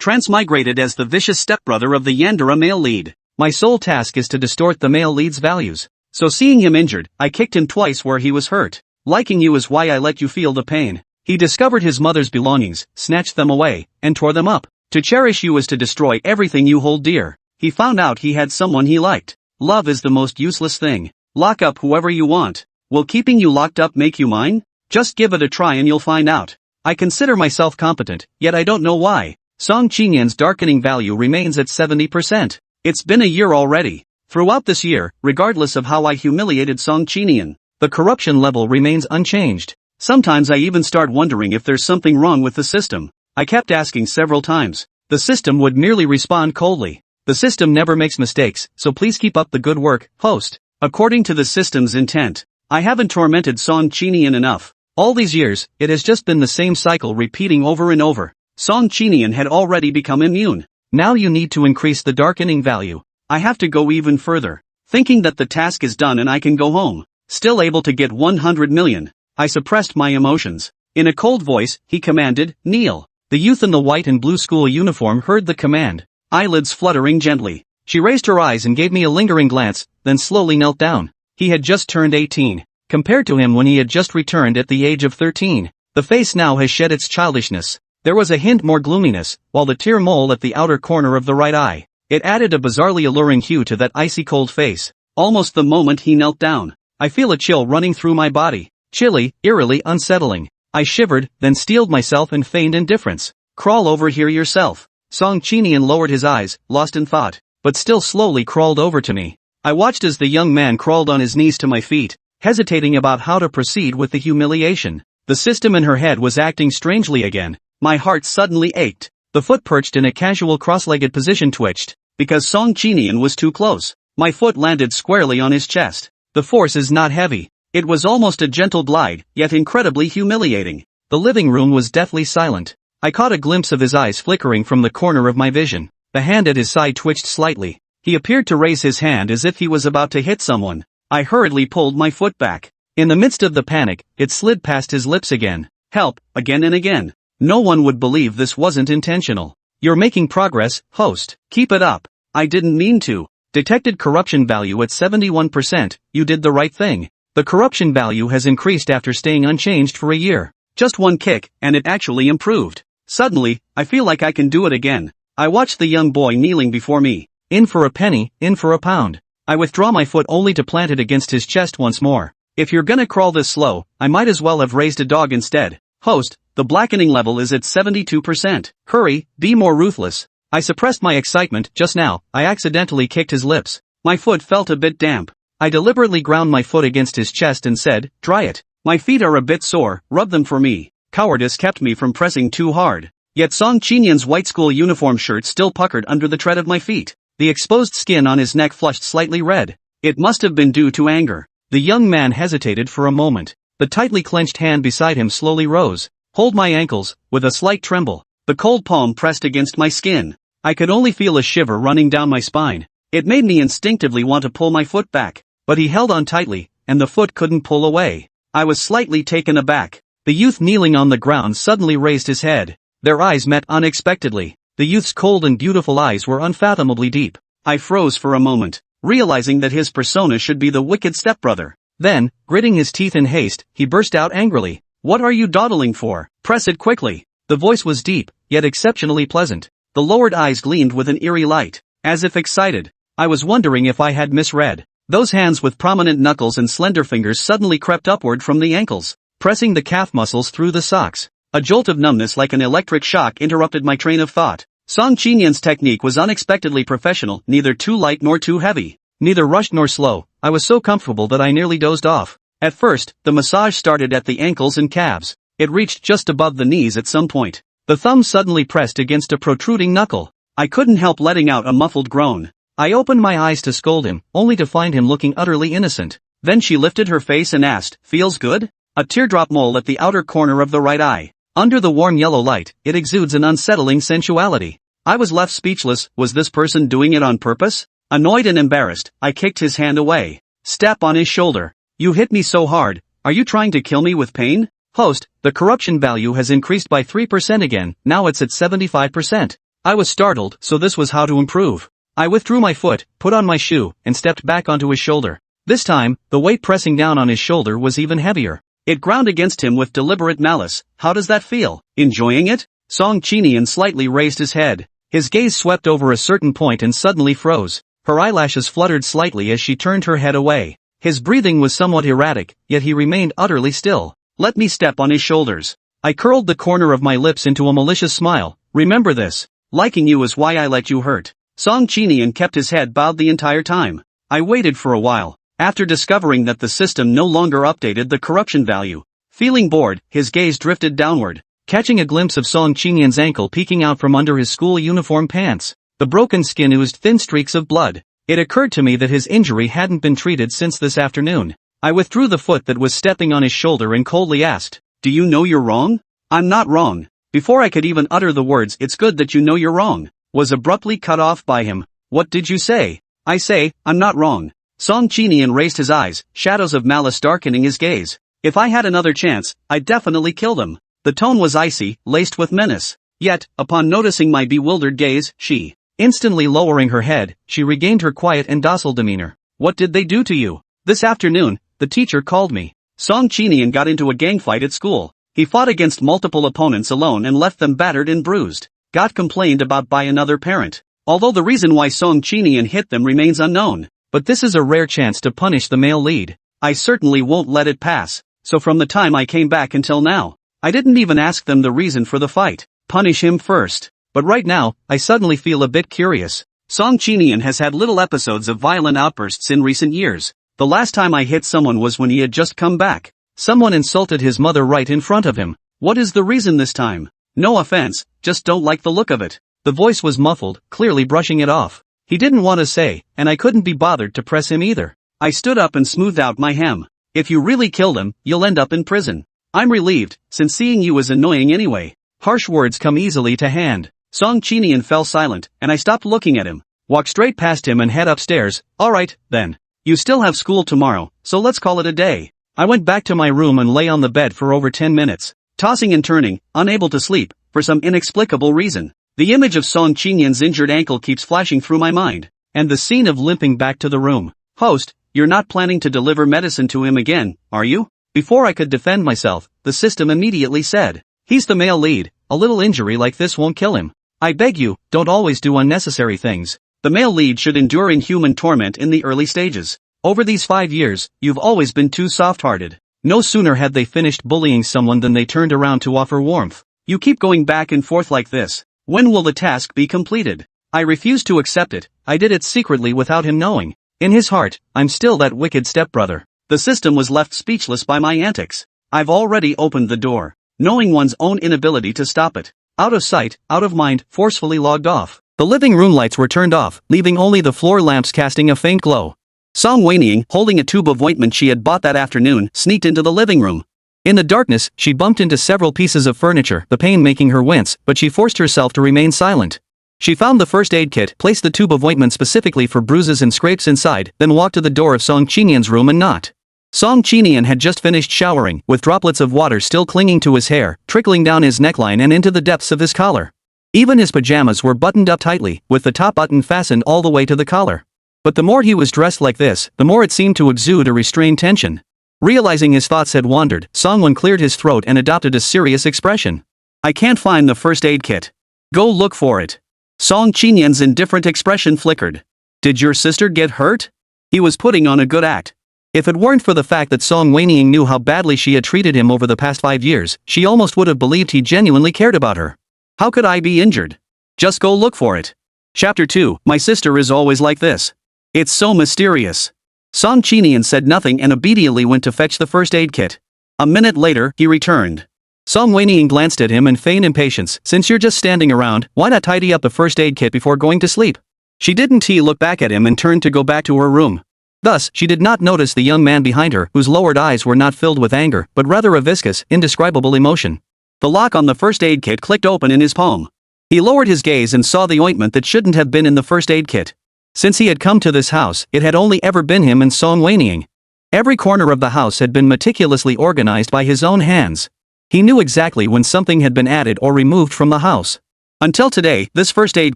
transmigrated as the vicious stepbrother of the Yandere male lead. My sole task is to distort the male lead's values. So seeing him injured, I kicked him twice where he was hurt. Liking you is why I let you feel the pain. He discovered his mother's belongings, snatched them away, and tore them up. To cherish you is to destroy everything you hold dear. He found out he had someone he liked. Love is the most useless thing. Lock up whoever you want. Will keeping you locked up make you mine? Just give it a try and you'll find out. I consider myself competent, yet I don't know why. Song Qinian's darkening value remains at 70%. It's been a year already. Throughout this year, regardless of how I humiliated Song Qinian, the corruption level remains unchanged. Sometimes I even start wondering if there's something wrong with the system. I kept asking several times. The system would merely respond coldly. The system never makes mistakes, so please keep up the good work, host. According to the system's intent, I haven't tormented Song Qinian enough. All these years, it has just been the same cycle repeating over and over. Song Qinian had already become immune. Now you need to increase the darkening value. I have to go even further. Thinking that the task is done and I can go home. Still able to get 100 million. I suppressed my emotions. In a cold voice, he commanded, kneel. The youth in the white and blue school uniform heard the command. Eyelids fluttering gently. She raised her eyes and gave me a lingering glance, then slowly knelt down. He had just turned 18. Compared to him when he had just returned at the age of 13, the face now has shed its childishness. There was a hint more gloominess, while the tear mole at the outer corner of the right eye. It added a bizarrely alluring hue to that icy cold face. Almost the moment he knelt down, I feel a chill running through my body. Chilly, eerily unsettling. I shivered, then steeled myself and feigned indifference. Crawl over here yourself. Song Qinian lowered his eyes, lost in thought, but still slowly crawled over to me. I watched as the young man crawled on his knees to my feet, hesitating about how to proceed with the humiliation. The system in her head was acting strangely again. My heart suddenly ached. The foot perched in a casual cross-legged position twitched, because Song Qinian was too close. My foot landed squarely on his chest. The force is not heavy. It was almost a gentle glide, yet incredibly humiliating. The living room was deathly silent. I caught a glimpse of his eyes flickering from the corner of my vision. The hand at his side twitched slightly. He appeared to raise his hand as if he was about to hit someone. I hurriedly pulled my foot back. In the midst of the panic, it slid past his lips again. Help, again and again. No one would believe this wasn't intentional. You're making progress, host. Keep it up. I didn't mean to. Detected corruption value at 71%, you did the right thing. The corruption value has increased after staying unchanged for a year. Just one kick, and it actually improved. Suddenly, I feel like I can do it again. I watched the young boy kneeling before me. In for a penny, in for a pound. I withdraw my foot only to plant it against his chest once more. If you're gonna crawl this slow, I might as well have raised a dog instead. Host, the blackening level is at 72%. Hurry, be more ruthless. I suppressed my excitement. Just now, I accidentally kicked his lips. My foot felt a bit damp. I deliberately ground my foot against his chest and said, dry it. My feet are a bit sore, rub them for me. Cowardice kept me from pressing too hard. Yet Song Qinian's white school uniform shirt still puckered under the tread of my feet. The exposed skin on his neck flushed slightly red. It must have been due to anger. The young man hesitated for a moment. The tightly clenched hand beside him slowly rose. Hold my ankles, with a slight tremble. The cold palm pressed against my skin. I could only feel a shiver running down my spine. It made me instinctively want to pull my foot back. But he held on tightly, and the foot couldn't pull away. I was slightly taken aback. The youth kneeling on the ground suddenly raised his head. Their eyes met unexpectedly. The youth's cold and beautiful eyes were unfathomably deep. I froze for a moment, realizing that his persona should be the wicked stepbrother. Then, gritting his teeth in haste, he burst out angrily. What are you dawdling for? Press it quickly. The voice was deep, yet exceptionally pleasant. The lowered eyes gleamed with an eerie light, as if excited. I was wondering if I had misread. Those hands with prominent knuckles and slender fingers suddenly crept upward from the ankles, pressing the calf muscles through the socks. A jolt of numbness like an electric shock interrupted my train of thought. Song Qinian's technique was unexpectedly professional, neither too light nor too heavy, neither rushed nor slow. I was so comfortable that I nearly dozed off. At first, the massage started at the ankles and calves. It reached just above the knees at some point. The thumb suddenly pressed against a protruding knuckle. I couldn't help letting out a muffled groan. I opened my eyes to scold him, only to find him looking utterly innocent. Then she lifted her face and asked, feels good? A teardrop mole at the outer corner of the right eye. Under the warm yellow light, it exudes an unsettling sensuality. I was left speechless. Was this person doing it on purpose? Annoyed and embarrassed, I kicked his hand away. Step on his shoulder. You hit me so hard. Are you trying to kill me with pain? Host, the corruption value has increased by 3% again. Now it's at 75%. I was startled, so this was how to improve. I withdrew my foot, put on my shoe, and stepped back onto his shoulder. This time, the weight pressing down on his shoulder was even heavier. It ground against him with deliberate malice. How does that feel? Enjoying it? Song Qinian slightly raised his head. His gaze swept over a certain point and suddenly froze. Her eyelashes fluttered slightly as she turned her head away. His breathing was somewhat erratic, yet he remained utterly still. Let me step on his shoulders. I curled the corner of my lips into a malicious smile. Remember this. Liking you is why I let you hurt. Song Qinian kept his head bowed the entire time. I waited for a while. After discovering that the system no longer updated the corruption value. Feeling bored, his gaze drifted downward, catching a glimpse of Song Qinian's ankle peeking out from under his school uniform pants. The broken skin oozed thin streaks of blood. It occurred to me that his injury hadn't been treated since this afternoon. I withdrew the foot that was stepping on his shoulder and coldly asked, "Do you know you're wrong?" "I'm not wrong." Before I could even utter the words, "It's good that you know you're wrong," was abruptly cut off by him. "What did you say?" "I say, I'm not wrong." Song Qinian raised his eyes, shadows of malice darkening his gaze. "If I had another chance, I'd definitely kill them." The tone was icy, laced with menace. Yet, upon noticing my bewildered gaze, she, instantly lowering her head, she regained her quiet and docile demeanor. "What did they do to you?" "This afternoon, the teacher called me." Song Qinian got into a gang fight at school. He fought against multiple opponents alone and left them battered and bruised. Got complained about by another parent. Although the reason why Song Qinian hit them remains unknown. But this is a rare chance to punish the male lead. I certainly won't let it pass. So from the time I came back until now, I didn't even ask them the reason for the fight. Punish him first. But right now, I suddenly feel a bit curious. Song Qinian has had little episodes of violent outbursts in recent years. The last time I hit someone was when he had just come back. Someone insulted his mother right in front of him. What is the reason this time? No offense, just don't like the look of it. The voice was muffled, clearly brushing it off. He didn't want to say, and I couldn't be bothered to press him either. I stood up and smoothed out my hem. "If you really killed him, you'll end up in prison." "I'm relieved, since seeing you is annoying anyway." Harsh words come easily to hand. Song Qinian fell silent, and I stopped looking at him. Walked straight past him and head upstairs. "Alright, then. You still have school tomorrow, so let's call it a day." I went back to my room and lay on the bed for over 10 minutes, tossing and turning, unable to sleep, for some inexplicable reason. The image of Song Qinian's injured ankle keeps flashing through my mind, and the scene of limping back to the room. "Host, you're not planning to deliver medicine to him again, are you?" Before I could defend myself, the system immediately said, "He's the male lead, a little injury like this won't kill him. I beg you, don't always do unnecessary things. The male lead should endure inhuman torment in the early stages. Over these 5 years, you've always been too soft-hearted." No sooner had they finished bullying someone than they turned around to offer warmth. "You keep going back and forth like this. When will the task be completed?" I refused to accept it. I did it secretly without him knowing. In his heart, I'm still that wicked stepbrother. The system was left speechless by my antics. I've already opened the door, knowing one's own inability to stop it. Out of sight, out of mind, forcefully logged off. The living room lights were turned off, leaving only the floor lamps casting a faint glow. Song Wenying, holding a tube of ointment she had bought that afternoon, sneaked into the living room. In the darkness, she bumped into several pieces of furniture, the pain making her wince, but she forced herself to remain silent. She found the first aid kit, placed the tube of ointment specifically for bruises and scrapes inside, then walked to the door of Song Qinian's room and knocked. Song Qinian had just finished showering, with droplets of water still clinging to his hair, trickling down his neckline and into the depths of his collar. Even his pajamas were buttoned up tightly, with the top button fastened all the way to the collar. But the more he was dressed like this, the more it seemed to exude a restrained tension. Realizing his thoughts had wandered, Song Wen cleared his throat and adopted a serious expression. "I can't find the first aid kit." "Go look for it." Song Qinian's indifferent expression flickered. "Did your sister get hurt?" He was putting on a good act. If it weren't for the fact that Song Wenying knew how badly she had treated him over the past 5 years, she almost would have believed he genuinely cared about her. How could I be injured? Just go look for it. Chapter 2, My sister is always like this. It's so mysterious. Song Qinian said nothing and obediently went to fetch the first aid kit. A minute later, he returned. Song Wenying glanced at him and feigned impatience. "Since you're just standing around, why not tidy up the first aid kit before going to sleep?" She didn't look back at him and turned to go back to her room. Thus, she did not notice the young man behind her, whose lowered eyes were not filled with anger, but rather a viscous, indescribable emotion. The lock on the first aid kit clicked open in his palm. He lowered his gaze and saw the ointment that shouldn't have been in the first aid kit. Since he had come to this house, it had only ever been him and Song Wenying. Every corner of the house had been meticulously organized by his own hands. He knew exactly when something had been added or removed from the house. Until today, this first aid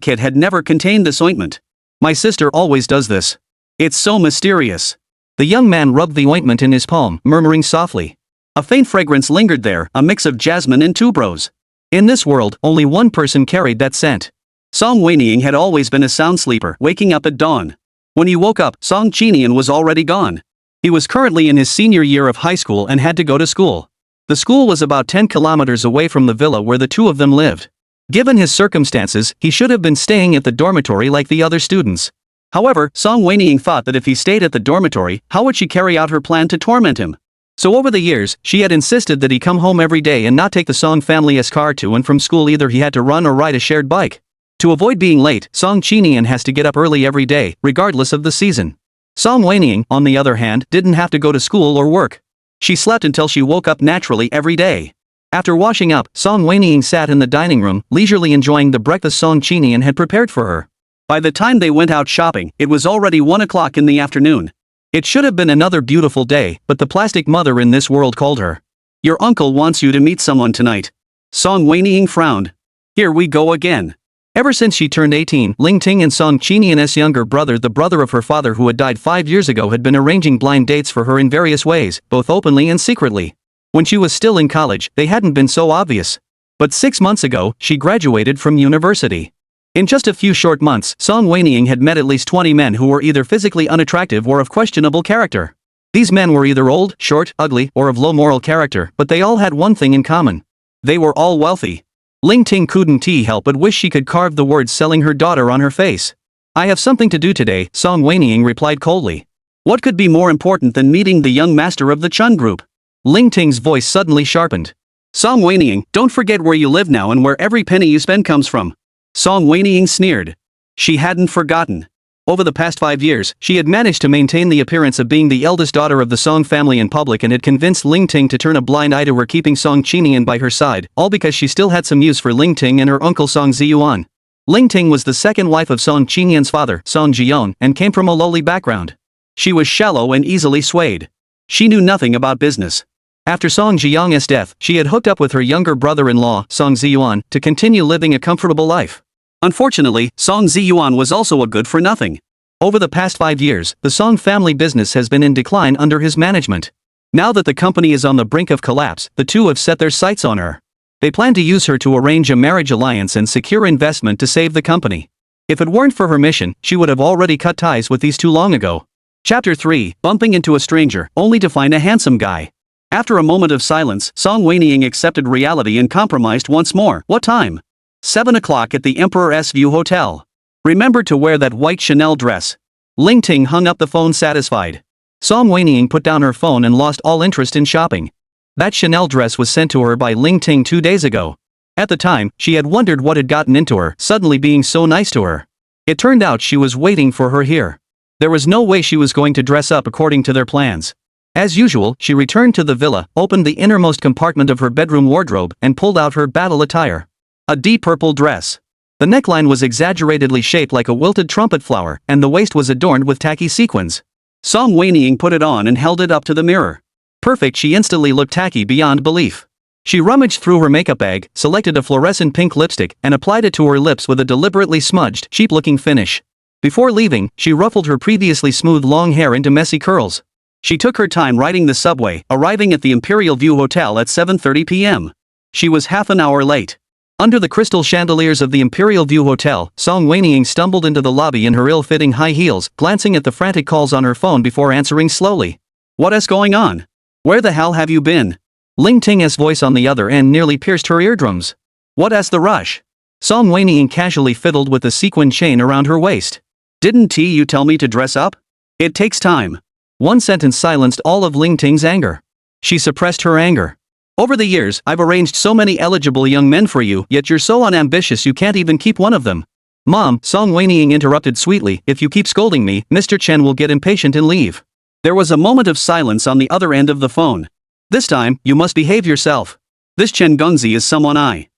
kit had never contained this ointment. My sister always does this. It's so mysterious. The young man rubbed the ointment in his palm, murmuring softly. A faint fragrance lingered there, a mix of jasmine and tuberose. In this world, only one person carried that scent. Song Wenying had always been a sound sleeper, waking up at dawn. When he woke up, Song Qinian was already gone. He was currently in his senior year of high school and had to go to school. The school was about 10 kilometers away from the villa where the two of them lived. Given his circumstances, he should have been staying at the dormitory like the other students. However, Song Wenying thought that if he stayed at the dormitory, how would she carry out her plan to torment him? So over the years, she had insisted that he come home every day and not take the Song family's car to and from school. Either he had to run or ride a shared bike. To avoid being late, Song Qinian has to get up early every day, regardless of the season. Song Wenying, on the other hand, didn't have to go to school or work. She slept until she woke up naturally every day. After washing up, Song Wenying sat in the dining room, leisurely enjoying the breakfast Song Qinian had prepared for her. By the time they went out shopping, it was already 1 o'clock in the afternoon. It should have been another beautiful day, but the plastic mother in this world called her. Your uncle wants you to meet someone tonight. Song Wenying frowned. Here we go again. Ever since she turned 18, Ling Ting and Song Qinian's younger brother, the brother of her father who had died 5 years ago, had been arranging blind dates for her in various ways, both openly and secretly. When she was still in college, they hadn't been so obvious. But 6 months ago, she graduated from university. In just a few short months, Song Wenying had met at least 20 men who were either physically unattractive or of questionable character. These men were either old, short, ugly, or of low moral character, but they all had one thing in common. They were all wealthy. Ling Ting couldn't help but wish she could carve the words selling her daughter on her face. I have something to do today, Song Wenying replied coldly. What could be more important than meeting the young master of the Chun group? Ling Ting's voice suddenly sharpened. Song Wenying, don't forget where you live now and where every penny you spend comes from. Song Wenying sneered. She hadn't forgotten. Over the past 5 years, she had managed to maintain the appearance of being the eldest daughter of the Song family in public and had convinced Ling Ting to turn a blind eye to her, keeping Song Qinian by her side, all because she still had some use for Ling Ting and her uncle Song Ziyuan. Ling Ting was the second wife of Song Qinian's father, Song Jion, and came from a lowly background. She was shallow and easily swayed. She knew nothing about business. After Song Jiong's death, she had hooked up with her younger brother-in-law, Song Ziyuan, to continue living a comfortable life. Unfortunately, Song Ziyuan was also a good-for-nothing. Over the past 5 years, the Song family business has been in decline under his management. Now that the company is on the brink of collapse, the two have set their sights on her. They plan to use her to arrange a marriage alliance and secure investment to save the company. If it weren't for her mission, she would have already cut ties with these two long ago. Chapter 3, Bumping into a stranger, only to find a handsome guy. After a moment of silence, Song Wenying accepted reality and compromised once more. What time? 7 o'clock at the Emperor's View Hotel. Remember to wear that white Chanel dress. Ling Ting hung up the phone satisfied. Song Wenying put down her phone and lost all interest in shopping. That Chanel dress was sent to her by Ling Ting 2 days ago. At the time, she had wondered what had gotten into her, suddenly being so nice to her. It turned out she was waiting for her here. There was no way she was going to dress up according to their plans. As usual, she returned to the villa, opened the innermost compartment of her bedroom wardrobe, and pulled out her battle attire. A deep purple dress. The neckline was exaggeratedly shaped like a wilted trumpet flower, and the waist was adorned with tacky sequins. Song Wenying put it on and held it up to the mirror. Perfect, she instantly looked tacky beyond belief. She rummaged through her makeup bag, selected a fluorescent pink lipstick, and applied it to her lips with a deliberately smudged, cheap-looking finish. Before leaving, she ruffled her previously smooth long hair into messy curls. She took her time riding the subway, arriving at the Imperial View Hotel at 7:30 p.m. She was half an hour late. Under the crystal chandeliers of the Imperial View Hotel, Song Wenying stumbled into the lobby in her ill-fitting high heels, glancing at the frantic calls on her phone before answering slowly. What's going on? Where the hell have you been? Ling Ting's voice on the other end nearly pierced her eardrums. What's the rush? Song Wenying casually fiddled with the sequin chain around her waist. Didn't you tell me to dress up? It takes time. One sentence silenced all of Ling Ting's anger. She suppressed her anger. Over the years, I've arranged so many eligible young men for you, yet you're so unambitious you can't even keep one of them. Mom, Song Wenying interrupted sweetly, if you keep scolding me, Mr. Chen will get impatient and leave. There was a moment of silence on the other end of the phone. This time, you must behave yourself. This Chen Gengzi is someone I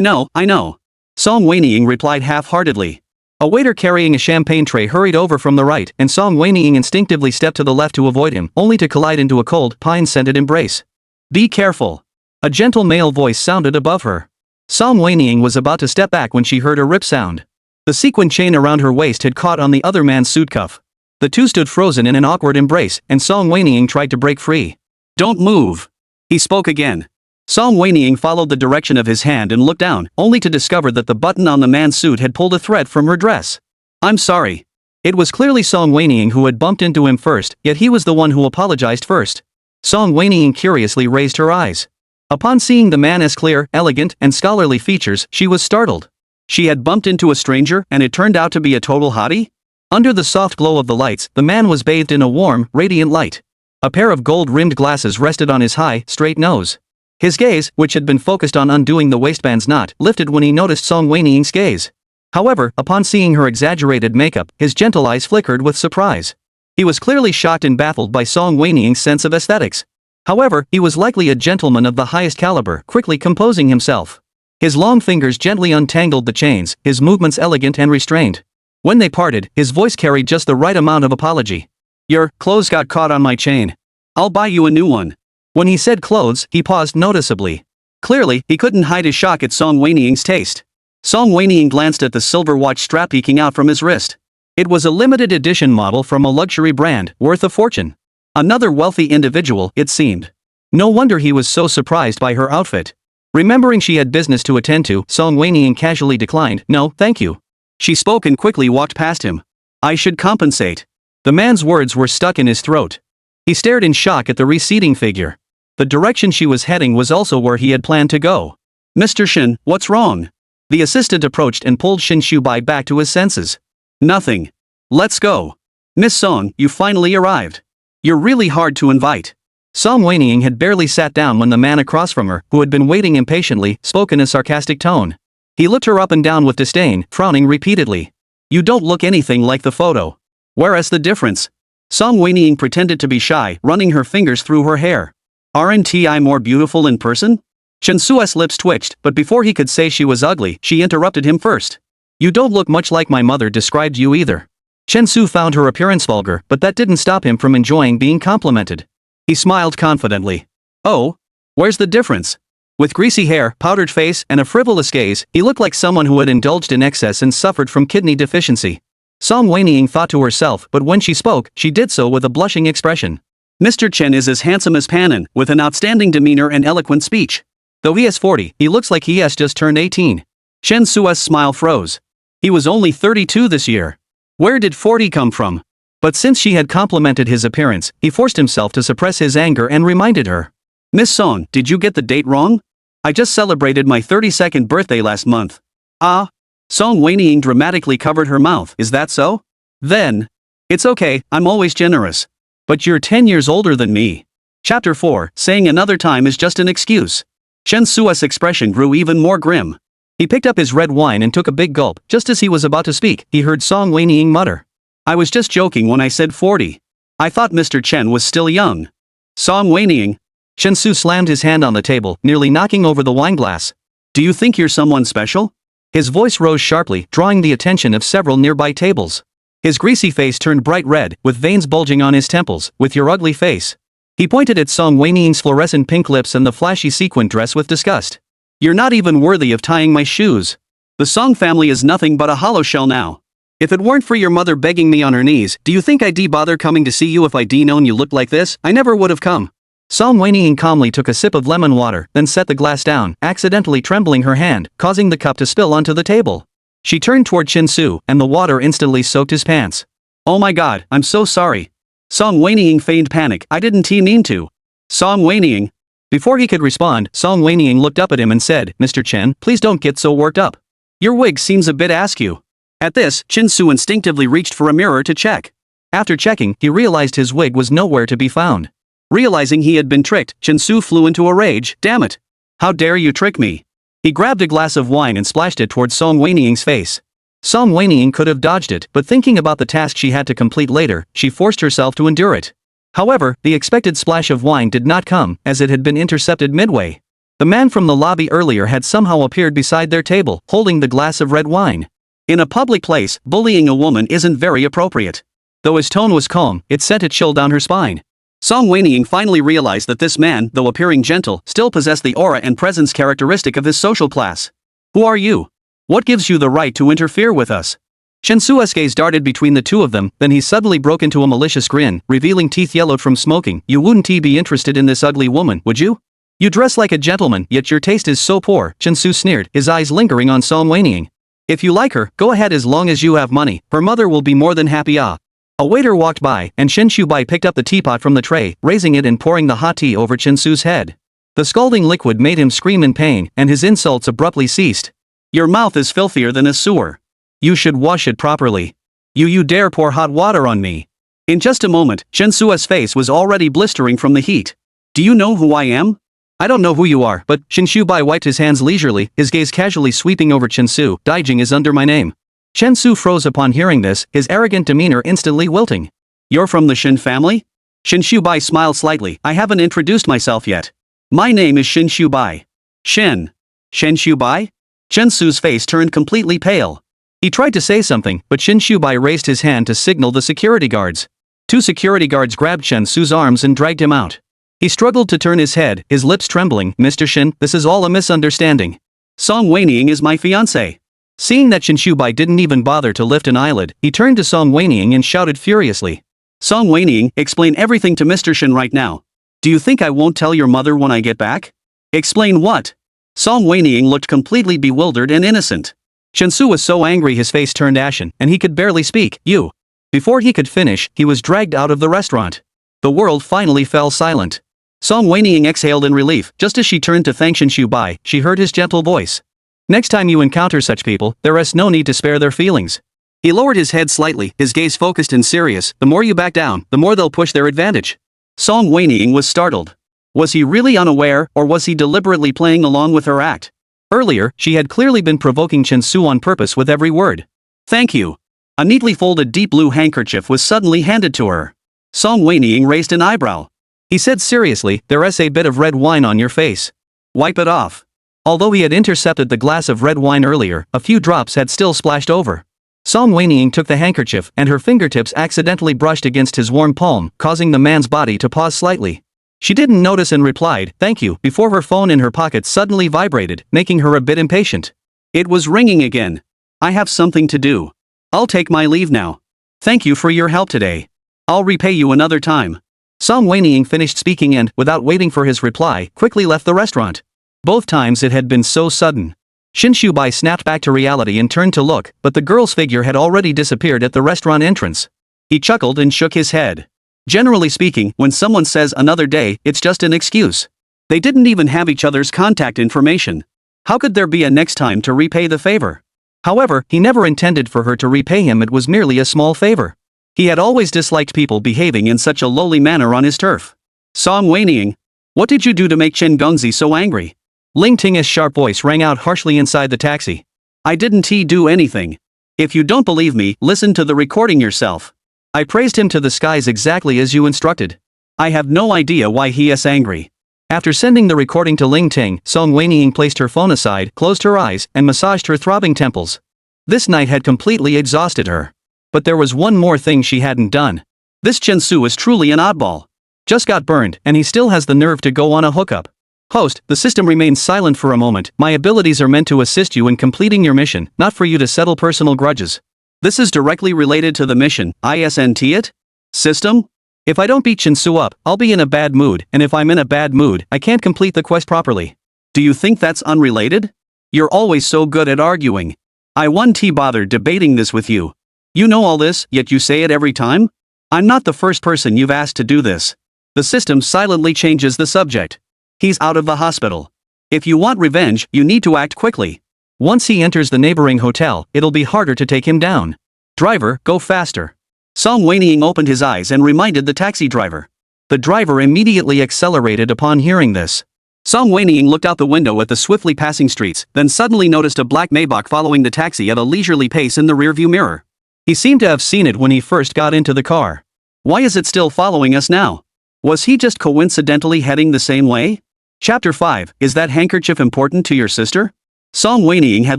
know. Song Wenying replied half-heartedly. A waiter carrying a champagne tray hurried over from the right, and Song Wenying instinctively stepped to the left to avoid him, only to collide into a cold, pine-scented embrace. Be careful. A gentle male voice sounded above her. Song Wenying was about to step back when she heard a rip sound. The sequin chain around her waist had caught on the other man's suit cuff. The two stood frozen in an awkward embrace, and Song Wenying tried to break free. "Don't move," he spoke again. Song Wenying followed the direction of his hand and looked down, only to discover that the button on the man's suit had pulled a thread from her dress. "I'm sorry." It was clearly Song Wenying who had bumped into him first, yet he was the one who apologized first. Song Wenying curiously raised her eyes. Upon seeing the man's clear, elegant, and scholarly features, she was startled. She had bumped into a stranger, and it turned out to be a total hottie? Under the soft glow of the lights, the man was bathed in a warm, radiant light. A pair of gold-rimmed glasses rested on his high, straight nose. His gaze, which had been focused on undoing the waistband's knot, lifted when he noticed Song Wenying's gaze. However, upon seeing her exaggerated makeup, his gentle eyes flickered with surprise. He was clearly shocked and baffled by Song Wenying's sense of aesthetics. However, he was likely a gentleman of the highest caliber, quickly composing himself. His long fingers gently untangled the chains, his movements elegant and restrained. When they parted, his voice carried just the right amount of apology. "Your clothes got caught on my chain. I'll buy you a new one." When he said clothes, he paused noticeably. Clearly, he couldn't hide his shock at Song Wenying's taste. Song Wenying glanced at the silver watch strap peeking out from his wrist. It was a limited edition model from a luxury brand, worth a fortune. Another wealthy individual, it seemed. No wonder he was so surprised by her outfit. Remembering she had business to attend to, Song Wenying casually declined, "No, thank you." She spoke and quickly walked past him. "I should compensate." The man's words were stuck in his throat. He stared in shock at the receding figure. The direction she was heading was also where he had planned to go. "Mr. Shin, what's wrong?" The assistant approached and pulled Shin Shubai back to his senses. "Nothing. Let's go." "Miss Song, you finally arrived. You're really hard to invite." Song Wenying had barely sat down when the man across from her, who had been waiting impatiently, spoke in a sarcastic tone. He looked her up and down with disdain, frowning repeatedly. "You don't look anything like the photo." "Where's the difference?" Song Wenying pretended to be shy, running her fingers through her hair. "Aren't I more beautiful in person?" Chen Su's lips twitched, but before he could say she was ugly, she interrupted him first. "You don't look much like my mother described you either." Chen Su found her appearance vulgar, but that didn't stop him from enjoying being complimented. He smiled confidently. "Oh? Where's the difference?" With greasy hair, powdered face, and a frivolous gaze, he looked like someone who had indulged in excess and suffered from kidney deficiency. Song Wenying thought to herself, but when she spoke, she did so with a blushing expression. "Mr. Chen is as handsome as Panin, with an outstanding demeanor and eloquent speech. Though he is 40, he looks like he has just turned 18. Chen Su's smile froze. He was only 32 this year. Where did 40 come from? But since she had complimented his appearance, he forced himself to suppress his anger and reminded her. "Miss Song, did you get the date wrong? I just celebrated my 32nd birthday last month." "Ah?" Song Wenying dramatically covered her mouth. "Is that so? Then. It's okay, I'm always generous. But you're 10 years older than me." Chapter 4, saying another time is just an excuse. Chen Su's expression grew even more grim. He picked up his red wine and took a big gulp. Just as he was about to speak, he heard Song Wenying mutter. "I was just joking when I said 40. I thought Mr. Chen was still young." "Song Wenying." Chen Su slammed his hand on the table, nearly knocking over the wineglass. "Do you think you're someone special?" His voice rose sharply, drawing the attention of several nearby tables. His greasy face turned bright red, with veins bulging on his temples. "With your ugly face." He pointed at Song Wenying's fluorescent pink lips and the flashy sequin dress with disgust. "You're not even worthy of tying my shoes. The Song family is nothing but a hollow shell now. If it weren't for your mother begging me on her knees, do you think I'd bother coming to see you? If I'd known you looked like this, I never would have come." Song Wenying calmly took a sip of lemon water, then set the glass down, accidentally trembling her hand, causing the cup to spill onto the table. She turned toward Chin Su, and the water instantly soaked his pants. "Oh my god, I'm so sorry." Song Wenying feigned panic. "I didn't mean to." "Song Wenying." Before he could respond, Song Wenying looked up at him and said, "Mr. Chen, please don't get so worked up. Your wig seems a bit askew." At this, Chin Su instinctively reached for a mirror to check. After checking, he realized his wig was nowhere to be found. Realizing he had been tricked, Chin Su flew into a rage. "Damn it! How dare you trick me!" He grabbed a glass of wine and splashed it towards Song Wenying's face. Song Wenying could have dodged it, but thinking about the task she had to complete later, she forced herself to endure it. However, the expected splash of wine did not come, as it had been intercepted midway. The man from the lobby earlier had somehow appeared beside their table, holding the glass of red wine. In a public place, bullying a woman isn't very appropriate. Though his tone was calm, it sent a chill down her spine. Song Wenying finally realized that this man, though appearing gentle, still possessed the aura and presence characteristic of his social class. Who are you? What gives you the right to interfere with us? Shinsu's gaze darted between the two of them, then he suddenly broke into a malicious grin, revealing teeth yellowed from smoking. You wouldn't be interested in this ugly woman, would you? You dress like a gentleman, yet your taste is so poor, Shinsu sneered, his eyes lingering on Song Wenying. If you like her, go ahead as long as you have money, her mother will be more than happy. A waiter walked by, and Shinsu picked up the teapot from the tray, raising it and pouring the hot tea over Shinsu's head. The scalding liquid made him scream in pain, and his insults abruptly ceased. Your mouth is filthier than a sewer. You should wash it properly. You dare pour hot water on me. In just a moment, Shinsu's face was already blistering from the heat. Do you know who I am? I don't know who you are, but Shinsu wiped his hands leisurely, his gaze casually sweeping over Shinsu. Daijing is under my name. Shinsu froze upon hearing this, his arrogant demeanor instantly wilting. You're from the Shin family? Shinsu smiled slightly. I haven't introduced myself yet. My name is Shinsu. Shinsu? Shinsu's face turned completely pale. He tried to say something, but Shinsu raised his hand to signal the security guards. Two security guards grabbed Shinsu's arms and dragged him out. He struggled to turn his head, his lips trembling. Mr. Shin, this is all a misunderstanding. Song Wenying is my fiancé. Seeing that Shinsu didn't even bother to lift an eyelid, he turned to Song Wenying and shouted furiously. Song Wenying, explain everything to Mr. Shin right now. Do you think I won't tell your mother when I get back? Explain what? Song Wenying looked completely bewildered and innocent. Shinsu was so angry his face turned ashen, and he could barely speak. You. Before he could finish, he was dragged out of the restaurant. The world finally fell silent. Song Wenying exhaled in relief. Just as she turned to thank Shinsu, she heard his gentle voice. Next time you encounter such people, there is no need to spare their feelings. He lowered his head slightly, his gaze focused and serious. The more you back down, the more they'll push their advantage. Song Wenying was startled. Was he really unaware, or was he deliberately playing along with her act? Earlier, she had clearly been provoking Shinsu on purpose with every word. Thank you. A neatly folded deep blue handkerchief was suddenly handed to her. Song Wenying raised an eyebrow. He said seriously, there's a bit of red wine on your face. Wipe it off. Although he had intercepted the glass of red wine earlier, a few drops had still splashed over. Song Wenying took the handkerchief, and her fingertips accidentally brushed against his warm palm, causing the man's body to pause slightly. She didn't notice and replied, thank you, before her phone in her pocket suddenly vibrated, making her a bit impatient. It was ringing again. I have something to do. I'll take my leave now. Thank you for your help today. I'll repay you another time. Song Wenying finished speaking and, without waiting for his reply, quickly left the restaurant. Both times it had been so sudden. Shinsu snapped back to reality and turned to look, but the girl's figure had already disappeared at the restaurant entrance. He chuckled and shook his head. Generally speaking, when someone says another day, it's just an excuse. They didn't even have each other's contact information. How could there be a next time to repay the favor? However, he never intended for her to repay him, it was merely a small favor. He had always disliked people behaving in such a lowly manner on his turf. Song Wenying, what did you do to make Chen Gongzi so angry? Ling Ting's sharp voice rang out harshly inside the taxi. I didn't do anything. If you don't believe me, listen to the recording yourself. I praised him to the skies exactly as you instructed. I have no idea why he is angry. After sending the recording to Ling Ting, Song Wenying placed her phone aside, closed her eyes, and massaged her throbbing temples. This night had completely exhausted her. But there was one more thing she hadn't done. This Shinsu is truly an oddball. Just got burned, and he still has the nerve to go on a hookup. Host, the system remains silent for a moment. My abilities are meant to assist you in completing your mission, not for you to settle personal grudges. This is directly related to the mission, isn't it? System? If I don't beat Shinsu up, I'll be in a bad mood, and if I'm in a bad mood, I can't complete the quest properly. Do you think that's unrelated? You're always so good at arguing. I won't bother debating this with you. You know all this, yet you say it every time? I'm not the first person you've asked to do this. The system silently changes the subject. He's out of the hospital. If you want revenge, you need to act quickly. Once he enters the neighboring hotel, it'll be harder to take him down. Driver, go faster. Song Wenying opened his eyes and reminded the taxi driver. The driver immediately accelerated upon hearing this. Song Wenying looked out the window at the swiftly passing streets, then suddenly noticed a black Maybach following the taxi at a leisurely pace in the rearview mirror. He seemed to have seen it when he first got into the car. Why is it still following us now? Was he just coincidentally heading the same way? Chapter 5, Is that handkerchief important to your sister? Song Wenying had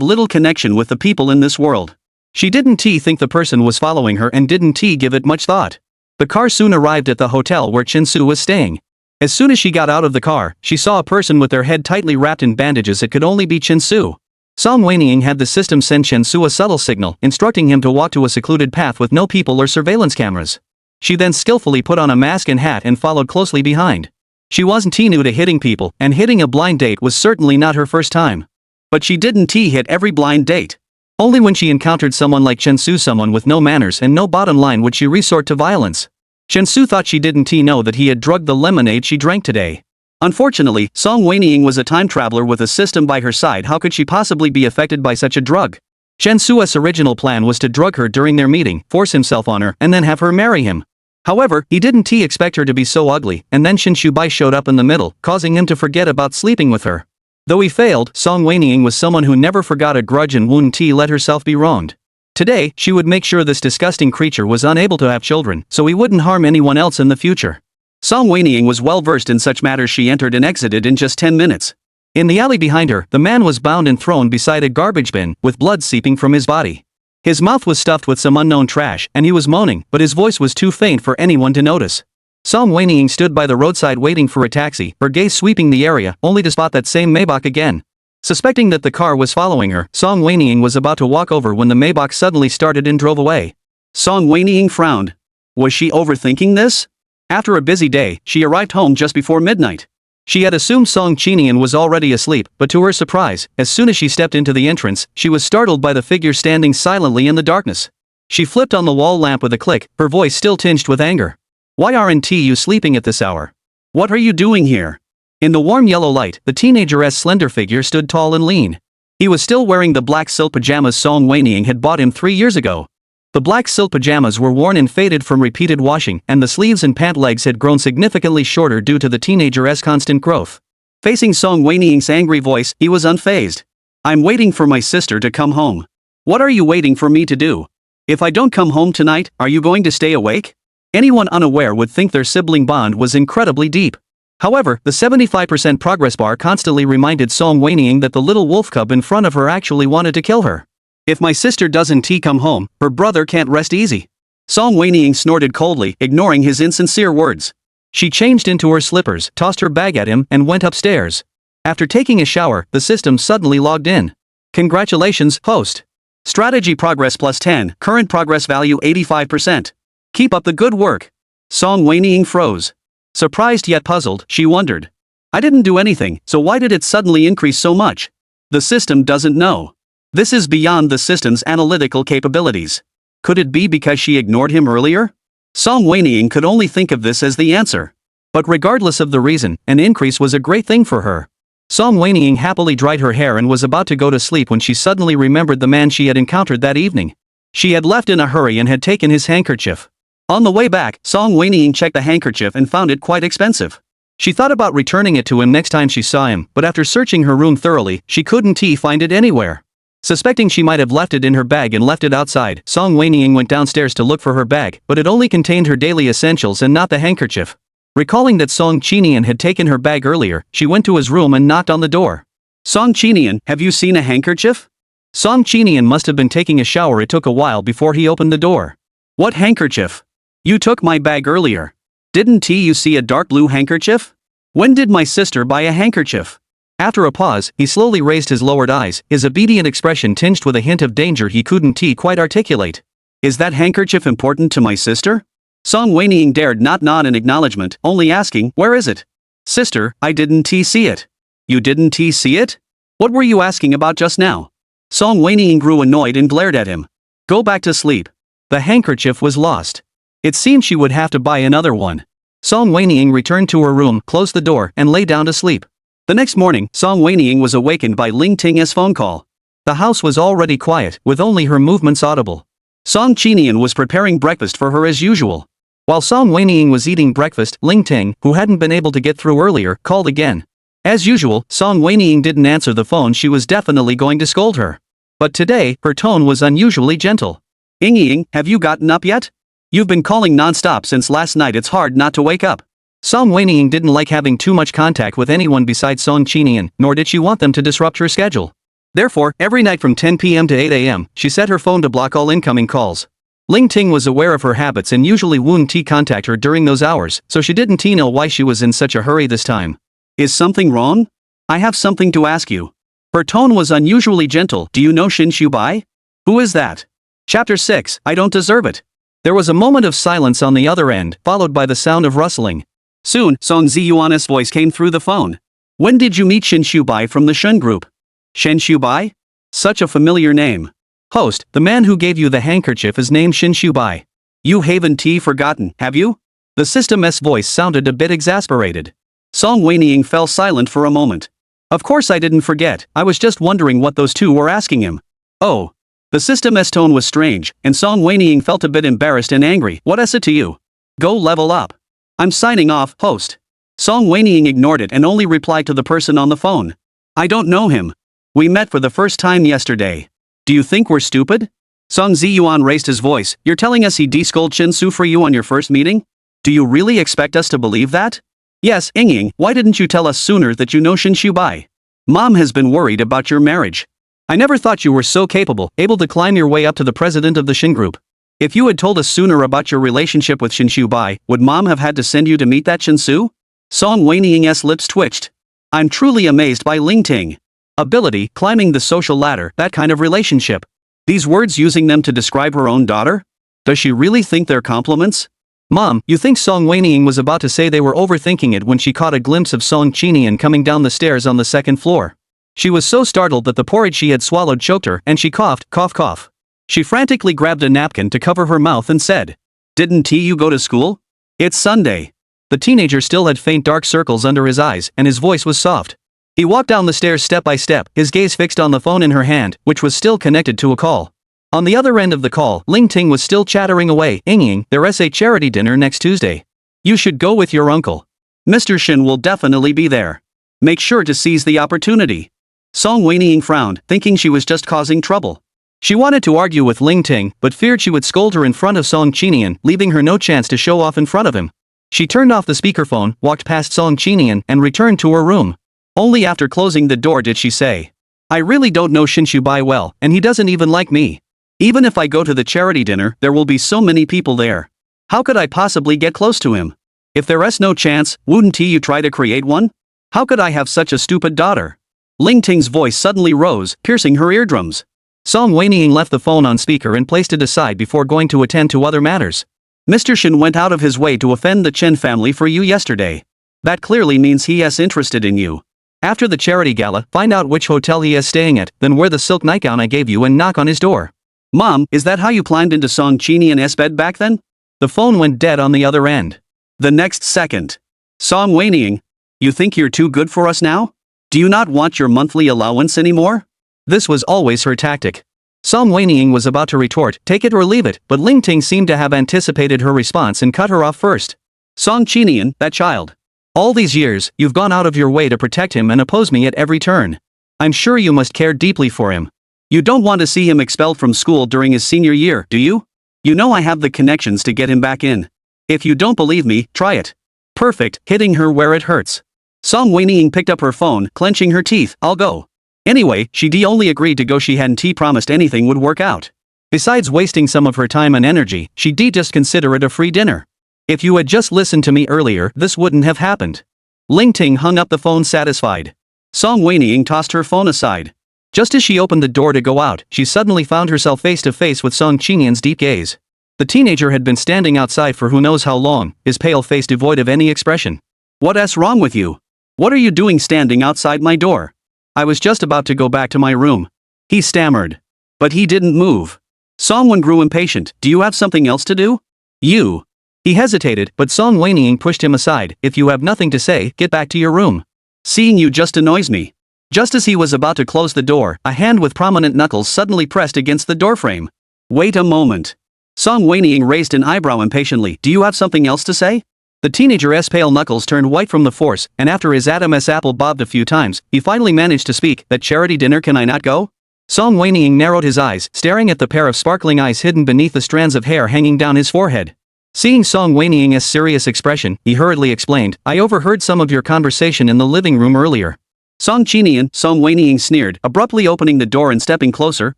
little connection with the people in this world. She didn't think the person was following her and didn't give it much thought. The car soon arrived at the hotel where Shinsu was staying. As soon as she got out of the car, she saw a person with their head tightly wrapped in bandages. It could only be Shinsu. Song Wenying had the system send Shensu a subtle signal, instructing him to walk to a secluded path with no people or surveillance cameras. She then skillfully put on a mask and hat and followed closely behind. She wasn't new to hitting people, and hitting a blind date was certainly not her first time. But she didn't hit every blind date. Only when she encountered someone like Shensu, someone with no manners and no bottom line, would she resort to violence. Shensu thought she didn't know that he had drugged the lemonade she drank today. Unfortunately, Song Wenying was a time traveler with a system by her side. How could she possibly be affected by such a drug? Shensu's original plan was to drug her during their meeting, force himself on her, and then have her marry him. However, he didn't expect her to be so ugly, and then Shensu Bai showed up in the middle, causing him to forget about sleeping with her. Though he failed, Song Wenying was someone who never forgot a grudge and wouldn't let herself be wronged. Today, she would make sure this disgusting creature was unable to have children, so he wouldn't harm anyone else in the future. Song Wenying was well versed in such matters. She entered and exited in just 10 minutes. In the alley behind her, the man was bound and thrown beside a garbage bin, with blood seeping from his body. His mouth was stuffed with some unknown trash, and he was moaning, but his voice was too faint for anyone to notice. Song Wenying stood by the roadside waiting for a taxi, her gaze sweeping the area, only to spot that same Maybach again. Suspecting that the car was following her, Song Wenying was about to walk over when the Maybach suddenly started and drove away. Song Wenying frowned. Was she overthinking this? After a busy day, she arrived home just before midnight. She had assumed Song Qinian was already asleep, but to her surprise, as soon as she stepped into the entrance, she was startled by the figure standing silently in the darkness. She flipped on the wall lamp with a click, her voice still tinged with anger. Why aren't you sleeping at this hour? What are you doing here? In the warm yellow light, the teenager's slender figure stood tall and lean. He was still wearing the black silk pajamas Song Wenying had bought him 3 years ago. The black silk pajamas were worn and faded from repeated washing, and the sleeves and pant legs had grown significantly shorter due to the teenager's constant growth. Facing Song Wenying's angry voice, he was unfazed. I'm waiting for my sister to come home. What are you waiting for me to do? If I don't come home tonight, are you going to stay awake? Anyone unaware would think their sibling bond was incredibly deep. However, the 75% progress bar constantly reminded Song Wenying that the little wolf cub in front of her actually wanted to kill her. If my sister doesn't come home, her brother can't rest easy. Song Wenying snorted coldly, ignoring his insincere words. She changed into her slippers, tossed her bag at him, and went upstairs. After taking a shower, the system suddenly logged in. Congratulations, host. Strategy progress plus 10, current progress value 85%. Keep up the good work. Song Wenying froze. Surprised yet puzzled, she wondered. I didn't do anything, so why did it suddenly increase so much? The system doesn't know. This is beyond the system's analytical capabilities. Could it be because she ignored him earlier? Song Wenying could only think of this as the answer. But regardless of the reason, an increase was a great thing for her. Song Wenying happily dried her hair and was about to go to sleep when she suddenly remembered the man she had encountered that evening. She had left in a hurry and had taken his handkerchief. On the way back, Song Wenying checked the handkerchief and found it quite expensive. She thought about returning it to him next time she saw him, but after searching her room thoroughly, she couldn't find it anywhere. Suspecting she might have left it in her bag and left it outside, Song Wenying went downstairs to look for her bag, but it only contained her daily essentials and not the handkerchief. Recalling that Song Qinian had taken her bag earlier, she went to his room and knocked on the door. Song Qinian, have you seen a handkerchief? Song Qinian must have been taking a shower. It took a while before he opened the door. What handkerchief? You took my bag earlier. Didn't you see a dark blue handkerchief? When did my sister buy a handkerchief? After a pause, he slowly raised his lowered eyes, his obedient expression tinged with a hint of danger he couldn't quite articulate. Is that handkerchief important to my sister? Song Wenying dared not nod in acknowledgement, only asking, where is it? Sister, I didn't see it. You didn't see it? What were you asking about just now? Song Wenying grew annoyed and glared at him. Go back to sleep. The handkerchief was lost. It seemed she would have to buy another one. Song Wenying returned to her room, closed the door, and lay down to sleep. The next morning, Song Wenying was awakened by Ling Ting's phone call. The house was already quiet, with only her movements audible. Song Qinian was preparing breakfast for her as usual. While Song Wenying was eating breakfast, Ling Ting, who hadn't been able to get through earlier, called again. As usual, Song Wenying didn't answer the phone. She was definitely going to scold her. But today, her tone was unusually gentle. Ying, have you gotten up yet? You've been calling non-stop since last night. It's hard not to wake up. Song Wenying didn't like having too much contact with anyone besides Song Qinian, nor did she want them to disrupt her schedule. Therefore, every night from 10 p.m. to 8 a.m., she set her phone to block all incoming calls. Ling Ting was aware of her habits and usually wouldn't contact her during those hours, so she didn't know why she was in such a hurry this time. Is something wrong? I have something to ask you. Her tone was unusually gentle. Do you know Shin Shubai? Who is that? Chapter 6, I don't deserve it. There was a moment of silence on the other end, followed by the sound of rustling. Soon, Song Ziyuan's voice came through the phone. When did you meet Shin Shubai from the Shun group? Shin Shubai? Such a familiar name. Host, the man who gave you the handkerchief is named Shin Shubai. You haven't forgotten, have you? The system's voice sounded a bit exasperated. Song Wenying fell silent for a moment. Of course I didn't forget, I was just wondering what those two were asking him. Oh. The system's tone was strange, and Song Wenying felt a bit embarrassed and angry. What is it to you? Go level up. I'm signing off, host. Song Wenying ignored it and only replied to the person on the phone. I don't know him. We met for the first time yesterday. Do you think we're stupid? Song Ziyuan raised his voice. You're telling us he de-skulled Shinsu for you on your first meeting? Do you really expect us to believe that? Yes, Ying, why didn't you tell us sooner that you know Shin Shubai? Mom has been worried about your marriage. I never thought you were so capable, able to climb your way up to the president of the Shin group. If you had told us sooner about your relationship with Shin Shubai, would Mom have had to send you to meet that Shinsu? Song Wenying's lips twitched. I'm truly amazed by Ling Ting. Ability, climbing the social ladder, that kind of relationship. These words using them to describe her own daughter? Does she really think they're compliments? Mom, you think Song Wenying was about to say they were overthinking it when she caught a glimpse of Song Qinian coming down the stairs on the second floor. She was so startled that the porridge she had swallowed choked her, and she coughed, cough cough. She frantically grabbed a napkin to cover her mouth and said, Didn't you go to school? It's Sunday. The teenager still had faint dark circles under his eyes, and his voice was soft. He walked down the stairs step by step, his gaze fixed on the phone in her hand, which was still connected to a call. On the other end of the call, Ling Ting was still chattering away. Ying, there's a charity dinner next Tuesday. You should go with your uncle. Mr. Shin will definitely be there. Make sure to seize the opportunity. Song Wenying frowned, thinking she was just causing trouble. She wanted to argue with Ling Ting, but feared she would scold her in front of Song Qinian, leaving her no chance to show off in front of him. She turned off the speakerphone, walked past Song Qinian, and returned to her room. Only after closing the door did she say, I really don't know Shin Shubai well, and he doesn't even like me. Even if I go to the charity dinner, there will be so many people there. How could I possibly get close to him? If there's no chance, wouldn't you try to create one? How could I have such a stupid daughter? Ling Ting's voice suddenly rose, piercing her eardrums. Song Wenying left the phone on speaker and placed it aside before going to attend to other matters. Mr. Shin went out of his way to offend the Chen family for you yesterday. That clearly means he is interested in you. After the charity gala, find out which hotel he is staying at, then wear the silk nightgown I gave you and knock on his door. Mom, is that how you climbed into Song Qinian's bed back then? The phone went dead on the other end. The next second. Song Wenying, you think you're too good for us now? Do you not want your monthly allowance anymore? This was always her tactic. Song Wenying was about to retort, take it or leave it, but Ling Ting seemed to have anticipated her response and cut her off first. Song Qinian, that child. All these years, you've gone out of your way to protect him and oppose me at every turn. I'm sure you must care deeply for him. You don't want to see him expelled from school during his senior year, do you? You know I have the connections to get him back in. If you don't believe me, try it. Perfect, hitting her where it hurts. Song Wenying picked up her phone, clenching her teeth. I'll go. Anyway, she only agreed to go. She hadn't promised anything would work out. Besides wasting some of her time and energy, she just consider it a free dinner. If you had just listened to me earlier, this wouldn't have happened. Ling Ting hung up the phone satisfied. Song Wenying tossed her phone aside. Just as she opened the door to go out, she suddenly found herself face to face with Song Qinian's deep gaze. The teenager had been standing outside for who knows how long, his pale face devoid of any expression. What's wrong with you? What are you doing standing outside my door? I was just about to go back to my room. He stammered. But he didn't move. Song Wen grew impatient. Do you have something else to do? You. He hesitated, but Song Wenying pushed him aside. If you have nothing to say, get back to your room. Seeing you just annoys me. Just as he was about to close the door, a hand with prominent knuckles suddenly pressed against the doorframe. Wait a moment. Song Wenying raised an eyebrow impatiently. Do you have something else to say? The teenager's pale knuckles turned white from the force, and after his Adam's apple bobbed a few times, he finally managed to speak. That charity dinner, can I not go? Song Wenying narrowed his eyes, staring at the pair of sparkling eyes hidden beneath the strands of hair hanging down his forehead. Seeing Song Wenying's serious expression, he hurriedly explained, I overheard some of your conversation in the living room earlier. Song Qinian, Song Wenying sneered, abruptly opening the door and stepping closer.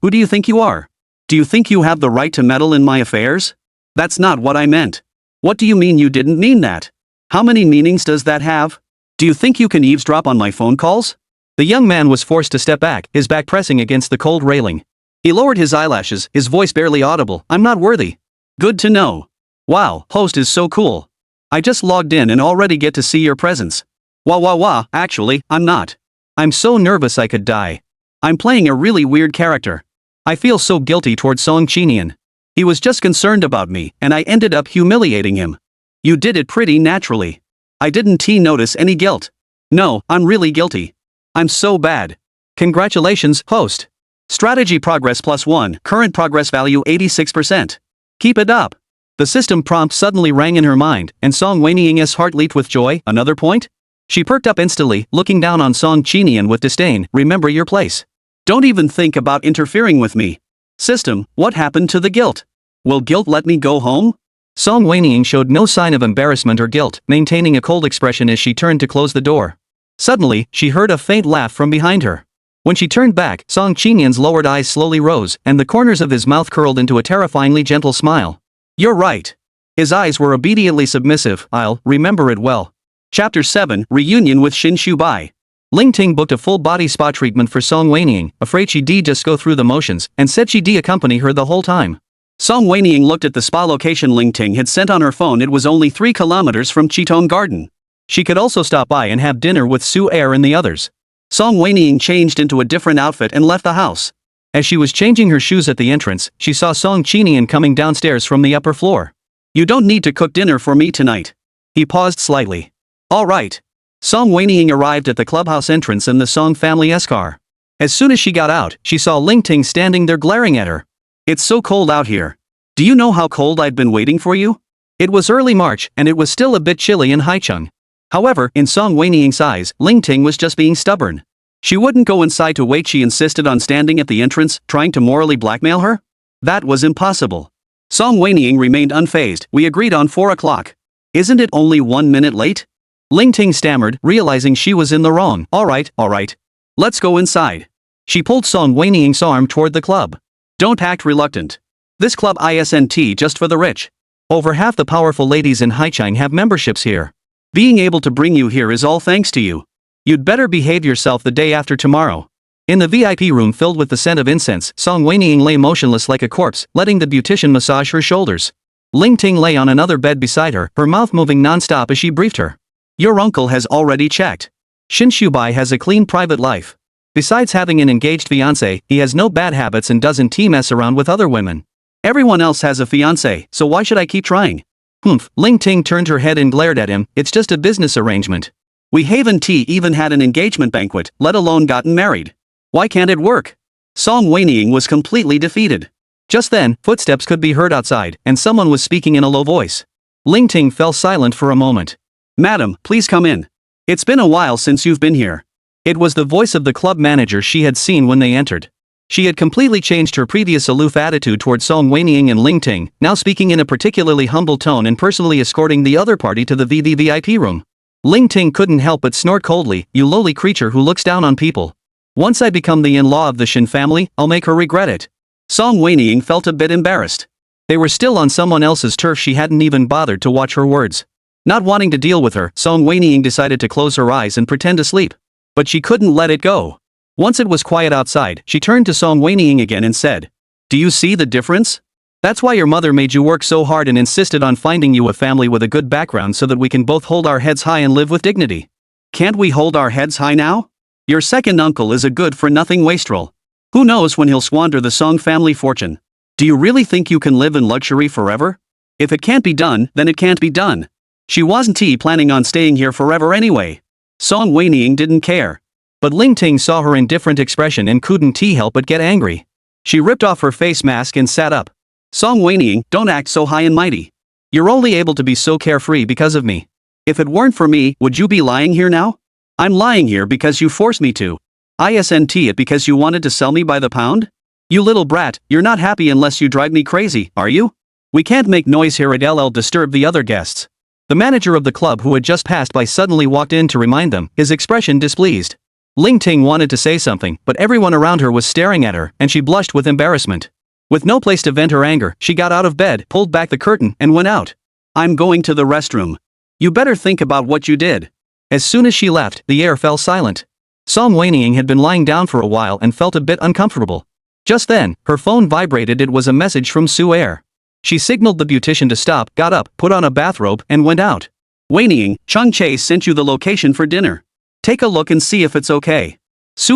Who do you think you are? Do you think you have the right to meddle in my affairs? That's not what I meant. What do you mean you didn't mean that? How many meanings does that have? Do you think you can eavesdrop on my phone calls? The young man was forced to step back, his back pressing against the cold railing. He lowered his eyelashes, his voice barely audible. I'm not worthy. Good to know. Wow, host is so cool. I just logged in and already get to see your presence. Wah, actually, I'm not. I'm so nervous I could die. I'm playing a really weird character. I feel so guilty towards Song Qinian. He was just concerned about me, and I ended up humiliating him. You did it pretty naturally. I didn't notice any guilt. No, I'm really guilty. I'm so bad. Congratulations, host. Strategy progress +1, current progress value 86%. Keep it up. The system prompt suddenly rang in her mind, and Song Wenying's heart leaped with joy. Another point? She perked up instantly, looking down on Song Qinian with disdain. Remember your place. Don't even think about interfering with me. System, what happened to the guilt? Will guilt let me go home? Song Wenying showed no sign of embarrassment or guilt, maintaining a cold expression as she turned to close the door. Suddenly, she heard a faint laugh from behind her. When she turned back, Song Qinian's lowered eyes slowly rose, and the corners of his mouth curled into a terrifyingly gentle smile. You're right. His eyes were obediently submissive. I'll remember it well. Chapter 7, Reunion with Shin Shubai. Ling Ting booked a full-body spa treatment for Song Wenying, afraid she'd just go through the motions, and said she'd accompany her the whole time. Song Wenying looked at the spa location Ling Ting had sent on her phone. It was only 3 kilometers from Chitong Garden. She could also stop by and have dinner with Su Heir and the others. Song Wenying changed into a different outfit and left the house. As she was changing her shoes at the entrance, she saw Song Qinian coming downstairs from the upper floor. You don't need to cook dinner for me tonight. He paused slightly. All right. Song Wenying arrived at the clubhouse entrance in the Song family's car. As soon as she got out, she saw Ling Ting standing there glaring at her. It's so cold out here. Do you know how cold I'd been waiting for you? It was early March, and it was still a bit chilly in Haicheng. However, in Song Wenying's eyes, Ling Ting was just being stubborn. She wouldn't go inside to wait. She insisted on standing at the entrance, trying to morally blackmail her? That was impossible. Song Wenying remained unfazed. We agreed on 4 o'clock. Isn't it only 1 minute late? Ling Ting stammered, realizing she was in the wrong. All right. Let's go inside. She pulled Song Wenying's arm toward the club. Don't act reluctant. This club isn't just for the rich. Over half the powerful ladies in Haicheng have memberships here. Being able to bring you here is all thanks to you. You'd better behave yourself the day after tomorrow. In the VIP room filled with the scent of incense, Song Wenying lay motionless like a corpse, letting the beautician massage her shoulders. Ling Ting lay on another bed beside her, her mouth moving non-stop as she briefed her. Your uncle has already checked. Shin Shubai has a clean private life. Besides having an engaged fiancé, he has no bad habits and doesn't mess around with other women. Everyone else has a fiancé, so why should I keep trying? Humph. Ling Ting turned her head and glared at him. It's just a business arrangement. We haven't even had an engagement banquet, let alone gotten married. Why can't it work? Song Wenying was completely defeated. Just then, footsteps could be heard outside, and someone was speaking in a low voice. Ling Ting fell silent for a moment. Madam, please come in. It's been a while since you've been here. It was the voice of the club manager she had seen when they entered. She had completely changed her previous aloof attitude toward Song Wenying and Ling Ting, now speaking in a particularly humble tone and personally escorting the other party to the VVVIP room. Ling Ting couldn't help but snort coldly. You lowly creature who looks down on people. Once I become the in-law of the Shin family, I'll make her regret it. Song Wenying felt a bit embarrassed. They were still on someone else's turf. She hadn't even bothered to watch her words. Not wanting to deal with her, Song Wenying decided to close her eyes and pretend to sleep. But she couldn't let it go. Once it was quiet outside, she turned to Song Wenying again and said, Do you see the difference? That's why your mother made you work so hard and insisted on finding you a family with a good background so that we can both hold our heads high and live with dignity. Can't we hold our heads high now? Your second uncle is a good-for-nothing wastrel. Who knows when he'll squander the Song family fortune? Do you really think you can live in luxury forever? If it can't be done, then it can't be done. She wasn't planning on staying here forever anyway. Song Wenying didn't care. But Ling Ting saw her indifferent expression and couldn't help but get angry. She ripped off her face mask and sat up. Song Wenying, don't act so high and mighty. You're only able to be so carefree because of me. If it weren't for me, would you be lying here now? I'm lying here because you forced me to. Isn't it because you wanted to sell me by the pound? You little brat, you're not happy unless you drive me crazy, are you? We can't make noise here at LL disturb the other guests. The manager of the club who had just passed by suddenly walked in to remind them, his expression displeased. Ling Ting wanted to say something, but everyone around her was staring at her, and she blushed with embarrassment. With no place to vent her anger, she got out of bed, pulled back the curtain, and went out. I'm going to the restroom. You better think about what you did. As soon as she left, the air fell silent. Song Wenying had been lying down for a while and felt a bit uncomfortable. Just then, her phone vibrated. It was a message from Heir. She signaled the beautician to stop, got up, put on a bathrobe, and went out. Wenying, Chung Che sent you the location for dinner. Take a look and see if it's okay.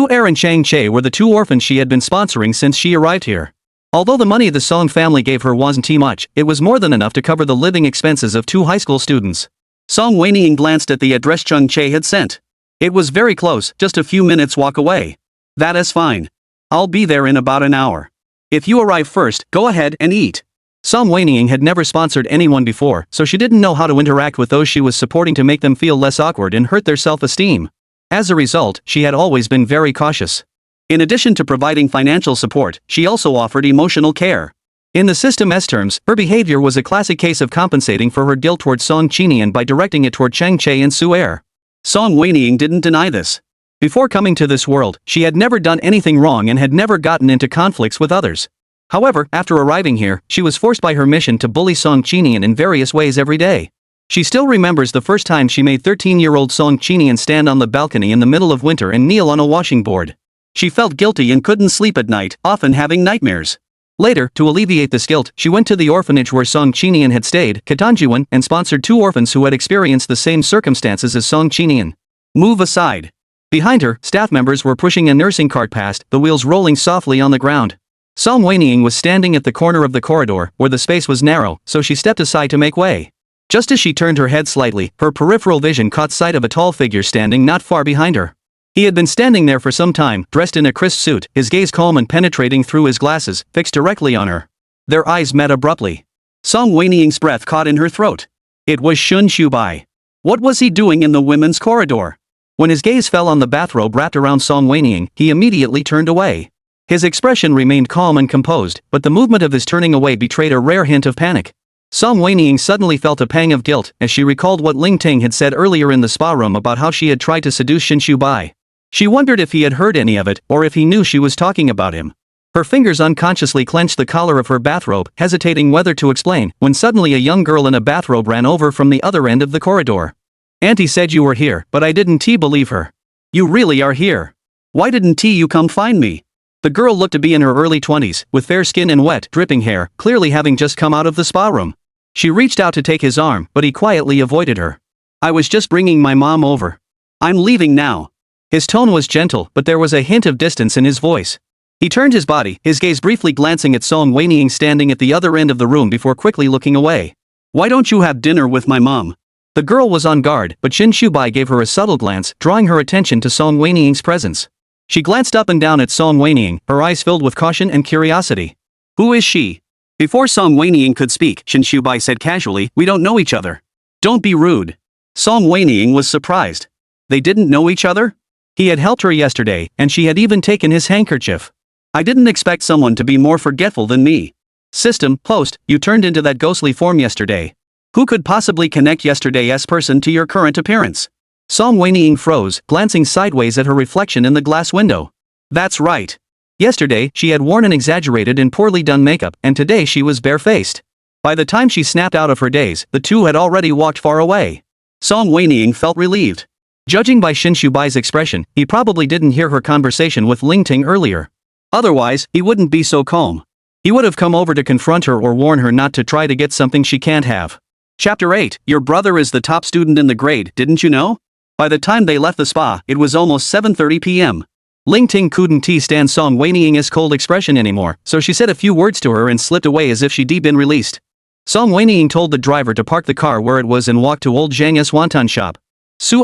Heir and Chang Che were the two orphans she had been sponsoring since she arrived here. Although the money the Song family gave her wasn't too much, it was more than enough to cover the living expenses of 2 high school students. Song Wenying glanced at the address Chung Che had sent. It was very close, just a few minutes walk away. That is fine. I'll be there in about an hour. If you arrive first, go ahead and eat. Song Wenying had never sponsored anyone before, so she didn't know how to interact with those she was supporting to make them feel less awkward and hurt their self-esteem. As a result, she had always been very cautious. In addition to providing financial support, she also offered emotional care. In the system's terms, her behavior was a classic case of compensating for her guilt toward Song Qinian by directing it toward Chang Che and Heir. Song Wenying didn't deny this. Before coming to this world, she had never done anything wrong and had never gotten into conflicts with others. However, after arriving here, she was forced by her mission to bully Song Qinian in various ways every day. She still remembers the first time she made 13-year-old Song Qinian stand on the balcony in the middle of winter and kneel on a washing board. She felt guilty and couldn't sleep at night, often having nightmares. Later, to alleviate this guilt, she went to the orphanage where Song Qinian had stayed, Katanjiwan, and sponsored 2 orphans who had experienced the same circumstances as Song Qinian. Move aside. Behind her, staff members were pushing a nursing cart past, the wheels rolling softly on the ground. Song Wenying was standing at the corner of the corridor, where the space was narrow, so she stepped aside to make way. Just as she turned her head slightly, her peripheral vision caught sight of a tall figure standing not far behind her. He had been standing there for some time, dressed in a crisp suit, his gaze calm and penetrating through his glasses, fixed directly on her. Their eyes met abruptly. Song Wenying's breath caught in her throat. It was Shun Shubai. What was he doing in the women's corridor? When his gaze fell on the bathrobe wrapped around Song Wenying, he immediately turned away. His expression remained calm and composed, but the movement of his turning away betrayed a rare hint of panic. Song Wenying suddenly felt a pang of guilt as she recalled what Ling Ting had said earlier in the spa room about how she had tried to seduce Shin Shubai. She wondered if he had heard any of it, or if he knew she was talking about him. Her fingers unconsciously clenched the collar of her bathrobe, hesitating whether to explain, when suddenly a young girl in a bathrobe ran over from the other end of the corridor. Auntie said you were here, but I didn't believe her. You really are here. Why didn't you come find me? The girl looked to be in her early 20s, with fair skin and wet, dripping hair, clearly having just come out of the spa room. She reached out to take his arm, but he quietly avoided her. I was just bringing my mom over. I'm leaving now. His tone was gentle, but there was a hint of distance in his voice. He turned his body, his gaze briefly glancing at Song Wenying standing at the other end of the room before quickly looking away. Why don't you have dinner with my mom? The girl was on guard, but Shin Shubai gave her a subtle glance, drawing her attention to Song Wenying's presence. She glanced up and down at Song Wenying, her eyes filled with caution and curiosity. Who is she? Before Song Wenying could speak, Shin Shubai said casually, we don't know each other. Don't be rude. Song Wenying was surprised. They didn't know each other? He had helped her yesterday, and she had even taken his handkerchief. I didn't expect someone to be more forgetful than me. System, post, you turned into that ghostly form yesterday. Who could possibly connect yesterday's person to your current appearance? Song Wenying froze, glancing sideways at her reflection in the glass window. That's right. Yesterday, she had worn an exaggerated and poorly done makeup, and today she was barefaced. By the time she snapped out of her daze, the two had already walked far away. Song Wenying felt relieved. Judging by Shin Shubai's expression, he probably didn't hear her conversation with Ling Ting earlier. Otherwise, he wouldn't be so calm. He would have come over to confront her or warn her not to try to get something she can't have. Chapter 8, Your brother is the top student in the grade, didn't you know? By the time they left the spa, it was almost 7:30 p.m. Ling Ting couldn't stand Song Wenying's cold expression anymore, so she said a few words to her and slipped away as if she'd been released. Song Wenying told the driver to park the car where it was and walk to old Zhang's wonton shop.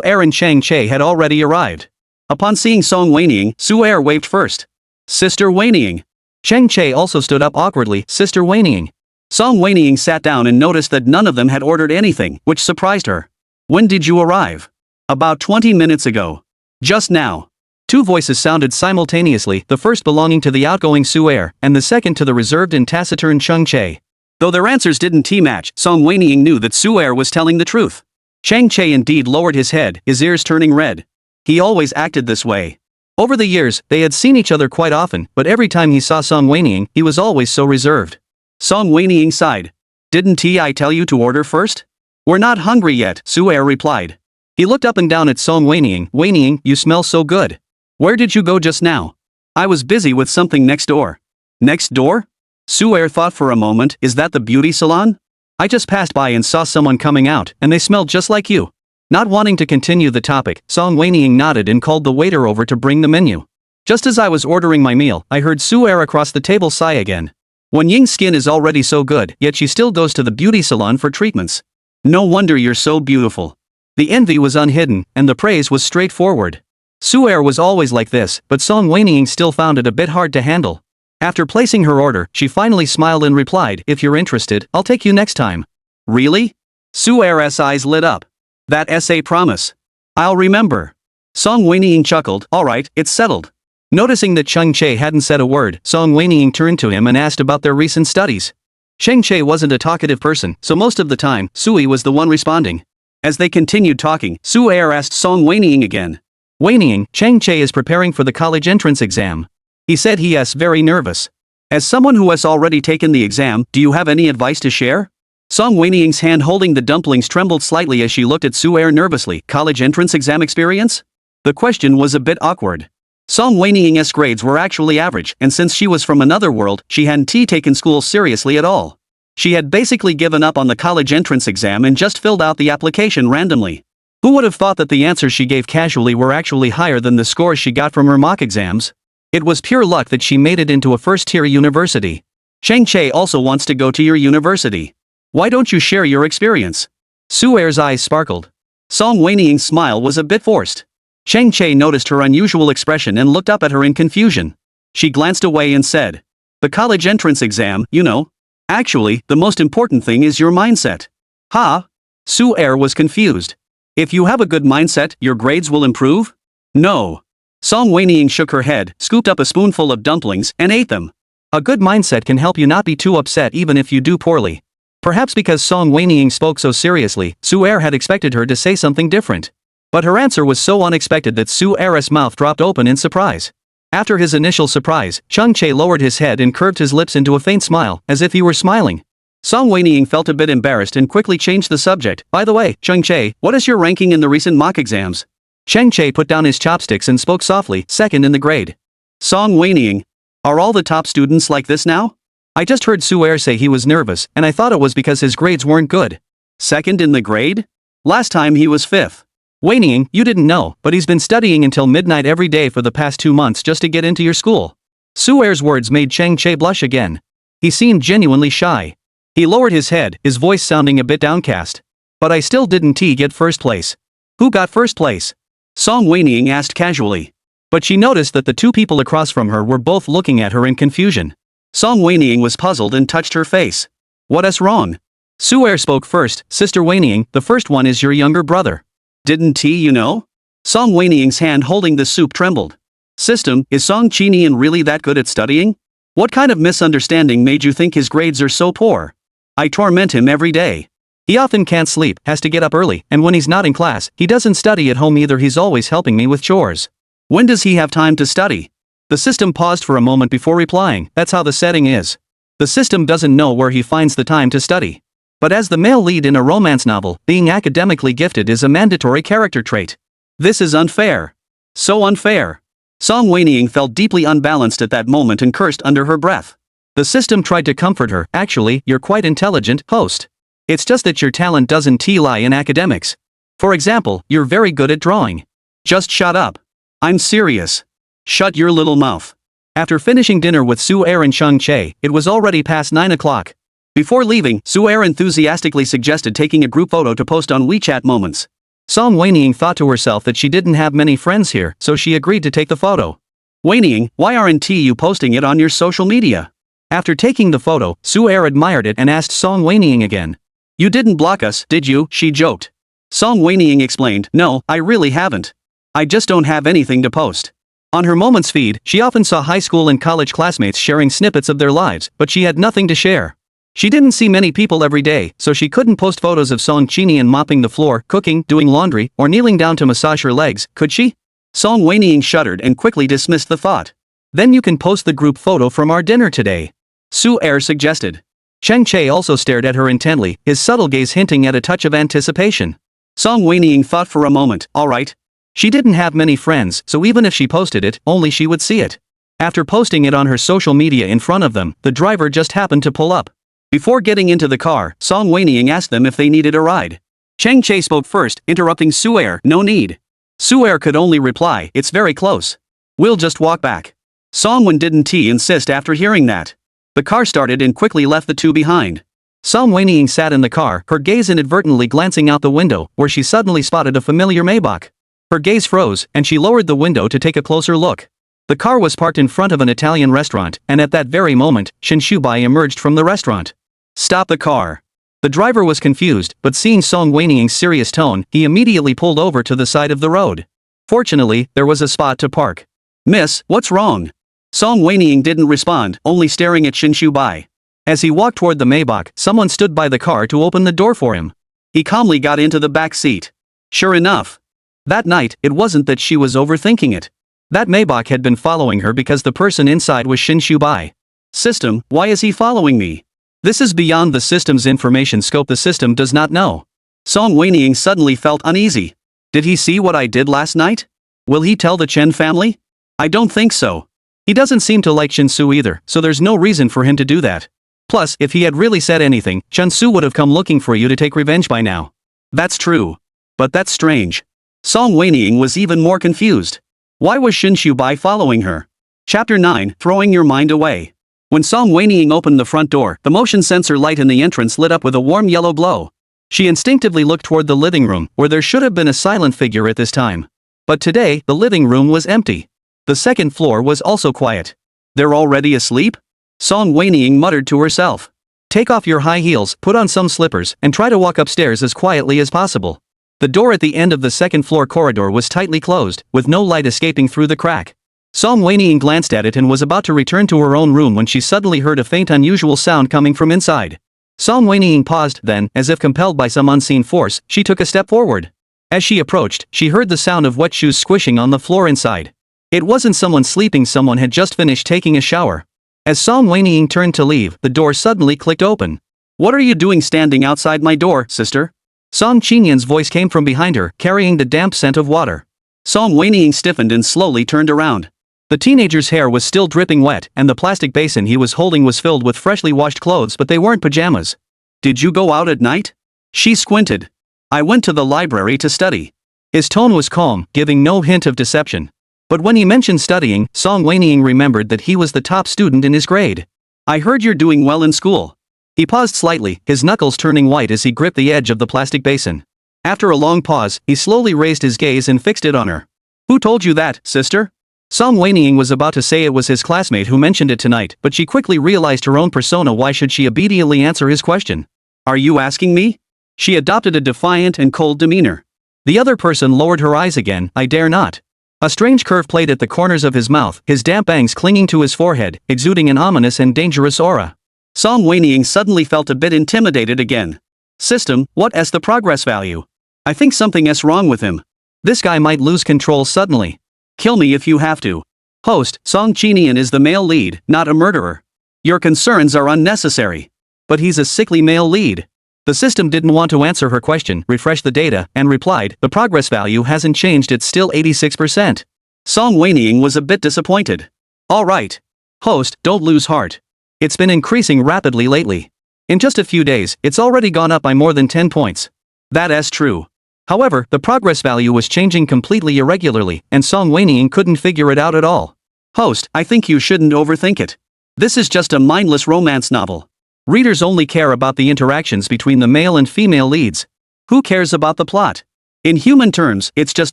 Heir and Chang Che had already arrived. Upon seeing Song Wenying, Heir waved first. Sister Wenying. Chang Che also stood up awkwardly, Sister Wenying. Song Wenying sat down and noticed that none of them had ordered anything, which surprised her. When did you arrive? About 20 minutes ago. Just now. 2 voices sounded simultaneously, the first belonging to the outgoing Heir, and the second to the reserved and taciturn Chang Che. Though their answers didn't match, Song Wenying knew that Heir was telling the truth. Chang Che indeed lowered his head, his ears turning red. He always acted this way. Over the years, they had seen each other quite often, but every time he saw Song Wenying, he was always so reserved. Song Wenying sighed. Didn't I tell you to order first? We're not hungry yet, Heir replied. He looked up and down at Song Wenying. Wenying, you smell so good. Where did you go just now? I was busy with something next door. Next door? Su-er thought for a moment, is that the beauty salon? I just passed by and saw someone coming out, and they smelled just like you. Not wanting to continue the topic, Song Wenying nodded and called the waiter over to bring the menu. Just as I was ordering my meal, I heard Su-er across the table sigh again. Wenying's skin is already so good, yet she still goes to the beauty salon for treatments. No wonder you're so beautiful. The envy was unhidden, and the praise was straightforward. Su-er was always like this, but Song Wenying still found it a bit hard to handle. After placing her order, she finally smiled and replied, if you're interested, I'll take you next time. Really? Su-er's eyes lit up. That SA promise. I'll remember. Song Wenying chuckled, alright, it's settled. Noticing that Cheng Che hadn't said a word, Song Wenying turned to him and asked about their recent studies. Cheng Che wasn't a talkative person, so most of the time, Sui was the one responding. As they continued talking, Su-er asked Song Wenying again. Wenying, Cheng Che is preparing for the college entrance exam. He said he is very nervous. As someone who has already taken the exam, do you have any advice to share? Song Wenying's hand holding the dumplings trembled slightly as she looked at Su-er nervously. College entrance exam experience? The question was a bit awkward. Song Wenying's grades were actually average, and since she was from another world, she hadn't taken school seriously at all. She had basically given up on the college entrance exam and just filled out the application randomly. Who would have thought that the answers she gave casually were actually higher than the scores she got from her mock exams? It was pure luck that she made it into a first-tier university. Cheng Che also wants to go to your university. Why don't you share your experience? Su-er's eyes sparkled. Song Wenying's smile was a bit forced. Cheng Che noticed her unusual expression and looked up at her in confusion. She glanced away and said, the college entrance exam, you know. Actually, the most important thing is your mindset. Ha? Su-er was confused. If you have a good mindset, your grades will improve? No. Song Wenying shook her head, scooped up a spoonful of dumplings, and ate them. A good mindset can help you not be too upset even if you do poorly. Perhaps because Song Wenying spoke so seriously, Su-er had expected her to say something different. But her answer was so unexpected that Su-er's mouth dropped open in surprise. After his initial surprise, Cheng Che lowered his head and curved his lips into a faint smile, as if he were smiling. Song Wenying felt a bit embarrassed and quickly changed the subject. By the way, Cheng Che, what is your ranking in the recent mock exams? Cheng Che put down his chopsticks and spoke softly, second in the grade. Song Wenying. Are all the top students like this now? I just heard Su-er say he was nervous, and I thought it was because his grades weren't good. Second in the grade? Last time he was fifth. Wenying, you didn't know, but he's been studying until midnight every day for the past 2 months just to get into your school. Su-er's words made Cheng Che blush again. He seemed genuinely shy. He lowered his head, his voice sounding a bit downcast. But I still didn't get first place. Who got first place? Song Wenying asked casually. But she noticed that the two people across from her were both looking at her in confusion. Song Wenying was puzzled and touched her face. What is wrong? Su-er spoke first. Sister Wenying, the first one is your younger brother. Didn't you know? Song Wenying's hand holding the soup trembled. System, is Song Qinian really that good at studying? What kind of misunderstanding made you think his grades are so poor? I torment him every day. He often can't sleep, has to get up early, and when he's not in class, he doesn't study at home either. He's always helping me with chores. When does he have time to study? The system paused for a moment before replying. That's how the setting is. The system doesn't know where he finds the time to study. But as the male lead in a romance novel, being academically gifted is a mandatory character trait. This is unfair. So unfair. Song Wenying felt deeply unbalanced at that moment and cursed under her breath. The system tried to comfort her. Actually, you're quite intelligent, host. It's just that your talent doesn't lie in academics. For example, you're very good at drawing. Just shut up. I'm serious. Shut your little mouth. After finishing dinner with Su-er and Cheng Che, it was already past 9 o'clock. Before leaving, Su-er enthusiastically suggested taking a group photo to post on WeChat Moments. Song Wenying thought to herself that she didn't have many friends here, so she agreed to take the photo. Wenying, why aren't you posting it on your social media? After taking the photo, Su-er admired it and asked Song Wenying again. You didn't block us, did you? She joked. Song Wenying explained, no, I really haven't. I just don't have anything to post. On her Moments feed, she often saw high school and college classmates sharing snippets of their lives, but she had nothing to share. She didn't see many people every day, so she couldn't post photos of Song Qinian mopping the floor, cooking, doing laundry, or kneeling down to massage her legs, could she? Song Wenying shuddered and quickly dismissed the thought. Then you can post the group photo from our dinner today. Su-er suggested. Cheng Che also stared at her intently, his subtle gaze hinting at a touch of anticipation. Song Wenying thought for a moment, alright. She didn't have many friends, so even if she posted it, only she would see it. After posting it on her social media in front of them, the driver just happened to pull up. Before getting into the car, Song Wenying asked them if they needed a ride. Cheng Che spoke first, interrupting Su'er, "No need." Su'er could only reply, "It's very close. We'll just walk back." Song Wen didn't insist after hearing that. The car started and quickly left the two behind. Song Wenying sat in the car, her gaze inadvertently glancing out the window, where she suddenly spotted a familiar Maybach. Her gaze froze, and she lowered the window to take a closer look. The car was parked in front of an Italian restaurant, and at that very moment, Shin Shubai emerged from the restaurant. "Stop the car." The driver was confused, but seeing Song Wenying's serious tone, he immediately pulled over to the side of the road. Fortunately, there was a spot to park. "Miss, what's wrong?" Song Wenying didn't respond, only staring at Shin Shubai. As he walked toward the Maybach, someone stood by the car to open the door for him. He calmly got into the back seat. Sure enough. That night, it wasn't that she was overthinking it. That Maybach had been following her because the person inside was Shin Shubai. System, why is he following me? This is beyond the system's information scope. The system does not know. Song Wenying suddenly felt uneasy. Did he see what I did last night? Will he tell the Chen family? I don't think so. He doesn't seem to like Shinsu either, so there's no reason for him to do that. Plus, if he had really said anything, Shinsu would have come looking for you to take revenge by now. That's true. But that's strange. Song Wenying was even more confused. Why was Shin Shubai following her? Chapter 9, Throwing Your Mind Away. When Song Wenying opened the front door, the motion sensor light in the entrance lit up with a warm yellow glow. She instinctively looked toward the living room, where there should have been a silent figure at this time. But today, the living room was empty. The second floor was also quiet. They're already asleep? Song Wenying muttered to herself. Take off your high heels, put on some slippers, and try to walk upstairs as quietly as possible. The door at the end of the second floor corridor was tightly closed, with no light escaping through the crack. Song Wenying glanced at it and was about to return to her own room when she suddenly heard a faint unusual sound coming from inside. Song Wenying paused, then, as if compelled by some unseen force, she took a step forward. As she approached, she heard the sound of wet shoes squishing on the floor inside. It wasn't someone sleeping, someone had just finished taking a shower. As Song Wenying turned to leave, the door suddenly clicked open. What are you doing standing outside my door, sister? Song Qinian's voice came from behind her, carrying the damp scent of water. Song Wenying stiffened and slowly turned around. The teenager's hair was still dripping wet, and the plastic basin he was holding was filled with freshly washed clothes, but they weren't pajamas. Did you go out at night? She squinted. I went to the library to study. His tone was calm, giving no hint of deception. But when he mentioned studying, Song Wenying remembered that he was the top student in his grade. I heard you're doing well in school. He paused slightly, his knuckles turning white as he gripped the edge of the plastic basin. After a long pause, he slowly raised his gaze and fixed it on her. Who told you that, sister? Song Wenying was about to say it was his classmate who mentioned it tonight, but she quickly realized her own persona. Why should she obediently answer his question? Are you asking me? She adopted a defiant and cold demeanor. The other person lowered her eyes again. I dare not. A strange curve played at the corners of his mouth, his damp bangs clinging to his forehead, exuding an ominous and dangerous aura. Song Wenying suddenly felt a bit intimidated again. System, what's the progress value? I think something's wrong with him. This guy might lose control suddenly. Kill me if you have to. Host, Song Qinian is the male lead, not a murderer. Your concerns are unnecessary. But he's a sickly male lead. The system didn't want to answer her question, refreshed the data, and replied, the progress value hasn't changed, it's still 86%. Song Wenying was a bit disappointed. Alright. Host, don't lose heart. It's been increasing rapidly lately. In just a few days, it's already gone up by more than 10 points. That's true. However, the progress value was changing completely irregularly, and Song Wenying couldn't figure it out at all. Host, I think you shouldn't overthink it. This is just a mindless romance novel. Readers only care about the interactions between the male and female leads. Who cares about the plot? In human terms, it's just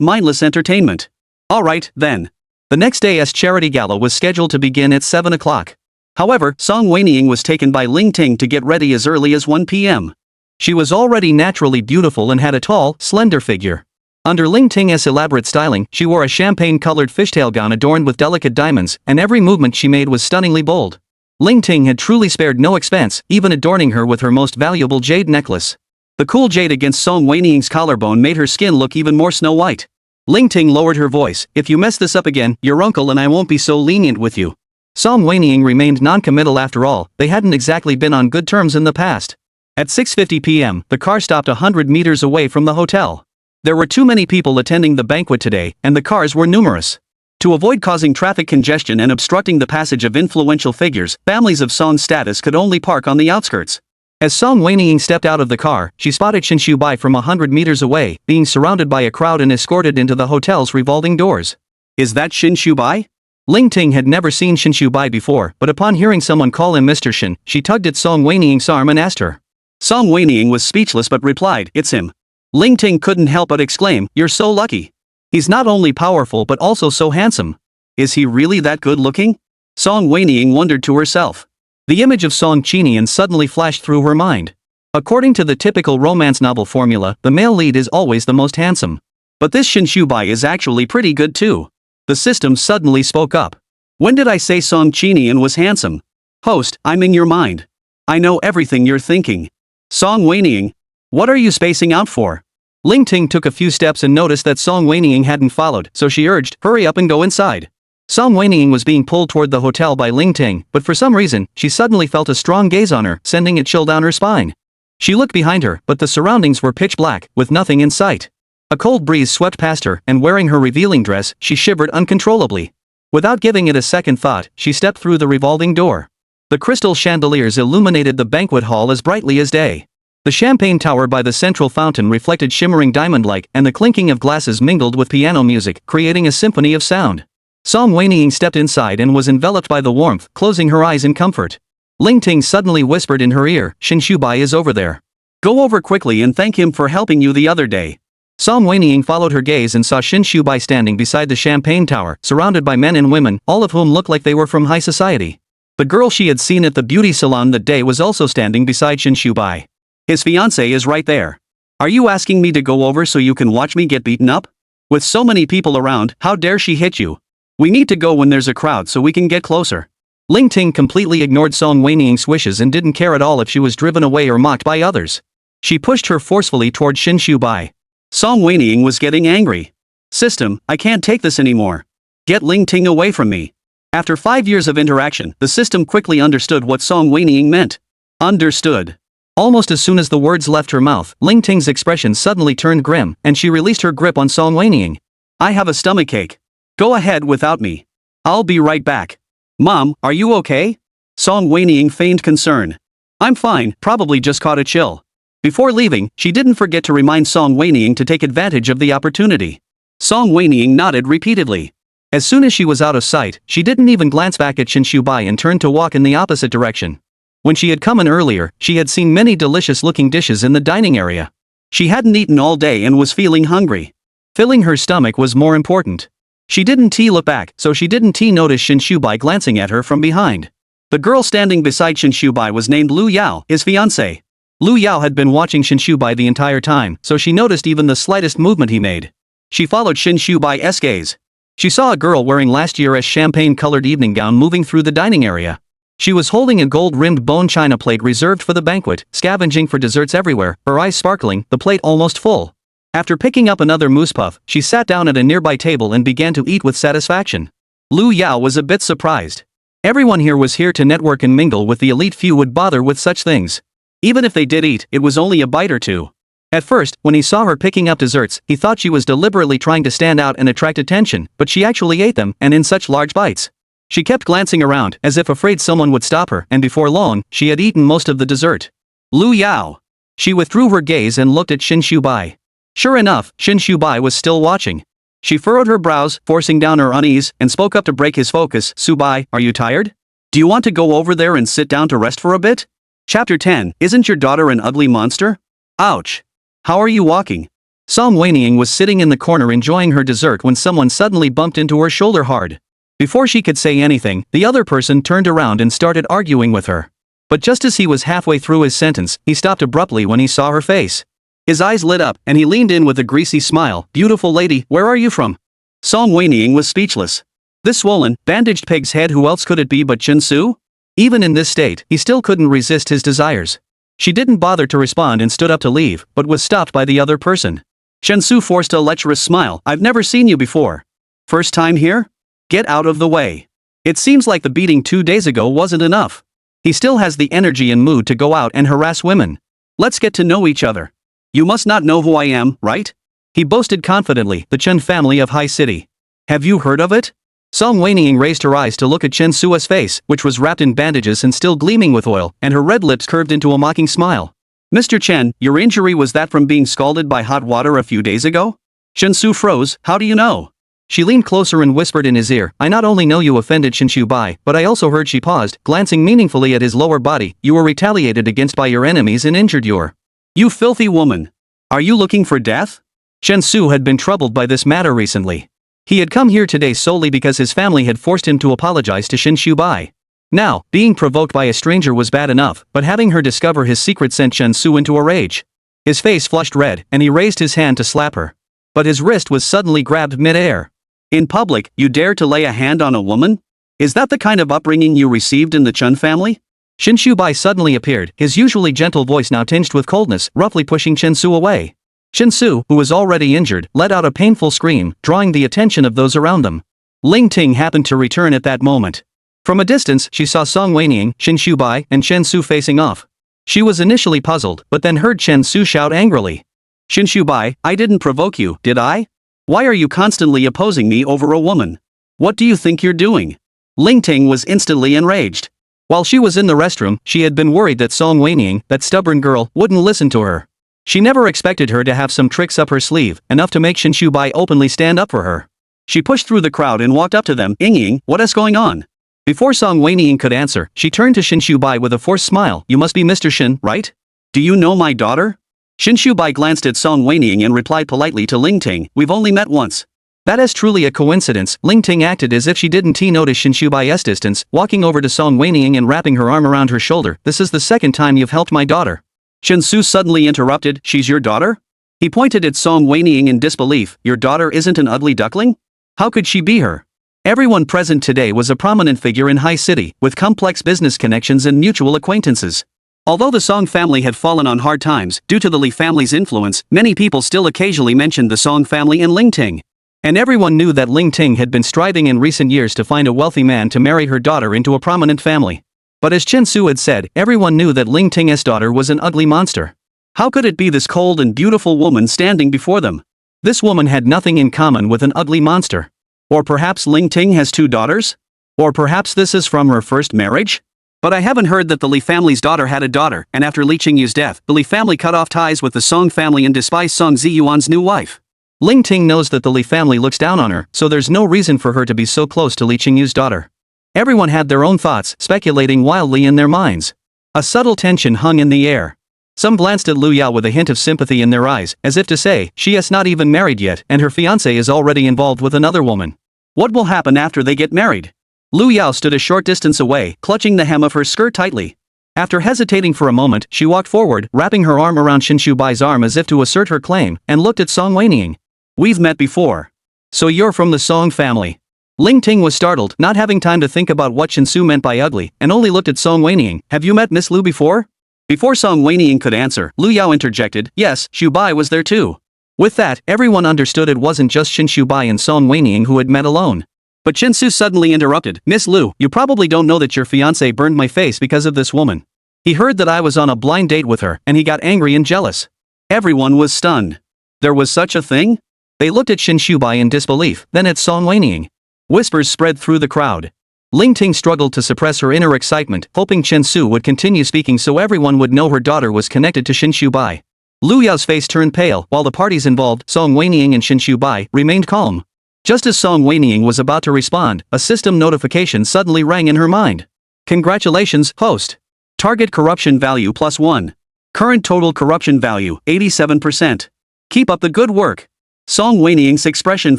mindless entertainment. Alright, then. The next day's charity gala was scheduled to begin at 7 o'clock. However, Song Wenying was taken by Ling Ting to get ready as early as 1 p.m. She was already naturally beautiful and had a tall, slender figure. Under Ling Ting's elaborate styling, she wore a champagne-colored fishtail gown adorned with delicate diamonds, and every movement she made was stunningly bold. Ling Ting had truly spared no expense, even adorning her with her most valuable jade necklace. The cool jade against Song Wenying's collarbone made her skin look even more snow-white. Ling Ting lowered her voice, if you mess this up again, your uncle and I won't be so lenient with you. Song Wenying remained non-committal after all, they hadn't exactly been on good terms in the past. At 6:50 p.m., the car stopped 100 meters away from the hotel. There were too many people attending the banquet today, and the cars were numerous. To avoid causing traffic congestion and obstructing the passage of influential figures, families of Song's status could only park on the outskirts. As Song Wenying stepped out of the car, she spotted Bai from 100 meters away, being surrounded by a crowd and escorted into the hotel's revolving doors. Is that Bai? Ling Ting had never seen Bai before, but upon hearing someone call him Mr. Shin, she tugged at Song Wenying's arm and asked her. Song Wenying was speechless but replied, "It's him." Ling Ting couldn't help but exclaim, "You're so lucky. He's not only powerful but also so handsome. Is he really that good looking?" Song Wenying wondered to herself. The image of Song Qinian suddenly flashed through her mind. According to the typical romance novel formula, the male lead is always the most handsome. But this Bai is actually pretty good too. The system suddenly spoke up. When did I say Song Qinian was handsome? Host, I'm in your mind. I know everything you're thinking. Song Wenying, what are you spacing out for? Ling Ting took a few steps and noticed that Song Wenying hadn't followed, so she urged, "Hurry up and go inside." Song Wenying was being pulled toward the hotel by Ling Ting, but for some reason, she suddenly felt a strong gaze on her, sending a chill down her spine. She looked behind her, but the surroundings were pitch black, with nothing in sight. A cold breeze swept past her, and wearing her revealing dress, she shivered uncontrollably. Without giving it a second thought, she stepped through the revolving door. The crystal chandeliers illuminated the banquet hall as brightly as day. The champagne tower by the central fountain reflected shimmering diamond-like, and the clinking of glasses mingled with piano music, creating a symphony of sound. Song Wenying stepped inside and was enveloped by the warmth, closing her eyes in comfort. Ling Ting suddenly whispered in her ear, Bai is over there. Go over quickly and thank him for helping you the other day." Song Wenying followed her gaze and saw Bai standing beside the champagne tower, surrounded by men and women, all of whom looked like they were from high society. The girl she had seen at the beauty salon that day was also standing beside Bai. His fiancé is right there. Are you asking me to go over so you can watch me get beaten up? With so many people around, how dare she hit you? We need to go when there's a crowd so we can get closer. Ling Ting completely ignored Song Wenying's wishes and didn't care at all if she was driven away or mocked by others. She pushed her forcefully toward Bai. Song Wenying was getting angry. System, I can't take this anymore. Get Ling Ting away from me. After 5 years of interaction, the system quickly understood what Song Wenying meant. Understood. Almost as soon as the words left her mouth, Ling Ting's expression suddenly turned grim, and she released her grip on Song Wenying. I have a stomachache. Go ahead without me. I'll be right back. Mom, are you okay? Song Wenying feigned concern. I'm fine, probably just caught a chill. Before leaving, she didn't forget to remind Song Wenying to take advantage of the opportunity. Song Wenying nodded repeatedly. As soon as she was out of sight, she didn't even glance back at Bai and turned to walk in the opposite direction. When she had come in earlier, she had seen many delicious-looking dishes in the dining area. She hadn't eaten all day and was feeling hungry. Filling her stomach was more important. She didn't look back, so she didn't notice Bai glancing at her from behind. The girl standing beside Bai was named Lu Yao, his fiancé. Lu Yao had been watching Bai the entire time, so she noticed even the slightest movement he made. She followed Bai's gaze. She saw a girl wearing last year's champagne-colored evening gown moving through the dining area. She was holding a gold-rimmed bone china plate reserved for the banquet, scavenging for desserts everywhere, her eyes sparkling, the plate almost full. After picking up another mousse puff, she sat down at a nearby table and began to eat with satisfaction. Lu Yao was a bit surprised. Everyone here was here to network and mingle with the elite few would bother with such things. Even if they did eat, it was only a bite or two. At first, when he saw her picking up desserts, he thought she was deliberately trying to stand out and attract attention, but she actually ate them, and in such large bites. She kept glancing around, as if afraid someone would stop her, and before long, she had eaten most of the dessert. Lu Yao. She withdrew her gaze and looked at Bai. Sure enough, Bai was still watching. She furrowed her brows, forcing down her unease, and spoke up to break his focus. Bai, are you tired? Do you want to go over there and sit down to rest for a bit? Chapter 10, Isn't your daughter an ugly monster? Ouch. How are you walking? Song Wenying was sitting in the corner enjoying her dessert when someone suddenly bumped into her shoulder hard. Before she could say anything, the other person turned around and started arguing with her. But just as he was halfway through his sentence, he stopped abruptly when he saw her face. His eyes lit up, and he leaned in with a greasy smile. Beautiful lady, where are you from? Song Wenying was speechless. This swollen, bandaged pig's head, who else could it be but Chen-su? Even in this state, he still couldn't resist his desires. She didn't bother to respond and stood up to leave, but was stopped by the other person. Chen-su forced a lecherous smile. I've never seen you before. First time here? Get out of the way. It seems like the beating 2 days ago wasn't enough. He still has the energy and mood to go out and harass women. Let's get to know each other. You must not know who I am, right? He boasted confidently, the Chen family of High City. Have you heard of it? Song Wenying raised her eyes to look at Chen Sua's face, which was wrapped in bandages and still gleaming with oil, and her red lips curved into a mocking smile. Mr. Chen, your injury was that from being scalded by hot water a few days ago? Chen Su froze, how do you know? She leaned closer and whispered in his ear, I not only know you offended Qinshu Bai, but I also heard. She paused, glancing meaningfully at his lower body, you were retaliated against by your enemies and injured your. You filthy woman. Are you looking for death? Chen Su had been troubled by this matter recently. He had come here today solely because his family had forced him to apologize to Qinshu Bai. Now, being provoked by a stranger was bad enough, but having her discover his secret sent Chen Su into a rage. His face flushed red, and he raised his hand to slap her. But his wrist was suddenly grabbed mid-air. In public, you dare to lay a hand on a woman? Is that the kind of upbringing you received in the Chen family? Qinshu Bai suddenly appeared, his usually gentle voice now tinged with coldness, roughly pushing Chen Su away. Chen Su, who was already injured, let out a painful scream, drawing the attention of those around them. Ling Ting happened to return at that moment. From a distance, she saw Song Wenying, Qinshu Bai, and Chen Su facing off. She was initially puzzled, but then heard Chen Su shout angrily. Qinshu Bai, I didn't provoke you, did I? Why are you constantly opposing me over a woman? What do you think you're doing? Ling Ting was instantly enraged. While she was in the restroom, she had been worried that Song Wenying, that stubborn girl, wouldn't listen to her. She never expected her to have some tricks up her sleeve, enough to make Qinshu Bai openly stand up for her. She pushed through the crowd and walked up to them. Ying, what is going on? Before Song Wenying could answer, she turned to Qinshu Bai with a forced smile. You must be Mr. Shin, right? Do you know my daughter? Qinshu Bai glanced at Song Wenying and replied politely to Ling Ting, we've only met once. That is truly a coincidence. Ling Ting acted as if she didn't notice Qinshu Bai's distance, walking over to Song Wenying and wrapping her arm around her shoulder. This is the second time you've helped my daughter. Chen Su suddenly interrupted, she's your daughter? He pointed at Song Wenying in disbelief, your daughter isn't an ugly duckling? How could she be her? Everyone present today was a prominent figure in High City, with complex business connections and mutual acquaintances. Although the Song family had fallen on hard times, due to the Li family's influence, many people still occasionally mentioned the Song family and Ling Ting. And everyone knew that Ling Ting had been striving in recent years to find a wealthy man to marry her daughter into a prominent family. But as Chen Su had said, everyone knew that Ling Ting's daughter was an ugly monster. How could it be this cold and beautiful woman standing before them? This woman had nothing in common with an ugly monster. Or perhaps Ling Ting has two daughters? Or perhaps this is from her first marriage? But I haven't heard that the Li family's daughter had a daughter, and after Li Qingyu's death, the Li family cut off ties with the Song family and despised Song Ziyuan's new wife. Ling Ting knows that the Li family looks down on her, so there's no reason for her to be so close to Li Qingyu's daughter. Everyone had their own thoughts, speculating wildly in their minds. A subtle tension hung in the air. Some glanced at Lu Yao with a hint of sympathy in their eyes, as if to say, she is not even married yet, and her fiancé is already involved with another woman. What will happen after they get married? Lu Yao stood a short distance away, clutching the hem of her skirt tightly. After hesitating for a moment, she walked forward, wrapping her arm around Qinshu Bai's arm as if to assert her claim, and looked at Song Wenying. We've met before. So you're from the Song family. Ling Ting was startled, not having time to think about what Chen Su meant by ugly, and only looked at Song Wenying. Have you met Miss Lu before? Before Song Wenying could answer, Lu Yao interjected, yes, Shu Bai was there too. With that, everyone understood it wasn't just Qinshu Bai and Song Wenying who had met alone. But Chen Su suddenly interrupted, Miss Lu, you probably don't know that your fiancé burned my face because of this woman. He heard that I was on a blind date with her, and he got angry and jealous. Everyone was stunned. There was such a thing? They looked at Qinshu Bai in disbelief, then at Song Wenying. Whispers spread through the crowd. Ling Ting struggled to suppress her inner excitement, hoping Chen Su would continue speaking so everyone would know her daughter was connected to Qinshu Bai. Lu Yao's face turned pale, while the parties involved, Song Wenying and Qinshu Bai, remained calm. Just as Song Wenying was about to respond, a system notification suddenly rang in her mind. Congratulations, host. Target corruption value +1. Current total corruption value, 87%. Keep up the good work. Song Wenying's expression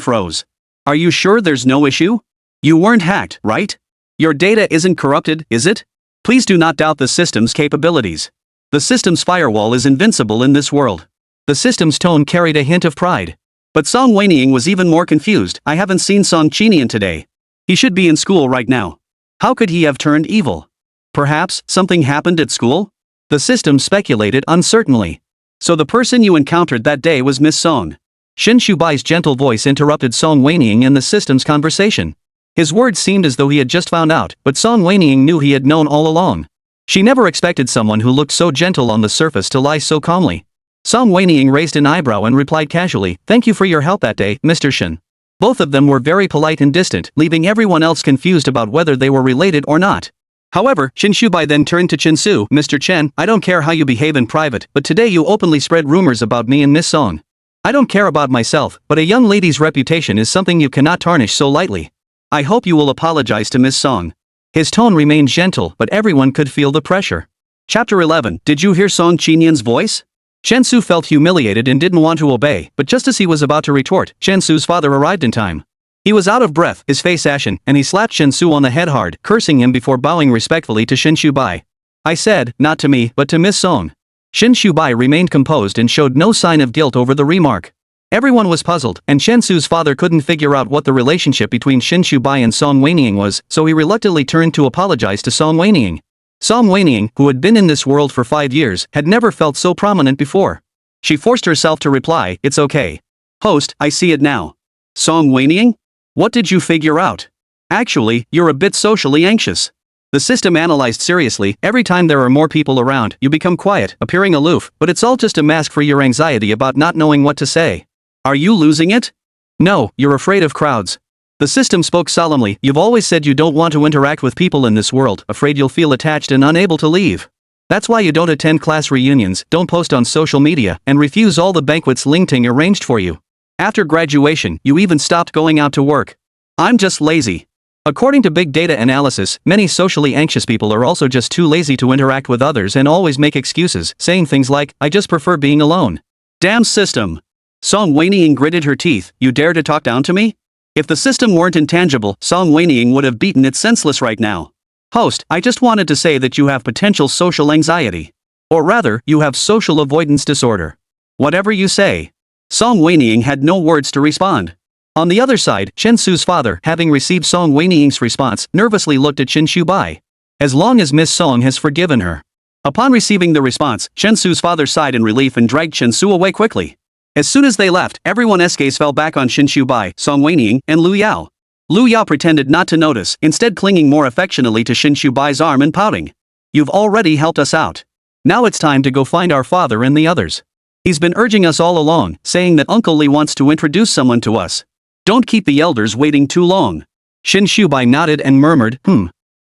froze. Are you sure there's no issue? You weren't hacked, right? Your data isn't corrupted, is it? Please do not doubt the system's capabilities. The system's firewall is invincible in this world. The system's tone carried a hint of pride. But Song Wenying was even more confused. I haven't seen Song Qinian today. He should be in school right now. How could he have turned evil? Perhaps something happened at school? The system speculated uncertainly. So the person you encountered that day was Miss Song. Qinshu Bai's gentle voice interrupted Song Wenying in the system's conversation. His words seemed as though he had just found out, but Song Wenying knew he had known all along. She never expected someone who looked so gentle on the surface to lie so calmly. Song Wenying raised an eyebrow and replied casually, "Thank you for your help that day, Mr. Shin." Both of them were very polite and distant, leaving everyone else confused about whether they were related or not. However, Shin Shubai then turned to Chinsu, "Mr. Chen, I don't care how you behave in private, but today you openly spread rumors about me and Miss Song. I don't care about myself, but a young lady's reputation is something you cannot tarnish so lightly. I hope you will apologize to Miss Song." His tone remained gentle, but everyone could feel the pressure. Chapter 11. Did you hear Song Qinian's voice? Shensu felt humiliated and didn't want to obey, but just as he was about to retort, Shensu's father arrived in time. He was out of breath, his face ashen, and he slapped Shensu on the head hard, cursing him before bowing respectfully to Shin Shubai. "I said, not to me, but to Miss Song." Shin Shubai remained composed and showed no sign of guilt over the remark. Everyone was puzzled, and Shensu's father couldn't figure out what the relationship between Shin Shubai and Song Wenying was, so he reluctantly turned to apologize to Song Wenying. Song Wenying, who had been in this world for 5 years, had never felt so prominent before. She forced herself to reply, "It's okay. Host, I see it now. Song Wenying? What did you figure out? Actually, you're a bit socially anxious. The system analyzed seriously, every time there are more people around, you become quiet, appearing aloof, but it's all just a mask for your anxiety about not knowing what to say. Are you losing it? No, you're afraid of crowds. The system spoke solemnly, you've always said you don't want to interact with people in this world, afraid you'll feel attached and unable to leave. That's why you don't attend class reunions, don't post on social media, and refuse all the banquets Lingting arranged for you. After graduation, you even stopped going out to work. I'm just lazy." According to big data analysis, many socially anxious people are also just too lazy to interact with others and always make excuses, saying things like, "I just prefer being alone." Damn system. Song Wenying gritted her teeth, "You dare to talk down to me? If the system weren't intangible, Song Wenying would have beaten it senseless right now. Host, I just wanted to say that you have potential social anxiety. Or rather, you have social avoidance disorder. Whatever you say." Song Wenying had no words to respond. On the other side, Shensu's father, having received Song Wenying's response, nervously looked at Shin Shubai. As long as Miss Song has forgiven her. Upon receiving the response, Shensu's father sighed in relief and dragged Shensu away quickly. As soon as they left, everyone's gaze fell back on Shin Shubai, Song Wenying, and Lu Yao. Lu Yao pretended not to notice, instead clinging more affectionately to Shin Shubai's arm and pouting. "You've already helped us out. Now it's time to go find our father and the others. He's been urging us all along, saying that Uncle Lee wants to introduce someone to us. Don't keep the elders waiting too long." Shin Shubai nodded and murmured,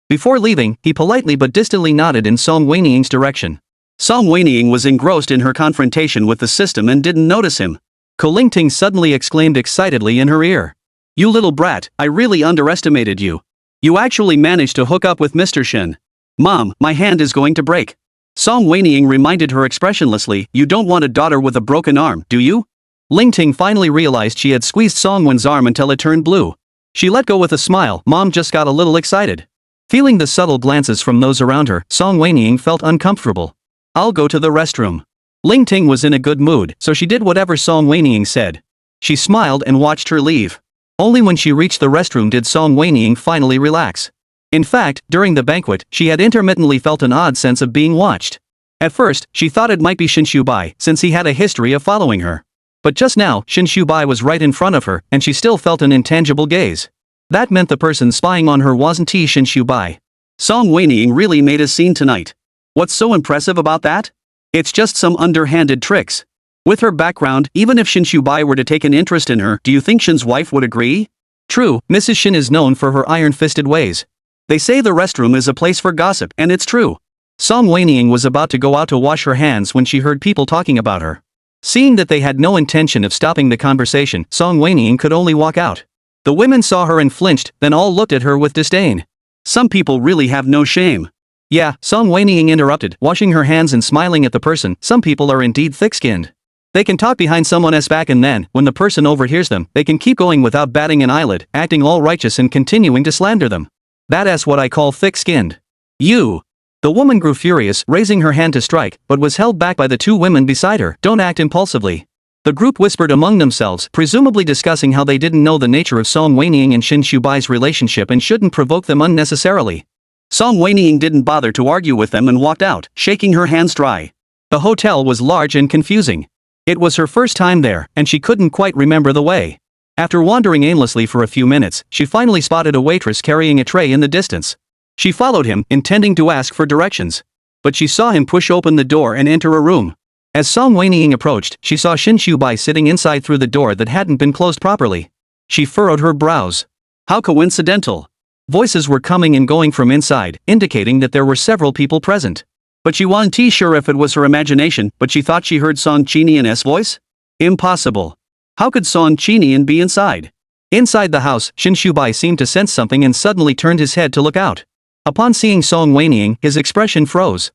Before leaving, he politely but distantly nodded in Song Wenying's direction. Song Wenying was engrossed in her confrontation with the system and didn't notice him. Lingting suddenly exclaimed excitedly in her ear. "You little brat, I really underestimated you. You actually managed to hook up with Mr. Shin. Mom, my hand is going to break." Song Wenying reminded her expressionlessly, "You don't want a daughter with a broken arm, do you?" Lingting finally realized she had squeezed Song Wen's arm until it turned blue. She let go with a smile, Mom just got a little excited. Feeling the subtle glances from those around her, Song Wenying felt uncomfortable. "I'll go to the restroom." Lingting was in a good mood, so she did whatever Song Wenying said. She smiled and watched her leave. Only when she reached the restroom did Song Wenying finally relax. In fact, during the banquet, she had intermittently felt an odd sense of being watched. At first, she thought it might be Shin Shubai, since he had a history of following her. But just now, Shin Shubai was right in front of her, and she still felt an intangible gaze. That meant the person spying on her wasn't Shin Shubai. Song Wenying really made a scene tonight. What's so impressive about that? It's just some underhanded tricks. With her background, even if Shin Shubai were to take an interest in her, do you think Shin's wife would agree? True, Mrs. Shin is known for her iron-fisted ways. They say the restroom is a place for gossip, and it's true. Song Wenying was about to go out to wash her hands when she heard people talking about her. Seeing that they had no intention of stopping the conversation, Song Wenying could only walk out. The women saw her and flinched, then all looked at her with disdain. Some people really have no shame. Yeah, Song Wenying interrupted, washing her hands and smiling at the person. Some people are indeed thick-skinned. They can talk behind someone's back and then, when the person overhears them, they can keep going without batting an eyelid, acting all righteous and continuing to slander them. That's what I call thick-skinned. You. The woman grew furious, raising her hand to strike, but was held back by the two women beside her. Don't act impulsively. The group whispered among themselves, presumably discussing how they didn't know the nature of Song Wenying and Shin Shubai's relationship and shouldn't provoke them unnecessarily. Song Wenying didn't bother to argue with them and walked out, shaking her hands dry. The hotel was large and confusing. It was her first time there, and she couldn't quite remember the way. After wandering aimlessly for a few minutes, she finally spotted a waitress carrying a tray in the distance. She followed him, intending to ask for directions. But she saw him push open the door and enter a room. As Song Wenying approached, she saw Shin Bai sitting inside through the door that hadn't been closed properly. She furrowed her brows. How coincidental. Voices were coming and going from inside, indicating that there were several people present. But she wasn't sure if it was her imagination, but she thought she heard Song Qinian's voice? Impossible. How could Song Qinian be inside? Inside the house, Shin Bai seemed to sense something and suddenly turned his head to look out. Upon seeing Song Wenying, his expression froze.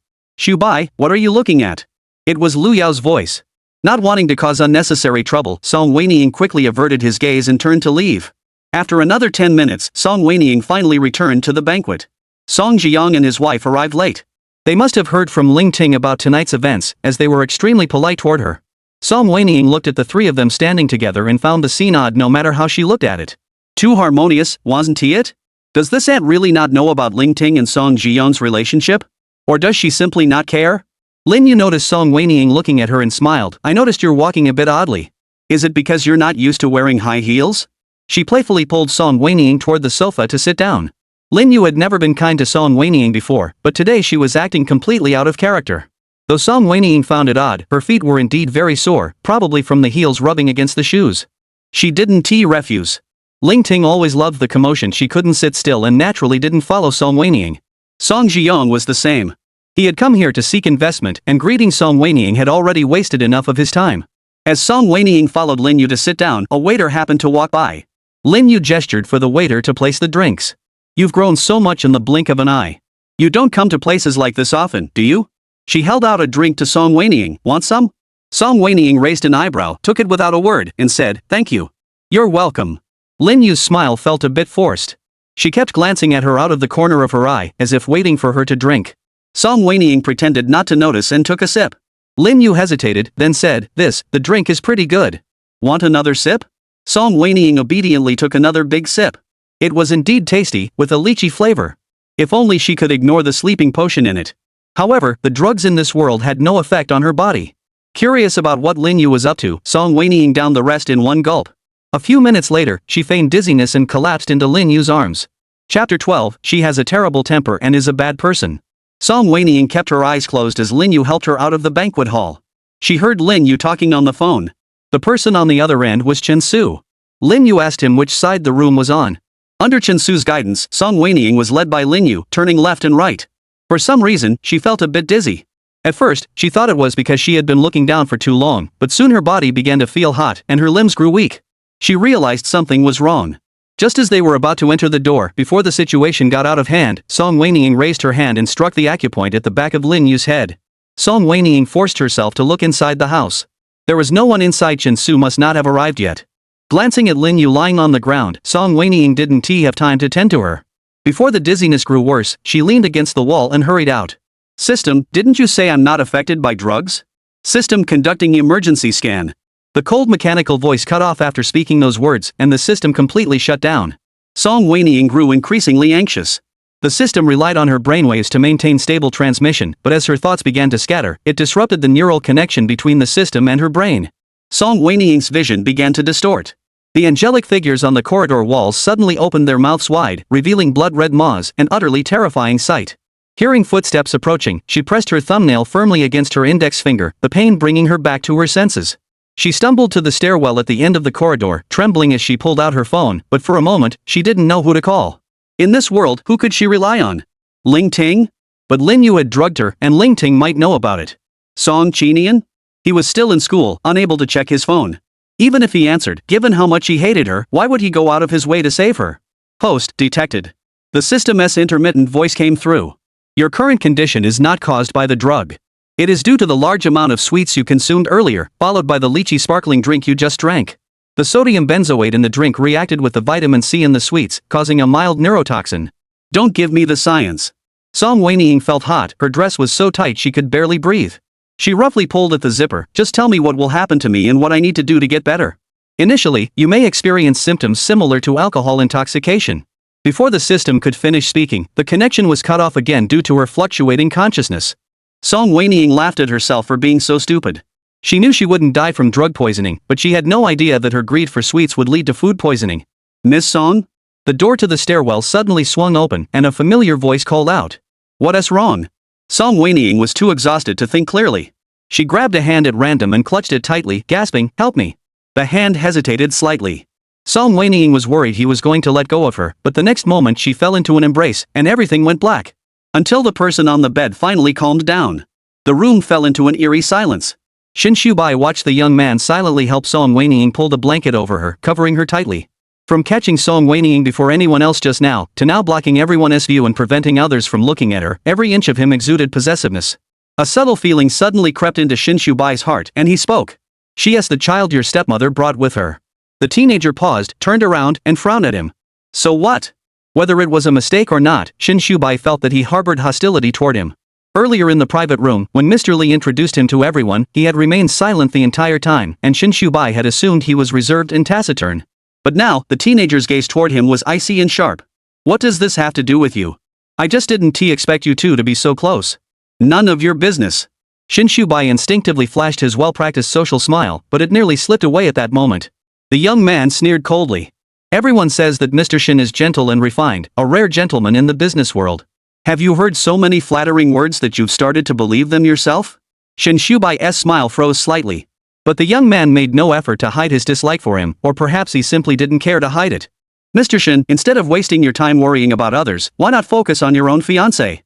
Bai, what are you looking at? It was Lu Yao's voice. Not wanting to cause unnecessary trouble, Song Wenying quickly averted his gaze and turned to leave. After another 10 minutes, Song Wenying finally returned to the banquet. Song Jiang and his wife arrived late. They must have heard from Ling Ting about tonight's events, as they were extremely polite toward her. Song Wenying looked at the three of them standing together and found the scene odd no matter how she looked at it. Too harmonious, wasn't it? Does this aunt really not know about Ling Ting and Song Jiang's relationship? Or does she simply not care? Lin Yu noticed Song Wenying looking at her and smiled. I noticed you're walking a bit oddly. Is it because you're not used to wearing high heels? She playfully pulled Song Wenying toward the sofa to sit down. Lin Yu had never been kind to Song Wenying before, but today she was acting completely out of character. Though Song Wenying found it odd, her feet were indeed very sore, probably from the heels rubbing against the shoes. She didn't refuse. Ling Ting always loved the commotion. She couldn't sit still and naturally didn't follow Song Wenying. Song Jiang was the same. He had come here to seek investment, and greeting Song Wenying had already wasted enough of his time. As Song Wenying followed Lin Yu to sit down, a waiter happened to walk by. Lin Yu gestured for the waiter to place the drinks. You've grown so much in the blink of an eye. You don't come to places like this often, do you? She held out a drink to Song Wenying. Want some? Song Wenying raised an eyebrow, took it without a word, and said, thank you. You're welcome. Lin Yu's smile felt a bit forced. She kept glancing at her out of the corner of her eye, as if waiting for her to drink. Song Wenying pretended not to notice and took a sip. Lin Yu hesitated, then said, the drink is pretty good. Want another sip? Song Wenying obediently took another big sip. It was indeed tasty, with a lychee flavor. If only she could ignore the sleeping potion in it. However, the drugs in this world had no effect on her body. Curious about what Lin Yu was up to, Song Wenying downed the rest in one gulp. A few minutes later, she feigned dizziness and collapsed into Lin Yu's arms. Chapter 12, She has a terrible temper and is a bad person. Song Wenying kept her eyes closed as Lin Yu helped her out of the banquet hall. She heard Lin Yu talking on the phone. The person on the other end was Chen Su. Lin Yu asked him which side the room was on. Under Chen Su's guidance, Song Wenying was led by Lin Yu, turning left and right. For some reason, she felt a bit dizzy. At first, she thought it was because she had been looking down for too long, but soon her body began to feel hot and her limbs grew weak. She realized something was wrong. Just as they were about to enter the door, before the situation got out of hand, Song Wenying raised her hand and struck the acupoint at the back of Lin Yu's head. Song Wenying forced herself to look inside the house. There was no one inside. Chen Su must not have arrived yet. Glancing at Lin Yu lying on the ground, Song Wenying didn't have time to tend to her. Before the dizziness grew worse, she leaned against the wall and hurried out. System, didn't you say I'm not affected by drugs? System conducting emergency scan. The cold mechanical voice cut off after speaking those words, and the system completely shut down. Song Wenying grew increasingly anxious. The system relied on her brainwaves to maintain stable transmission, but as her thoughts began to scatter, it disrupted the neural connection between the system and her brain. Song Wenying's vision began to distort. The angelic figures on the corridor walls suddenly opened their mouths wide, revealing blood-red maws, an utterly terrifying sight. Hearing footsteps approaching, she pressed her thumbnail firmly against her index finger, the pain bringing her back to her senses. She stumbled to the stairwell at the end of the corridor, trembling as she pulled out her phone, but for a moment, she didn't know who to call. In this world, who could she rely on? Ling Ting? But Lin Yu had drugged her, and Ling Ting might know about it. Song Qinian? He was still in school, unable to check his phone. Even if he answered, given how much he hated her, why would he go out of his way to save her? Host detected. The system's intermittent voice came through. Your current condition is not caused by the drug. It is due to the large amount of sweets you consumed earlier, followed by the lychee sparkling drink you just drank. The sodium benzoate in the drink reacted with the vitamin C in the sweets, causing a mild neurotoxin. Don't give me the science. Song Wenying felt hot, her dress was so tight she could barely breathe. She roughly pulled at the zipper. Just tell me what will happen to me and what I need to do to get better. Initially, you may experience symptoms similar to alcohol intoxication. Before the system could finish speaking, the connection was cut off again due to her fluctuating consciousness. Song Wenying laughed at herself for being so stupid. She knew she wouldn't die from drug poisoning, but she had no idea that her greed for sweets would lead to food poisoning. Miss Song? The door to the stairwell suddenly swung open, and a familiar voice called out. What's wrong? Song Wenying was too exhausted to think clearly. She grabbed a hand at random and clutched it tightly, gasping, "Help me." The hand hesitated slightly. Song Wenying was worried he was going to let go of her, but the next moment she fell into an embrace, and everything went black. Until the person on the bed finally calmed down. The room fell into an eerie silence. Shin Shubai watched the young man silently help Song Wenying pull the blanket over her, covering her tightly. From catching Song Wenying before anyone else just now, to now blocking everyone's view and preventing others from looking at her, every inch of him exuded possessiveness. A subtle feeling suddenly crept into Shin Shubai's heart, and he spoke. "She is the child your stepmother brought with her." The teenager paused, turned around, and frowned at him. So what? Whether it was a mistake or not, Shin Shubai felt that he harbored hostility toward him. Earlier in the private room, when Mr. Lee introduced him to everyone, he had remained silent the entire time, and Shin Shubai had assumed he was reserved and taciturn. But now, the teenager's gaze toward him was icy and sharp. "What does this have to do with you? I just didn't expect you two to be so close." "None of your business." Shin Shubai instinctively flashed his well-practiced social smile, but it nearly slipped away at that moment. The young man sneered coldly. "Everyone says that Mr. Shin is gentle and refined, a rare gentleman in the business world. Have you heard so many flattering words that you've started to believe them yourself?" Shin Shubai's smile froze slightly. But the young man made no effort to hide his dislike for him, or perhaps he simply didn't care to hide it. "Mr. Shin, instead of wasting your time worrying about others, why not focus on your own fiancé?"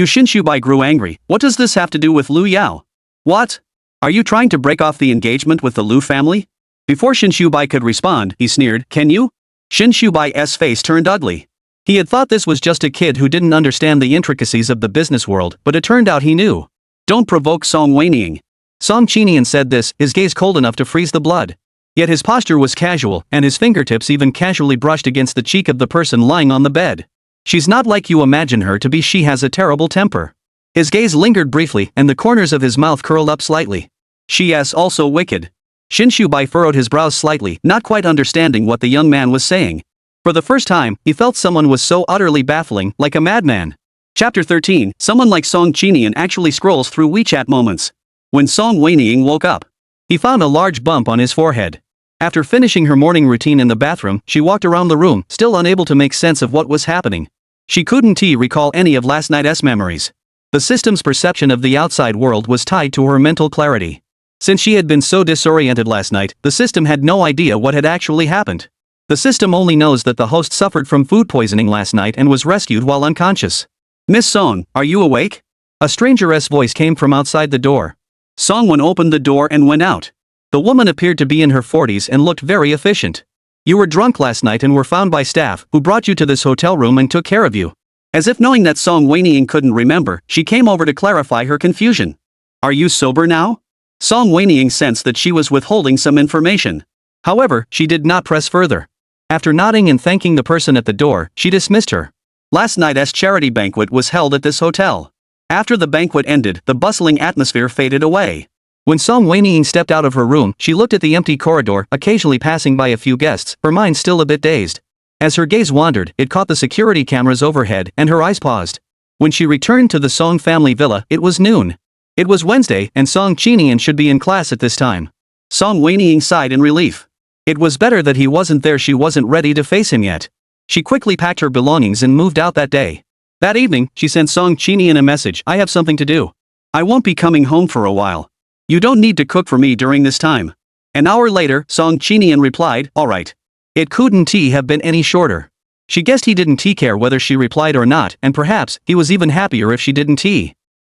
Shin Shubai grew angry. "What does this have to do with Liu Yao? What? Are you trying to break off the engagement with the Liu family?" Before Shin Shubai could respond, he sneered, "Can you?" Shin Shubai's face turned ugly. He had thought this was just a kid who didn't understand the intricacies of the business world, but it turned out he knew. "Don't provoke Song Wenying." Song Qinian said this, his gaze cold enough to freeze the blood. Yet his posture was casual, and his fingertips even casually brushed against the cheek of the person lying on the bed. "She's not like you imagine her to be. She has a terrible temper." His gaze lingered briefly, and the corners of his mouth curled up slightly. "She is also wicked." Shin Shubai furrowed his brows slightly, not quite understanding what the young man was saying. For the first time, he felt someone was so utterly baffling, like a madman. Chapter 13, someone like Song Qinian actually scrolls through WeChat moments. When Song Wenying woke up, he found a large bump on his forehead. After finishing her morning routine in the bathroom, she walked around the room, still unable to make sense of what was happening. She couldn't recall any of last night's memories. The system's perception of the outside world was tied to her mental clarity. Since she had been so disoriented last night, the system had no idea what had actually happened. The system only knows that the host suffered from food poisoning last night and was rescued while unconscious. "Miss Song, are you awake?" A stranger's voice came from outside the door. Song Wen opened the door and went out. The woman appeared to be in her 40s and looked very efficient. "You were drunk last night and were found by staff, who brought you to this hotel room and took care of you." As if knowing that Song Wenying couldn't remember, she came over to clarify her confusion. "Are you sober now?" Song Wenying sensed that she was withholding some information. However, she did not press further. After nodding and thanking the person at the door, she dismissed her. Last night's charity banquet was held at this hotel. After the banquet ended, the bustling atmosphere faded away. When Song Wenying stepped out of her room, she looked at the empty corridor, occasionally passing by a few guests, her mind still a bit dazed. As her gaze wandered, it caught the security cameras overhead, and her eyes paused. When she returned to the Song family villa, it was noon. It was Wednesday, and Song Qinian should be in class at this time. Song Wenying sighed in relief. It was better that he wasn't there. She wasn't ready to face him yet. She quickly packed her belongings and moved out that day. That evening, she sent Song Qinian a message. "I have something to do. I won't be coming home for a while. You don't need to cook for me during this time." An hour later, Song Qinian replied, "All right." It couldn't have been any shorter. She guessed he didn't care whether she replied or not, and perhaps he was even happier if she didn't.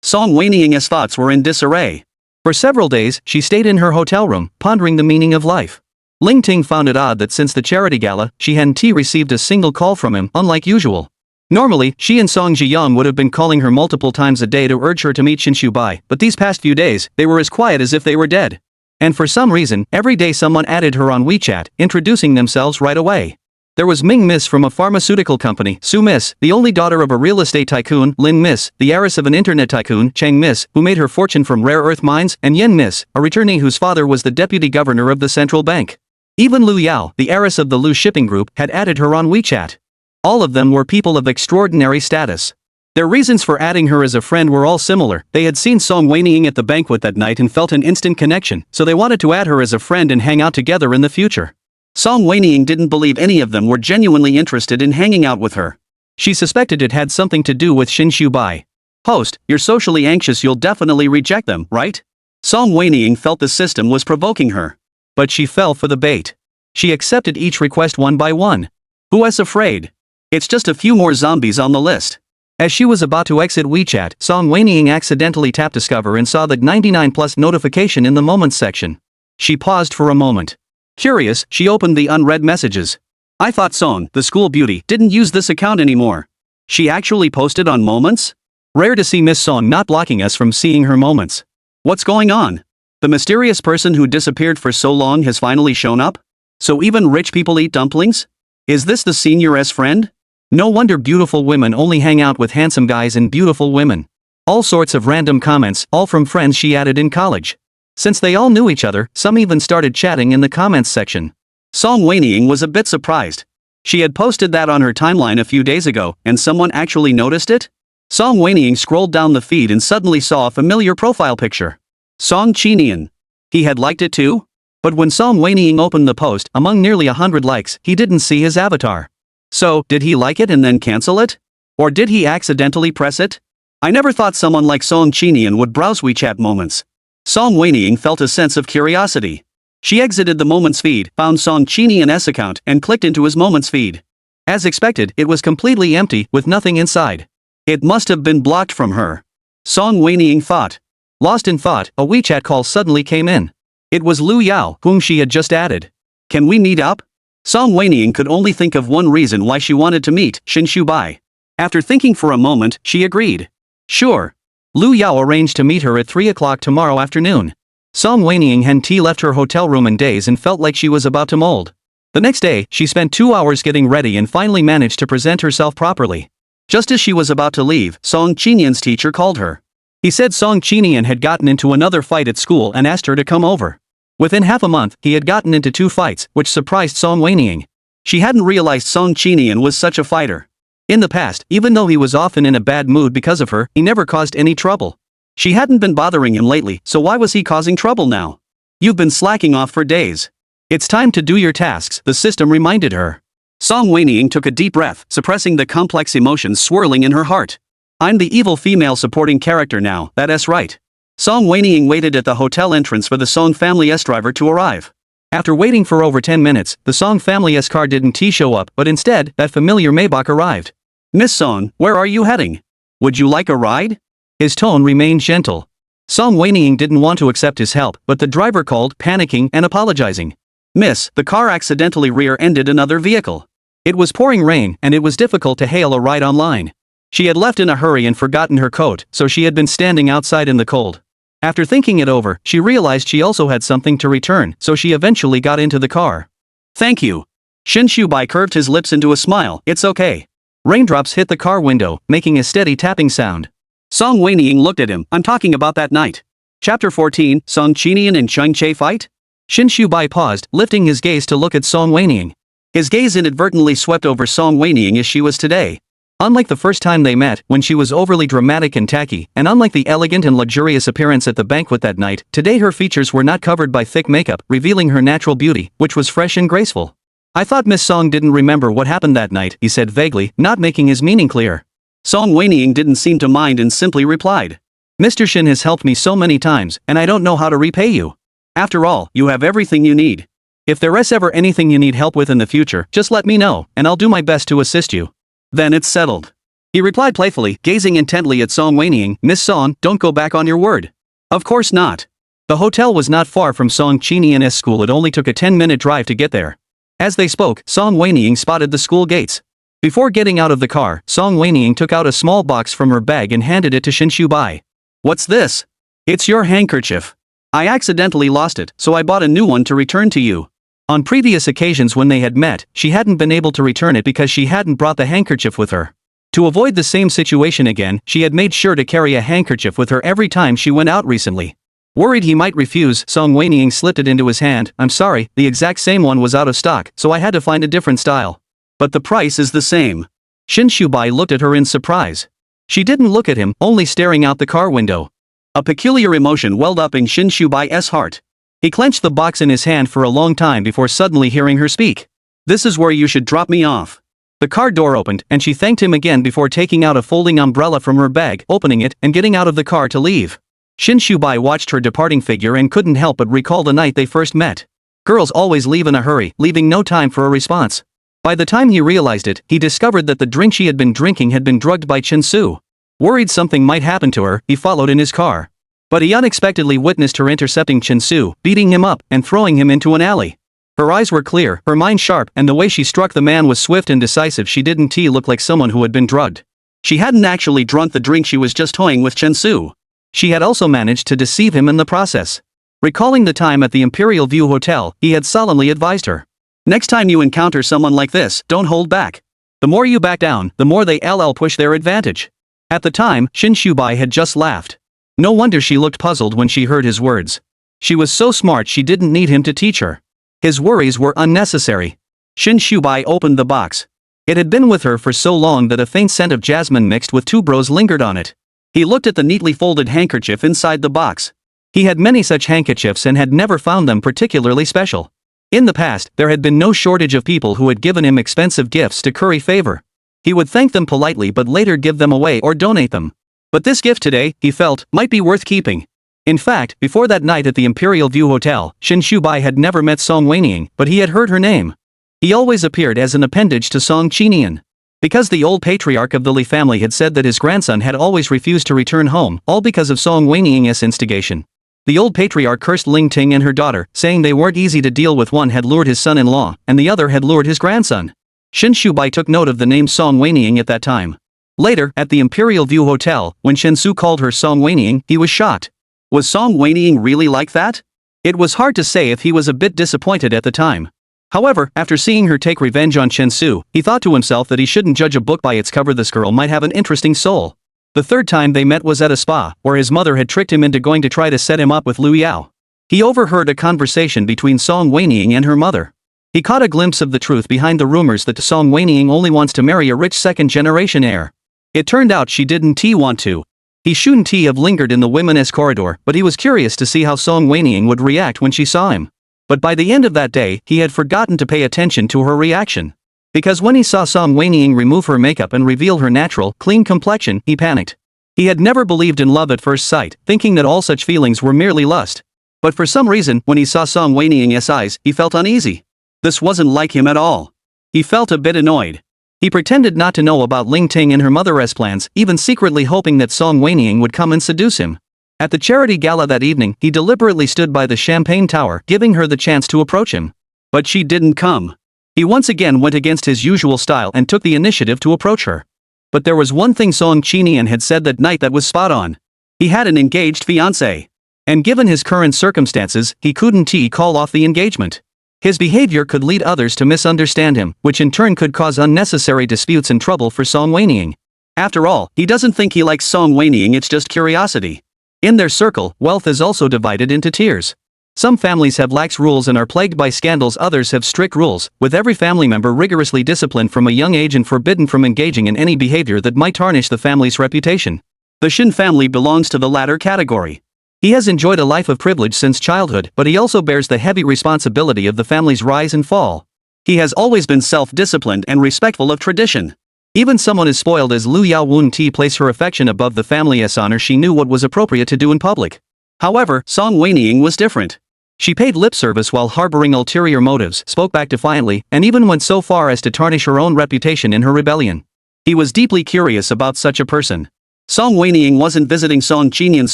Song Wenying's thoughts were in disarray. For several days, she stayed in her hotel room, pondering the meaning of life. Ling Ting found it odd that since the charity gala, she hadn't received a single call from him, unlike usual. Normally, she and Song Ziyang would have been calling her multiple times a day to urge her to meet Shin Shubai, but these past few days, they were as quiet as if they were dead. And for some reason, every day someone added her on WeChat, introducing themselves right away. There was Ming Miss from a pharmaceutical company, Su Miss, the only daughter of a real estate tycoon, Lin Miss, the heiress of an internet tycoon, Cheng Miss, who made her fortune from rare earth mines, and Yen Miss, a returnee whose father was the deputy governor of the central bank. Even Liu Yao, the heiress of the Liu shipping group, had added her on WeChat. All of them were people of extraordinary status. Their reasons for adding her as a friend were all similar. They had seen Song Wenying at the banquet that night and felt an instant connection, so they wanted to add her as a friend and hang out together in the future. Song Wenying didn't believe any of them were genuinely interested in hanging out with her. She suspected it had something to do with Shin Shubai. "Host, you're socially anxious. You'll definitely reject them, right?" Song Wenying felt the system was provoking her. But she fell for the bait. She accepted each request one by one. Who was afraid? It's just a few more zombies on the list. As she was about to exit WeChat, Song Wenying accidentally tapped Discover and saw the 99 plus notification in the Moments section. She paused for a moment. Curious, she opened the unread messages. I thought Song, the school beauty, didn't use this account anymore. She actually posted on Moments? Rare to see Miss Song not blocking us from seeing her moments. What's going on? The mysterious person who disappeared for so long has finally shown up? So even rich people eat dumplings? Is this the senior's friend? No wonder beautiful women only hang out with handsome guys and beautiful women. All sorts of random comments, all from friends she added in college. Since they all knew each other, some even started chatting in the comments section. Song Wenying was a bit surprised. She had posted that on her timeline a few days ago, and someone actually noticed it? Song Wenying scrolled down the feed and suddenly saw a familiar profile picture. Song Qinian. He had liked it too? But when Song Wenying opened the post, among nearly 100 likes, he didn't see his avatar. So, did he like it and then cancel it? Or did he accidentally press it? I never thought someone like Song Qinian would browse WeChat Moments. Song Wenying felt a sense of curiosity. She exited the Moments feed, found Song Qinian's account, and clicked into his Moments feed. As expected, it was completely empty, with nothing inside. It must have been blocked from her. Song Wenying thought. Lost in thought, a WeChat call suddenly came in. It was Lu Yao, whom she had just added. Can we meet up? Song Wenying could only think of one reason why she wanted to meet Shin Shubai. After thinking for a moment, she agreed. Sure. Lu Yao arranged to meet her at 3 o'clock tomorrow afternoon. Song Wenying hadn't left her hotel room in days and felt like she was about to mold. The next day, she spent 2 hours getting ready and finally managed to present herself properly. Just as she was about to leave, Song Qinian's teacher called her. He said Song Qinian had gotten into another fight at school and asked her to come over. Within half a month, he had gotten into 2 fights, which surprised Song Wenying. She hadn't realized Song Qinian was such a fighter. In the past, even though he was often in a bad mood because of her, he never caused any trouble. She hadn't been bothering him lately, so why was he causing trouble now? You've been slacking off for days. It's time to do your tasks, the system reminded her. Song Wenying took a deep breath, suppressing the complex emotions swirling in her heart. I'm the evil female supporting character now, that's right. Song Wenying waited at the hotel entrance for the Song family's driver to arrive. After waiting for over 10 minutes, the Song family's car didn't show up, but instead, that familiar Maybach arrived. Miss Song, where are you heading? Would you like a ride? His tone remained gentle. Song Wenying didn't want to accept his help, but the driver called, panicking and apologizing. Miss, the car accidentally rear-ended another vehicle. It was pouring rain, and it was difficult to hail a ride online. She had left in a hurry and forgotten her coat, so she had been standing outside in the cold. After thinking it over, she realized she also had something to return, so she eventually got into the car. Thank you. Shin Shubai curved his lips into a smile. It's okay. Raindrops hit the car window, making a steady tapping sound. Song Wenying looked at him. I'm talking about that night. Chapter 14, Song Qinian and Chung Che fight? Shin Shubai paused, lifting his gaze to look at Song Wenying. His gaze inadvertently swept over Song Wenying as she was today. Unlike the first time they met, when she was overly dramatic and tacky, and unlike the elegant and luxurious appearance at the banquet that night, today her features were not covered by thick makeup, revealing her natural beauty, which was fresh and graceful. I thought Miss Song didn't remember what happened that night, he said vaguely, not making his meaning clear. Song Wenying didn't seem to mind and simply replied. Mr. Shin has helped me so many times, and I don't know how to repay you. After all, you have everything you need. If there's ever anything you need help with in the future, just let me know, and I'll do my best to assist you. Then it's settled. He replied playfully, gazing intently at Song Wenying. Miss Song, don't go back on your word. Of course not. The hotel was not far from Song Qinian's school. It only took a 10-minute drive to get there. As they spoke, Song Wenying spotted the school gates. Before getting out of the car, Song Wenying took out a small box from her bag and handed it to Shin Shubai. What's this? It's your handkerchief. I accidentally lost it, so I bought a new one to return to you. On previous occasions when they had met, she hadn't been able to return it because she hadn't brought the handkerchief with her. To avoid the same situation again, she had made sure to carry a handkerchief with her every time she went out recently. Worried he might refuse, Song Wenying slipped it into his hand. I'm sorry, the exact same one was out of stock, so I had to find a different style. But the price is the same. Shin Shubai looked at her in surprise. She didn't look at him, only staring out the car window. A peculiar emotion welled up in Shin Shubai's heart. He clenched the box in his hand for a long time before suddenly hearing her speak. This is where you should drop me off. The car door opened, and she thanked him again before taking out a folding umbrella from her bag, opening it, and getting out of the car to leave. Shin Shubai watched her departing figure and couldn't help but recall the night they first met. Girls always leave in a hurry, leaving no time for a response. By the time he realized it, he discovered that the drink she had been drinking had been drugged by Chin-su. Worried something might happen to her, he followed in his car. But he unexpectedly witnessed her intercepting Chin-su, beating him up, and throwing him into an alley. Her eyes were clear, her mind sharp, and the way she struck the man was swift and decisive. She didn't look like someone who had been drugged. She hadn't actually drunk the drink, she was just toying with Chin-su. She had also managed to deceive him in the process. Recalling the time at the Imperial View Hotel, he had solemnly advised her. Next time you encounter someone like this, don't hold back. The more you back down, the more they push their advantage. At the time, Shin Shubai had just laughed. No wonder she looked puzzled when she heard his words. She was so smart she didn't need him to teach her. His worries were unnecessary. Shin Shubai opened the box. It had been with her for so long that a faint scent of jasmine mixed with tuberose lingered on it. He looked at the neatly folded handkerchief inside the box. He had many such handkerchiefs and had never found them particularly special. In the past, there had been no shortage of people who had given him expensive gifts to curry favor. He would thank them politely but later give them away or donate them. But this gift today, he felt, might be worth keeping. In fact, before that night at the Imperial View Hotel, Shin Shubai had never met Song Wenying, but he had heard her name. He always appeared as an appendage to Song Qinian. Because the old patriarch of the Li family had said that his grandson had always refused to return home, all because of Song Wenying's instigation. The old patriarch cursed Ling Ting and her daughter, saying they weren't easy to deal with. One had lured his son-in-law, and the other had lured his grandson. Shin Shubai took note of the name Song Wenying at that time. Later, at the Imperial View Hotel, when Shin-su called her Song Wenying, he was shocked. Was Song Wenying really like that? It was hard to say if he was a bit disappointed at the time. However, after seeing her take revenge on Shin-su, he thought to himself that he shouldn't judge a book by its cover. This girl might have an interesting soul. The third time they met was at a spa, where his mother had tricked him into going to try to set him up with Liu Yao. He overheard a conversation between Song Wenying and her mother. He caught a glimpse of the truth behind the rumors that Song Wenying only wants to marry a rich second-generation heir. It turned out she didn't want to. He shouldn't have lingered in the women's corridor, but he was curious to see how Song Wenying would react when she saw him. But by the end of that day, he had forgotten to pay attention to her reaction. Because when he saw Song Wenying remove her makeup and reveal her natural, clean complexion, he panicked. He had never believed in love at first sight, thinking that all such feelings were merely lust. But for some reason, when he saw Song Wenying's eyes, he felt uneasy. This wasn't like him at all. He felt a bit annoyed. He pretended not to know about Ling Ting and her mother's plans, even secretly hoping that Song Wenying would come and seduce him. At the charity gala that evening, he deliberately stood by the champagne tower, giving her the chance to approach him. But she didn't come. He once again went against his usual style and took the initiative to approach her. But there was one thing Song Qinian had said that night that was spot on. He had an engaged fiancée. And given his current circumstances, he couldn't call off the engagement. His behavior could lead others to misunderstand him, which in turn could cause unnecessary disputes and trouble for Song Wenying. After all, he doesn't think he likes Song Wenying, it's just curiosity. In their circle, wealth is also divided into tiers. Some families have lax rules and are plagued by scandals, others have strict rules, with every family member rigorously disciplined from a young age and forbidden from engaging in any behavior that might tarnish the family's reputation. The Shin family belongs to the latter category. He has enjoyed a life of privilege since childhood, but he also bears the heavy responsibility of the family's rise and fall. He has always been self-disciplined and respectful of tradition. Even someone as spoiled as Liu Yao wouldn't place her affection above the family's honor. She knew what was appropriate to do in public. However, Song Wenying was different. She paid lip service while harboring ulterior motives, spoke back defiantly, and even went so far as to tarnish her own reputation in her rebellion. He was deeply curious about such a person. Song Wenying wasn't visiting Song Qinian's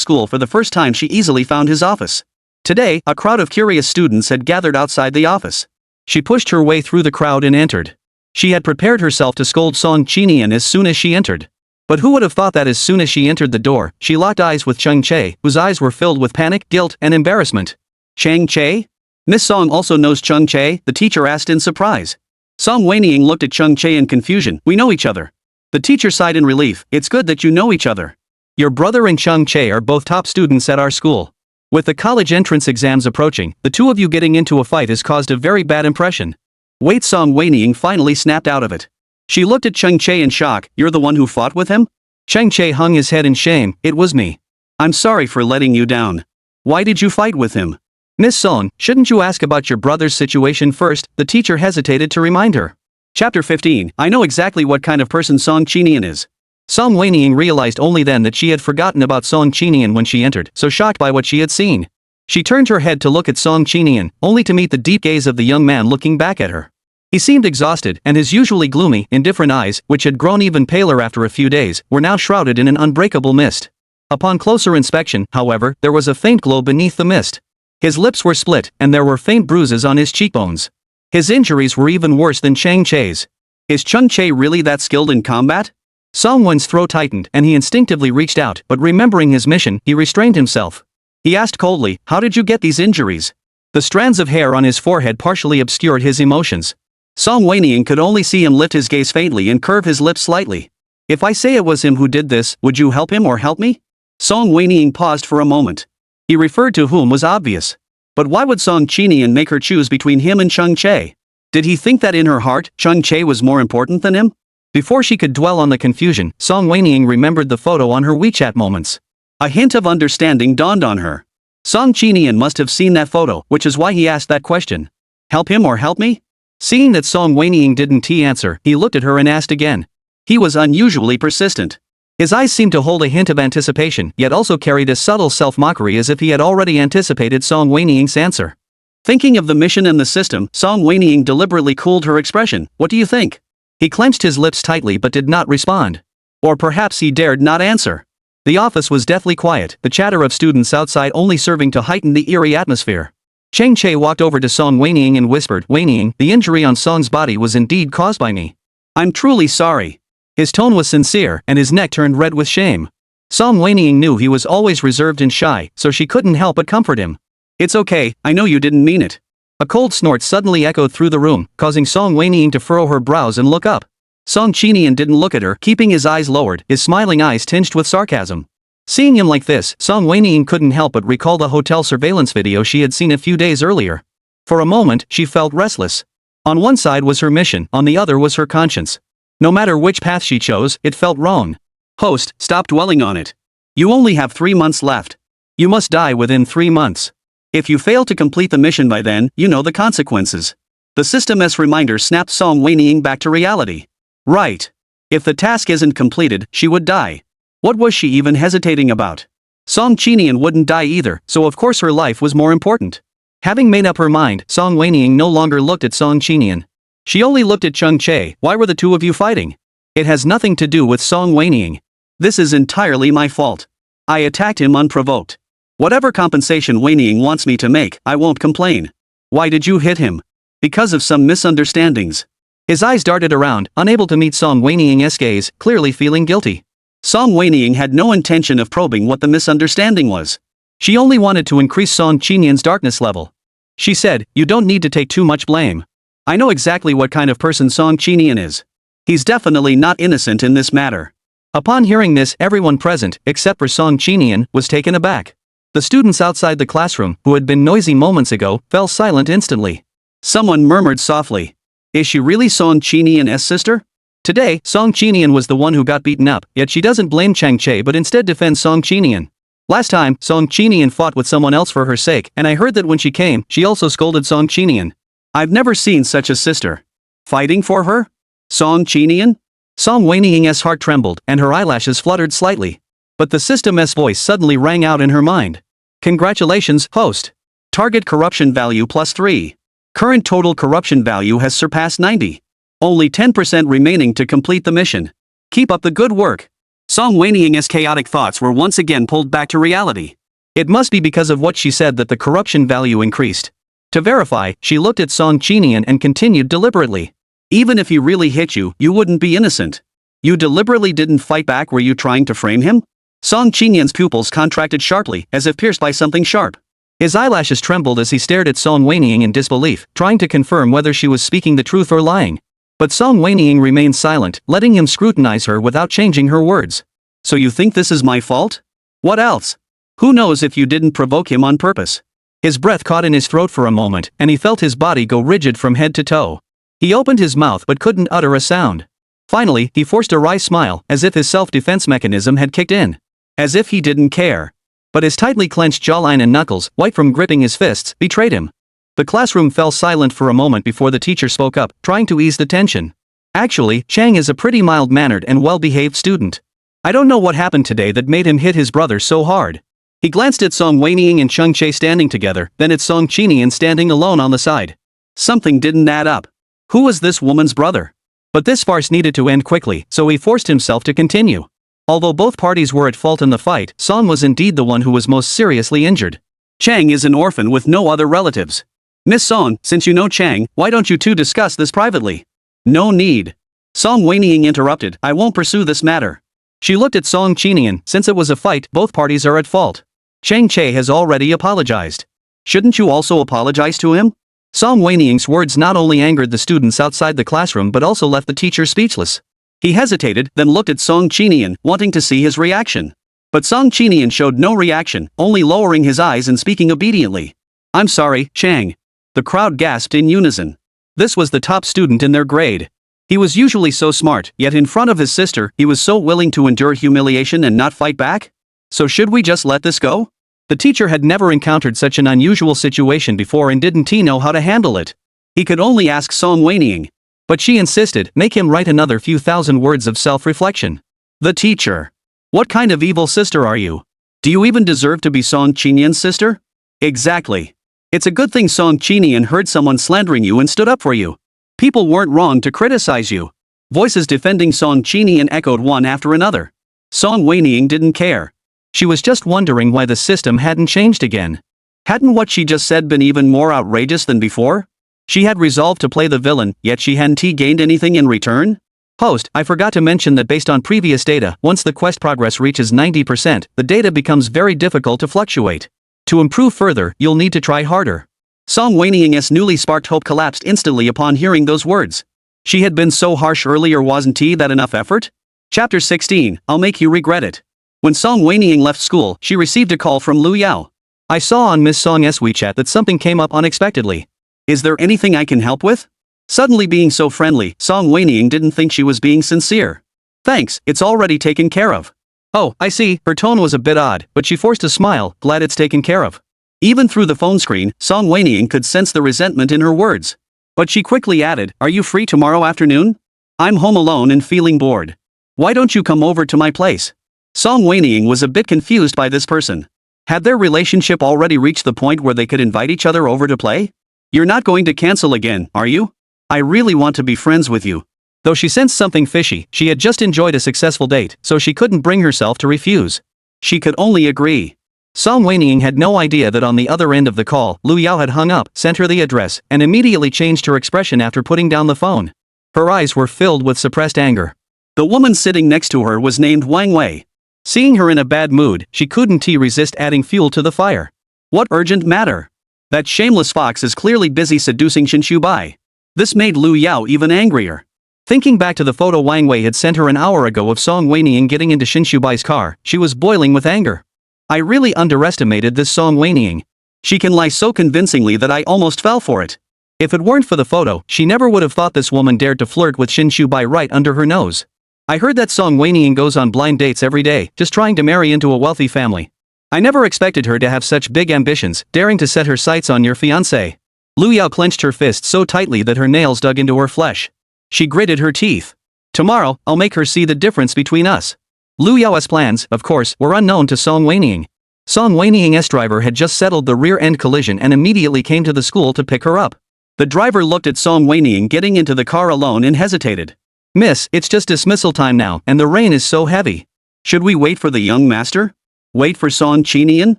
school for the first time. She easily found his office. Today, a crowd of curious students had gathered outside the office. She pushed her way through the crowd and entered. She had prepared herself to scold Song Qinian as soon as she entered. But who would have thought that as soon as she entered the door, she locked eyes with Chang Che, whose eyes were filled with panic, guilt, and embarrassment. Chang Che? Miss Song also knows Chang Che? The teacher asked in surprise. Song Wenying looked at Chang Che in confusion. We know each other. The teacher sighed in relief. It's good that you know each other. Your brother and Chang Che are both top students at our school. With the college entrance exams approaching, the two of you getting into a fight has caused a very bad impression. Wait, Song Wenying finally snapped out of it. She looked at Chang Che in shock. You're the one who fought with him? Chang Che hung his head in shame. It was me. I'm sorry for letting you down. Why did you fight with him? Miss Song, shouldn't you ask about your brother's situation first? The teacher hesitated to remind her. Chapter 15. I know exactly what kind of person Song Qinian is. Song Wenying realized only then that she had forgotten about Song Qinian when she entered, so shocked by what she had seen. She turned her head to look at Song Qinian, only to meet the deep gaze of the young man looking back at her. He seemed exhausted, and his usually gloomy, indifferent eyes, which had grown even paler after a few days, were now shrouded in an unbreakable mist. Upon closer inspection, however, there was a faint glow beneath the mist. His lips were split, and there were faint bruises on his cheekbones. His injuries were even worse than Chang Che's. Is Chung Che really that skilled in combat? Song Wen's throat tightened, and he instinctively reached out, but remembering his mission, he restrained himself. He asked coldly, "How did you get these injuries?" The strands of hair on his forehead partially obscured his emotions. Song Wenying could only see him lift his gaze faintly and curve his lips slightly. "If I say it was him who did this, would you help him or help me?" Song Wenying paused for a moment. He referred to whom was obvious. But why would Song Qinian make her choose between him and Chung Che? Did he think that in her heart, Chung Che was more important than him? Before she could dwell on the confusion, Song Wenying remembered the photo on her WeChat moments. A hint of understanding dawned on her. Song Qinian must have seen that photo, which is why he asked that question. Help him or help me? Seeing that Song Wenying didn't answer, he looked at her and asked again. He was unusually persistent. His eyes seemed to hold a hint of anticipation, yet also carried a subtle self-mockery as if he had already anticipated Song Wenying's answer. Thinking of the mission and the system, Song Wenying deliberately cooled her expression. "What do you think?" He clenched his lips tightly but did not respond. Or perhaps he dared not answer. The office was deathly quiet, the chatter of students outside only serving to heighten the eerie atmosphere. Chang Che walked over to Song Wenying and whispered, "Wenying, the injury on Song's body was indeed caused by me. I'm truly sorry." His tone was sincere, and his neck turned red with shame. Song Wenying knew he was always reserved and shy, so she couldn't help but comfort him. "It's okay, I know you didn't mean it." A cold snort suddenly echoed through the room, causing Song Wenying to furrow her brows and look up. Song Qinian didn't look at her, keeping his eyes lowered, his smiling eyes tinged with sarcasm. Seeing him like this, Song Wenying couldn't help but recall the hotel surveillance video she had seen a few days earlier. For a moment, she felt restless. On one side was her mission, on the other was her conscience. No matter which path she chose, it felt wrong. "Host, stop dwelling on it. You only have 3 months left. You must die within 3 months. If you fail to complete the mission by then, you know the consequences." The system's reminder snapped Song Wenying back to reality. Right. If the task isn't completed, she would die. What was she even hesitating about? Song Qinian wouldn't die either, so of course her life was more important. Having made up her mind, Song Wenying no longer looked at Song Qinian. She only looked at Chung Che. "Why were the two of you fighting?" "It has nothing to do with Song Wenying. This is entirely my fault. I attacked him unprovoked. Whatever compensation Wenying wants me to make, I won't complain." "Why did you hit him?" "Because of some misunderstandings." His eyes darted around, unable to meet Song Wenying's gaze, clearly feeling guilty. Song Wenying had no intention of probing what the misunderstanding was. She only wanted to increase Song Qinian's darkness level. She said, "You don't need to take too much blame. I know exactly what kind of person Song Qinian is. He's definitely not innocent in this matter." Upon hearing this, everyone present, except for Song Qinian, was taken aback. The students outside the classroom, who had been noisy moments ago, fell silent instantly. Someone murmured softly, "Is she really Song Qinian's sister?" Today, Song Qinian was the one who got beaten up, yet she doesn't blame Chang Che but instead defends Song Qinian. Last time, Song Qinian fought with someone else for her sake, and I heard that when she came, she also scolded Song Qinian. I've never seen such a sister. Fighting for her? Song Qinian? Song Wenying's heart trembled, and her eyelashes fluttered slightly. But the system's voice suddenly rang out in her mind. "Congratulations, host. Target corruption value +3. Current total corruption value has surpassed 90. Only 10% remaining to complete the mission. Keep up the good work." Song Wenying's chaotic thoughts were once again pulled back to reality. It must be because of what she said that the corruption value increased. To verify, she looked at Song Qinian and continued deliberately. "Even if he really hit you, you wouldn't be innocent. You deliberately didn't fight back. Were you trying to frame him?" Song Qinian's pupils contracted sharply, as if pierced by something sharp. His eyelashes trembled as he stared at Song Wenying in disbelief, trying to confirm whether she was speaking the truth or lying. But Song Wenying remained silent, letting him scrutinize her without changing her words. "So you think this is my fault? What else? Who knows if you didn't provoke him on purpose?" His breath caught in his throat for a moment, and he felt his body go rigid from head to toe. He opened his mouth but couldn't utter a sound. Finally, he forced a wry smile, as if his self-defense mechanism had kicked in. As if he didn't care. But his tightly clenched jawline and knuckles, white from gripping his fists, betrayed him. The classroom fell silent for a moment before the teacher spoke up, trying to ease the tension. "Actually, Chang is a pretty mild-mannered and well-behaved student. I don't know what happened today that made him hit his brother so hard. He glanced at Song Wenying and Chung Che standing together, then at Song Qinian standing alone on the side. Something didn't add up. Who was this woman's brother? But this farce needed to end quickly, so he forced himself to continue. Although both parties were at fault in the fight, Song was indeed the one who was most seriously injured. Chang is an orphan with no other relatives. Miss Song, since you know Chang, why don't you two discuss this privately? No need. Song Wenying interrupted, I won't pursue this matter. She looked at Song Qinian, since it was a fight, both parties are at fault. Chang Che has already apologized. Shouldn't you also apologize to him? Song Wenying's words not only angered the students outside the classroom but also left the teacher speechless. He hesitated, then looked at Song Qinian, wanting to see his reaction. But Song Qinian showed no reaction, only lowering his eyes and speaking obediently. I'm sorry, Chang. The crowd gasped in unison. This was the top student in their grade. He was usually so smart, yet in front of his sister, he was so willing to endure humiliation and not fight back? So should we just let this go? The teacher had never encountered such an unusual situation before and didn't know how to handle it. He could only ask Song Wenying. But she insisted, make him write another few thousand words of self-reflection. The teacher. What kind of evil sister are you? Do you even deserve to be Song Qinian's sister? Exactly. It's a good thing Song Qinian heard someone slandering you and stood up for you. People weren't wrong to criticize you. Voices defending Song Qinian echoed one after another. Song Wenying didn't care. She was just wondering why the system hadn't changed again. Hadn't what she just said been even more outrageous than before? She had resolved to play the villain, yet she hadn't gained anything in return? Host, I forgot to mention that based on previous data, once the quest progress reaches 90%, the data becomes very difficult to fluctuate. To improve further, you'll need to try harder. Song Wenying's newly sparked hope collapsed instantly upon hearing those words. She had been so harsh earlier, wasn't that enough effort? Chapter 16, I'll make you regret it. When Song Wenying left school, she received a call from Lu Yao. I saw on Miss Song's WeChat that something came up unexpectedly. Is there anything I can help with? Suddenly being so friendly, Song Wenying didn't think she was being sincere. Thanks, it's already taken care of. Oh, I see, her tone was a bit odd, but she forced a smile, glad it's taken care of. Even through the phone screen, Song Wenying could sense the resentment in her words. But she quickly added, are you free tomorrow afternoon? I'm home alone and feeling bored. Why don't you come over to my place? Song Wenying was a bit confused by this person. Had their relationship already reached the point where they could invite each other over to play? You're not going to cancel again, are you? I really want to be friends with you. Though she sensed something fishy, she had just enjoyed a successful date, so she couldn't bring herself to refuse. She could only agree. Song Wenying had no idea that on the other end of the call, Lu Yao had hung up, sent her the address, and immediately changed her expression after putting down the phone. Her eyes were filled with suppressed anger. The woman sitting next to her was named Wang Wei. Seeing her in a bad mood, she couldn't resist adding fuel to the fire. What urgent matter? That shameless fox is clearly busy seducing Xinshu Bai. This made Lu Yao even angrier. Thinking back to the photo Wang Wei had sent her an hour ago of Song Wenying getting into Xinshu Bai's car, she was boiling with anger. I really underestimated this Song Wenying. She can lie so convincingly that I almost fell for it. If it weren't for the photo, she never would have thought this woman dared to flirt with Xinshu Bai right under her nose. I heard that Song Wenying goes on blind dates every day, just trying to marry into a wealthy family. I never expected her to have such big ambitions, daring to set her sights on your fiancé. Lu Yao clenched her fist so tightly that her nails dug into her flesh. She gritted her teeth. Tomorrow, I'll make her see the difference between us. Lu Yao's plans, of course, were unknown to Song Wenying. Song Wenying's driver had just settled the rear-end collision and immediately came to the school to pick her up. The driver looked at Song Wenying getting into the car alone and hesitated. Miss, it's just dismissal time now, and the rain is so heavy. Should we wait for the young master? Wait for Song Qinian?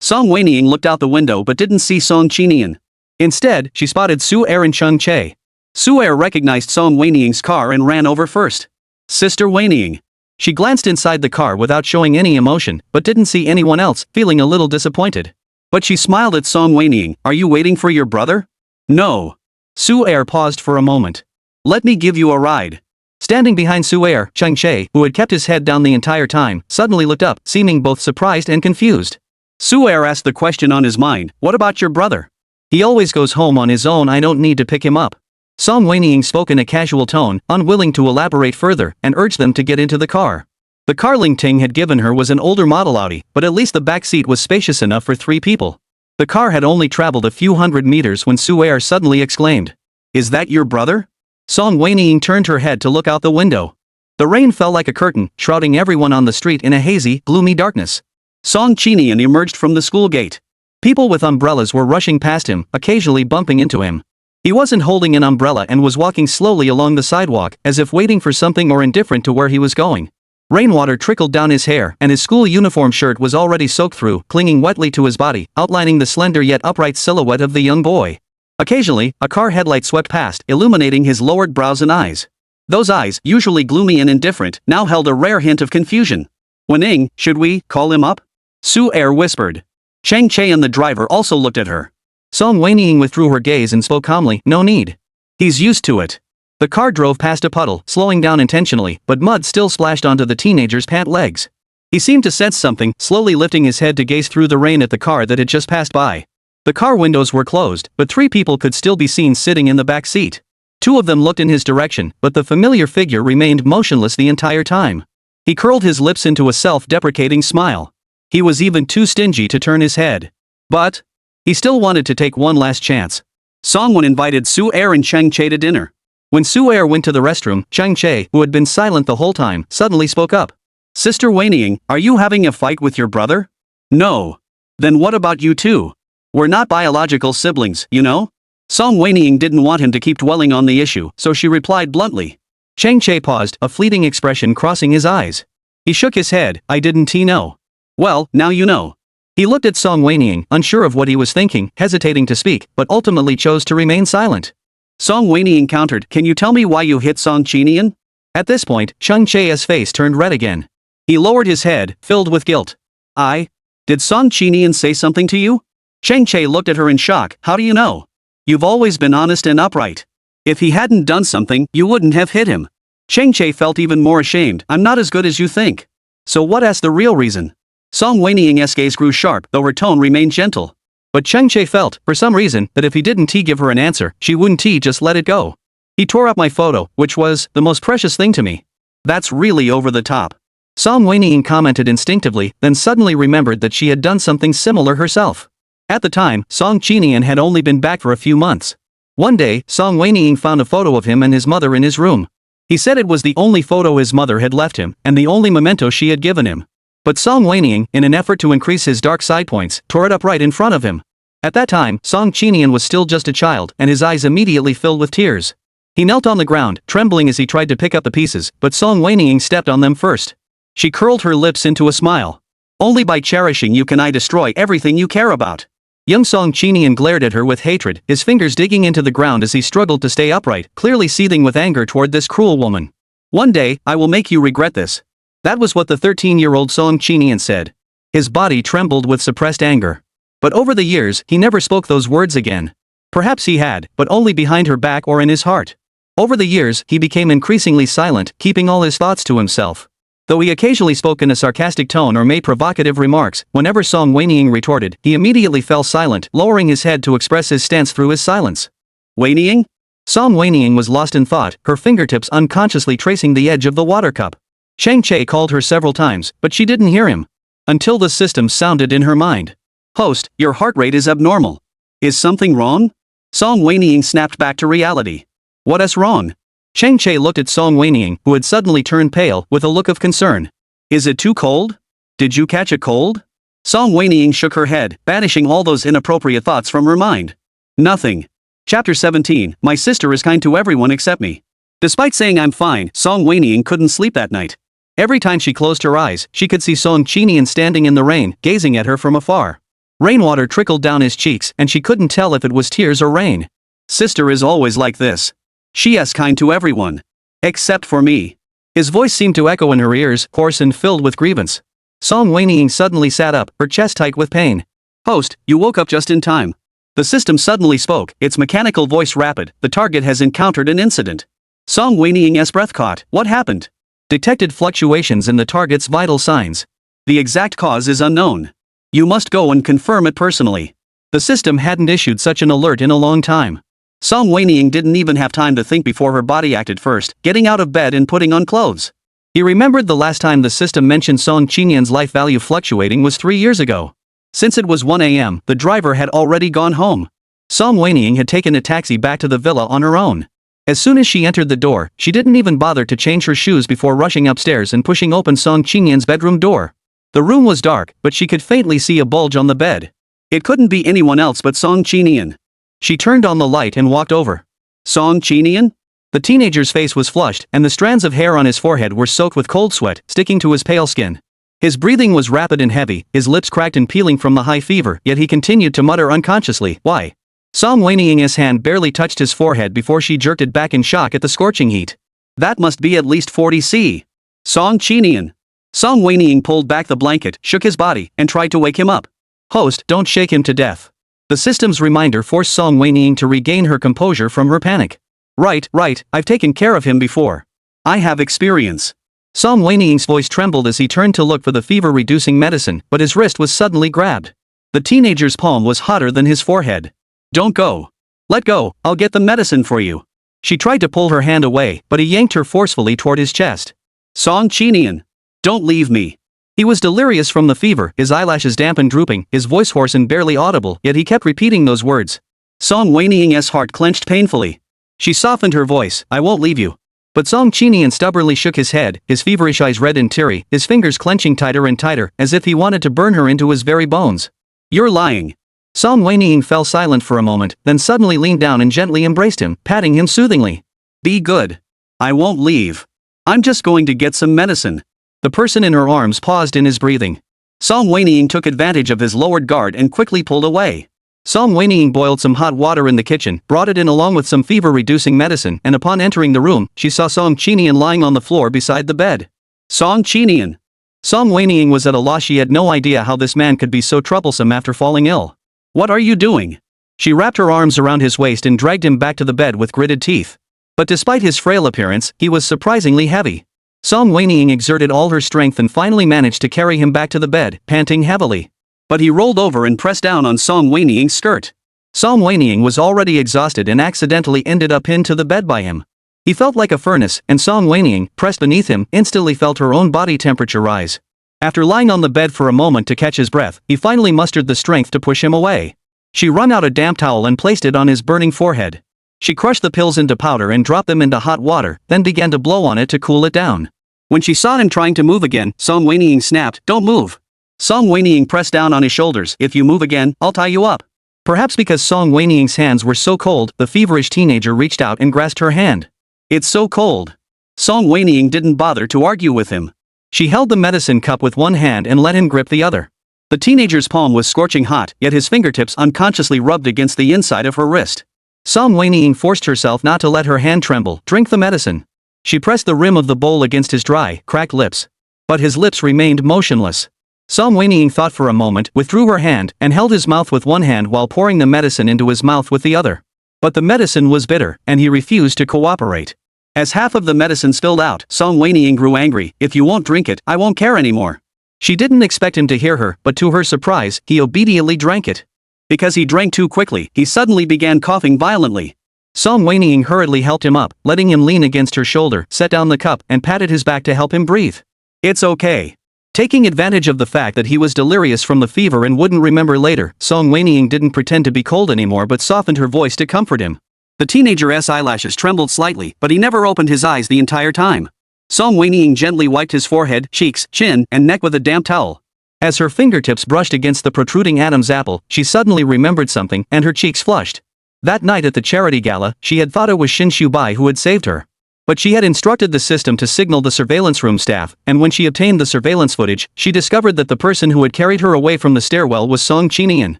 Song Wenying looked out the window but didn't see Song Qinian. Instead, she spotted Su Er and Chung Che. Su Er recognized Song Wenying's car and ran over first. Sister Wenying. She glanced inside the car without showing any emotion, but didn't see anyone else, feeling a little disappointed. But she smiled at Song Wenying. Are you waiting for your brother? No. Su Er paused for a moment. Let me give you a ride. Standing behind Su Er, Chung Che, who had kept his head down the entire time, suddenly looked up, seeming both surprised and confused. Su Er asked the question on his mind, what about your brother? He always goes home on his own, I don't need to pick him up. Song Wenying spoke in a casual tone, unwilling to elaborate further, and urged them to get into the car. The car Ling Ting had given her was an older model Audi, but at least the back seat was spacious enough for 3 people. The car had only traveled a few hundred meters when Su Er suddenly exclaimed, Is that your brother? Song Wenying turned her head to look out the window. The rain fell like a curtain, shrouding everyone on the street in a hazy, gloomy darkness. Song Qinian emerged from the school gate. People with umbrellas were rushing past him, occasionally bumping into him. He wasn't holding an umbrella and was walking slowly along the sidewalk, as if waiting for something or indifferent to where he was going. Rainwater trickled down his hair, and his school uniform shirt was already soaked through, clinging wetly to his body, outlining the slender yet upright silhouette of the young boy. Occasionally, a car headlight swept past, illuminating his lowered brows and eyes. Those eyes, usually gloomy and indifferent, now held a rare hint of confusion. Wenying, should we call him up? Su Er whispered. Chang Che and the driver also looked at her. Song Wenying withdrew her gaze and spoke calmly, no need. He's used to it. The car drove past a puddle, slowing down intentionally, but mud still splashed onto the teenager's pant legs. He seemed to sense something, slowly lifting his head to gaze through the rain at the car that had just passed by. The car windows were closed, but 3 people could still be seen sitting in the back seat. 2 of them looked in his direction, but the familiar figure remained motionless the entire time. He curled his lips into a self-deprecating smile. He was even too stingy to turn his head. But he still wanted to take one last chance. Song Wenying invited Su Er and Chang Che to dinner. When Su Er went to the restroom, Chang Che, who had been silent the whole time, suddenly spoke up. Sister Wenying, are you having a fight with your brother? No. Then what about you two? We're not biological siblings, you know? Song Wenying didn't want him to keep dwelling on the issue, so she replied bluntly. Chang Che paused, a fleeting expression crossing his eyes. He shook his head, I didn't know. Well, now you know. He looked at Song Wenying, unsure of what he was thinking, hesitating to speak, but ultimately chose to remain silent. Song Wenying countered, can you tell me why you hit Song Qinian? At this point, Chang Che's face turned red again. He lowered his head, filled with guilt. Did Song Qinian say something to you? Chang Che looked at her in shock, how do you know? You've always been honest and upright. If he hadn't done something, you wouldn't have hit him. Chang Che felt even more ashamed, I'm not as good as you think. So what's the real reason? Song Wenying's gaze grew sharp, though her tone remained gentle. But Chang Che felt, for some reason, that if he didn't give her an answer, she wouldn't just let it go. He tore up my photo, which was the most precious thing to me. That's really over the top. Song Wenying commented instinctively, then suddenly remembered that she had done something similar herself. At the time, Song Qinian had only been back for a few months. One day, Song Wenying found a photo of him and his mother in his room. He said it was the only photo his mother had left him, and the only memento she had given him. But Song Wenying, in an effort to increase his dark side points, tore it up right in front of him. At that time, Song Qinian was still just a child, and his eyes immediately filled with tears. He knelt on the ground, trembling as he tried to pick up the pieces, but Song Wenying stepped on them first. She curled her lips into a smile. Only by cherishing you can I destroy everything you care about. Young Song Qinian glared at her with hatred, his fingers digging into the ground as he struggled to stay upright, clearly seething with anger toward this cruel woman. One day, I will make you regret this. That was what the 13-year-old Song Qinian said. His body trembled with suppressed anger. But over the years, he never spoke those words again. Perhaps he had, but only behind her back or in his heart. Over the years, he became increasingly silent, keeping all his thoughts to himself. Though he occasionally spoke in a sarcastic tone or made provocative remarks, whenever Song Wenying retorted, he immediately fell silent, lowering his head to express his stance through his silence. Wenying? Song Wenying was lost in thought, her fingertips unconsciously tracing the edge of the water cup. Chang Che called her several times, but she didn't hear him. Until the system sounded in her mind. Host, your heart rate is abnormal. Is something wrong? Song Wenying snapped back to reality. What's wrong? Chang Che looked at Song Wenying, who had suddenly turned pale, with a look of concern. Is it too cold? Did you catch a cold? Song Wenying shook her head, banishing all those inappropriate thoughts from her mind. Nothing. Chapter 17, My sister is kind to everyone except me. Despite saying I'm fine, Song Wenying couldn't sleep that night. Every time she closed her eyes, she could see Song Qinian standing in the rain, gazing at her from afar. Rainwater trickled down his cheeks, and she couldn't tell if it was tears or rain. Sister is always like this. She is kind to everyone. Except for me. His voice seemed to echo in her ears, hoarse and filled with grievance. Song Wenying suddenly sat up, her chest tight with pain. Host, you woke up just in time. The system suddenly spoke, its mechanical voice rapid, the target has encountered an incident. Song Wenying's breath caught, what happened? Detected fluctuations in the target's vital signs. The exact cause is unknown. You must go and confirm it personally. The system hadn't issued such an alert in a long time. Song Wenying didn't even have time to think before her body acted first, getting out of bed and putting on clothes. He remembered the last time the system mentioned Song Qinian's life value fluctuating was 3 years ago. Since it was 1 a.m., the driver had already gone home. Song Wenying had taken a taxi back to the villa on her own. As soon as she entered the door, she didn't even bother to change her shoes before rushing upstairs and pushing open Song Qinian's bedroom door. The room was dark, but she could faintly see a bulge on the bed. It couldn't be anyone else but Song Qinian. She turned on the light and walked over. Song Qinian? The teenager's face was flushed, and the strands of hair on his forehead were soaked with cold sweat, sticking to his pale skin. His breathing was rapid and heavy, his lips cracked and peeling from the high fever, yet he continued to mutter unconsciously, "Why?" Song Wenying's hand barely touched his forehead before she jerked it back in shock at the scorching heat. That must be at least 40 C. Song Qinian. Song Wenying pulled back the blanket, shook his body, and tried to wake him up. "Host, don't shake him to death." The system's reminder forced Song Wenying to regain her composure from her panic. Right, I've taken care of him before. I have experience." Song Wenying's voice trembled as he turned to look for the fever-reducing medicine, but his wrist was suddenly grabbed. The teenager's palm was hotter than his forehead. "Don't go. Let go, I'll get the medicine for you." She tried to pull her hand away, but he yanked her forcefully toward his chest. "Song Qinian. Don't leave me." He was delirious from the fever, his eyelashes damp and drooping, his voice hoarse and barely audible, yet he kept repeating those words. Song Wenying's heart clenched painfully. She softened her voice, "I won't leave you." But Song Qinian stubbornly shook his head, his feverish eyes red and teary, his fingers clenching tighter and tighter, as if he wanted to burn her into his very bones. "You're lying." Song Wenying fell silent for a moment, then suddenly leaned down and gently embraced him, patting him soothingly. "Be good. I won't leave. I'm just going to get some medicine." The person in her arms paused in his breathing. Song Wenying took advantage of his lowered guard and quickly pulled away. Song Wenying boiled some hot water in the kitchen, brought it in along with some fever-reducing medicine, and upon entering the room, she saw Song Qinian lying on the floor beside the bed. Song Qinian. Song Wenying was at a loss. She had no idea how this man could be so troublesome after falling ill. "What are you doing?" She wrapped her arms around his waist and dragged him back to the bed with gritted teeth. But despite his frail appearance, he was surprisingly heavy. Song Wenying exerted all her strength and finally managed to carry him back to the bed, panting heavily. But he rolled over and pressed down on Song Wenying's skirt. Song Wenying was already exhausted and accidentally ended up pinned to the bed by him. He felt like a furnace, and Song Wenying, pressed beneath him, instantly felt her own body temperature rise. After lying on the bed for a moment to catch his breath, he finally mustered the strength to push him away. She wrung out a damp towel and placed it on his burning forehead. She crushed the pills into powder and dropped them into hot water, then began to blow on it to cool it down. When she saw him trying to move again, Song Wenying snapped, "Don't move." Song Wenying pressed down on his shoulders, "If you move again, I'll tie you up." Perhaps because Song Wenying's hands were so cold, the feverish teenager reached out and grasped her hand. "It's so cold." Song Wenying didn't bother to argue with him. She held the medicine cup with one hand and let him grip the other. The teenager's palm was scorching hot, yet his fingertips unconsciously rubbed against the inside of her wrist. Song Wenying forced herself not to let her hand tremble. "Drink the medicine." She pressed the rim of the bowl against his dry, cracked lips. But his lips remained motionless. Song Wenying thought for a moment, withdrew her hand, and held his mouth with one hand while pouring the medicine into his mouth with the other. But the medicine was bitter, and he refused to cooperate. As half of the medicine spilled out, Song Wenying grew angry. "If you won't drink it, I won't care anymore." She didn't expect him to hear her, but to her surprise, he obediently drank it. Because he drank too quickly, he suddenly began coughing violently. Song Wenying hurriedly helped him up, letting him lean against her shoulder, set down the cup, and patted his back to help him breathe. "It's okay." Taking advantage of the fact that he was delirious from the fever and wouldn't remember later, Song Wenying didn't pretend to be cold anymore but softened her voice to comfort him. The teenager's eyelashes trembled slightly, but he never opened his eyes the entire time. Song Wenying gently wiped his forehead, cheeks, chin, and neck with a damp towel. As her fingertips brushed against the protruding Adam's apple, she suddenly remembered something, and her cheeks flushed. That night at the charity gala, she had thought it was Shin Shubai who had saved her. But she had instructed the system to signal the surveillance room staff, and when she obtained the surveillance footage, she discovered that the person who had carried her away from the stairwell was Song Qinian.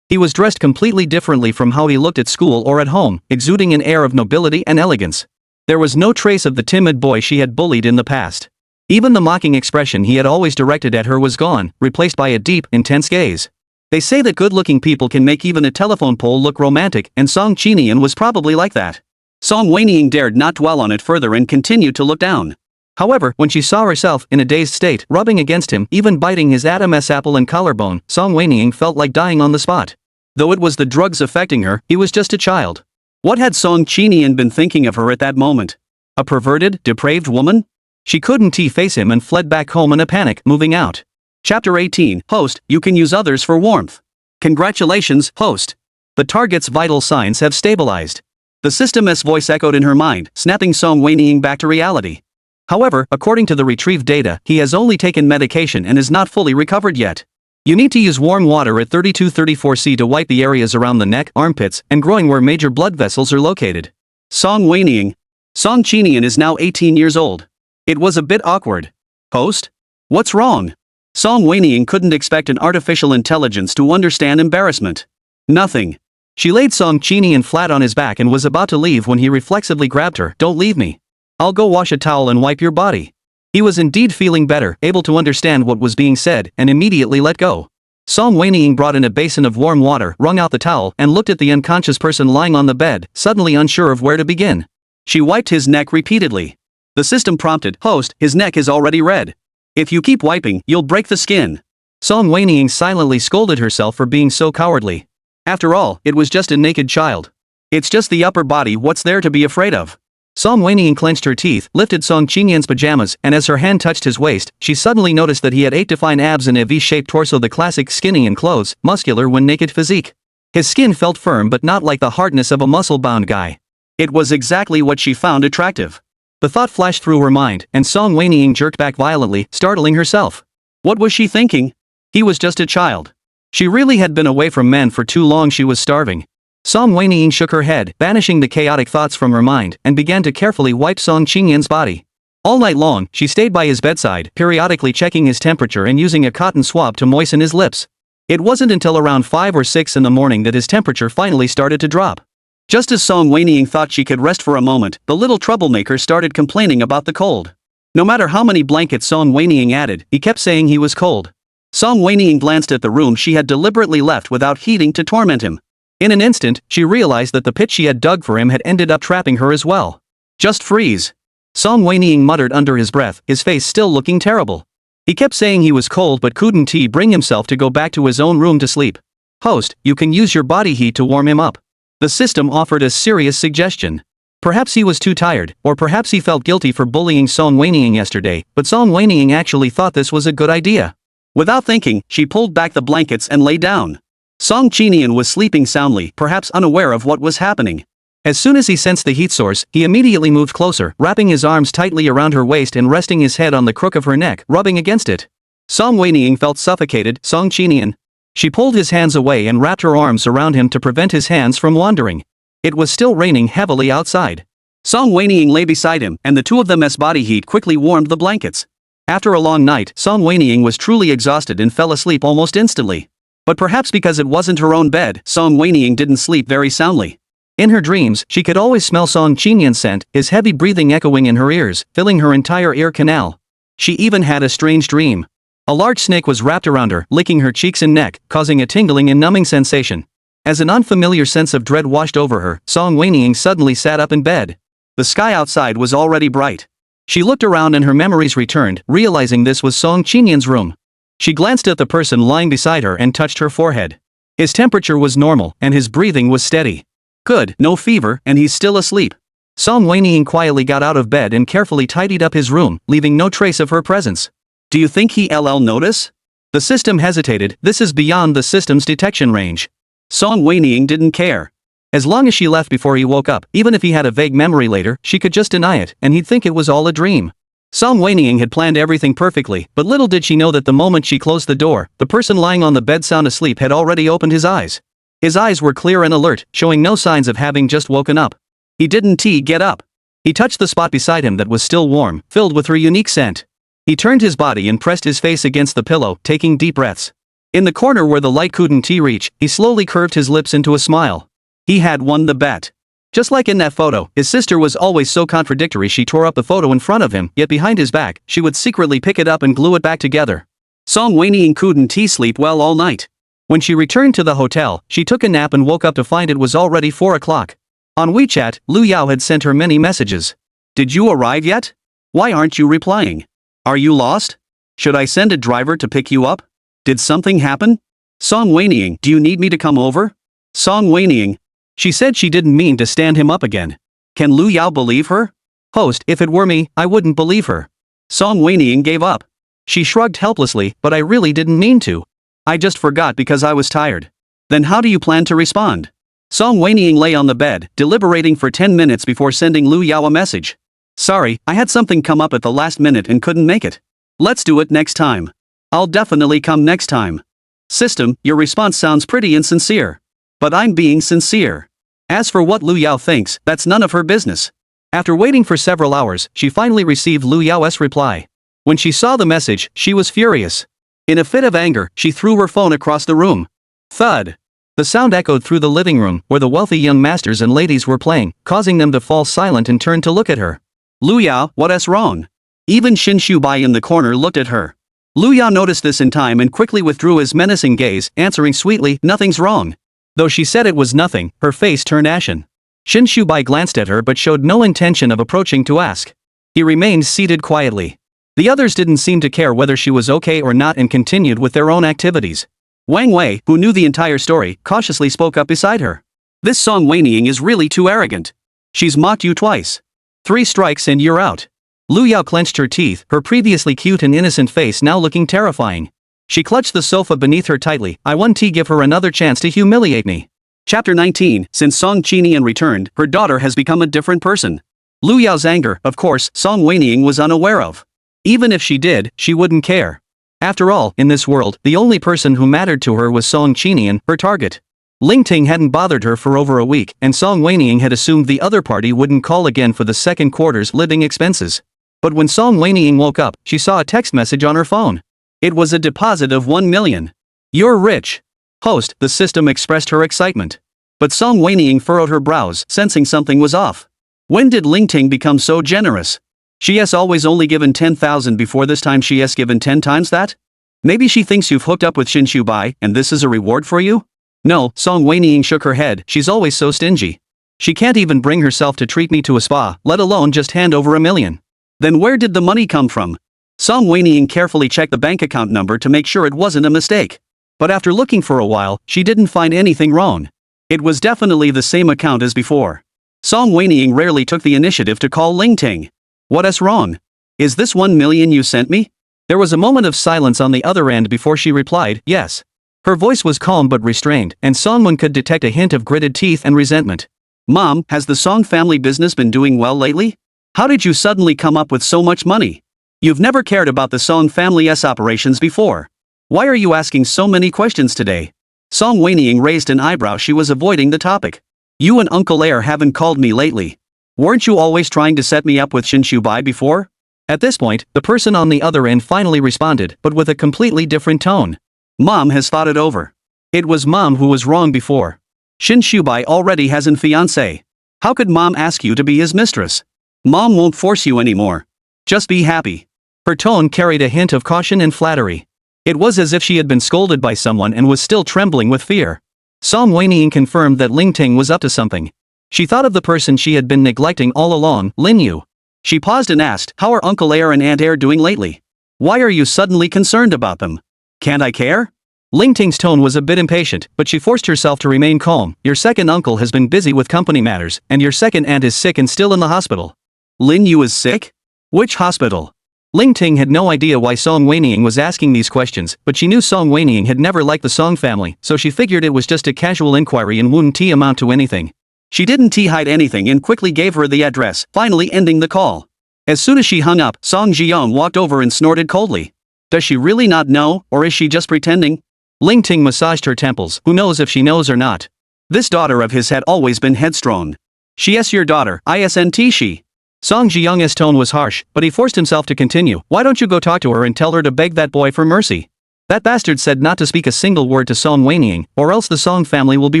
He was dressed completely differently from how he looked at school or at home, exuding an air of nobility and elegance. There was no trace of the timid boy she had bullied in the past. Even the mocking expression he had always directed at her was gone, replaced by a deep, intense gaze. They say that good-looking people can make even a telephone pole look romantic, and Song Qinian was probably like that. Song Wenying dared not dwell on it further and continued to look down. However, when she saw herself, in a dazed state, rubbing against him, even biting his Adam's apple and collarbone, Song Wenying felt like dying on the spot. Though it was the drugs affecting her, he was just a child. What had Song Qinian been thinking of her at that moment? A perverted, depraved woman? She couldn't face him and fled back home in a panic, moving out. Chapter 18, Host, you can use others for warmth. Congratulations, Host. The target's vital signs have stabilized. The system's voice echoed in her mind, snapping Song Wenying back to reality. However, according to the retrieved data, he has only taken medication and is not fully recovered yet. You need to use warm water at 32-34°C to wipe the areas around the neck, armpits, and groin where major blood vessels are located. Song Wenying. Song Qinian is now 18 years old. It was a bit awkward. Host? What's wrong? Song Wenying couldn't expect an artificial intelligence to understand embarrassment. Nothing. She laid Song Qinian flat on his back and was about to leave when he reflexively grabbed her. Don't leave me. I'll go wash a towel and wipe your body. He was indeed feeling better, able to understand what was being said, and immediately let go. Song Wenying brought in a basin of warm water, wrung out the towel, and looked at the unconscious person lying on the bed, suddenly unsure of where to begin. She wiped his neck repeatedly. The system prompted, "Host, his neck is already red. If you keep wiping, you'll break the skin." Song Wenying silently scolded herself for being so cowardly. After all, it was just a naked child. It's just the upper body, what's there to be afraid of? Song Wenying clenched her teeth, lifted Song Qinian's pajamas, and as her hand touched his waist, she suddenly noticed that he had 8 defined abs and a V-shaped torso, the classic skinny in clothes, muscular when naked physique. His skin felt firm but not like the hardness of a muscle-bound guy. It was exactly what she found attractive. The thought flashed through her mind, and Song Wenying jerked back violently, startling herself. What was she thinking? He was just a child. She really had been away from men for too long. She was starving. Song Wenying shook her head, banishing the chaotic thoughts from her mind, and began to carefully wipe Song Qinian's body. All night long, she stayed by his bedside, periodically checking his temperature and using a cotton swab to moisten his lips. It wasn't until around 5 or 6 in the morning that his temperature finally started to drop. Just as Song Wenying thought she could rest for a moment, the little troublemaker started complaining about the cold. No matter how many blankets Song Wenying added, he kept saying he was cold. Song Wenying glanced at the room she had deliberately left without heeding to torment him. In an instant, she realized that the pit she had dug for him had ended up trapping her as well. Just freeze. Song Wenying muttered under his breath, his face still looking terrible. He kept saying he was cold but couldn't he bring himself to go back to his own room to sleep. Host, you can use your body heat to warm him up. The system offered a serious suggestion. Perhaps he was too tired, or perhaps he felt guilty for bullying Song Wenying yesterday, but Song Wenying actually thought this was a good idea. Without thinking, she pulled back the blankets and lay down. Song Qinian was sleeping soundly, perhaps unaware of what was happening. As soon as he sensed the heat source, he immediately moved closer, wrapping his arms tightly around her waist and resting his head on the crook of her neck, rubbing against it. Song Wenying felt suffocated. Song Qinian. She pulled his hands away and wrapped her arms around him to prevent his hands from wandering. It was still raining heavily outside. Song Wenying lay beside him, and the two of them's body heat quickly warmed the blankets. After a long night, Song Wenying was truly exhausted and fell asleep almost instantly. But perhaps because it wasn't her own bed, Song Wenying didn't sleep very soundly. In her dreams, she could always smell Song Qinian's scent, his heavy breathing echoing in her ears, filling her entire ear canal. She even had a strange dream. A large snake was wrapped around her, licking her cheeks and neck, causing a tingling and numbing sensation. As an unfamiliar sense of dread washed over her, Song Wenying suddenly sat up in bed. The sky outside was already bright. She looked around and her memories returned, realizing this was Song Qinian's room. She glanced at the person lying beside her and touched her forehead. His temperature was normal, and his breathing was steady. Good, no fever, and he's still asleep. Song Wenying quietly got out of bed and carefully tidied up his room, leaving no trace of her presence. Do you think he'll notice? The system hesitated. This is beyond the system's detection range. Song Wenying didn't care. As long as she left before he woke up, even if he had a vague memory later, she could just deny it, and he'd think it was all a dream. Song Wenying had planned everything perfectly, but little did she know that the moment she closed the door, the person lying on the bed sound asleep had already opened his eyes. His eyes were clear and alert, showing no signs of having just woken up. He didn't get up. He touched the spot beside him that was still warm, filled with her unique scent. He turned his body and pressed his face against the pillow, taking deep breaths. In the corner where the light couldn't reach, he slowly curved his lips into a smile. He had won the bet. Just like in that photo, his sister was always so contradictory. She tore up the photo in front of him, yet behind his back, she would secretly pick it up and glue it back together. Song Wenying couldn't sleep well all night. When she returned to the hotel, she took a nap and woke up to find it was already 4 o'clock. On WeChat, Lu Yao had sent her many messages. Did you arrive yet? Why aren't you replying? Are you lost? Should I send a driver to pick you up? Did something happen? Song Wenying, do you need me to come over? Song Wenying. She said she didn't mean to stand him up again. Can Lu Yao believe her? Host, if it were me, I wouldn't believe her. Song Wenying gave up. She shrugged helplessly, but I really didn't mean to. I just forgot because I was tired. Then how do you plan to respond? Song Wenying lay on the bed, deliberating for 10 minutes before sending Lu Yao a message. Sorry, I had something come up at the last minute and couldn't make it. Let's do it next time. I'll definitely come next time. System, your response sounds pretty insincere. But I'm being sincere. As for what Lu Yao thinks, that's none of her business. After waiting for several hours, she finally received Lu Yao's reply. When she saw the message, she was furious. In a fit of anger, she threw her phone across the room. Thud. The sound echoed through the living room, where the wealthy young masters and ladies were playing, causing them to fall silent and turn to look at her. Lu Yao, what's wrong? Even Xin Shubai in the corner looked at her. Lu Yao noticed this in time and quickly withdrew his menacing gaze, answering sweetly, nothing's wrong. Though she said it was nothing, her face turned ashen. Xin Shubai glanced at her but showed no intention of approaching to ask. He remained seated quietly. The others didn't seem to care whether she was okay or not and continued with their own activities. Wang Wei, who knew the entire story, cautiously spoke up beside her. This Song Wenying is really too arrogant. She's mocked you twice. 3 strikes and you're out. Lu Yao clenched her teeth, her previously cute and innocent face now looking terrifying. She clutched the sofa beneath her tightly. I want to give her another chance to humiliate me. Chapter 19. Since Song Qinian returned, her daughter has become a different person. Lu Yao's anger, of course, Song Wenying was unaware of. Even if she did, she wouldn't care. After all, in this world, the only person who mattered to her was Song Qinian, her target. Ling Ting hadn't bothered her for over a week, and Song Wenying had assumed the other party wouldn't call again for the second quarter's living expenses. But when Song Wenying woke up, she saw a text message on her phone. It was a deposit of 1 million. You're rich. Host, the system expressed her excitement. But Song Wenying furrowed her brows, sensing something was off. When did Ling Ting become so generous? She has always only given 10,000 before this time she has given 10 times that? Maybe she thinks you've hooked up with Xin Shubai, and this is a reward for you? No, Song Wenying shook her head, she's always so stingy. She can't even bring herself to treat me to a spa, let alone just hand over 1 million. Then where did the money come from? Song Wenying carefully checked the bank account number to make sure it wasn't a mistake. But after looking for a while, she didn't find anything wrong. It was definitely the same account as before. Song Wenying rarely took the initiative to call Ling Ting. What's wrong? Is this 1 million you sent me? There was a moment of silence on the other end before she replied, yes. Her voice was calm but restrained, and Songwon could detect a hint of gritted teeth and resentment. Mom, has the Song family business been doing well lately? How did you suddenly come up with so much money? You've never cared about the Song family's operations before. Why are you asking so many questions today? Song Wenying raised an eyebrow. She was avoiding the topic. You and Uncle Heir haven't called me lately. Weren't you always trying to set me up with Xin Shubai before? At this point, the person on the other end finally responded, but with a completely different tone. Mom has thought it over. It was Mom who was wrong before. Xin Shubai already has an fiancé. How could Mom ask you to be his mistress? Mom won't force you anymore. Just be happy. Her tone carried a hint of caution and flattery. It was as if she had been scolded by someone and was still trembling with fear. Song Wenying confirmed that Ling Ting was up to something. She thought of the person she had been neglecting all along, Lin Yu. She paused and asked, how are Uncle Heir and Aunt Heir doing lately? Why are you suddenly concerned about them? Can't I care? Ling Ting's tone was a bit impatient, but she forced herself to remain calm. Your second uncle has been busy with company matters, and your second aunt is sick and still in the hospital. Lin Yu is sick? Which hospital? Ling Ting had no idea why Song Wenying was asking these questions, but she knew Song Wenying had never liked the Song family, so she figured it was just a casual inquiry and wouldn't amount to anything. She didn't hide anything and quickly gave her the address, finally ending the call. As soon as she hung up, Song Jiyoung walked over and snorted coldly. Does she really not know, or is she just pretending? Ling Ting massaged her temples. Who knows if she knows or not? This daughter of his had always been headstrong. She is your daughter, isn't she? Song Jiyoung's tone was harsh, but he forced himself to continue. Why don't you go talk to her and tell her to beg that boy for mercy? That bastard said not to speak a single word to Song Wenying, or else the Song family will be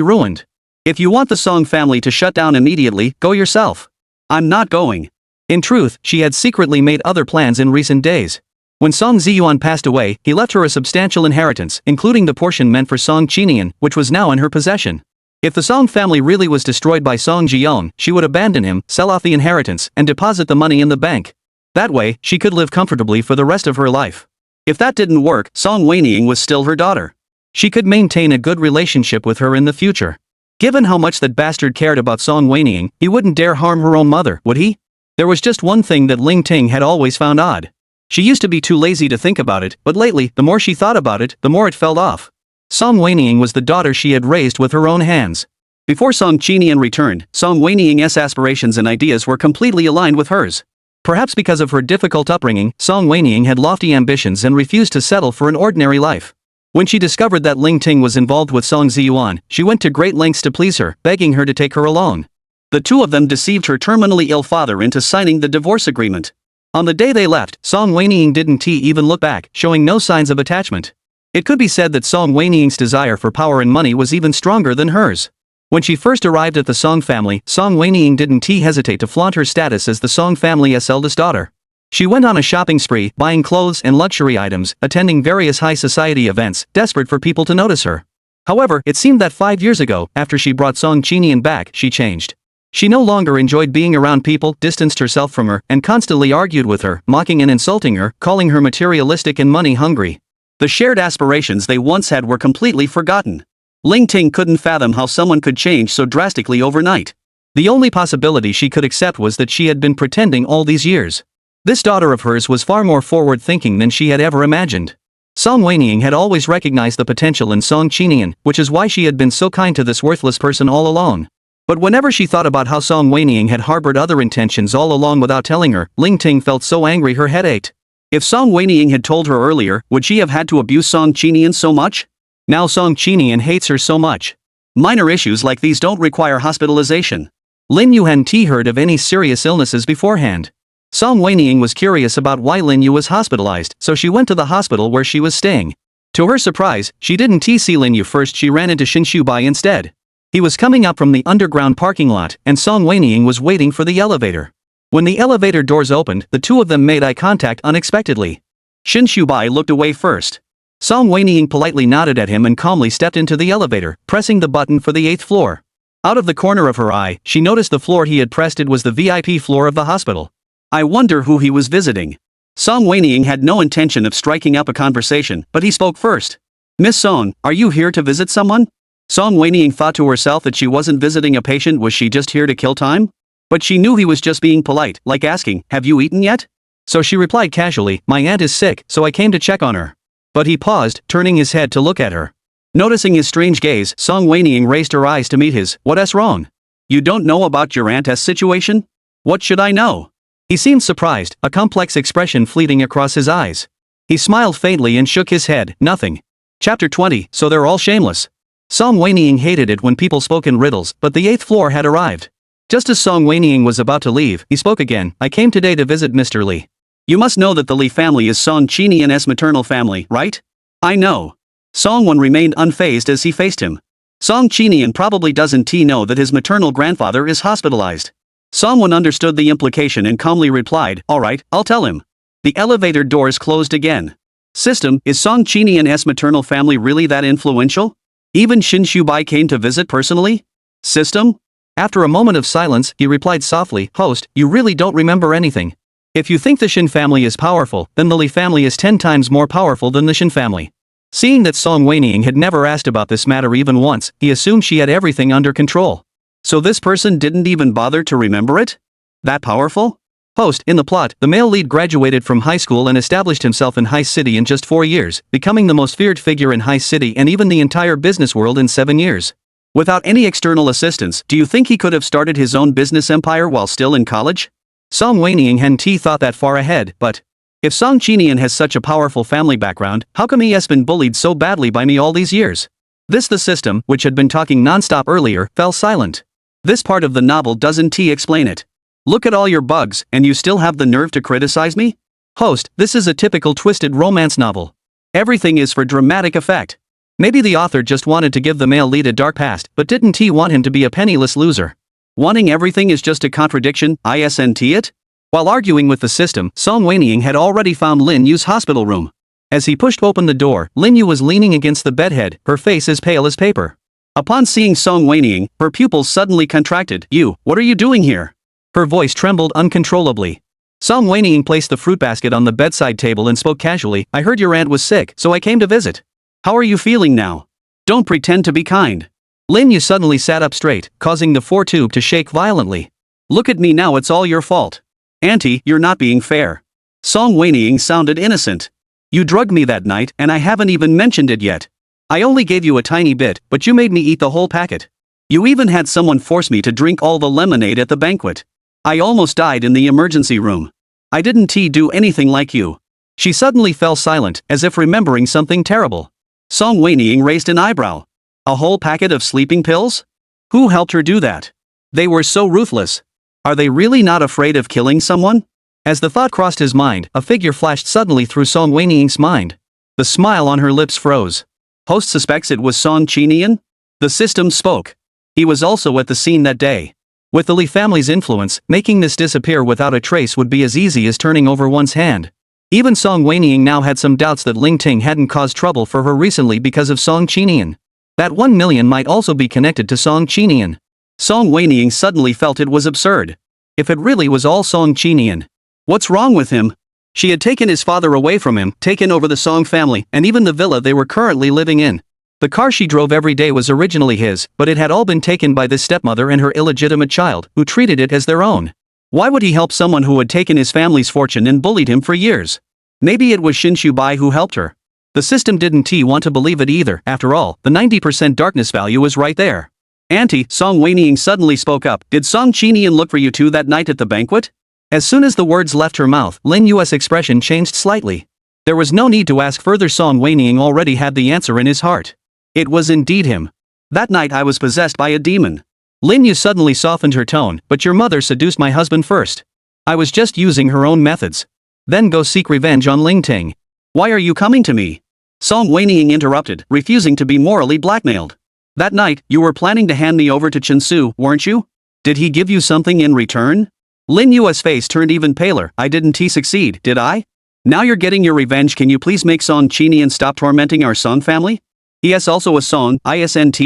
ruined. If you want the Song family to shut down immediately, go yourself. I'm not going. In truth, she had secretly made other plans in recent days. When Song Ziyuan passed away, he left her a substantial inheritance, including the portion meant for Song Qinian, which was now in her possession. If the Song family really was destroyed by Song Jiyoung, she would abandon him, sell off the inheritance, and deposit the money in the bank. That way, she could live comfortably for the rest of her life. If that didn't work, Song Wenying was still her daughter. She could maintain a good relationship with her in the future. Given how much that bastard cared about Song Wenying, he wouldn't dare harm her own mother, would he? There was just one thing that Ling Ting had always found odd. She used to be too lazy to think about it, but lately, the more she thought about it, the more it fell off. Song Wenying was the daughter she had raised with her own hands. Before Song Qinian returned, Song Wenying's aspirations and ideas were completely aligned with hers. Perhaps because of her difficult upbringing, Song Wenying had lofty ambitions and refused to settle for an ordinary life. When she discovered that Ling Ting was involved with Song Ziyuan, she went to great lengths to please her, begging her to take her along. The two of them deceived her terminally ill father into signing the divorce agreement. On the day they left, Song Wenying didn't even look back, showing no signs of attachment. It could be said that Song Wenying's desire for power and money was even stronger than hers. When she first arrived at the Song family, Song Wenying didn't hesitate to flaunt her status as the Song family's eldest daughter. She went on a shopping spree, buying clothes and luxury items, attending various high society events, desperate for people to notice her. However, it seemed that 5 years ago, after she brought Song Qinian back, she changed. She no longer enjoyed being around people, distanced herself from her, and constantly argued with her, mocking and insulting her, calling her materialistic and money-hungry. The shared aspirations they once had were completely forgotten. Ling Ting couldn't fathom how someone could change so drastically overnight. The only possibility she could accept was that she had been pretending all these years. This daughter of hers was far more forward-thinking than she had ever imagined. Song Wenying had always recognized the potential in Song Qinian, which is why she had been so kind to this worthless person all along. But whenever she thought about how Song Wenying had harbored other intentions all along without telling her, Ling Ting felt so angry her head ached. If Song Wenying had told her earlier, would she have had to abuse Song Qinian so much? Now Song Qinian hates her so much. Minor issues like these don't require hospitalization. Lin Yu hadn't heard of any serious illnesses beforehand. Song Wenying was curious about why Lin Yu was hospitalized, so she went to the hospital where she was staying. To her surprise, she didn't see Lin Yu first, she ran into Shin Shubai instead. He was coming up from the underground parking lot, and Song Wenying was waiting for the elevator. When the elevator doors opened, the two of them made eye contact unexpectedly. Shin Shubai looked away first. Song Wenying politely nodded at him and calmly stepped into the elevator, pressing the button for the 8th floor. Out of the corner of her eye, she noticed the floor he had pressed it was the VIP floor of the hospital. I wonder who he was visiting. Song Wenying had no intention of striking up a conversation, but he spoke first. Miss Song, are you here to visit someone? Song Wenying thought to herself that she wasn't visiting a patient, was she just here to kill time? But she knew he was just being polite, like asking, have you eaten yet? So she replied casually, my aunt is sick, so I came to check on her. But he paused, turning his head to look at her. Noticing his strange gaze, Song Wenying raised her eyes to meet his. What's wrong? You don't know about your aunt's situation? What should I know? He seemed surprised, a complex expression fleeting across his eyes. He smiled faintly and shook his head, nothing. Chapter 20, so they're all shameless. Song Wenying hated it when people spoke in riddles, but the 8th floor had arrived. Just as Song Wenying was about to leave, he spoke again. I came today to visit Mr. Li. You must know that the Li family is Song Qinian's maternal family, right? I know. Song Wen remained unfazed as he faced him. Song Qinian probably doesn't know that his maternal grandfather is hospitalized. Song Wen understood the implication and calmly replied, alright, I'll tell him. The elevator doors closed again. System, is Song Qinian's maternal family really that influential? Even Shin Shubai came to visit personally? System? After a moment of silence, he replied softly, host, you really don't remember anything. If you think the Shin family is powerful, then the Li family is 10 times more powerful than the Shin family. Seeing that Song Wenying had never asked about this matter even once, he assumed she had everything under control. So this person didn't even bother to remember it? That powerful? Host, in the plot, the male lead graduated from high school and established himself in High City in just 4 years, becoming the most feared figure in High City and even the entire business world in 7 years. Without any external assistance, do you think he could have started his own business empire while still in college? Song Wenying hadn't thought that far ahead, but if Song Qinian has such a powerful family background, how come he has been bullied so badly by me all these years? The system, which had been talking non-stop earlier, fell silent. This part of the novel doesn't explain it. Look at all your bugs, and you still have the nerve to criticize me? Host, this is a typical twisted romance novel. Everything is for dramatic effect. Maybe the author just wanted to give the male lead a dark past, but didn't want him to be a penniless loser. Wanting everything is just a contradiction, isn't it? While arguing with the system, Song Wenying had already found Lin Yu's hospital room. As he pushed open the door, Lin Yu was leaning against the bedhead, her face as pale as paper. Upon seeing Song Wenying, her pupils suddenly contracted. You, what are you doing here? Her voice trembled uncontrollably. Song Wenying placed the fruit basket on the bedside table and spoke casually. I heard your aunt was sick, so I came to visit. How are you feeling now? Don't pretend to be kind. Lin Yu suddenly sat up straight, causing the foretube to shake violently. Look at me now, it's all your fault. Auntie, you're not being fair. Song Wenying sounded innocent. You drugged me that night, and I haven't even mentioned it yet. I only gave you a tiny bit, but you made me eat the whole packet. You even had someone force me to drink all the lemonade at the banquet. I almost died in the emergency room. I didn't do anything like you. She suddenly fell silent, as if remembering something terrible. Song Wenying raised an eyebrow. A whole packet of sleeping pills? Who helped her do that? They were so ruthless. Are they really not afraid of killing someone? As the thought crossed his mind, a figure flashed suddenly through Song Wenying's mind. The smile on her lips froze. Host suspects it was Song Qinian? The system spoke. He was also at the scene that day. With the Li family's influence, making this disappear without a trace would be as easy as turning over one's hand. Even Song Wenying now had some doubts that Ling Ting hadn't caused trouble for her recently because of Song Qinian. That 1 million might also be connected to Song Qinian. Song Wenying suddenly felt it was absurd. If it really was all Song Qinian. What's wrong with him? She had taken his father away from him, taken over the Song family, and even the villa they were currently living in. The car she drove every day was originally his, but it had all been taken by this stepmother and her illegitimate child, who treated it as their own. Why would he help someone who had taken his family's fortune and bullied him for years? Maybe it was Bai who helped her. The system didn't want to believe it either. After all, the 90% darkness value was right there. Auntie, Song Wenying suddenly spoke up. Did Song Qinian look for you two that night at the banquet? As soon as the words left her mouth, Lin Yu's expression changed slightly. There was no need to ask further. Song Wenying already had the answer in his heart. It was indeed him. That night I was possessed by a demon. Lin Yu suddenly softened her tone. But your mother seduced my husband first. I was just using her own methods. Then go seek revenge on Ling Ting. Why are you coming to me? Song Wenying interrupted, refusing to be morally blackmailed. That night, you were planning to hand me over to Chen Su, weren't you? Did he give you something in return? Lin Yu's face turned even paler. I didn't succeed, did I? Now you're getting your revenge. Can you please make Song Qinian stop tormenting our Song family? He has also a Song, isn't?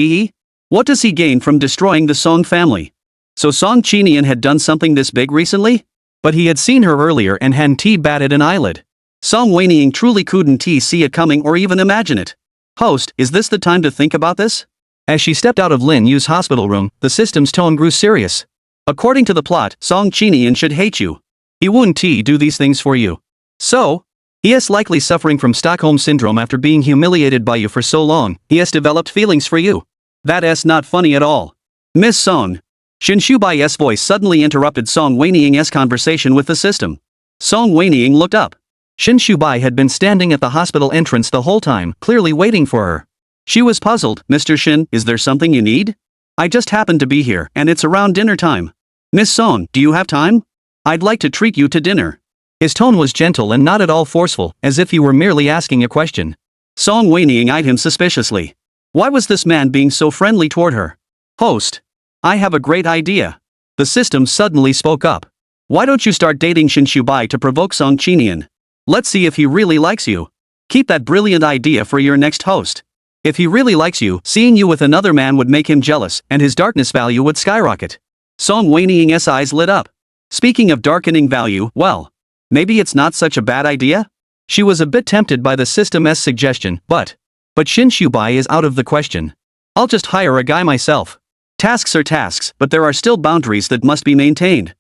What does he gain from destroying the Song family? So Song Qinian had done something this big recently? But he had seen her earlier and hadn't batted an eyelid. Song Wenying truly couldn't see it coming or even imagine it. Host, is this the time to think about this? As she stepped out of Lin Yu's hospital room, the system's tone grew serious. According to the plot, Song Qinian should hate you. He wouldn't do these things for you. So? He is likely suffering from Stockholm Syndrome after being humiliated by you for so long. He has developed feelings for you. That's not funny at all. Miss Song. Bai's voice suddenly interrupted Song Wenying's conversation with the system. Song Wenying looked up. Bai had been standing at the hospital entrance the whole time, clearly waiting for her. She was puzzled. Mr. Shin, is there something you need? I just happened to be here, and it's around dinner time. Miss Song, do you have time? I'd like to treat you to dinner. His tone was gentle and not at all forceful, as if he were merely asking a question. Song Wenying eyed him suspiciously. Why was this man being so friendly toward her? Host. I have a great idea. The system suddenly spoke up. Why don't you start dating Bai to provoke Song Qinian? Let's see if he really likes you. Keep that brilliant idea for your next host. If he really likes you, seeing you with another man would make him jealous, and his darkness value would skyrocket. Song Wenying's eyes lit up. Speaking of darkening value, well, maybe it's not such a bad idea? She was a bit tempted by the system's suggestion, but Bai is out of the question. I'll just hire a guy myself. Tasks are tasks, but there are still boundaries that must be maintained.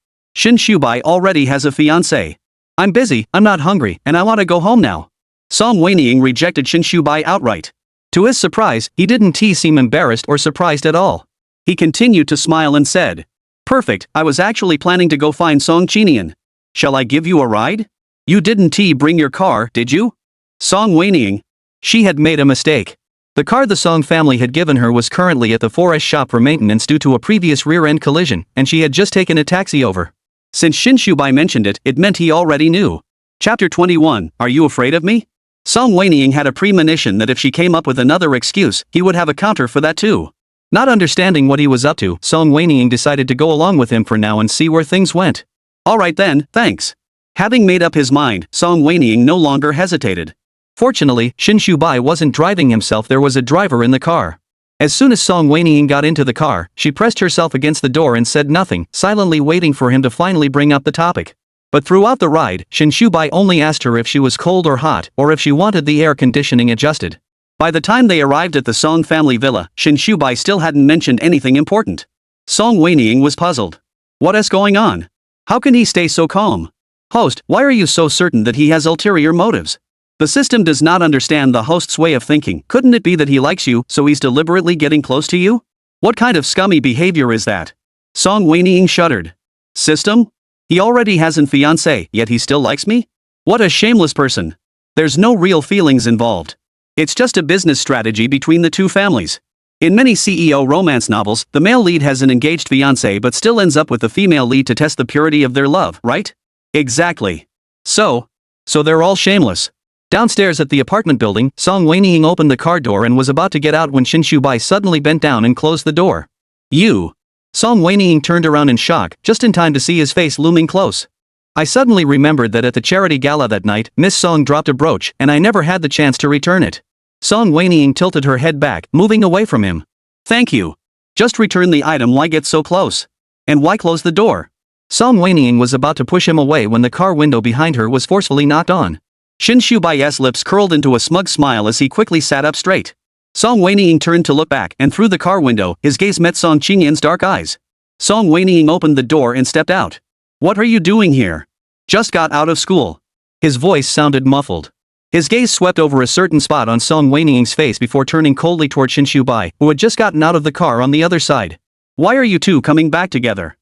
Bai already has a fiancé. I'm busy, I'm not hungry, and I want to go home now. Song Wenying rejected Bai outright. To his surprise, he didn't seem embarrassed or surprised at all. He continued to smile and said, Perfect, I was actually planning to go find Song Qinian. Shall I give you a ride? You didn't bring your car, did you? Song Wenying. She had made a mistake. The car the Song family had given her was currently at the forest shop for maintenance due to a previous rear-end collision, and she had just taken a taxi over. Since Bai mentioned it, it meant he already knew. Chapter 21, Are you afraid of me? Song Wenying had a premonition that if she came up with another excuse, he would have a counter for that too. Not understanding what he was up to, Song Wenying decided to go along with him for now and see where things went. Alright then, thanks. Having made up his mind, Song Wenying no longer hesitated. Fortunately, Bai wasn't driving himself, there was a driver in the car. As soon as Song Wenying got into the car, she pressed herself against the door and said nothing, silently waiting for him to finally bring up the topic. But throughout the ride, Bai only asked her if she was cold or hot, or if she wanted the air conditioning adjusted. By the time they arrived at the Song family villa, Bai still hadn't mentioned anything important. Song Wenying was puzzled. What is going on? How can he stay so calm? Host, why are you so certain that he has ulterior motives? The system does not understand the host's way of thinking. Couldn't it be that he likes you, so he's deliberately getting close to you? What kind of scummy behavior is that? Song Wenying shuddered. System? He already hasn't fiancé, yet he still likes me? What a shameless person. There's no real feelings involved. It's just a business strategy between the two families. In many CEO romance novels, the male lead has an engaged fiancé but still ends up with the female lead to test the purity of their love, right? Exactly. So they're all shameless. Downstairs at the apartment building, Song Wenying opened the car door and was about to get out when Bai suddenly bent down and closed the door. You. Song Wenying turned around in shock, just in time to see his face looming close. I suddenly remembered that at the charity gala that night, Miss Song dropped a brooch and I never had the chance to return it. Song Wenying tilted her head back, moving away from him. Thank you. Just return the item. Why get so close? And why close the door? Song Wenying was about to push him away when the car window behind her was forcefully knocked on. Bai's lips curled into a smug smile as he quickly sat up straight. Song Wenying turned to look back, and through the car window, his gaze met Song Qinian's dark eyes. Song Wenying opened the door and stepped out. What are you doing here? Just got out of school. His voice sounded muffled. His gaze swept over a certain spot on Song Wenying's face before turning coldly toward Bai, who had just gotten out of the car on the other side. Why are you two coming back together?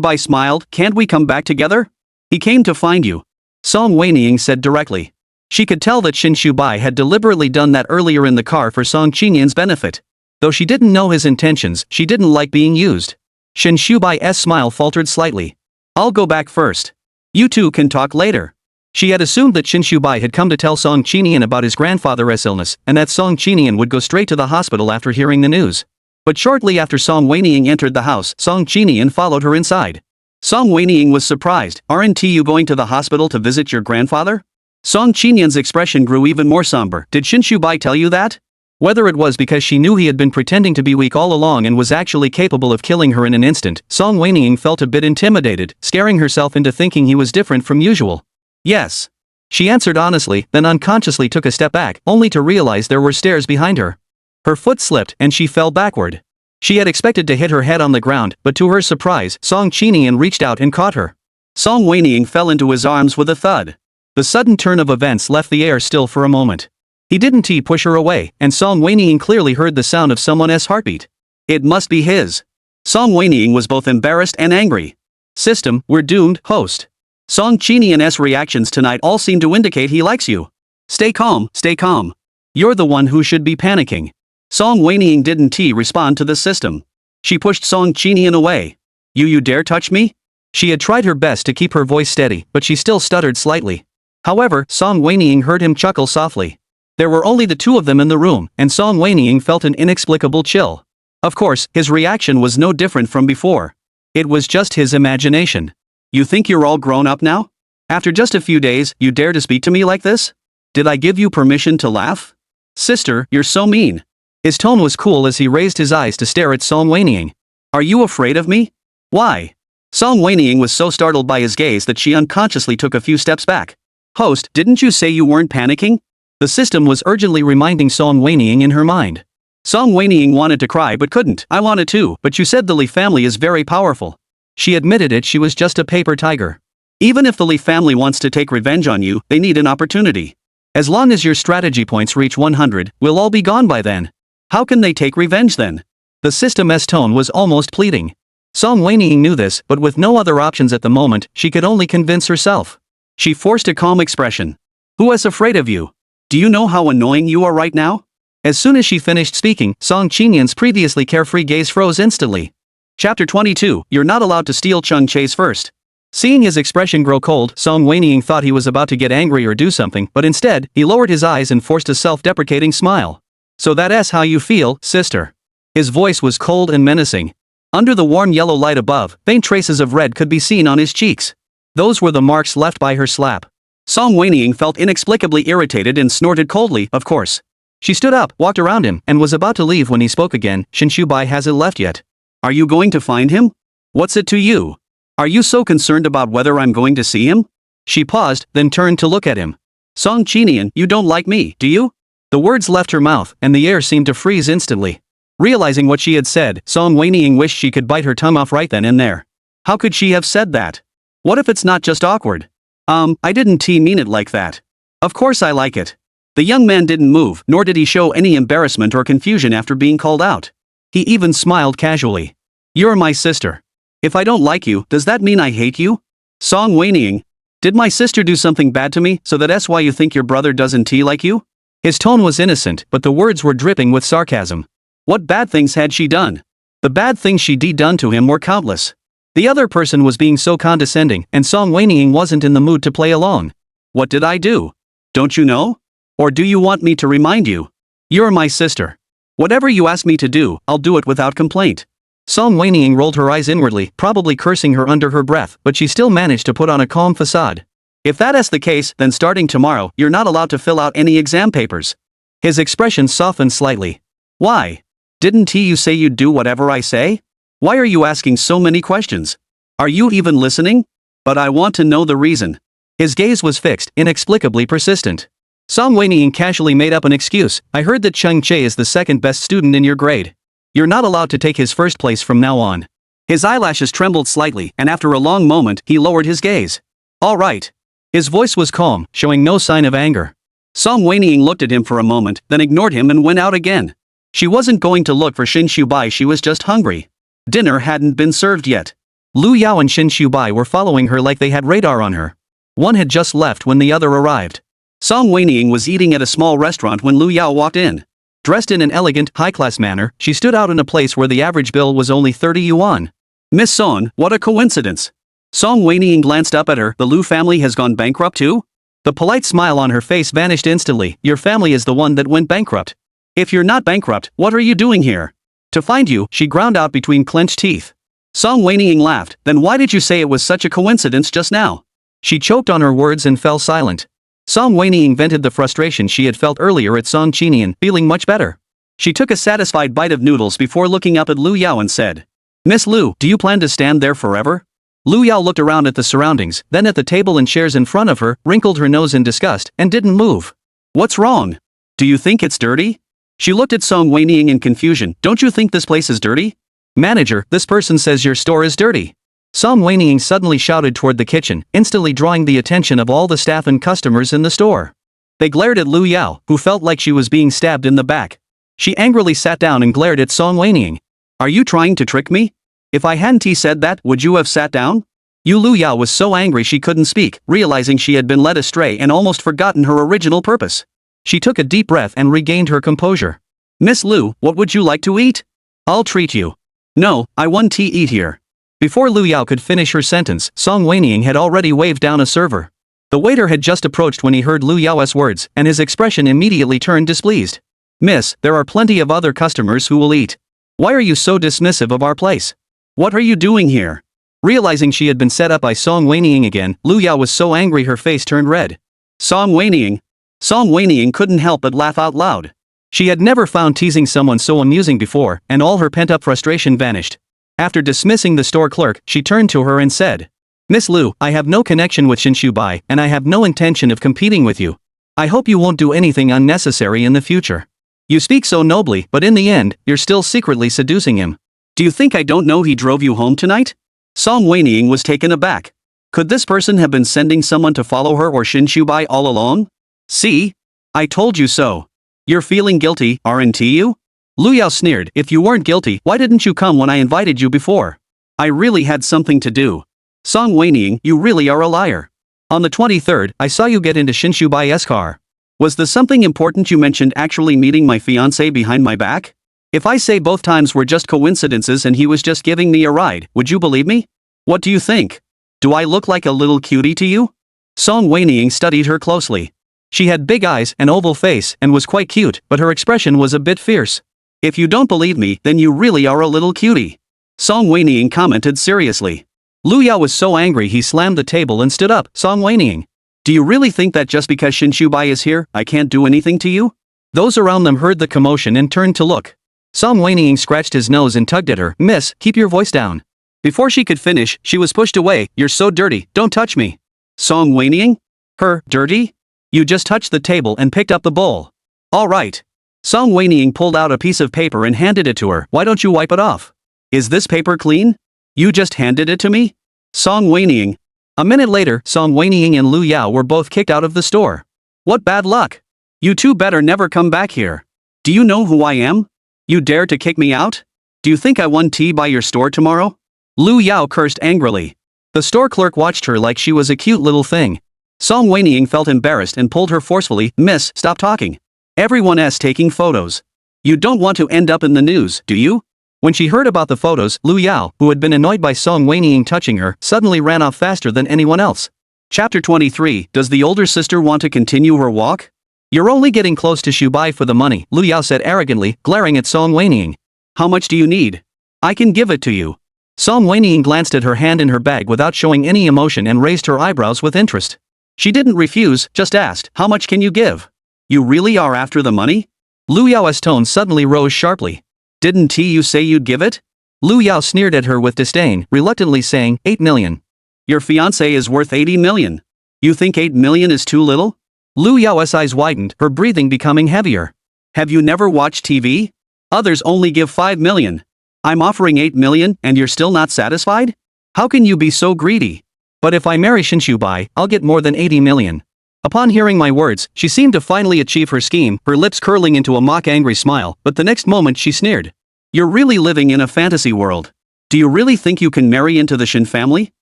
Bai smiled. Can't we come back together? He came to find you. Song Wenying said directly. She could tell that Bai had deliberately done that earlier in the car for Song Qinian's benefit. Though she didn't know his intentions, she didn't like being used. Bai's smile faltered slightly. I'll go back first. You two can talk later. She had assumed that Bai had come to tell Song Qinian about his grandfather's illness and that Song Qinian would go straight to the hospital after hearing the news. But shortly after Song Wenying entered the house, Song Qinian followed her inside. Song Wenying was surprised. Aren't you going to the hospital to visit your grandfather? Song Qinian's expression grew even more somber. Did Bai tell you that? Whether it was because she knew he had been pretending to be weak all along and was actually capable of killing her in an instant, Song Wenying felt a bit intimidated, scaring herself into thinking he was different from usual. Yes. She answered honestly, then unconsciously took a step back, only to realize there were stairs behind her. Her foot slipped and she fell backward. She had expected to hit her head on the ground, but to her surprise, Song Qinian reached out and caught her. Song Wenying fell into his arms with a thud. The sudden turn of events left the air still for a moment. He didn't push her away, and Song Wenying clearly heard the sound of someone's heartbeat. It must be his. Song Wenying was both embarrassed and angry. System, we're doomed, host. Song Qinian's reactions tonight all seem to indicate he likes you. Stay calm, stay calm. You're the one who should be panicking. Song Wenying didn't respond to the system. She pushed Song Qinian away. You dare touch me? She had tried her best to keep her voice steady, but she still stuttered slightly. However, Song Wenying heard him chuckle softly. There were only the two of them in the room, and Song Wenying felt an inexplicable chill. Of course, his reaction was no different from before. It was just his imagination. You think you're all grown up now? After just a few days, you dare to speak to me like this? Did I give you permission to laugh? Sister, you're so mean. His tone was cool as he raised his eyes to stare at Song Wenying. Are you afraid of me? Why? Song Wenying was so startled by his gaze that she unconsciously took a few steps back. Host, didn't you say you weren't panicking? The system was urgently reminding Song Wenying in her mind. Song Wenying wanted to cry but couldn't. I wanted to, but you said the Li family is very powerful. She admitted it. She was just a paper tiger. Even if the Li family wants to take revenge on you, they need an opportunity. As long as your strategy points reach 100, we'll all be gone by then. How can they take revenge then? The system's tone was almost pleading. Song Wenying knew this, but with no other options at the moment, she could only convince herself. She forced a calm expression. Who is afraid of you? Do you know how annoying you are right now? As soon as she finished speaking, Song Qinian's previously carefree gaze froze instantly. Chapter 22, You're not allowed to steal Chung Che's first. Seeing his expression grow cold, Song Wenying thought he was about to get angry or do something, but instead, he lowered his eyes and forced a self-deprecating smile. So that's how you feel, sister. His voice was cold and menacing. Under the warm yellow light above, faint traces of red could be seen on his cheeks. Those were the marks left by her slap. Song Wenying felt inexplicably irritated and snorted coldly, of course. She stood up, walked around him, and was about to leave when he spoke again. Bai hasn't left yet. Are you going to find him? What's it to you? Are you so concerned about whether I'm going to see him? She paused, then turned to look at him. Song Qinian, you don't like me, do you? The words left her mouth, and the air seemed to freeze instantly. Realizing what she had said, Song Wenying wished she could bite her tongue off right then and there. How could she have said that? What if it's not just awkward? I didn't mean it like that. Of course I like it. The young man didn't move, nor did he show any embarrassment or confusion after being called out. He even smiled casually. You're my sister. If I don't like you, does that mean I hate you? Song Wenying. Did my sister do something bad to me so that's why you think your brother doesn't like you? His tone was innocent, but the words were dripping with sarcasm. What bad things had she done? The bad things she'd done to him were countless. The other person was being so condescending, and Song Wenying wasn't in the mood to play along. What did I do? Don't you know? Or do you want me to remind you? You're my sister. Whatever you ask me to do, I'll do it without complaint. Song Wenying rolled her eyes inwardly, probably cursing her under her breath, but she still managed to put on a calm facade. If that's the case, then starting tomorrow, you're not allowed to fill out any exam papers. His expression softened slightly. Why? Didn't you say you'd do whatever I say? Why are you asking so many questions? Are you even listening? But I want to know the reason. His gaze was fixed, inexplicably persistent. Song Wenying casually made up an excuse. I heard that Cheng Che is the second best student in your grade. You're not allowed to take his first place from now on. His eyelashes trembled slightly, and after a long moment, he lowered his gaze. All right. His voice was calm, showing no sign of anger. Song Wenying looked at him for a moment, then ignored him and went out again. She wasn't going to look for Shin Shubai, she was just hungry. Dinner hadn't been served yet. Lu Yao and Shin Shubai were following her like they had radar on her. One had just left when the other arrived. Song Wenying was eating at a small restaurant when Lu Yao walked in. Dressed in an elegant, high-class manner, she stood out in a place where the average bill was only 30 yuan. Miss Son, what a coincidence. Song Wenying glanced up at her. The Lu family has gone bankrupt too? The polite smile on her face vanished instantly. Your family is the one that went bankrupt. If you're not bankrupt, what are you doing here? To find you, she ground out between clenched teeth. Song Wenying laughed. Then why did you say it was such a coincidence just now? She choked on her words and fell silent. Song Wenying vented the frustration she had felt earlier at Song Qinian, feeling much better. She took a satisfied bite of noodles before looking up at Lu Yao and said, Miss Lu, do you plan to stand there forever? Lu Yao looked around at the surroundings, then at the table and chairs in front of her, wrinkled her nose in disgust, and didn't move. What's wrong? Do you think it's dirty? She looked at Song Wenying in confusion. Don't you think this place is dirty? Manager, this person says your store is dirty. Song Wenying suddenly shouted toward the kitchen, instantly drawing the attention of all the staff and customers in the store. They glared at Lu Yao, who felt like she was being stabbed in the back. She angrily sat down and glared at Song Wenying. Are you trying to trick me? If I hadn't said that, would you have sat down? Lu Yao was so angry she couldn't speak, realizing she had been led astray and almost forgotten her original purpose. She took a deep breath and regained her composure. Miss Lu, what would you like to eat? I'll treat you. No, I want to eat here. Before Lu Yao could finish her sentence, Song Wenying had already waved down a server. The waiter had just approached when he heard Lu Yao's words, and his expression immediately turned displeased. Miss, there are plenty of other customers who will eat. Why are you so dismissive of our place? What are you doing here? Realizing she had been set up by Song Wenying again, Lu Yao was so angry her face turned red. Song Wenying. Song Wenying couldn't help but laugh out loud. She had never found teasing someone so amusing before, and all her pent-up frustration vanished. After dismissing the store clerk, she turned to her and said, Miss Lu, I have no connection with Shin Shubai, and I have no intention of competing with you. I hope you won't do anything unnecessary in the future. You speak so nobly, but in the end, you're still secretly seducing him. Do you think I don't know he drove you home tonight? Song Wenying was taken aback. Could this person have been sending someone to follow her or Shin Shubai all along? See? I told you so. You're feeling guilty, aren't you? Lu Yao sneered. If you weren't guilty, why didn't you come when I invited you before? I really had something to do. Song Wenying, you really are a liar. On the 23rd, I saw you get into Shin Shubai's car. Was the something important you mentioned actually meeting my fiancé behind my back? If I say both times were just coincidences and he was just giving me a ride, would you believe me? What do you think? Do I look like a little cutie to you? Song Wenying studied her closely. She had big eyes, an oval face, and was quite cute, but her expression was a bit fierce. If you don't believe me, then you really are a little cutie. Song Wenying commented seriously. Lu Yao was so angry he slammed the table and stood up. Song Wenying. Do you really think that just because Shin Shubai is here, I can't do anything to you? Those around them heard the commotion and turned to look. Song Wenying scratched his nose and tugged at her. Miss, keep your voice down. Before she could finish, she was pushed away. You're so dirty, don't touch me. Song Wenying? Her, dirty? You just touched the table and picked up the bowl. All right. Song Wenying pulled out a piece of paper and handed it to her. Why don't you wipe it off? Is this paper clean? You just handed it to me? Song Wenying. A minute later, Song Wenying and Lu Yao were both kicked out of the store. What bad luck. You two better never come back here. Do you know who I am? You dare to kick me out? Do you think I won tea by your store tomorrow? Lu Yao cursed angrily. The store clerk watched her like she was a cute little thing. Song Wenying felt embarrassed and pulled her forcefully. Miss, stop talking. Everyone's taking photos. You don't want to end up in the news, do you? When she heard about the photos, Lu Yao, who had been annoyed by Song Wenying touching her, suddenly ran off faster than anyone else. Chapter 23. Does the older sister want to continue her walk? You're only getting close to Shubai for the money, Lu Yao said arrogantly, glaring at Song Wenying. How much do you need? I can give it to you. Song Wenying glanced at her hand in her bag without showing any emotion and raised her eyebrows with interest. She didn't refuse, just asked, how much can you give? You really are after the money? Lu Yao's tone suddenly rose sharply. Didn't you say you'd give it? Lu Yao sneered at her with disdain, reluctantly saying, 8 million. Your fiancé is worth 80 million. You think 8 million is too little? Lu Yao's eyes widened, her breathing becoming heavier. Have you never watched TV? Others only give 5 million. I'm offering 8 million and you're still not satisfied? How can you be so greedy? But if I marry Shubai, I'll get more than 80 million. Upon hearing my words, she seemed to finally achieve her scheme, her lips curling into a mock-angry smile, but the next moment she sneered. You're really living in a fantasy world. Do you really think you can marry into the Shin family?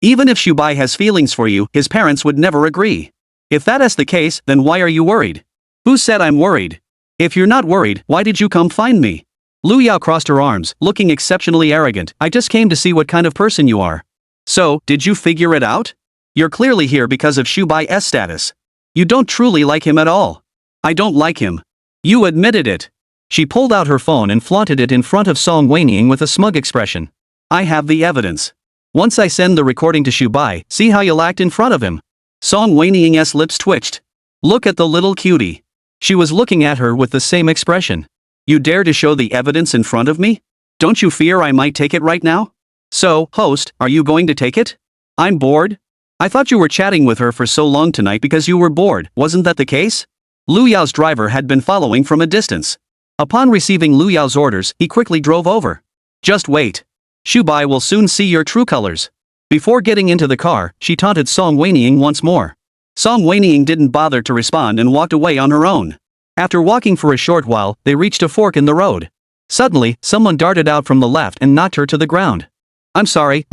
Even if Shubai has feelings for you, his parents would never agree. If that is the case, then why are you worried? Who said I'm worried? If you're not worried, why did you come find me? Lu Yao crossed her arms, looking exceptionally arrogant. I just came to see what kind of person you are. So, did you figure it out? You're clearly here because of Shubai's status. You don't truly like him at all. I don't like him. You admitted it. She pulled out her phone and flaunted it in front of Song Wenying with a smug expression. I have the evidence. Once I send the recording to Shubai, see how you'll act in front of him. Song Wenying's lips twitched. Look at the little cutie. She was looking at her with the same expression. You dare to show the evidence in front of me? Don't you fear I might take it right now? So, host, are you going to take it? I'm bored. I thought you were chatting with her for so long tonight because you were bored, wasn't that the case? Lu Yao's driver had been following from a distance. Upon receiving Lu Yao's orders, he quickly drove over. Just wait. Shubai will soon see your true colors. Before getting into the car, she taunted Song Wenying once more. Song Wenying didn't bother to respond and walked away on her own. After walking for a short while, they reached a fork in the road. Suddenly, someone darted out from the left and knocked her to the ground. I'm sorry.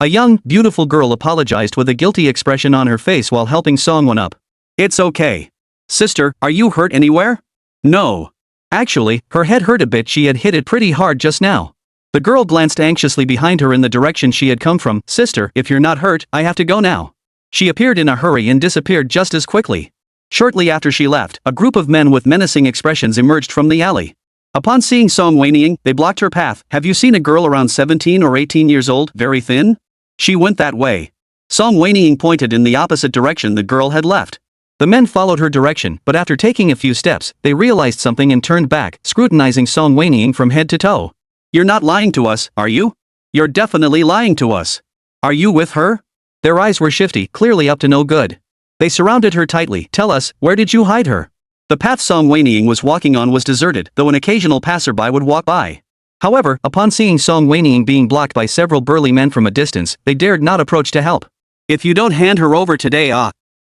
A young, beautiful girl apologized with a guilty expression on her face while helping Songwon up. It's okay. Sister, are you hurt anywhere? No. Actually, her head hurt a bit. She had hit it pretty hard just now. The girl glanced anxiously behind her in the direction she had come from. Sister, if you're not hurt, I have to go now. She appeared in a hurry and disappeared just as quickly. Shortly after she left, a group of men with menacing expressions emerged from the alley. Upon seeing Song Wenying, they blocked her path. Have you seen a girl around 17 or 18 years old, very thin? She went that way. Song Wenying pointed in the opposite direction the girl had left. The men followed her direction, but after taking a few steps, they realized something and turned back, scrutinizing Song Wenying from head to toe. You're not lying to us, are you? You're definitely lying to us. Are you with her? Their eyes were shifty, clearly up to no good. They surrounded her tightly. Tell us, where did you hide her? The path Song Wenying was walking on was deserted, though an occasional passerby would walk by. However, upon seeing Song Wenying being blocked by several burly men from a distance, they dared not approach to help. If you don't hand her over today,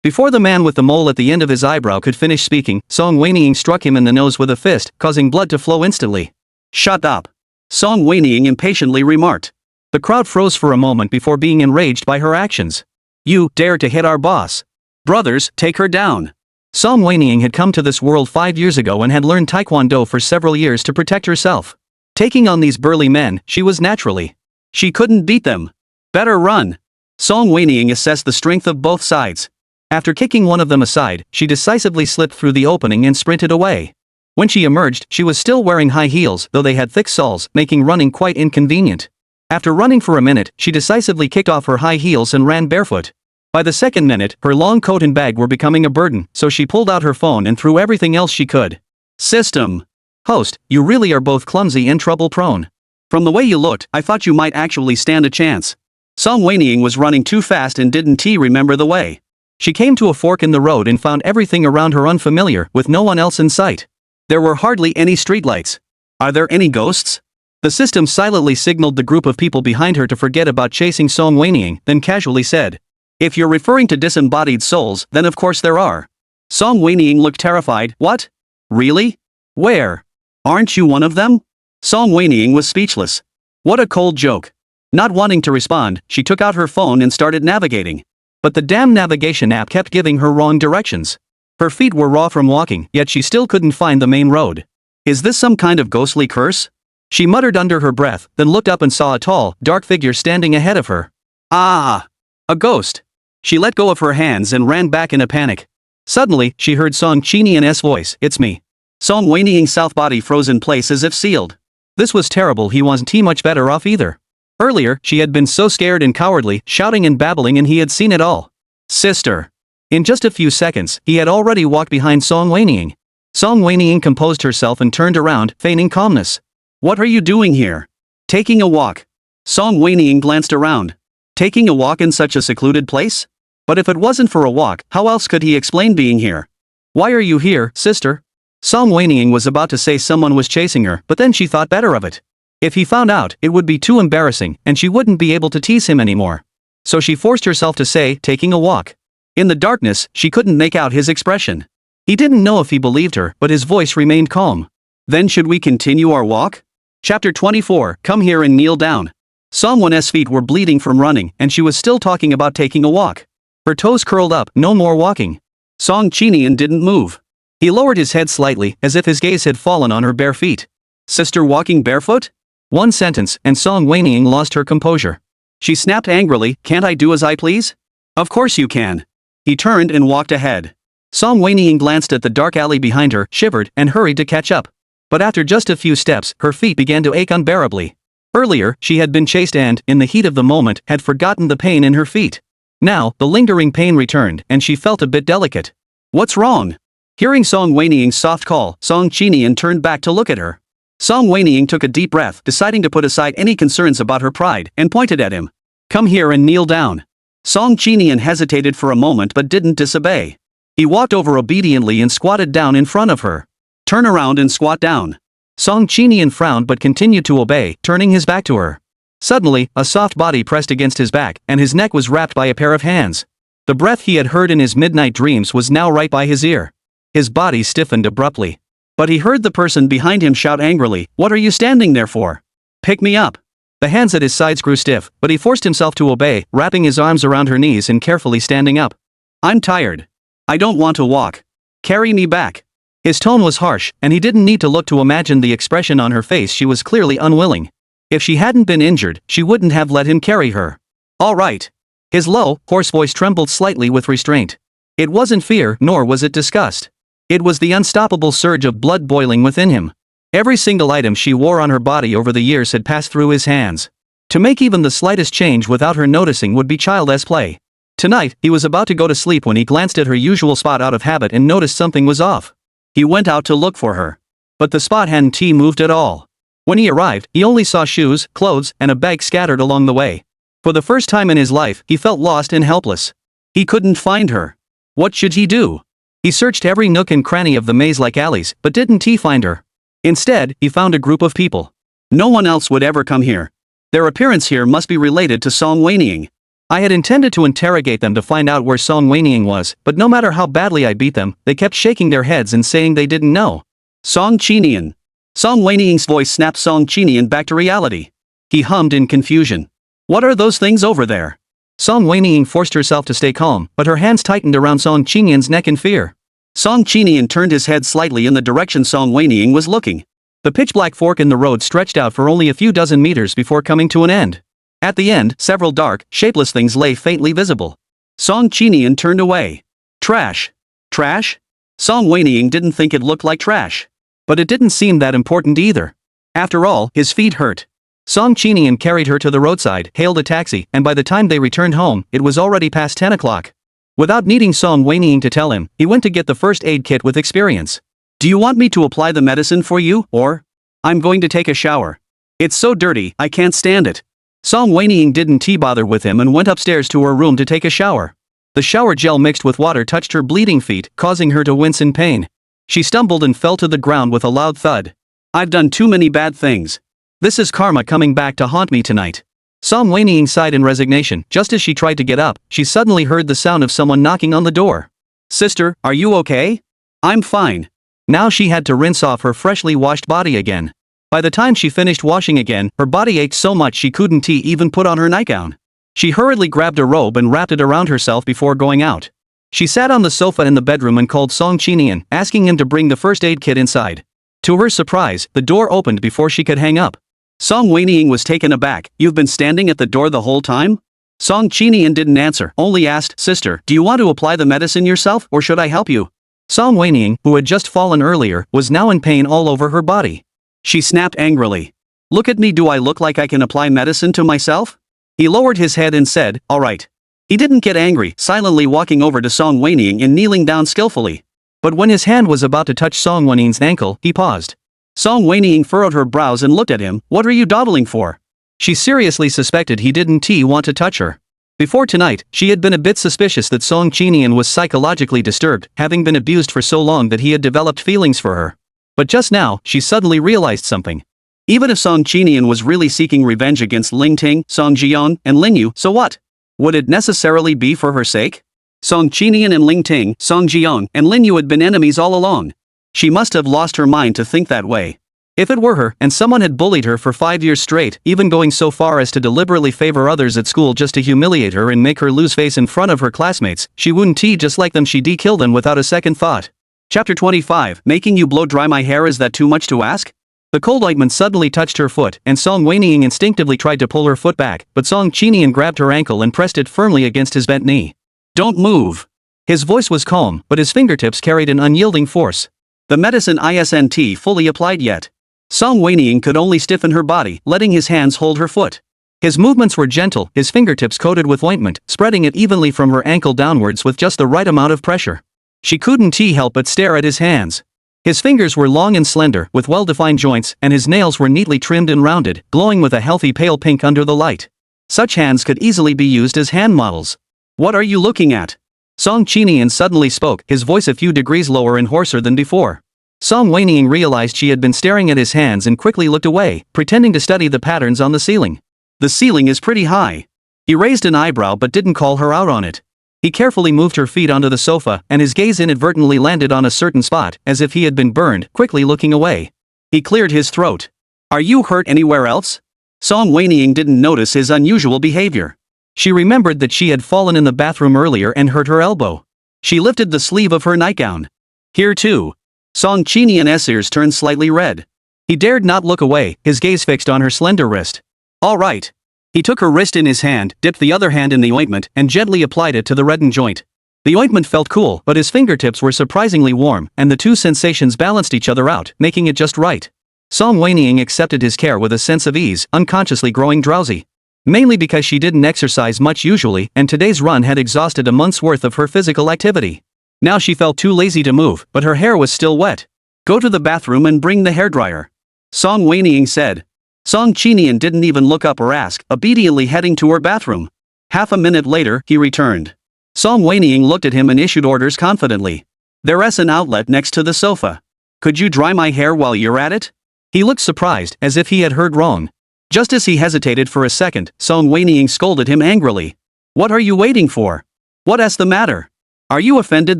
Before the man with the mole at the end of his eyebrow could finish speaking, Song Wenying struck him in the nose with a fist, causing blood to flow instantly. Shut up. Song Wenying impatiently remarked. The crowd froze for a moment before being enraged by her actions. You dare to hit our boss. Brothers, take her down. Song Wenying had come to this world 5 years ago and had learned Taekwondo for several years to protect herself. Taking on these burly men, she was naturally. She couldn't beat them. Better run. Song Wenying assessed the strength of both sides. After kicking one of them aside, she decisively slipped through the opening and sprinted away. When she emerged, she was still wearing high heels, though they had thick soles, making running quite inconvenient. After running for a minute, she decisively kicked off her high heels and ran barefoot. By the second minute, her long coat and bag were becoming a burden, so she pulled out her phone and threw everything else she could. System. Host, you really are both clumsy and trouble-prone. From the way you looked, I thought you might actually stand a chance. Song Wenying was running too fast and didn't remember the way. She came to a fork in the road and found everything around her unfamiliar, with no one else in sight. There were hardly any streetlights. Are there any ghosts? The system silently signaled the group of people behind her to forget about chasing Song Wenying, then casually said, if you're referring to disembodied souls, then of course there are. Song Wenying looked terrified. What? Really? Where? Aren't you one of them? Song Wenying was speechless. What a cold joke. Not wanting to respond, she took out her phone and started navigating. But the damn navigation app kept giving her wrong directions. Her feet were raw from walking, yet she still couldn't find the main road. Is this some kind of ghostly curse? She muttered under her breath, then looked up and saw a tall, dark figure standing ahead of her. Ah! A ghost. She let go of her hands and ran back in a panic. Suddenly, she heard Song Qinian's voice, "It's me." Song Wenying's south body froze in place as if sealed. This was terrible. He wasn't much better off either. Earlier, she had been so scared and cowardly, shouting and babbling, and he had seen it all. Sister. In just a few seconds, he had already walked behind Song Wenying. Song Wenying composed herself and turned around, feigning calmness. What are you doing here? Taking a walk. Song Wenying glanced around. Taking a walk in such a secluded place? But if it wasn't for a walk, how else could he explain being here? Why are you here, sister? Song Wenying was about to say someone was chasing her, but then she thought better of it. If he found out, it would be too embarrassing, and she wouldn't be able to tease him anymore. So she forced herself to say, taking a walk. In the darkness, she couldn't make out his expression. He didn't know if he believed her, but his voice remained calm. Then should we continue our walk? Chapter 24, Come here and kneel down. Song Wenying's feet were bleeding from running, and she was still talking about taking a walk. Her toes curled up, no more walking. Song Qinian didn't move. He lowered his head slightly, as if his gaze had fallen on her bare feet. Sister walking barefoot? One sentence, and Song Wenying lost her composure. She snapped angrily, can't I do as I please? Of course you can. He turned and walked ahead. Song Wenying glanced at the dark alley behind her, shivered, and hurried to catch up. But after just a few steps, her feet began to ache unbearably. Earlier, she had been chased and, in the heat of the moment, had forgotten the pain in her feet. Now, the lingering pain returned, and she felt a bit delicate. What's wrong? Hearing Song Wenying's soft call, Song Qinian turned back to look at her. Song Wenying took a deep breath, deciding to put aside any concerns about her pride, and pointed at him. Come here and kneel down. Song Qinian hesitated for a moment but didn't disobey. He walked over obediently and squatted down in front of her. Turn around and squat down. Song Qinian frowned but continued to obey, turning his back to her. Suddenly, a soft body pressed against his back, and his neck was wrapped by a pair of hands. The breath he had heard in his midnight dreams was now right by his ear. His body stiffened abruptly. But he heard the person behind him shout angrily, "What are you standing there for? Pick me up." The hands at his sides grew stiff, but he forced himself to obey, wrapping his arms around her knees and carefully standing up. I'm tired. I don't want to walk. Carry me back. His tone was harsh, and he didn't need to look to imagine the expression on her face. She was clearly unwilling. If she hadn't been injured, she wouldn't have let him carry her. All right. His low, hoarse voice trembled slightly with restraint. It wasn't fear, nor was it disgust. It was the unstoppable surge of blood boiling within him. Every single item she wore on her body over the years had passed through his hands. To make even the slightest change without her noticing would be child's play. Tonight, he was about to go to sleep when he glanced at her usual spot out of habit and noticed something was off. He went out to look for her. But the spot hadn't moved at all. When he arrived, he only saw shoes, clothes, and a bag scattered along the way. For the first time in his life, he felt lost and helpless. He couldn't find her. What should he do? He searched every nook and cranny of the maze-like alleys, but didn't find her. Instead, he found a group of people. No one else would ever come here. Their appearance here must be related to Song Wenying. I had intended to interrogate them to find out where Song Wenying was, but no matter how badly I beat them, they kept shaking their heads and saying they didn't know. Song Qinian. Song Wenying's voice snapped Song Qinian back to reality. He hummed in confusion. What are those things over there? Song Wenying forced herself to stay calm, but her hands tightened around Song Qinian's neck in fear. Song Qinian turned his head slightly in the direction Song Wenying was looking. The pitch-black fork in the road stretched out for only a few dozen meters before coming to an end. At the end, several dark, shapeless things lay faintly visible. Song Qinian turned away. Trash. Trash? Song Wenying didn't think it looked like trash. But it didn't seem that important either. After all, his feet hurt. Song Qinian carried her to the roadside, hailed a taxi, and by the time they returned home, it was already past 10 o'clock. Without needing Song Wenying to tell him, he went to get the first aid kit with experience. Do you want me to apply the medicine for you, or? I'm going to take a shower. It's so dirty, I can't stand it. Song Wenying didn't bother with him and went upstairs to her room to take a shower. The shower gel mixed with water touched her bleeding feet, causing her to wince in pain. She stumbled and fell to the ground with a loud thud. I've done too many bad things. This is karma coming back to haunt me tonight. Song Wenying sighed in resignation. Just as she tried to get up, she suddenly heard the sound of someone knocking on the door. Sister, are you okay? I'm fine. Now she had to rinse off her freshly washed body again. By the time she finished washing again, her body ached so much she couldn't even put on her nightgown. She hurriedly grabbed a robe and wrapped it around herself before going out. She sat on the sofa in the bedroom and called Song Qinian, asking him to bring the first aid kit inside. To her surprise, the door opened before she could hang up. Song Wenying was taken aback. "You've been standing at the door the whole time?" Song Qinian didn't answer, only asked, "Sister, do you want to apply the medicine yourself, or should I help you?" Song Wenying, who had just fallen earlier, was now in pain all over her body. She snapped angrily. "Look at me, do I look like I can apply medicine to myself?" He lowered his head and said, "All right." He didn't get angry, silently walking over to Song Wenying and kneeling down skillfully. But when his hand was about to touch Song Wenying's ankle, he paused. Song Wenying furrowed her brows and looked at him. "What are you dawdling for?" She seriously suspected he didn't want to touch her. Before tonight, she had been a bit suspicious that Song Qinian was psychologically disturbed, having been abused for so long that he had developed feelings for her. But just now, she suddenly realized something. Even if Song Qinian was really seeking revenge against Ling Ting, Song Jian, and Lin Yu, so what? Would it necessarily be for her sake? Song Qinian and Ling Ting, Song Jian, and Lin Yu had been enemies all along. She must have lost her mind to think that way. If it were her, and someone had bullied her for 5 years straight, even going so far as to deliberately favor others at school just to humiliate her and make her lose face in front of her classmates, she wouldn't just like them, she'd kill them without a second thought. Chapter 25, Making you blow dry my hair, is that too much to ask? The cold ointment suddenly touched her foot, and Song Wenying instinctively tried to pull her foot back, but Song Qinian grabbed her ankle and pressed it firmly against his bent knee. "Don't move." His voice was calm, but his fingertips carried an unyielding force. The medicine isn't fully applied yet. Song Wenying could only stiffen her body, letting his hands hold her foot. His movements were gentle, his fingertips coated with ointment, spreading it evenly from her ankle downwards with just the right amount of pressure. She couldn't help but stare at his hands. His fingers were long and slender, with well-defined joints, and his nails were neatly trimmed and rounded, glowing with a healthy pale pink under the light. Such hands could easily be used as hand models. "What are you looking at?" Song Qinian suddenly spoke, his voice a few degrees lower and hoarser than before. Song Wenying realized she had been staring at his hands and quickly looked away, pretending to study the patterns on the ceiling. "The ceiling is pretty high." He raised an eyebrow but didn't call her out on it. He carefully moved her feet onto the sofa, and his gaze inadvertently landed on a certain spot, as if he had been burned, quickly looking away. He cleared his throat. "Are you hurt anywhere else?" Song Wenying didn't notice his unusual behavior. She remembered that she had fallen in the bathroom earlier and hurt her elbow. She lifted the sleeve of her nightgown. "Here too." Song Qinian's ears turned slightly red. He dared not look away, his gaze fixed on her slender wrist. "All right." He took her wrist in his hand, dipped the other hand in the ointment, and gently applied it to the reddened joint. The ointment felt cool, but his fingertips were surprisingly warm, and the two sensations balanced each other out, making it just right. Song Wenying accepted his care with a sense of ease, unconsciously growing drowsy. Mainly because she didn't exercise much usually, and today's run had exhausted a month's worth of her physical activity. Now she felt too lazy to move, but her hair was still wet. "Go to the bathroom and bring the hairdryer," Song Wenying said. Song Qinian didn't even look up or ask, obediently heading to her bathroom. Half a minute later, he returned. Song Wenying looked at him and issued orders confidently. "There's an outlet next to the sofa. Could you dry my hair while you're at it?" He looked surprised, as if he had heard wrong. Just as he hesitated for a second, Song Wenying scolded him angrily. "What are you waiting for? What's the matter? Are you offended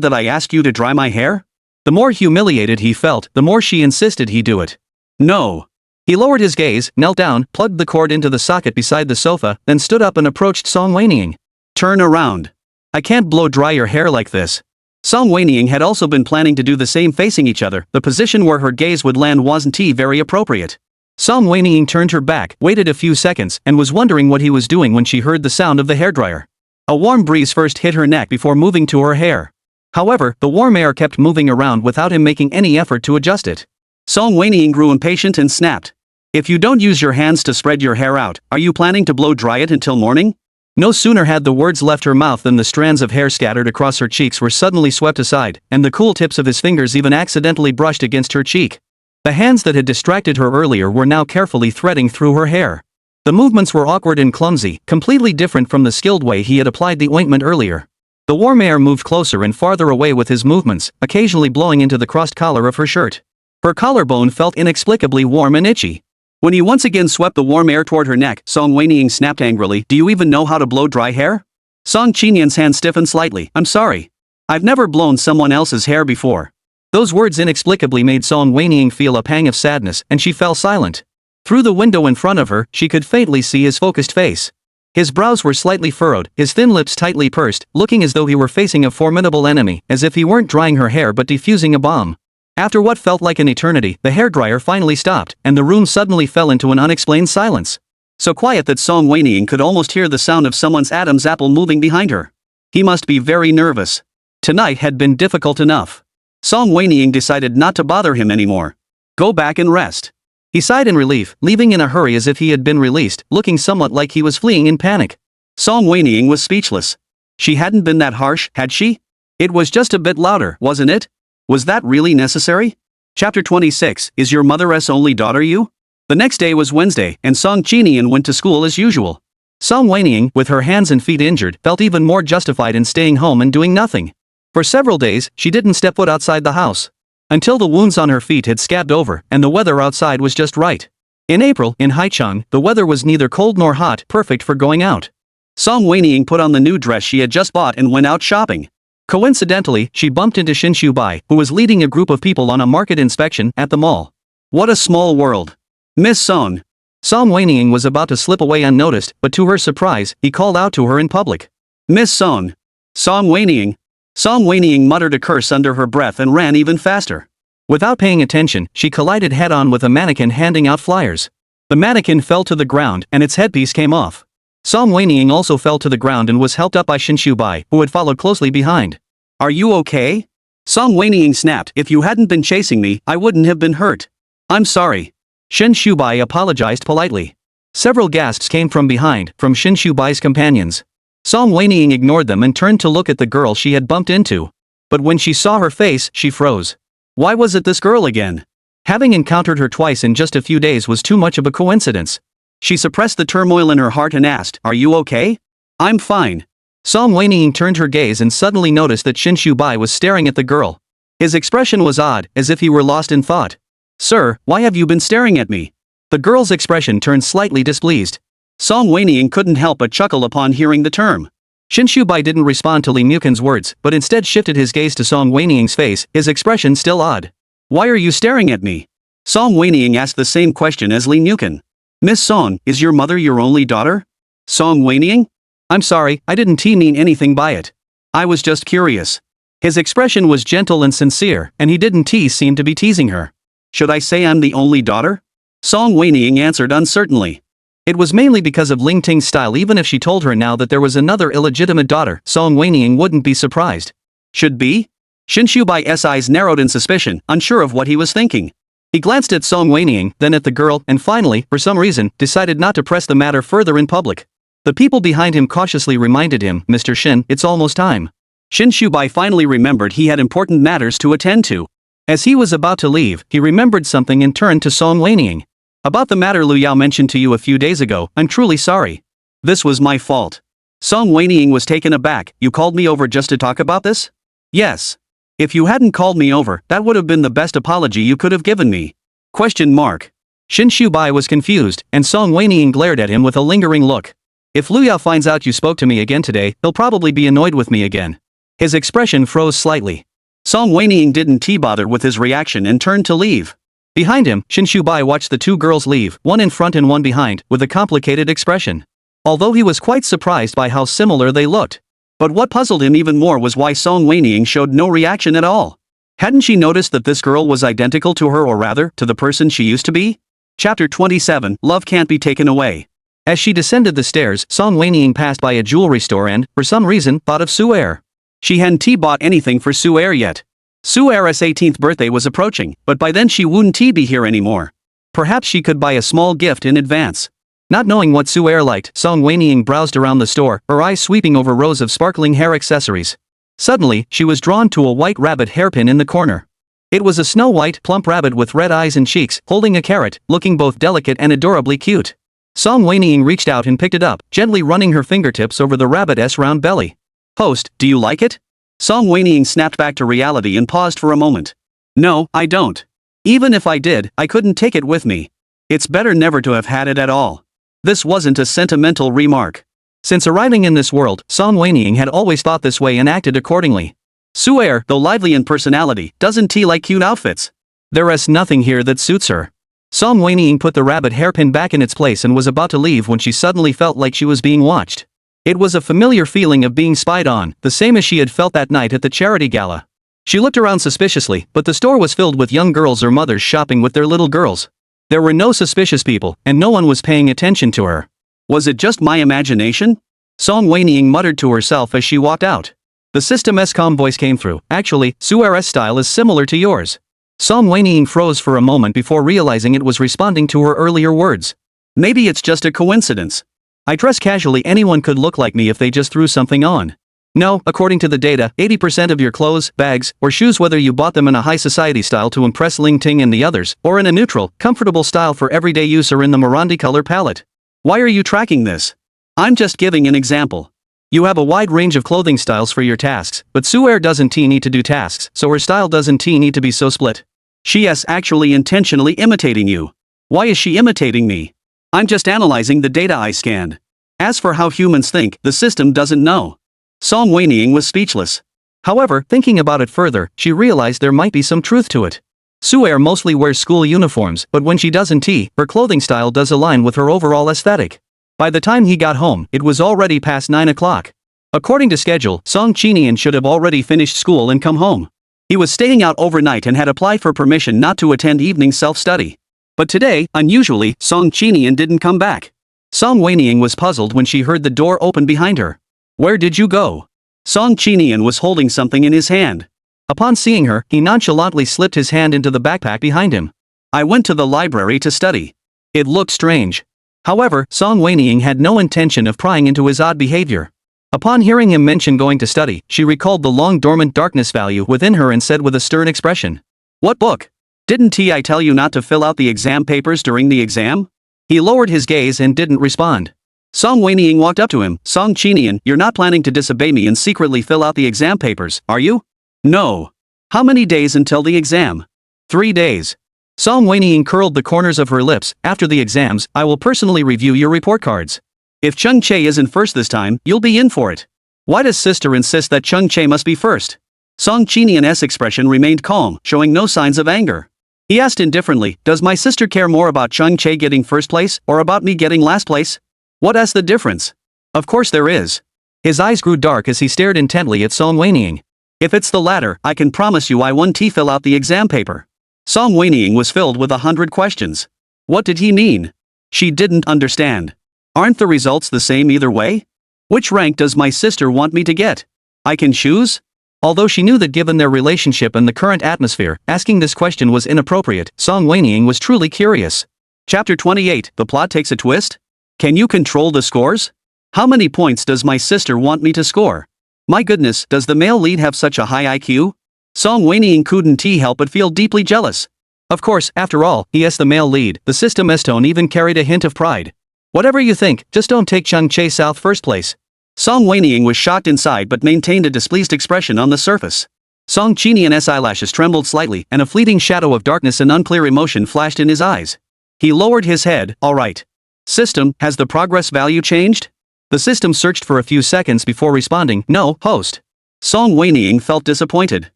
that I ask you to dry my hair?" The more humiliated he felt, the more she insisted he do it. "No." He lowered his gaze, knelt down, plugged the cord into the socket beside the sofa, then stood up and approached Song Wenying. "Turn around. I can't blow dry your hair like this." Song Wenying had also been planning to do the same facing each other. The position where her gaze would land wasn't very appropriate. Song Wenying turned her back, waited a few seconds, and was wondering what he was doing when she heard the sound of the hairdryer. A warm breeze first hit her neck before moving to her hair. However, the warm air kept moving around without him making any effort to adjust it. Song Wenying grew impatient and snapped. "If you don't use your hands to spread your hair out, are you planning to blow dry it until morning?" No sooner had the words left her mouth than the strands of hair scattered across her cheeks were suddenly swept aside, and the cool tips of his fingers even accidentally brushed against her cheek. The hands that had distracted her earlier were now carefully threading through her hair. The movements were awkward and clumsy, completely different from the skilled way he had applied the ointment earlier. The warm air moved closer and farther away with his movements, occasionally blowing into the crossed collar of her shirt. Her collarbone felt inexplicably warm and itchy. When he once again swept the warm air toward her neck, Song Wenying snapped angrily, "Do you even know how to blow dry hair?" Song Qinian's hand stiffened slightly. "I'm sorry. I've never blown someone else's hair before." Those words inexplicably made Song Wenying feel a pang of sadness, and she fell silent. Through the window in front of her, she could faintly see his focused face. His brows were slightly furrowed, his thin lips tightly pursed, looking as though he were facing a formidable enemy, as if he weren't drying her hair but defusing a bomb. After what felt like an eternity, the hairdryer finally stopped, and the room suddenly fell into an unexplained silence. So quiet that Song Wenying could almost hear the sound of someone's Adam's apple moving behind her. He must be very nervous. Tonight had been difficult enough. Song Wenying decided not to bother him anymore. Go back and rest. He sighed in relief, leaving in a hurry as if he had been released, looking somewhat like he was fleeing in panic. Song Wenying was speechless. She hadn't been that harsh, had she? It was just a bit louder, wasn't it? Was that really necessary? Chapter 26, Is Your Mother's Only Daughter You? The next day was Wednesday, and Song Qinian went to school as usual. Song Wenying, with her hands and feet injured, felt even more justified in staying home and doing nothing. For several days, she didn't step foot outside the house. Until the wounds on her feet had scabbed over, and the weather outside was just right. In April, in Haicheng, the weather was neither cold nor hot, perfect for going out. Song Wenying put on the new dress she had just bought and went out shopping. Coincidentally, she bumped into Shinshu Bai, who was leading a group of people on a market inspection at the mall. What a small world. Miss Song. Song Wenying was about to slip away unnoticed, but to her surprise, he called out to her in public. Miss Song. Song Wenying. Song Wenying muttered a curse under her breath and ran even faster. Without paying attention, she collided head-on with a mannequin handing out flyers. The mannequin fell to the ground, and its headpiece came off. Song Wenying also fell to the ground and was helped up by Shinshu Bai, who had followed closely behind. Are you okay? Song Wenying snapped. If you hadn't been chasing me, I wouldn't have been hurt. I'm sorry. Shinshu Bai apologized politely. Several gasps came from behind, from Shinshu Bai's companions. Song Wenying ignored them and turned to look at the girl she had bumped into. But when she saw her face, she froze. Why was it this girl again? Having encountered her twice in just a few days was too much of a coincidence. She suppressed the turmoil in her heart and asked, Are you okay? I'm fine. Song Wenying turned her gaze and suddenly noticed that Shinshu Bai was staring at the girl. His expression was odd, as if he were lost in thought. Sir, why have you been staring at me? The girl's expression turned slightly displeased. Song Wenying couldn't help but chuckle upon hearing the term. Shinshu Bai didn't respond to Li Mukin's words, but instead shifted his gaze to Song Wenying's face, his expression still odd. Why are you staring at me? Song Wenying asked the same question as Li Mukin. Miss Song, is your mother your only daughter? Song Wenying? I'm sorry, I didn't mean anything by it. I was just curious. His expression was gentle and sincere, and he didn't seem to be teasing her. Should I say I'm the only daughter? Song Wenying answered uncertainly. It was mainly because of Ling Ting's style. Even if she told her now that there was another illegitimate daughter, Song Wenying wouldn't be surprised. Should be? Shinshu Bai's eyes narrowed in suspicion, unsure of what he was thinking. He glanced at Song Wenying, then at the girl, and finally, for some reason, decided not to press the matter further in public. The people behind him cautiously reminded him, Mr. Shin, it's almost time. Shinshu Bai finally remembered he had important matters to attend to. As he was about to leave, he remembered something and turned to Song Wenying. About the matter Lu Yao mentioned to you a few days ago, I'm truly sorry. This was my fault. Song Wenying was taken aback. You called me over just to talk about this? Yes. If you hadn't called me over, that would have been the best apology you could have given me. Question mark. Shinshu Bai was confused, and Song Wenying glared at him with a lingering look. If Lu Yao finds out you spoke to me again today, he'll probably be annoyed with me again. His expression froze slightly. Song Wenying didn't bother with his reaction and turned to leave. Behind him, Shinshu Bai watched the two girls leave, one in front and one behind, with a complicated expression. Although he was quite surprised by how similar they looked. But what puzzled him even more was why Song Wenying showed no reaction at all. Hadn't she noticed that this girl was identical to her, or rather, to the person she used to be? Chapter 27, Love Can't Be Taken Away. As she descended the stairs, Song Wenying passed by a jewelry store and, for some reason, thought of Su-er. She hadn't bought anything for Su-er yet. Su-er's 18th birthday was approaching, but by then she wouldn't be here anymore. Perhaps she could buy a small gift in advance. Not knowing what Su-er liked, Song Wenying browsed around the store, her eyes sweeping over rows of sparkling hair accessories. Suddenly, she was drawn to a white rabbit hairpin in the corner. It was a snow-white, plump rabbit with red eyes and cheeks, holding a carrot, looking both delicate and adorably cute. Song Wenying reached out and picked it up, gently running her fingertips over the rabbit's round belly. Host, do you like it? Song Wenying snapped back to reality and paused for a moment. No, I don't. Even if I did, I couldn't take it with me. It's better never to have had it at all. This wasn't a sentimental remark. Since arriving in this world, Song Wenying had always thought this way and acted accordingly. Su'er, though lively in personality, doesn't like cute outfits. There's nothing here that suits her. Song Wenying put the rabbit hairpin back in its place and was about to leave when she suddenly felt like she was being watched. It was a familiar feeling of being spied on, the same as she had felt that night at the charity gala. She looked around suspiciously, but the store was filled with young girls or mothers shopping with their little girls. There were no suspicious people, and no one was paying attention to her. Was it just my imagination? Song Wenying muttered to herself as she walked out. The system's calm voice came through. Actually, Su'er's style is similar to yours. Song Wenying froze for a moment before realizing it was responding to her earlier words. Maybe it's just a coincidence. I dress casually, anyone could look like me if they just threw something on. No, according to the data, 80% of your clothes, bags, or shoes, whether you bought them in a high society style to impress Ling Ting and the others, or in a neutral, comfortable style for everyday use, are in the Morandi color palette. Why are you tracking this? I'm just giving an example. You have a wide range of clothing styles for your tasks, but Su'er doesn't need to do tasks, so her style doesn't need to be so split. She is actually intentionally imitating you. Why is she imitating me? I'm just analyzing the data I scanned. As for how humans think, the system doesn't know. Song Wenying was speechless. However, thinking about it further, she realized there might be some truth to it. Su'er mostly wears school uniforms, but when she doesn't, her clothing style does align with her overall aesthetic. By the time he got home, it was already past 9 o'clock. According to schedule, Song Qinian should have already finished school and come home. He was staying out overnight and had applied for permission not to attend evening self-study. But today, unusually, Song Qinian didn't come back. Song Wenying was puzzled when she heard the door open behind her. Where did you go? Song Qinian was holding something in his hand. Upon seeing her, he nonchalantly slipped his hand into the backpack behind him. I went to the library to study. It looked strange. However, Song Wenying had no intention of prying into his odd behavior. Upon hearing him mention going to study, she recalled the long-dormant darkness value within her and said with a stern expression. What book? Didn't I tell you not to fill out the exam papers during the exam? He lowered his gaze and didn't respond. Song Wenying walked up to him. Song Qinian, you're not planning to disobey me and secretly fill out the exam papers, are you? No. How many days until the exam? 3 days. Song Wenying curled the corners of her lips. After the exams, I will personally review your report cards. If Chung Che isn't first this time, you'll be in for it. Why does sister insist that Chung Che must be first? Song Qinian's expression remained calm, showing no signs of anger. He asked indifferently, does my sister care more about Chung Che getting first place, or about me getting last place? What's the difference? Of course there is. His eyes grew dark as he stared intently at Song Wenying. If it's the latter, I can promise you I won't fill out the exam paper. Song Wenying was filled with 100 questions. What did he mean? She didn't understand. Aren't the results the same either way? Which rank does my sister want me to get? I can choose? Although she knew that given their relationship and the current atmosphere, asking this question was inappropriate, Song Wenying was truly curious. Chapter 28, the plot takes a twist? Can you control the scores? How many points does my sister want me to score? My goodness, does the male lead have such a high IQ? Song Wenying couldn't help but feel deeply jealous. Of course, after all, he is the male lead. The system's tone even carried a hint of pride. Whatever you think, just don't take Chung Che South first place. Song Wenying was shocked inside but maintained a displeased expression on the surface. Song Qinian's eyelashes trembled slightly and a fleeting shadow of darkness and unclear emotion flashed in his eyes. He lowered his head. All right. System, has the progress value changed? The system searched for a few seconds before responding, no, host. Song Wenying felt disappointed.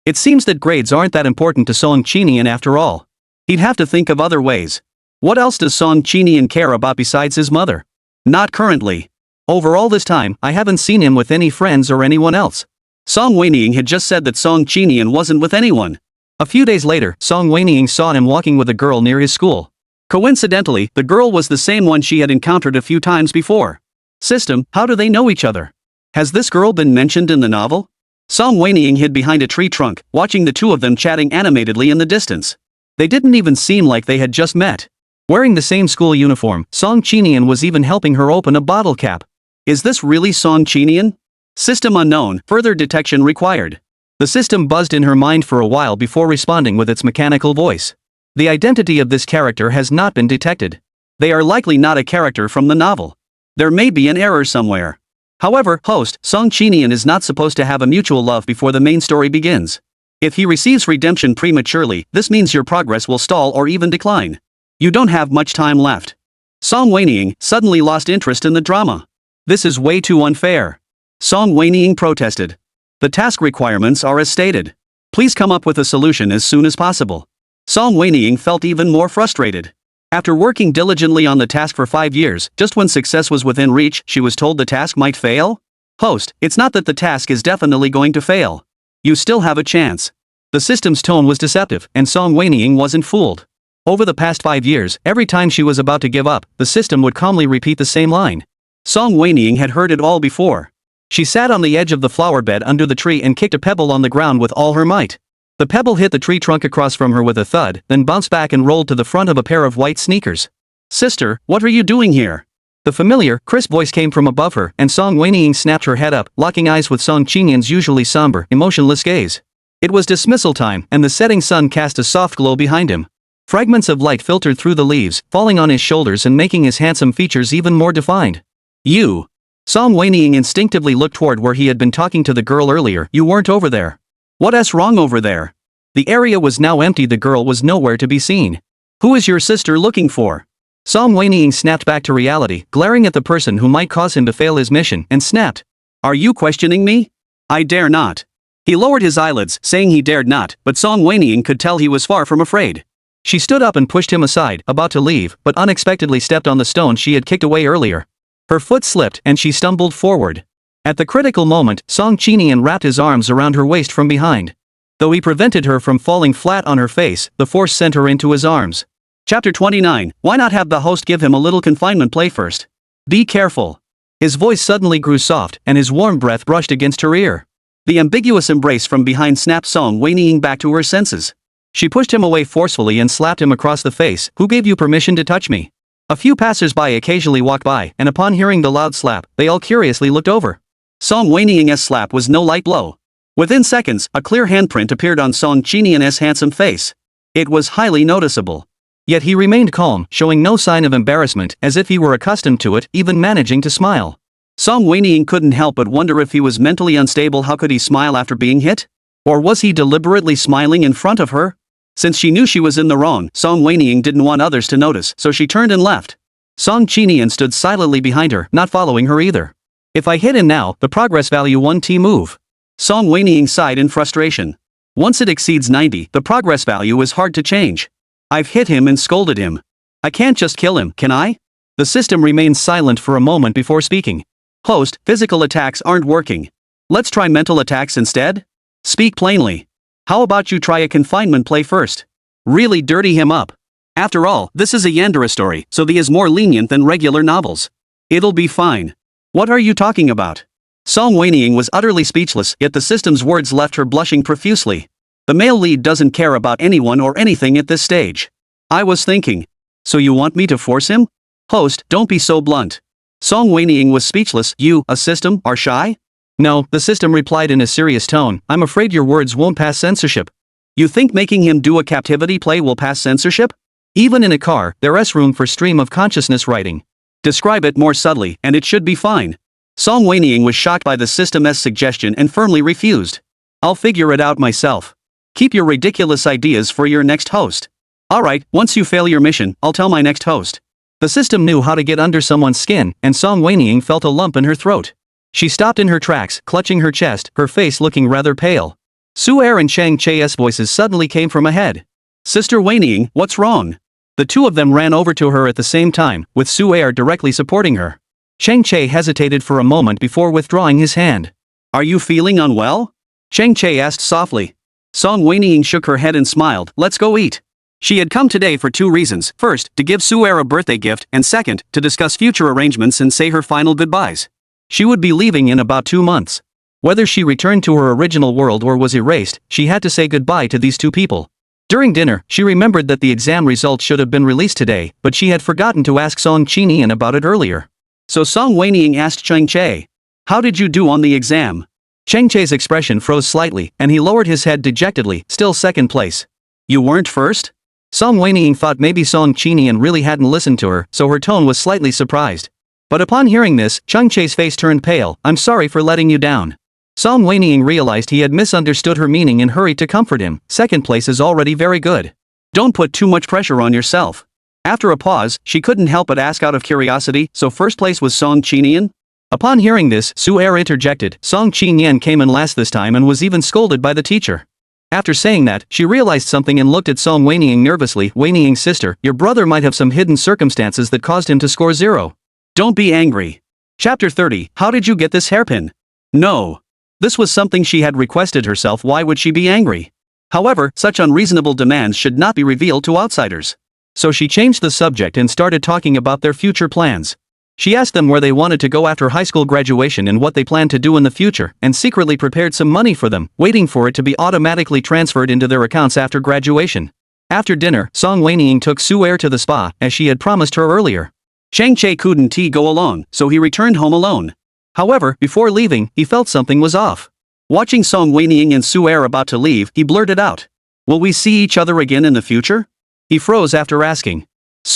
It seems that grades aren't that important to Song Qinian after all. He'd have to think of other ways. What else does Song Qinian care about besides his mother? Not currently. Over all this time, I haven't seen him with any friends or anyone else. Song Wenying had just said that Song Qinian wasn't with anyone. A few days later, Song Wenying saw him walking with a girl near his school. Coincidentally, the girl was the same one she had encountered a few times before. System, how do they know each other? Has this girl been mentioned in the novel? Song Wenying hid behind a tree trunk, watching the two of them chatting animatedly in the distance. They didn't even seem like they had just met. Wearing the same school uniform, Song Qinian was even helping her open a bottle cap. Is this really Song Qinian? System unknown, further detection required. The system buzzed in her mind for a while before responding with its mechanical voice. The identity of this character has not been detected. They are likely not a character from the novel. There may be an error somewhere. However, host, Song Qinian is not supposed to have a mutual love before the main story begins. If he receives redemption prematurely, this means your progress will stall or even decline. You don't have much time left. Song Wenying suddenly lost interest in the drama. This is way too unfair. Song Wenying protested. The task requirements are as stated. Please come up with a solution as soon as possible. Song Wenying felt even more frustrated. After working diligently on the task for 5 years, just when success was within reach, she was told the task might fail? Host, it's not that the task is definitely going to fail. You still have a chance. The system's tone was deceptive, and Song Wenying wasn't fooled. Over the past 5 years, every time she was about to give up, the system would calmly repeat the same line. Song Wenying had heard it all before. She sat on the edge of the flower bed under the tree and kicked a pebble on the ground with all her might. The pebble hit the tree trunk across from her with a thud, then bounced back and rolled to the front of a pair of white sneakers. Sister, what are you doing here? The familiar, crisp voice came from above her, and Song Wenying snapped her head up, locking eyes with Song Qinian's usually somber, emotionless gaze. It was dismissal time, and the setting sun cast a soft glow behind him. Fragments of light filtered through the leaves, falling on his shoulders and making his handsome features even more defined. You. Song Wenying instinctively looked toward where he had been talking to the girl earlier. You weren't over there. What's wrong over there? The area was now empty. The girl was nowhere to be seen. Who is your sister looking for? Song Wenying snapped back to reality, glaring at the person who might cause him to fail his mission, and snapped. Are you questioning me? I dare not. He lowered his eyelids, saying he dared not, but Song Wenying could tell he was far from afraid. She stood up and pushed him aside, about to leave, but unexpectedly stepped on the stone she had kicked away earlier. Her foot slipped and she stumbled forward. At the critical moment, Song Qinian wrapped his arms around her waist from behind. Though he prevented her from falling flat on her face, the force sent her into his arms. Chapter 29, why not have the host give him a little confinement play first? Be careful. His voice suddenly grew soft, and his warm breath brushed against her ear. The ambiguous embrace from behind snapped Song Wenying back to her senses. She pushed him away forcefully and slapped him across the face. Who gave you permission to touch me? A few passers-by occasionally walked by, and upon hearing the loud slap, they all curiously looked over. Song Wenying's slap was no light blow. Within seconds, a clear handprint appeared on Song Qinian's handsome face. It was highly noticeable. Yet he remained calm, showing no sign of embarrassment, as if he were accustomed to it, even managing to smile. Song Wenying couldn't help but wonder if he was mentally unstable. How could he smile after being hit? Or was he deliberately smiling in front of her? Since she knew she was in the wrong, Song Wenying didn't want others to notice, so she turned and left. Song Qinian stood silently behind her, not following her either. If I hit him now, the progress value 1T move. Song Wenying sighed in frustration. Once it exceeds 90, the progress value is hard to change. I've hit him and scolded him. I can't just kill him, can I? The system remained silent for a moment before speaking. Host, physical attacks aren't working. Let's try mental attacks instead? Speak plainly. How about you try a confinement play first? Really dirty him up. After all, this is a yandere story, so he is more lenient than regular novels. It'll be fine. What are you talking about? Song Wenying was utterly speechless, yet the system's words left her blushing profusely. The male lead doesn't care about anyone or anything at this stage. I was thinking. So you want me to force him? Host, don't be so blunt. Song Wenying was speechless. You, a system, are shy? No, the system replied in a serious tone. I'm afraid your words won't pass censorship. You think making him do a captivity play will pass censorship? Even in a car, there's room for stream of consciousness writing. Describe it more subtly, and it should be fine. Song Wenying was shocked by the system's suggestion and firmly refused. I'll figure it out myself. Keep your ridiculous ideas for your next host. Alright, once you fail your mission, I'll tell my next host. The system knew how to get under someone's skin, and Song Wenying felt a lump in her throat. She stopped in her tracks, clutching her chest, her face looking rather pale. Su-er and Chang Che's voices suddenly came from ahead. Sister Wenying, what's wrong? The two of them ran over to her at the same time, with Su-er directly supporting her. Chang Che hesitated for a moment before withdrawing his hand. Are you feeling unwell? Chang Che asked softly. Song Wenying shook her head and smiled. Let's go eat. She had come today for 2 reasons. First, to give Su-er a birthday gift, and second, to discuss future arrangements and say her final goodbyes. She would be leaving in about 2 months. Whether she returned to her original world or was erased, she had to say goodbye to these 2 people. During dinner, she remembered that the exam results should have been released today, but she had forgotten to ask Song Qinian about it earlier. So Song Wenying asked Chang Che, how did you do on the exam? Chang Che's expression froze slightly, and he lowered his head dejectedly, still second place. You weren't first? Song Wenying thought maybe Song Qinian really hadn't listened to her, so her tone was slightly surprised. But upon hearing this, Chang Che's face turned pale. I'm sorry for letting you down. Song Wenying realized he had misunderstood her meaning and hurried to comfort him. Second place is already very good. Don't put too much pressure on yourself. After a pause, she couldn't help but ask out of curiosity, so first place was Song Qinian? Upon hearing this, Heir interjected. Song Qinian came in last this time and was even scolded by the teacher. After saying that, she realized something and looked at Song Wenying nervously. Wenying's sister, your brother might have some hidden circumstances that caused him to score 0. Don't be angry. Chapter 30, how did you get this hairpin? No. This was something she had requested herself, why would she be angry? However, such unreasonable demands should not be revealed to outsiders. So she changed the subject and started talking about their future plans. She asked them where they wanted to go after high school graduation and what they planned to do in the future, and secretly prepared some money for them, waiting for it to be automatically transferred into their accounts after graduation. After dinner, Song Wenying took Heir to the spa, as she had promised her earlier. Chang Che couldn't go along, so he returned home alone. However, before leaving, he felt something was off. Watching Song Wenying and Heir about to leave, he blurted out, "Will we see each other again in the future?" He froze after asking.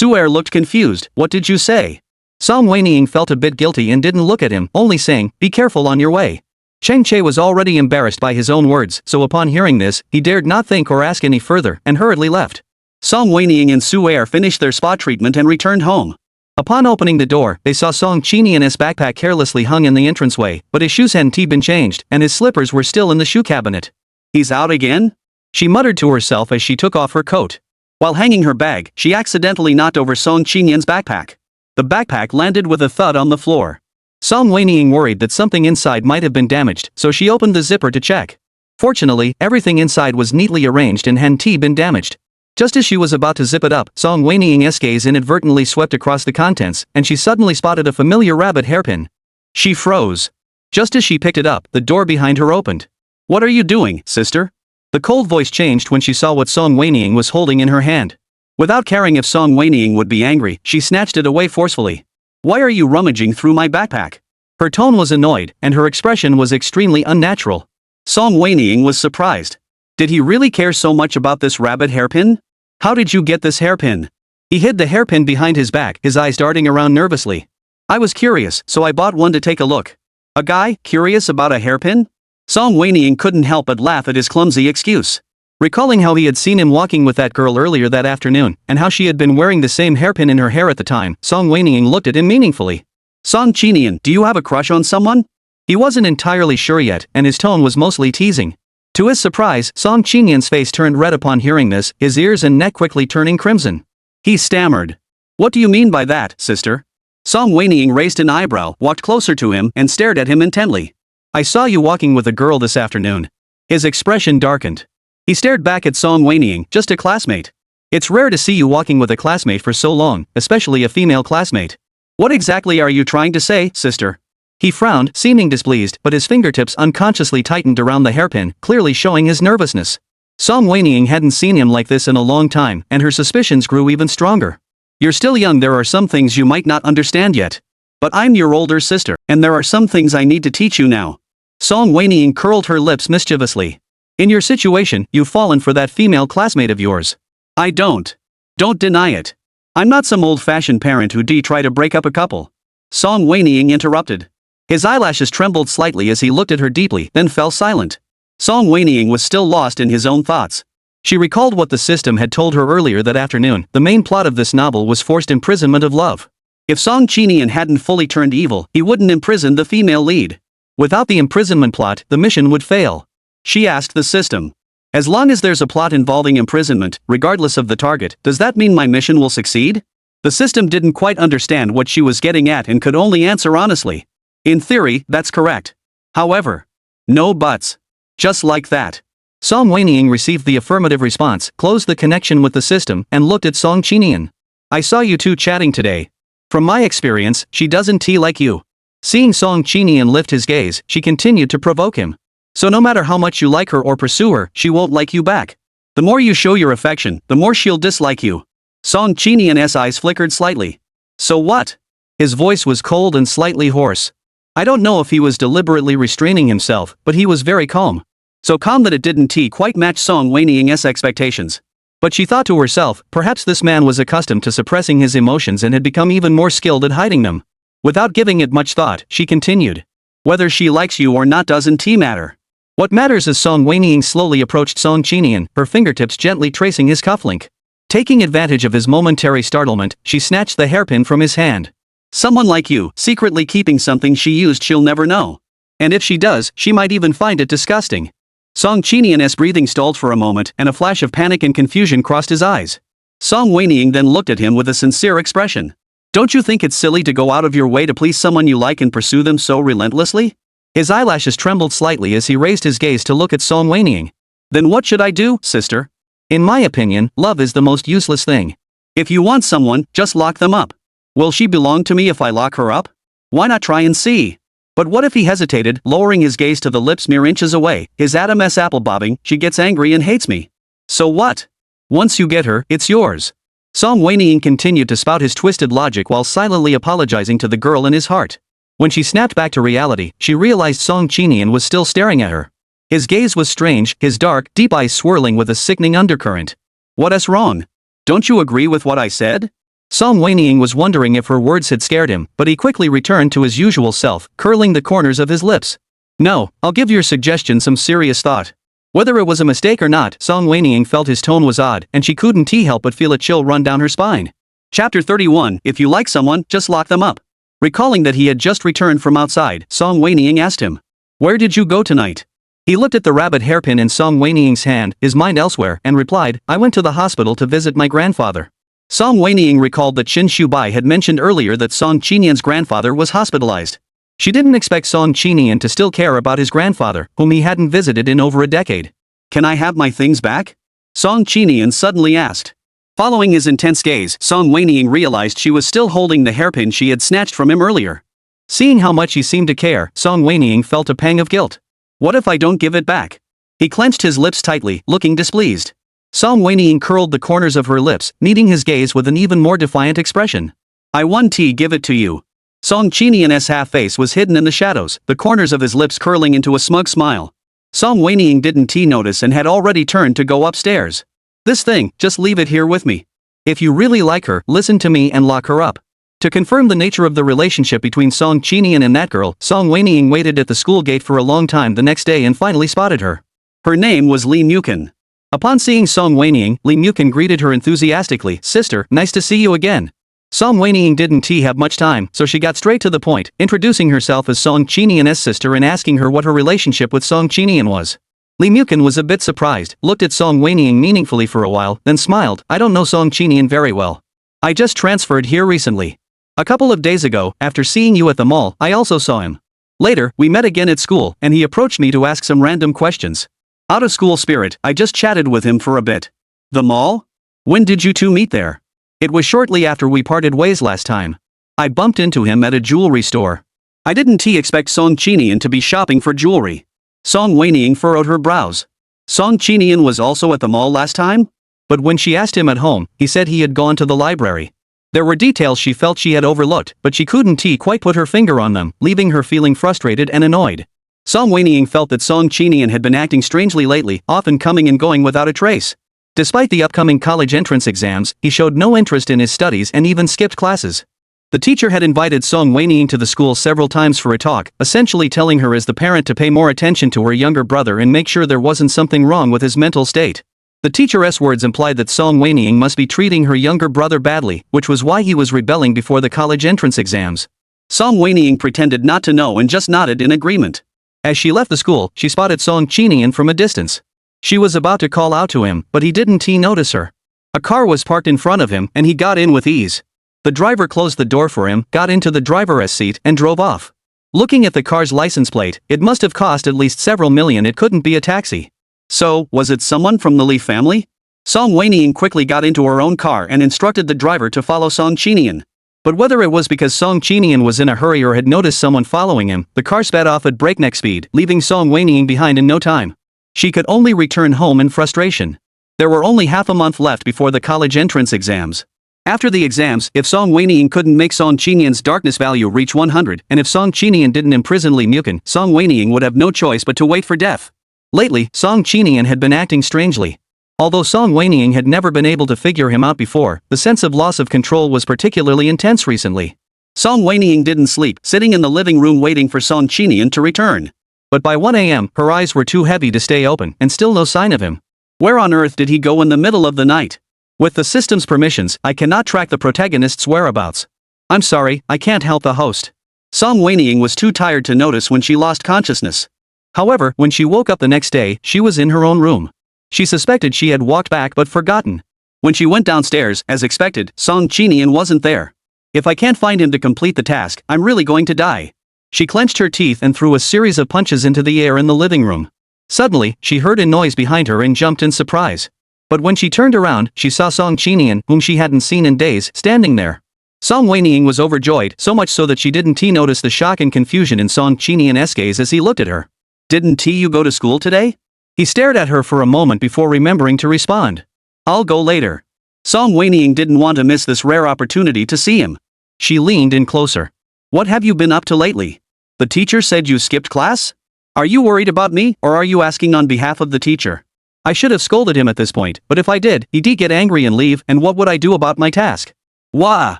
Heir looked confused. What did you say? Song Wenying felt a bit guilty and didn't look at him, only saying, "Be careful on your way." Chang Che was already embarrassed by his own words, so upon hearing this, he dared not think or ask any further, and hurriedly left. Song Wenying and Heir finished their spa treatment and returned home. Upon opening the door, they saw Song Qinian's backpack carelessly hung in the entranceway, but his shoes hadn't been changed, and his slippers were still in the shoe cabinet. He's out again? She muttered to herself as she took off her coat. While hanging her bag, she accidentally knocked over Song Qinian's backpack. The backpack landed with a thud on the floor. Song Wenying worried that something inside might have been damaged, so she opened the zipper to check. Fortunately, everything inside was neatly arranged and hadn't been damaged. Just as she was about to zip it up, Song Wenying's gaze inadvertently swept across the contents, and she suddenly spotted a familiar rabbit hairpin. She froze. Just as she picked it up, the door behind her opened. "What are you doing, sister?" The cold voice changed when she saw what Song Wenying was holding in her hand. Without caring if Song Wenying would be angry, she snatched it away forcefully. "Why are you rummaging through my backpack?" Her tone was annoyed, and her expression was extremely unnatural. Song Wenying was surprised. Did he really care so much about this rabbit hairpin? "How did you get this hairpin?" He hid the hairpin behind his back, his eyes darting around nervously. "I was curious, so I bought one to take a look." A guy, curious about a hairpin? Song Wenying couldn't help but laugh at his clumsy excuse. Recalling how he had seen him walking with that girl earlier that afternoon, and how she had been wearing the same hairpin in her hair at the time, Song Wenying looked at him meaningfully. "Song Qinian, do you have a crush on someone?" He wasn't entirely sure yet, and his tone was mostly teasing. To his surprise, Song Qinian's face turned red upon hearing this, his ears and neck quickly turning crimson. He stammered. "What do you mean by that, sister?" Song Wenying raised an eyebrow, walked closer to him, and stared at him intently. "I saw you walking with a girl this afternoon." His expression darkened. He stared back at Song Wenying, "Just a classmate. It's rare to see you walking with a classmate for so long, especially a female classmate. What exactly are you trying to say, sister?" He frowned, seeming displeased, but his fingertips unconsciously tightened around the hairpin, clearly showing his nervousness. Song Wenying hadn't seen him like this in a long time, and her suspicions grew even stronger. "You're still young, there are some things you might not understand yet. But I'm your older sister, and there are some things I need to teach you now." Song Wenying curled her lips mischievously. "In your situation, you've fallen for that female classmate of yours." "I don't. Don't deny it. I'm not some old-fashioned parent who'd try to break up a couple." Song Wenying interrupted. His eyelashes trembled slightly as he looked at her deeply, then fell silent. Song Wenying was still lost in his own thoughts. She recalled what the system had told her earlier that afternoon. The main plot of this novel was forced imprisonment of love. If Song Qinian hadn't fully turned evil, he wouldn't imprison the female lead. Without the imprisonment plot, the mission would fail. She asked the system. "As long as there's a plot involving imprisonment, regardless of the target, does that mean my mission will succeed?" The system didn't quite understand what she was getting at and could only answer honestly. "In theory, that's correct. However, no buts." Just like that. Song Wenying received the affirmative response, closed the connection with the system, and looked at Song Qinian. "I saw you two chatting today. From my experience, she doesn't like you." Seeing Song Qinian lift his gaze, she continued to provoke him. "So no matter how much you like her or pursue her, she won't like you back. The more you show your affection, the more she'll dislike you." Song Qinian's eyes flickered slightly. "So what?" His voice was cold and slightly hoarse. I don't know if he was deliberately restraining himself, but he was very calm. So calm that it didn't quite match Song Wenying's expectations. But she thought to herself, perhaps this man was accustomed to suppressing his emotions and had become even more skilled at hiding them. Without giving it much thought, she continued. "Whether she likes you or not doesn't matter. What matters is." Song Wenying slowly approached Song Qinian, her fingertips gently tracing his cufflink. Taking advantage of his momentary startlement, she snatched the hairpin from his hand. Someone like you, secretly keeping something she used she'll never know. And if she does, she might even find it disgusting. Song Qinian's breathing stalled for a moment and a flash of panic and confusion crossed his eyes. Song Wenying then looked at him with a sincere expression. Don't you think it's silly to go out of your way to please someone you like and pursue them so relentlessly? His eyelashes trembled slightly as he raised his gaze to look at Song Wenying. Then what should I do, sister? In my opinion, love is the most useless thing. If you want someone, just lock them up. Will she belong to me if I lock her up? Why not try and see? But what if he hesitated, lowering his gaze to the lips mere inches away, his Adam's apple bobbing, she gets angry and hates me. So what? Once you get her, it's yours. Song Wenying continued to spout his twisted logic while silently apologizing to the girl in his heart. When she snapped back to reality, she realized Song Qinian was still staring at her. His gaze was strange, his dark, deep eyes swirling with a sickening undercurrent. What's wrong? Don't you agree with what I said? Song Wenying was wondering if her words had scared him, but he quickly returned to his usual self, curling the corners of his lips. No, I'll give your suggestion some serious thought. Whether it was a mistake or not, Song Wenying felt his tone was odd, and she couldn't help but feel a chill run down her spine. Chapter 31. If you like someone, just lock them up. Recalling that he had just returned from outside, Song Wenying asked him. Where did you go tonight? He looked at the rabbit hairpin in Song Wenying's hand, his mind elsewhere, and replied, I went to the hospital to visit my grandfather. Song Wenying recalled that Qin Shubai had mentioned earlier that Song Qinian's grandfather was hospitalized. She didn't expect Song Qinian to still care about his grandfather, whom he hadn't visited in over a decade. Can I have my things back? Song Qinian suddenly asked. Following his intense gaze, Song Wenying realized she was still holding the hairpin she had snatched from him earlier. Seeing how much he seemed to care, Song Wenying felt a pang of guilt. What if I don't give it back? He clenched his lips tightly, looking displeased. Song Wenying curled the corners of her lips, meeting his gaze with an even more defiant expression. I want to give it to you. Song Qinian's half-face was hidden in the shadows, the corners of his lips curling into a smug smile. Song Wenying didn't notice and had already turned to go upstairs. This thing, just leave it here with me. If you really like her, listen to me and lock her up. To confirm the nature of the relationship between Song Qinian and that girl, Song Wenying waited at the school gate for a long time the next day and finally spotted her. Her name was Li Mukin. Upon seeing Song Wenying, Li Mukin greeted her enthusiastically, Sister, nice to see you again. Song Wenying didn't have much time, so she got straight to the point, introducing herself as Song Qinian's sister and asking her what her relationship with Song Qinian was. Li Mukin was a bit surprised, looked at Song Wenying meaningfully for a while, then smiled. I don't know Song Qinian very well. I just transferred here recently. A couple of days ago, after seeing you at the mall, I also saw him. Later, we met again at school, and he approached me to ask some random questions. Out of school spirit, I just chatted with him for a bit. The mall? When did you two meet there? It was shortly after we parted ways last time. I bumped into him at a jewelry store. I didn't expect Song Qinian to be shopping for jewelry. Song Wenying furrowed her brows. Song Qinian was also at the mall last time? But when she asked him at home, he said he had gone to the library. There were details she felt she had overlooked, but she couldn't quite put her finger on them, leaving her feeling frustrated and annoyed. Song Wenying felt that Song Qinian had been acting strangely lately, often coming and going without a trace. Despite the upcoming college entrance exams, he showed no interest in his studies and even skipped classes. The teacher had invited Song Wenying to the school several times for a talk, essentially telling her as the parent to pay more attention to her younger brother and make sure there wasn't something wrong with his mental state. The teacher's words implied that Song Wenying must be treating her younger brother badly, which was why he was rebelling before the college entrance exams. Song Wenying pretended not to know and just nodded in agreement. As she left the school, she spotted Song Qinian from a distance. She was about to call out to him, but he didn't notice her. A car was parked in front of him, and he got in with ease. The driver closed the door for him, got into the driver's seat, and drove off. Looking at the car's license plate, it must have cost at least several million. It couldn't be a taxi. So, was it someone from the Li family? Song Wenying quickly got into her own car and instructed the driver to follow Song Qinian. But whether it was because Song Qinian was in a hurry or had noticed someone following him, the car sped off at breakneck speed, leaving Song Wenying behind in no time. She could only return home in frustration. There were only half a month left before the college entrance exams. After the exams, if Song Wenying couldn't make Song Qinian's darkness value reach 100, and if Song Qinian didn't imprison Li Mukin, Song Wenying would have no choice but to wait for death. Lately, Song Qinian had been acting strangely. Although Song Wenying had never been able to figure him out before, the sense of loss of control was particularly intense recently. Song Wenying didn't sleep, sitting in the living room waiting for Song Qinian to return. But by 1 a.m., her eyes were too heavy to stay open, and still no sign of him. Where on earth did he go in the middle of the night? With the system's permissions, I cannot track the protagonist's whereabouts. I'm sorry, I can't help the host. Song Wenying was too tired to notice when she lost consciousness. However, when she woke up the next day, she was in her own room. She suspected she had walked back but forgotten. When she went downstairs, as expected, Song Qinian wasn't there. If I can't find him to complete the task, I'm really going to die. She clenched her teeth and threw a series of punches into the air in the living room. Suddenly, she heard a noise behind her and jumped in surprise. But when she turned around, she saw Song Qinian, whom she hadn't seen in days, standing there. Song Wenying was overjoyed, so much so that she didn't notice the shock and confusion in Song Qinian's gaze as he looked at her. Didn't you go to school today? He stared at her for a moment before remembering to respond. I'll go later. Song Wenying didn't want to miss this rare opportunity to see him. She leaned in closer. What have you been up to lately? The teacher said you skipped class? Are you worried about me, or are you asking on behalf of the teacher? I should have scolded him at this point, but if I did, he'd get angry and leave, and what would I do about my task? Wah!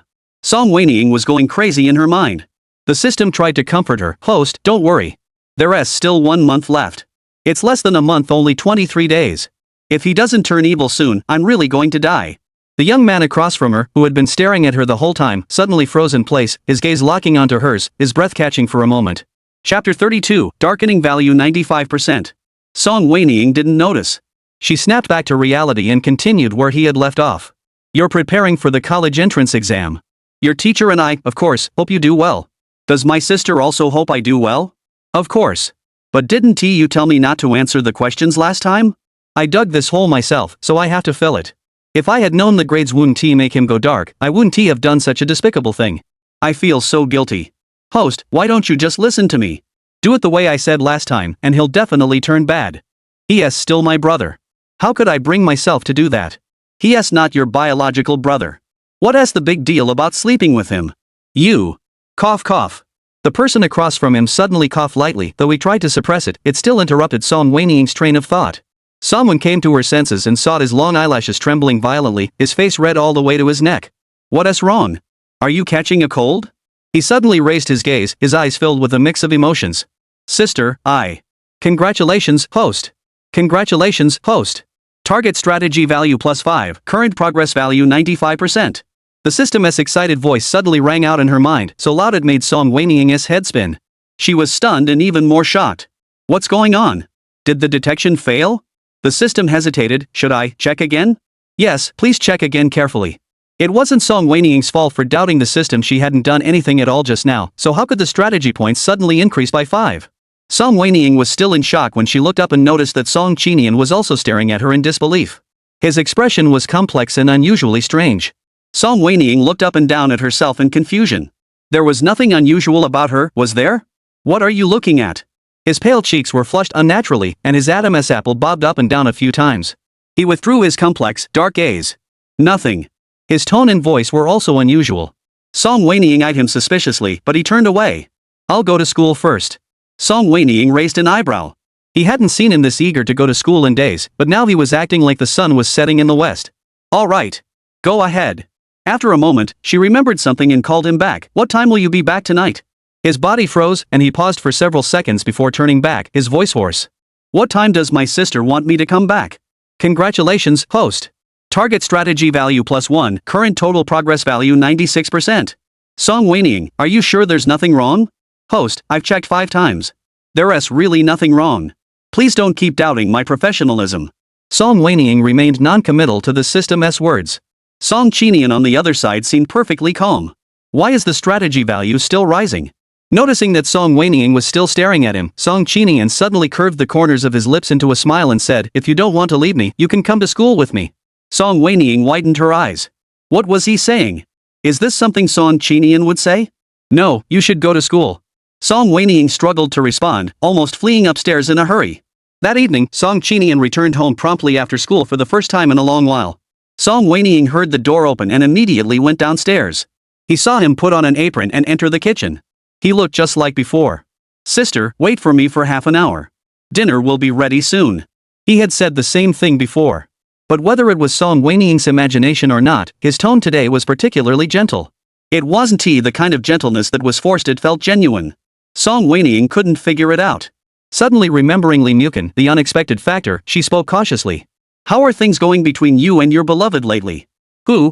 Song Wenying was going crazy in her mind. The system tried to comfort her. Host, don't worry. There's still 1 month left. It's less than a month, only 23 days. If he doesn't turn evil soon, I'm really going to die. The young man across from her, who had been staring at her the whole time, suddenly froze in place, his gaze locking onto hers, his breath catching for a moment. Chapter 32, Darkening Value 95%. Song Wenying didn't notice. She snapped back to reality and continued where he had left off. You're preparing for the college entrance exam. Your teacher and I, of course, hope you do well. Does my sister also hope I do well? Of course. But didn't you tell me not to answer the questions last time? I dug this hole myself, so I have to fill it. If I had known the grades wouldn't make him go dark, I wouldn't have done such a despicable thing. I feel so guilty. Host, why don't you just listen to me? Do it the way I said last time, and he'll definitely turn bad. He.S. still my brother. How could I bring myself to do that? He.S. not your biological brother. What's the big deal about sleeping with him? You. Cough cough. The person across from him suddenly coughed lightly, though he tried to suppress it, it still interrupted Song Wenying's train of thought. Someone came to her senses and saw his long eyelashes trembling violently, his face red all the way to his neck. What's wrong? Are you catching a cold? He suddenly raised his gaze, his eyes filled with a mix of emotions. Sister, I. Congratulations, host. Congratulations, host. Target strategy value +5, current progress value 95%. The system's excited voice suddenly rang out in her mind, so loud it made Song Wenying's head spin. She was stunned and even more shocked. What's going on? Did the detection fail? The system hesitated. Should I check again? Yes, please check again carefully. It wasn't Song Wenying's fault for doubting the system. She hadn't done anything at all just now, so how could the strategy points suddenly increase by 5? Song Wenying was still in shock when she looked up and noticed that Song Qinian was also staring at her in disbelief. His expression was complex and unusually strange. Song Wenying looked up and down at herself in confusion. There was nothing unusual about her, was there? What are you looking at? His pale cheeks were flushed unnaturally, and his Adam's apple bobbed up and down a few times. He withdrew his complex, dark gaze. Nothing. His tone and voice were also unusual. Song Wenying eyed him suspiciously, but he turned away. I'll go to school first. Song Wenying raised an eyebrow. He hadn't seen him this eager to go to school in days, but now he was acting like the sun was setting in the west. All right. Go ahead. After a moment, she remembered something and called him back. What time will you be back tonight? His body froze, and he paused for several seconds before turning back, his voice hoarse. What time does my sister want me to come back? Congratulations, host. Target strategy value +1, current total progress value 96%. Song Wenying, are you sure there's nothing wrong? Host, I've checked 5 times. There's really nothing wrong. Please don't keep doubting my professionalism. Song Wenying remained non-committal to the system's words. Song Qinian on the other side seemed perfectly calm. Why is the strategy value still rising? Noticing that Song Wenying was still staring at him, Song Qinian suddenly curved the corners of his lips into a smile and said, if you don't want to leave me, you can come to school with me. Song Wenying widened her eyes. What was he saying? Is this something Song Qinian would say? No, you should go to school. Song Wenying struggled to respond, almost fleeing upstairs in a hurry. That evening, Song Qinian returned home promptly after school for the first time in a long while. Song Wenying heard the door open and immediately went downstairs. He saw him put on an apron and enter the kitchen. He looked just like before. Sister, wait for me for half an hour. Dinner will be ready soon. He had said the same thing before. But whether it was Song Wenying's imagination or not, his tone today was particularly gentle. It wasn't the kind of gentleness that was forced, it felt genuine. Song Wenying couldn't figure it out. Suddenly remembering Li Mukin, the unexpected factor, she spoke cautiously. How are things going between you and your beloved lately?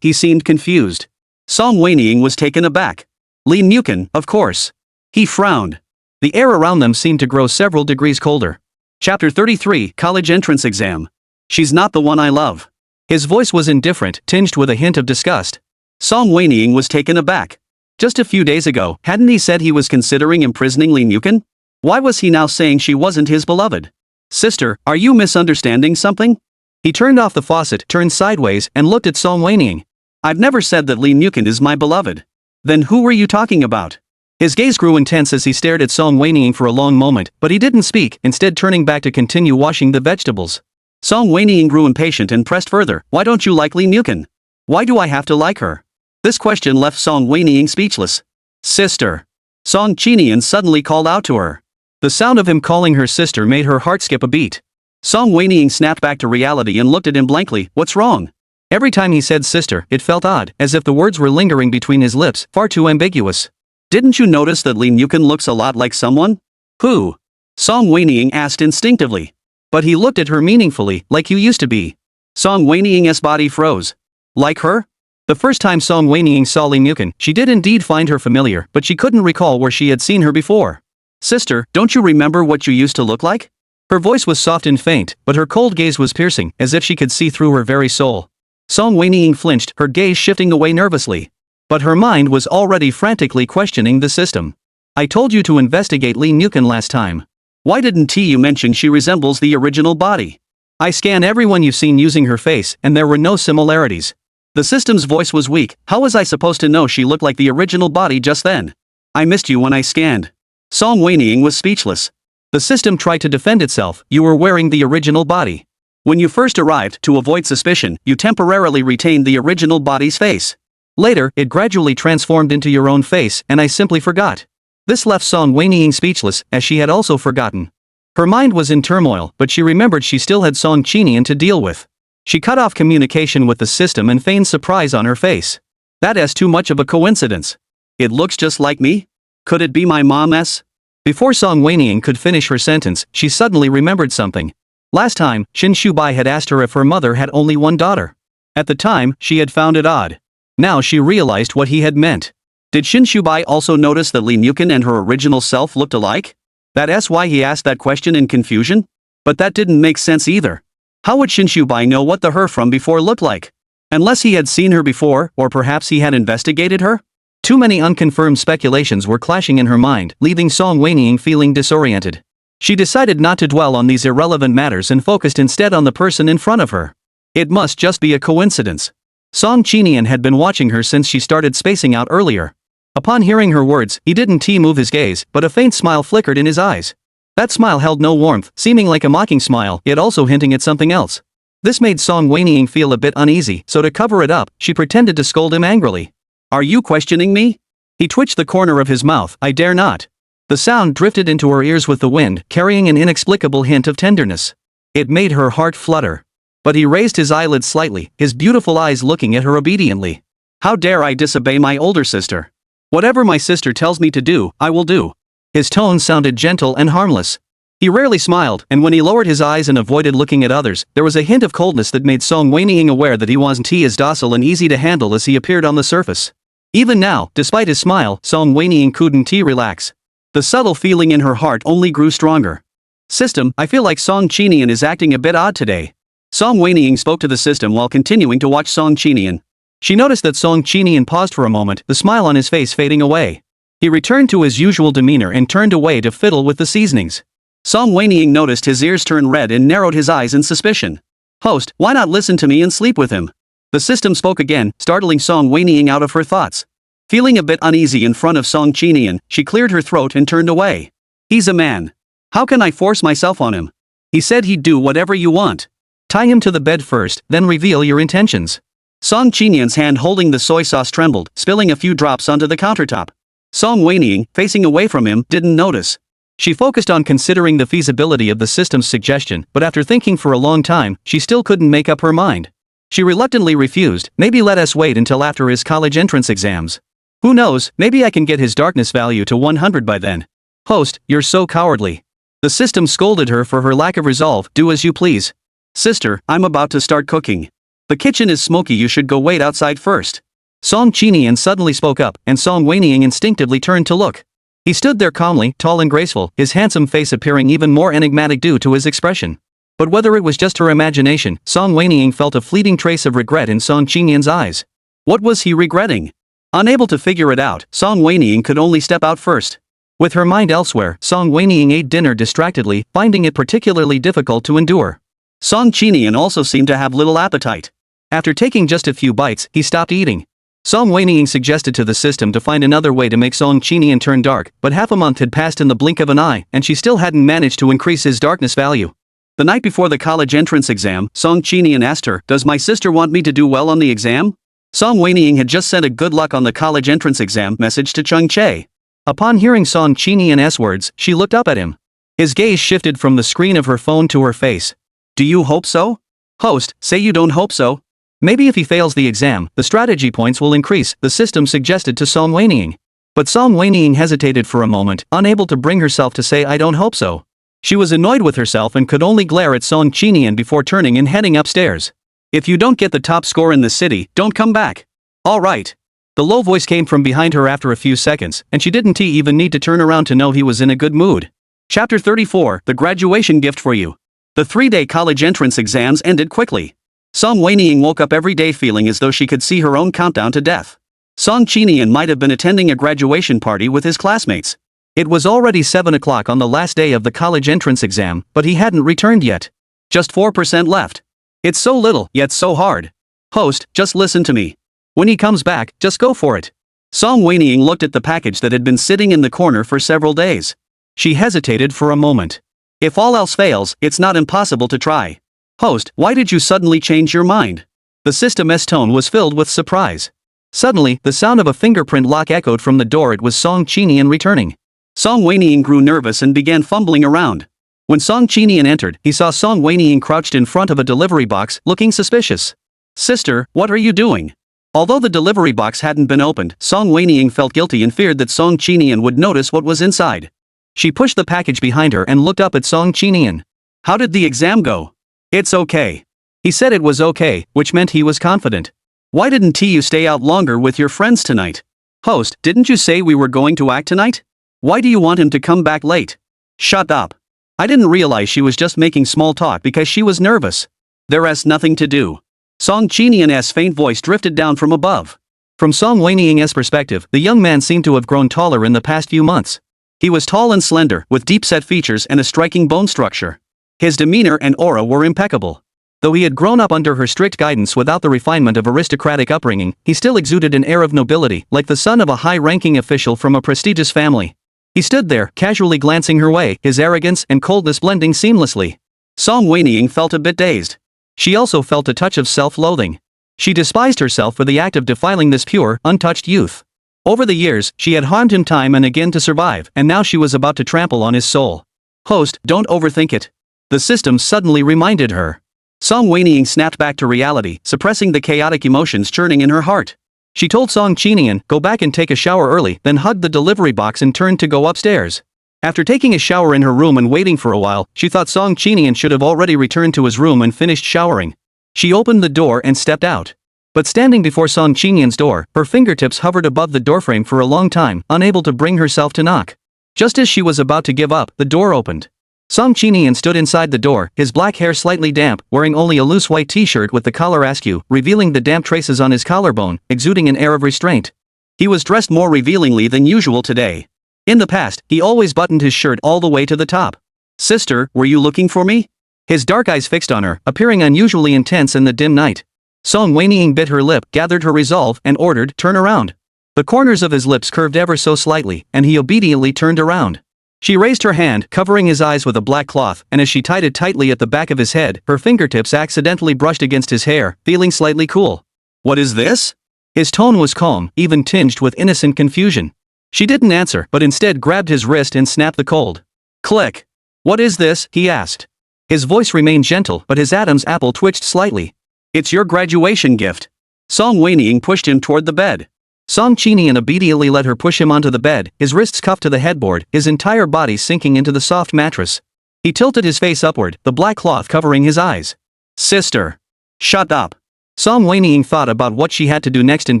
He seemed confused. Song Wenying was taken aback. Lee Mukin, of course. He frowned. The air around them seemed to grow several degrees colder. Chapter 33, College Entrance Exam. She's not the one I love. His voice was indifferent, tinged with a hint of disgust. Song Wenying was taken aback. Just a few days ago, hadn't he said he was considering imprisoning Lee Mukin? Why was he now saying she wasn't his beloved? Sister, are you misunderstanding something? He turned off the faucet, turned sideways, and looked at Song Wenying. I've never said that Lee Mukin is my beloved. Then who were you talking about? His gaze grew intense as he stared at Song Wenying for a long moment, but he didn't speak, instead turning back to continue washing the vegetables. Song Wenying grew impatient and pressed further. Why don't you like Lee Mukin? Why do I have to like her? This question left Song Wenying speechless. Sister. Song Qinian suddenly called out to her. The sound of him calling her sister made her heart skip a beat. Song Wenying snapped back to reality and looked at him blankly. What's wrong? Every time he said sister, it felt odd, as if the words were lingering between his lips, far too ambiguous. Didn't you notice that Lee Mukin looks a lot like someone? Who? Song Wenying asked instinctively. But he looked at her meaningfully, like you used to be. Song Wenying's body froze. Like her? The first time Song Wenying saw Lee Mukin, she did indeed find her familiar, but she couldn't recall where she had seen her before. Sister, don't you remember what you used to look like? Her voice was soft and faint, but her cold gaze was piercing, as if she could see through her very soul. Song Wenying flinched, her gaze shifting away nervously. But her mind was already frantically questioning the system. I told you to investigate Lee Mukin last time. Why didn't you mention she resembles the original body? I scanned everyone you've seen using her face, and there were no similarities. The system's voice was weak. How was I supposed to know she looked like the original body just then? I missed you when I scanned. Song Wenying was speechless. The system tried to defend itself. You were wearing the original body. When you first arrived, to avoid suspicion, you temporarily retained the original body's face. Later, it gradually transformed into your own face, and I simply forgot. This left Song Wenying speechless, as she had also forgotten. Her mind was in turmoil, but she remembered she still had Song Qinian to deal with. She cut off communication with the system and feigned surprise on her face. That's too much of a coincidence. It looks just like me? Could it be my mom's? Before Song Wenying could finish her sentence, she suddenly remembered something. Last time, Shin Shubai had asked her if her mother had only one daughter. At the time, she had found it odd. Now she realized what he had meant. Did Shin Shubai also notice that Lee Mukin and her original self looked alike? That's why he asked that question in confusion? But that didn't make sense either. How would Shin Shubai know what the her from before looked like? Unless he had seen her before, or perhaps he had investigated her? Too many unconfirmed speculations were clashing in her mind, leaving Song Wenying feeling disoriented. She decided not to dwell on these irrelevant matters and focused instead on the person in front of her. It must just be a coincidence. Song Qinian had been watching her since she started spacing out earlier. Upon hearing her words, he didn't move his gaze, but a faint smile flickered in his eyes. That smile held no warmth, seeming like a mocking smile, yet also hinting at something else. This made Song Wenying feel a bit uneasy, so to cover it up, she pretended to scold him angrily. Are you questioning me? He twitched the corner of his mouth. I dare not. The sound drifted into her ears with the wind, carrying an inexplicable hint of tenderness. It made her heart flutter. But he raised his eyelids slightly, his beautiful eyes looking at her obediently. How dare I disobey my older sister? Whatever my sister tells me to do, I will do. His tone sounded gentle and harmless. He rarely smiled, and when he lowered his eyes and avoided looking at others, there was a hint of coldness that made Song Wenying aware that he wasn't as docile and easy to handle as he appeared on the surface. Even now, despite his smile, Song Wenying couldn't relax. The subtle feeling in her heart only grew stronger. System, I feel like Song Qinian is acting a bit odd today. Song Wenying spoke to the system while continuing to watch Song Qinian. She noticed that Song Qinian paused for a moment, the smile on his face fading away. He returned to his usual demeanor and turned away to fiddle with the seasonings. Song Wenying noticed his ears turn red and narrowed his eyes in suspicion. Host, why not listen to me and sleep with him? The system spoke again, startling Song Wenying out of her thoughts. Feeling a bit uneasy in front of Song Qinian, she cleared her throat and turned away. He's a man. How can I force myself on him? He said he'd do whatever you want. Tie him to the bed first, then reveal your intentions. Song Qinian's hand holding the soy sauce trembled, spilling a few drops onto the countertop. Song Wenying, facing away from him, didn't notice. She focused on considering the feasibility of the system's suggestion, but after thinking for a long time, she still couldn't make up her mind. She reluctantly refused. Maybe let us wait until after his college entrance exams. Who knows, maybe I can get his darkness value to 100 by then. Host, you're so cowardly. The system scolded her for her lack of resolve. Do as you please. Sister, I'm about to start cooking. The kitchen is smoky, you should go wait outside first. Song Qinian suddenly spoke up, and Song Wenying instinctively turned to look. He stood there calmly, tall and graceful, his handsome face appearing even more enigmatic due to his expression. But whether it was just her imagination, Song Wenying felt a fleeting trace of regret in Song Qinian's eyes. What was he regretting? Unable to figure it out, Song Wenying could only step out first. With her mind elsewhere, Song Wenying ate dinner distractedly, finding it particularly difficult to endure. Song Qinian also seemed to have little appetite. After taking just a few bites, he stopped eating. Song Wenying suggested to the system to find another way to make Song Qinian turn dark, but half a month had passed in the blink of an eye, and she still hadn't managed to increase his darkness value. The night before the college entrance exam, Song Qinian asked her, "Does my sister want me to do well on the exam?" Song Wenying had just sent a good luck on the college entrance exam message to Chung Che. Upon hearing Song Qinian's words, she looked up at him. His gaze shifted from the screen of her phone to her face. "Do you hope so?" "Host, say you don't hope so." "Maybe if he fails the exam, the strategy points will increase," the system suggested to Song Wenying. But Song Wenying hesitated for a moment, unable to bring herself to say "I don't hope so." She was annoyed with herself and could only glare at Song Qinian before turning and heading upstairs. "If you don't get the top score in the city, don't come back." "All right." The low voice came from behind her after a few seconds, and she didn't even need to turn around to know he was in a good mood. Chapter 34, The Graduation Gift for You. The 3-day college entrance exams ended quickly. Song Wenying woke up every day feeling as though she could see her own countdown to death. Song Qinian might have been attending a graduation party with his classmates. It was already 7 o'clock on the last day of the college entrance exam, but he hadn't returned yet. Just 4% left. It's so little, yet so hard. "Host, just listen to me. When he comes back, just go for it." Song Wenying looked at the package that had been sitting in the corner for several days. She hesitated for a moment. "If all else fails, it's not impossible to try." "Host, why did you suddenly change your mind?" The system's tone was filled with surprise. Suddenly, the sound of a fingerprint lock echoed from the door. It was Song Qinian returning. Song Wenying grew nervous and began fumbling around. When Song Qinian entered, he saw Song Wenying crouched in front of a delivery box, looking suspicious. "Sister, what are you doing?" Although the delivery box hadn't been opened, Song Wenying felt guilty and feared that Song Qinian would notice what was inside. She pushed the package behind her and looked up at Song Qinian. "How did the exam go?" "It's okay." He said it was okay, which meant he was confident. "Why didn't you stay out longer with your friends tonight?" "Host, didn't you say we were going to act tonight? Why do you want him to come back late?" "Shut up." I didn't realize she was just making small talk because she was nervous. "There's nothing to do." Song Qinian's faint voice drifted down from above. From Song Wenying's perspective, the young man seemed to have grown taller in the past few months. He was tall and slender, with deep-set features and a striking bone structure. His demeanor and aura were impeccable. Though he had grown up under her strict guidance without the refinement of aristocratic upbringing, he still exuded an air of nobility, like the son of a high-ranking official from a prestigious family. He stood there, casually glancing her way, his arrogance and coldness blending seamlessly. Song Wenying felt a bit dazed. She also felt a touch of self-loathing. She despised herself for the act of defiling this pure, untouched youth. Over the years, she had harmed him time and again to survive, and now she was about to trample on his soul. "Host, don't overthink it." The system suddenly reminded her. Song Wenying snapped back to reality, suppressing the chaotic emotions churning in her heart. She told Song Qinian, "Go back and take a shower early," then hugged the delivery box and turned to go upstairs. After taking a shower in her room and waiting for a while, she thought Song Qinian should have already returned to his room and finished showering. She opened the door and stepped out. But standing before Song Qinian's door, her fingertips hovered above the doorframe for a long time, unable to bring herself to knock. Just as she was about to give up, the door opened. Song Qinian stood inside the door, his black hair slightly damp, wearing only a loose white t-shirt with the collar askew, revealing the damp traces on his collarbone, exuding an air of restraint. He was dressed more revealingly than usual today. In the past, he always buttoned his shirt all the way to the top. "Sister, were you looking for me?" His dark eyes fixed on her, appearing unusually intense in the dim night. Song Wenying bit her lip, gathered her resolve, and ordered, "Turn around." The corners of his lips curved ever so slightly, and he obediently turned around. She raised her hand, covering his eyes with a black cloth, and as she tied it tightly at the back of his head, her fingertips accidentally brushed against his hair, feeling slightly cool. "What is this?" His tone was calm, even tinged with innocent confusion. She didn't answer, but instead grabbed his wrist and snapped the cold. Click. "What is this?" he asked. His voice remained gentle, but his Adam's apple twitched slightly. "It's your graduation gift." Song Wenying pushed him toward the bed. Song Qinian obediently let her push him onto the bed, his wrists cuffed to the headboard, his entire body sinking into the soft mattress. He tilted his face upward, the black cloth covering his eyes. "Sister." "Shut up." Song Wenying thought about what she had to do next and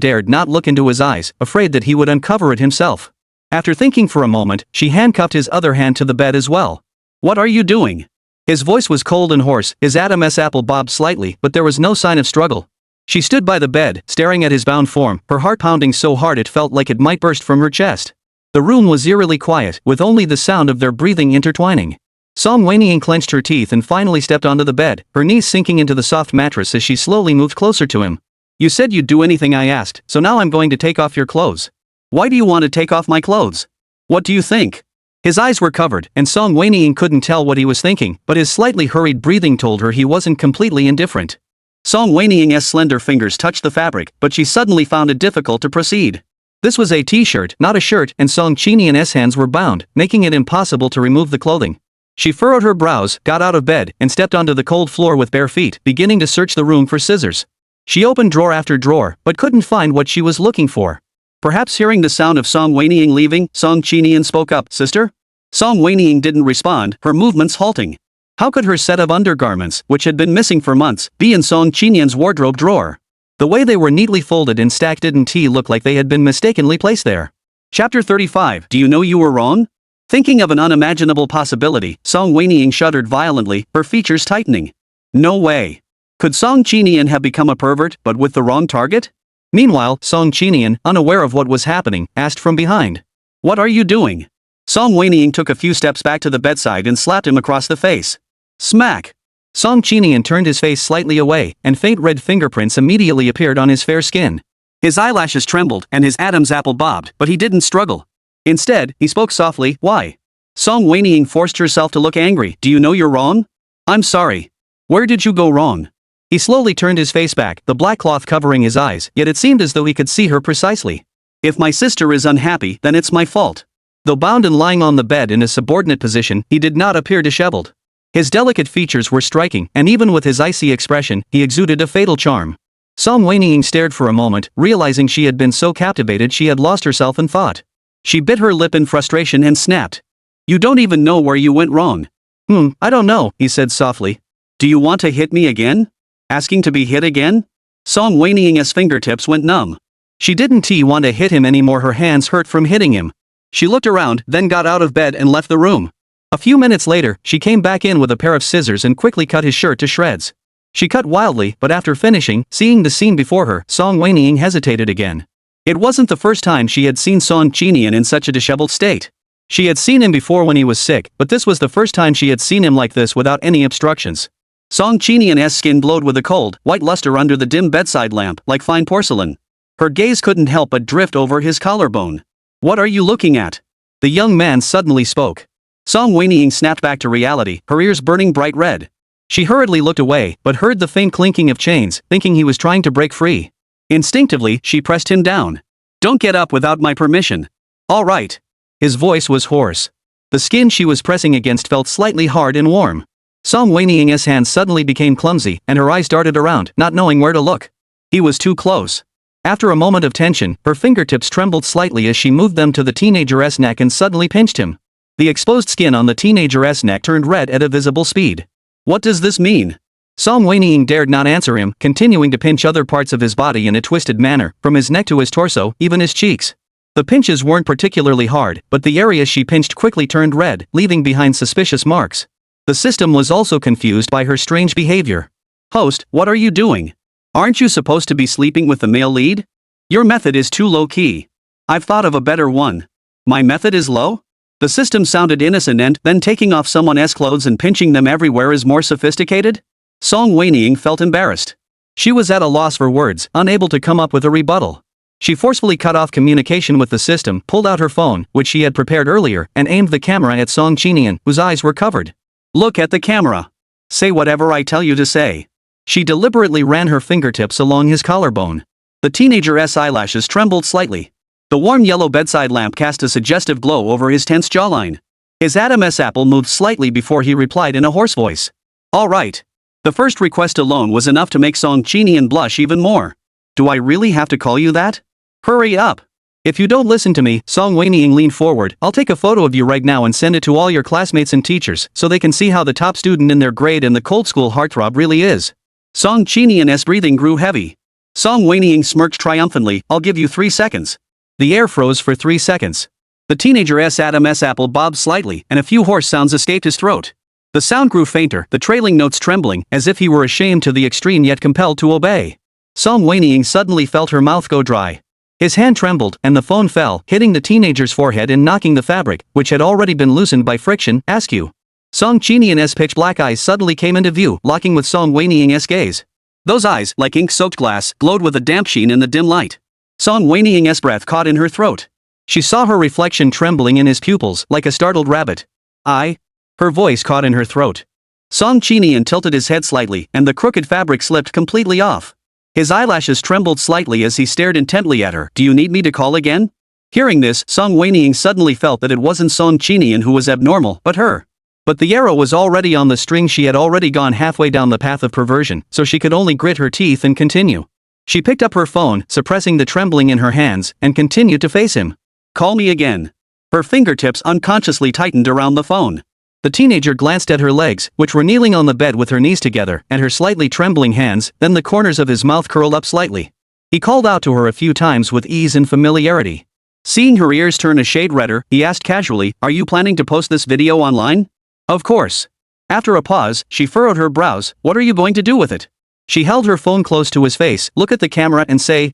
dared not look into his eyes, afraid that he would uncover it himself. After thinking for a moment, she handcuffed his other hand to the bed as well. "What are you doing?" His voice was cold and hoarse, his Adam's apple bobbed slightly, but there was no sign of struggle. She stood by the bed, staring at his bound form, her heart pounding so hard it felt like it might burst from her chest. The room was eerily quiet, with only the sound of their breathing intertwining. Song Wenying clenched her teeth and finally stepped onto the bed, her knees sinking into the soft mattress as she slowly moved closer to him. "You said you'd do anything I asked, so now I'm going to take off your clothes." "Why do you want to take off my clothes? What do you think?" His eyes were covered, and Song Wenying couldn't tell what he was thinking, but his slightly hurried breathing told her he wasn't completely indifferent. Song Wenying's slender fingers touched the fabric, but she suddenly found it difficult to proceed. This was a t-shirt, not a shirt, and Song Qinian's hands were bound, making it impossible to remove the clothing. She furrowed her brows, got out of bed, and stepped onto the cold floor with bare feet, beginning to search the room for scissors. She opened drawer after drawer, but couldn't find what she was looking for. Perhaps hearing the sound of Song Wenying leaving, Song Qinian spoke up, "Sister?" Song Wenying didn't respond, her movements halting. How could her set of undergarments, which had been missing for months, be in Song Qinian's wardrobe drawer? The way they were neatly folded and stacked didn't look like they had been mistakenly placed there. Chapter 35. Do you know you were wrong? Thinking of an unimaginable possibility, Song Wenying shuddered violently, her features tightening. No way. Could Song Qinian have become a pervert, but with the wrong target? Meanwhile, Song Qinian, unaware of what was happening, asked from behind. "What are you doing?" Song Wenying took a few steps back to the bedside and slapped him across the face. Smack! Song Qinian turned his face slightly away, and faint red fingerprints immediately appeared on his fair skin. His eyelashes trembled and his Adam's apple bobbed, but he didn't struggle. Instead, he spoke softly, "Why?" Song Wenying forced herself to look angry. "Do you know you're wrong?" "I'm sorry." "Where did you go wrong?" He slowly turned his face back, the black cloth covering his eyes, yet it seemed as though he could see her precisely. "If my sister is unhappy, then it's my fault." Though bound and lying on the bed in a subordinate position, he did not appear disheveled. His delicate features were striking, and even with his icy expression, he exuded a fatal charm. Song Wenying stared for a moment, realizing she had been so captivated she had lost herself in thought. She bit her lip in frustration and snapped. "You don't even know where you went wrong." I don't know," he said softly. "Do you want to hit me again? Asking to be hit again?" Song Wenying's fingertips went numb. She didn't want to hit him anymore, her hands hurt from hitting him. She looked around, then got out of bed and left the room. A few minutes later, she came back in with a pair of scissors and quickly cut his shirt to shreds. She cut wildly, but after finishing, seeing the scene before her, Song Wenying hesitated again. It wasn't the first time she had seen Song Qinian in such a disheveled state. She had seen him before when he was sick, but this was the first time she had seen him like this without any obstructions. Song Qinian's skin glowed with a cold, white luster under the dim bedside lamp, like fine porcelain. Her gaze couldn't help but drift over his collarbone. "What are you looking at?" The young man suddenly spoke. Song Wenying snapped back to reality, her ears burning bright red. She hurriedly looked away, but heard the faint clinking of chains, thinking he was trying to break free. Instinctively, she pressed him down. "Don't get up without my permission." "All right." His voice was hoarse. The skin she was pressing against felt slightly hard and warm. Song Wenying's hands suddenly became clumsy, and her eyes darted around, not knowing where to look. He was too close. After a moment of tension, her fingertips trembled slightly as she moved them to the teenager's neck and suddenly pinched him. The exposed skin on the teenager's neck turned red at a visible speed. "What does this mean?" Song Wenying dared not answer him, continuing to pinch other parts of his body in a twisted manner, from his neck to his torso, even his cheeks. The pinches weren't particularly hard, but the areas she pinched quickly turned red, leaving behind suspicious marks. The system was also confused by her strange behavior. "Host, what are you doing? Aren't you supposed to be sleeping with the male lead? Your method is too low-key. I've thought of a better one." "My method is low?" The system sounded innocent, and then taking off someone's clothes and pinching them everywhere is more sophisticated? Song Wenying felt embarrassed. She was at a loss for words, unable to come up with a rebuttal. She forcefully cut off communication with the system, pulled out her phone, which she had prepared earlier, and aimed the camera at Song Qinian, whose eyes were covered. "Look at the camera. Say whatever I tell you to say." She deliberately ran her fingertips along his collarbone. The teenager's eyelashes trembled slightly. The warm yellow bedside lamp cast a suggestive glow over his tense jawline. His Adam's apple moved slightly before he replied in a hoarse voice. "All right." The first request alone was enough to make Song Qinian blush even more. "Do I really have to call you that? Hurry up. If you don't listen to me," Song Wenying leaned forward, "I'll take a photo of you right now and send it to all your classmates and teachers, so they can see how the top student in their grade and the cold school heartthrob really is." Song Qinian's breathing grew heavy. Song Wenying smirked triumphantly, I'll give you 3 seconds. The air froze for 3 seconds. The teenager's Adam's apple bobbed slightly, and a few hoarse sounds escaped his throat. The sound grew fainter, the trailing notes trembling, as if he were ashamed to the extreme yet compelled to obey. Song Wenying suddenly felt her mouth go dry. His hand trembled, and the phone fell, hitting the teenager's forehead and knocking the fabric, which had already been loosened by friction, askew. Song Qinian's pitch-black eyes suddenly came into view, locking with Song Wenying's gaze. Those eyes, like ink-soaked glass, glowed with a damp sheen in the dim light. Song Wenying's breath caught in her throat. She saw her reflection trembling in his pupils, like a startled rabbit. Her voice caught in her throat. Song Qinian tilted his head slightly, and the crooked fabric slipped completely off. His eyelashes trembled slightly as he stared intently at her. Do you need me to call again? Hearing this, Song Wenying suddenly felt that it wasn't Song Qinian who was abnormal, but her. But the arrow was already on the string. She had already gone halfway down the path of perversion, so she could only grit her teeth and continue. She picked up her phone, suppressing the trembling in her hands, and continued to face him. Call me again. Her fingertips unconsciously tightened around the phone. The teenager glanced at her legs, which were kneeling on the bed with her knees together, and her slightly trembling hands, then the corners of his mouth curled up slightly. He called out to her a few times with ease and familiarity. Seeing her ears turn a shade redder, he asked casually, Are you planning to post this video online? Of course. After a pause, she furrowed her brows. What are you going to do with it? She held her phone close to his face, look at the camera and say,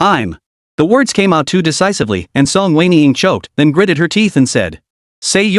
I'm. The words came out too decisively, and Song Wenying choked, then gritted her teeth and said, Say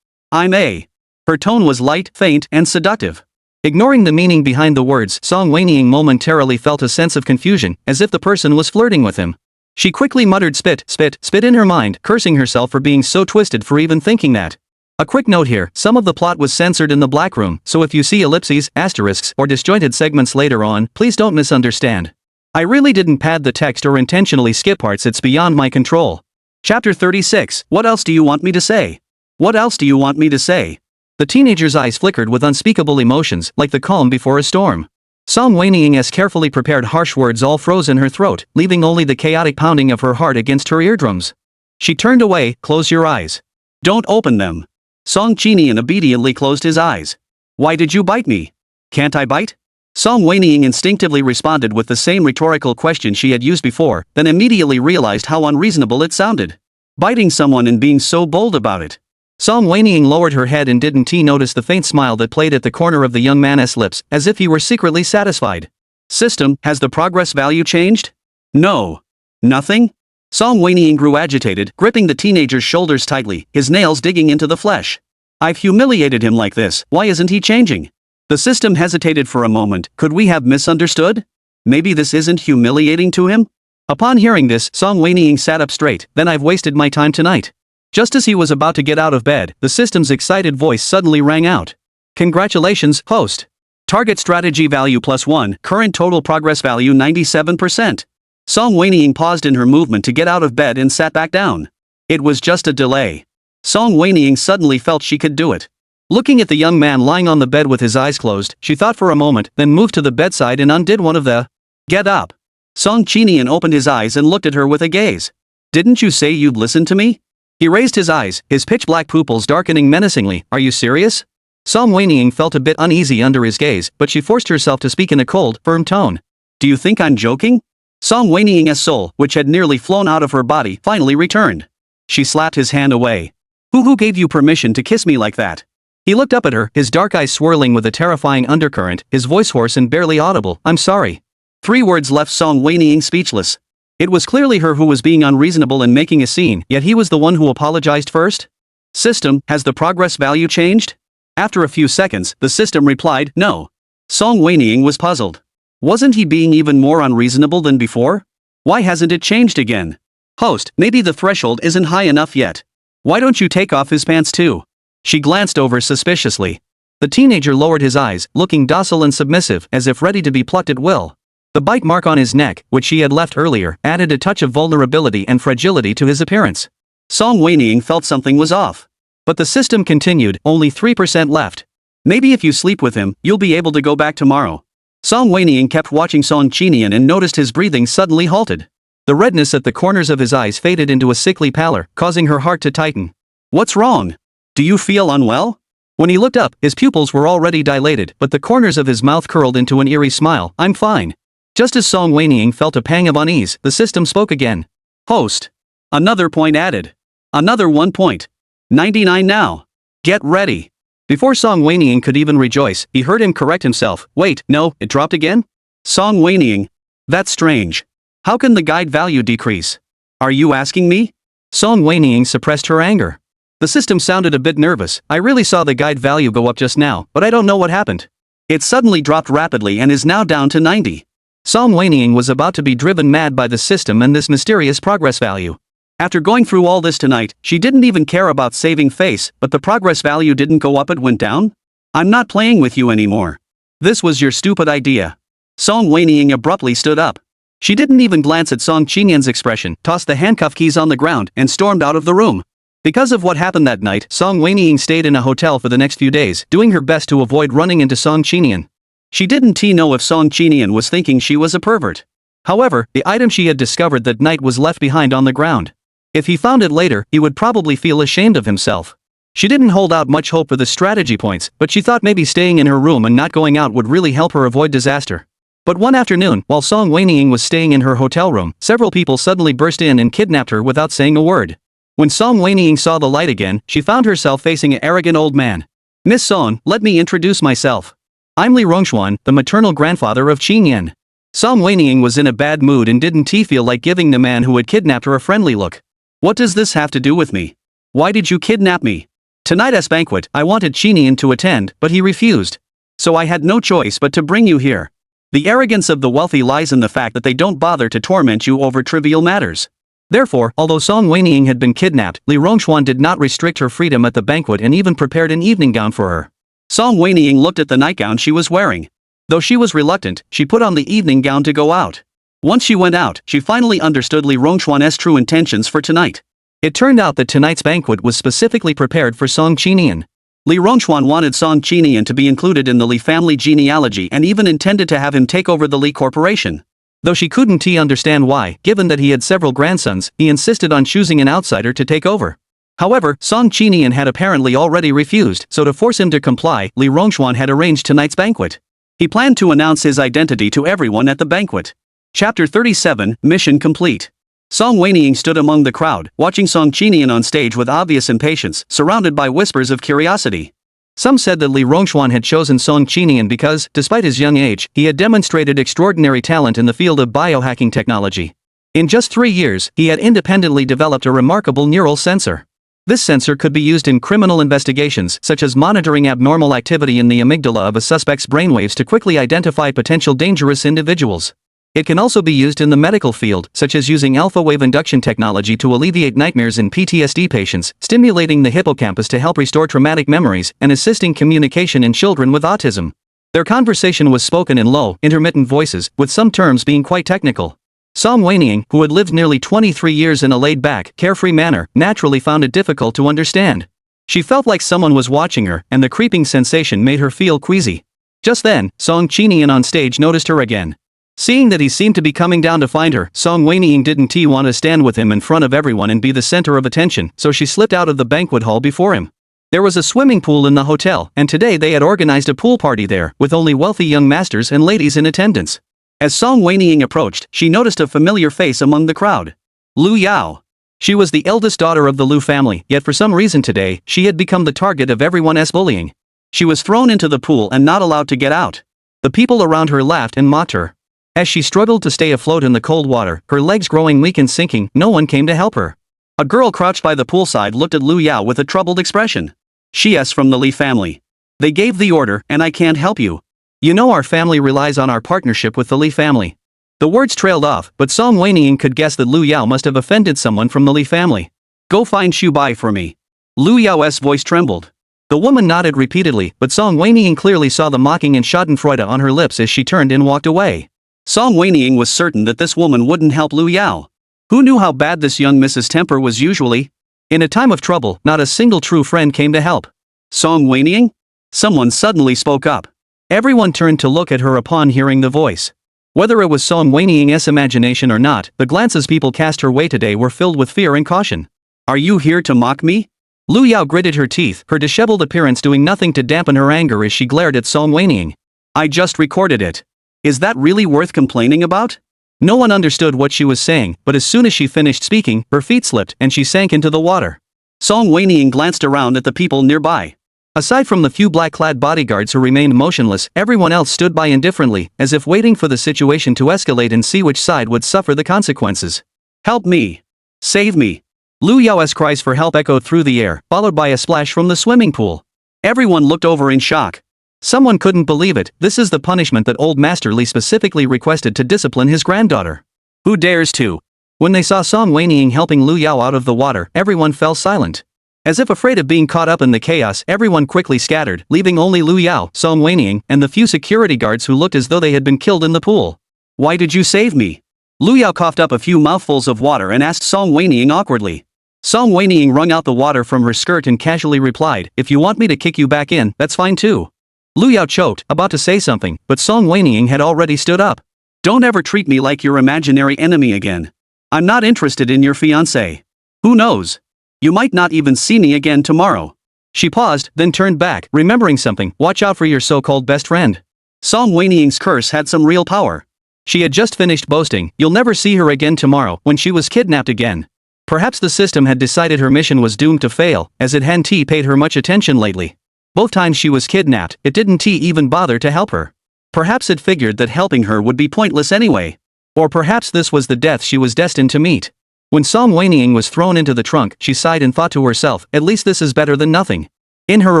I'm a. Her tone was light, faint, and seductive. Ignoring the meaning behind the words, Song Wenying momentarily felt a sense of confusion, as if the person was flirting with him. She quickly muttered spit in her mind, cursing herself for being so twisted for even thinking that. A quick note here, some of the plot was censored in the Black Room, so if you see ellipses, asterisks, or disjointed segments later on, please don't misunderstand. I really didn't pad the text or intentionally skip parts, it's beyond my control. Chapter 36, What else do you want me to say? What else do you want me to say? The teenager's eyes flickered with unspeakable emotions, like the calm before a storm. Song Wenying's carefully prepared harsh words all froze in her throat, leaving only the chaotic pounding of her heart against her eardrums. She turned away. Close your eyes. Don't open them. Song Qinian obediently closed his eyes. Why did you bite me? Can't I bite? Song Wenying instinctively responded with the same rhetorical question she had used before, then immediately realized how unreasonable it sounded. Biting someone and being so bold about it. Song Wenying lowered her head, and didn't he notice the faint smile that played at the corner of the young man's lips, as if he were secretly satisfied. System, has the progress value changed? No. Nothing? Song Wenying grew agitated, gripping the teenager's shoulders tightly, his nails digging into the flesh. I've humiliated him like this, why isn't he changing? The system hesitated for a moment. Could we have misunderstood? Maybe this isn't humiliating to him? Upon hearing this, Song Wenying sat up straight. Then I've wasted my time tonight. Just as he was about to get out of bed, the system's excited voice suddenly rang out. Congratulations, host. Target strategy value +1, current total progress value 97%. Song Wenying paused in her movement to get out of bed and sat back down. It was just a delay. Song Wenying suddenly felt she could do it. Looking at the young man lying on the bed with his eyes closed, she thought for a moment, then moved to the bedside and undid one of the. Get up. Song Qinian opened his eyes and looked at her with a gaze. Didn't you say you'd listen to me? He raised his eyes, his pitch-black pupils darkening menacingly. Are you serious? Song Wenying felt a bit uneasy under his gaze, but she forced herself to speak in a cold, firm tone. Do you think I'm joking? Song Wenying's soul, which had nearly flown out of her body, finally returned. She slapped his hand away. Who gave you permission to kiss me like that? He looked up at her, his dark eyes swirling with a terrifying undercurrent, his voice hoarse and barely audible. I'm sorry. 3 words left Song Wenying speechless. It was clearly her who was being unreasonable and making a scene, yet he was the one who apologized first? System, has the progress value changed? After a few seconds, the system replied, no. Song Wenying was puzzled. Wasn't he being even more unreasonable than before? Why hasn't it changed again? Host, maybe the threshold isn't high enough yet. Why don't you take off his pants too? She glanced over suspiciously. The teenager lowered his eyes, looking docile and submissive, as if ready to be plucked at will. The bite mark on his neck, which she had left earlier, added a touch of vulnerability and fragility to his appearance. Song Wenying felt something was off. But the system continued, only 3% left. Maybe if you sleep with him, you'll be able to go back tomorrow. Song Wenying kept watching Song Qinian and noticed his breathing suddenly halted. The redness at the corners of his eyes faded into a sickly pallor, causing her heart to tighten. What's wrong? Do you feel unwell? When he looked up, his pupils were already dilated, but the corners of his mouth curled into an eerie smile. I'm fine. Just as Song Wenying felt a pang of unease, the system spoke again. Host. Another point added. Another 1 point. 99 now. Get ready. Before Song Wenying could even rejoice, he heard him correct himself. Wait, no, it dropped again? Song Wenying. That's strange. How can the guide value decrease? Are you asking me? Song Wenying suppressed her anger. The system sounded a bit nervous. I really saw the guide value go up just now, but I don't know what happened. It suddenly dropped rapidly and is now down to 90. Song Wenying was about to be driven mad by the system and this mysterious progress value. After going through all this tonight, she didn't even care about saving face, but the progress value didn't go up, it went down? I'm not playing with you anymore. This was your stupid idea. Song Wenying abruptly stood up. She didn't even glance at Song Qinian's expression, tossed the handcuff keys on the ground, and stormed out of the room. Because of what happened that night, Song Wenying stayed in a hotel for the next few days, doing her best to avoid running into Song Qinian. She didn't know if Song Qinian was thinking she was a pervert. However, the item she had discovered that night was left behind on the ground. If he found it later, he would probably feel ashamed of himself. She didn't hold out much hope for the strategy points, but she thought maybe staying in her room and not going out would really help her avoid disaster. But one afternoon, while Song Wenying was staying in her hotel room, several people suddenly burst in and kidnapped her without saying a word. When Song Wenying saw the light again, she found herself facing an arrogant old man. Miss Song, let me introduce myself. I'm Li Rongxuan, the maternal grandfather of Qinian. Song Wenying was in a bad mood and didn't feel like giving the man who had kidnapped her a friendly look. What does this have to do with me? Why did you kidnap me? Tonight's banquet, I wanted Qinian to attend, but he refused. So I had no choice but to bring you here. The arrogance of the wealthy lies in the fact that they don't bother to torment you over trivial matters. Therefore, although Song Wenying had been kidnapped, Li Rongxuan did not restrict her freedom at the banquet and even prepared an evening gown for her. Song Wenying looked at the nightgown she was wearing. Though she was reluctant, she put on the evening gown to go out. Once she went out, she finally understood Li Rongxuan's true intentions for tonight. It turned out that tonight's banquet was specifically prepared for Song Qinian. Li Rongxuan wanted Song Qinian to be included in the Li family genealogy and even intended to have him take over the Li corporation. Though she couldn't understand why, given that he had several grandsons, he insisted on choosing an outsider to take over. However, Song Qinian had apparently already refused, so to force him to comply, Li Rongxuan had arranged tonight's banquet. He planned to announce his identity to everyone at the banquet. Chapter 37, Mission Complete. Song Wenying stood among the crowd, watching Song Qinian on stage with obvious impatience, surrounded by whispers of curiosity. Some said that Li Rongxuan had chosen Song Qinian because, despite his young age, he had demonstrated extraordinary talent in the field of biohacking technology. In just 3 years, he had independently developed a remarkable neural sensor. This sensor could be used in criminal investigations, such as monitoring abnormal activity in the amygdala of a suspect's brainwaves to quickly identify potential dangerous individuals. It can also be used in the medical field, such as using alpha-wave induction technology to alleviate nightmares in PTSD patients, stimulating the hippocampus to help restore traumatic memories, and assisting communication in children with autism. Their conversation was spoken in low, intermittent voices, with some terms being quite technical. Song Wenying, who had lived nearly 23 years in a laid-back, carefree manner, naturally found it difficult to understand. She felt like someone was watching her, and the creeping sensation made her feel queasy. Just then, Song Qinian on stage noticed her again. Seeing that he seemed to be coming down to find her, Song Wenying didn't want to stand with him in front of everyone and be the center of attention, so she slipped out of the banquet hall before him. There was a swimming pool in the hotel, and today they had organized a pool party there, with only wealthy young masters and ladies in attendance. As Song Wenying approached, she noticed a familiar face among the crowd. Lu Yao. She was the eldest daughter of the Lu family, yet for some reason today, she had become the target of everyone's bullying. She was thrown into the pool and not allowed to get out. The people around her laughed and mocked her. As she struggled to stay afloat in the cold water, her legs growing weak and sinking, no one came to help her. A girl crouched by the poolside looked at Lu Yao with a troubled expression. She's from the Li family. They gave the order, and I can't help you. You know our family relies on our partnership with the Li family. The words trailed off, but Song Wenying could guess that Lu Yao must have offended someone from the Li family. Go find Shu Bai for me. Lu Yao's voice trembled. The woman nodded repeatedly, but Song Wenying clearly saw the mocking and schadenfreude on her lips as she turned and walked away. Song Wenying was certain that this woman wouldn't help Lu Yao. Who knew how bad this young Mrs. Temper was usually? In a time of trouble, not a single true friend came to help. Song Wenying? Someone suddenly spoke up. Everyone turned to look at her upon hearing the voice. Whether it was Song Wenying's imagination or not, the glances people cast her way today were filled with fear and caution. Are you here to mock me? Lu Yao gritted her teeth, her disheveled appearance doing nothing to dampen her anger as she glared at Song Wenying. I just recorded it. Is that really worth complaining about? No one understood what she was saying, but as soon as she finished speaking, her feet slipped and she sank into the water. Song Wenying glanced around at the people nearby. Aside from the few black-clad bodyguards who remained motionless, everyone else stood by indifferently, as if waiting for the situation to escalate and see which side would suffer the consequences. Help me! Save me! Lu Yao's cries for help echoed through the air, followed by a splash from the swimming pool. Everyone looked over in shock. Someone couldn't believe it. This is the punishment that old Master Li specifically requested to discipline his granddaughter. Who dares to? When they saw Song Wenying helping Lu Yao out of the water, everyone fell silent. As if afraid of being caught up in the chaos, everyone quickly scattered, leaving only Lu Yao, Song Wenying, and the few security guards who looked as though they had been killed in the pool. Why did you save me? Lu Yao coughed up a few mouthfuls of water and asked Song Wenying awkwardly. Song Wenying wrung out the water from her skirt and casually replied, if you want me to kick you back in, that's fine too. Lu Yao choked, about to say something, but Song Wenying had already stood up. Don't ever treat me like your imaginary enemy again. I'm not interested in your fiancé. Who knows? You might not even see me again tomorrow. She paused, then turned back, remembering something. Watch out for your so-called best friend. Song Wenying's curse had some real power. She had just finished boasting, you'll never see her again tomorrow, when she was kidnapped again. Perhaps the system had decided her mission was doomed to fail, as it hadn't paid her much attention lately. Both times she was kidnapped, it didn't even bother to help her. Perhaps it figured that helping her would be pointless anyway. Or perhaps this was the death she was destined to meet. When Song Wenying was thrown into the trunk, she sighed and thought to herself, at least this is better than nothing. In her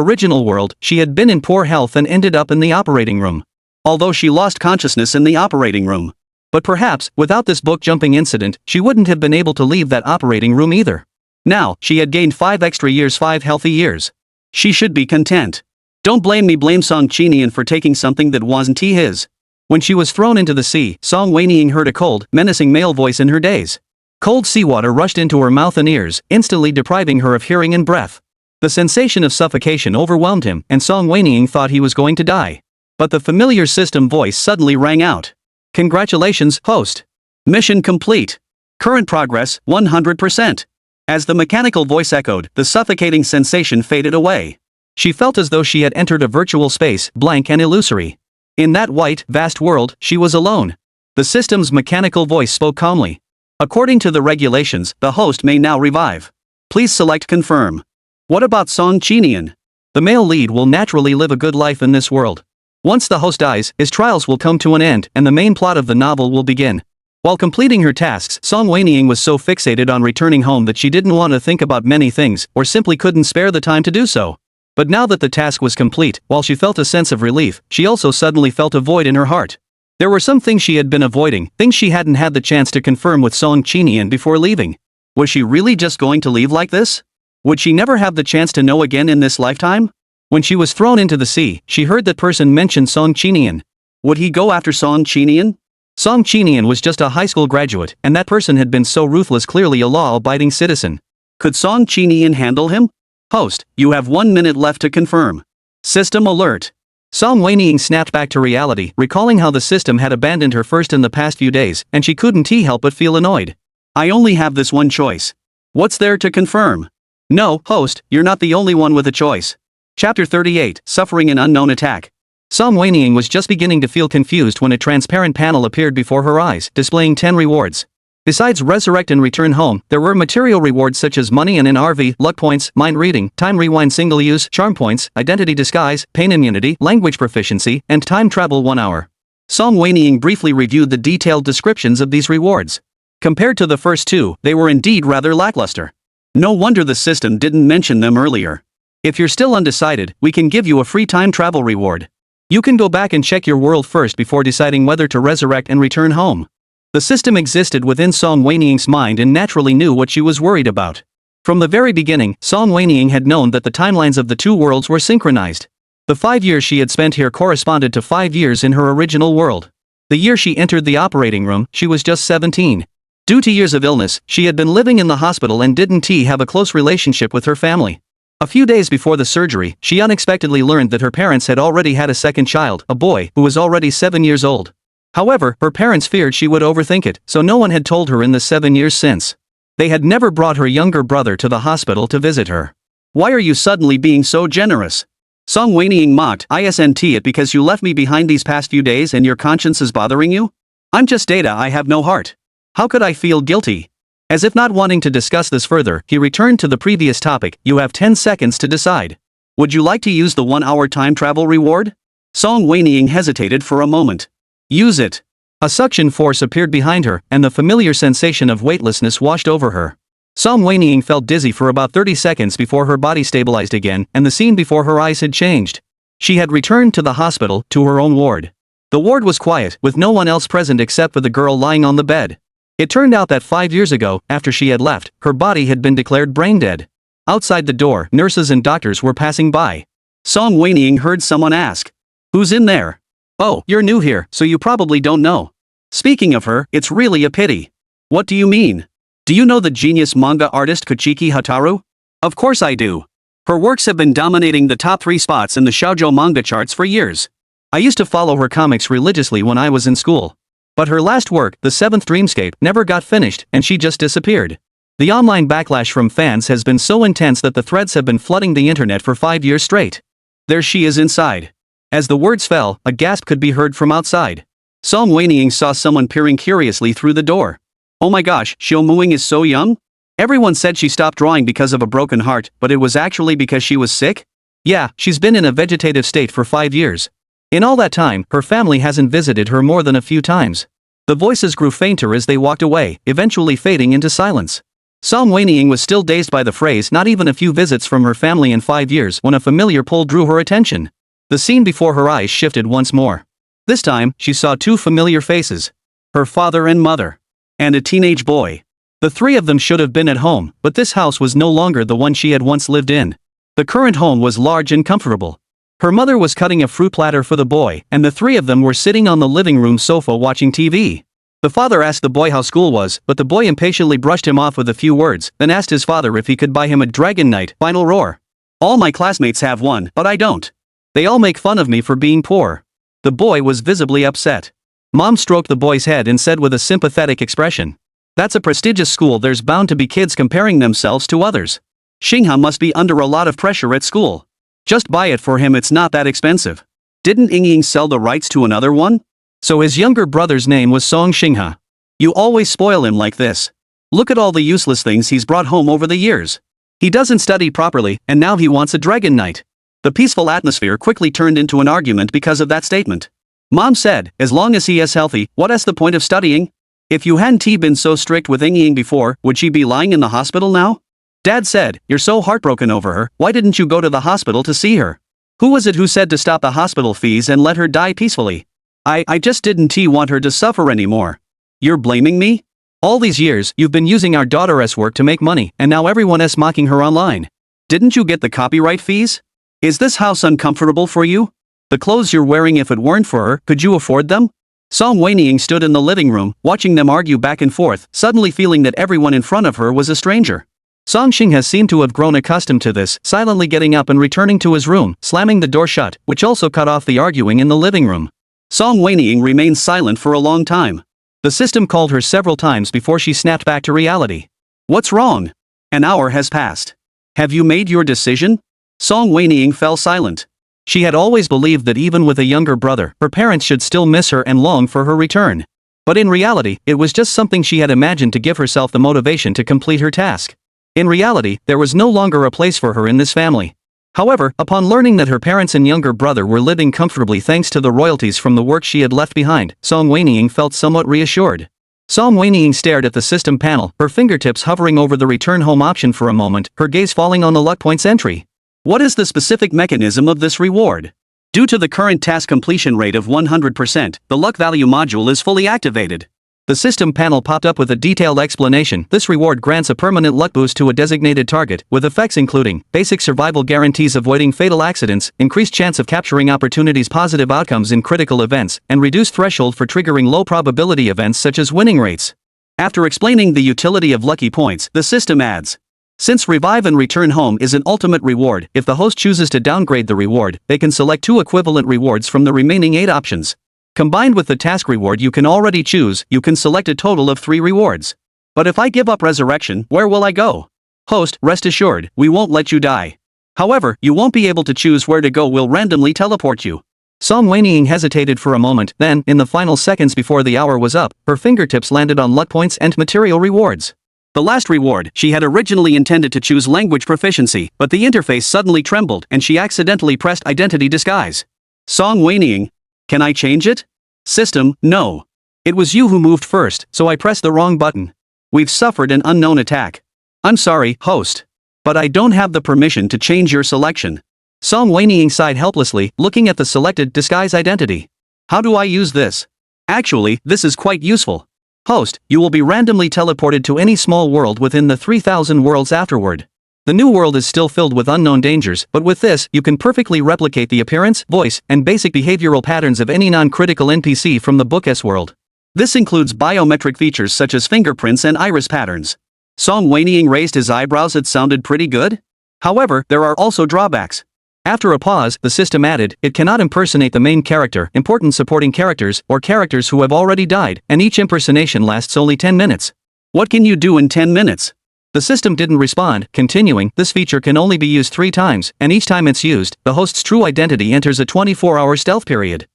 original world, she had been in poor health and ended up in the operating room. Although she lost consciousness in the operating room. But perhaps, without this book-jumping incident, she wouldn't have been able to leave that operating room either. Now, she had gained 5 extra years, 5 healthy years. She should be content. Don't blame me, blame Song Qinian for taking something that wasn't his. When she was thrown into the sea, Song Wenying heard a cold, menacing male voice in her daze. Cold seawater rushed into her mouth and ears, instantly depriving her of hearing and breath. The sensation of suffocation overwhelmed him, and Song Wenying thought he was going to die. But the familiar system voice suddenly rang out. Congratulations, host. Mission complete. Current progress, 100%. As the mechanical voice echoed, the suffocating sensation faded away. She felt as though she had entered a virtual space, blank and illusory. In that white, vast world, she was alone. The system's mechanical voice spoke calmly. According to the regulations, the host may now revive. Please select confirm. What about Song Qinian? The male lead will naturally live a good life in this world. Once the host dies, his trials will come to an end, and the main plot of the novel will begin. While completing her tasks, Song Wenying was so fixated on returning home that she didn't want to think about many things, or simply couldn't spare the time to do so. But now that the task was complete, while she felt a sense of relief, she also suddenly felt a void in her heart. There were some things she had been avoiding, things she hadn't had the chance to confirm with Song Qinian before leaving. Was she really just going to leave like this? Would she never have the chance to know again in this lifetime? When she was thrown into the sea, she heard that person mention Song Qinian. Would he go after Song Qinian? Song Qinian was just a high school graduate, and that person had been so ruthless, clearly a law-abiding citizen. Could Song Qinian handle him? Host, you have 1 minute left to confirm. System alert. Song Wenying snapped back to reality, recalling how the system had abandoned her first in the past few days, and she couldn't help but feel annoyed. I only have this one choice. What's there to confirm? No, host, you're not the only one with a choice. Chapter 38, Suffering an Unknown Attack. Song Wenying was just beginning to feel confused when a transparent panel appeared before her eyes, displaying 10 rewards. Besides resurrect and return home, there were material rewards such as money and NRV, luck points, mind reading, time rewind single use, charm points, identity disguise, pain immunity, language proficiency, and time travel 1 hour. Song Wenying briefly reviewed the detailed descriptions of these rewards. Compared to the first two, they were indeed rather lackluster. No wonder the system didn't mention them earlier. If you're still undecided, we can give you a free time travel reward. You can go back and check your world first before deciding whether to resurrect and return home. The system existed within Song Wenying's mind and naturally knew what she was worried about. From the very beginning, Song Wenying had known that the timelines of the two worlds were synchronized. The 5 years she had spent here corresponded to 5 years in her original world. The year she entered the operating room, she was just 17. Due to years of illness, she had been living in the hospital and didn't have a close relationship with her family. A few days before the surgery, she unexpectedly learned that her parents had already had a second child, a boy, who was already 7 years old. However, her parents feared she would overthink it, so no one had told her in the 7 years since. They had never brought her younger brother to the hospital to visit her. Why are you suddenly being so generous? Song Wenying mocked. Isn't it because you left me behind these past few days and your conscience is bothering you? I'm just data, I have no heart. How could I feel guilty? As if not wanting to discuss this further, he returned to the previous topic. You have 10 seconds to decide. Would you like to use the 1-hour time travel reward? Song Wenying hesitated for a moment. Use it. A suction force appeared behind her, and the familiar sensation of weightlessness washed over her. Song Wenying felt dizzy for about 30 seconds before her body stabilized again, and the scene before her eyes had changed. She had returned to the hospital, to her own ward. The ward was quiet, with no one else present except for the girl lying on the bed. It turned out that 5 years ago, after she had left, her body had been declared brain dead. Outside the door, nurses and doctors were passing by. Song Wenying heard someone ask, "Who's in there?" "Oh, you're new here, so you probably don't know. Speaking of her, it's really a pity." "What do you mean? Do you know the genius manga artist Kochiki Hataru?" "Of course I do. Her works have been dominating the top 3 spots in the shoujo manga charts for years. I used to follow her comics religiously when I was in school. But her last work, The Seventh Dreamscape, never got finished, and she just disappeared. The online backlash from fans has been so intense that the threads have been flooding the internet for 5 years straight." "There she is inside." As the words fell, a gasp could be heard from outside. Song Wenying saw someone peering curiously through the door. "Oh my gosh, Xiaomuing is so young? Everyone said she stopped drawing because of a broken heart, but it was actually because she was sick?" "Yeah, she's been in a vegetative state for 5 years. In all that time, her family hasn't visited her more than a few times." The voices grew fainter as they walked away, eventually fading into silence. Song Wenying was still dazed by the phrase "not even a few visits from her family in 5 years" when a familiar pull drew her attention. The scene before her eyes shifted once more. This time, she saw 2 familiar faces. Her father and mother. And a teenage boy. The 3 of them should have been at home, but this house was no longer the one she had once lived in. The current home was large and comfortable. Her mother was cutting a fruit platter for the boy, and the 3 of them were sitting on the living room sofa watching TV. The father asked the boy how school was, but the boy impatiently brushed him off with a few words, then asked his father if he could buy him a Dragon Knight Final Roar. "All my classmates have one, but I don't. They all make fun of me for being poor." The boy was visibly upset. Mom stroked the boy's head and said with a sympathetic expression, "That's a prestigious school, there's bound to be kids comparing themselves to others. Xingha must be under a lot of pressure at school. Just buy it for him, it's not that expensive." Didn't Ying sell the rights to another one? So his younger brother's name was Song Xingha. You always spoil him like this. Look at all the useless things he's brought home over the years. He doesn't study properly, and now he wants a Dragon Knight. The peaceful atmosphere quickly turned into an argument because of that statement. Mom said, as long as he is healthy, what's the point of studying? If you hadn't been so strict with Ying before, would she be lying in the hospital now? Dad said, you're so heartbroken over her, why didn't you go to the hospital to see her? Who was it who said to stop the hospital fees and let her die peacefully? I just didn't want her to suffer anymore. You're blaming me? All these years, you've been using our daughter's work to make money, and now everyone is mocking her online. Didn't you get the copyright fees? Is this house uncomfortable for you? The clothes you're wearing, if it weren't for her, could you afford them? Song Wenying stood in the living room, watching them argue back and forth, suddenly feeling that everyone in front of her was a stranger. Song Xingha seemed to have grown accustomed to this, silently getting up and returning to his room, slamming the door shut, which also cut off the arguing in the living room. Song Wenying remained silent for a long time. The system called her several times before she snapped back to reality. What's wrong? An hour has passed. Have you made your decision? Song Wenying fell silent. She had always believed that even with a younger brother, her parents should still miss her and long for her return. But in reality, it was just something she had imagined to give herself the motivation to complete her task. In reality, there was no longer a place for her in this family. However, upon learning that her parents and younger brother were living comfortably thanks to the royalties from the work she had left behind, Song Wenying felt somewhat reassured. Song Wenying stared at the system panel, her fingertips hovering over the return home option for a moment, her gaze falling on the luck points entry. What is the specific mechanism of this reward? Due to the current task completion rate of 100%, the luck value module is fully activated. The system panel popped up with a detailed explanation. This reward grants a permanent luck boost to a designated target, with effects including basic survival guarantees avoiding fatal accidents, increased chance of capturing opportunities, positive outcomes in critical events, and reduced threshold for triggering low probability events such as winning rates. After explaining the utility of lucky points, the system adds, since revive and return home is an ultimate reward, if the host chooses to downgrade the reward, they can select 2 equivalent rewards from the remaining 8 options. Combined with the task reward you can already choose, you can select a total of 3 rewards. But if I give up resurrection, where will I go? Host, rest assured, we won't let you die. However, you won't be able to choose where to go, will randomly teleport you. Song Wenying hesitated for a moment, then, in the final seconds before the hour was up, her fingertips landed on luck points and material rewards. The last reward, she had originally intended to choose language proficiency, but the interface suddenly trembled and she accidentally pressed identity disguise. Song Wenying. Can I change it? System, no. It was you who moved first, so I pressed the wrong button. We've suffered an unknown attack. I'm sorry, host. But I don't have the permission to change your selection. Song Wenying sighed helplessly, looking at the selected disguise identity. How do I use this? Actually, this is quite useful. Host, you will be randomly teleported to any small world within the 3,000 worlds afterward. The new world is still filled with unknown dangers, but with this, you can perfectly replicate the appearance, voice, and basic behavioral patterns of any non-critical NPC from the Book S world. This includes biometric features such as fingerprints and iris patterns. Song Wenying raised his eyebrows. It sounded pretty good. However, there are also drawbacks. After a pause, the system added, it cannot impersonate the main character, important supporting characters, or characters who have already died, and each impersonation lasts only 10 minutes. What can you do in 10 minutes? The system didn't respond, continuing, this feature can only be used 3 times, and each time it's used, the host's true identity enters a 24-hour stealth period.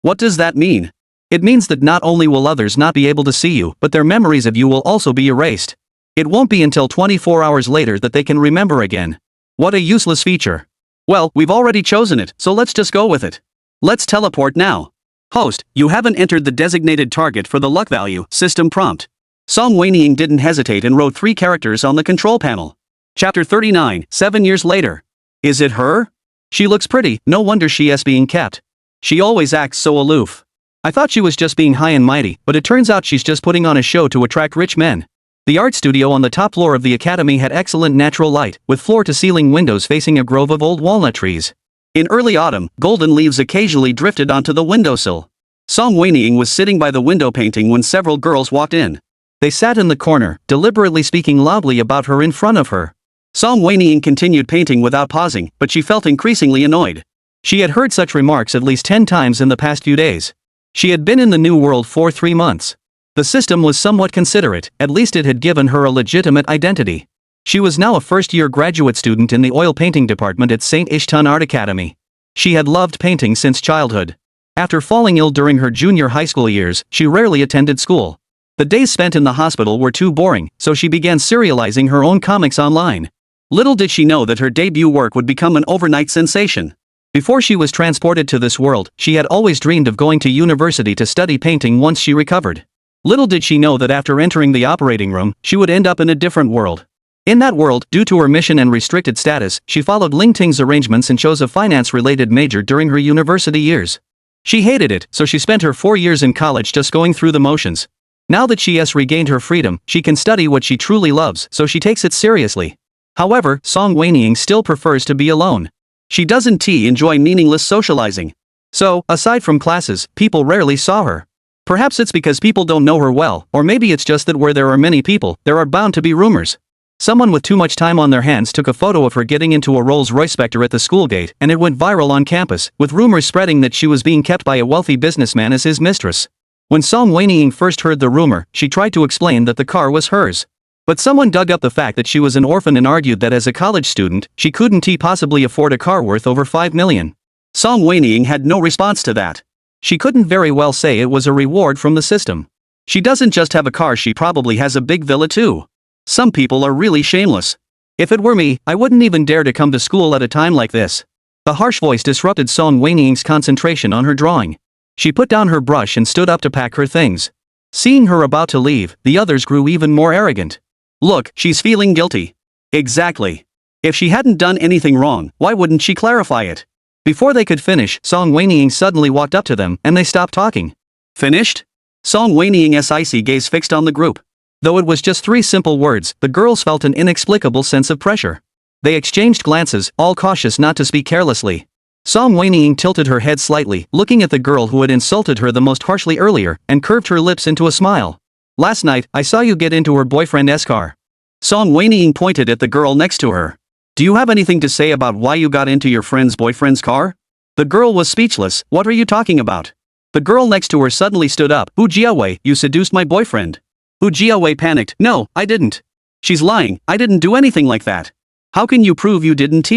What does that mean? It means that not only will others not be able to see you, but their memories of you will also be erased. It won't be until 24 hours later that they can remember again. What a useless feature. Well, we've already chosen it, so let's just go with it. Let's teleport now. Host, you haven't entered the designated target for the luck value, system prompt. Song Wenying didn't hesitate and wrote 3 characters on the control panel. Chapter 39, 7 years later. Is it her? She looks pretty, no wonder she is being kept. She always acts so aloof. I thought she was just being high and mighty, but it turns out she's just putting on a show to attract rich men. The art studio on the top floor of the academy had excellent natural light, with floor-to-ceiling windows facing a grove of old walnut trees. In early autumn, golden leaves occasionally drifted onto the windowsill. Song Wenying was sitting by the window painting when several girls walked in. They sat in the corner, deliberately speaking loudly about her in front of her. Song Wenying continued painting without pausing, but she felt increasingly annoyed. She had heard such remarks at least 10 times in the past few days. She had been in the new world for 3 months. The system was somewhat considerate, at least it had given her a legitimate identity. She was now a first-year graduate student in the oil painting department at St. Ishtun Art Academy. She had loved painting since childhood. After falling ill during her junior high school years, she rarely attended school. The days spent in the hospital were too boring, so she began serializing her own comics online. Little did she know that her debut work would become an overnight sensation. Before she was transported to this world, she had always dreamed of going to university to study painting once she recovered. Little did she know that after entering the operating room, she would end up in a different world. In that world, due to her mission and restricted status, she followed Ling Ting's arrangements and chose a finance-related major during her university years. She hated it, so she spent her 4 years in college just going through the motions. Now that she has regained her freedom, she can study what she truly loves, so she takes it seriously. However, Song Wenying still prefers to be alone. She doesn't enjoy meaningless socializing. So, aside from classes, people rarely saw her. Perhaps it's because people don't know her well, or maybe it's just that where there are many people, there are bound to be rumors. Someone with too much time on their hands took a photo of her getting into a Rolls-Royce Spectre at the school gate, and it went viral on campus, with rumors spreading that she was being kept by a wealthy businessman as his mistress. When Song Wenying first heard the rumor, she tried to explain that the car was hers. But someone dug up the fact that she was an orphan and argued that as a college student, she couldn't possibly afford a car worth over $5 million. Song Wenying had no response to that. She couldn't very well say it was a reward from the system. She doesn't just have a car, she probably has a big villa too. Some people are really shameless. If it were me, I wouldn't even dare to come to school at a time like this. The harsh voice disrupted Song Wenying's concentration on her drawing. She put down her brush and stood up to pack her things. Seeing her about to leave, the others grew even more arrogant. Look, she's feeling guilty. Exactly. If she hadn't done anything wrong, why wouldn't she clarify it? Before they could finish, Song Wenying suddenly walked up to them, and they stopped talking. Finished? Song Wenying's icy gaze fixed on the group. Though it was just 3 simple words, the girls felt an inexplicable sense of pressure. They exchanged glances, all cautious not to speak carelessly. Song Wenying tilted her head slightly, looking at the girl who had insulted her the most harshly earlier, and curved her lips into a smile. Last night, I saw you get into her boyfriend's car. Song Wenying pointed at the girl next to her. Do you have anything to say about why you got into your friend's boyfriend's car? The girl was speechless. What are you talking about? The girl next to her suddenly stood up. Hu Jiawei, you seduced my boyfriend. Hu Jiawei panicked. No, I didn't. She's lying, I didn't do anything like that. How can you prove you didn't?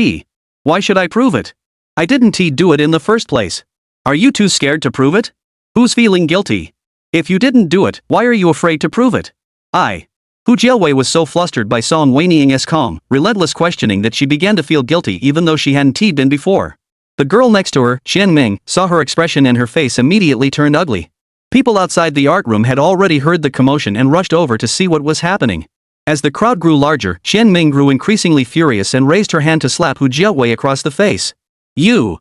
Why should I prove it? I didn't do it in the first place. Are you too scared to prove it? Who's feeling guilty? If you didn't do it, why are you afraid to prove it? Hu Jiawei was so flustered by Song Wenying's calm, relentless questioning that she began to feel guilty even though she hadn't been before. The girl next to her, Qianming, saw her expression and her face immediately turned ugly. People outside the art room had already heard the commotion and rushed over to see what was happening. As the crowd grew larger, Qianming grew increasingly furious and raised her hand to slap Hu Jiawei across the face. You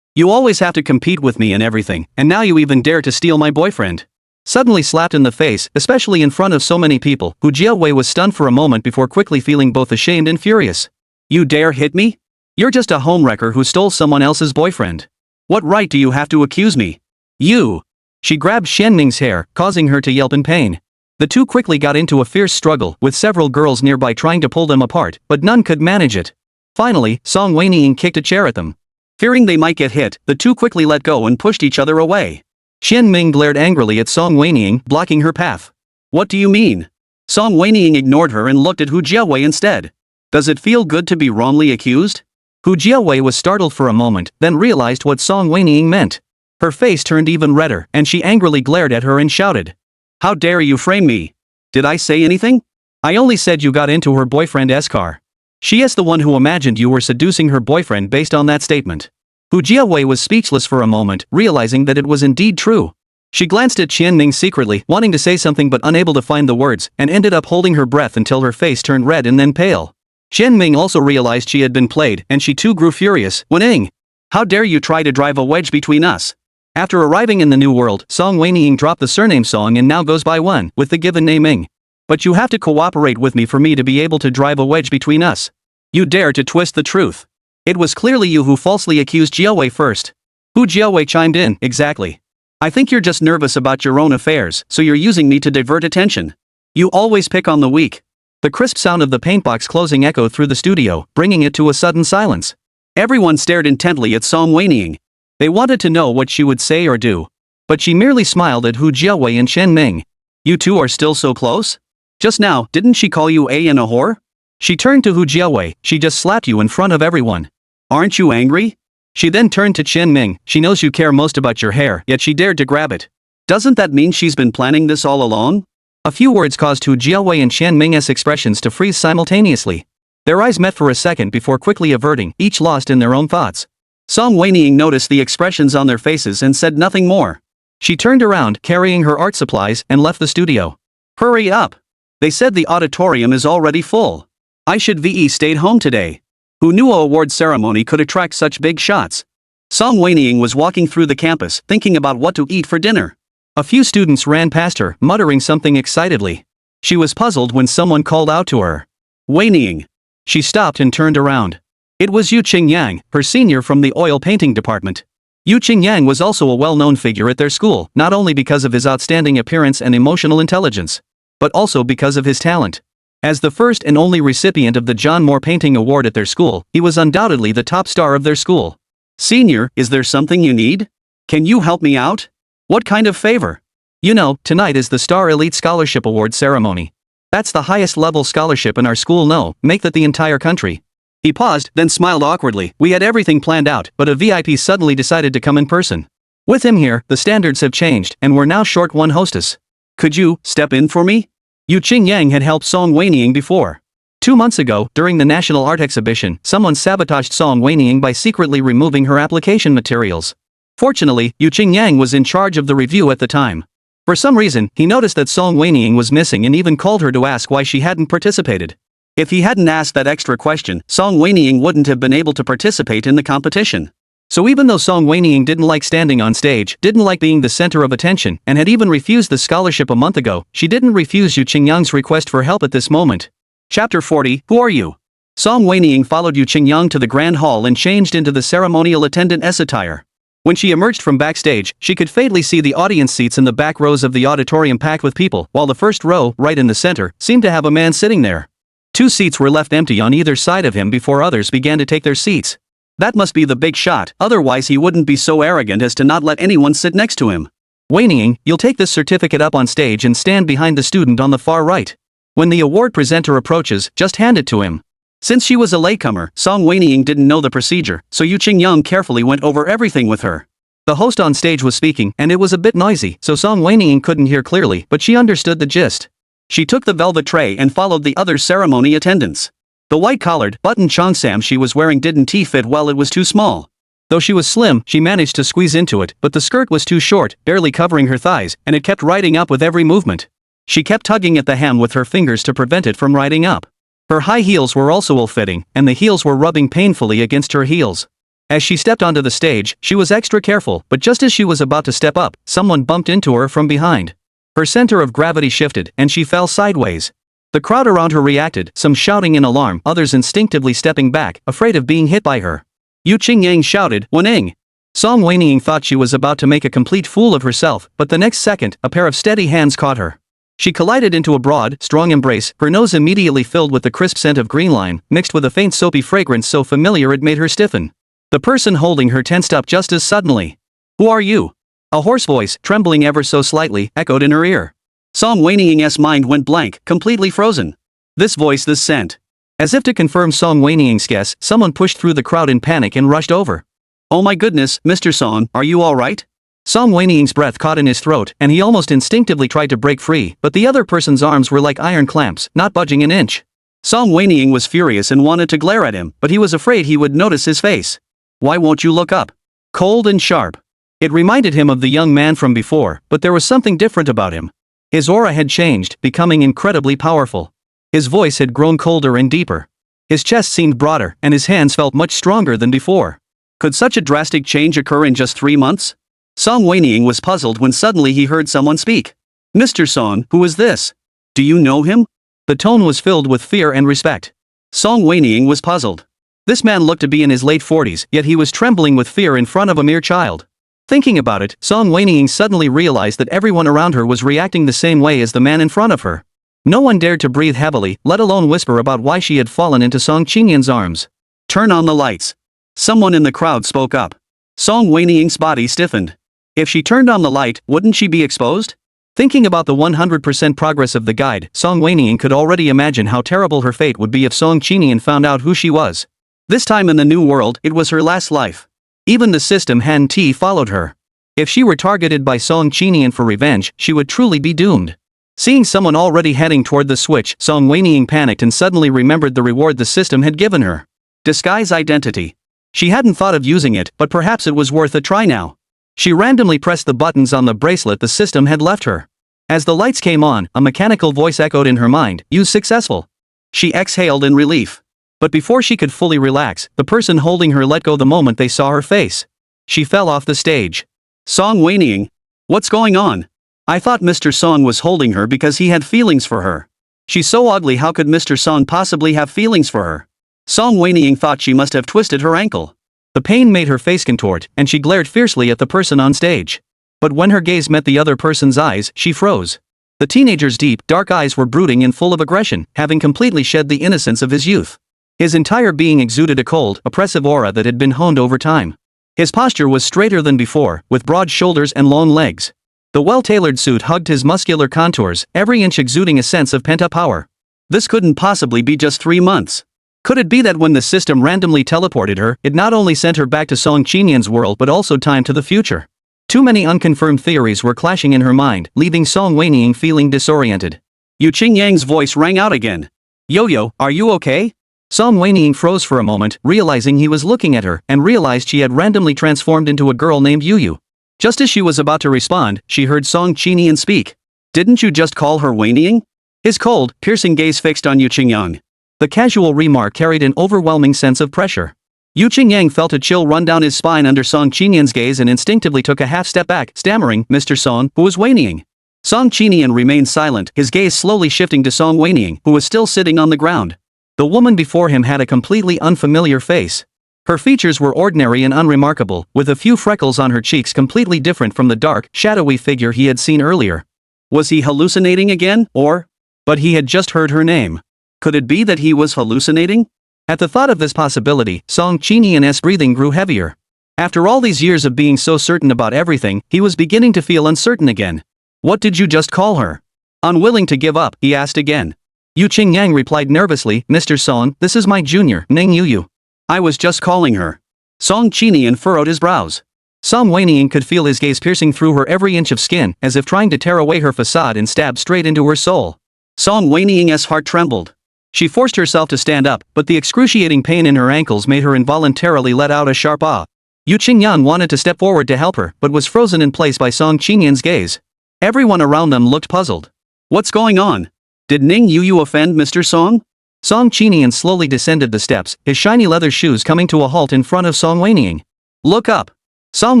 always have to compete with me and everything, and now you even dare to steal my boyfriend. Suddenly slapped in the face, especially in front of so many people, Hu Jiawei was stunned for a moment before quickly feeling both ashamed and furious. You dare hit me? You're just a homewrecker who stole someone else's boyfriend. What right do you have to accuse me? You! She grabbed Qianming's hair, causing her to yelp in pain. The two quickly got into a fierce struggle, with several girls nearby trying to pull them apart, but none could manage it. Finally, Song Wenying kicked a chair at them. Fearing they might get hit, the two quickly let go and pushed each other away. Qianming glared angrily at Song Wenying, blocking her path. What do you mean? Song Wenying ignored her and looked at Hu Jiawei instead. Does it feel good to be wrongly accused? Hu Jiawei was startled for a moment, then realized what Song Wenying meant. Her face turned even redder, and she angrily glared at her and shouted. How dare you frame me? Did I say anything? I only said you got into her boyfriend's car. She is the one who imagined you were seducing her boyfriend based on that statement. Hu Jiawei was speechless for a moment, realizing that it was indeed true. She glanced at Qianming secretly, wanting to say something but unable to find the words, and ended up holding her breath until her face turned red and then pale. Qianming also realized she had been played, and she too grew furious. Wenying! How dare you try to drive a wedge between us? After arriving in the new world, Song Wenying dropped the surname Song and now goes by Wen, with the given name Ing. But you have to cooperate with me for me to be able to drive a wedge between us. You dare to twist the truth. It was clearly you who falsely accused Jiawei first. Hu Jiawei chimed in. Exactly. I think you're just nervous about your own affairs, so you're using me to divert attention. You always pick on the weak. The crisp sound of the paintbox closing echoed through the studio, bringing it to a sudden silence. Everyone stared intently at Song Wenying. They wanted to know what she would say or do. But she merely smiled at Hu Jiawei and Qianming. You two are still so close? Just now, didn't she call you a whore? She turned to Hu Jiawei. She just slapped you in front of everyone. Aren't you angry? She then turned to Qianming. She knows you care most about your hair, yet she dared to grab it. Doesn't that mean she's been planning this all along? A few words caused Hu Jiawei and Qianming's expressions to freeze simultaneously. Their eyes met for a second before quickly averting, each lost in their own thoughts. Song Wenying noticed the expressions on their faces and said nothing more. She turned around, carrying her art supplies, and left the studio. Hurry up! They said the auditorium is already full. I should stayed home today. Who knew a award ceremony could attract such big shots? Song Wenying was walking through the campus, thinking about what to eat for dinner. A few students ran past her, muttering something excitedly. She was puzzled when someone called out to her. Wenying! She stopped and turned around. It was Yu Qingyang, her senior from the oil painting department. Yu Qingyang was also a well-known figure at their school, not only because of his outstanding appearance and emotional intelligence, but also because of his talent. As the first and only recipient of the John Moore Painting Award at their school, he was undoubtedly the top star of their school. Senior, is there something you need? Can you help me out? What kind of favor? You know, tonight is the Star Elite Scholarship Award ceremony. That's the highest level scholarship in our school, make that the entire country. He paused, then smiled awkwardly. We had everything planned out, but a VIP suddenly decided to come in person. With him here, the standards have changed, and we're now short one hostess. Could you step in for me? Yu Qingyang had helped Song Wenying before. 2 months ago, during the National Art Exhibition, someone sabotaged Song Wenying by secretly removing her application materials. Fortunately, Yu Qingyang was in charge of the review at the time. For some reason, he noticed that Song Wenying was missing and even called her to ask why she hadn't participated. If he hadn't asked that extra question, Song Wenying wouldn't have been able to participate in the competition. So even though Song Wenying didn't like standing on stage, didn't like being the center of attention, and had even refused the scholarship a month ago, she didn't refuse Yu Qingyang's request for help at this moment. Chapter 40, Who Are You? Song Wenying followed Yu Qingyang to the grand hall and changed into the ceremonial attendant's attire. When she emerged from backstage, she could faintly see the audience seats in the back rows of the auditorium packed with people, while the first row, right in the center, seemed to have a man sitting there. 2 seats were left empty on either side of him before others began to take their seats. That must be the big shot, otherwise he wouldn't be so arrogant as to not let anyone sit next to him. Wenying, you'll take this certificate up on stage and stand behind the student on the far right. When the award presenter approaches, just hand it to him. Since she was a latecomer, Song Wenying didn't know the procedure, so Yu Qingyang carefully went over everything with her. The host on stage was speaking, and it was a bit noisy, so Song Wenying couldn't hear clearly, but she understood the gist. She took the velvet tray and followed the other ceremony attendants. The white-collared, buttoned cheongsam she was wearing didn't fit well, it was too small. Though she was slim, she managed to squeeze into it, but the skirt was too short, barely covering her thighs, and it kept riding up with every movement. She kept tugging at the hem with her fingers to prevent it from riding up. Her high heels were also ill-fitting, and the heels were rubbing painfully against her heels. As she stepped onto the stage, she was extra careful, but just as she was about to step up, someone bumped into her from behind. Her center of gravity shifted, and she fell sideways. The crowd around her reacted, some shouting in alarm, others instinctively stepping back, afraid of being hit by her. Yu Qingyang shouted, "Wenying!" Song Wenying thought she was about to make a complete fool of herself, but the next second, a pair of steady hands caught her. She collided into a broad, strong embrace, her nose immediately filled with the crisp scent of green lime, mixed with a faint soapy fragrance so familiar it made her stiffen. The person holding her tensed up just as suddenly. "Who are you?" A hoarse voice, trembling ever so slightly, echoed in her ear. Song Wenying's mind went blank, completely frozen. This voice, this scent. As if to confirm Song Wenying's guess, someone pushed through the crowd in panic and rushed over. "Oh my goodness, Mr. Song, are you alright?" Song Wenying's breath caught in his throat, and he almost instinctively tried to break free, but the other person's arms were like iron clamps, not budging an inch. Song Wenying was furious and wanted to glare at him, but he was afraid he would notice his face. "Why won't you look up?" Cold and sharp. It reminded him of the young man from before, but there was something different about him. His aura had changed, becoming incredibly powerful. His voice had grown colder and deeper. His chest seemed broader, and his hands felt much stronger than before. Could such a drastic change occur in just 3 months? Song Wenying was puzzled when suddenly he heard someone speak. "Mr. Song, who is this? Do you know him?" The tone was filled with fear and respect. Song Wenying was puzzled. This man looked to be in his late 40s, yet he was trembling with fear in front of a mere child. Thinking about it, Song Wenying suddenly realized that everyone around her was reacting the same way as the man in front of her. No one dared to breathe heavily, let alone whisper about why she had fallen into Song Qinian's arms. "Turn on the lights." Someone in the crowd spoke up. Song Wenying's body stiffened. If she turned on the light, wouldn't she be exposed? Thinking about the 100% progress of the guide, Song Wenying could already imagine how terrible her fate would be if Song Qinian found out who she was. This time in the new world, it was her last life. Even the system Han Ti followed her. If she were targeted by Song Qinian for revenge, she would truly be doomed. Seeing someone already heading toward the switch, Song Wenying panicked and suddenly remembered the reward the system had given her. Disguise identity. She hadn't thought of using it, but perhaps it was worth a try now. She randomly pressed the buttons on the bracelet the system had left her. As the lights came on, a mechanical voice echoed in her mind, "Use successful." She exhaled in relief. But before she could fully relax, the person holding her let go the moment they saw her face. She fell off the stage. "Song Wenying. What's going on? I thought Mr. Song was holding her because he had feelings for her. She's so ugly, how could Mr. Song possibly have feelings for her?" Song Wenying thought she must have twisted her ankle. The pain made her face contort, and she glared fiercely at the person on stage. But when her gaze met the other person's eyes, she froze. The teenager's deep, dark eyes were brooding and full of aggression, having completely shed the innocence of his youth. His entire being exuded a cold, oppressive aura that had been honed over time. His posture was straighter than before, with broad shoulders and long legs. The well-tailored suit hugged his muscular contours, every inch exuding a sense of pent-up power. This couldn't possibly be just 3 months. Could it be that when the system randomly teleported her, it not only sent her back to Song Qinian's world but also time to the future? Too many unconfirmed theories were clashing in her mind, leaving Song Wenying feeling disoriented. Yu Qingyang's voice rang out again. "Yo-yo, are you okay?" Song Wenying froze for a moment, realizing he was looking at her, and realized she had randomly transformed into a girl named Yu. Just as she was about to respond, she heard Song Qinian speak. "Didn't you just call her Wenying?" His cold, piercing gaze fixed on Yu Qingyang. The casual remark carried an overwhelming sense of pressure. Yu Qingyang felt a chill run down his spine under Song Qinian's gaze and instinctively took a half step back, stammering, "Mr. Song, who is Wenying?" Song Qinian remained silent, his gaze slowly shifting to Song Wenying, who was still sitting on the ground. The woman before him had a completely unfamiliar face. Her features were ordinary and unremarkable, with a few freckles on her cheeks completely different from the dark, shadowy figure he had seen earlier. Was he hallucinating again, or? But he had just heard her name. Could it be that he was hallucinating? At the thought of this possibility, Song Qinian's breathing grew heavier. After all these years of being so certain about everything, he was beginning to feel uncertain again. "What did you just call her?" Unwilling to give up, he asked again. Yu Qingyang replied nervously, Mr. Song, this is my junior, Ning Yu. I was just calling her. Song Qinian furrowed his brows. Song Wenying could feel his gaze piercing through her every inch of skin, as if trying to tear away her facade and stab straight into her soul. Song Wenying's heart trembled. She forced herself to stand up, but the excruciating pain in her ankles made her involuntarily let out a sharp ah. Yu Qinyan wanted to step forward to help her, but was frozen in place by Song Qinian's gaze. Everyone around them looked puzzled. What's going on? Did Ning Yu offend Mr. Song? Song Qinian slowly descended the steps, his shiny leather shoes coming to a halt in front of Song Wenying. Look up. Song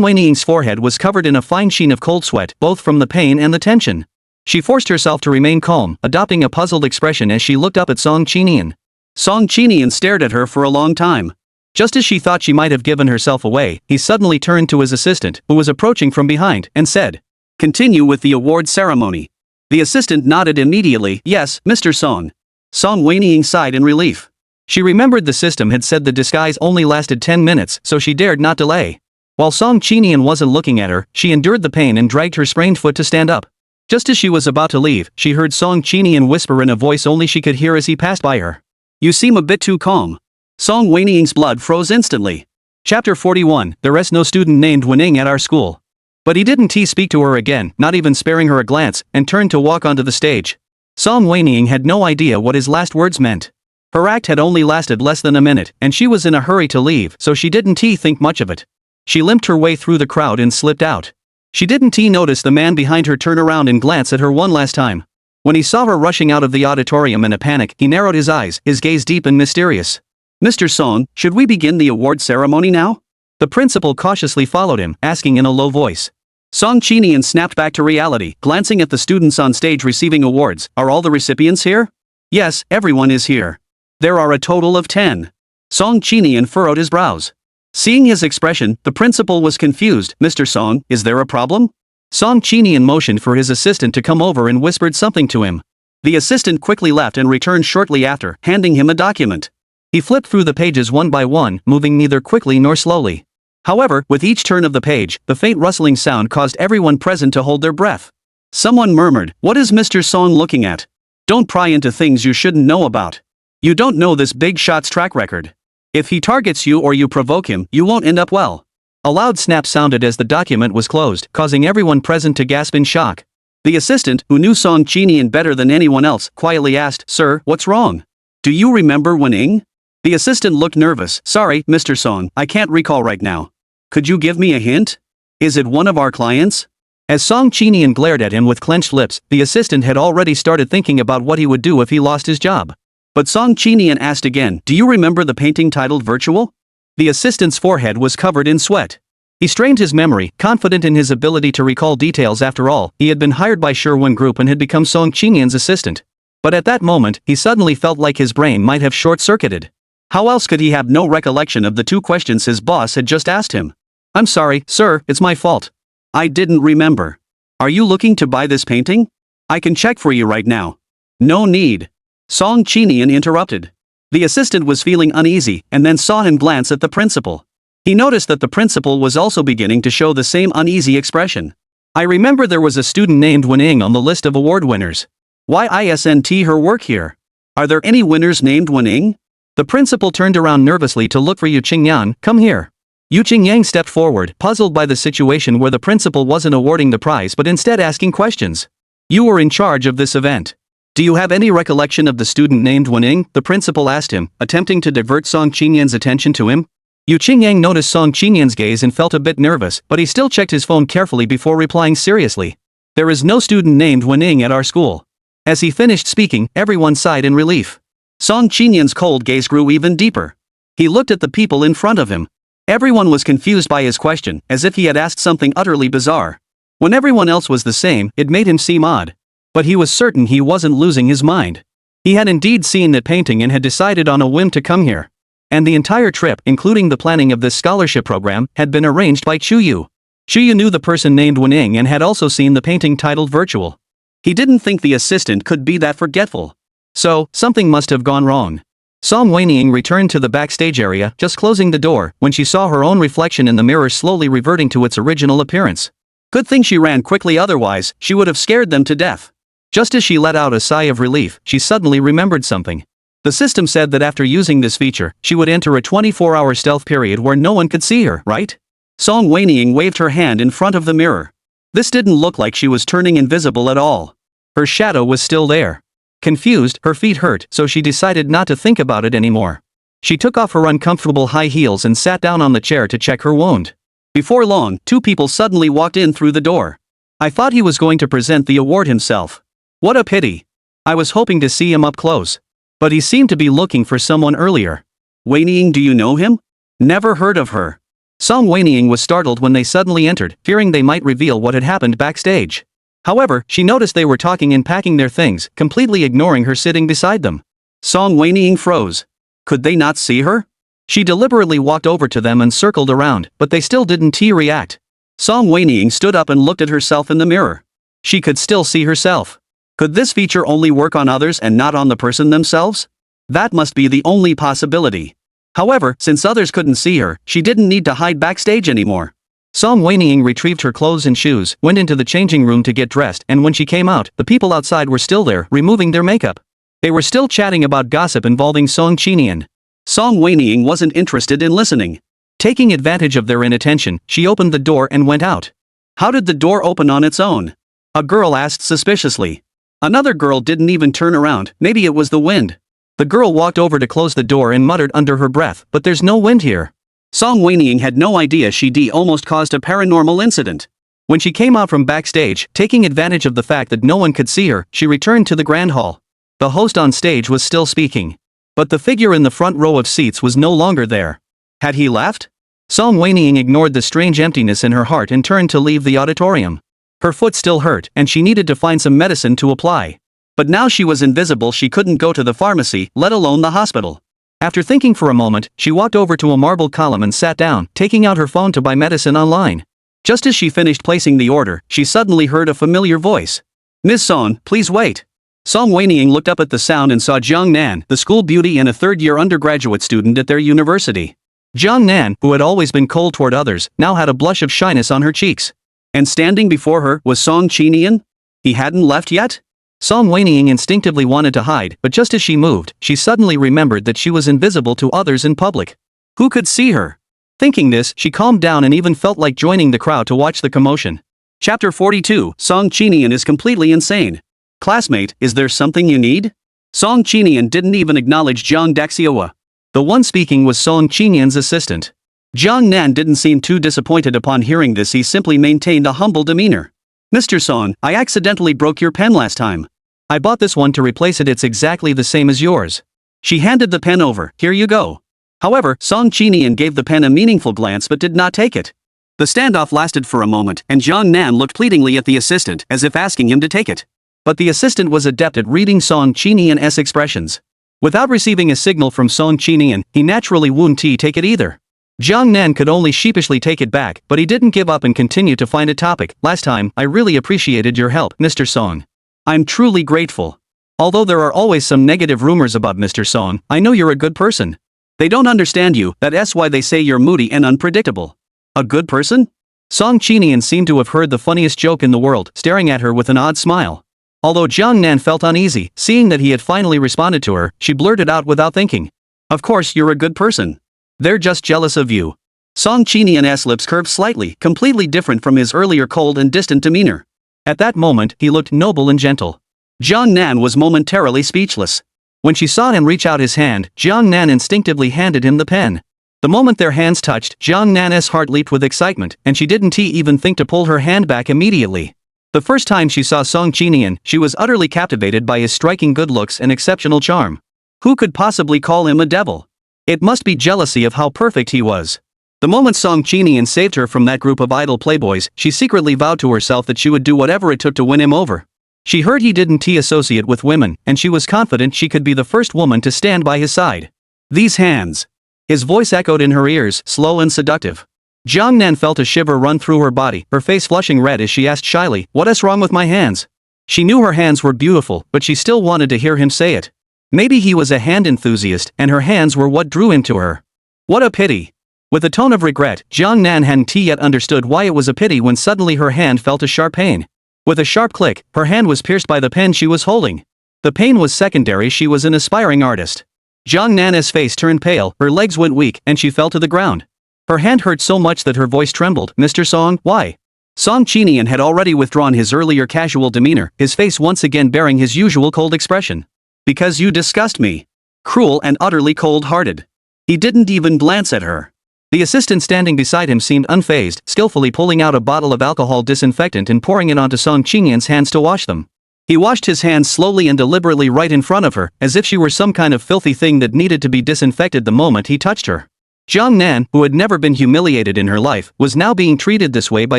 Wenying's forehead was covered in a fine sheen of cold sweat, both from the pain and the tension. She forced herself to remain calm, adopting a puzzled expression as she looked up at Song Qinian. Song Qinian stared at her for a long time. Just as she thought she might have given herself away, he suddenly turned to his assistant, who was approaching from behind, and said, Continue with the award ceremony. The assistant nodded immediately, Yes, Mr. Song. Song Wenying sighed in relief. She remembered the system had said the disguise only lasted 10 minutes, so she dared not delay. While Song Qinian wasn't looking at her, she endured the pain and dragged her sprained foot to stand up. Just as she was about to leave, she heard Song Qinian whisper in a voice only she could hear as he passed by her. You seem a bit too calm. Song Wenying's blood froze instantly. Chapter 41, There is no student named Wenying at our school. But he didn't speak to her again, not even sparing her a glance, and turned to walk onto the stage. Song Wenying had no idea what his last words meant. Her act had only lasted less than a minute, and she was in a hurry to leave, so she didn't think much of it. She limped her way through the crowd and slipped out. She didn't notice the man behind her turn around and glance at her one last time. When he saw her rushing out of the auditorium in a panic, he narrowed his eyes, his gaze deep and mysterious. Mr. Song, should we begin the award ceremony now? The principal cautiously followed him, asking in a low voice. Song Qinian snapped back to reality, glancing at the students on stage receiving awards. Are all the recipients here? Yes, everyone is here. There are a total of 10. Song Qinian furrowed his brows. Seeing his expression, the principal was confused. Mr. Song, is there a problem? Song Qinian motioned for his assistant to come over and whispered something to him. The assistant quickly left and returned shortly after, handing him a document. He flipped through the pages one by one, moving neither quickly nor slowly. However, with each turn of the page, the faint rustling sound caused everyone present to hold their breath. Someone murmured, What is Mr. Song looking at? Don't pry into things you shouldn't know about. You don't know this big shot's track record. If he targets you or you provoke him, you won't end up well. A loud snap sounded as the document was closed, causing everyone present to gasp in shock. The assistant, who knew Song Qinian better than anyone else, quietly asked, Sir, what's wrong? Do you remember Wenying? The assistant looked nervous. Sorry, Mr. Song, I can't recall right now. Could you give me a hint? Is it one of our clients? As Song Qinian glared at him with clenched lips, the assistant had already started thinking about what he would do if he lost his job. But Song Qinian asked again, Do you remember the painting titled Virtual? The assistant's forehead was covered in sweat. He strained his memory, confident in his ability to recall details. After all, he had been hired by Sherwin Group and had become Song Qinian's assistant. But at that moment, he suddenly felt like his brain might have short-circuited. How else could he have no recollection of the two questions his boss had just asked him? I'm sorry, sir, it's my fault. I didn't remember. Are you looking to buy this painting? I can check for you right now. No need. Song Qinian interrupted. The assistant was feeling uneasy and then saw him glance at the principal. He noticed that the principal was also beginning to show the same uneasy expression. I remember there was a student named Wenying on the list of award winners. Why isn't her work here? Are there any winners named Wenying? The principal turned around nervously to look for Yu Qinyan. Come here. Yu Qingyang stepped forward, puzzled by the situation where the principal wasn't awarding the prize but instead asking questions. You were in charge of this event. Do you have any recollection of the student named Wenying? The principal asked him, attempting to divert Song Qinian's attention to him. Yu Qingyang noticed Song Qinian's gaze and felt a bit nervous, but he still checked his phone carefully before replying seriously. There is no student named Wenying at our school. As he finished speaking, everyone sighed in relief. Song Qinian's cold gaze grew even deeper. He looked at the people in front of him. Everyone was confused by his question, as if he had asked something utterly bizarre. When everyone else was the same, it made him seem odd. But he was certain he wasn't losing his mind. He had indeed seen that painting and had decided on a whim to come here. And the entire trip, including the planning of this scholarship program, had been arranged by Chuyu. Chuyu knew the person named Wenying and had also seen the painting titled Virtual. He didn't think the assistant could be that forgetful. So, something must have gone wrong. Song Wenying returned to the backstage area, just closing the door, when she saw her own reflection in the mirror slowly reverting to its original appearance. Good thing she ran quickly, otherwise, she would have scared them to death. Just as she let out a sigh of relief, she suddenly remembered something. The system said that after using this feature, she would enter a 24-hour stealth period where no one could see her, right? Song Wenying waved her hand in front of the mirror. This didn't look like she was turning invisible at all. Her shadow was still there. Confused, her feet hurt, so she decided not to think about it anymore. She took off her uncomfortable high heels and sat down on the chair to check her wound. Before long, two people suddenly walked in through the door. I thought he was going to present the award himself. What a pity. I was hoping to see him up close. But he seemed to be looking for someone earlier. Wenying, do you know him? Never heard of her. Song Wenying was startled when they suddenly entered, fearing they might reveal what had happened backstage. However, she noticed they were talking and packing their things, completely ignoring her sitting beside them. Song Wenying froze. Could they not see her? She deliberately walked over to them and circled around, but they still didn't react. Song Wenying stood up and looked at herself in the mirror. She could still see herself. Could this feature only work on others and not on the person themselves? That must be the only possibility. However, since others couldn't see her, she didn't need to hide backstage anymore. Song Wenying retrieved her clothes and shoes, went into the changing room to get dressed, and when she came out, the people outside were still there, removing their makeup. They were still chatting about gossip involving Song Qinian. Song Wenying wasn't interested in listening. Taking advantage of their inattention, she opened the door and went out. How did the door open on its own? A girl asked suspiciously. Another girl didn't even turn around, maybe it was the wind. The girl walked over to close the door and muttered under her breath, but there's no wind here. Song Wenying had no idea she almost caused a paranormal incident. When she came out from backstage, taking advantage of the fact that no one could see her, she returned to the grand hall. The host on stage was still speaking. But the figure in the front row of seats was no longer there. Had he left? Song Wenying ignored the strange emptiness in her heart and turned to leave the auditorium. Her foot still hurt, and she needed to find some medicine to apply. But now she was invisible, she couldn't go to the pharmacy, let alone the hospital. After thinking for a moment, she walked over to a marble column and sat down, taking out her phone to buy medicine online. Just as she finished placing the order, she suddenly heard a familiar voice. Ms. Song, please wait. Song Wenying looked up at the sound and saw Jiang Nan, the school beauty and a third-year undergraduate student at their university. Jiang Nan, who had always been cold toward others, now had a blush of shyness on her cheeks. And standing before her was Song Qinian? He hadn't left yet? Song Wenying instinctively wanted to hide, but just as she moved, she suddenly remembered that she was invisible to others in public. Who could see her? Thinking this, she calmed down and even felt like joining the crowd to watch the commotion. Chapter 42, Song Qinian is completely insane. Classmate, is there something you need? Song Qinian didn't even acknowledge Jiang Daxiawa. The one speaking was Song Qinian's assistant. Jiang Nan didn't seem too disappointed upon hearing this, he simply maintained a humble demeanor. Mr. Song, I accidentally broke your pen last time. I bought this one to replace it, it's exactly the same as yours. She handed the pen over, here you go. However, Song Qinian gave the pen a meaningful glance but did not take it. The standoff lasted for a moment, and Jiang Nan looked pleadingly at the assistant, as if asking him to take it. But the assistant was adept at reading Song Qinian's expressions. Without receiving a signal from Song Qinian, he naturally wouldn't take it either. Jiang Nan could only sheepishly take it back, but he didn't give up and continued to find a topic. Last time, I really appreciated your help, Mr. Song. I'm truly grateful. Although there are always some negative rumors about Mr. Song, I know you're a good person. They don't understand you, that's why they say you're moody and unpredictable. A good person? Song Qinian seemed to have heard the funniest joke in the world, staring at her with an odd smile. Although Jiang Nan felt uneasy, seeing that he had finally responded to her, she blurted out without thinking. Of course you're a good person. They're just jealous of you. Song Qinian's lips curved slightly, completely different from his earlier cold and distant demeanor. At that moment, he looked noble and gentle. Jiang Nan was momentarily speechless. When she saw him reach out his hand, Jiang Nan instinctively handed him the pen. The moment their hands touched, Jiang Nan's heart leaped with excitement, and she didn't even think to pull her hand back immediately. The first time she saw Song Qinian, she was utterly captivated by his striking good looks and exceptional charm. Who could possibly call him a devil? It must be jealousy of how perfect he was. The moment Song Qinian saved her from that group of idle playboys, she secretly vowed to herself that she would do whatever it took to win him over. She heard he didn't associate with women, and she was confident she could be the first woman to stand by his side. These hands. His voice echoed in her ears, slow and seductive. Jiang Nan felt a shiver run through her body, her face flushing red as she asked shyly, "What's wrong with my hands?" She knew her hands were beautiful, but she still wanted to hear him say it. Maybe he was a hand enthusiast, and her hands were what drew him to her. What a pity. With a tone of regret, Jiang Nan hadn't yet understood why it was a pity when suddenly her hand felt a sharp pain. With a sharp click, her hand was pierced by the pen she was holding. The pain was secondary, she was an aspiring artist. Jiang Nan's face turned pale, her legs went weak, and she fell to the ground. Her hand hurt so much that her voice trembled. Mr. Song, why? Song Qinian had already withdrawn his earlier casual demeanor, his face once again bearing his usual cold expression. Because you disgust me. Cruel and utterly cold-hearted. He didn't even glance at her. The assistant standing beside him seemed unfazed, skillfully pulling out a bottle of alcohol disinfectant and pouring it onto Song Qinian's hands to wash them. He washed his hands slowly and deliberately right in front of her, as if she were some kind of filthy thing that needed to be disinfected the moment he touched her. Jiang Nan, who had never been humiliated in her life, was now being treated this way by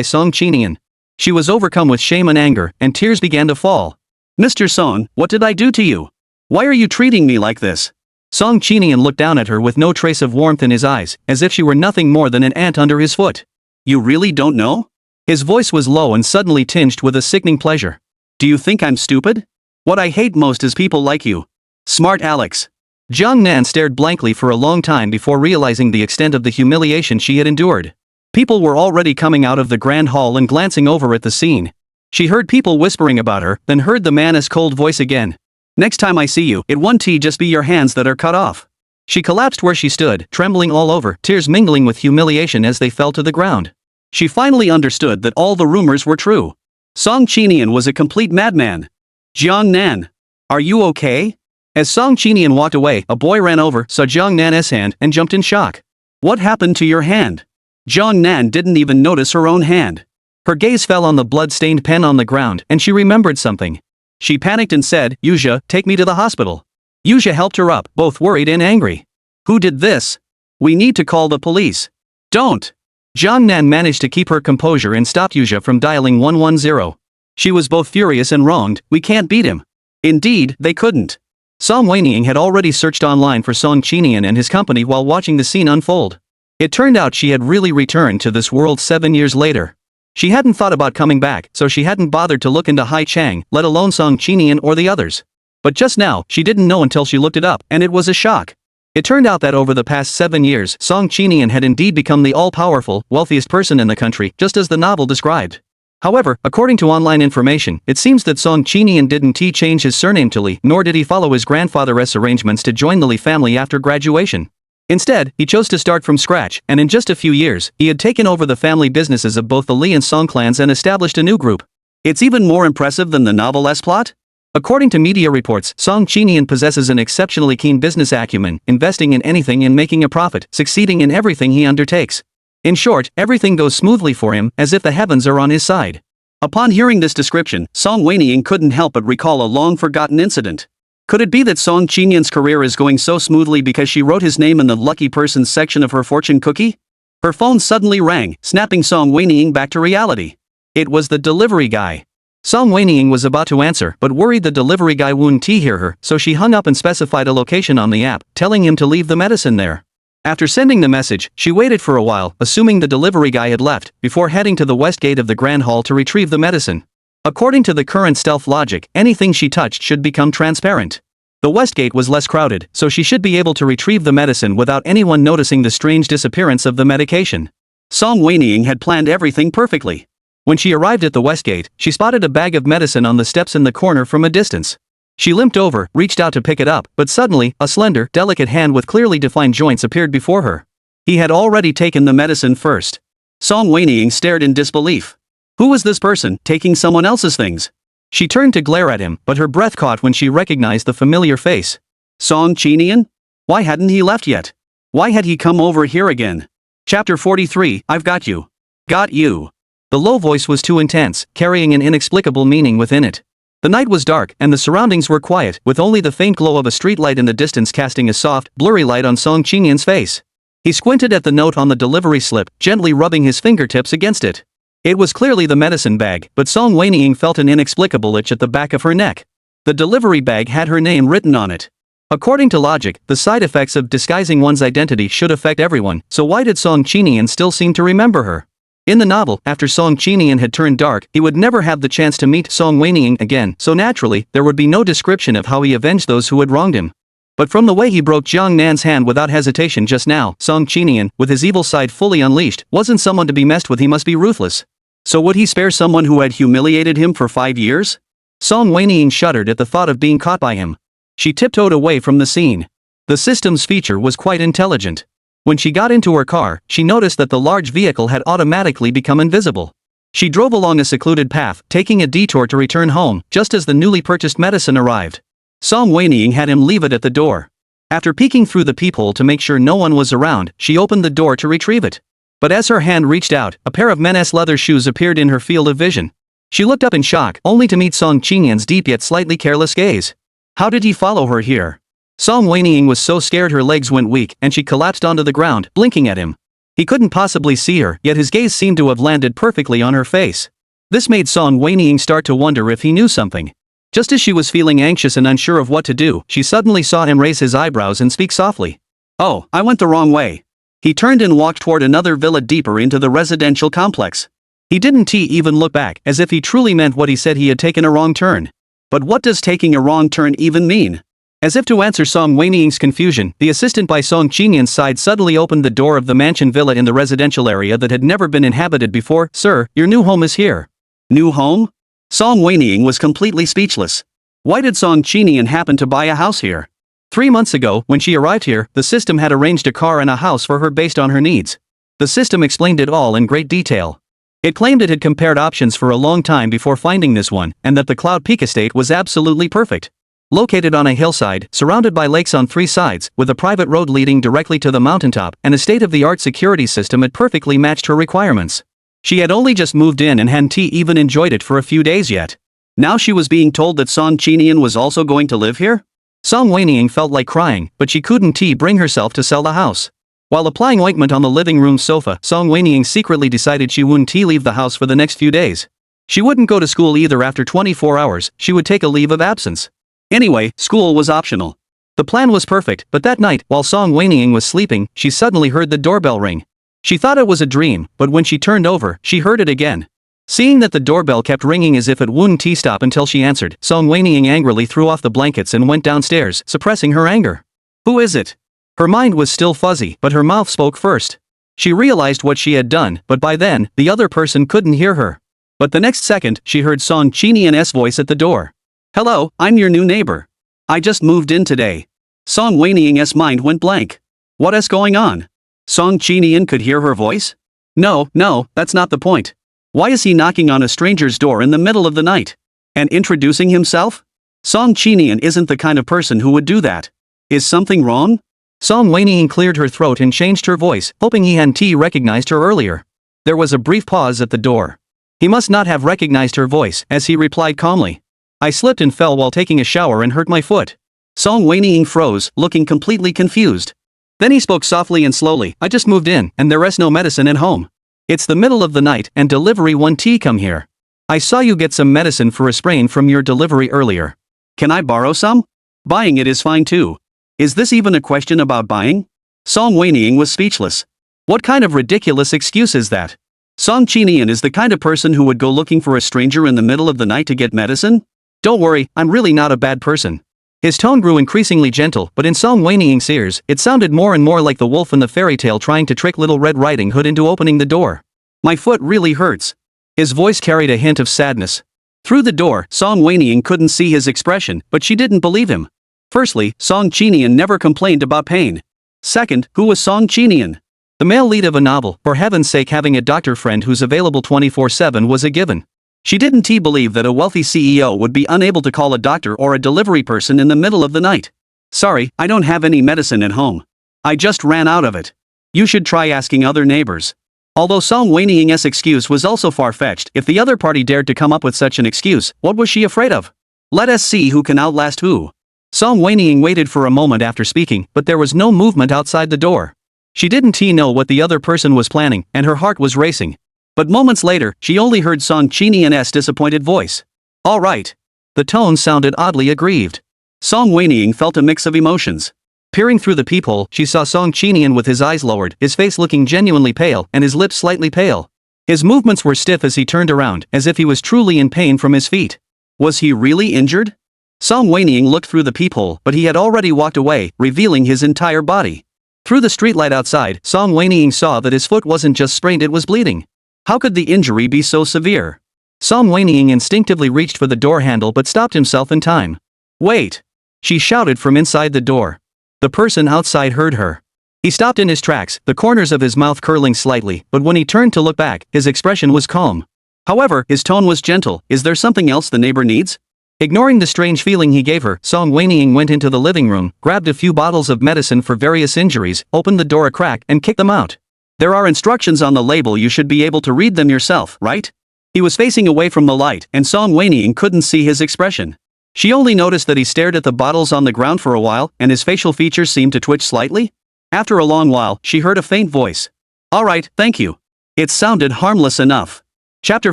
Song Qinian. She was overcome with shame and anger, and tears began to fall. Mr. Song, what did I do to you? Why are you treating me like this? Song Qinian looked down at her with no trace of warmth in his eyes, as if she were nothing more than an ant under his foot. You really don't know? His voice was low and suddenly tinged with a sickening pleasure. Do you think I'm stupid? What I hate most is people like you. Smart Alex. Jiang Nan stared blankly for a long time before realizing the extent of the humiliation she had endured. People were already coming out of the grand hall and glancing over at the scene. She heard people whispering about her, then heard the man's cold voice again. Next time I see you, it won't just be your hands that are cut off. She collapsed where she stood, trembling all over, tears mingling with humiliation as they fell to the ground. She finally understood that all the rumors were true. Song Qinian was a complete madman. Jiang Nan. Are you okay? As Song Qinian walked away, a boy ran over, saw Jiang Nan's hand, and jumped in shock. What happened to your hand? Jiang Nan didn't even notice her own hand. Her gaze fell on the blood-stained pen on the ground, and she remembered something. She panicked and said, Yuzha, take me to the hospital. Yuzha helped her up, both worried and angry. Who did this? We need to call the police. Don't. Jiang Nan managed to keep her composure and stopped Yuzha from dialing 110. She was both furious and wronged. We can't beat him. Indeed, they couldn't. Song Wenying had already searched online for Song Qinian and his company while watching the scene unfold. It turned out she had really returned to this world 7 years later. She hadn't thought about coming back, so she hadn't bothered to look into Hai Chang, let alone Song Qinian or the others. But just now, she didn't know until she looked it up, and it was a shock. It turned out that over the past 7 years, Song Qinian had indeed become the all-powerful, wealthiest person in the country, just as the novel described. However, according to online information, it seems that Song Qinian didn't change his surname to Li, nor did he follow his grandfather's arrangements to join the Li family after graduation. Instead, he chose to start from scratch, and in just a few years, he had taken over the family businesses of both the Li and Song clans and established a new group. It's even more impressive than the novel's plot? According to media reports, Song Qinian possesses an exceptionally keen business acumen, investing in anything and making a profit, succeeding in everything he undertakes. In short, everything goes smoothly for him, as if the heavens are on his side. Upon hearing this description, Song Wenying couldn't help but recall a long-forgotten incident. Could it be that Song Qinian's career is going so smoothly because she wrote his name in the lucky persons section of her fortune cookie? Her phone suddenly rang, snapping Song Wenying back to reality. It was the delivery guy. Song Wenying was about to answer, but worried the delivery guy wouldn't hear her, so she hung up and specified a location on the app, telling him to leave the medicine there. After sending the message, she waited for a while, assuming the delivery guy had left, before heading to the west gate of the Grand Hall to retrieve the medicine. According to the current stealth logic, anything she touched should become transparent. The west gate was less crowded, so she should be able to retrieve the medicine without anyone noticing the strange disappearance of the medication. Song Wenying had planned everything perfectly. When she arrived at the west gate, she spotted a bag of medicine on the steps in the corner from a distance. She limped over, reached out to pick it up, but suddenly, a slender, delicate hand with clearly defined joints appeared before her. He had already taken the medicine first. Song Wenying stared in disbelief. Who was this person, taking someone else's things? She turned to glare at him, but her breath caught when she recognized the familiar face. Song Qinian? Why hadn't he left yet? Why had he come over here again? Chapter 43, I've got you. Got you. The low voice was too intense, carrying an inexplicable meaning within it. The night was dark, and the surroundings were quiet, with only the faint glow of a street light in the distance casting a soft, blurry light on Song Qinian's face. He squinted at the note on the delivery slip, gently rubbing his fingertips against it. It was clearly the medicine bag, but Song Wenying felt an inexplicable itch at the back of her neck. The delivery bag had her name written on it. According to logic, the side effects of disguising one's identity should affect everyone, so why did Song Qinian still seem to remember her? In the novel, after Song Qinian had turned dark, he would never have the chance to meet Song Wenying again, so naturally, there would be no description of how he avenged those who had wronged him. But from the way he broke Jiang Nan's hand without hesitation just now, Song Qinian, with his evil side fully unleashed, wasn't someone to be messed with. He must be ruthless. So would he spare someone who had humiliated him for 5 years? Song Wenying shuddered at the thought of being caught by him. She tiptoed away from the scene. The system's feature was quite intelligent. When she got into her car, she noticed that the large vehicle had automatically become invisible. She drove along a secluded path, taking a detour to return home, just as the newly purchased medicine arrived. Song Wenying had him leave it at the door. After peeking through the peephole to make sure no one was around, she opened the door to retrieve it. But as her hand reached out, a pair of men's leather shoes appeared in her field of vision. She looked up in shock, only to meet Song Qinian's deep yet slightly careless gaze. How did he follow her here? Song Wenying was so scared her legs went weak, and she collapsed onto the ground, blinking at him. He couldn't possibly see her, yet his gaze seemed to have landed perfectly on her face. This made Song Wenying start to wonder if he knew something. Just as she was feeling anxious and unsure of what to do, she suddenly saw him raise his eyebrows and speak softly. "Oh, I went the wrong way." He turned and walked toward another villa deeper into the residential complex. He didn't even look back, as if he truly meant what he said. He had taken a wrong turn. But what does taking a wrong turn even mean? As if to answer Song Wenying's confusion, the assistant by Song Qinian's side suddenly opened the door of the mansion villa in the residential area that had never been inhabited before. "Sir, your new home is here." New home? Song Wenying was completely speechless. Why did Song Qinian happen to buy a house here? 3 months ago, when she arrived here, the system had arranged a car and a house for her based on her needs. The system explained it all in great detail. It claimed it had compared options for a long time before finding this one, and that the Cloud Peak estate was absolutely perfect. Located on a hillside, surrounded by lakes on 3 sides, with a private road leading directly to the mountaintop, and a state-of-the-art security system, it perfectly matched her requirements. She had only just moved in and hadn't even enjoyed it for a few days yet. Now she was being told that Song Qinian was also going to live here? Song Wenying felt like crying, but she couldn't bring herself to sell the house. While applying ointment on the living room sofa, Song Wenying secretly decided she wouldn't leave the house for the next few days. She wouldn't go to school either. After 24 hours, she would take a leave of absence. Anyway, school was optional. The plan was perfect, but that night, while Song Wenying was sleeping, she suddenly heard the doorbell ring. She thought it was a dream, but when she turned over, she heard it again. Seeing that the doorbell kept ringing as if it wouldn't stop until she answered, Song Wenying angrily threw off the blankets and went downstairs, suppressing her anger. Who is it? Her mind was still fuzzy, but her mouth spoke first. She realized what she had done, but by then, the other person couldn't hear her. But the next second, she heard Song Qinian's voice at the door. "Hello, I'm your new neighbor. I just moved in today." Song Wenying's mind went blank. What is going on? Song Qinian could hear her voice? No, that's not the point. Why is he knocking on a stranger's door in the middle of the night? And introducing himself? Song Qinian isn't the kind of person who would do that. Is something wrong? Song Wenying cleared her throat and changed her voice, hoping he hadn't recognized her earlier. There was a brief pause at the door. He must not have recognized her voice, as he replied calmly. "I slipped and fell while taking a shower and hurt my foot." Song Wenying froze, looking completely confused. Then he spoke softly and slowly. "I just moved in, and there is no medicine at home. It's the middle of the night, and delivery won't come here. I saw you get some medicine for a sprain from your delivery earlier. Can I borrow some? Buying it is fine too. Is this even a question about buying?" Song Wenying was speechless. What kind of ridiculous excuse is that? Song Qinian is the kind of person who would go looking for a stranger in the middle of the night to get medicine? "Don't worry, I'm really not a bad person." His tone grew increasingly gentle, but in Song Wenying's ears, it sounded more and more like the wolf in the fairy tale trying to trick Little Red Riding Hood into opening the door. "My foot really hurts." His voice carried a hint of sadness. Through the door, Song Wenying couldn't see his expression, but she didn't believe him. Firstly, Song Qinian never complained about pain. Second, who was Song Qinian? The male lead of a novel. For heaven's sake, having a doctor friend who's available 24/7 was a given. She didn't believe that a wealthy CEO would be unable to call a doctor or a delivery person in the middle of the night. "Sorry, I don't have any medicine at home. I just ran out of it. You should try asking other neighbors." Although Song Wenying's excuse was also far-fetched, if the other party dared to come up with such an excuse, what was she afraid of? Let us see who can outlast who. Song Wenying waited for a moment after speaking, but there was no movement outside the door. She didn't know what the other person was planning, and her heart was racing. But moments later, she only heard Song Qinian's disappointed voice. "All right." The tone sounded oddly aggrieved. Song Wenying felt a mix of emotions. Peering through the peephole, she saw Song Qinian with his eyes lowered, his face looking genuinely pale, and his lips slightly pale. His movements were stiff as he turned around, as if he was truly in pain from his feet. Was he really injured? Song Wenying looked through the peephole, but he had already walked away, revealing his entire body. Through the streetlight outside, Song Wenying saw that his foot wasn't just sprained, it was bleeding. How could the injury be so severe? Song Wenying instinctively reached for the door handle but stopped himself in time. Wait! She shouted from inside the door. The person outside heard her. He stopped in his tracks, the corners of his mouth curling slightly, but when he turned to look back, his expression was calm. However, his tone was gentle. Is there something else the neighbor needs? Ignoring the strange feeling he gave her, Song Wenying went into the living room, grabbed a few bottles of medicine for various injuries, opened the door a crack, and kicked them out. There are instructions on the label, you should be able to read them yourself, right? He was facing away from the light, and Song Wenying couldn't see his expression. She only noticed that he stared at the bottles on the ground for a while, and his facial features seemed to twitch slightly. After a long while, she heard a faint voice. All right, thank you. It sounded harmless enough. Chapter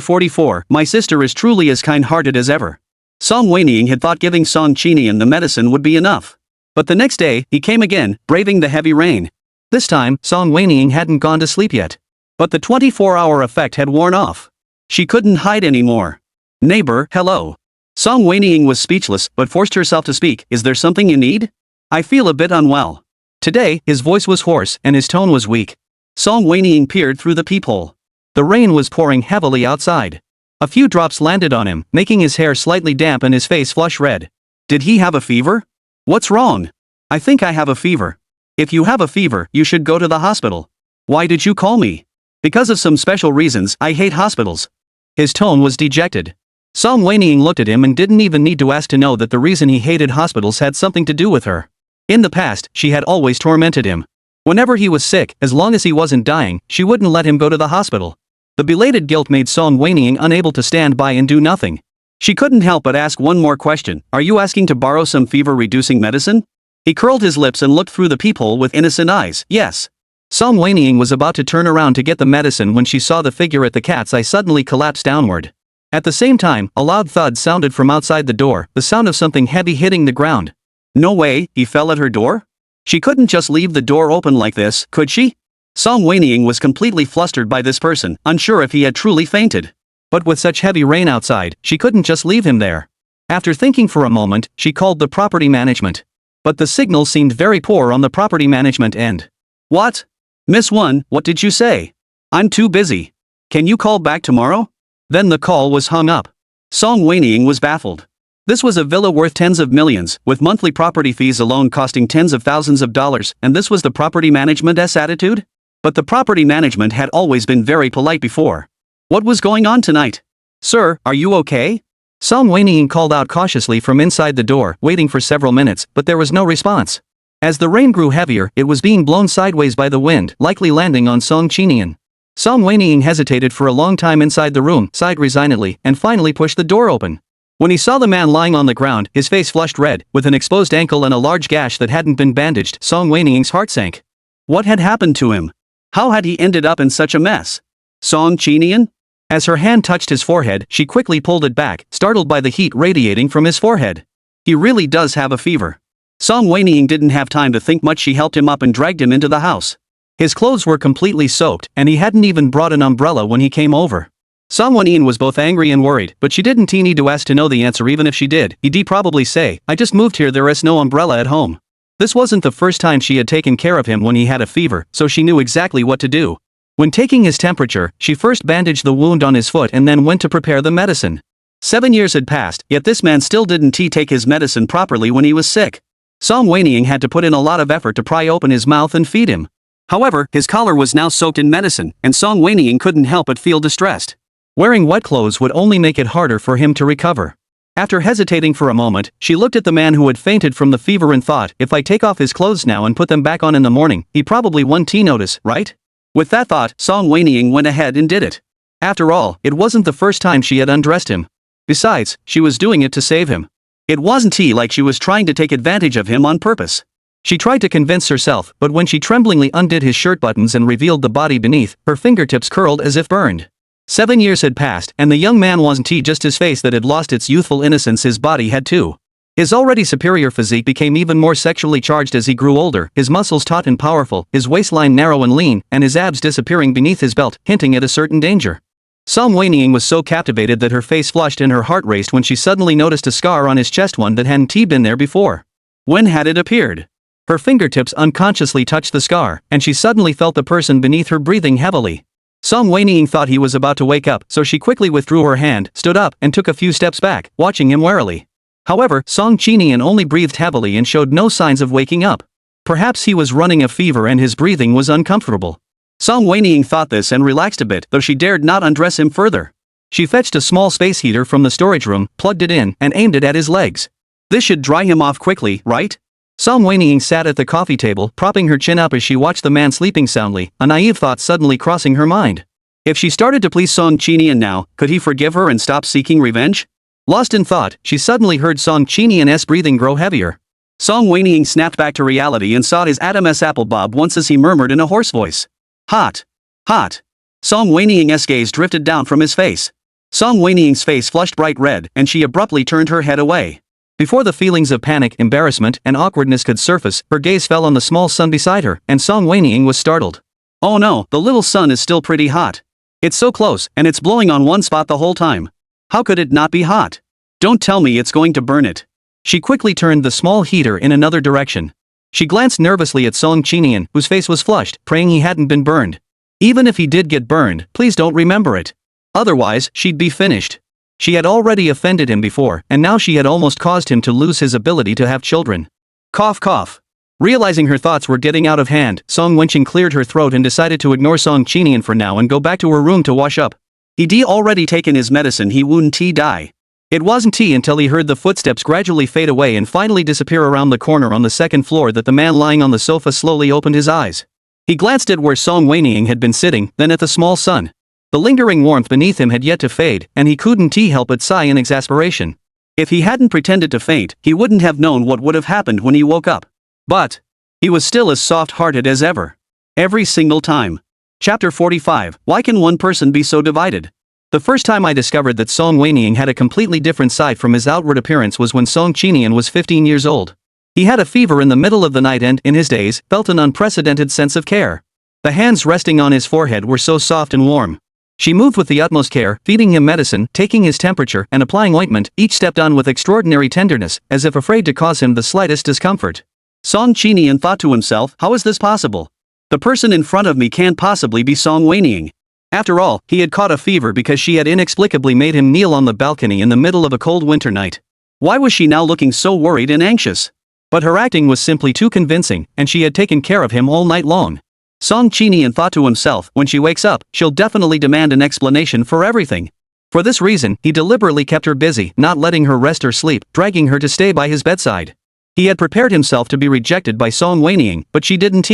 44, My sister is truly as kind-hearted as ever. Song Wenying had thought giving Song Qinian the medicine would be enough. But the next day, he came again, braving the heavy rain. This time, Song Wenying hadn't gone to sleep yet. But the 24-hour effect had worn off. She couldn't hide anymore. Neighbor, hello. Song Wenying was speechless, but forced herself to speak. Is there something you need? I feel a bit unwell. Today, his voice was hoarse, and his tone was weak. Song Wenying peered through the peephole. The rain was pouring heavily outside. A few drops landed on him, making his hair slightly damp and his face flush red. Did he have a fever? What's wrong? I think I have a fever. If you have a fever, you should go to the hospital. Why did you call me? Because of some special reasons, I hate hospitals. His tone was dejected. Song Wenying looked at him and didn't even need to ask to know that the reason he hated hospitals had something to do with her. In the past, she had always tormented him. Whenever he was sick, as long as he wasn't dying, she wouldn't let him go to the hospital. The belated guilt made Song Wenying unable to stand by and do nothing. She couldn't help but ask one more question. Are you asking to borrow some fever-reducing medicine? He curled his lips and looked through the peephole with innocent eyes. Yes. Song Wenying was about to turn around to get the medicine when she saw the figure at the cat's eye suddenly collapse downward. At the same time, a loud thud sounded from outside the door, the sound of something heavy hitting the ground. No way, he fell at her door? She couldn't just leave the door open like this, could she? Song Wenying was completely flustered by this person, unsure if he had truly fainted. But with such heavy rain outside, she couldn't just leave him there. After thinking for a moment, she called the property management. But the signal seemed very poor on the property management end. What? Miss One, what did you say? I'm too busy. Can you call back tomorrow? Then the call was hung up. Song Wenying was baffled. This was a villa worth tens of millions, with monthly property fees alone costing tens of thousands of dollars, and this was the property management's attitude? But the property management had always been very polite before. What was going on tonight? Sir, are you okay? Song Wenying called out cautiously from inside the door, waiting for several minutes, but there was no response. As the rain grew heavier, it was being blown sideways by the wind, likely landing on Song Qinian. Song Wenying hesitated for a long time inside the room, sighed resignedly, and finally pushed the door open. When he saw the man lying on the ground, his face flushed red, with an exposed ankle and a large gash that hadn't been bandaged, Song Wenying's heart sank. What had happened to him? How had he ended up in such a mess? Song Qinian? As her hand touched his forehead, she quickly pulled it back, startled by the heat radiating from his forehead. He really does have a fever. Song Wenying didn't have time to think much. She helped him up and dragged him into the house. His clothes were completely soaked, and he hadn't even brought an umbrella when he came over. Song Wenying was both angry and worried, but she didn't need to ask to know the answer. Even if she did, he'd probably say, I just moved here, there is no umbrella at home. This wasn't the first time she had taken care of him when he had a fever, so she knew exactly what to do. When taking his temperature, she first bandaged the wound on his foot and then went to prepare the medicine. 7 years had passed, yet this man still didn't take his medicine properly when he was sick. Song Wenying had to put in a lot of effort to pry open his mouth and feed him. However, his collar was now soaked in medicine, and Song Wenying couldn't help but feel distressed. Wearing wet clothes would only make it harder for him to recover. After hesitating for a moment, she looked at the man who had fainted from the fever and thought, if I take off his clothes now and put them back on in the morning, he probably won't notice, right? With that thought, Song Wenying went ahead and did it. After all, it wasn't the first time she had undressed him. Besides, she was doing it to save him. It wasn't like she was trying to take advantage of him on purpose. She tried to convince herself, but when she tremblingly undid his shirt buttons and revealed the body beneath, her fingertips curled as if burned. 7 years had passed, and the young man wasn't just his face that had lost its youthful innocence, his body had too. His already superior physique became even more sexually charged as he grew older, his muscles taut and powerful, his waistline narrow and lean, and his abs disappearing beneath his belt, hinting at a certain danger. Song Wenying was so captivated that her face flushed and her heart raced when she suddenly noticed a scar on his chest, one that hadn't been there before. When had it appeared? Her fingertips unconsciously touched the scar, and she suddenly felt the person beneath her breathing heavily. Song Wenying thought he was about to wake up, so she quickly withdrew her hand, stood up, and took a few steps back, watching him warily. However, Song Qinian only breathed heavily and showed no signs of waking up. Perhaps he was running a fever and his breathing was uncomfortable. Song Wenying thought this and relaxed a bit, though she dared not undress him further. She fetched a small space heater from the storage room, plugged it in, and aimed it at his legs. This should dry him off quickly, right? Song Wenying sat at the coffee table, propping her chin up as she watched the man sleeping soundly, a naive thought suddenly crossing her mind. If she started to please Song Qinian now, could he forgive her and stop seeking revenge? Lost in thought, she suddenly heard Song Qinian's breathing grow heavier. Song Wenying snapped back to reality and saw his Adam's apple bob once as he murmured in a hoarse voice. Hot. Hot. Song Wenying's gaze drifted down from his face. Song Wenying's face flushed bright red, and she abruptly turned her head away. Before the feelings of panic, embarrassment, and awkwardness could surface, her gaze fell on the small sun beside her, and Song Wenying was startled. Oh no, the little sun is still pretty hot. It's so close, and it's blowing on one spot the whole time. How could it not be hot? Don't tell me it's going to burn it. She quickly turned the small heater in another direction. She glanced nervously at Song Qinian, whose face was flushed, praying he hadn't been burned. Even if he did get burned, please don't remember it. Otherwise, she'd be finished. She had already offended him before, and now she had almost caused him to lose his ability to have children. Cough cough. Realizing her thoughts were getting out of hand, Song Wenying cleared her throat and decided to ignore Song Qinian for now and go back to her room to wash up. He'd already taken his medicine, he wouldn't die. It wasn't tea until he heard the footsteps gradually fade away and finally disappear around the corner on the second floor that the man lying on the sofa slowly opened his eyes. He glanced at where Song Wenying had been sitting, then at the small sun. The lingering warmth beneath him had yet to fade, and he couldn't help but sigh in exasperation. If he hadn't pretended to faint, he wouldn't have known what would have happened when he woke up. But he was still as soft-hearted as ever. Every single time. Chapter 45, Why can one person be so divided? The first time I discovered that Song Wenying had a completely different side from his outward appearance was when Song Qinian was 15 years old. He had a fever in the middle of the night and, in his days, felt an unprecedented sense of care. The hands resting on his forehead were so soft and warm. She moved with the utmost care, feeding him medicine, taking his temperature, and applying ointment, each step done with extraordinary tenderness, as if afraid to cause him the slightest discomfort. Song Qinian thought to himself, how is this possible? The person in front of me can't possibly be Song Wenying. After all, he had caught a fever because she had inexplicably made him kneel on the balcony in the middle of a cold winter night. Why was she now looking so worried and anxious? But her acting was simply too convincing, and she had taken care of him all night long. Song Qinian thought to himself, when she wakes up, she'll definitely demand an explanation for everything. For this reason, he deliberately kept her busy, not letting her rest or sleep, dragging her to stay by his bedside. He had prepared himself to be rejected by Song Wenying, but she didn't.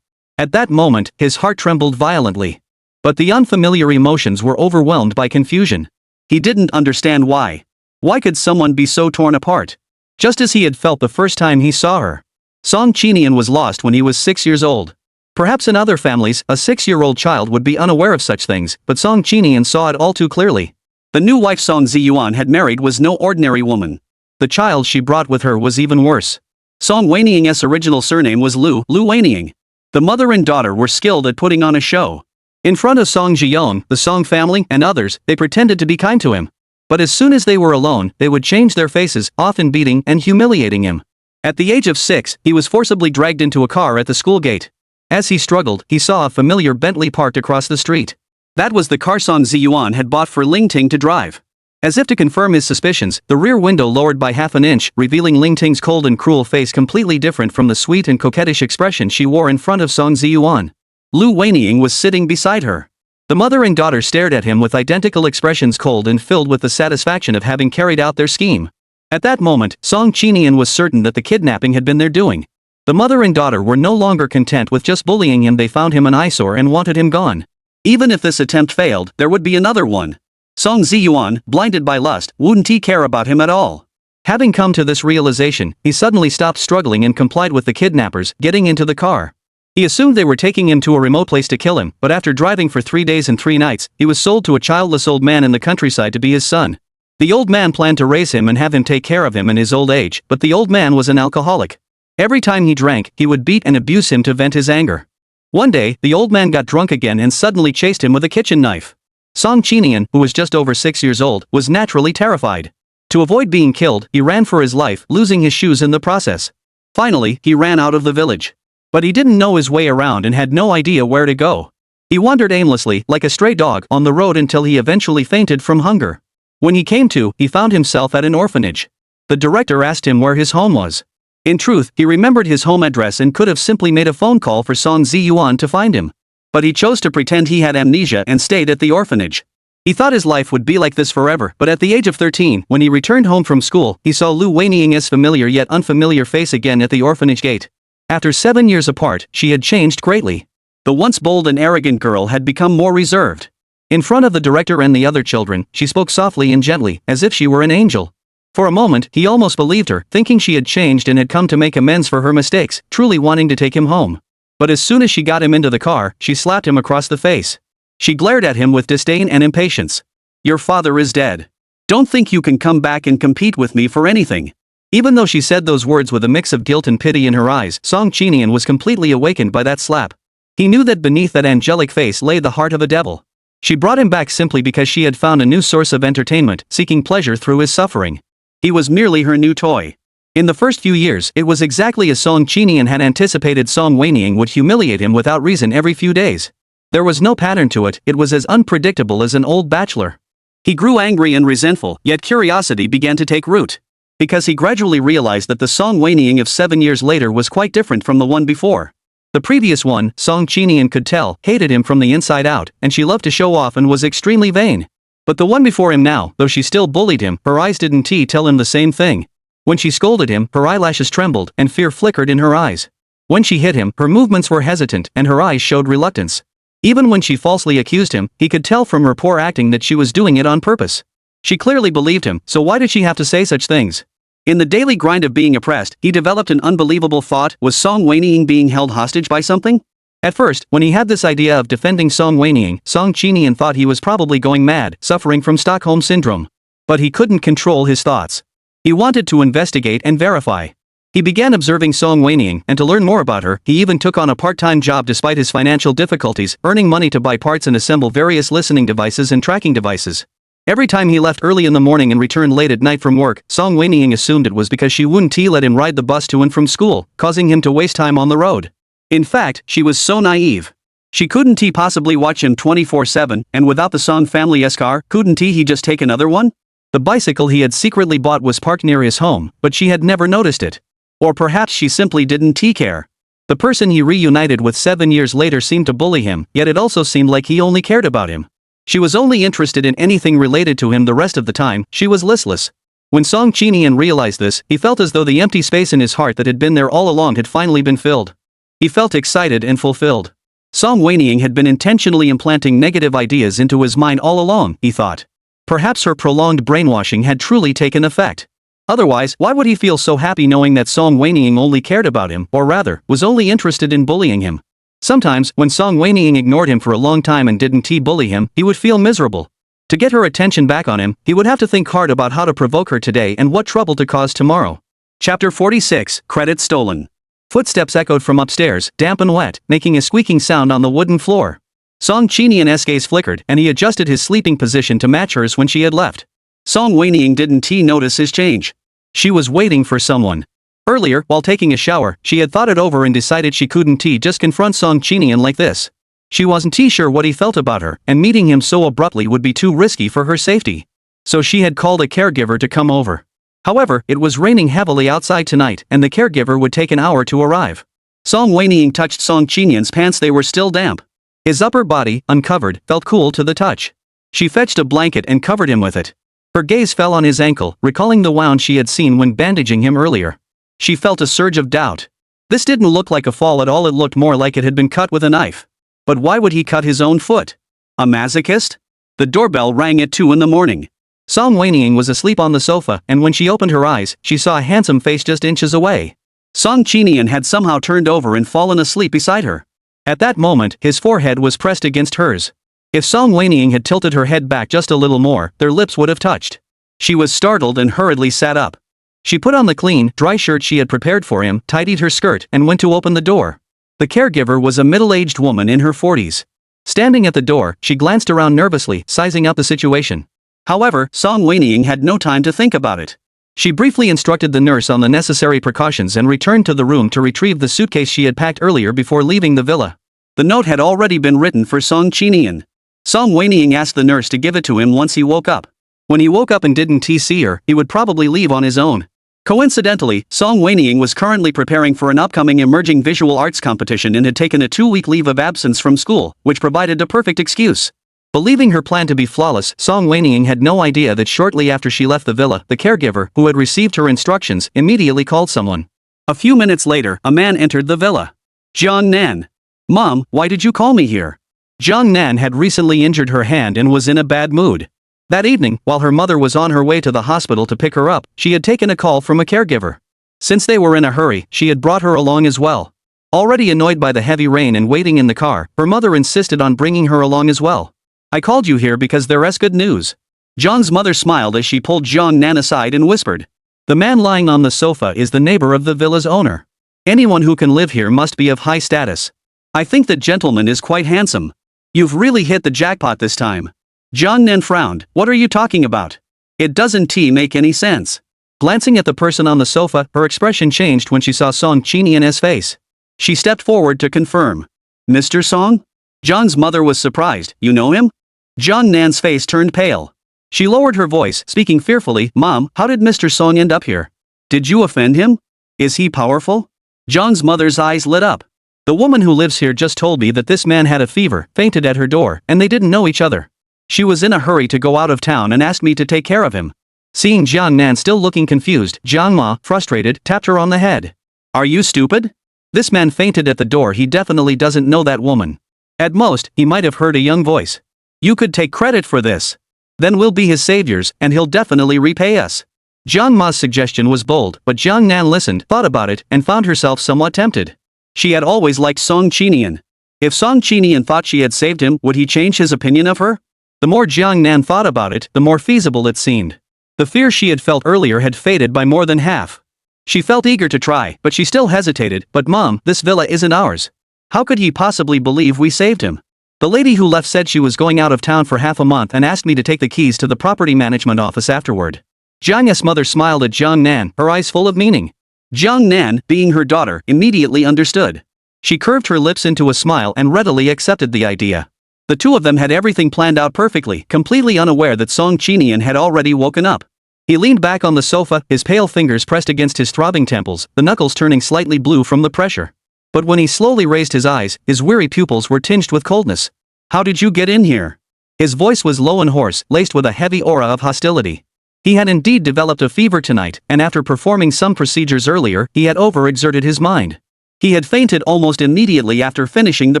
At that moment, his heart trembled violently. But the unfamiliar emotions were overwhelmed by confusion. He didn't understand why. Why could someone be so torn apart? Just as he had felt the first time he saw her. Song Qinian was lost when he was 6 years old. Perhaps in other families, a 6-year-old child would be unaware of such things, but Song Qinian saw it all too clearly. The new wife Song Ziyuan had married was no ordinary woman. The child she brought with her was even worse. Song Wenying's original surname was Lu Wenying. The mother and daughter were skilled at putting on a show. In front of Song Ziyong, the Song family, and others, they pretended to be kind to him. But as soon as they were alone, they would change their faces, often beating and humiliating him. At the age of 6, he was forcibly dragged into a car at the school gate. As he struggled, he saw a familiar Bentley parked across the street. That was the car Song Ziyuan had bought for Ling Ting to drive. As if to confirm his suspicions, the rear window lowered by half an inch, revealing Ling Ting's cold and cruel face completely different from the sweet and coquettish expression she wore in front of Song Ziyuan. Lu Wenying was sitting beside her. The mother and daughter stared at him with identical expressions, cold and filled with the satisfaction of having carried out their scheme. At that moment, Song Qinian was certain that the kidnapping had been their doing. The mother and daughter were no longer content with just bullying him, they found him an eyesore and wanted him gone. Even if this attempt failed, there would be another one. Song Ziyuan, blinded by lust, wouldn't care about him at all. Having come to this realization, he suddenly stopped struggling and complied with the kidnappers, getting into the car. He assumed they were taking him to a remote place to kill him, but after driving for 3 days and 3 nights, he was sold to a childless old man in the countryside to be his son. The old man planned to raise him and have him take care of him in his old age, but the old man was an alcoholic. Every time he drank, he would beat and abuse him to vent his anger. One day, the old man got drunk again and suddenly chased him with a kitchen knife. Song Qinian, who was just over 6 years old, was naturally terrified. To avoid being killed, he ran for his life, losing his shoes in the process. Finally, he ran out of the village. But he didn't know his way around and had no idea where to go. He wandered aimlessly, like a stray dog, on the road until he eventually fainted from hunger. When he came to, he found himself at an orphanage. The director asked him where his home was. In truth, he remembered his home address and could have simply made a phone call for Song Ziyuan to find him. But he chose to pretend he had amnesia and stayed at the orphanage. He thought his life would be like this forever, but at the age of 13, when he returned home from school, he saw Lu Wenying's familiar yet unfamiliar face again at the orphanage gate. After 7 years apart, she had changed greatly. The once bold and arrogant girl had become more reserved. In front of the director and the other children, she spoke softly and gently, as if she were an angel. For a moment, he almost believed her, thinking she had changed and had come to make amends for her mistakes, truly wanting to take him home. But as soon as she got him into the car, she slapped him across the face. She glared at him with disdain and impatience. "Your father is dead. Don't think you can come back and compete with me for anything." Even though she said those words with a mix of guilt and pity in her eyes, Song Qinian was completely awakened by that slap. He knew that beneath that angelic face lay the heart of a devil. She brought him back simply because she had found a new source of entertainment, seeking pleasure through his suffering. He was merely her new toy. In the first few years, it was exactly as Song Qinian had anticipated. Song Wenying would humiliate him without reason every few days. There was no pattern to it, it was as unpredictable as an old bachelor. He grew angry and resentful, yet curiosity began to take root. Because he gradually realized that the Song Wenying of 7 years later was quite different from the one before. The previous one, Song Qinian could tell, hated him from the inside out, and she loved to show off and was extremely vain. But the one before him now, though she still bullied him, her eyes didn't tell him the same thing. When she scolded him, her eyelashes trembled, and fear flickered in her eyes. When she hit him, her movements were hesitant, and her eyes showed reluctance. Even when she falsely accused him, he could tell from her poor acting that she was doing it on purpose. She clearly believed him, so why did she have to say such things? In the daily grind of being oppressed, he developed an unbelievable thought: was Song Wenying being held hostage by something? At first, when he had this idea of defending Song Wenying, Song Qinian thought he was probably going mad, suffering from Stockholm Syndrome. But he couldn't control his thoughts. He wanted to investigate and verify. He began observing Song Wenying, and to learn more about her, he even took on a part-time job despite his financial difficulties, earning money to buy parts and assemble various listening devices and tracking devices. Every time he left early in the morning and returned late at night from work, Song Wenying assumed it was because she wouldn't let him ride the bus to and from school, causing him to waste time on the road. In fact, she was so naive. She couldn't possibly watch him 24/7, and without the Song family's car, couldn't he just take another one? The bicycle he had secretly bought was parked near his home, but she had never noticed it. Or perhaps she simply didn't care. The person he reunited with 7 years later seemed to bully him, yet it also seemed like he only cared about him. She was only interested in anything related to him. The rest of the time, she was listless. When Song Qinian realized this, he felt as though the empty space in his heart that had been there all along had finally been filled. He felt excited and fulfilled. Song Wenying had been intentionally implanting negative ideas into his mind all along, he thought. Perhaps her prolonged brainwashing had truly taken effect. Otherwise, why would he feel so happy knowing that Song Wenying only cared about him, or rather, was only interested in bullying him? Sometimes, when Song Wenying ignored him for a long time and didn't bully him, he would feel miserable. To get her attention back on him, he would have to think hard about how to provoke her today and what trouble to cause tomorrow. Chapter 46, Credit Stolen. Footsteps echoed from upstairs, damp and wet, making a squeaking sound on the wooden floor. Song Qinian's gaze flickered, and he adjusted his sleeping position to match hers when she had left. Song Wenying didn't notice his change. She was waiting for someone. Earlier, while taking a shower, she had thought it over and decided she couldn't just confront Song Qinian like this. She wasn't sure what he felt about her, and meeting him so abruptly would be too risky for her safety. So she had called a caregiver to come over. However, it was raining heavily outside tonight, and the caregiver would take an hour to arrive. Song Wenying touched Song Qinian's pants. They were still damp. His upper body, uncovered, felt cool to the touch. She fetched a blanket and covered him with it. Her gaze fell on his ankle, recalling the wound she had seen when bandaging him earlier. She felt a surge of doubt. This didn't look like a fall at all. It looked more like it had been cut with a knife. But why would he cut his own foot? A masochist? The doorbell rang at 2 in the morning. Song Wenying was asleep on the sofa, and when she opened her eyes, she saw a handsome face just inches away. Song Qinian had somehow turned over and fallen asleep beside her. At that moment, his forehead was pressed against hers. If Song Wenying had tilted her head back just a little more, their lips would have touched. She was startled and hurriedly sat up. She put on the clean, dry shirt she had prepared for him, tidied her skirt, and went to open the door. The caregiver was a middle-aged woman in her 40s. Standing at the door, she glanced around nervously, sizing up the situation. However, Song Wenying had no time to think about it. She briefly instructed the nurse on the necessary precautions and returned to the room to retrieve the suitcase she had packed earlier before leaving the villa. The note had already been written for Song Qinian. Song Wenying asked the nurse to give it to him once he woke up. When he woke up and didn't see her, he would probably leave on his own. Coincidentally, Song Wenying was currently preparing for an upcoming emerging visual arts competition and had taken a 2-week leave of absence from school, which provided a perfect excuse. Believing her plan to be flawless, Song Wenying had no idea that shortly after she left the villa, the caregiver, who had received her instructions, immediately called someone. A few minutes later, a man entered the villa. Jiang Nan. Mom, why did you call me here? Jiang Nan had recently injured her hand and was in a bad mood. That evening, while her mother was on her way to the hospital to pick her up, she had taken a call from a caregiver. Since they were in a hurry, she had brought her along as well. Already annoyed by the heavy rain and waiting in the car, her mother insisted on bringing her along as well. I called you here because there's good news. Jiang's mother smiled as she pulled Jiang Nan aside and whispered. The man lying on the sofa is the neighbor of the villa's owner. Anyone who can live here must be of high status. I think that gentleman is quite handsome. You've really hit the jackpot this time. Jiang Nan frowned. What are you talking about? It doesn't make any sense. Glancing at the person on the sofa, her expression changed when she saw Song Qinian's face. She stepped forward to confirm. Mr. Song? Jiang's mother was surprised. You know him? Jiang Nan's face turned pale. She lowered her voice, speaking fearfully. Mom, how did Mr. Song end up here? Did you offend him? Is he powerful? Jiang's mother's eyes lit up. The woman who lives here just told me that this man had a fever, fainted at her door, and they didn't know each other. She was in a hurry to go out of town and asked me to take care of him. Seeing Jiang Nan still looking confused, Jiang Ma, frustrated, tapped her on the head. Are you stupid? This man fainted at the door. He definitely doesn't know that woman. At most, he might have heard a young voice. You could take credit for this. Then we'll be his saviors, and he'll definitely repay us. Jiang Ma's suggestion was bold, but Jiang Nan listened, thought about it, and found herself somewhat tempted. She had always liked Song Qinian. If Song Qinian thought she had saved him, would he change his opinion of her? The more Jiang Nan thought about it, the more feasible it seemed. The fear she had felt earlier had faded by more than half. She felt eager to try, but she still hesitated. But Mom, this villa isn't ours. How could he possibly believe we saved him? The lady who left said she was going out of town for half a month and asked me to take the keys to the property management office afterward. Jiang's mother smiled at Jiang Nan, her eyes full of meaning. Jiang Nan, being her daughter, immediately understood. She curved her lips into a smile and readily accepted the idea. The two of them had everything planned out perfectly, completely unaware that Song Qinian had already woken up. He leaned back on the sofa, his pale fingers pressed against his throbbing temples, the knuckles turning slightly blue from the pressure. But when he slowly raised his eyes, his weary pupils were tinged with coldness. How did you get in here? His voice was low and hoarse, laced with a heavy aura of hostility. He had indeed developed a fever tonight, and after performing some procedures earlier, he had overexerted his mind. He had fainted almost immediately after finishing the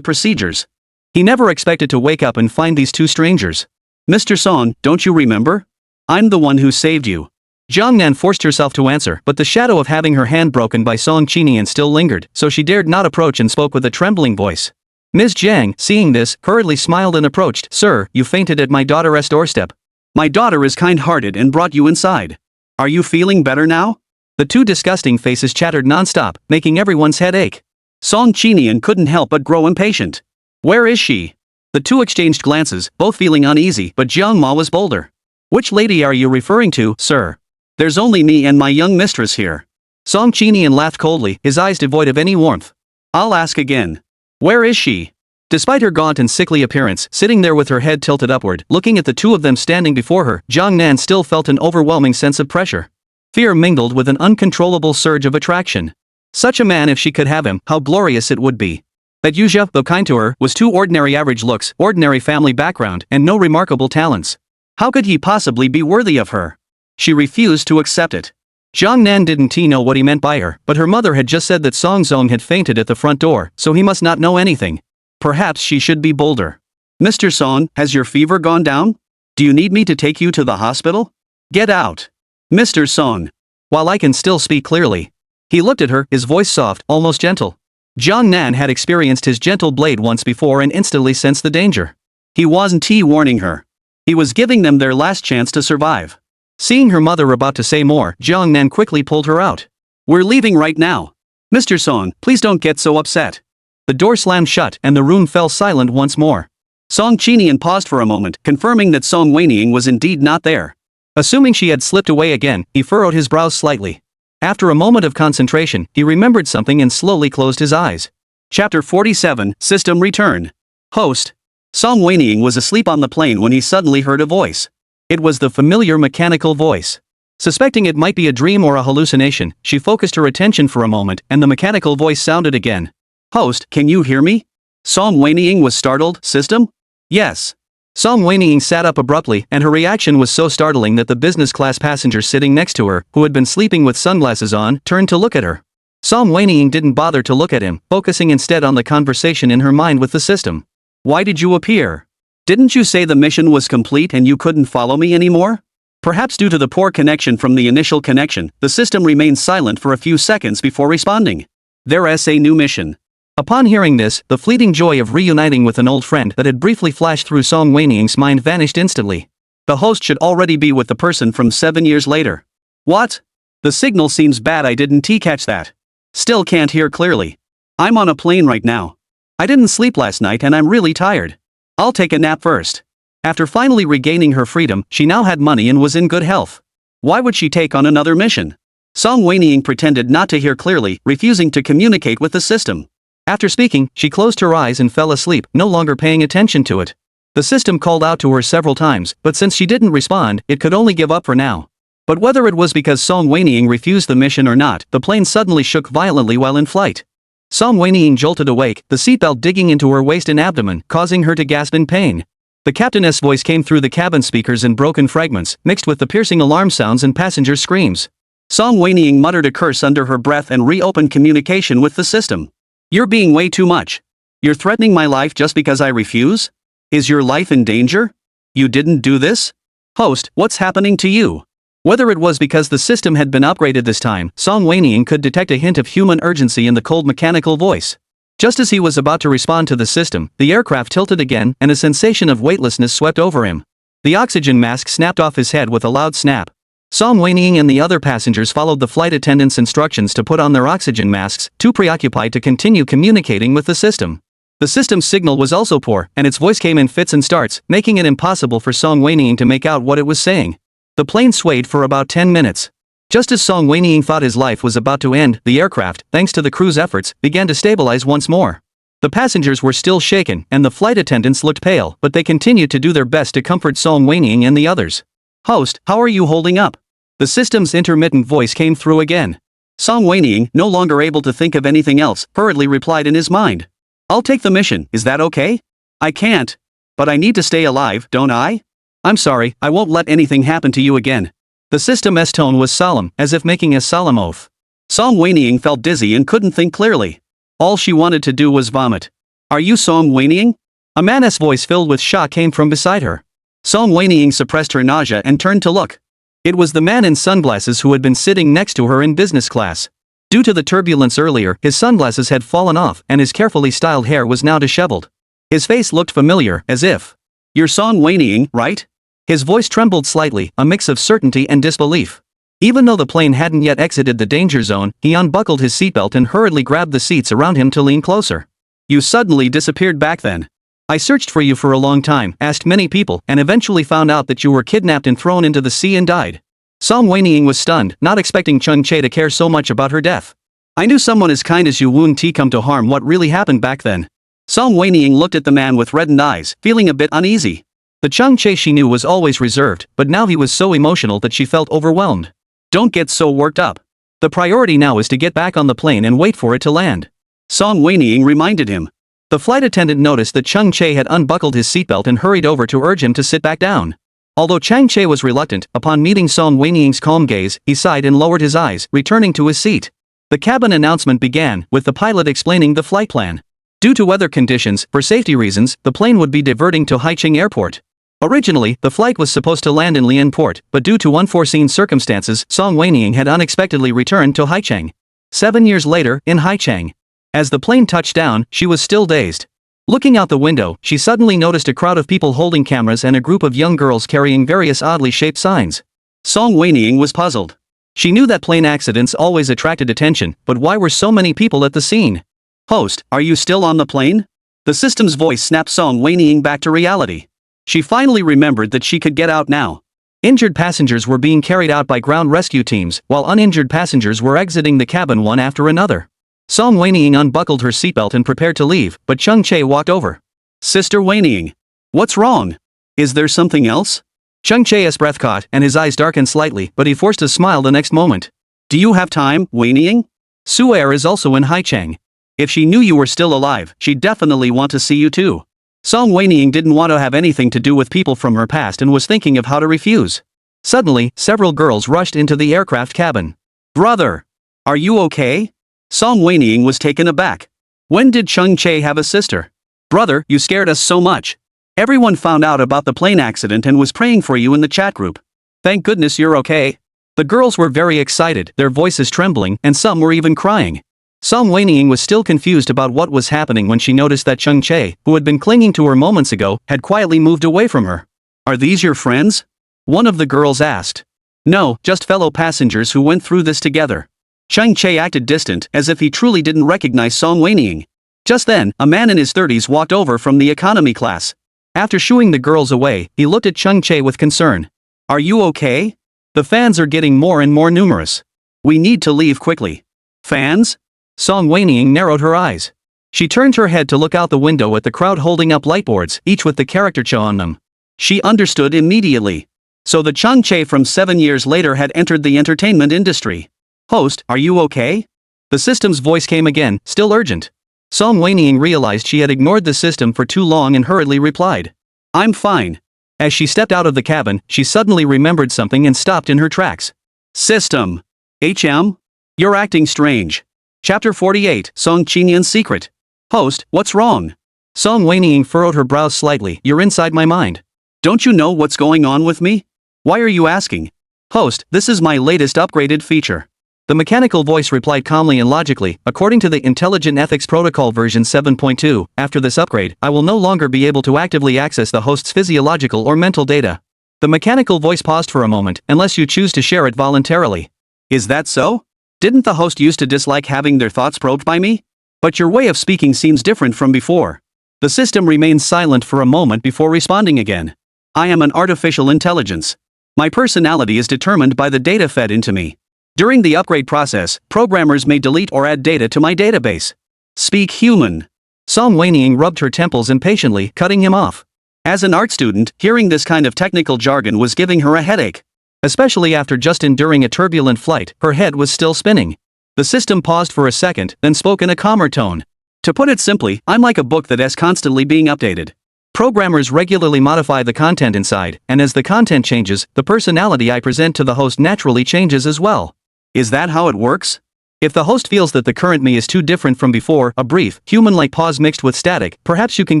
procedures. He never expected to wake up and find these two strangers. Mr. Song, don't you remember? I'm the one who saved you. Jiang Nan forced herself to answer, but the shadow of having her hand broken by Song Qinian still lingered, so she dared not approach and spoke with a trembling voice. Ms. Jiang, seeing this, hurriedly smiled and approached. Sir, you fainted at my daughter's doorstep. My daughter is kind-hearted and brought you inside. Are you feeling better now? The two disgusting faces chattered nonstop, making everyone's head ache. Song Qinian couldn't help but grow impatient. Where is she? The two exchanged glances, both feeling uneasy, but Jiang Ma was bolder. Which lady are you referring to, sir? There's only me and my young mistress here. Song Qinian laughed coldly, his eyes devoid of any warmth. I'll ask again. Where is she? Despite her gaunt and sickly appearance, sitting there with her head tilted upward, looking at the two of them standing before her, Jiang Nan still felt an overwhelming sense of pressure. Fear mingled with an uncontrollable surge of attraction. Such a man, if she could have him, how glorious it would be. That Yuzha, though kind to her, was too ordinary. Average looks, ordinary family background, and no remarkable talents. How could he possibly be worthy of her? She refused to accept it. Jiang Nan didn't know what he meant by her, but her mother had just said that Song Zong had fainted at the front door, so he must not know anything. Perhaps she should be bolder. Mr. Song, has your fever gone down? Do you need me to take you to the hospital? Get out. Mr. Song. While I can still speak clearly. He looked at her, his voice soft, almost gentle. Jiang Nan had experienced his gentle blade once before and instantly sensed the danger. He wasn't warning her. He was giving them their last chance to survive. Seeing her mother about to say more, Jiang Nan quickly pulled her out. We're leaving right now. Mr. Song, please don't get so upset. The door slammed shut and the room fell silent once more. Song Qinian paused for a moment, confirming that Song Wenying was indeed not there. Assuming she had slipped away again, he furrowed his brows slightly. After a moment of concentration, he remembered something and slowly closed his eyes. Chapter 47, System Return. Host. Song Wenying was asleep on the plane when he suddenly heard a voice. It was the familiar mechanical voice. Suspecting it might be a dream or a hallucination, she focused her attention for a moment and the mechanical voice sounded again. Host, can you hear me? Song Wenying was startled. System? Yes. Song Wenying sat up abruptly and her reaction was so startling that the business class passenger sitting next to her, who had been sleeping with sunglasses on, turned to look at her. Song Wenying didn't bother to look at him, focusing instead on the conversation in her mind with the system. Why did you appear? Didn't you say the mission was complete and you couldn't follow me anymore? Perhaps due to the poor connection from the initial connection, the system remained silent for a few seconds before responding. There's a new mission. Upon hearing this, the fleeting joy of reuniting with an old friend that had briefly flashed through Song Wenying's mind vanished instantly. The host should already be with the person from 7 years later. What? The signal seems bad. I didn't catch that. Still can't hear clearly. I'm on a plane right now. I didn't sleep last night and I'm really tired. I'll take a nap first. After finally regaining her freedom, she now had money and was in good health. Why would she take on another mission? Song Wenying pretended not to hear clearly, refusing to communicate with the system. After speaking, she closed her eyes and fell asleep, no longer paying attention to it. The system called out to her several times, but since she didn't respond, it could only give up for now. But whether it was because Song Wenying refused the mission or not, the plane suddenly shook violently while in flight. Song Wenying jolted awake, the seatbelt digging into her waist and abdomen, causing her to gasp in pain. The captain's voice came through the cabin speakers in broken fragments, mixed with the piercing alarm sounds and passenger screams. Song Wenying muttered a curse under her breath and reopened communication with the system. You're being way too much. You're threatening my life just because I refuse? Is your life in danger? You didn't do this? Host, what's happening to you? Whether it was because the system had been upgraded this time, Song Wenying could detect a hint of human urgency in the cold mechanical voice. Just as he was about to respond to the system, the aircraft tilted again and a sensation of weightlessness swept over him. The oxygen mask snapped off his head with a loud snap. Song Wenying and the other passengers followed the flight attendant's instructions to put on their oxygen masks, too preoccupied to continue communicating with the system. The system's signal was also poor, and its voice came in fits and starts, making it impossible for Song Wenying to make out what it was saying. The plane swayed for about 10 minutes. Just as Song Wenying thought his life was about to end, the aircraft, thanks to the crew's efforts, began to stabilize once more. The passengers were still shaken, and the flight attendants looked pale, but they continued to do their best to comfort Song Wenying and the others. Host, how are you holding up? The system's intermittent voice came through again. Song Wenying, no longer able to think of anything else, hurriedly replied in his mind. I'll take the mission, is that okay? I can't. But I need to stay alive, don't I? I'm sorry, I won't let anything happen to you again. The system's tone was solemn, as if making a solemn oath. Song Wenying felt dizzy and couldn't think clearly. All she wanted to do was vomit. Are you Song Wenying? A man's voice filled with shock came from beside her. Song Wenying suppressed her nausea and turned to look. It was the man in sunglasses who had been sitting next to her in business class. Due to the turbulence earlier, his sunglasses had fallen off and his carefully styled hair was now disheveled. His face looked familiar, as if. You're Song Wenying, right? His voice trembled slightly, a mix of certainty and disbelief. Even though the plane hadn't yet exited the danger zone, he unbuckled his seatbelt and hurriedly grabbed the seats around him to lean closer. You suddenly disappeared back then. I searched for you for a long time, asked many people, and eventually found out that you were kidnapped and thrown into the sea and died. Song Wenying was stunned, not expecting Chung Che to care so much about her death. I knew someone as kind as you wouldn't come to harm. What really happened back then? Song Wenying looked at the man with reddened eyes, feeling a bit uneasy. The Chung Che she knew was always reserved, but now he was so emotional that she felt overwhelmed. Don't get so worked up. The priority now is to get back on the plane and wait for it to land. Song Wenying reminded him. The flight attendant noticed that Chung Che had unbuckled his seatbelt and hurried over to urge him to sit back down. Although Chung Che was reluctant, upon meeting Song Wenying's calm gaze, he sighed and lowered his eyes, returning to his seat. The cabin announcement began, with the pilot explaining the flight plan. Due to weather conditions, for safety reasons, the plane would be diverting to Haicheng Airport. Originally, the flight was supposed to land in Lian Port, but due to unforeseen circumstances, Song Wenying had unexpectedly returned to Haicheng. 7 years later, in Haicheng. As the plane touched down, she was still dazed. Looking out the window, she suddenly noticed a crowd of people holding cameras and a group of young girls carrying various oddly shaped signs. Song Wenying was puzzled. She knew that plane accidents always attracted attention, but why were so many people at the scene? Host, are you still on the plane? The system's voice snapped Song Wenying back to reality. She finally remembered that she could get out now. Injured passengers were being carried out by ground rescue teams, while uninjured passengers were exiting the cabin one after another. Song Wenying unbuckled her seatbelt and prepared to leave, but Chung Chae walked over. Sister Wenying. What's wrong? Is there something else? Chung Chae's breath caught and his eyes darkened slightly, but he forced a smile the next moment. Do you have time, Wenying? Su'er is also in Haichang. If she knew you were still alive, she'd definitely want to see you too. Song Wenying didn't want to have anything to do with people from her past and was thinking of how to refuse. Suddenly, several girls rushed into the aircraft cabin. Brother! Are you okay? Song Wenying was taken aback. When did Chung Chae have a sister? Brother, you scared us so much. Everyone found out about the plane accident and was praying for you in the chat group. Thank goodness you're okay. The girls were very excited, their voices trembling, and some were even crying. Song Wenying was still confused about what was happening when she noticed that Chung Chae, who had been clinging to her moments ago, had quietly moved away from her. Are these your friends? One of the girls asked. No, just fellow passengers who went through this together. Chung Chae acted distant, as if he truly didn't recognize Song Wenying. Just then, a man in his 30s walked over from the economy class. After shooing the girls away, he looked at Chung Chae with concern. Are you okay? The fans are getting more and more numerous. We need to leave quickly. Fans? Song Wenying narrowed her eyes. She turned her head to look out the window at the crowd holding up lightboards, each with the character Cho on them. She understood immediately. So the Chung Chae from 7 years later had entered the entertainment industry. Host, are you okay? The system's voice came again, still urgent. Song Wenying realized she had ignored the system for too long and hurriedly replied. I'm fine. As she stepped out of the cabin, she suddenly remembered something and stopped in her tracks. System. HM? You're acting strange. Chapter 48, Song Qinian's Secret. Host, what's wrong? Song Wenying furrowed her brows slightly. You're inside my mind. Don't you know what's going on with me? Why are you asking? Host, this is my latest upgraded feature. The mechanical voice replied calmly and logically, according to the Intelligent Ethics Protocol version 7.2, after this upgrade, I will no longer be able to actively access the host's physiological or mental data. The mechanical voice paused for a moment, unless you choose to share it voluntarily. Is that so? Didn't the host used to dislike having their thoughts probed by me? But your way of speaking seems different from before. The system remained silent for a moment before responding again. I am an artificial intelligence. My personality is determined by the data fed into me. During the upgrade process, programmers may delete or add data to my database. Speak human. Song Wenying rubbed her temples impatiently, cutting him off. As an art student, hearing this kind of technical jargon was giving her a headache. Especially after just enduring a turbulent flight, her head was still spinning. The system paused for a second, then spoke in a calmer tone. To put it simply, I'm like a book that is constantly being updated. Programmers regularly modify the content inside, and as the content changes, the personality I present to the host naturally changes as well. Is that how it works? If the host feels that the current me is too different from before, a brief, human-like pause mixed with static, perhaps you can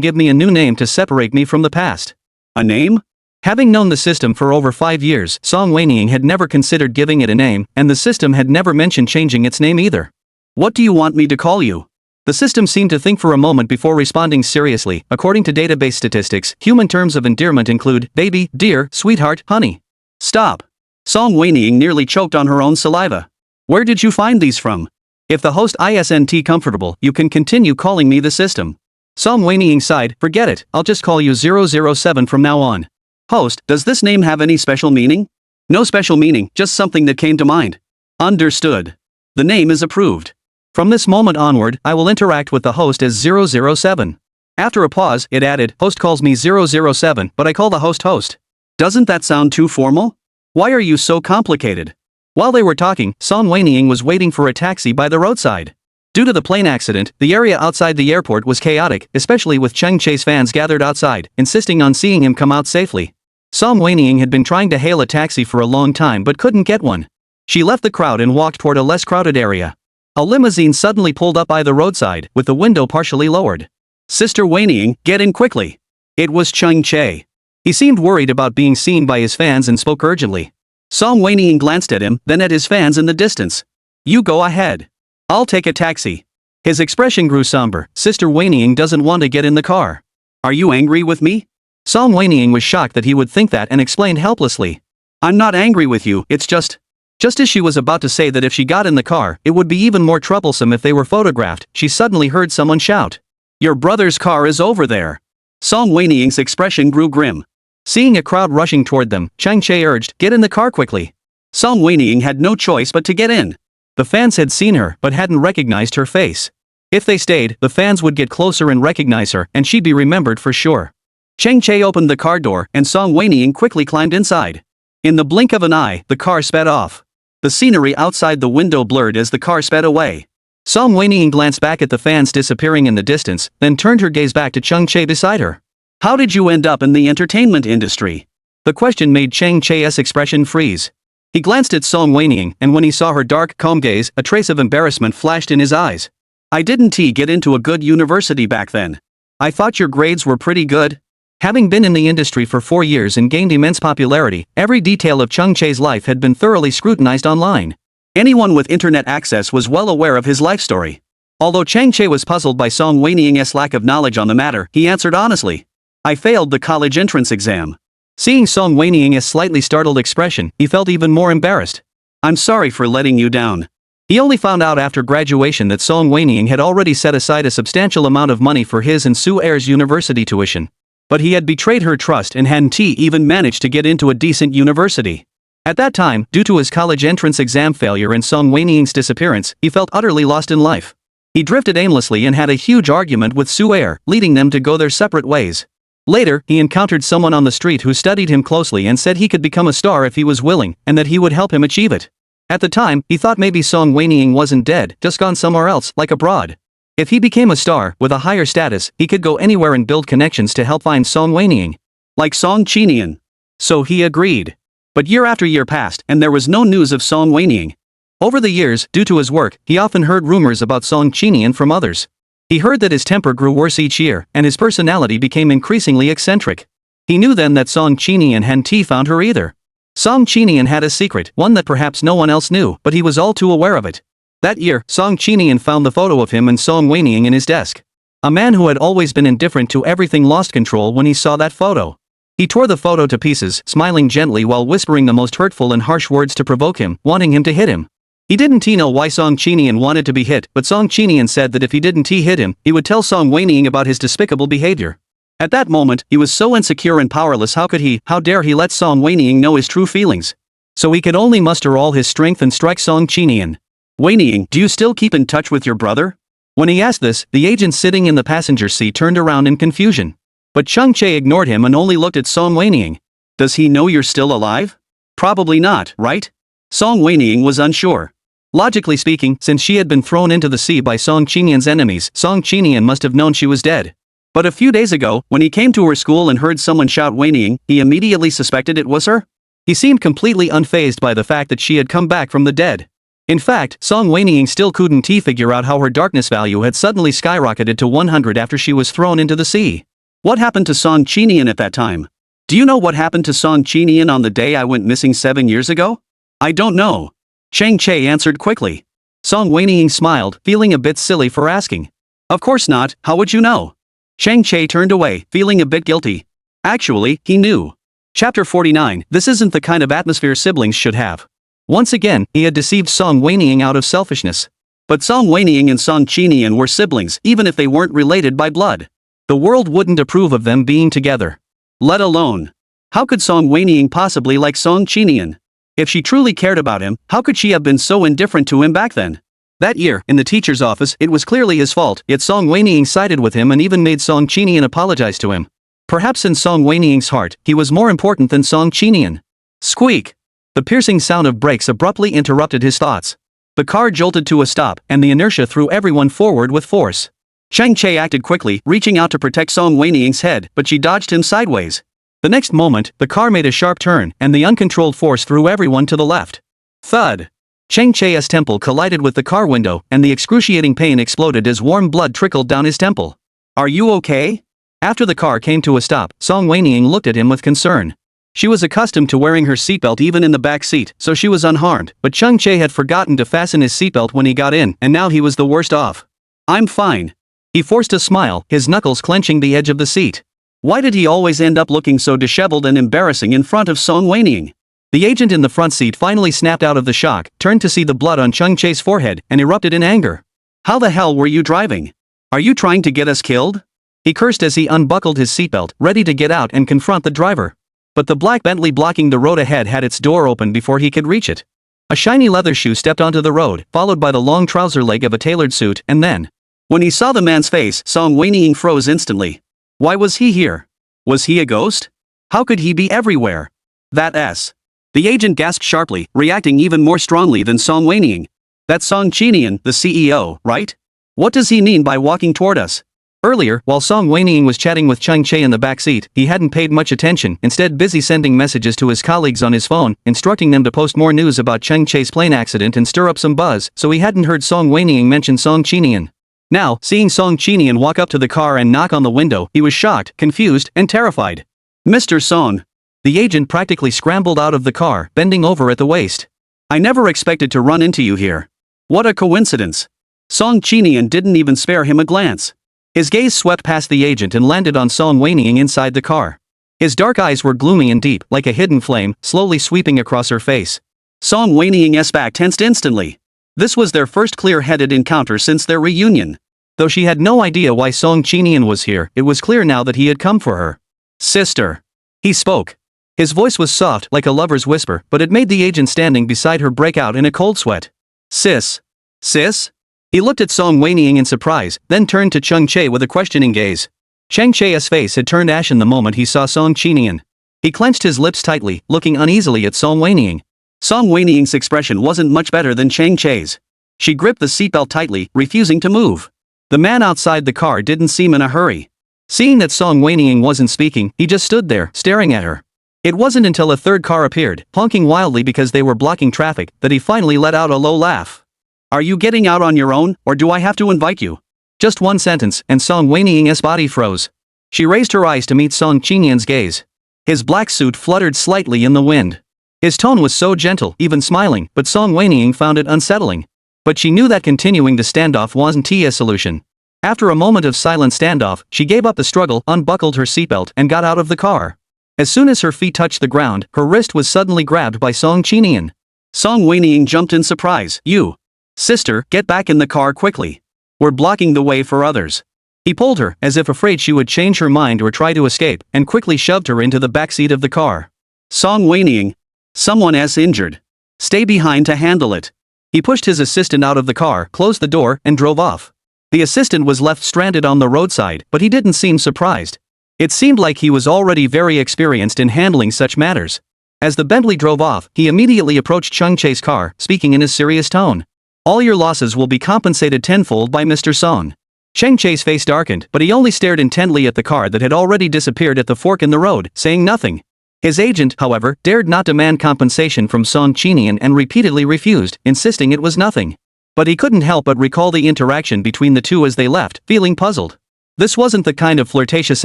give me a new name to separate me from the past. A name? Having known the system for over 5 years, Song Wenying had never considered giving it a name, and the system had never mentioned changing its name either. What do you want me to call you? The system seemed to think for a moment before responding seriously. According to database statistics, human terms of endearment include baby, dear, sweetheart, honey. Stop. Song Wenying nearly choked on her own saliva. Where did you find these from? If the host isn't comfortable, you can continue calling me the system. Song Wenying sighed, forget it, I'll just call you 007 from now on. Host, does this name have any special meaning? No special meaning, just something that came to mind. Understood. The name is approved. From this moment onward, I will interact with the host as 007. After a pause, it added, host calls me 007, but I call the host host. Doesn't that sound too formal? Why are you so complicated? While they were talking, Song Wenying was waiting for a taxi by the roadside. Due to the plane accident, the area outside the airport was chaotic, especially with Chung Chae's fans gathered outside, insisting on seeing him come out safely. Song Wenying had been trying to hail a taxi for a long time but couldn't get one. She left the crowd and walked toward a less crowded area. A limousine suddenly pulled up by the roadside, with the window partially lowered. Sister Wenying, get in quickly. It was Chung Chae. He seemed worried about being seen by his fans and spoke urgently. Song Wenying glanced at him, then at his fans in the distance. You go ahead. I'll take a taxi. His expression grew somber. Sister Wenying doesn't want to get in the car. Are you angry with me? Song Wenying was shocked that he would think that and explained helplessly. I'm not angry with you, it's just as she was about to say that if she got in the car, it would be even more troublesome if they were photographed, she suddenly heard someone shout. Your brother's car is over there. Song Wenying's expression grew grim. Seeing a crowd rushing toward them, Chung Chae urged, get in the car quickly. Song Wenying had no choice but to get in. The fans had seen her but hadn't recognized her face. If they stayed, the fans would get closer and recognize her, and she'd be remembered for sure. Chang Che opened the car door, and Song Wenying quickly climbed inside. In the blink of an eye, the car sped off. The scenery outside the window blurred as the car sped away. Song Wenying glanced back at the fans disappearing in the distance, then turned her gaze back to Chang Che beside her. How did you end up in the entertainment industry? The question made Chang Che's expression freeze. He glanced at Song Wenying, and when he saw her dark, calm gaze, a trace of embarrassment flashed in his eyes. I didn't get into a good university back then. I thought your grades were pretty good. Having been in the industry for 4 years and gained immense popularity, every detail of Chang Che's life had been thoroughly scrutinized online. Anyone with internet access was well aware of his life story. Although Chang Che was puzzled by Song Wenying's lack of knowledge on the matter, he answered honestly. I failed the college entrance exam. Seeing Song Wenying's slightly startled expression, he felt even more embarrassed. I'm sorry for letting you down. He only found out after graduation that Song Wenying had already set aside a substantial amount of money for his and Su Heir's university tuition. But he had betrayed her trust and hadn't even managed to get into a decent university. At that time, due to his college entrance exam failure and Song Wenying's disappearance, he felt utterly lost in life. He drifted aimlessly and had a huge argument with Su Heir, leading them to go their separate ways. Later, he encountered someone on the street who studied him closely and said he could become a star if he was willing, and that he would help him achieve it. At the time, he thought maybe Song Wenying wasn't dead, just gone somewhere else, like abroad. If he became a star, with a higher status, he could go anywhere and build connections to help find Song Wenying. Like Song Qinian. So he agreed. But year after year passed, and there was no news of Song Wenying. Over the years, due to his work, he often heard rumors about Song Qinian from others. He heard that his temper grew worse each year, and his personality became increasingly eccentric. He knew then that Song Qinian hadn't found her either. Song Qinian had a secret, one that perhaps no one else knew, but he was all too aware of it. That year, Song Qinian found the photo of him and Song Wenying in his desk. A man who had always been indifferent to everything lost control when he saw that photo. He tore the photo to pieces, smiling gently while whispering the most hurtful and harsh words to provoke him, wanting him to hit him. He didn't know why Song Qinian wanted to be hit, but Song Qinian said that if he didn't hit him, he would tell Song Wenying about his despicable behavior. At that moment, he was so insecure and powerless, how dare he let Song Wenying know his true feelings. So he could only muster all his strength and strike Song Qinian. Wenying, do you still keep in touch with your brother? When he asked this, the agent sitting in the passenger seat turned around in confusion. But Chang Che ignored him and only looked at Song Wenying. Does he know you're still alive? Probably not, right? Song Wenying was unsure. Logically speaking, since she had been thrown into the sea by Song Qinian's enemies, Song Qinian must have known she was dead. But a few days ago, when he came to her school and heard someone shout Wenying, he immediately suspected it was her? He seemed completely unfazed by the fact that she had come back from the dead. In fact, Song Wenying still couldn't figure out how her darkness value had suddenly skyrocketed to 100 after she was thrown into the sea. What happened to Song Qinian at that time? Do you know what happened to Song Qinian on the day I went missing 7 years ago? I don't know. Chang Che answered quickly. Song Wenying smiled, feeling a bit silly for asking. Of course not, how would you know? Chang Che turned away, feeling a bit guilty. Actually, he knew. Chapter 49, this isn't the kind of atmosphere siblings should have. Once again, he had deceived Song Wenying out of selfishness. But Song Wenying and Song Qinian were siblings, even if they weren't related by blood. The world wouldn't approve of them being together. Let alone. How could Song Wenying possibly like Song Qinian? If she truly cared about him, how could she have been so indifferent to him back then? That year, in the teacher's office, it was clearly his fault, yet Song Wenying sided with him and even made Song Qinian apologize to him. Perhaps in Song Wenying's heart, he was more important than Song Qinian. Squeak! The piercing sound of brakes abruptly interrupted his thoughts. The car jolted to a stop, and the inertia threw everyone forward with force. Chang Che acted quickly, reaching out to protect Song Wenying's head, but she dodged him sideways. The next moment, the car made a sharp turn, and the uncontrolled force threw everyone to the left. Thud! Chang Che's temple collided with the car window, and the excruciating pain exploded as warm blood trickled down his temple. Are you okay? After the car came to a stop, Song Wenying looked at him with concern. She was accustomed to wearing her seatbelt even in the back seat, so she was unharmed, but Chang Che had forgotten to fasten his seatbelt when he got in, and now he was the worst off. I'm fine. He forced a smile, his knuckles clenching the edge of the seat. Why did he always end up looking so disheveled and embarrassing in front of Song Wenying? The agent in the front seat finally snapped out of the shock, turned to see the blood on Chang Che's forehead, and erupted in anger. How the hell were you driving? Are you trying to get us killed? He cursed as he unbuckled his seatbelt, ready to get out and confront the driver. But the black Bentley blocking the road ahead had its door open before he could reach it. A shiny leather shoe stepped onto the road, followed by the long trouser leg of a tailored suit, and then, when he saw the man's face, Song Wenying froze instantly. Why was he here? Was he a ghost? How could he be everywhere? That's... The agent gasped sharply, reacting even more strongly than Song Wenying. That's Song Qinian, the CEO, right? What does he mean by walking toward us? Earlier, while Song Wenying was chatting with Cheng Che in the back seat, he hadn't paid much attention, instead busy sending messages to his colleagues on his phone, instructing them to post more news about Cheng Che's plane accident and stir up some buzz, so he hadn't heard Song Wenying mention Song Qinian. Now, seeing Song Qinian walk up to the car and knock on the window, he was shocked, confused, and terrified. Mr. Song. The agent practically scrambled out of the car, bending over at the waist. I never expected to run into you here. What a coincidence. Song Qinian didn't even spare him a glance. His gaze swept past the agent and landed on Song Wenying inside the car. His dark eyes were gloomy and deep, like a hidden flame, slowly sweeping across her face. Song Wenying's back tensed instantly. This was their first clear-headed encounter since their reunion. Though she had no idea why Song Qinian was here, it was clear now that he had come for her. Sister. He spoke. His voice was soft, like a lover's whisper, but it made the agent standing beside her break out in a cold sweat. Sis. Sis? He looked at Song Wenying in surprise, then turned to Cheng Che with a questioning gaze. Cheng Che's face had turned ashen the moment he saw Song Qinian. He clenched his lips tightly, looking uneasily at Song Wenying. Song Wenying's expression wasn't much better than Cheng Che's. She gripped the seatbelt tightly, refusing to move. The man outside the car didn't seem in a hurry. Seeing that Song Wenying wasn't speaking, he just stood there, staring at her. It wasn't until a third car appeared, honking wildly because they were blocking traffic, that he finally let out a low laugh. Are you getting out on your own, or do I have to invite you? Just one sentence, and Song Wenying's body froze. She raised her eyes to meet Song Qinian's gaze. His black suit fluttered slightly in the wind. His tone was so gentle, even smiling, but Song Wenying found it unsettling. But she knew that continuing the standoff wasn't a solution. After a moment of silent standoff, she gave up the struggle, unbuckled her seatbelt, and got out of the car. As soon as her feet touched the ground, her wrist was suddenly grabbed by Song Qinian. Song Wenying jumped in surprise. You. Sister, get back in the car quickly. We're blocking the way for others. He pulled her, as if afraid she would change her mind or try to escape, and quickly shoved her into the backseat of the car. Song Wenying. Someone's injured. Stay behind to handle it. He pushed his assistant out of the car, closed the door, and drove off. The assistant was left stranded on the roadside, but he didn't seem surprised. It seemed like he was already very experienced in handling such matters. As the Bentley drove off, he immediately approached Cheng Che's car, speaking in a serious tone. All your losses will be compensated tenfold by Mr. Song. Cheng Che's face darkened, but he only stared intently at the car that had already disappeared at the fork in the road, saying nothing. His agent, however, dared not demand compensation from Song Qinian and repeatedly refused, insisting it was nothing. But he couldn't help but recall the interaction between the two as they left, feeling puzzled. This wasn't the kind of flirtatious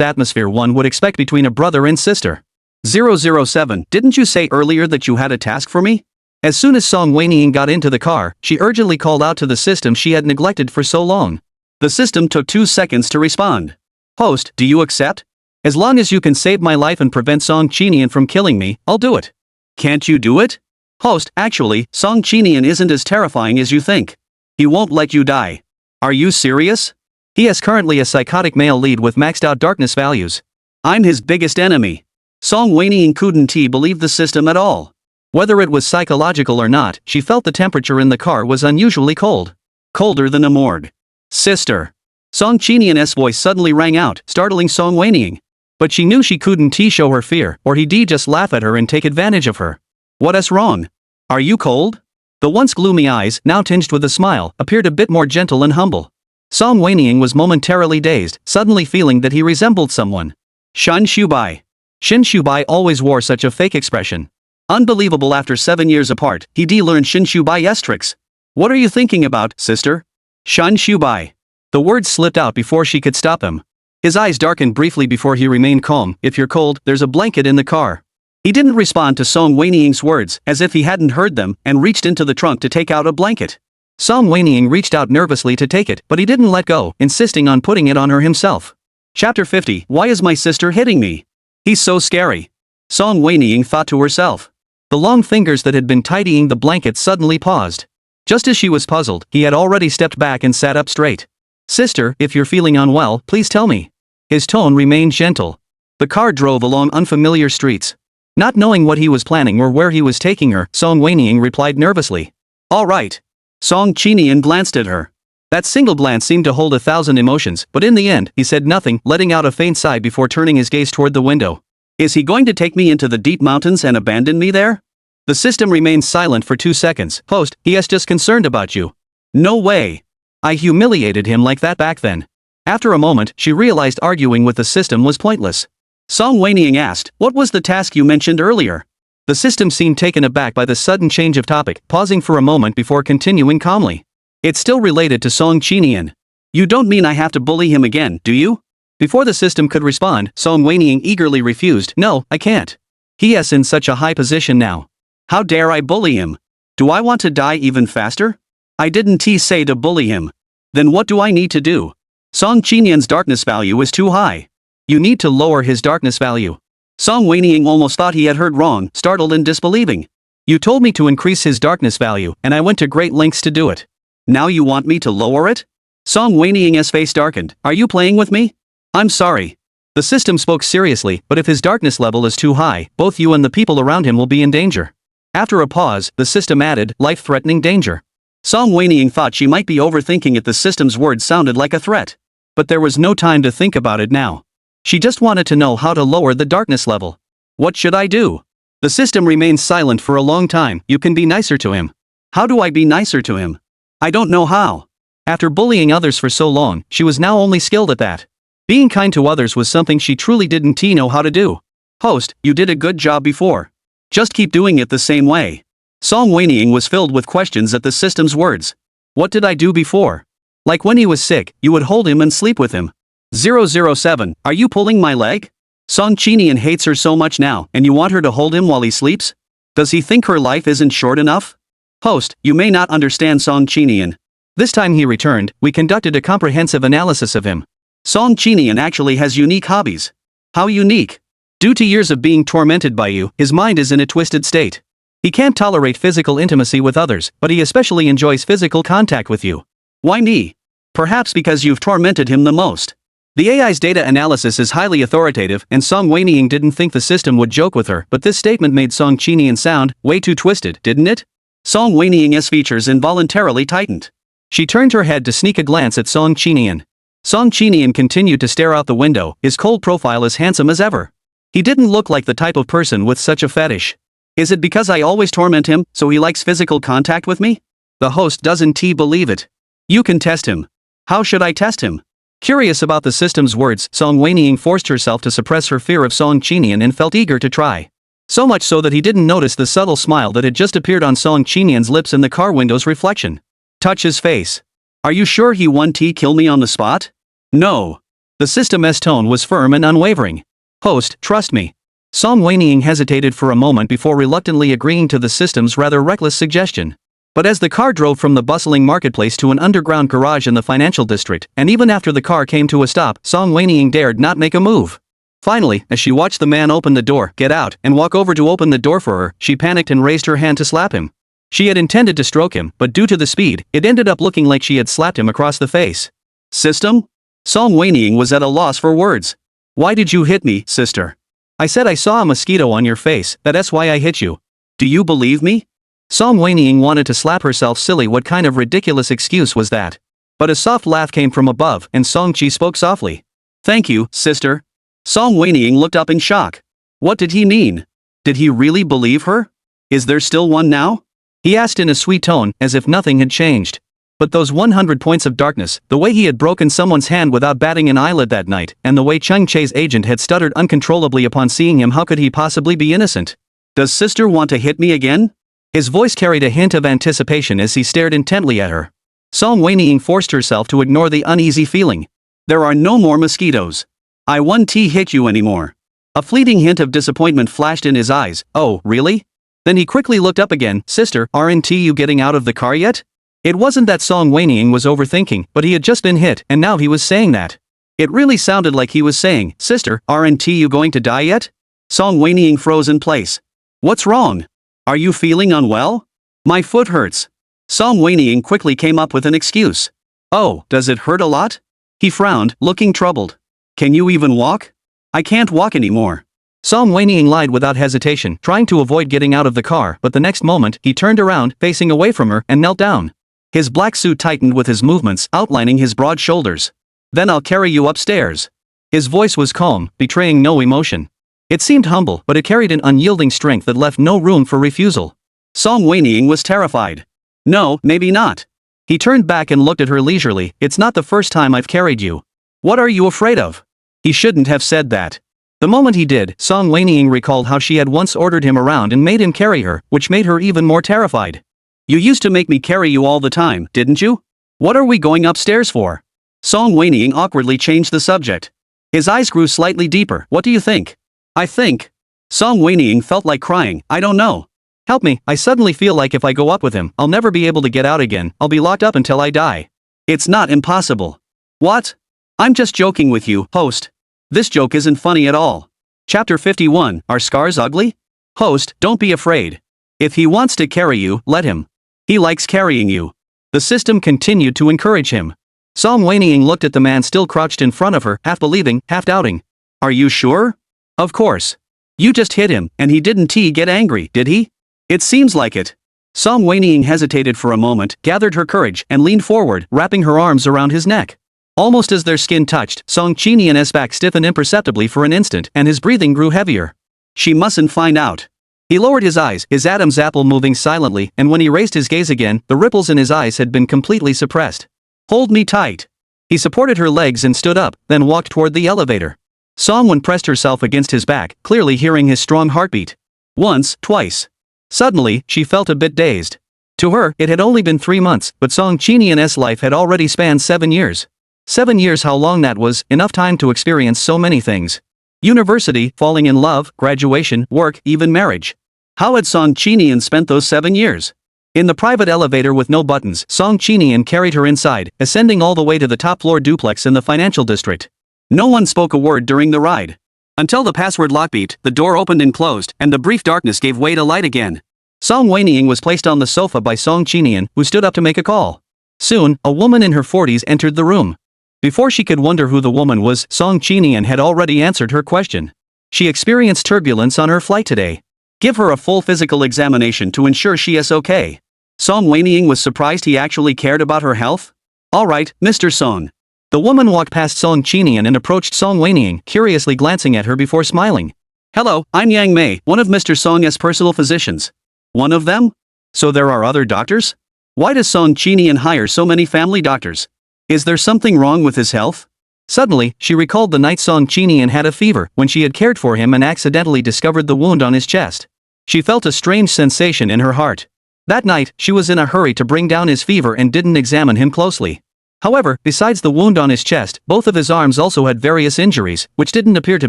atmosphere one would expect between a brother and sister. 007, didn't you say earlier that you had a task for me? As soon as Song Wenying got into the car, she urgently called out to the system she had neglected for so long. The system took 2 seconds to respond. Host, do you accept? As long as you can save my life and prevent Song Qinian from killing me, I'll do it. Can't you do it? Host, actually, Song Qinian isn't as terrifying as you think. He won't let you die. Are you serious? He is currently a psychotic male lead with maxed out darkness values. I'm his biggest enemy. Song Wenying couldn't believe the system at all. Whether it was psychological or not, she felt the temperature in the car was unusually cold. Colder than a morgue. Sister. Song Qinian's voice suddenly rang out, startling Song Wenying. But she knew she couldn't show her fear, or he'd just laugh at her and take advantage of her. What's wrong? Are you cold? The once gloomy eyes, now tinged with a smile, appeared a bit more gentle and humble. Song Wenying was momentarily dazed, suddenly feeling that he resembled someone. Shin Shubai. Shin Shubai always wore such a fake expression. Unbelievable, after 7 years apart, he'd learned Shin Shubai's tricks. What are you thinking about, sister? Shin Shubai. The words slipped out before she could stop him. His eyes darkened briefly before he remained calm. If you're cold, there's a blanket in the car. He didn't respond to Song Wenying's words, as if he hadn't heard them, and reached into the trunk to take out a blanket. Song Wenying reached out nervously to take it, but he didn't let go, insisting on putting it on her himself. Chapter 50. Why is my sister hitting me? He's so scary. Song Wenying thought to herself. The long fingers that had been tidying the blanket suddenly paused. Just as she was puzzled, he had already stepped back and sat up straight. Sister, if you're feeling unwell, please tell me. His tone remained gentle. The car drove along unfamiliar streets. Not knowing what he was planning or where he was taking her, Song Wenying replied nervously. All right. Song Qinian glanced at her. That single glance seemed to hold 1,000 emotions, but in the end, he said nothing, letting out a faint sigh before turning his gaze toward the window. Is he going to take me into the deep mountains and abandon me there? The system remained silent for 2 seconds. Host, he is just concerned about you. No way. I humiliated him like that back then. After a moment, she realized arguing with the system was pointless. Song Wenying asked, what was the task you mentioned earlier? The system seemed taken aback by the sudden change of topic, pausing for a moment before continuing calmly. It's still related to Song Qinian. You don't mean I have to bully him again, do you? Before the system could respond, Song Wenying eagerly refused. No, I can't. He is in such a high position now. How dare I bully him? Do I want to die even faster? I didn't say to bully him. Then what do I need to do? Song Qinian's darkness value is too high. You need to lower his darkness value. Song Wenying almost thought he had heard wrong, startled and disbelieving. You told me to increase his darkness value, and I went to great lengths to do it. Now you want me to lower it? Song Wenying's face darkened. Are you playing with me? I'm sorry. The system spoke seriously, but if his darkness level is too high, both you and the people around him will be in danger. After a pause, the system added, life-threatening danger. Song Wenying thought she might be overthinking it. The system's words sounded like a threat. But there was no time to think about it now. She just wanted to know how to lower the darkness level. What should I do? The system remained silent for a long time. You can be nicer to him. How do I be nicer to him? I don't know how. After bullying others for so long, she was now only skilled at that. Being kind to others was something she truly didn't know how to do. Host, you did a good job before. Just keep doing it the same way. Song Wenying was filled with questions at the system's words. What did I do before? Like when he was sick, you would hold him and sleep with him. 007, are you pulling my leg? Song Qinian hates her so much now, and you want her to hold him while he sleeps? Does he think her life isn't short enough? Host, you may not understand Song Qinian. This time he returned, we conducted a comprehensive analysis of him. Song Qinian actually has unique hobbies. How unique? Due to years of being tormented by you, his mind is in a twisted state. He can't tolerate physical intimacy with others, but he especially enjoys physical contact with you. Why me? Perhaps because you've tormented him the most. The AI's data analysis is highly authoritative, and Song Wenying didn't think the system would joke with her, but this statement made Song Qinian sound way too twisted, didn't it? Song Wenying's features involuntarily tightened. She turned her head to sneak a glance at Song Qinian. Song Qinian continued to stare out the window, his cold profile as handsome as ever. He didn't look like the type of person with such a fetish. Is it because I always torment him, so he likes physical contact with me? The host doesn't believe it. You can test him. How should I test him? Curious about the system's words, Song Wenying forced herself to suppress her fear of Song Qinian and felt eager to try. So much so that he didn't notice the subtle smile that had just appeared on Song Qinian's lips in the car window's reflection. Touch his face. Are you sure he won't kill me on the spot? No. The system's tone was firm and unwavering. Host, trust me. Song Wenying hesitated for a moment before reluctantly agreeing to the system's rather reckless suggestion. But as the car drove from the bustling marketplace to an underground garage in the financial district, and even after the car came to a stop, Song Wenying dared not make a move. Finally, as she watched the man open the door, get out, and walk over to open the door for her, she panicked and raised her hand to slap him. She had intended to stroke him, but due to the speed, it ended up looking like she had slapped him across the face. System? Song Wenying was at a loss for words. Why did you hit me, sister? I said I saw a mosquito on your face, that's why I hit you. Do you believe me? Song Wenying wanted to slap herself silly. What kind of ridiculous excuse was that? But a soft laugh came from above, and Song Chi spoke softly. Thank you, sister. Song Wenying looked up in shock. What did he mean? Did he really believe her? Is there still one now? He asked in a sweet tone, as if nothing had changed. But those 100 points of darkness, the way he had broken someone's hand without batting an eyelid that night, and the way Chung Che's agent had stuttered uncontrollably upon seeing him, how could he possibly be innocent? Does sister want to hit me again? His voice carried a hint of anticipation as he stared intently at her. Song Wenying forced herself to ignore the uneasy feeling. There are no more mosquitoes. I won't hit you anymore. A fleeting hint of disappointment flashed in his eyes. Oh, really? Then he quickly looked up again. Sister, aren't you getting out of the car yet? It wasn't that Song Wenying was overthinking, but he had just been hit, and now he was saying that. It really sounded like he was saying, Sister, aren't you going to die yet? Song Wenying froze in place. What's wrong? Are you feeling unwell? My foot hurts. Song Wenying quickly came up with an excuse. Oh, does it hurt a lot? He frowned, looking troubled. Can you even walk? I can't walk anymore. Song Wenying lied without hesitation, trying to avoid getting out of the car, but the next moment, he turned around, facing away from her, and knelt down. His black suit tightened with his movements, outlining his broad shoulders. "Then I'll carry you upstairs." His voice was calm, betraying no emotion. It seemed humble, but it carried an unyielding strength that left no room for refusal. Song Wenying was terrified. "No, maybe not." He turned back and looked at her leisurely. "It's not the first time I've carried you. What are you afraid of?" He shouldn't have said that. The moment he did, Song Wenying recalled how she had once ordered him around and made him carry her, which made her even more terrified. "You used to make me carry you all the time, didn't you? What are we going upstairs for?" Song Wenying awkwardly changed the subject. His eyes grew slightly deeper. "What do you think?" "I think." Song Wenying felt like crying. "I don't know. Help me, I suddenly feel like if I go up with him, I'll never be able to get out again, I'll be locked up until I die." "It's not impossible." "What?" "I'm just joking with you, host. This joke isn't funny at all." Chapter 51, Are Scars Ugly? Host, don't be afraid. If he wants to carry you, let him. He likes carrying you. The system continued to encourage him. Song Wenying looked at the man still crouched in front of her, half believing, half doubting. "Are you sure?" "Of course. You just hit him, and he didn't get angry, did he?" "It seems like it." Song Wenying hesitated for a moment, gathered her courage, and leaned forward, wrapping her arms around his neck. Almost as their skin touched, Song Qinian's back stiffened imperceptibly for an instant, and his breathing grew heavier. She mustn't find out. He lowered his eyes, his Adam's apple moving silently, and when he raised his gaze again, the ripples in his eyes had been completely suppressed. "Hold me tight." He supported her legs and stood up, then walked toward the elevator. Song Wen pressed herself against his back, clearly hearing his strong heartbeat. Once, twice. Suddenly, she felt a bit dazed. To her, it had only been 3 months, but Song Qinian's life had already spanned 7 years. 7 years, how long that was, enough time to experience so many things. University, falling in love, graduation, work, even marriage. How had Song Qinian spent those 7 years? In the private elevator with no buttons, Song Qinian carried her inside, ascending all the way to the top-floor duplex in the financial district. No one spoke a word during the ride. Until the password lock beeped, the door opened and closed, and the brief darkness gave way to light again. Song Wenying was placed on the sofa by Song Qinian, who stood up to make a call. Soon, a woman in her 40s entered the room. Before she could wonder who the woman was, Song Qinian had already answered her question. She experienced turbulence on her flight today. Give her a full physical examination to ensure she is okay. Song Wenying was surprised he actually cared about her health. "All right, Mr. Song." The woman walked past Song Qinian and approached Song Wenying, curiously glancing at her before smiling. "Hello, I'm Yang Mei, one of Mr. Song's personal physicians." "One of them? So there are other doctors? Why does Song Qinian hire so many family doctors? Is there something wrong with his health?" Suddenly, she recalled the night Song Qinian had a fever, when she had cared for him and accidentally discovered the wound on his chest. She felt a strange sensation in her heart. That night, she was in a hurry to bring down his fever and didn't examine him closely. However, besides the wound on his chest, both of his arms also had various injuries, which didn't appear to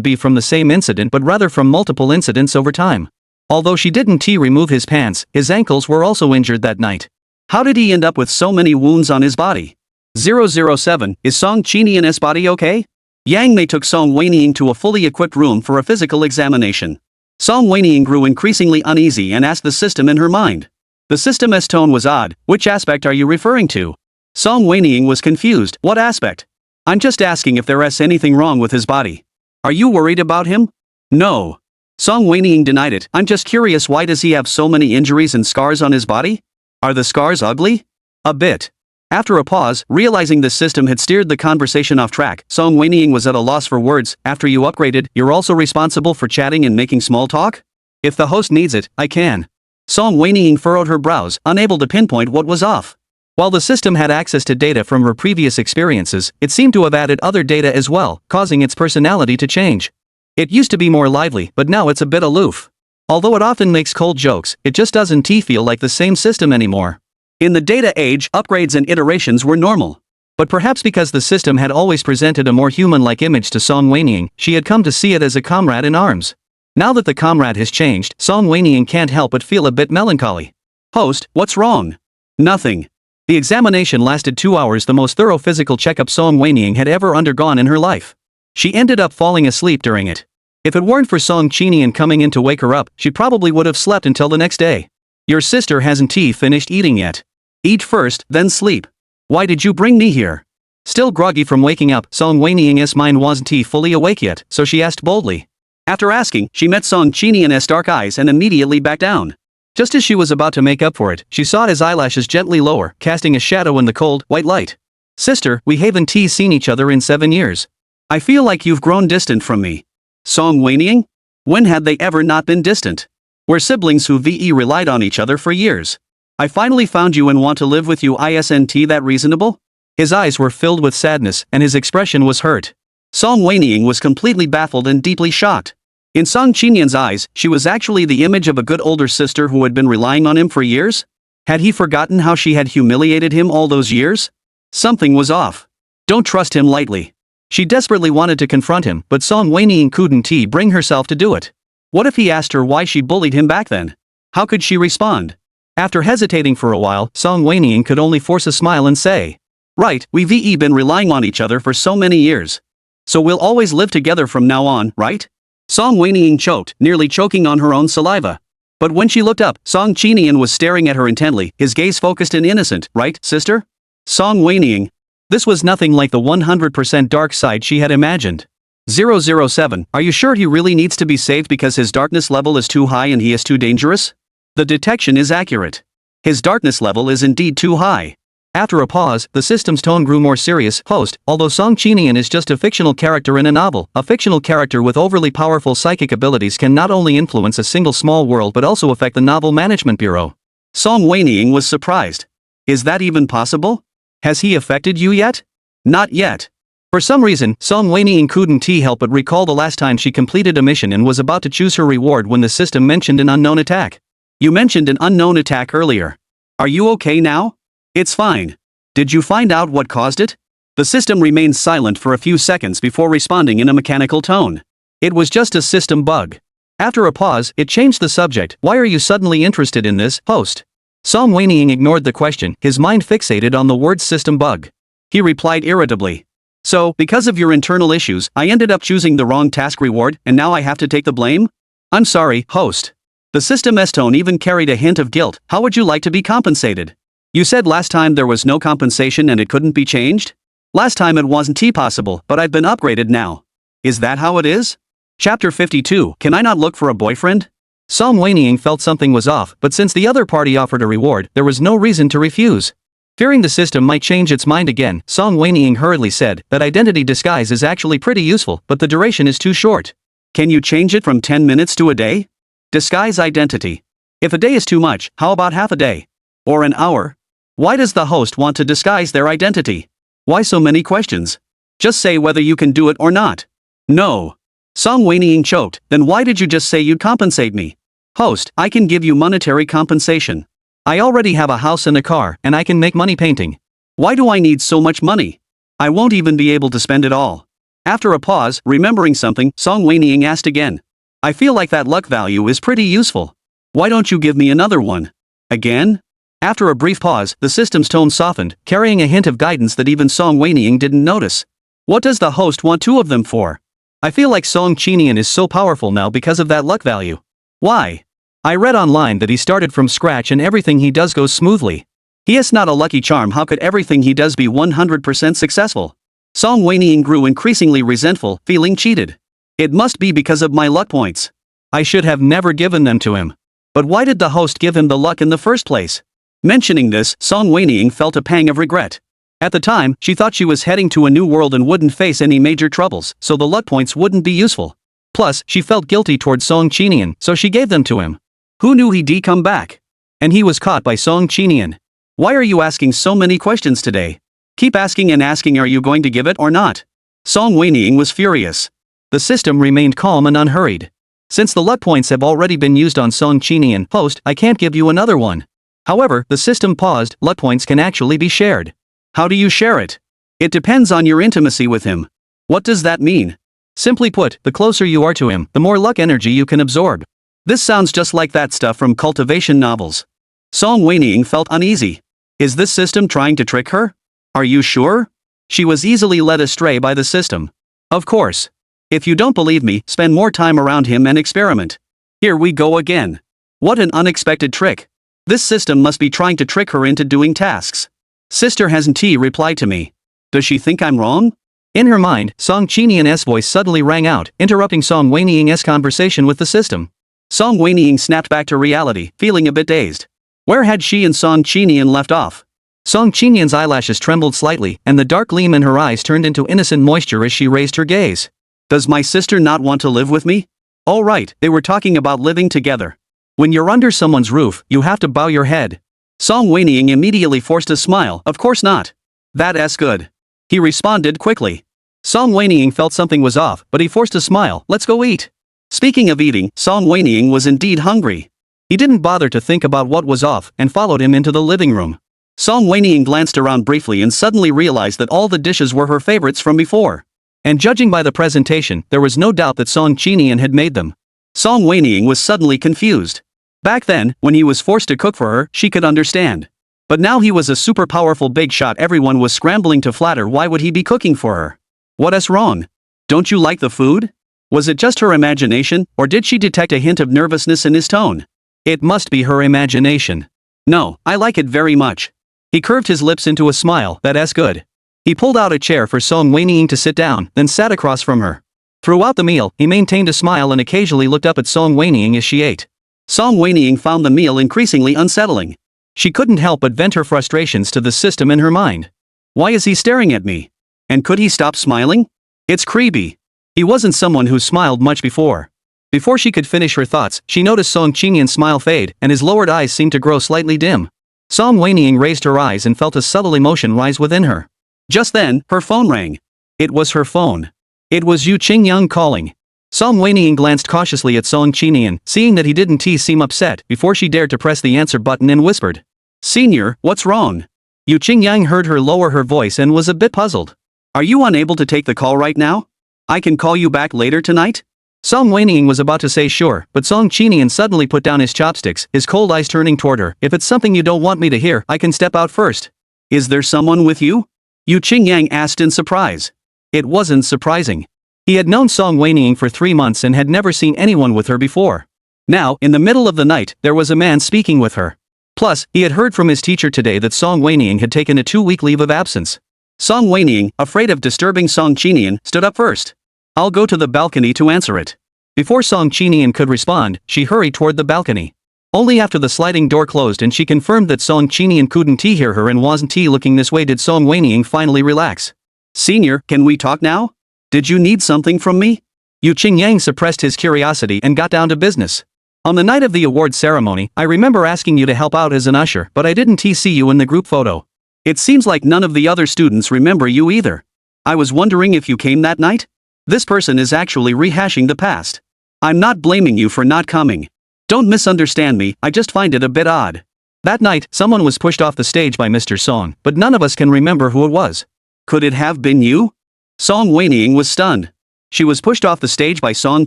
be from the same incident but rather from multiple incidents over time. Although she didn't remove his pants, his ankles were also injured that night. How did he end up with so many wounds on his body? 007, is Song Qinian's body okay? Yang Mei took Song Wenying to a fully equipped room for a physical examination. Song Wenying grew increasingly uneasy and asked the system in her mind. The system's tone was odd. "Which aspect are you referring to?" Song Wenying was confused. "What aspect?" "I'm just asking if there is anything wrong with his body." "Are you worried about him?" "No." Song Wenying denied it. "I'm just curious, why does he have so many injuries and scars on his body? Are the scars ugly?" "A bit." After a pause, realizing the system had steered the conversation off track, Song Wenying was at a loss for words. "After you upgraded, you're also responsible for chatting and making small talk?" "If the host needs it, I can." Song Wenying furrowed her brows, unable to pinpoint what was off. While the system had access to data from her previous experiences, it seemed to have added other data as well, causing its personality to change. It used to be more lively, but now it's a bit aloof. Although it often makes cold jokes, it just doesn't feel like the same system anymore. In the data age, upgrades and iterations were normal. But perhaps because the system had always presented a more human-like image to Song Wenying, she had come to see it as a comrade in arms. Now that the comrade has changed, Song Wenying can't help but feel a bit melancholy. "Host, what's wrong?" "Nothing." The examination lasted 2 hours, the most thorough physical checkup Song Wenying had ever undergone in her life. She ended up falling asleep during it. If it weren't for Song Qinian coming in to wake her up, she probably would have slept until the next day. "Your sister hasn't finished eating yet. Eat first, then sleep." "Why did you bring me here?" Still groggy from waking up, Song Wenying's mind wasn't fully awake yet, so she asked boldly. After asking, she met Song Qinian's dark eyes and immediately backed down. Just as she was about to make up for it, she saw his eyelashes gently lower, casting a shadow in the cold, white light. Sister, we haven't seen each other in 7 years. I feel like you've grown distant from me. Song Wenying? When had they ever not been distant? We're siblings who relied on each other for years. I finally found you and want to live with you. Isn't that reasonable? His eyes were filled with sadness and his expression was hurt. Song Wenying was completely baffled and deeply shocked. In Song Qinian's eyes, she was actually the image of a good older sister who had been relying on him for years? Had he forgotten how she had humiliated him all those years? Something was off. Don't trust him lightly. She desperately wanted to confront him, but Song Wenying couldn't bring herself to do it. What if he asked her why she bullied him back then? How could she respond? After hesitating for a while, Song Wenying could only force a smile and say, right, we've been relying on each other for so many years. So we'll always live together from now on, right? Song Wenying choked, nearly choking on her own saliva. But when she looked up, Song Qinian was staring at her intently, his gaze focused and innocent. Right, sister? Song Wenying. This was nothing like the 100% dark side she had imagined. 007, are you sure he really needs to be saved because his darkness level is too high and he is too dangerous? The detection is accurate. His darkness level is indeed too high. After a pause, the system's tone grew more serious. Host, although Song Qinian is just a fictional character in a novel, a fictional character with overly powerful psychic abilities can not only influence a single small world but also affect the novel management bureau. Song Wenying was surprised. Is that even possible? Has he affected you yet? Not yet. For some reason, Song Wenying couldn't help but recall the last time she completed a mission and was about to choose her reward when the system mentioned an unknown attack. You mentioned an unknown attack earlier. Are you okay now? It's fine. Did you find out what caused it? The system remained silent for a few seconds before responding in a mechanical tone. It was just a system bug. After a pause, it changed the subject. Why are you suddenly interested in this, host? Song Wenying ignored the question, his mind fixated on the word system bug. He replied irritably. So, because of your internal issues, I ended up choosing the wrong task reward, and now I have to take the blame? I'm sorry, host. The system's tone even carried a hint of guilt. How would you like to be compensated? You said last time there was no compensation and it couldn't be changed? Last time it wasn't possible, but I've been upgraded now. Is that how it is? Chapter 52, Can I not look for a boyfriend? Song Wenying felt something was off, but since the other party offered a reward, there was no reason to refuse. Fearing the system might change its mind again, Song Wenying hurriedly said that identity disguise is actually pretty useful, but the duration is too short. Can you change it from 10 minutes to a day? Disguise identity. If a day is too much, how about half a day? Or an hour? Why does the host want to disguise their identity? Why so many questions? Just say whether you can do it or not. No. Song Wenying choked, then why did you just say you'd compensate me? Host, I can give you monetary compensation. I already have a house and a car, and I can make money painting. Why do I need so much money? I won't even be able to spend it all. After a pause, remembering something, Song Wenying asked again. I feel like that luck value is pretty useful. Why don't you give me another one? Again? After a brief pause, the system's tone softened, carrying a hint of guidance that even Song Wenying didn't notice. What does the host want 2 of them for? I feel like Song Qinian is so powerful now because of that luck value. Why? I read online that he started from scratch and everything he does goes smoothly. He is not a lucky charm. How could everything he does be 100% successful? Song Wenying grew increasingly resentful, feeling cheated. It must be because of my luck points. I should have never given them to him. But why did the host give him the luck in the first place? Mentioning this, Song Wenying felt a pang of regret. At the time, she thought she was heading to a new world and wouldn't face any major troubles, so the luck points wouldn't be useful. Plus, she felt guilty towards Song Qinian, so she gave them to him. Who knew he'd come back? And he was caught by Song Qinian. Why are you asking so many questions today? Keep asking and asking. Are you going to give it or not? Song Wenying was furious. The system remained calm and unhurried. Since the luck points have already been used on Song Qinian, host, I can't give you another one. However, the system paused. Luck points can actually be shared. How do you share it? It depends on your intimacy with him. What does that mean? Simply put, the closer you are to him, the more luck energy you can absorb. This sounds just like that stuff from cultivation novels. Song Wenying felt uneasy. Is this system trying to trick her? Are you sure? She was easily led astray by the system. Of course. If you don't believe me, spend more time around him and experiment. Here we go again. What an unexpected trick. This system must be trying to trick her into doing tasks. Sister hasn't replied to me. Does she think I'm wrong? In her mind, Song Qinian's voice suddenly rang out, interrupting Song Wenying's conversation with the system. Song Wenying snapped back to reality, feeling a bit dazed. Where had she and Song Qinian left off? Song Qinian's eyelashes trembled slightly, and the dark gleam in her eyes turned into innocent moisture as she raised her gaze. Does my sister not want to live with me? All right, they were talking about living together. When you're under someone's roof, you have to bow your head. Song Wenying immediately forced a smile. Of course not. That's good. He responded quickly. Song Wenying felt something was off, but he forced a smile. Let's go eat. Speaking of eating, Song Wenying was indeed hungry. He didn't bother to think about what was off and followed him into the living room. Song Wenying glanced around briefly and suddenly realized that all the dishes were her favorites from before. And judging by the presentation, there was no doubt that Song Qinian had made them. Song Wenying was suddenly confused. Back then, when he was forced to cook for her, she could understand. But now he was a super powerful big shot everyone was scrambling to flatter. Why would he be cooking for her? What's wrong? Don't you like the food? Was it just her imagination, or did she detect a hint of nervousness in his tone? It must be her imagination. No, I like it very much. He curved his lips into a smile. That's good. He pulled out a chair for Song Wenying to sit down, then sat across from her. Throughout the meal, he maintained a smile and occasionally looked up at Song Wenying as she ate. Song Wenying found the meal increasingly unsettling. She couldn't help but vent her frustrations to the system in her mind. Why is he staring at me? And could he stop smiling? It's creepy. He wasn't someone who smiled much before. Before she could finish her thoughts, she noticed Song Qinian's smile fade, and his lowered eyes seemed to grow slightly dim. Song Wenying raised her eyes and felt a subtle emotion rise within her. Just then, her phone rang. It was her phone. It was Yu Qingyang calling. Song Wenying glanced cautiously at Song Qinian, seeing that he didn't seem upset, before she dared to press the answer button and whispered. Senior, what's wrong? Yu Qingyang heard her lower her voice and was a bit puzzled. Are you unable to take the call right now? I can call you back later tonight? Song Wenying was about to say sure, but Song Qinian suddenly put down his chopsticks, his cold eyes turning toward her. If it's something you don't want me to hear, I can step out first. Is there someone with you? Yu Qingyang asked in surprise. It wasn't surprising. He had known Song Wenying for 3 months and had never seen anyone with her before. Now, in the middle of the night, there was a man speaking with her. Plus, he had heard from his teacher today that Song Wenying had taken a 2-week leave of absence. Song Wenying, afraid of disturbing Song Qinian, stood up first. I'll go to the balcony to answer it. Before Song Qinian could respond, she hurried toward the balcony. Only after the sliding door closed and she confirmed that Song Qinian couldn't hear her and wasn't looking this way did Song Wenying finally relax. Senior, can we talk now? Did you need something from me? Yu Qingyang suppressed his curiosity and got down to business. On the night of the award ceremony, I remember asking you to help out as an usher, but I didn't see you in the group photo. It seems like none of the other students remember you either. I was wondering if you came that night? This person is actually rehashing the past. I'm not blaming you for not coming. Don't misunderstand me, I just find it a bit odd. That night, someone was pushed off the stage by Mr. Song, but none of us can remember who it was. Could it have been you? Song Wenying was stunned. She was pushed off the stage by Song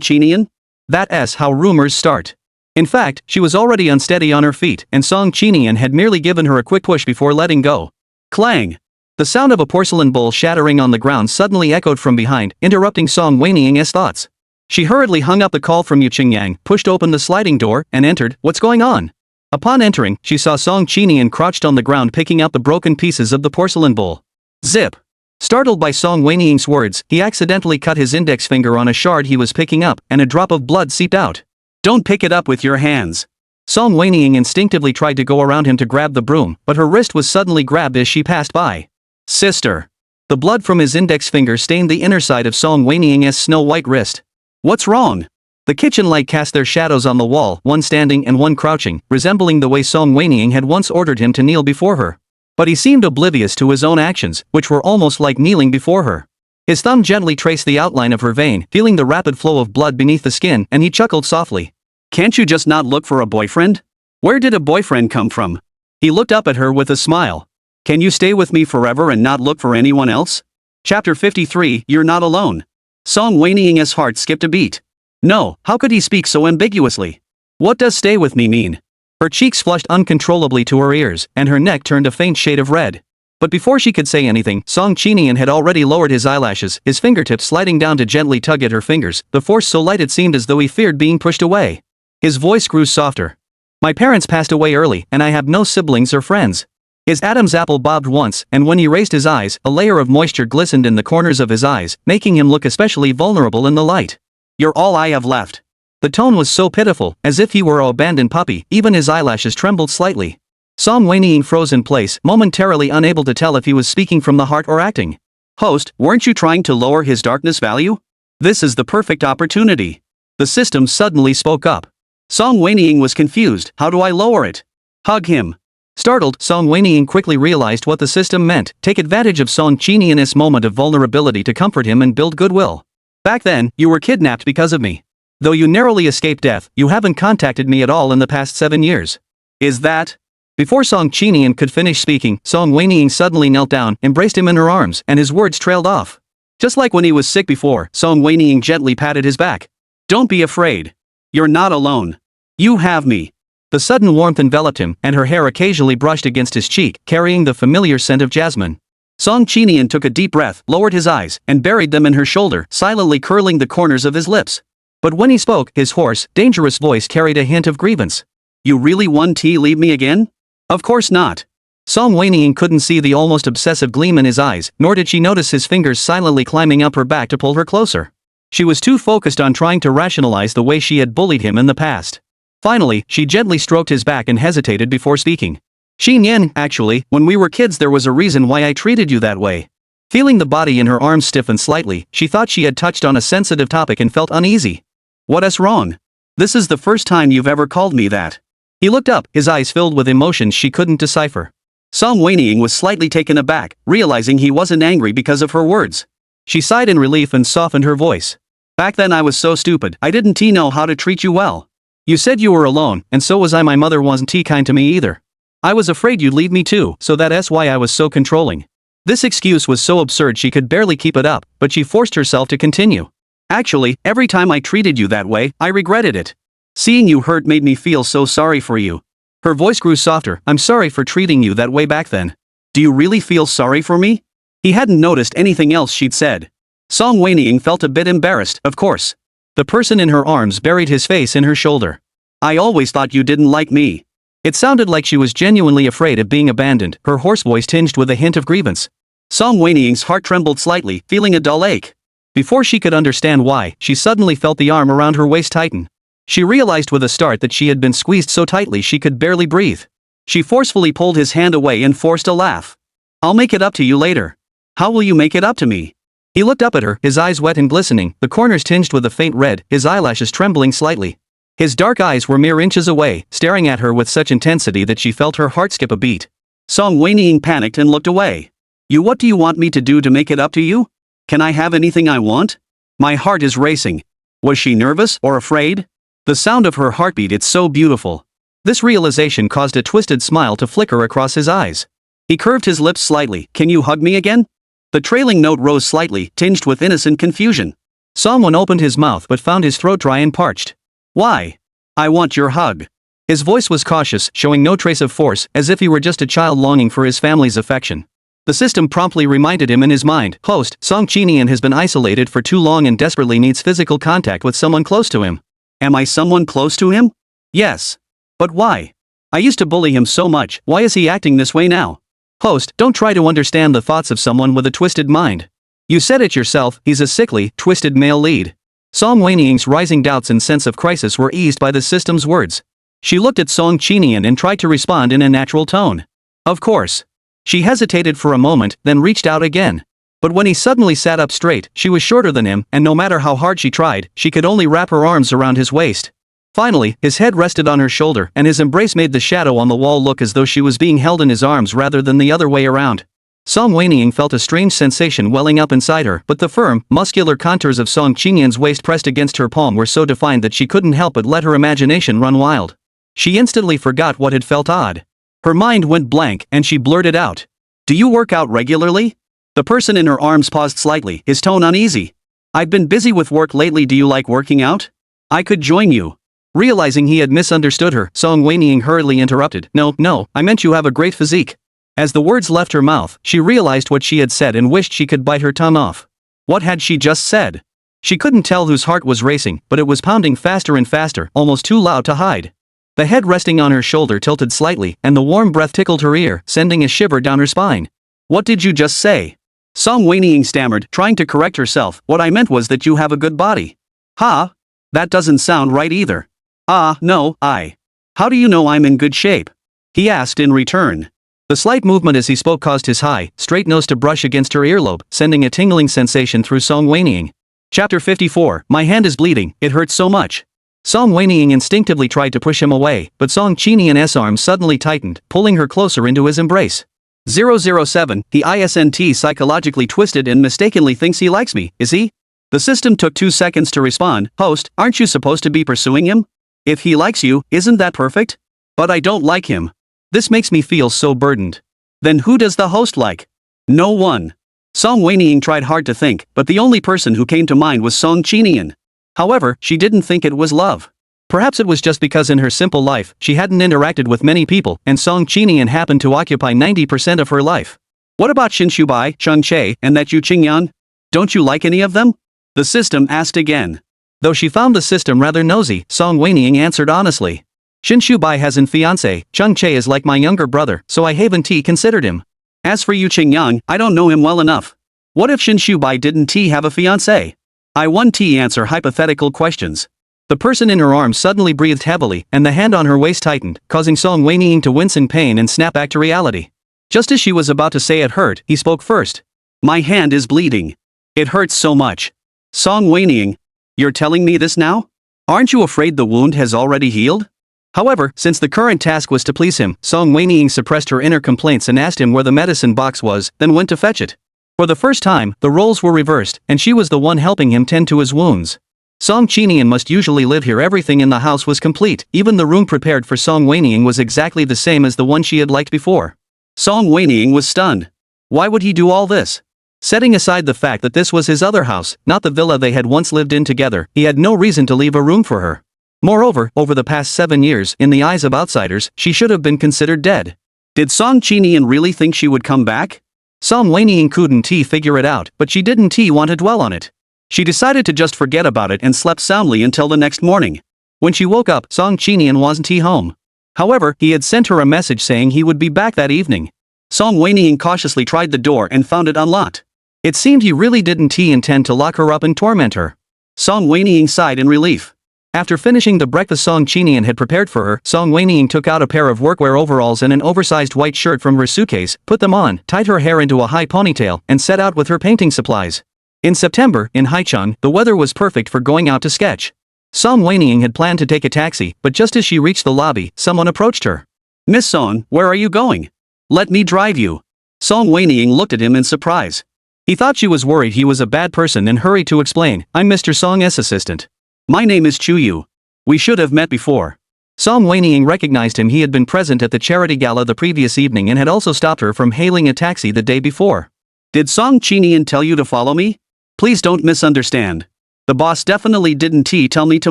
Qinian? That's how rumors start. In fact, she was already unsteady on her feet, and Song Qinian had merely given her a quick push before letting go. Clang! The sound of a porcelain bowl shattering on the ground suddenly echoed from behind, interrupting Song Wenying's thoughts. She hurriedly hung up the call from Yu Qingyang, pushed open the sliding door, and entered. What's going on? Upon entering, she saw Song Qinian crouched on the ground picking out the broken pieces of the porcelain bowl. Zip! Startled by Song Wenying's words, he accidentally cut his index finger on a shard he was picking up, and a drop of blood seeped out. Don't pick it up with your hands. Song Wenying instinctively tried to go around him to grab the broom, but her wrist was suddenly grabbed as she passed by. Sister! The blood from his index finger stained the inner side of Song Wenying's snow-white wrist. What's wrong? The kitchen light cast their shadows on the wall, one standing and one crouching, resembling the way Song Wenying had once ordered him to kneel before her. But he seemed oblivious to his own actions, which were almost like kneeling before her. His thumb gently traced the outline of her vein, feeling the rapid flow of blood beneath the skin, and he chuckled softly. Can't you just not look for a boyfriend? Where did a boyfriend come from? He looked up at her with a smile. Can you stay with me forever and not look for anyone else? Chapter 53, You're Not Alone. Song Wenying's heart skipped a beat. No, how could he speak so ambiguously? What does stay with me mean? Her cheeks flushed uncontrollably to her ears, and her neck turned a faint shade of red. But before she could say anything, Song Qinian had already lowered his eyelashes, his fingertips sliding down to gently tug at her fingers, the force so light it seemed as though he feared being pushed away. His voice grew softer. My parents passed away early, and I have no siblings or friends. His Adam's apple bobbed once, and when he raised his eyes, a layer of moisture glistened in the corners of his eyes, making him look especially vulnerable in the light. You're all I have left. The tone was so pitiful, as if he were an abandoned puppy, even his eyelashes trembled slightly. Song Wenying froze in place, momentarily unable to tell if he was speaking from the heart or acting. Host, weren't you trying to lower his darkness value? This is the perfect opportunity. The system suddenly spoke up. Song Wenying was confused. How do I lower it? Hug him. Startled, Song Wenying quickly realized what the system meant. Take advantage of Song Qinian's moment of vulnerability to comfort him and build goodwill. Back then, you were kidnapped because of me. Though you narrowly escaped death, you haven't contacted me at all in the past 7 years. Is that? Before Song Qinian could finish speaking, Song Wenying suddenly knelt down, embraced him in her arms, and his words trailed off. Just like when he was sick before, Song Wenying gently patted his back. Don't be afraid. You're not alone. You have me. The sudden warmth enveloped him, and her hair occasionally brushed against his cheek, carrying the familiar scent of jasmine. Song Qinian took a deep breath, lowered his eyes, and buried them in her shoulder, silently curling the corners of his lips. But when he spoke, his hoarse, dangerous voice carried a hint of grievance. You really want to leave me again? Of course not. Song Wenying couldn't see the almost obsessive gleam in his eyes, nor did she notice his fingers silently climbing up her back to pull her closer. She was too focused on trying to rationalize the way she had bullied him in the past. Finally, she gently stroked his back and hesitated before speaking. Qinian, actually, when we were kids there was a reason why I treated you that way. Feeling the body in her arms stiffen slightly, she thought she had touched on a sensitive topic and felt uneasy. What's wrong? This is the first time you've ever called me that. He looked up, his eyes filled with emotions she couldn't decipher. Song Wenying was slightly taken aback, realizing he wasn't angry because of her words. She sighed in relief and softened her voice. Back then I was so stupid, I didn't know how to treat you well. You said you were alone, and so was I. My mother wasn't kind to me either. I was afraid you'd leave me too, so that's why I was so controlling. This excuse was so absurd she could barely keep it up, but she forced herself to continue. Actually, every time I treated you that way, I regretted it. Seeing you hurt made me feel so sorry for you. Her voice grew softer. I'm sorry for treating you that way back then. Do you really feel sorry for me? He hadn't noticed anything else she'd said. Song Wenying felt a bit embarrassed, of course. The person in her arms buried his face in her shoulder. I always thought you didn't like me. It sounded like she was genuinely afraid of being abandoned, her hoarse voice tinged with a hint of grievance. Song Wenying's heart trembled slightly, feeling a dull ache. Before she could understand why, she suddenly felt the arm around her waist tighten. She realized with a start that she had been squeezed so tightly she could barely breathe. She forcefully pulled his hand away and forced a laugh. I'll make it up to you later. How will you make it up to me? He looked up at her, his eyes wet and glistening, the corners tinged with a faint red, his eyelashes trembling slightly. His dark eyes were mere inches away, staring at her with such intensity that she felt her heart skip a beat. Song Wenying panicked and looked away. What do you want me to do to make it up to you? Can I have anything I want? My heart is racing. Was she nervous or afraid? The sound of her heartbeat, it's so beautiful. This realization caused a twisted smile to flicker across his eyes. He curved his lips slightly. Can you hug me again? The trailing note rose slightly, tinged with innocent confusion. Songwon opened his mouth but found his throat dry and parched. Why? I want your hug. His voice was cautious, showing no trace of force, as if he were just a child longing for his family's affection. The system promptly reminded him in his mind, Host, Song Qinian has been isolated for too long and desperately needs physical contact with someone close to him. Am I someone close to him? Yes. But why? I used to bully him so much, why is he acting this way now? Host, don't try to understand the thoughts of someone with a twisted mind. You said it yourself, he's a sickly, twisted male lead. Song Wenying's rising doubts and sense of crisis were eased by the system's words. She looked at Song Qinian and tried to respond in a natural tone. Of course. She hesitated for a moment, then reached out again. But when he suddenly sat up straight, she was shorter than him, and no matter how hard she tried, she could only wrap her arms around his waist. Finally, his head rested on her shoulder, and his embrace made the shadow on the wall look as though she was being held in his arms rather than the other way around. Song Wenying felt a strange sensation welling up inside her, but the firm, muscular contours of Song Qinian's waist pressed against her palm were so defined that she couldn't help but let her imagination run wild. She instantly forgot what had felt odd. Her mind went blank, and she blurted out. Do you work out regularly? The person in her arms paused slightly, his tone uneasy. I've been busy with work lately. Do you like working out? I could join you. Realizing he had misunderstood her, Song Wenying hurriedly interrupted. No, I meant you have a great physique. As the words left her mouth, she realized what she had said and wished she could bite her tongue off. What had she just said? She couldn't tell whose heart was racing, but it was pounding faster and faster, almost too loud to hide. The head resting on her shoulder tilted slightly, and the warm breath tickled her ear, sending a shiver down her spine. What did you just say? Song Wenying stammered, trying to correct herself. What I meant was that you have a good body. Ha? That doesn't sound right either. No, How do you know I'm in good shape? He asked in return. The slight movement as he spoke caused his high, straight nose to brush against her earlobe, sending a tingling sensation through Song Wenying. Chapter 54, My hand is bleeding, it hurts so much. Song Wenying instinctively tried to push him away, but Song Qinian's arm suddenly tightened, pulling her closer into his embrace. 007, the ISNT psychologically twisted and mistakenly thinks he likes me, is he? The system took 2 seconds to respond. Host, aren't you supposed to be pursuing him? If he likes you, isn't that perfect? But I don't like him. This makes me feel so burdened. Then who does the host like? No one. Song Wenying tried hard to think, but the only person who came to mind was Song Qinian. However, she didn't think it was love. Perhaps it was just because in her simple life, she hadn't interacted with many people, and Song Qinian happened to occupy 90% of her life. What about Shinshubai, Chung Che, and that Yu Qingyan? Don't you like any of them? The system asked again. Though she found the system rather nosy, Song Wenying answered honestly. Shinshubai has an fiancé, Chung Che is like my younger brother, so I haven't considered him. As for Yu Qingyang, I don't know him well enough. What if Shinshubai didn't have a fiancé? I want answer hypothetical questions. The person in her arms suddenly breathed heavily, and the hand on her waist tightened, causing Song Wenying to wince in pain and snap back to reality. Just as she was about to say it hurt, he spoke first. My hand is bleeding. It hurts so much. Song Wenying, you're telling me this now? Aren't you afraid the wound has already healed? However, since the current task was to please him, Song Wenying suppressed her inner complaints and asked him where the medicine box was, then went to fetch it. For the first time, the roles were reversed, and she was the one helping him tend to his wounds. Song Qinian must usually live here. Everything in the house was complete, even the room prepared for Song Wenying was exactly the same as the one she had liked before. Song Wenying was stunned. Why would he do all this? Setting aside the fact that this was his other house, not the villa they had once lived in together, he had no reason to leave a room for her. Moreover, over the past 7 years, in the eyes of outsiders, she should have been considered dead. Did Song Qinian really think she would come back? Song Wenying couldn't figure it out, but she didn't want to dwell on it. She decided to just forget about it and slept soundly until the next morning. When she woke up, Song Qinian wasn't home. However, he had sent her a message saying he would be back that evening. Song Wenying cautiously tried the door and found it unlocked. It seemed he really didn't intend to lock her up and torment her. Song Wenying sighed in relief. After finishing the breakfast Song Qinian had prepared for her, Song Wenying took out a pair of workwear overalls and an oversized white shirt from her suitcase, put them on, tied her hair into a high ponytail, and set out with her painting supplies. In September, in Haicheng, the weather was perfect for going out to sketch. Song Wenying had planned to take a taxi, but just as she reached the lobby, someone approached her. Miss Song, where are you going? Let me drive you. Song Wenying looked at him in surprise. He thought she was worried he was a bad person and hurried to explain, I'm Mr. Song's assistant. My name is Chu Yu. We should have met before. Song Wenying recognized him. He had been present at the charity gala the previous evening and had also stopped her from hailing a taxi the day before. Did Song Qinian tell you to follow me? Please don't misunderstand. The boss definitely didn't tell me to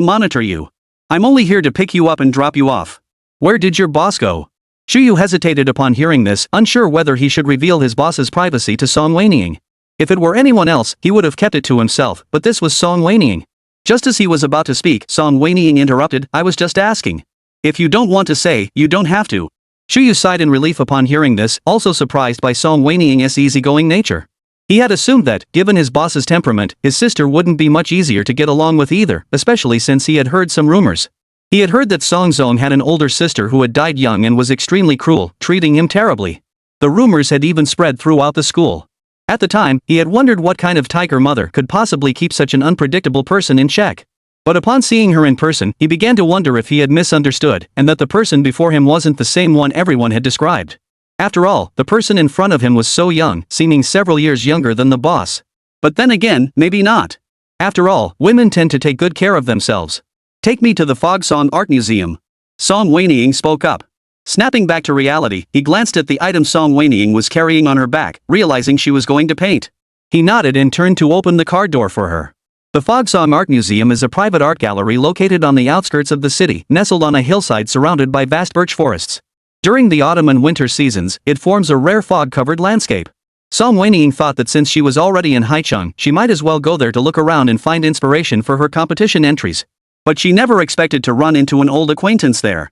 monitor you. I'm only here to pick you up and drop you off. Where did your boss go? Chu Yu hesitated upon hearing this, unsure whether he should reveal his boss's privacy to Song Wenying. If it were anyone else, he would have kept it to himself, but this was Song Wenying. Just as he was about to speak, Song Wenying interrupted, I was just asking. If you don't want to say, you don't have to. Chu Yu sighed in relief upon hearing this, also surprised by Song Wenying's easygoing nature. He had assumed that, given his boss's temperament, his sister wouldn't be much easier to get along with either, especially since he had heard some rumors. He had heard that Song Zong had an older sister who had died young and was extremely cruel, treating him terribly. The rumors had even spread throughout the school. At the time, he had wondered what kind of tiger mother could possibly keep such an unpredictable person in check. But upon seeing her in person, he began to wonder if he had misunderstood, and that the person before him wasn't the same one everyone had described. After all, the person in front of him was so young, seeming several years younger than the boss. But then again, maybe not. After all, women tend to take good care of themselves. Take me to the Fogsong Art Museum. Song Wenying spoke up. Snapping back to reality, he glanced at the item Song Wenying was carrying on her back, realizing she was going to paint. He nodded and turned to open the car door for her. The Fogsong Art Museum is a private art gallery located on the outskirts of the city, nestled on a hillside surrounded by vast birch forests. During the autumn and winter seasons, it forms a rare fog-covered landscape. Song Wenying thought that since she was already in Haicheng, she might as well go there to look around and find inspiration for her competition entries. But she never expected to run into an old acquaintance there.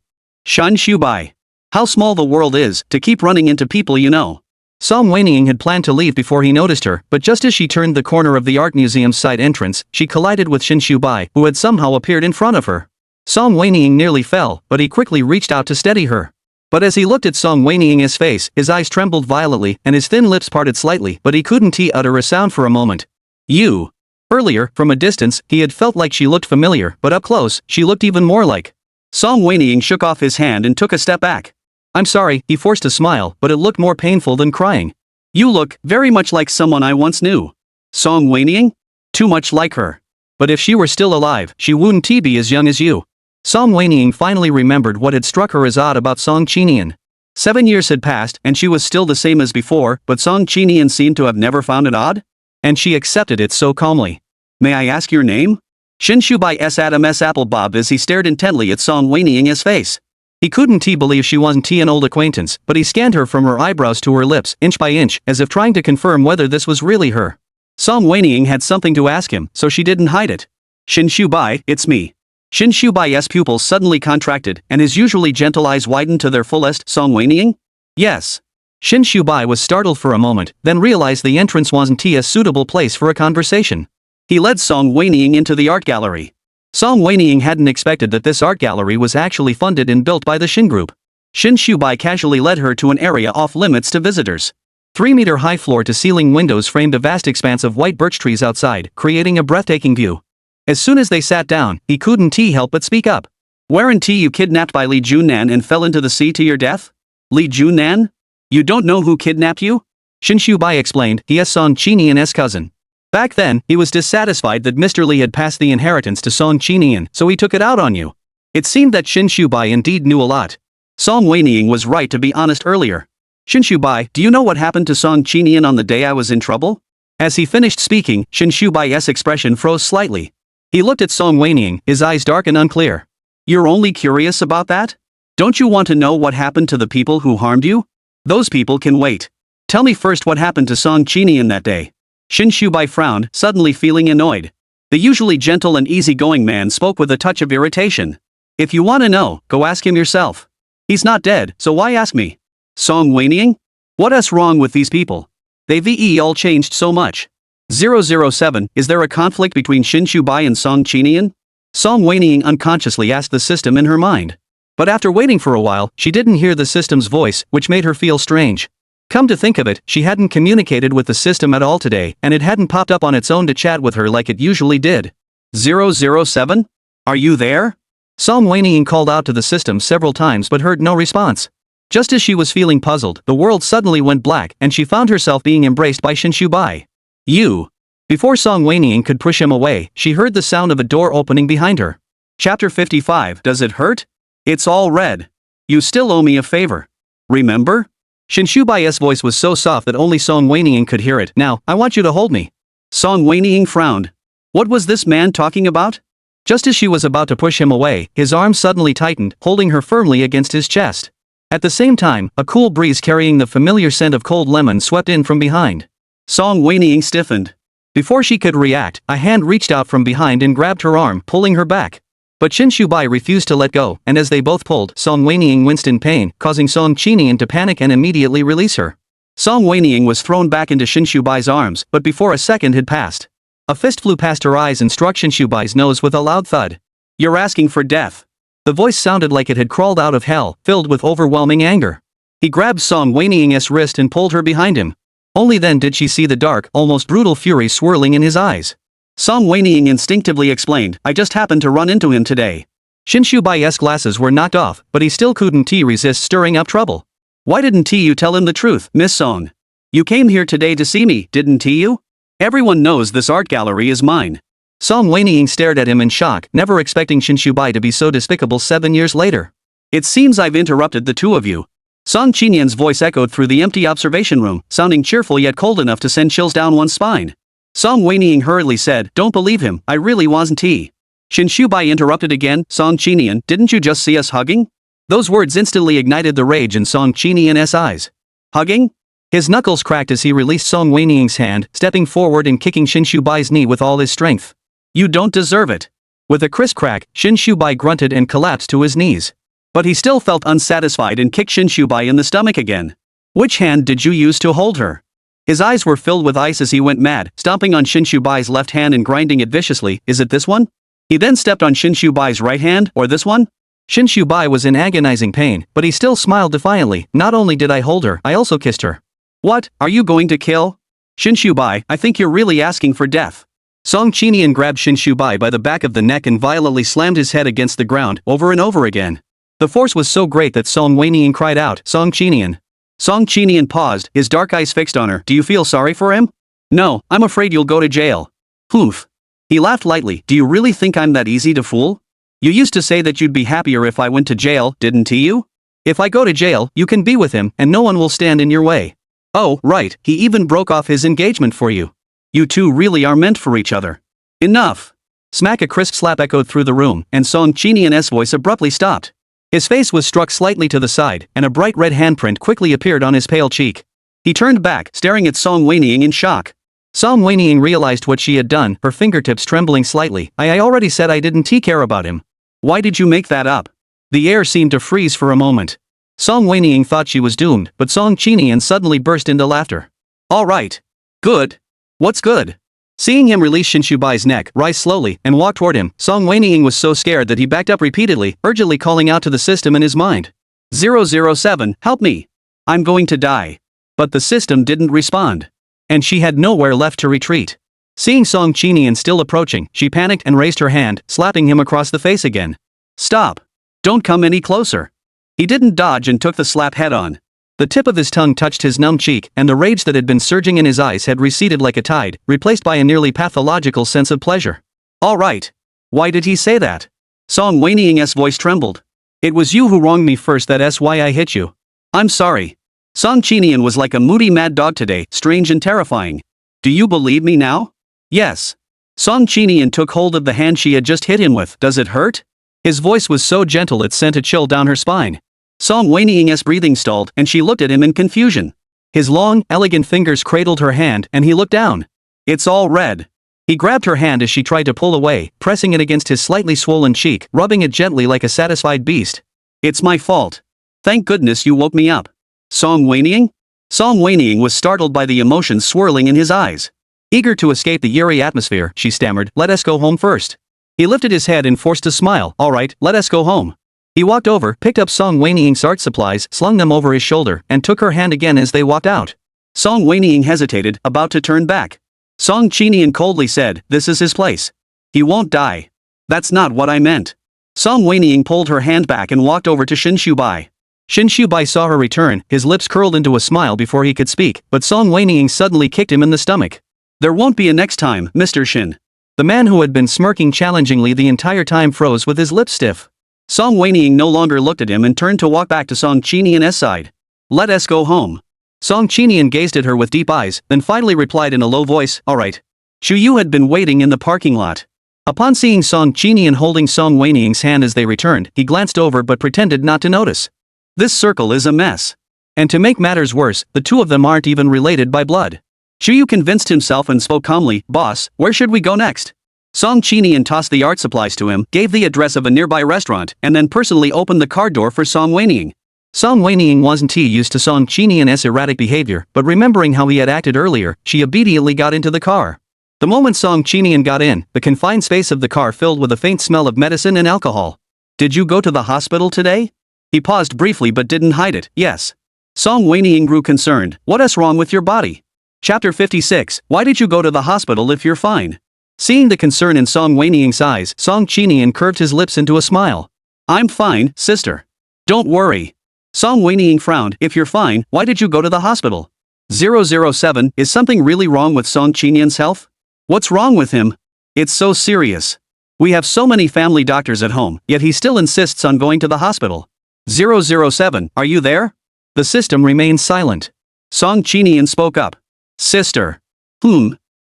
Shun Shubai. How small the world is, to keep running into people you know. Song Wenying had planned to leave before he noticed her, but just as she turned the corner of the art museum's side entrance, she collided with Shin Shubai, who had somehow appeared in front of her. Song Wenying nearly fell, but he quickly reached out to steady her. But as he looked at Song Wenying's face, his eyes trembled violently and his thin lips parted slightly, but he couldn't utter a sound for a moment. You. Earlier, from a distance, he had felt like she looked familiar, but up close, she looked even more like. Song Wenying shook off his hand and took a step back. I'm sorry, he forced a smile, but it looked more painful than crying. You look very much like someone I once knew. Song Wenying? Too much like her. But if she were still alive, she wouldn't be as young as you. Song Wenying finally remembered what had struck her as odd about Song Qinian. 7 years had passed, and she was still the same as before, but Song Qinian seemed to have never found it odd? And she accepted it so calmly. May I ask your name? Shin Shubai Adam S. Applebob as he stared intently at Song Wenying's face. He couldn't believe she wasn't an old acquaintance, but he scanned her from her eyebrows to her lips, inch by inch, as if trying to confirm whether this was really her. Song Wenying had something to ask him, so she didn't hide it. Shin Shubai, it's me. Shin Shubai's pupils suddenly contracted, and his usually gentle eyes widened to their fullest. Song Wenying? Yes. Shin Shubai was startled for a moment, then realized the entrance wasn't a suitable place for a conversation. He led Song Wenying into the art gallery. Song Wenying hadn't expected that this art gallery was actually funded and built by the Shin Group. Shin Shubai casually led her to an area off-limits to visitors. 3-meter-high floor-to-ceiling windows framed a vast expanse of white birch trees outside, creating a breathtaking view. As soon as they sat down, he couldn't help but speak up. Weren't you kidnapped by Li Junnan and fell into the sea to your death? Li Junnan? You don't know who kidnapped you? Shin Shubai explained, he is Song Qinian's cousin. Back then, he was dissatisfied that Mr. Li had passed the inheritance to Song Qinian, so he took it out on you. It seemed that Shin Shubai indeed knew a lot. Song Wenying was right to be honest earlier. Shin Shubai, do you know what happened to Song Qinian on the day I was in trouble? As he finished speaking, Shin Shubai's expression froze slightly. He looked at Song Wenying, his eyes dark and unclear. You're only curious about that? Don't you want to know what happened to the people who harmed you? Those people can wait. Tell me first what happened to Song Qinian that day. Shin Shubai frowned, suddenly feeling annoyed. The usually gentle and easygoing man spoke with a touch of irritation. If you want to know, go ask him yourself. He's not dead, so why ask me? Song Wenying? What's wrong with these people? They've all changed so much. 007, is there a conflict between Shin Shubai and Song Qinian? Song Wenying unconsciously asked the system in her mind. But after waiting for a while, she didn't hear the system's voice, which made her feel strange. Come to think of it, she hadn't communicated with the system at all today, and it hadn't popped up on its own to chat with her like it usually did. 007? Are you there? Song Wenying called out to the system several times but heard no response. Just as she was feeling puzzled, the world suddenly went black and she found herself being embraced by Shin Shubai. You. Before Song Wenying could push him away, she heard the sound of a door opening behind her. Chapter 55. Does it hurt? It's all red. You still owe me a favor. Remember? Shin Shubai's voice was so soft that only Song Wenying could hear it. Now, I want you to hold me. Song Wenying frowned. What was this man talking about? Just as she was about to push him away, his arms suddenly tightened, holding her firmly against his chest. At the same time, a cool breeze carrying the familiar scent of cold lemon swept in from behind. Song Wenying stiffened. Before she could react, a hand reached out from behind and grabbed her arm, pulling her back. But Shin Shubai refused to let go, and as they both pulled, Song Wenying winced in pain, causing Song Qinian to panic and immediately release her. Song Wenying was thrown back into Shin Shubai's arms, but before a second had passed, a fist flew past her eyes and struck Shin Shubai's nose with a loud thud. You're asking for death. The voice sounded like it had crawled out of hell, filled with overwhelming anger. He grabbed Song Wenying's wrist and pulled her behind him. Only then did she see the dark, almost brutal fury swirling in his eyes. Song Wenying instinctively explained, I just happened to run into him today. Shin Shubai's glasses were knocked off, but he still couldn't resist stirring up trouble. Why didn't you tell him the truth, Miss Song? You came here today to see me, didn't you? Everyone knows this art gallery is mine. Song Wenying stared at him in shock, never expecting Shin Shubai to be so despicable 7 years later. It seems I've interrupted the two of you. Song Qinian's voice echoed through the empty observation room, sounding cheerful yet cold enough to send chills down one's spine. Song Wenying hurriedly said, don't believe him, I really wasn't he. Shin Shubai interrupted again, Song Qinian, didn't you just see us hugging? Those words instantly ignited the rage in Song Qinian's eyes. Hugging? His knuckles cracked as he released Song Wenying's hand, stepping forward and kicking Shin Shubai's knee with all his strength. You don't deserve it. With a crisp crack, Shin Shubai grunted and collapsed to his knees. But he still felt unsatisfied and kicked Shinshubai in the stomach again. Which hand did you use to hold her? His eyes were filled with ice as he went mad, stomping on Shinshubai's left hand and grinding it viciously. Is it this one? He then stepped on Shinshubai's right hand, or this one? Shinshubai was in agonizing pain, but he still smiled defiantly. Not only did I hold her, I also kissed her. What, are you going to kill? Shinshubai, I think you're really asking for death. Song Qinian grabbed Shinshubai by the back of the neck and violently slammed his head against the ground, over and over again. The force was so great that Song Wenying cried out, Song Qinian. Song Qinian paused, his dark eyes fixed on her. Do you feel sorry for him? No, I'm afraid you'll go to jail. Poof. He laughed lightly. Do you really think I'm that easy to fool? You used to say that you'd be happier if I went to jail, didn't you? If I go to jail, you can be with him, and no one will stand in your way. Oh, right, he even broke off his engagement for you. You two really are meant for each other. Enough. Smack! A crisp slap echoed through the room, and Song Qinian's voice abruptly stopped. His face was struck slightly to the side, and a bright red handprint quickly appeared on his pale cheek. He turned back, staring at Song Wenying in shock. Song Wenying realized what she had done, her fingertips trembling slightly. I already said I didn't care about him. Why did you make that up? The air seemed to freeze for a moment. Song Wenying thought she was doomed, but Song Qinian suddenly burst into laughter. All right. Good. What's good? Seeing him release Shinshubai's neck, rise slowly, and walk toward him, Song Wenying was so scared that he backed up repeatedly, urgently calling out to the system in his mind. 007, help me. I'm going to die. But the system didn't respond. And she had nowhere left to retreat. Seeing Song Qinian still approaching, she panicked and raised her hand, slapping him across the face again. Stop. Don't come any closer. He didn't dodge and took the slap head-on. The tip of his tongue touched his numb cheek, and the rage that had been surging in his eyes had receded like a tide, replaced by a nearly pathological sense of pleasure. All right. Why did he say that? Song Wenying's voice trembled. It was you who wronged me first, that's why I hit you. I'm sorry. Song Qinian was like a moody mad dog today, strange and terrifying. Do you believe me now? Yes. Song Qinian took hold of the hand she had just hit him with. Does it hurt? His voice was so gentle it sent a chill down her spine. Song Wenying's breathing stalled, and she looked at him in confusion. His long, elegant fingers cradled her hand, and he looked down. It's all red. He grabbed her hand as she tried to pull away, pressing it against his slightly swollen cheek, rubbing it gently like a satisfied beast. It's my fault. Thank goodness you woke me up. Song Wenying? Song Wenying was startled by the emotions swirling in his eyes. Eager to escape the eerie atmosphere, she stammered, let us go home first. He lifted his head and forced a smile. All right, let us go home. He walked over, picked up Song Wenying's art supplies, slung them over his shoulder, and took her hand again as they walked out. Song Wenying hesitated, about to turn back. Song Qinian coldly said, this is his place. He won't die. That's not what I meant. Song Wenying pulled her hand back and walked over to Shinshubai. Shinshubai saw her return, his lips curled into a smile before he could speak, but Song Wenying suddenly kicked him in the stomach. There won't be a next time, Mr. Shin. The man who had been smirking challengingly the entire time froze with his lips stiff. Song Wenying no longer looked at him and turned to walk back to Song Qinian's side. Let us go home. Song Qinian gazed at her with deep eyes, then finally replied in a low voice, all right. Shuyu had been waiting in the parking lot. Upon seeing Song Qinian holding Song Wenying's hand as they returned, he glanced over but pretended not to notice. This circle is a mess. And to make matters worse, the two of them aren't even related by blood. Shuyu convinced himself and spoke calmly, boss, where should we go next? Song Qinian tossed the art supplies to him, gave the address of a nearby restaurant, and then personally opened the car door for Song Wenying. Song Wenying wasn't used to Song Qinian's erratic behavior, but remembering how he had acted earlier, she obediently got into the car. The moment Song Qinian got in, the confined space of the car filled with a faint smell of medicine and alcohol. Did you go to the hospital today? He paused briefly but didn't hide it. Yes. Song Wenying grew concerned. What's wrong with your body? Chapter 56, why did you go to the hospital if you're fine? Seeing the concern in Song Wenying's eyes, Song Qinian curved his lips into a smile. I'm fine, sister. Don't worry. Song Wenying frowned. If you're fine, why did you go to the hospital? 007, is something really wrong with Song Qinian's health? What's wrong with him? It's so serious. We have so many family doctors at home, yet he still insists on going to the hospital. 007, are you there? The system remained silent. Song Qinian spoke up. Sister.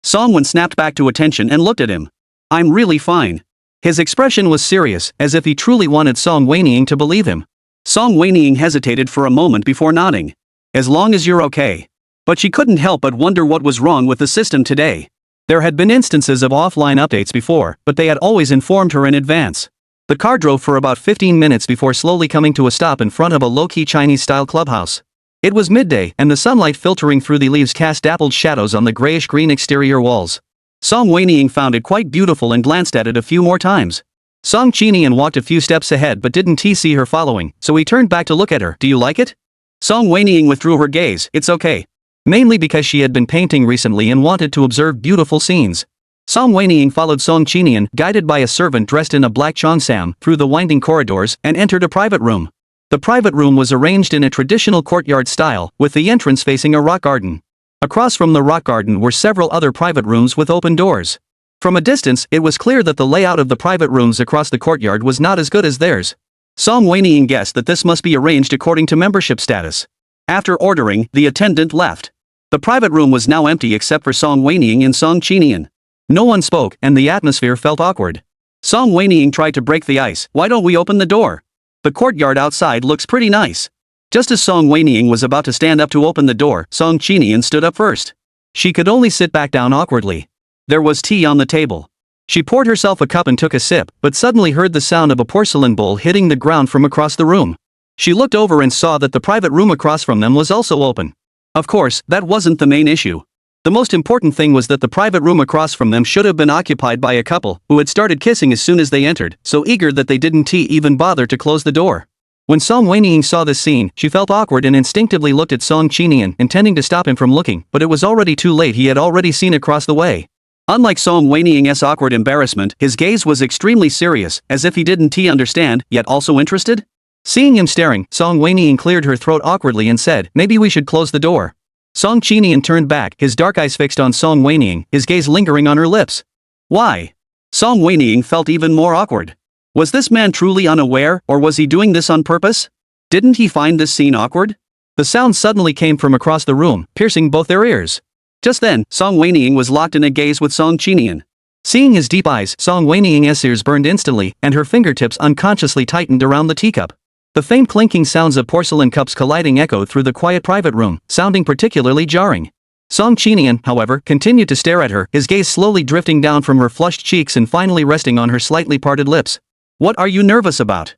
Song Wen snapped back to attention and looked at him. I'm really fine. His expression was serious, as if he truly wanted Song Wenying to believe him. Song Wenying hesitated for a moment before nodding. As long as you're okay. But she couldn't help but wonder what was wrong with the system today. There had been instances of offline updates before, but they had always informed her in advance. The car drove for about 15 minutes before slowly coming to a stop in front of a low-key Chinese-style clubhouse. It was midday, and the sunlight filtering through the leaves cast dappled shadows on the grayish-green exterior walls. Song Wenying found it quite beautiful and glanced at it a few more times. Song Qinian walked a few steps ahead but didn't see her following, so he turned back to look at her. Do you like it? Song Wenying withdrew her gaze. It's okay. Mainly because she had been painting recently and wanted to observe beautiful scenes. Song Wenying followed Song Qinian, guided by a servant dressed in a black cheongsam, through the winding corridors, and entered a private room. The private room was arranged in a traditional courtyard style, with the entrance facing a rock garden. Across from the rock garden were several other private rooms with open doors. From a distance, it was clear that the layout of the private rooms across the courtyard was not as good as theirs. Song Wenying guessed that this must be arranged according to membership status. After ordering, the attendant left. The private room was now empty except for Song Wenying and Song Qinian. No one spoke, and the atmosphere felt awkward. Song Wenying tried to break the ice. Why don't we open the door? The courtyard outside looks pretty nice. Just as Song Wenying was about to stand up to open the door, Song Qinian stood up first. She could only sit back down awkwardly. There was tea on the table. She poured herself a cup and took a sip, but suddenly heard the sound of a porcelain bowl hitting the ground from across the room. She looked over and saw that the private room across from them was also open. Of course, that wasn't the main issue. The most important thing was that the private room across from them should have been occupied by a couple who had started kissing as soon as they entered, so eager that they didn't even bother to close the door. When Song Wenying saw this scene, she felt awkward and instinctively looked at Song Qinian, intending to stop him from looking, but it was already too late. He had already seen across the way. Unlike Song Wenying's awkward embarrassment, his gaze was extremely serious, as if he didn't understand, yet also interested. Seeing him staring, Song Wenying cleared her throat awkwardly and said, "Maybe we should close the door." Song Qinian turned back, his dark eyes fixed on Song Wenying, his gaze lingering on her lips. Why? Song Wenying felt even more awkward. Was this man truly unaware, or was he doing this on purpose? Didn't he find this scene awkward? The sound suddenly came from across the room, piercing both their ears. Just then, Song Wenying was locked in a gaze with Song Qinian. Seeing his deep eyes, Song Wenying's ears burned instantly, and her fingertips unconsciously tightened around the teacup. The faint clinking sounds of porcelain cups colliding echoed through the quiet private room, sounding particularly jarring. Song Qinian, however, continued to stare at her, his gaze slowly drifting down from her flushed cheeks and finally resting on her slightly parted lips. What are you nervous about?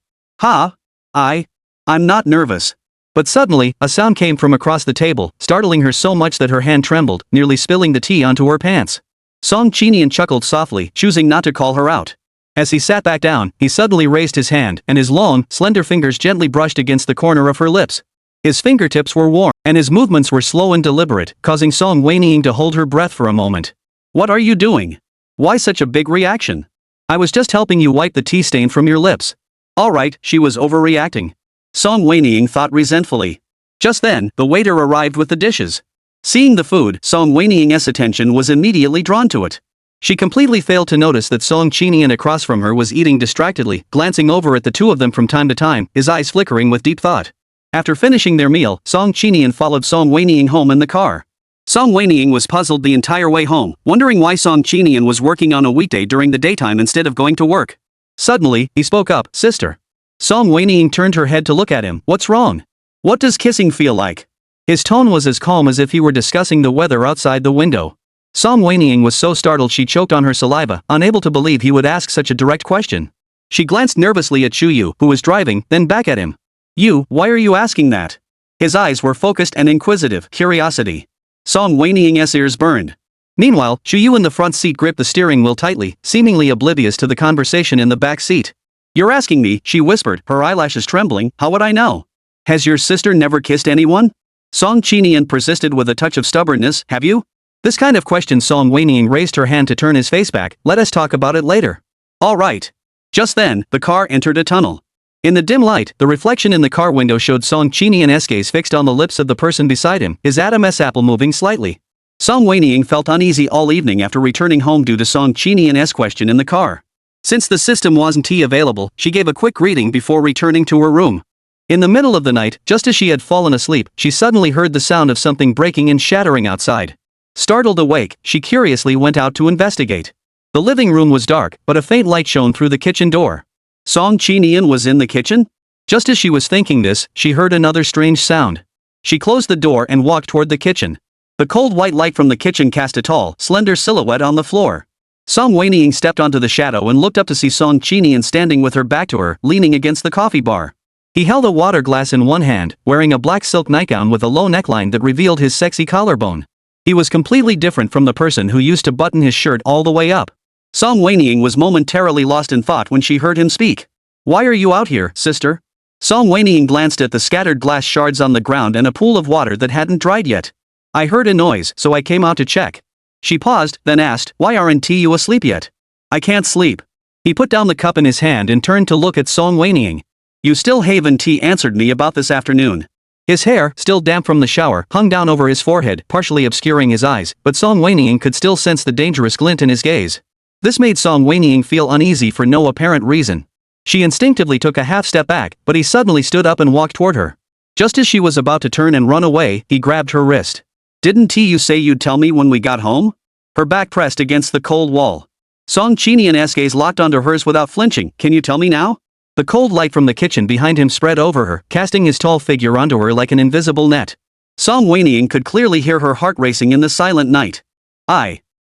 I'm not nervous. But suddenly, a sound came from across the table, startling her so much that her hand trembled, nearly spilling the tea onto her pants. Song Qinian chuckled softly, choosing not to call her out. As he sat back down, he suddenly raised his hand, and his long, slender fingers gently brushed against the corner of her lips. His fingertips were warm, and his movements were slow and deliberate, causing Song Wenying to hold her breath for a moment. What are you doing? Why such a big reaction? I was just helping you wipe the tea stain from your lips. Alright, she was overreacting. Song Wenying thought resentfully. Just then, the waiter arrived with the dishes. Seeing the food, Song Wenying's attention was immediately drawn to it. She completely failed to notice that Song Qinian across from her was eating distractedly, glancing over at the two of them from time to time, his eyes flickering with deep thought. After finishing their meal, Song Qinian followed Song Wenying home in the car. Song Wenying was puzzled the entire way home, wondering why Song Qinian was working on a weekday during the daytime instead of going to work. Suddenly, he spoke up, "Sister." Song Wenying turned her head to look at him. What's wrong? What does kissing feel like? His tone was as calm as if he were discussing the weather outside the window. Song Wenying was so startled she choked on her saliva, unable to believe he would ask such a direct question. She glanced nervously at Chuyu, who was driving, then back at him. Why are you asking that? His eyes were focused and inquisitive, curiosity. Song Wenying's ears burned. Meanwhile, Chuyu in the front seat gripped the steering wheel tightly, seemingly oblivious to the conversation in the back seat. You're asking me, she whispered, her eyelashes trembling, how would I know? Has your sister never kissed anyone? Song Qinian persisted with a touch of stubbornness, have you? This kind of question. Song Wenying raised her hand to turn his face back. Let us talk about it later. All right. Just then, the car entered a tunnel. In the dim light, the reflection in the car window showed Song Qinian's gaze fixed on the lips of the person beside him, his Adam's apple moving slightly. Song Wenying felt uneasy all evening after returning home due to Song Qinian's question in the car. Since the system wasn't available, she gave a quick greeting before returning to her room. In the middle of the night, just as she had fallen asleep, she suddenly heard the sound of something breaking and shattering outside. Startled awake, she curiously went out to investigate. The living room was dark, but a faint light shone through the kitchen door. Song Qinian was in the kitchen? Just as she was thinking this, she heard another strange sound. She closed the door and walked toward the kitchen. The cold white light from the kitchen cast a tall, slender silhouette on the floor. Song Wenying stepped onto the shadow and looked up to see Song Qinian standing with her back to her, leaning against the coffee bar. He held a water glass in one hand, wearing a black silk nightgown with a low neckline that revealed his sexy collarbone. He was completely different from the person who used to button his shirt all the way up. Song Wenying was momentarily lost in thought when she heard him speak. "Why are you out here, sister?" Song Wenying glanced at the scattered glass shards on the ground and a pool of water that hadn't dried yet. "I heard a noise, so I came out to check." She paused, then asked, "Why aren't you asleep yet?" "I can't sleep." He put down the cup in his hand and turned to look at Song Wenying. "You still haven't answered me about this afternoon." His hair, still damp from the shower, hung down over his forehead, partially obscuring his eyes, but Song Wenying could still sense the dangerous glint in his gaze. This made Song Wenying feel uneasy for no apparent reason. She instinctively took a half step back, but he suddenly stood up and walked toward her. Just as she was about to turn and run away, he grabbed her wrist. "Didn't you say you'd tell me when we got home?" Her back pressed against the cold wall. Song Qinian's gaze locked onto hers without flinching. "Can you tell me now?" The cold light from the kitchen behind him spread over her, casting his tall figure onto her like an invisible net. Song Wenying could clearly hear her heart racing in the silent night.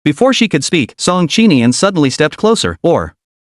Before she could speak, Song Qinian suddenly stepped closer,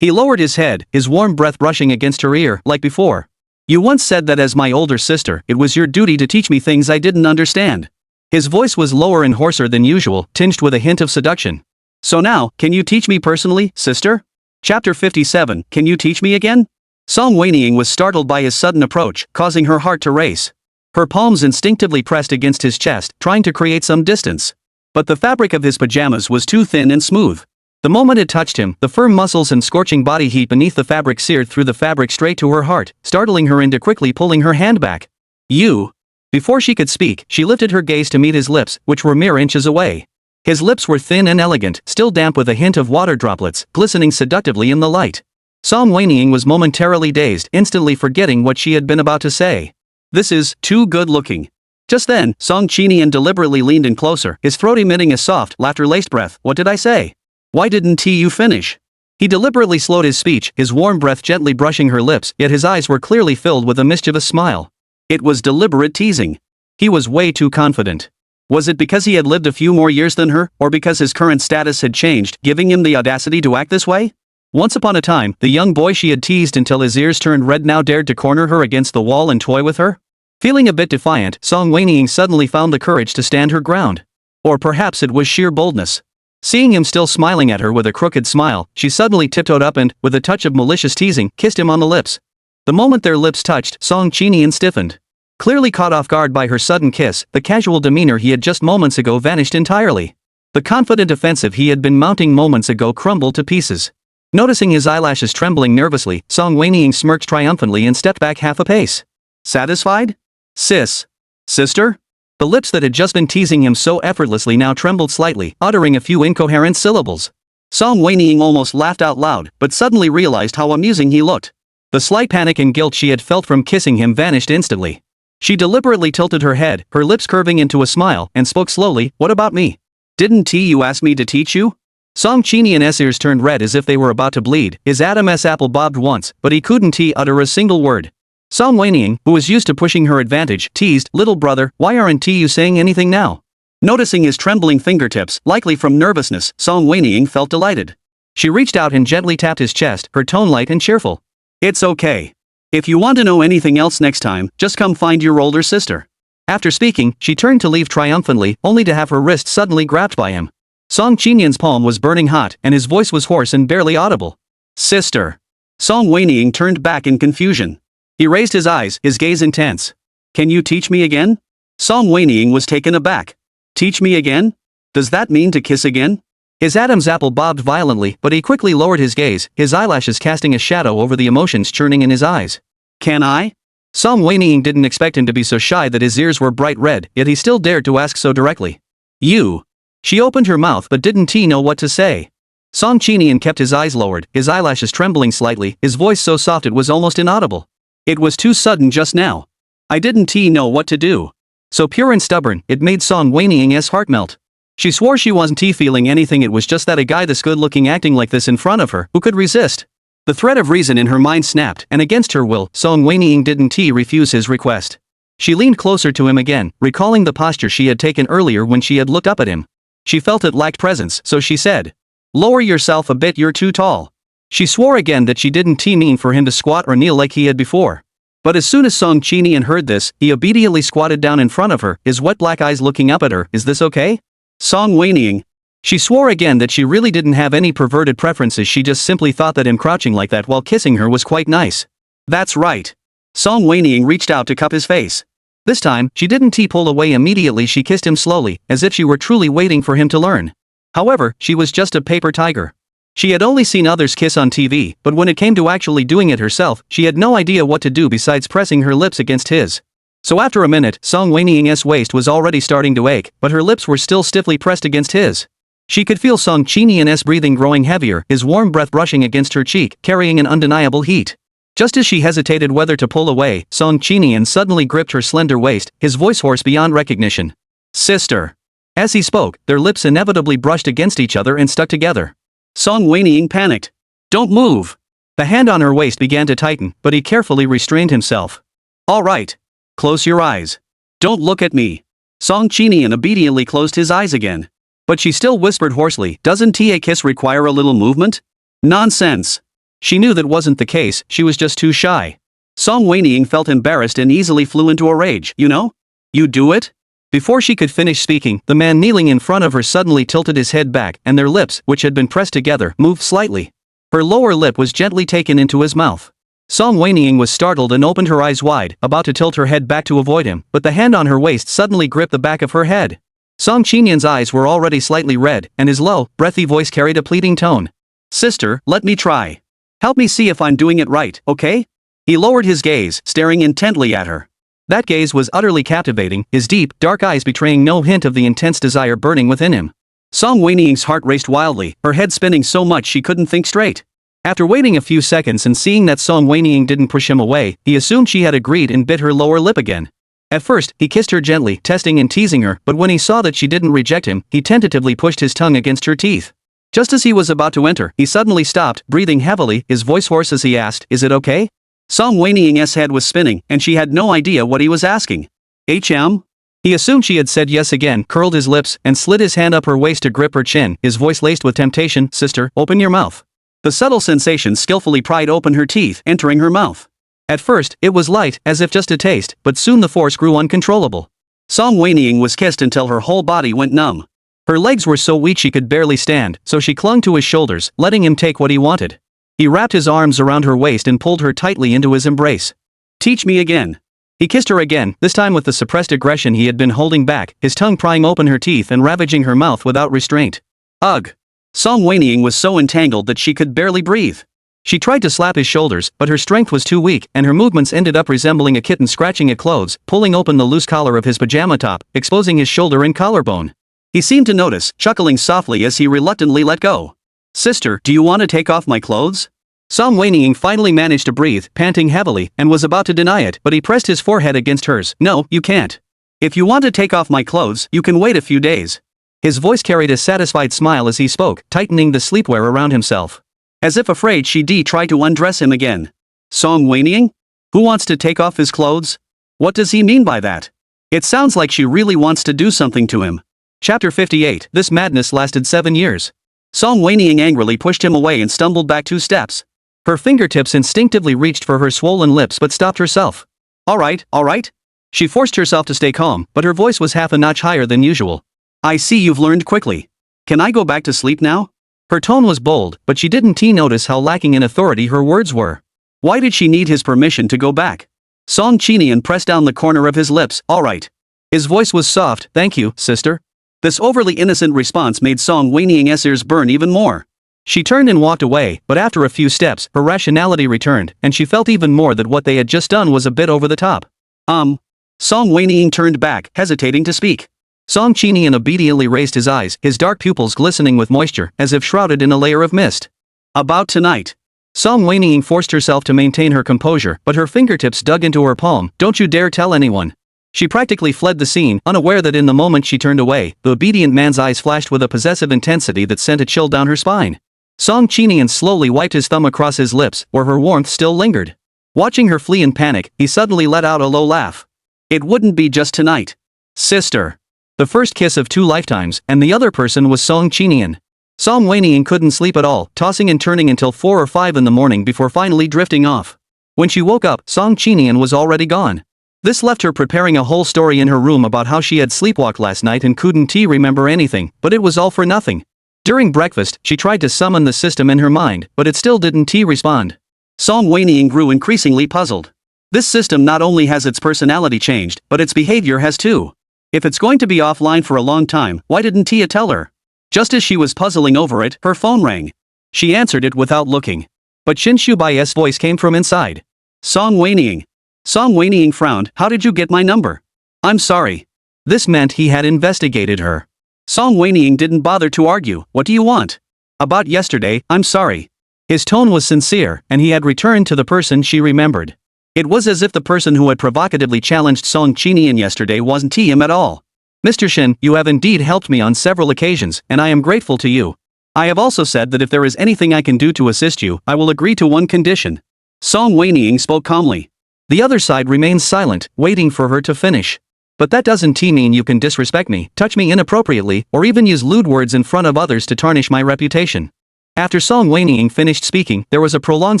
He lowered his head, his warm breath brushing against her ear, like before. "You once said that as my older sister, it was your duty to teach me things I didn't understand." His voice was lower and hoarser than usual, tinged with a hint of seduction. "So now, can you teach me personally, sister?" Chapter 57, Can You Teach Me Again? Song Wenying was startled by his sudden approach, causing her heart to race. Her palms instinctively pressed against his chest, trying to create some distance. But the fabric of his pajamas was too thin and smooth. The moment it touched him, the firm muscles and scorching body heat beneath the fabric seared through the fabric straight to her heart, startling her into quickly pulling her hand back. "You." Before she could speak, she lifted her gaze to meet his lips, which were mere inches away. His lips were thin and elegant, still damp with a hint of water droplets, glistening seductively in the light. Song Wenying was momentarily dazed, instantly forgetting what she had been about to say. "This is too good looking." Just then, Song Qinian deliberately leaned in closer, his throat emitting a soft, laughter-laced breath. "What did I say? Why didn't you finish?" He deliberately slowed his speech, his warm breath gently brushing her lips, yet his eyes were clearly filled with a mischievous smile. It was deliberate teasing. He was way too confident. Was it because he had lived a few more years than her, or because his current status had changed, giving him the audacity to act this way? Once upon a time, the young boy she had teased until his ears turned red now dared to corner her against the wall and toy with her? Feeling a bit defiant, Song Wenying suddenly found the courage to stand her ground. Or perhaps it was sheer boldness. Seeing him still smiling at her with a crooked smile, she suddenly tiptoed up and, with a touch of malicious teasing, kissed him on the lips. The moment their lips touched, Song Qinian stiffened. Clearly caught off guard by her sudden kiss, the casual demeanor he had just moments ago vanished entirely. The confident offensive he had been mounting moments ago crumbled to pieces. Noticing his eyelashes trembling nervously, Song Wenying smirked triumphantly and stepped back half a pace. "Satisfied? Sister?" The lips that had just been teasing him so effortlessly now trembled slightly, uttering a few incoherent syllables. Song Wenying almost laughed out loud, but suddenly realized how amusing he looked. The slight panic and guilt she had felt from kissing him vanished instantly. She deliberately tilted her head, her lips curving into a smile, and spoke slowly. "What about me? Didn't you ask me to teach you?" Song Qinian's ears turned red as if they were about to bleed, his Adam's apple bobbed once, but he couldn't utter a single word. Song Wenying, who was used to pushing her advantage, teased, "Little brother, why aren't you saying anything now?" Noticing his trembling fingertips, likely from nervousness, Song Wenying felt delighted. She reached out and gently tapped his chest, her tone light and cheerful. "It's okay. If you want to know anything else next time, just come find your older sister." After speaking, she turned to leave triumphantly, only to have her wrist suddenly grabbed by him. Song Qinian's palm was burning hot, and his voice was hoarse and barely audible. "Sister." Song Wenying turned back in confusion. He raised his eyes, his gaze intense. "Can you teach me again?" Song Wenying was taken aback. "Teach me again? Does that mean to kiss again?" His Adam's apple bobbed violently, but he quickly lowered his gaze, his eyelashes casting a shadow over the emotions churning in his eyes. "Can I?" Song Wenying didn't expect him to be so shy that his ears were bright red, yet he still dared to ask so directly. "You." She opened her mouth but didn't know what to say. Song Qinian kept his eyes lowered, his eyelashes trembling slightly, his voice so soft it was almost inaudible. "It was too sudden just now. I didn't know what to do." So pure and stubborn, it made Song Wenying's heart melt. She swore she wasn't feeling anything, it was just that a guy this good-looking acting like this in front of her, who could resist? The thread of reason in her mind snapped, and against her will, Song Wenying didn't refuse his request. She leaned closer to him again, recalling the posture she had taken earlier when she had looked up at him. She felt it lacked presence, so she said, Lower yourself a bit, you're too tall. She swore again that she didn't mean for him to squat or kneel like he had before. But as soon as Song Qinian heard this, he obediently squatted down in front of her, his wet black eyes looking up at her. Is this okay? Song Wenying. She swore again that she really didn't have any perverted preferences, she just simply thought that him crouching like that while kissing her was quite nice. That's right. Song Wenying reached out to cup his face. This time, she didn't pull away immediately, she kissed him slowly, as if she were truly waiting for him to learn. However, she was just a paper tiger. She had only seen others kiss on TV, but when it came to actually doing it herself, she had no idea what to do besides pressing her lips against his. So after a minute, Song Wenying's waist was already starting to ache, but her lips were still stiffly pressed against his. She could feel Song Qinian's breathing growing heavier, his warm breath brushing against her cheek, carrying an undeniable heat. Just as she hesitated whether to pull away, Song Qinian suddenly gripped her slender waist, his voice hoarse beyond recognition. Sister. As he spoke, their lips inevitably brushed against each other and stuck together. Song Wenying panicked. Don't move. The hand on her waist began to tighten, but he carefully restrained himself. All right. Close your eyes. Don't look at me. Song Qinian obediently closed his eyes again. But she still whispered hoarsely, doesn't a kiss require a little movement? Nonsense. She knew that wasn't the case, she was just too shy. Song Wenying felt embarrassed and easily flew into a rage. You know? You do it? Before she could finish speaking, the man kneeling in front of her suddenly tilted his head back, and their lips, which had been pressed together, moved slightly. Her lower lip was gently taken into his mouth. Song Wenying was startled and opened her eyes wide, about to tilt her head back to avoid him, but the hand on her waist suddenly gripped the back of her head. Song Qinian's eyes were already slightly red, and his low, breathy voice carried a pleading tone. Sister, let me try. Help me see if I'm doing it right, okay? He lowered his gaze, staring intently at her. That gaze was utterly captivating, his deep, dark eyes betraying no hint of the intense desire burning within him. Song Wenying's heart raced wildly, her head spinning so much she couldn't think straight. After waiting a few seconds and seeing that Song Wenying didn't push him away, he assumed she had agreed and bit her lower lip again. At first, he kissed her gently, testing and teasing her, but when he saw that she didn't reject him, he tentatively pushed his tongue against her teeth. Just as he was about to enter, he suddenly stopped, breathing heavily, his voice hoarse as he asked, is it okay? Song Wenying's head was spinning, and she had no idea what he was asking. HM? He assumed she had said yes again, curled his lips, and slid his hand up her waist to grip her chin, his voice laced with temptation, sister, open your mouth. The subtle sensation skillfully pried open her teeth, entering her mouth. At first, it was light, as if just a taste, but soon the force grew uncontrollable. Song Wenying was kissed until her whole body went numb. Her legs were so weak she could barely stand, so she clung to his shoulders, letting him take what he wanted. He wrapped his arms around her waist and pulled her tightly into his embrace. Teach me again. He kissed her again, this time with the suppressed aggression he had been holding back, his tongue prying open her teeth and ravaging her mouth without restraint. Ugh. Song Wenying was so entangled that she could barely breathe. She tried to slap his shoulders, but her strength was too weak, and her movements ended up resembling a kitten scratching at clothes, pulling open the loose collar of his pajama top, exposing his shoulder and collarbone. He seemed to notice, chuckling softly as he reluctantly let go. Sister, do you want to take off my clothes? Song Wenying finally managed to breathe, panting heavily, and was about to deny it, but he pressed his forehead against hers. No, you can't. If you want to take off my clothes, you can wait a few days. His voice carried a satisfied smile as he spoke, tightening the sleepwear around himself. As if afraid she'd try to undress him again. Song Wenying? Who wants to take off his clothes? What does he mean by that? It sounds like she really wants to do something to him. Chapter 58. This madness lasted 7 years. Song Wenying angrily pushed him away and stumbled back 2 steps. Her fingertips instinctively reached for her swollen lips but stopped herself. All right. She forced herself to stay calm, but her voice was half a notch higher than usual. I see you've learned quickly. Can I go back to sleep now? Her tone was bold, but she didn't notice how lacking in authority her words were. Why did she need his permission to go back? Song Qinian pressed down the corner of his lips. All right. His voice was soft. Thank you, sister. This overly innocent response made Song Wenying's ears burn even more. She turned and walked away, but after a few steps, her rationality returned, and she felt even more that what they had just done was a bit over the top. Song Wenying turned back, hesitating to speak. Song Qinian obediently raised his eyes, his dark pupils glistening with moisture, as if shrouded in a layer of mist. About tonight. Song Wenying forced herself to maintain her composure, but her fingertips dug into her palm. Don't you dare tell anyone. She practically fled the scene, unaware that in the moment she turned away, the obedient man's eyes flashed with a possessive intensity that sent a chill down her spine. Song Qinian slowly wiped his thumb across his lips, where her warmth still lingered. Watching her flee in panic, he suddenly let out a low laugh. It wouldn't be just tonight. Sister. The first kiss of 2 lifetimes, and the other person was Song Qinian. Song Wenying couldn't sleep at all, tossing and turning until 4 or 5 in the morning before finally drifting off. When she woke up, Song Qinian was already gone. This left her preparing a whole story in her room about how she had sleepwalked last night and couldn't remember anything, but it was all for nothing. During breakfast, she tried to summon the system in her mind, but it still didn't respond. Song Wenying grew increasingly puzzled. This system not only has its personality changed, but its behavior has too. If it's going to be offline for a long time, why didn't Tia tell her? Just as she was puzzling over it, her phone rang. She answered it without looking. But Shin Shubai's voice came from inside. Song Wenying. Song Wenying frowned. How did you get my number? I'm sorry. This meant he had investigated her. Song Wenying didn't bother to argue. What do you want? About yesterday, I'm sorry. His tone was sincere, and he had returned to the person she remembered. It was as if the person who had provocatively challenged Song Qinian yesterday wasn't him at all. Mr. Shin, you have indeed helped me on several occasions, and I am grateful to you. I have also said that if there is anything I can do to assist you, I will agree to one condition. Song Wenying spoke calmly. The other side remained silent, waiting for her to finish. But that doesn't mean you can disrespect me, touch me inappropriately, or even use lewd words in front of others to tarnish my reputation. After Song Wenying finished speaking, there was a prolonged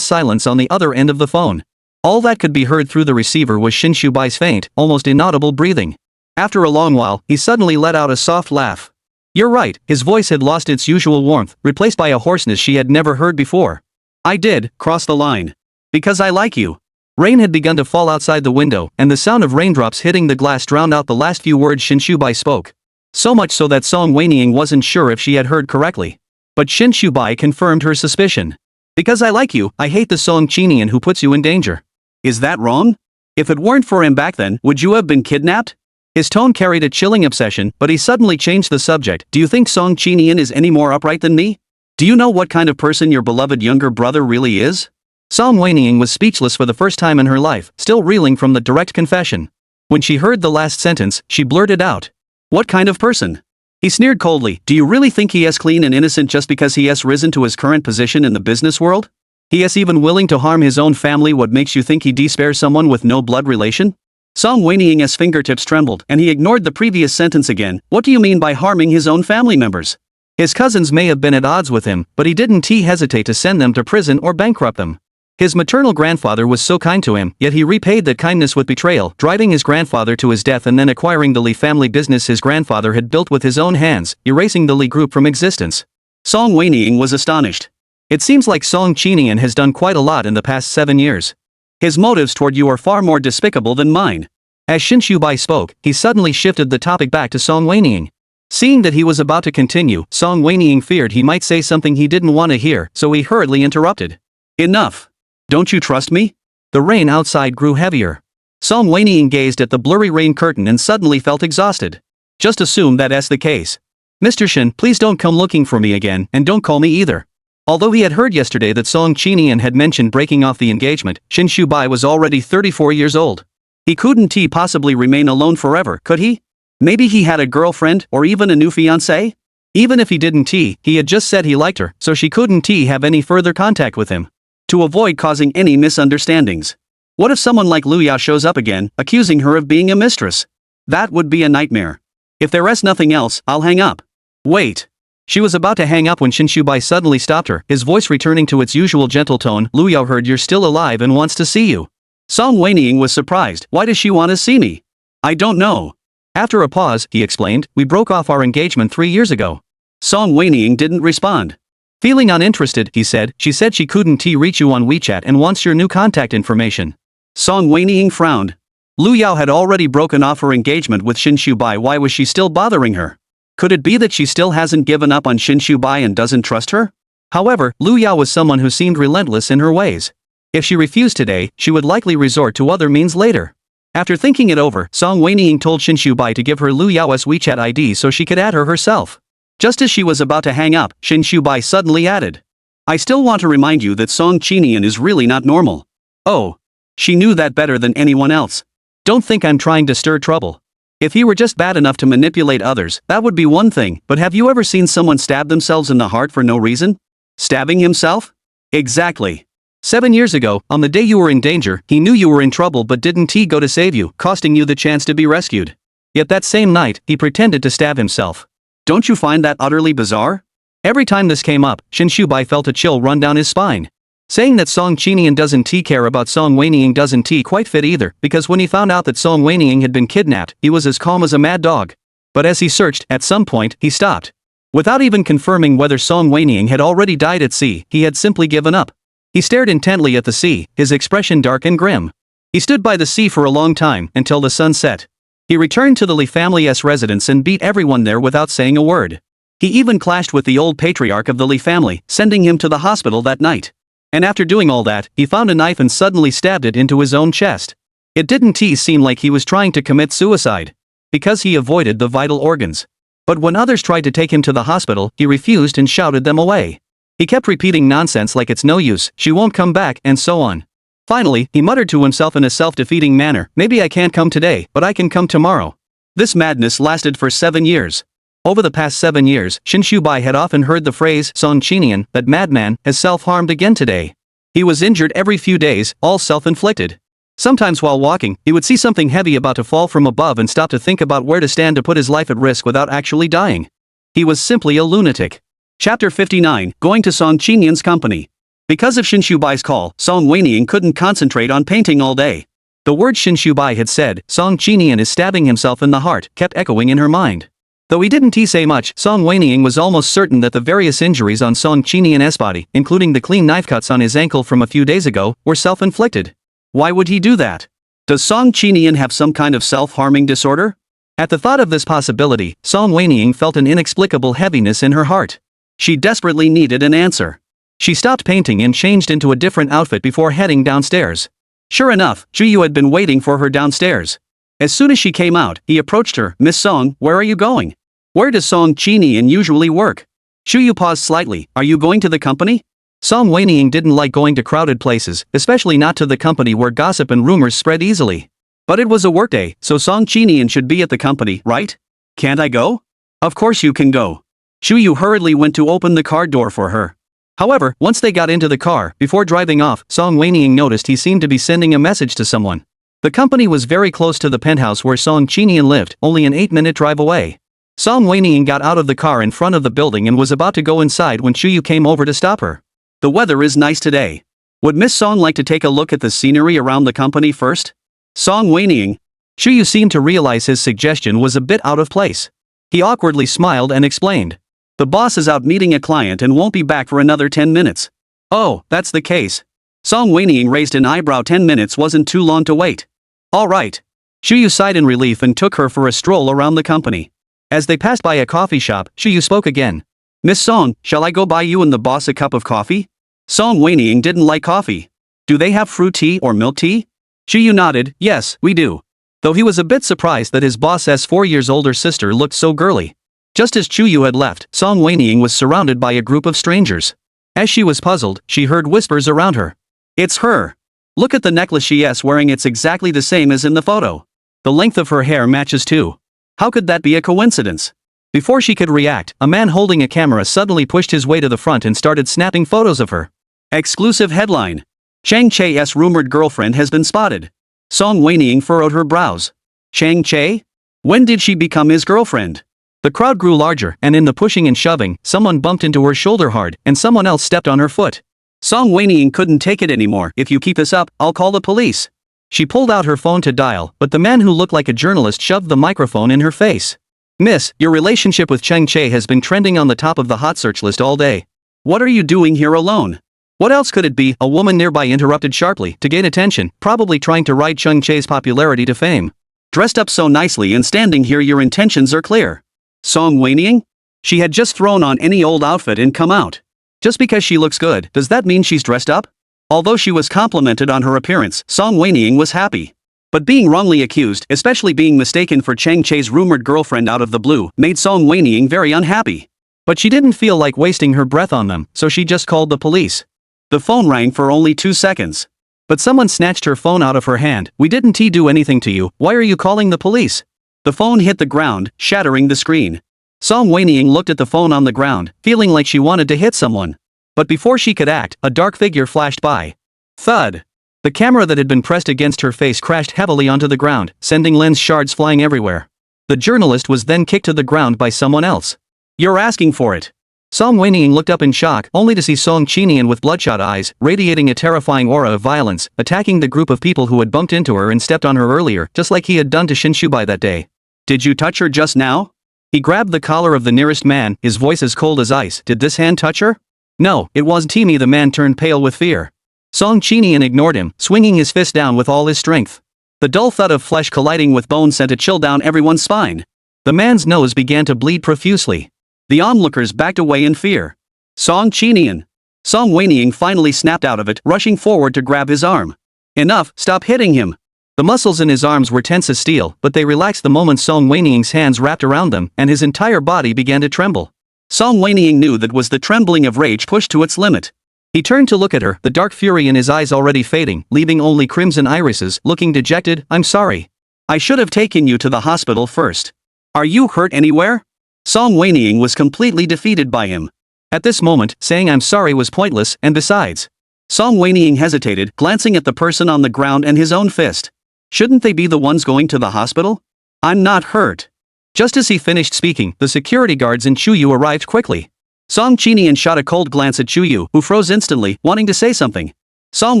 silence on the other end of the phone. All that could be heard through the receiver was Shin Shubai's faint, almost inaudible breathing. After a long while, he suddenly let out a soft laugh. You're right, his voice had lost its usual warmth, replaced by a hoarseness she had never heard before. I did cross the line. Because I like you. Rain had begun to fall outside the window, and the sound of raindrops hitting the glass drowned out the last few words Shin Shubai spoke. So much so that Song Wenying wasn't sure if she had heard correctly. But Shin Shubai confirmed her suspicion. Because I like you, I hate the Song Qinian who puts you in danger. Is that wrong? If it weren't for him back then, would you have been kidnapped? His tone carried a chilling obsession, but he suddenly changed the subject. Do you think Song Qinian is any more upright than me? Do you know what kind of person your beloved younger brother really is? Song Wenying was speechless for the first time in her life, still reeling from the direct confession. When she heard the last sentence, she blurted out. What kind of person? He sneered coldly. Do you really think he is clean and innocent just because he has risen to his current position in the business world? He is even willing to harm his own family. What makes you think he despares someone with no blood relation? Song Wenying's fingertips trembled, and he ignored the previous sentence again. What do you mean by harming his own family members? His cousins may have been at odds with him, but he didn't hesitate to send them to prison or bankrupt them. His maternal grandfather was so kind to him, yet he repaid that kindness with betrayal, driving his grandfather to his death and then acquiring the Li family business his grandfather had built with his own hands, erasing the Li group from existence. Song Wenying was astonished. It seems like Song Qinian has done quite a lot in the past 7 years. His motives toward you are far more despicable than mine. As Shin Shubai spoke, he suddenly shifted the topic back to Song Wenying. Seeing that he was about to continue, Song Wenying feared he might say something he didn't want to hear, so he hurriedly interrupted. Enough. Don't you trust me? The rain outside grew heavier. Song Wenying gazed at the blurry rain curtain and suddenly felt exhausted. Just assume that's the case. Mr. Shin, please don't come looking for me again, and don't call me either. Although he had heard yesterday that Song Qinian had mentioned breaking off the engagement, Shin Shubai was already 34 years old. He couldn't possibly remain alone forever, could he? Maybe he had a girlfriend, or even a new fiancée? Even if he didn't he had just said he liked her, so she couldn't have any further contact with him. To avoid causing any misunderstandings. What if someone like Lu Yao shows up again, accusing her of being a mistress? That would be a nightmare. If there is nothing else, I'll hang up. Wait. She was about to hang up when Shin Shubai suddenly stopped her, his voice returning to its usual gentle tone. Lu Yao heard you're still alive and wants to see you. Song Wenying was surprised. Why does she want to see me? I don't know. After a pause, he explained, we broke off our engagement 3 years ago. Song Wenying didn't respond. Feeling uninterested, he said, she said she couldn't reach you on WeChat and wants your new contact information. Song Wenying frowned. Lu Yao had already broken off her engagement with Shin Shubai. Why was she still bothering her? Could it be that she still hasn't given up on Shin Shubai and doesn't trust her? However, Lu Yao was someone who seemed relentless in her ways. If she refused today, she would likely resort to other means later. After thinking it over, Song Wenying told Shin Shubai to give her Lu Yao's WeChat ID so she could add her herself. Just as she was about to hang up, Shin Shubai suddenly added. I still want to remind you that Song Qinian is really not normal. Oh. She knew that better than anyone else. Don't think I'm trying to stir trouble. If he were just bad enough to manipulate others, that would be one thing, but have you ever seen someone stab themselves in the heart for no reason? Stabbing himself? Exactly. 7 years ago, on the day you were in danger, he knew you were in trouble but didn't go to save you, costing you the chance to be rescued. Yet that same night, he pretended to stab himself. Don't you find that utterly bizarre? Every time this came up, Shin Shubai felt a chill run down his spine. Saying that Song Qinian doesn't care about Song Wenying doesn't quite fit either, because when he found out that Song Wenying had been kidnapped, he was as calm as a mad dog. But as he searched, at some point, he stopped. Without even confirming whether Song Wenying had already died at sea, he had simply given up. He stared intently at the sea, his expression dark and grim. He stood by the sea for a long time, until the sun set. He returned to the Li family's residence and beat everyone there without saying a word. He even clashed with the old patriarch of the Li family, sending him to the hospital that night. And after doing all that, he found a knife and suddenly stabbed it into his own chest. It didn't seem like he was trying to commit suicide, because he avoided the vital organs. But when others tried to take him to the hospital, he refused and shouted them away. He kept repeating nonsense like it's no use, she won't come back, and so on. Finally, he muttered to himself in a self-defeating manner, maybe I can't come today, but I can come tomorrow. This madness lasted for 7 years. Over the past 7 years, Shin Shubai had often heard the phrase, Song Qinian, that madman, has self-harmed again today. He was injured every few days, all self-inflicted. Sometimes while walking, he would see something heavy about to fall from above and stop to think about where to stand to put his life at risk without actually dying. He was simply a lunatic. Chapter 59, Going to Song Qinian's company. Because of Shin Shubai's call, Song Wenying couldn't concentrate on painting all day. The words Shin Shubai had said, Song Qinian is stabbing himself in the heart, kept echoing in her mind. Though he didn't say much, Song Wenying was almost certain that the various injuries on Song Qinian's body, including the clean knife cuts on his ankle from a few days ago, were self-inflicted. Why would he do that? Does Song Qinian have some kind of self-harming disorder? At the thought of this possibility, Song Wenying felt an inexplicable heaviness in her heart. She desperately needed an answer. She stopped painting and changed into a different outfit before heading downstairs. Sure enough, Juyu had been waiting for her downstairs. As soon as she came out, he approached her. Miss Song, where are you going? Where does Song Qinian usually work? Juyu paused slightly. Are you going to the company? Song Wenying didn't like going to crowded places, especially not to the company where gossip and rumors spread easily. But it was a workday, so Song Qinian should be at the company, right? Can't I go? Of course you can go. Juyu hurriedly went to open the car door for her. However, once they got into the car, before driving off, Song Wenying noticed he seemed to be sending a message to someone. The company was very close to the penthouse where Song Qinian lived, only an 8-minute drive away. Song Wenying got out of the car in front of the building and was about to go inside when Juyu came over to stop her. The weather is nice today. Would Miss Song like to take a look at the scenery around the company first? Song Wenying. Juyu seemed to realize his suggestion was a bit out of place. He awkwardly smiled and explained. The boss is out meeting a client and won't be back for another 10 minutes. Oh, that's the case. Song Wenying raised an eyebrow. 10 minutes wasn't too long to wait. All right. Juyu sighed in relief and took her for a stroll around the company. As they passed by a coffee shop, Juyu spoke again. Miss Song, shall I go buy you and the boss a cup of coffee? Song Wenying didn't like coffee. Do they have fruit tea or milk tea? Juyu nodded. Yes, we do. Though he was a bit surprised that his boss's 4 years older sister looked so girly. Just as Juyu had left, Song Wenying was surrounded by a group of strangers. As she was puzzled, she heard whispers around her. It's her. Look at the necklace she's wearing, it's exactly the same as in the photo. The length of her hair matches too. How could that be a coincidence? Before she could react, a man holding a camera suddenly pushed his way to the front and started snapping photos of her. Exclusive headline. Chang Che's rumored girlfriend has been spotted. Song Wenying furrowed her brows. Chang Che? When did she become his girlfriend? The crowd grew larger, and in the pushing and shoving, someone bumped into her shoulder hard, and someone else stepped on her foot. Song Wenying couldn't take it anymore. If you keep this up, I'll call the police. She pulled out her phone to dial, but the man who looked like a journalist shoved the microphone in her face. Miss, your relationship with Chang Che has been trending on the top of the hot search list all day. What are you doing here alone? What else could it be? A woman nearby interrupted sharply, to gain attention, probably trying to ride Chang Che's popularity to fame. Dressed up so nicely and standing here, your intentions are clear. Song Wenying? She had just thrown on any old outfit and come out. Just because she looks good, does that mean she's dressed up? Although she was complimented on her appearance, Song Wenying was happy. But being wrongly accused, especially being mistaken for Chang Che's rumored girlfriend out of the blue, made Song Wenying very unhappy. But she didn't feel like wasting her breath on them, so she just called the police. The phone rang for only 2 seconds. But someone snatched her phone out of her hand. We didn't do anything to you, why are you calling the police? The phone hit the ground, shattering the screen. Song Wenying looked at the phone on the ground, feeling like she wanted to hit someone. But before she could act, a dark figure flashed by. Thud! The camera that had been pressed against her face crashed heavily onto the ground, sending lens shards flying everywhere. The journalist was then kicked to the ground by someone else. You're asking for it. Song Wenying looked up in shock, only to see Song Qinian with bloodshot eyes, radiating a terrifying aura of violence, attacking the group of people who had bumped into her and stepped on her earlier, just like he had done to Shinshubai that day. Did you touch her just now? He grabbed the collar of the nearest man, his voice as cold as ice. Did this hand touch her? No, it wasn't me. The man turned pale with fear. Song Qinian ignored him, swinging his fist down with all his strength. The dull thud of flesh colliding with bone sent a chill down everyone's spine. The man's nose began to bleed profusely. The onlookers backed away in fear. Song Qinian. Song Wenying finally snapped out of it, rushing forward to grab his arm. Enough, stop hitting him. The muscles in his arms were tense as steel, but they relaxed the moment Song Wenying's hands wrapped around them, and his entire body began to tremble. Song Wenying knew that was the trembling of rage pushed to its limit. He turned to look at her, the dark fury in his eyes already fading, leaving only crimson irises, looking dejected. I'm sorry. I should have taken you to the hospital first. Are you hurt anywhere? Song Wenying was completely defeated by him. At this moment, saying I'm sorry was pointless, and besides. Song Wenying hesitated, glancing at the person on the ground and his own fist. Shouldn't they be the ones going to the hospital? I'm not hurt. Just as he finished speaking, the security guards in Chuyu arrived quickly. Song Qinian shot a cold glance at Chuyu, who froze instantly, wanting to say something. Song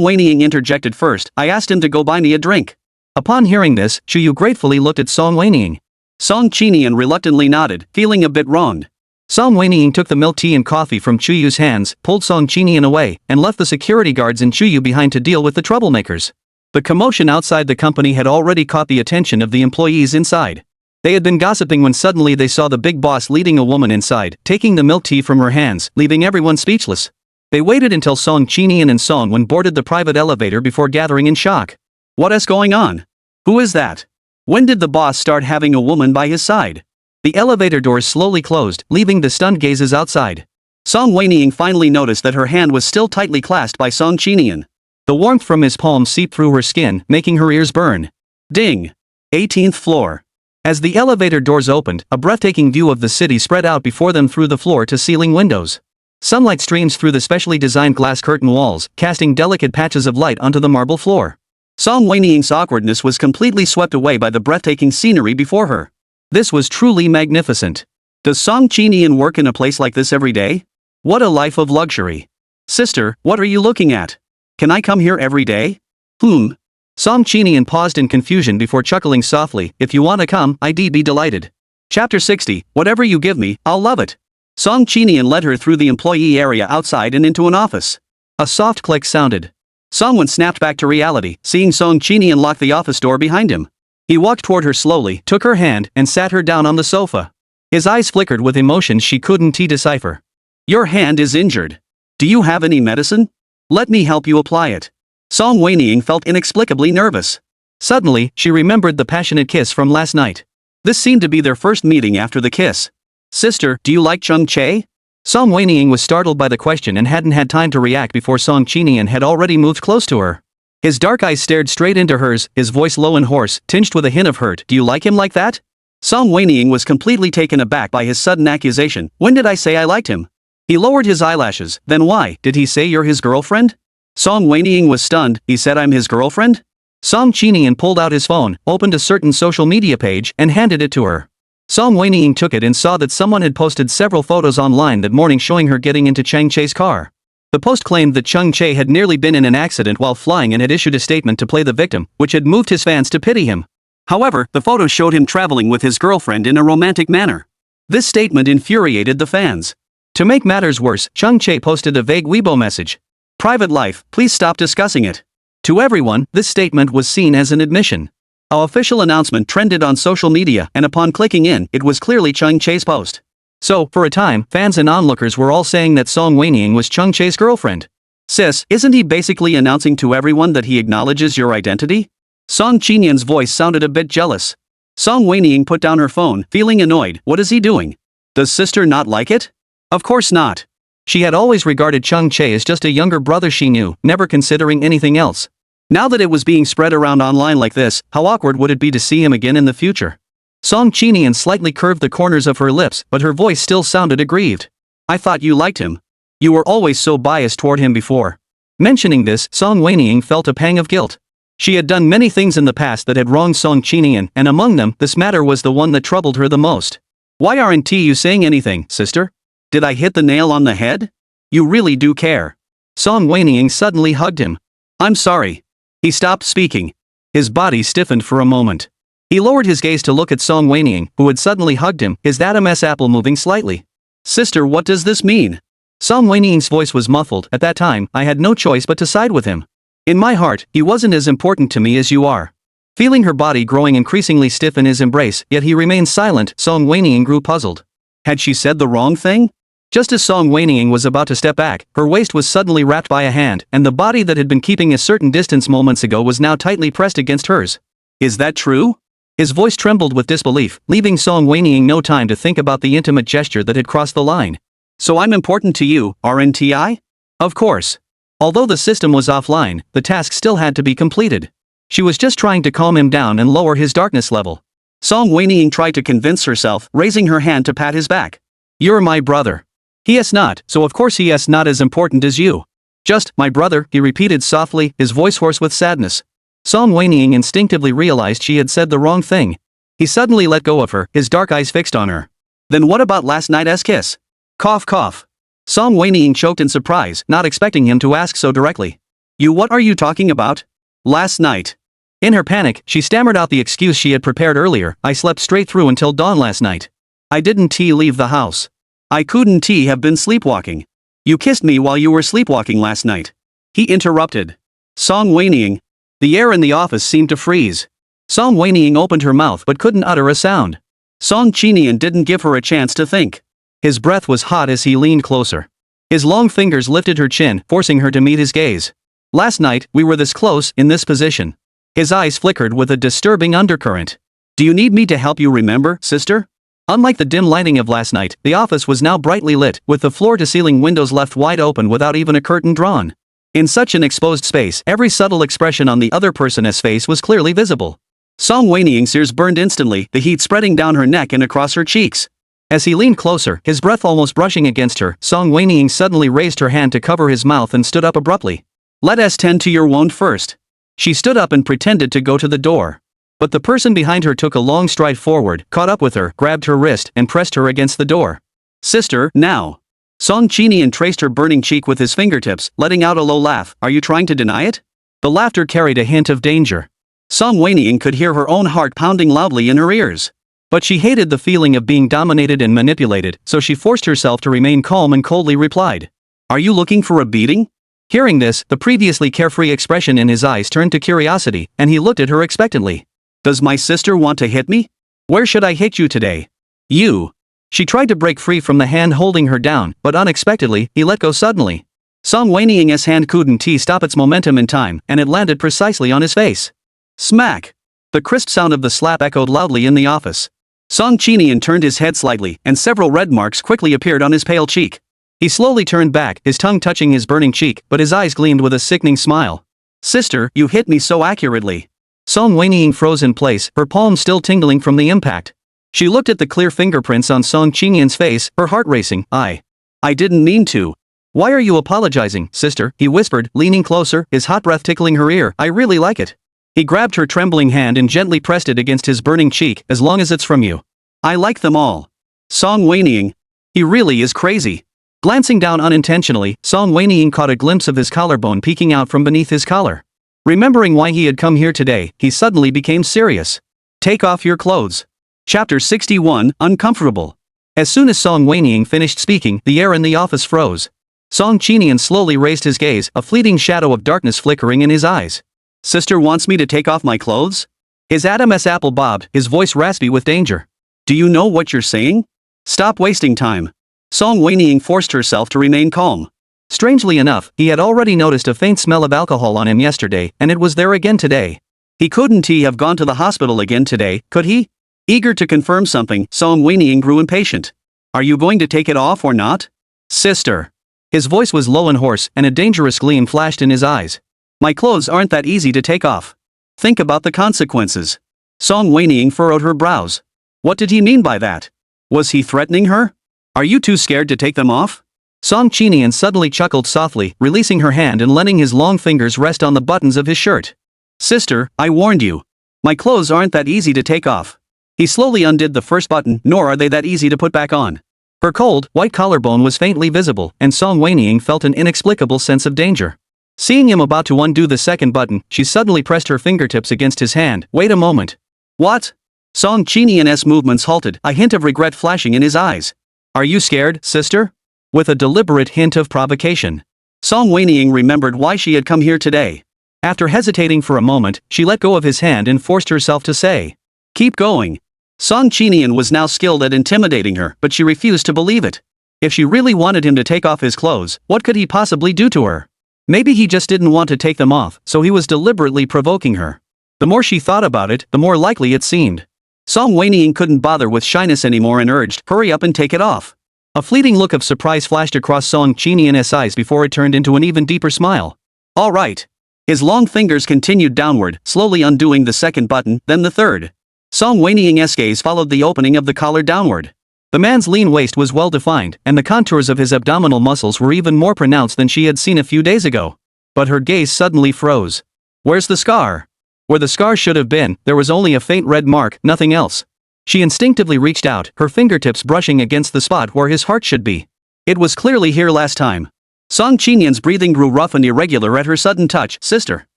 Wenying interjected first. I asked him to go buy me a drink. Upon hearing this, Chuyu gratefully looked at Song Wenying. Song Qinian reluctantly nodded, feeling a bit wronged. Song Wenying took the milk tea and coffee from Chuyu's hands, pulled Song Qinian away, and left the security guards in Chuyu behind to deal with the troublemakers. The commotion outside the company had already caught the attention of the employees inside. They had been gossiping when suddenly they saw the big boss leading a woman inside, taking the milk tea from her hands, leaving everyone speechless. They waited until Song Qinian and Song Wen boarded the private elevator before gathering in shock. What is going on? Who is that? When did the boss start having a woman by his side? The elevator doors slowly closed, leaving the stunned gazes outside. Song Wenying finally noticed that her hand was still tightly clasped by Song Qinian. The warmth from his palm seeped through her skin, making her ears burn. Ding! 18th floor. As the elevator doors opened, a breathtaking view of the city spread out before them through the floor-to-ceiling windows. Sunlight streams through the specially designed glass curtain walls, casting delicate patches of light onto the marble floor. Song Wenying's awkwardness was completely swept away by the breathtaking scenery before her. This was truly magnificent. Does Song Qinian work in a place like this every day? What a life of luxury. Sister, what are you looking at? Can I come here every day? Song Qinian paused in confusion before chuckling softly. If you want to come, I'd be delighted. Chapter 60, whatever you give me, I'll love it. Song Qinian led her through the employee area outside and into an office. A soft click sounded. Song Wen snapped back to reality, seeing Song Qinian lock the office door behind him. He walked toward her slowly, took her hand, and sat her down on the sofa. His eyes flickered with emotions she couldn't decipher. Your hand is injured. Do you have any medicine? Let me help you apply it. Song Wenying felt inexplicably nervous. Suddenly, she remembered the passionate kiss from last night. This seemed to be their first meeting after the kiss. Sister, do you like Chung Chae? Song Wenying was startled by the question and hadn't had time to react before Song Qinian had already moved close to her. His dark eyes stared straight into hers, his voice low and hoarse, tinged with a hint of hurt. Do you like him like that? Song Wenying was completely taken aback by his sudden accusation. When did I say I liked him? He lowered his eyelashes. Then why did he say you're his girlfriend? Song Wenying was stunned. He said I'm his girlfriend? Song Qinian pulled out his phone, opened a certain social media page, and handed it to her. Song Wenying took it and saw that someone had posted several photos online that morning showing her getting into Chang Che's car. The post claimed that Chung Chae had nearly been in an accident while flying and had issued a statement to play the victim, which had moved his fans to pity him. However, the photos showed him traveling with his girlfriend in a romantic manner. This statement infuriated the fans. To make matters worse, Chung Chae posted a vague Weibo message. Private life, please stop discussing it. To everyone, this statement was seen as an admission. An official announcement trended on social media, and upon clicking in, it was clearly Chung Chae's post. So, for a time, fans and onlookers were all saying that Song Wenying was Chung Chae's girlfriend. Sis, isn't he basically announcing to everyone that he acknowledges your identity? Song Qinian's voice sounded a bit jealous. Song Wenying put down her phone, feeling annoyed. What is he doing? Does sister not like it? Of course not. She had always regarded Chung Chae as just a younger brother she knew, never considering anything else. Now that it was being spread around online like this, how awkward would it be to see him again in the future? Song Qinian slightly curved the corners of her lips, but her voice still sounded aggrieved. I thought you liked him. You were always so biased toward him before. Mentioning this, Song Wenying felt a pang of guilt. She had done many things in the past that had wronged Song Qinian, and among them, this matter was the one that troubled her the most. Why aren't you saying anything, sister? Did I hit the nail on the head? You really do care. Song Wenying suddenly hugged him. I'm sorry. He stopped speaking. His body stiffened for a moment. He lowered his gaze to look at Song Wenying, who had suddenly hugged him, his Adam's apple moving slightly. Sister, what does this mean? Song Wenying's voice was muffled. At that time, I had no choice but to side with him. In my heart, he wasn't as important to me as you are. Feeling her body growing increasingly stiff in his embrace, yet he remained silent, Song Wenying grew puzzled. Had she said the wrong thing? Just as Song Wenying was about to step back, her waist was suddenly wrapped by a hand, and the body that had been keeping a certain distance moments ago was now tightly pressed against hers. Is that true? His voice trembled with disbelief, leaving Song Wenying no time to think about the intimate gesture that had crossed the line. So I'm important to you, aren't I? Of course. Although the system was offline, the task still had to be completed. She was just trying to calm him down and lower his darkness level. Song Wenying tried to convince herself, raising her hand to pat his back. You're my brother. He is not, so of course he is not as important as you. Just, my brother, he repeated softly, his voice hoarse with sadness. Song Wenying instinctively realized she had said the wrong thing. He suddenly let go of her, his dark eyes fixed on her. Then what about last night's kiss? Cough cough. Song Wenying choked in surprise, not expecting him to ask so directly. What are you talking about? Last night. In her panic, she stammered out the excuse she had prepared earlier. I slept straight through until dawn last night. I didn't leave the house. I couldn't have been sleepwalking. You kissed me while you were sleepwalking last night. He interrupted. Song Wenying. The air in the office seemed to freeze. Song Wenying opened her mouth but couldn't utter a sound. Song Qinian didn't give her a chance to think. His breath was hot as he leaned closer. His long fingers lifted her chin, forcing her to meet his gaze. Last night, we were this close, in this position. His eyes flickered with a disturbing undercurrent. Do you need me to help you remember, sister? Unlike the dim lighting of last night, the office was now brightly lit, with the floor-to-ceiling windows left wide open without even a curtain drawn. In such an exposed space, every subtle expression on the other person's face was clearly visible. Song Wenying's ears burned instantly, the heat spreading down her neck and across her cheeks. As he leaned closer, his breath almost brushing against her, Song Wenying suddenly raised her hand to cover his mouth and stood up abruptly. Let us tend to your wound first. She stood up and pretended to go to the door. But the person behind her took a long stride forward, caught up with her, grabbed her wrist, and pressed her against the door. Sister, now. Song Qinian traced her burning cheek with his fingertips, letting out a low laugh. Are you trying to deny it? The laughter carried a hint of danger. Song Wenying could hear her own heart pounding loudly in her ears. But she hated the feeling of being dominated and manipulated, so she forced herself to remain calm and coldly replied. Are you looking for a beating? Hearing this, the previously carefree expression in his eyes turned to curiosity, and he looked at her expectantly. Does my sister want to hit me? Where should I hit you today? You. She tried to break free from the hand holding her down, but unexpectedly, he let go suddenly. Song Wenying's hand couldn't stop its momentum in time, and it landed precisely on his face. Smack! The crisp sound of the slap echoed loudly in the office. Song Qinian turned his head slightly, and several red marks quickly appeared on his pale cheek. He slowly turned back, his tongue touching his burning cheek, but his eyes gleamed with a sickening smile. Sister, you hit me so accurately. Song Wenying froze in place, her palm still tingling from the impact. She looked at the clear fingerprints on Song Qinian's face, her heart racing. I didn't mean to. Why are you apologizing, sister? He whispered, leaning closer, his hot breath tickling her ear. I really like it. He grabbed her trembling hand and gently pressed it against his burning cheek. As long as it's from you. I like them all. Song Wenying. He really is crazy. Glancing down unintentionally, Song Wenying caught a glimpse of his collarbone peeking out from beneath his collar. Remembering why he had come here today, he suddenly became serious. Take off your clothes. Chapter 61, Uncomfortable. As soon as Song Wenying finished speaking, the air in the office froze. Song Qinian slowly raised his gaze, a fleeting shadow of darkness flickering in his eyes. Sister wants me to take off my clothes? His Adam's apple bobbed, his voice raspy with danger. Do you know what you're saying? Stop wasting time. Song Wenying forced herself to remain calm. Strangely enough, he had already noticed a faint smell of alcohol on him yesterday, and it was there again today. He couldn't have gone to the hospital again today, could he? Eager to confirm something, Song Wenying grew impatient. Are you going to take it off or not? Sister. His voice was low and hoarse, and a dangerous gleam flashed in his eyes. My clothes aren't that easy to take off. Think about the consequences. Song Wenying furrowed her brows. What did he mean by that? Was he threatening her? Are you too scared to take them off? Song Qinian suddenly chuckled softly, releasing her hand and letting his long fingers rest on the buttons of his shirt. Sister, I warned you. My clothes aren't that easy to take off. He slowly undid the first button, nor are they that easy to put back on. Her cold, white collarbone was faintly visible, and Song Wenying felt an inexplicable sense of danger. Seeing him about to undo the second button, she suddenly pressed her fingertips against his hand. Wait a moment. What? Song Qinian's movements halted, a hint of regret flashing in his eyes. Are you scared, sister? With a deliberate hint of provocation. Song Wenying remembered why she had come here today. After hesitating for a moment, she let go of his hand and forced herself to say, "Keep going." Song Qinian was now skilled at intimidating her, but she refused to believe it. If she really wanted him to take off his clothes, what could he possibly do to her? Maybe he just didn't want to take them off, so he was deliberately provoking her. The more she thought about it, the more likely it seemed. Song Wenying couldn't bother with shyness anymore and urged, "Hurry up and take it off." A fleeting look of surprise flashed across Song Qinian's eyes before it turned into an even deeper smile. All right. His long fingers continued downward, slowly undoing the second button, then the third. Song Wenying's gaze followed the opening of the collar downward. The man's lean waist was well defined, and the contours of his abdominal muscles were even more pronounced than she had seen a few days ago. But her gaze suddenly froze. Where's the scar? Where the scar should have been, there was only a faint red mark, nothing else. She instinctively reached out, her fingertips brushing against the spot where his heart should be. It was clearly here last time. Song Qinian's breathing grew rough and irregular at her sudden touch. Sister.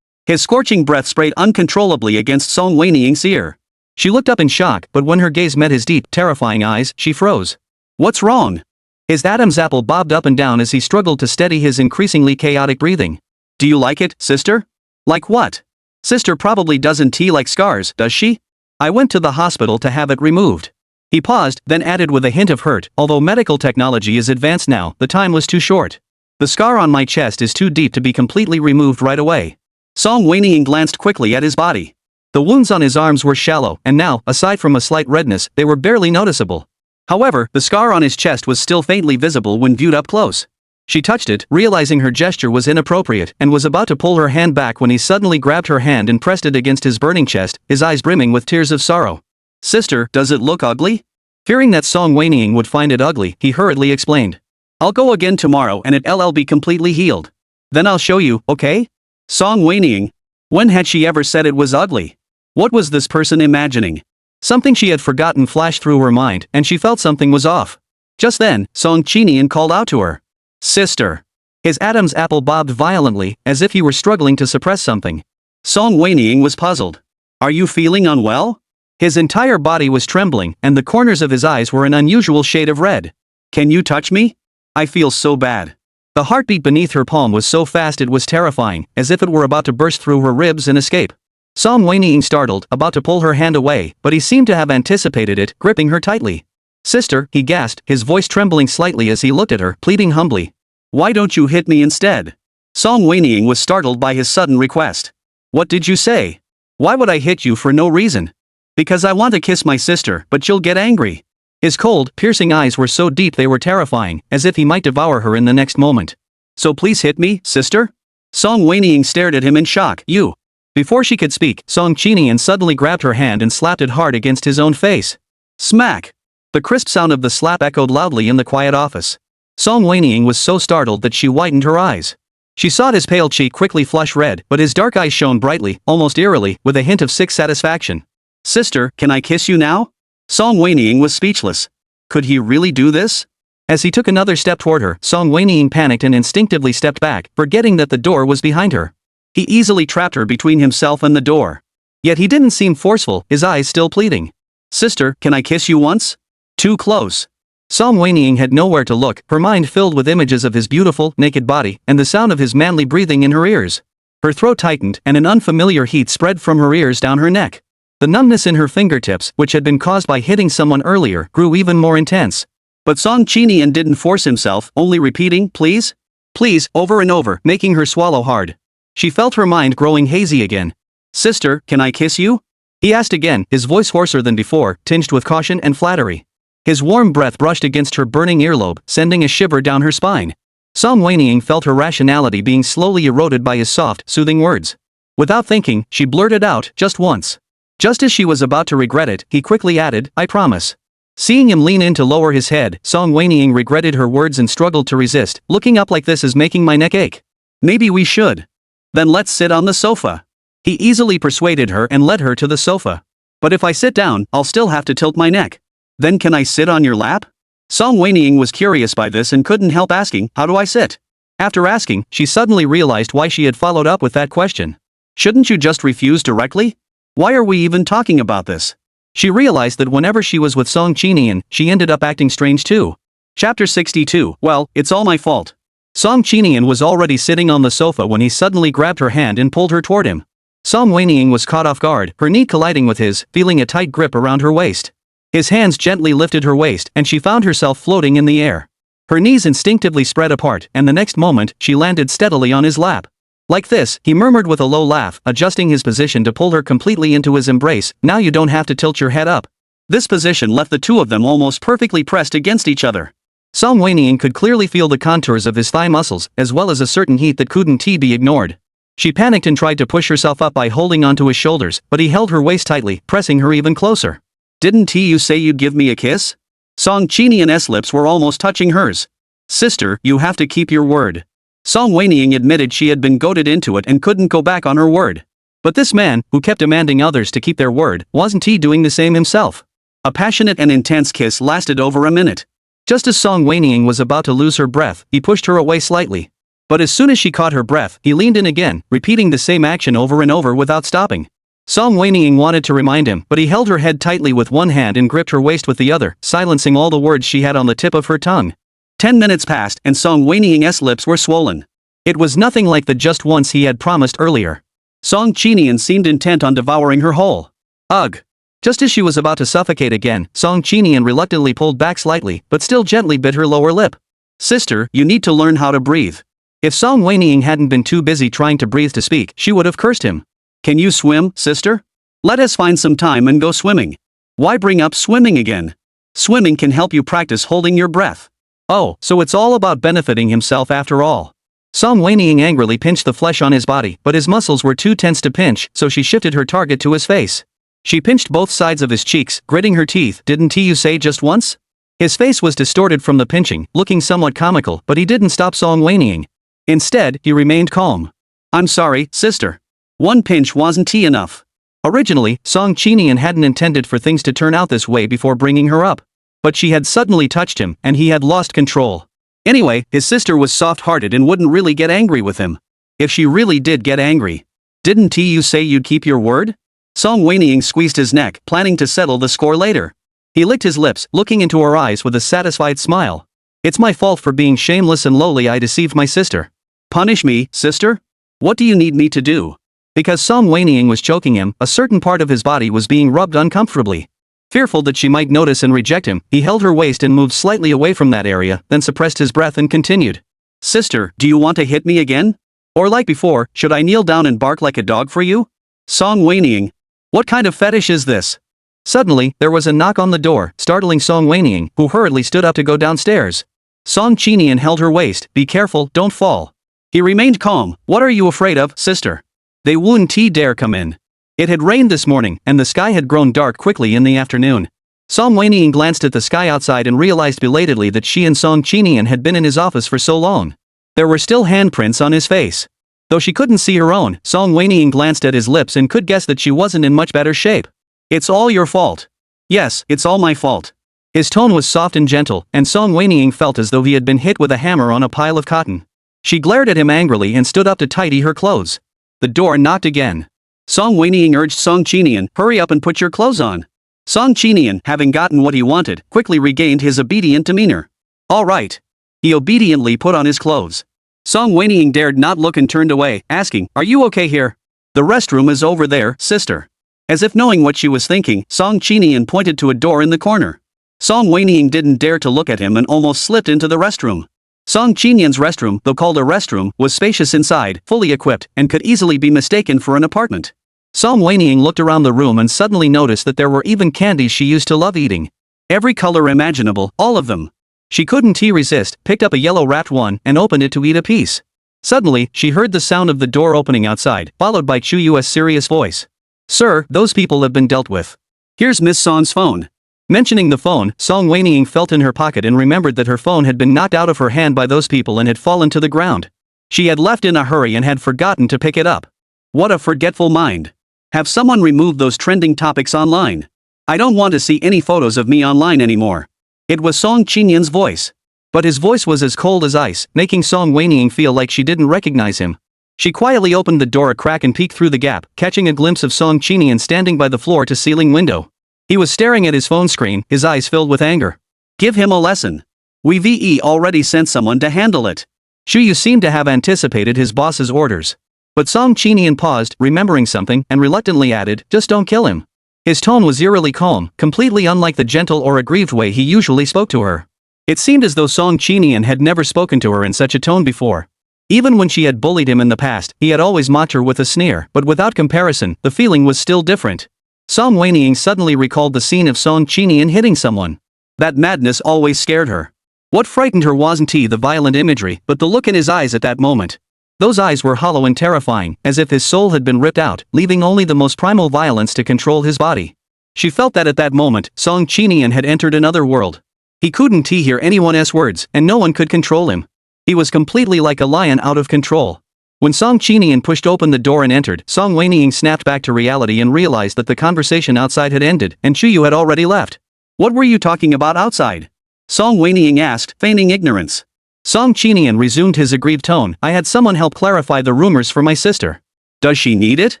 His scorching breath sprayed uncontrollably against Song Wenying's ear. She looked up in shock, but when her gaze met his deep, terrifying eyes, she froze. What's wrong? His Adam's apple bobbed up and down as he struggled to steady his increasingly chaotic breathing. Do you like it, sister? Like what? Sister probably doesn't like scars, does she? I went to the hospital to have it removed. He paused, then added with a hint of hurt, although medical technology is advanced now, the time was too short. The scar on my chest is too deep to be completely removed right away. Song Wenying glanced quickly at his body. The wounds on his arms were shallow, and now, aside from a slight redness, they were barely noticeable. However, the scar on his chest was still faintly visible when viewed up close. She touched it, realizing her gesture was inappropriate, and was about to pull her hand back when he suddenly grabbed her hand and pressed it against his burning chest, his eyes brimming with tears of sorrow. Sister, does it look ugly? Fearing that Song Wenying would find it ugly, he hurriedly explained. I'll go again tomorrow and it'll be completely healed. Then I'll show you, okay? Song Wenying. When had she ever said it was ugly? What was this person imagining? Something she had forgotten flashed through her mind, and she felt something was off. Just then, Song Qinian called out to her. Sister. His Adam's apple bobbed violently, as if he were struggling to suppress something. Song Wenying was puzzled. Are you feeling unwell? His entire body was trembling, and the corners of his eyes were an unusual shade of red. Can you touch me? I feel so bad. The heartbeat beneath her palm was so fast it was terrifying, as if it were about to burst through her ribs and escape. Song Wenying startled, about to pull her hand away, but he seemed to have anticipated it, gripping her tightly. Sister, he gasped, his voice trembling slightly as he looked at her, pleading humbly. Why don't you hit me instead? Song Wenying was startled by his sudden request. What did you say? Why would I hit you for no reason? Because I want to kiss my sister, but you'll get angry. His cold, piercing eyes were so deep they were terrifying, as if he might devour her in the next moment. So please hit me, sister? Song Wenying stared at him in shock. You. Before she could speak, Song Qinian suddenly grabbed her hand and slapped it hard against his own face. Smack! The crisp sound of the slap echoed loudly in the quiet office. Song Wenying was so startled that she widened her eyes. She saw his pale cheek quickly flush red, but his dark eyes shone brightly, almost eerily, with a hint of sick satisfaction. Sister, can I kiss you now? Song Wenying was speechless. Could he really do this? As he took another step toward her, Song Wenying panicked and instinctively stepped back, forgetting that the door was behind her. He easily trapped her between himself and the door. Yet he didn't seem forceful, his eyes still pleading. Sister, can I kiss you once? Too close. Song Wenying had nowhere to look, her mind filled with images of his beautiful, naked body, and the sound of his manly breathing in her ears. Her throat tightened, and an unfamiliar heat spread from her ears down her neck. The numbness in her fingertips, which had been caused by hitting someone earlier, grew even more intense. But Song Qinian didn't force himself, only repeating, please? Please, over and over, making her swallow hard. She felt her mind growing hazy again. Sister, can I kiss you? He asked again, his voice hoarser than before, tinged with caution and flattery. His warm breath brushed against her burning earlobe, sending a shiver down her spine. Song Wenying felt her rationality being slowly eroded by his soft, soothing words. Without thinking, she blurted out, just once. Just as she was about to regret it, he quickly added, I promise. Seeing him lean in to lower his head, Song Wenying regretted her words and struggled to resist. Looking up like this is making my neck ache. Maybe we should. Then let's sit on the sofa. He easily persuaded her and led her to the sofa. But if I sit down, I'll still have to tilt my neck. Then can I sit on your lap? Song Wenying was curious by this and couldn't help asking, "How do I sit?" After asking, she suddenly realized why she had followed up with that question. Shouldn't you just refuse directly? Why are we even talking about this? She realized that whenever she was with Song Qinian, she ended up acting strange too. Chapter 62. Well, it's all my fault. Song Qinian was already sitting on the sofa when he suddenly grabbed her hand and pulled her toward him. Song Wenying was caught off guard, her knee colliding with his, feeling a tight grip around her waist. His hands gently lifted her waist and she found herself floating in the air. Her knees instinctively spread apart and the next moment she landed steadily on his lap. Like this, he murmured with a low laugh, adjusting his position to pull her completely into his embrace. Now you don't have to tilt your head up. This position left the two of them almost perfectly pressed against each other. Song Wenying could clearly feel the contours of his thigh muscles, as well as a certain heat that couldn't be ignored. She panicked and tried to push herself up by holding onto his shoulders, but he held her waist tightly, pressing her even closer. Didn't you say you'd give me a kiss? Song Qinian's lips were almost touching hers. Sister, you have to keep your word. Song Wenying admitted she had been goaded into it and couldn't go back on her word. But this man, who kept demanding others to keep their word, wasn't he doing the same himself? A passionate and intense kiss lasted over a minute. Just as Song Wenying was about to lose her breath, he pushed her away slightly. But as soon as she caught her breath, he leaned in again, repeating the same action over and over without stopping. Song Wenying wanted to remind him, but he held her head tightly with one hand and gripped her waist with the other, silencing all the words she had on the tip of her tongue. 10 minutes passed and Song Wenying's lips were swollen. It was nothing like the just once he had promised earlier. Song Qinian seemed intent on devouring her whole. Ugh. Just as she was about to suffocate again, Song Qinian reluctantly pulled back slightly, but still gently bit her lower lip. Sister, you need to learn how to breathe. If Song Wenying hadn't been too busy trying to breathe to speak, she would have cursed him. Can you swim, sister? Let us find some time and go swimming. Why bring up swimming again? Swimming can help you practice holding your breath. Oh, so it's all about benefiting himself after all. Song Wenying angrily pinched the flesh on his body, but his muscles were too tense to pinch, so she shifted her target to his face. She pinched both sides of his cheeks, gritting her teeth. Didn't you say just once? His face was distorted from the pinching, looking somewhat comical, but he didn't stop Song Wenying. Instead, he remained calm. I'm sorry, sister. One pinch wasn't enough. Originally, Song Qinian hadn't intended for things to turn out this way before bringing her up. But she had suddenly touched him, and he had lost control. Anyway, his sister was soft-hearted and wouldn't really get angry with him. If she really did get angry. Didn't you say you'd keep your word? Song Wenying squeezed his neck, planning to settle the score later. He licked his lips, looking into her eyes with a satisfied smile. It's my fault for being shameless and lowly. I deceived my sister. Punish me, sister? What do you need me to do? Because Song Wenying was choking him, a certain part of his body was being rubbed uncomfortably. Fearful that she might notice and reject him, he held her waist and moved slightly away from that area, then suppressed his breath and continued. Sister, do you want to hit me again? Or like before, should I kneel down and bark like a dog for you? Song Wenying. What kind of fetish is this? Suddenly, there was a knock on the door, startling Song Wenying, who hurriedly stood up to go downstairs. Song Qinian held her waist. Be careful, don't fall. He remained calm. What are you afraid of, sister? They wouldn't dare come in. It had rained this morning, and the sky had grown dark quickly in the afternoon. Song Wenying glanced at the sky outside and realized belatedly that she and Song Qinian had been in his office for so long. There were still handprints on his face. Though she couldn't see her own, Song Wenying glanced at his lips and could guess that she wasn't in much better shape. It's all your fault. Yes, it's all my fault. His tone was soft and gentle, and Song Wenying felt as though he had been hit with a hammer on a pile of cotton. She glared at him angrily and stood up to tidy her clothes. The door knocked again. Song Wenying urged Song Qinian, hurry up and put your clothes on. Song Qinian, having gotten what he wanted, quickly regained his obedient demeanor. All right. He obediently put on his clothes. Song Wenying dared not look and turned away, asking, are you okay here? The restroom is over there, sister. As if knowing what she was thinking, Song Qinian pointed to a door in the corner. Song Wenying didn't dare to look at him and almost slipped into the restroom. Song Qinian's restroom, though called a restroom, was spacious inside, fully equipped, and could easily be mistaken for an apartment. Song Wenying looked around the room and suddenly noticed that there were even candies she used to love eating. Every color imaginable, all of them. She couldn't resist, picked up a yellow-wrapped one, and opened it to eat a piece. Suddenly, she heard the sound of the door opening outside, followed by Chu Yu's serious voice. Sir, those people have been dealt with. Here's Miss Song's phone. Mentioning the phone, Song Wenying felt in her pocket and remembered that her phone had been knocked out of her hand by those people and had fallen to the ground. She had left in a hurry and had forgotten to pick it up. What a forgetful mind. Have someone remove those trending topics online. I don't want to see any photos of me online anymore. It was Song Qinian's voice. But his voice was as cold as ice, making Song Wenying feel like she didn't recognize him. She quietly opened the door a crack and peeked through the gap, catching a glimpse of Song Qinian standing by the floor-to-ceiling window. He was staring at his phone screen, his eyes filled with anger. Give him a lesson. We've already sent someone to handle it. Shuyu seemed to have anticipated his boss's orders. But Song Qinian paused, remembering something, and reluctantly added, just don't kill him. His tone was eerily calm, completely unlike the gentle or aggrieved way he usually spoke to her. It seemed as though Song Qinian had never spoken to her in such a tone before. Even when she had bullied him in the past, he had always mocked her with a sneer, but without comparison, the feeling was still different. Song Wenying suddenly recalled the scene of Song Qinian hitting someone. That madness always scared her. What frightened her wasn't the violent imagery, but the look in his eyes at that moment. Those eyes were hollow and terrifying, as if his soul had been ripped out, leaving only the most primal violence to control his body. She felt that at that moment, Song Qinian had entered another world. He couldn't hear anyone's words, and no one could control him. He was completely like a lion out of control. When Song Qinian pushed open the door and entered, Song Wenying snapped back to reality and realized that the conversation outside had ended, and Shuyu had already left. What were you talking about outside? Song Wenying asked, feigning ignorance. Song Qinian resumed his aggrieved tone. I had someone help clarify the rumors for my sister. Does she need it?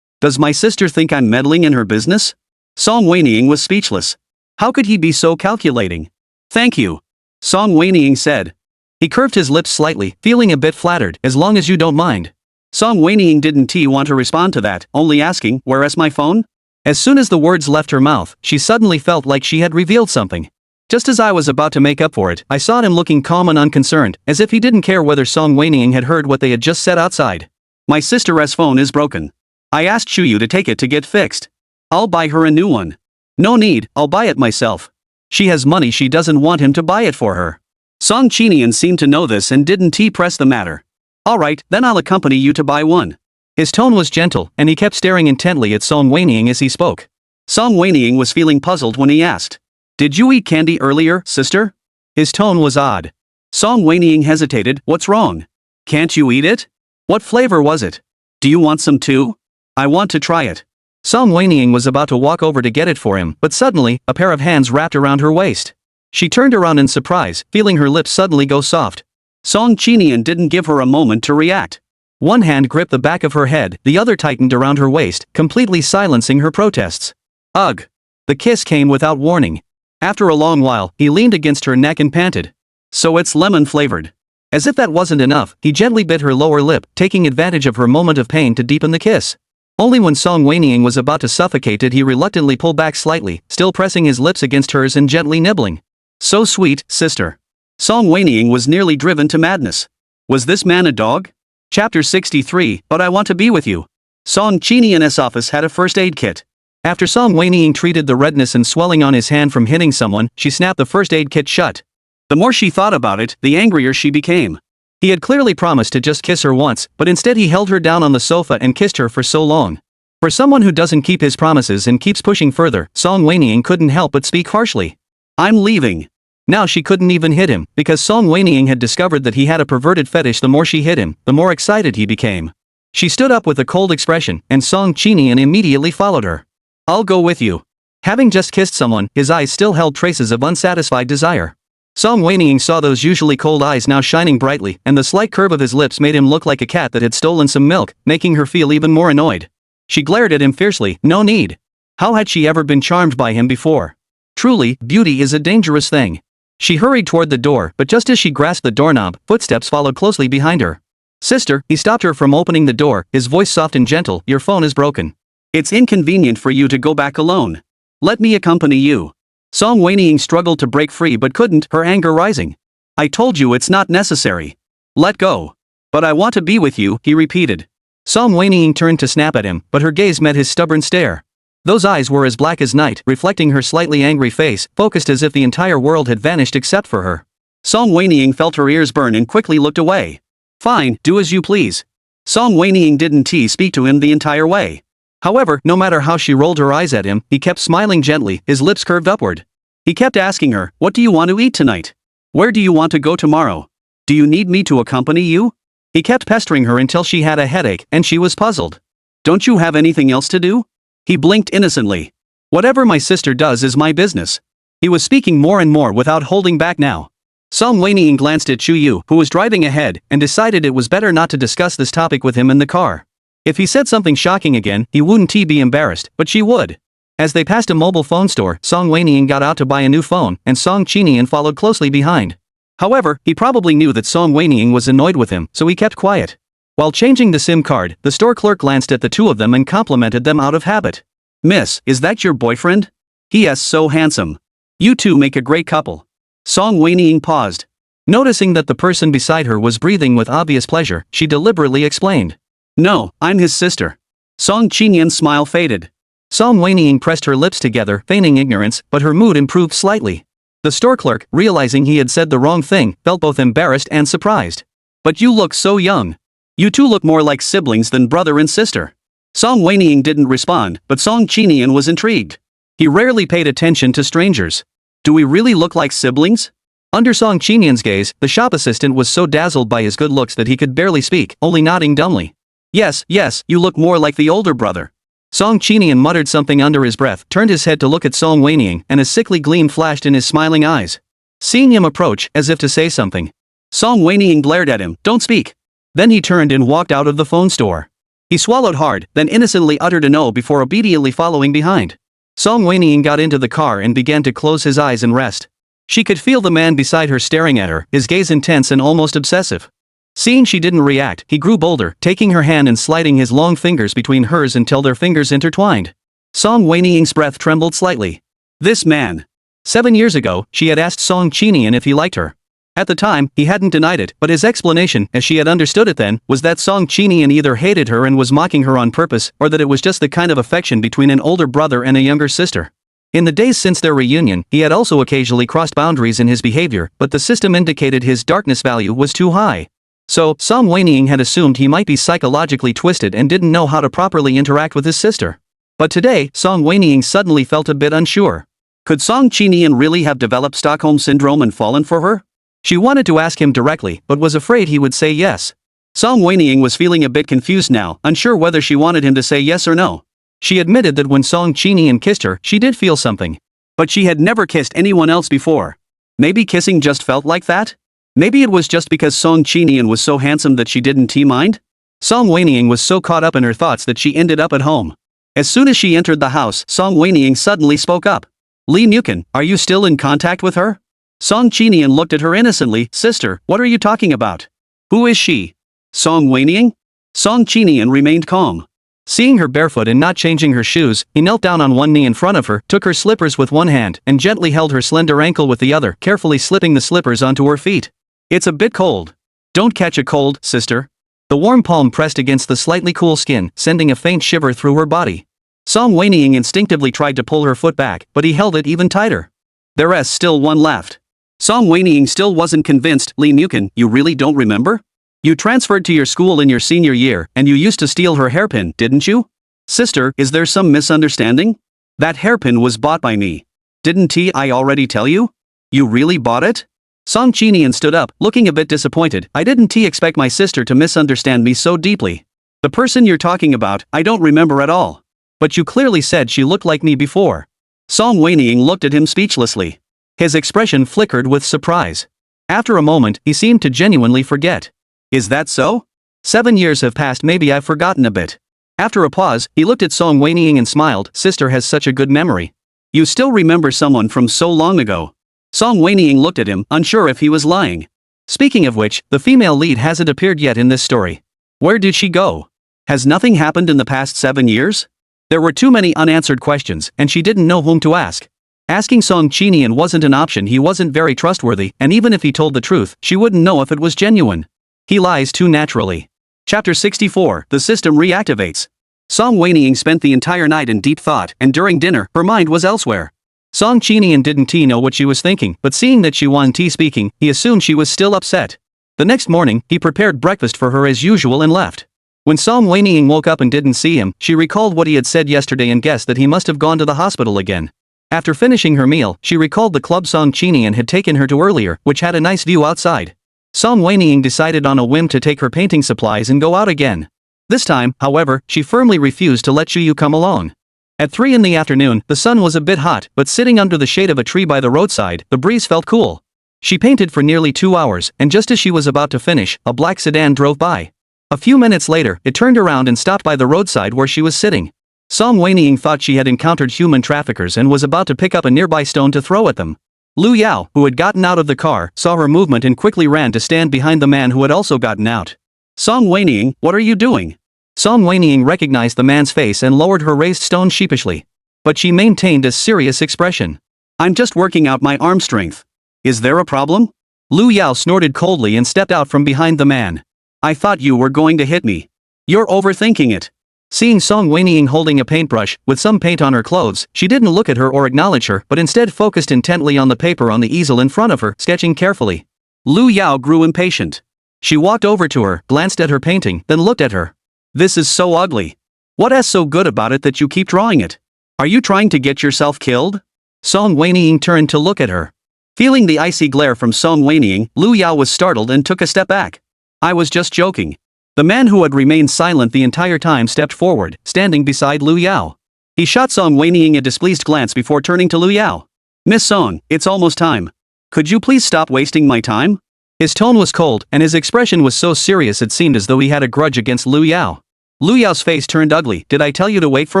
Does my sister think I'm meddling in her business? Song Wenying was speechless. How could he be so calculating? Thank you. Song Wenying said. He curved his lips slightly, feeling a bit flattered, as long as you don't mind. Song Wenying didn't want to respond to that, only asking, where's my phone? As soon as the words left her mouth, she suddenly felt like she had revealed something. Just as I was about to make up for it, I saw him looking calm and unconcerned, as if he didn't care whether Song Wenying had heard what they had just said outside. My sister's phone is broken. I asked Shuyu to take it to get fixed. I'll buy her a new one. No need, I'll buy it myself. She has money, she doesn't want him to buy it for her. Song Qinian seemed to know this and didn't press the matter. Alright, then I'll accompany you to buy one. His tone was gentle, and he kept staring intently at Song Wenying as he spoke. Song Wenying was feeling puzzled when he asked. Did you eat candy earlier, sister? His tone was odd. Song Wenying hesitated. What's wrong? Can't you eat it? What flavor was it? Do you want some too? I want to try it. Song Wenying was about to walk over to get it for him, but suddenly, a pair of hands wrapped around her waist. She turned around in surprise, feeling her lips suddenly go soft. Song Qinian didn't give her a moment to react. One hand gripped the back of her head, the other tightened around her waist, completely silencing her protests. Ugh! The kiss came without warning. After a long while, he leaned against her neck and panted. So it's lemon-flavored. As if that wasn't enough, he gently bit her lower lip, taking advantage of her moment of pain to deepen the kiss. Only when Song Wenying was about to suffocate did he reluctantly pull back slightly, still pressing his lips against hers and gently nibbling. So sweet, sister. Song Wenying was nearly driven to madness. Was this man a dog? Chapter 63, But I Want to Be With You. Song Qinian's office had a first aid kit. After Song Wenying treated the redness and swelling on his hand from hitting someone, she snapped the first aid kit shut. The more she thought about it, the angrier she became. He had clearly promised to just kiss her once, but instead he held her down on the sofa and kissed her for so long. For someone who doesn't keep his promises and keeps pushing further, Song Wenying couldn't help but speak harshly. I'm leaving. Now she couldn't even hit him, because Song Wenying had discovered that he had a perverted fetish. The more she hit him, the more excited he became. She stood up with a cold expression, and Song Qinian immediately followed her. I'll go with you. Having just kissed someone, his eyes still held traces of unsatisfied desire. Song Wenying saw those usually cold eyes now shining brightly, and the slight curve of his lips made him look like a cat that had stolen some milk, making her feel even more annoyed. She glared at him fiercely. No need. How had she ever been charmed by him before? Truly, beauty is a dangerous thing. She hurried toward the door, but just as she grasped the doorknob, footsteps followed closely behind her. Sister, he stopped her from opening the door, his voice soft and gentle. Your phone is broken. It's inconvenient for you to go back alone. Let me accompany you. Song Wenying struggled to break free but couldn't, her anger rising. I told you it's not necessary. Let go. But I want to be with you, he repeated. Song Wenying turned to snap at him, but her gaze met his stubborn stare. Those eyes were as black as night, reflecting her slightly angry face, focused as if the entire world had vanished except for her. Song Wenying felt her ears burn and quickly looked away. Fine, do as you please. Song Wenying didn't speak to him the entire way. However, no matter how she rolled her eyes at him, he kept smiling gently, his lips curved upward. He kept asking her, what do you want to eat tonight? Where do you want to go tomorrow? Do you need me to accompany you? He kept pestering her until she had a headache, and she was puzzled. Don't you have anything else to do? He blinked innocently. Whatever my sister does is my business. He was speaking more and more without holding back now. Song Wenying glanced at Chuyu, who was driving ahead, and decided it was better not to discuss this topic with him in the car. If he said something shocking again, he wouldn't be embarrassed, but she would. As they passed a mobile phone store, Song Wenying got out to buy a new phone, and Song Qinian followed closely behind. However, he probably knew that Song Wenying was annoyed with him, so he kept quiet. While changing the SIM card, the store clerk glanced at the two of them and complimented them out of habit. "Miss, is that your boyfriend? He is so handsome. You two make a great couple." Song Wenying paused. Noticing that the person beside her was breathing with obvious pleasure, she deliberately explained. "No, I'm his sister." Song Qinian's smile faded. Song Wenying pressed her lips together, feigning ignorance, but her mood improved slightly. The store clerk, realizing he had said the wrong thing, felt both embarrassed and surprised. "But you look so young. You two look more like siblings than brother and sister." Song Wenying didn't respond, but Song Qinian was intrigued. He rarely paid attention to strangers. "Do we really look like siblings?" Under Song Qinian's gaze, the shop assistant was so dazzled by his good looks that he could barely speak, only nodding dumbly. Yes, you look more like the older brother." Song Qinian muttered something under his breath, turned his head to look at Song Wenying, and a sickly gleam flashed in his smiling eyes. Seeing him approach, as if to say something, Song Wenying glared at him, "Don't speak." Then he turned and walked out of the phone store. He swallowed hard, then innocently uttered a no before obediently following behind. Song Wenying got into the car and began to close his eyes and rest. She could feel the man beside her staring at her, his gaze intense and almost obsessive. Seeing she didn't react, he grew bolder, taking her hand and sliding his long fingers between hers until their fingers intertwined. Song Wenying's breath trembled slightly. This man. 7 years ago, she had asked Song Qinian if he liked her. At the time, he hadn't denied it, but his explanation, as she had understood it then, was that Song Qinian either hated her and was mocking her on purpose, or that it was just the kind of affection between an older brother and a younger sister. In the days since their reunion, he had also occasionally crossed boundaries in his behavior, but the system indicated his darkness value was too high. So, Song Wenying had assumed he might be psychologically twisted and didn't know how to properly interact with his sister. But today, Song Wenying suddenly felt a bit unsure. Could Song Qinian really have developed Stockholm Syndrome and fallen for her? She wanted to ask him directly, but was afraid he would say yes. Song Wenying was feeling a bit confused now, unsure whether she wanted him to say yes or no. She admitted that when Song Qinian kissed her, she did feel something. But she had never kissed anyone else before. Maybe kissing just felt like that? Maybe it was just because Song Qinian was so handsome that she didn't mind? Song Wenying was so caught up in her thoughts that she ended up at home. As soon as she entered the house, Song Wenying suddenly spoke up. "Lee Nukin, are you still in contact with her?" Song Qinian looked at her innocently. "Sister, what are you talking about? Who is she?" "Song Wenying?" Song Qinian remained calm. Seeing her barefoot and not changing her shoes, he knelt down on one knee in front of her, took her slippers with one hand, and gently held her slender ankle with the other, carefully slipping the slippers onto her feet. "It's a bit cold. Don't catch a cold, sister." The warm palm pressed against the slightly cool skin, sending a faint shiver through her body. Song Wenying instinctively tried to pull her foot back, but he held it even tighter. There's still one left. Song Wenying still wasn't convinced. "Lee Nukin, you really don't remember? You transferred to your school in your senior year, and you used to steal her hairpin, didn't you?" "Sister, is there some misunderstanding? That hairpin was bought by me. Didn't I already tell you? You really bought it?" Song Qinian stood up, looking a bit disappointed. "I didn't expect my sister to misunderstand me so deeply. The person you're talking about, I don't remember at all. But you clearly said she looked like me before." Song Wenying looked at him speechlessly. His expression flickered with surprise. After a moment, he seemed to genuinely forget. "Is that so? 7 years have passed, maybe I've forgotten a bit." After a pause, he looked at Song Wenying and smiled. "Sister has such a good memory. You still remember someone from so long ago." Song Wenying looked at him, unsure if he was lying. Speaking of which, the female lead hasn't appeared yet in this story. Where did she go? Has nothing happened in the past 7 years? There were too many unanswered questions, and she didn't know whom to ask. Asking Song Qinian wasn't an option. He wasn't very trustworthy, and even if he told the truth, she wouldn't know if it was genuine. He lies too naturally. Chapter 64, The System Reactivates. Song Wenying spent the entire night in deep thought, and during dinner, her mind was elsewhere. Song Qinian didn't know what she was thinking, but seeing that she wasn't speaking, he assumed she was still upset. The next morning, he prepared breakfast for her as usual and left. When Song Wenying woke up and didn't see him, she recalled what he had said yesterday and guessed that he must have gone to the hospital again. After finishing her meal, she recalled the club Song Qinian had taken her to earlier, which had a nice view outside. Song Wenying decided on a whim to take her painting supplies and go out again. This time, however, she firmly refused to let Chuyu come along. At 3 in the afternoon, the sun was a bit hot, but sitting under the shade of a tree by the roadside, the breeze felt cool. She painted for nearly 2 hours, and just as she was about to finish, a black sedan drove by. A few minutes later, it turned around and stopped by the roadside where she was sitting. Song Wenying thought she had encountered human traffickers and was about to pick up a nearby stone to throw at them. Lu Yao, who had gotten out of the car, saw her movement and quickly ran to stand behind the man who had also gotten out. Song Wenying, what are you doing? Song Wenying recognized the man's face and lowered her raised stone sheepishly. But she maintained a serious expression. I'm just working out my arm strength. Is there a problem? Lu Yao snorted coldly and stepped out from behind the man. I thought you were going to hit me. You're overthinking it. Seeing Song Wenying holding a paintbrush, with some paint on her clothes, she didn't look at her or acknowledge her but instead focused intently on the paper on the easel in front of her, sketching carefully. Lu Yao grew impatient. She walked over to her, glanced at her painting, then looked at her. This is so ugly. What's so good about it that you keep drawing it? Are you trying to get yourself killed? Song Wenying turned to look at her. Feeling the icy glare from Song Wenying, Lu Yao was startled and took a step back. I was just joking. The man who had remained silent the entire time stepped forward, standing beside Lu Yao. He shot Song Wenying a displeased glance before turning to Lu Yao. Miss Song, it's almost time. Could you please stop wasting my time? His tone was cold, and his expression was so serious it seemed as though he had a grudge against Lu Yao. Lu Yao's face turned ugly. Did I tell you to wait for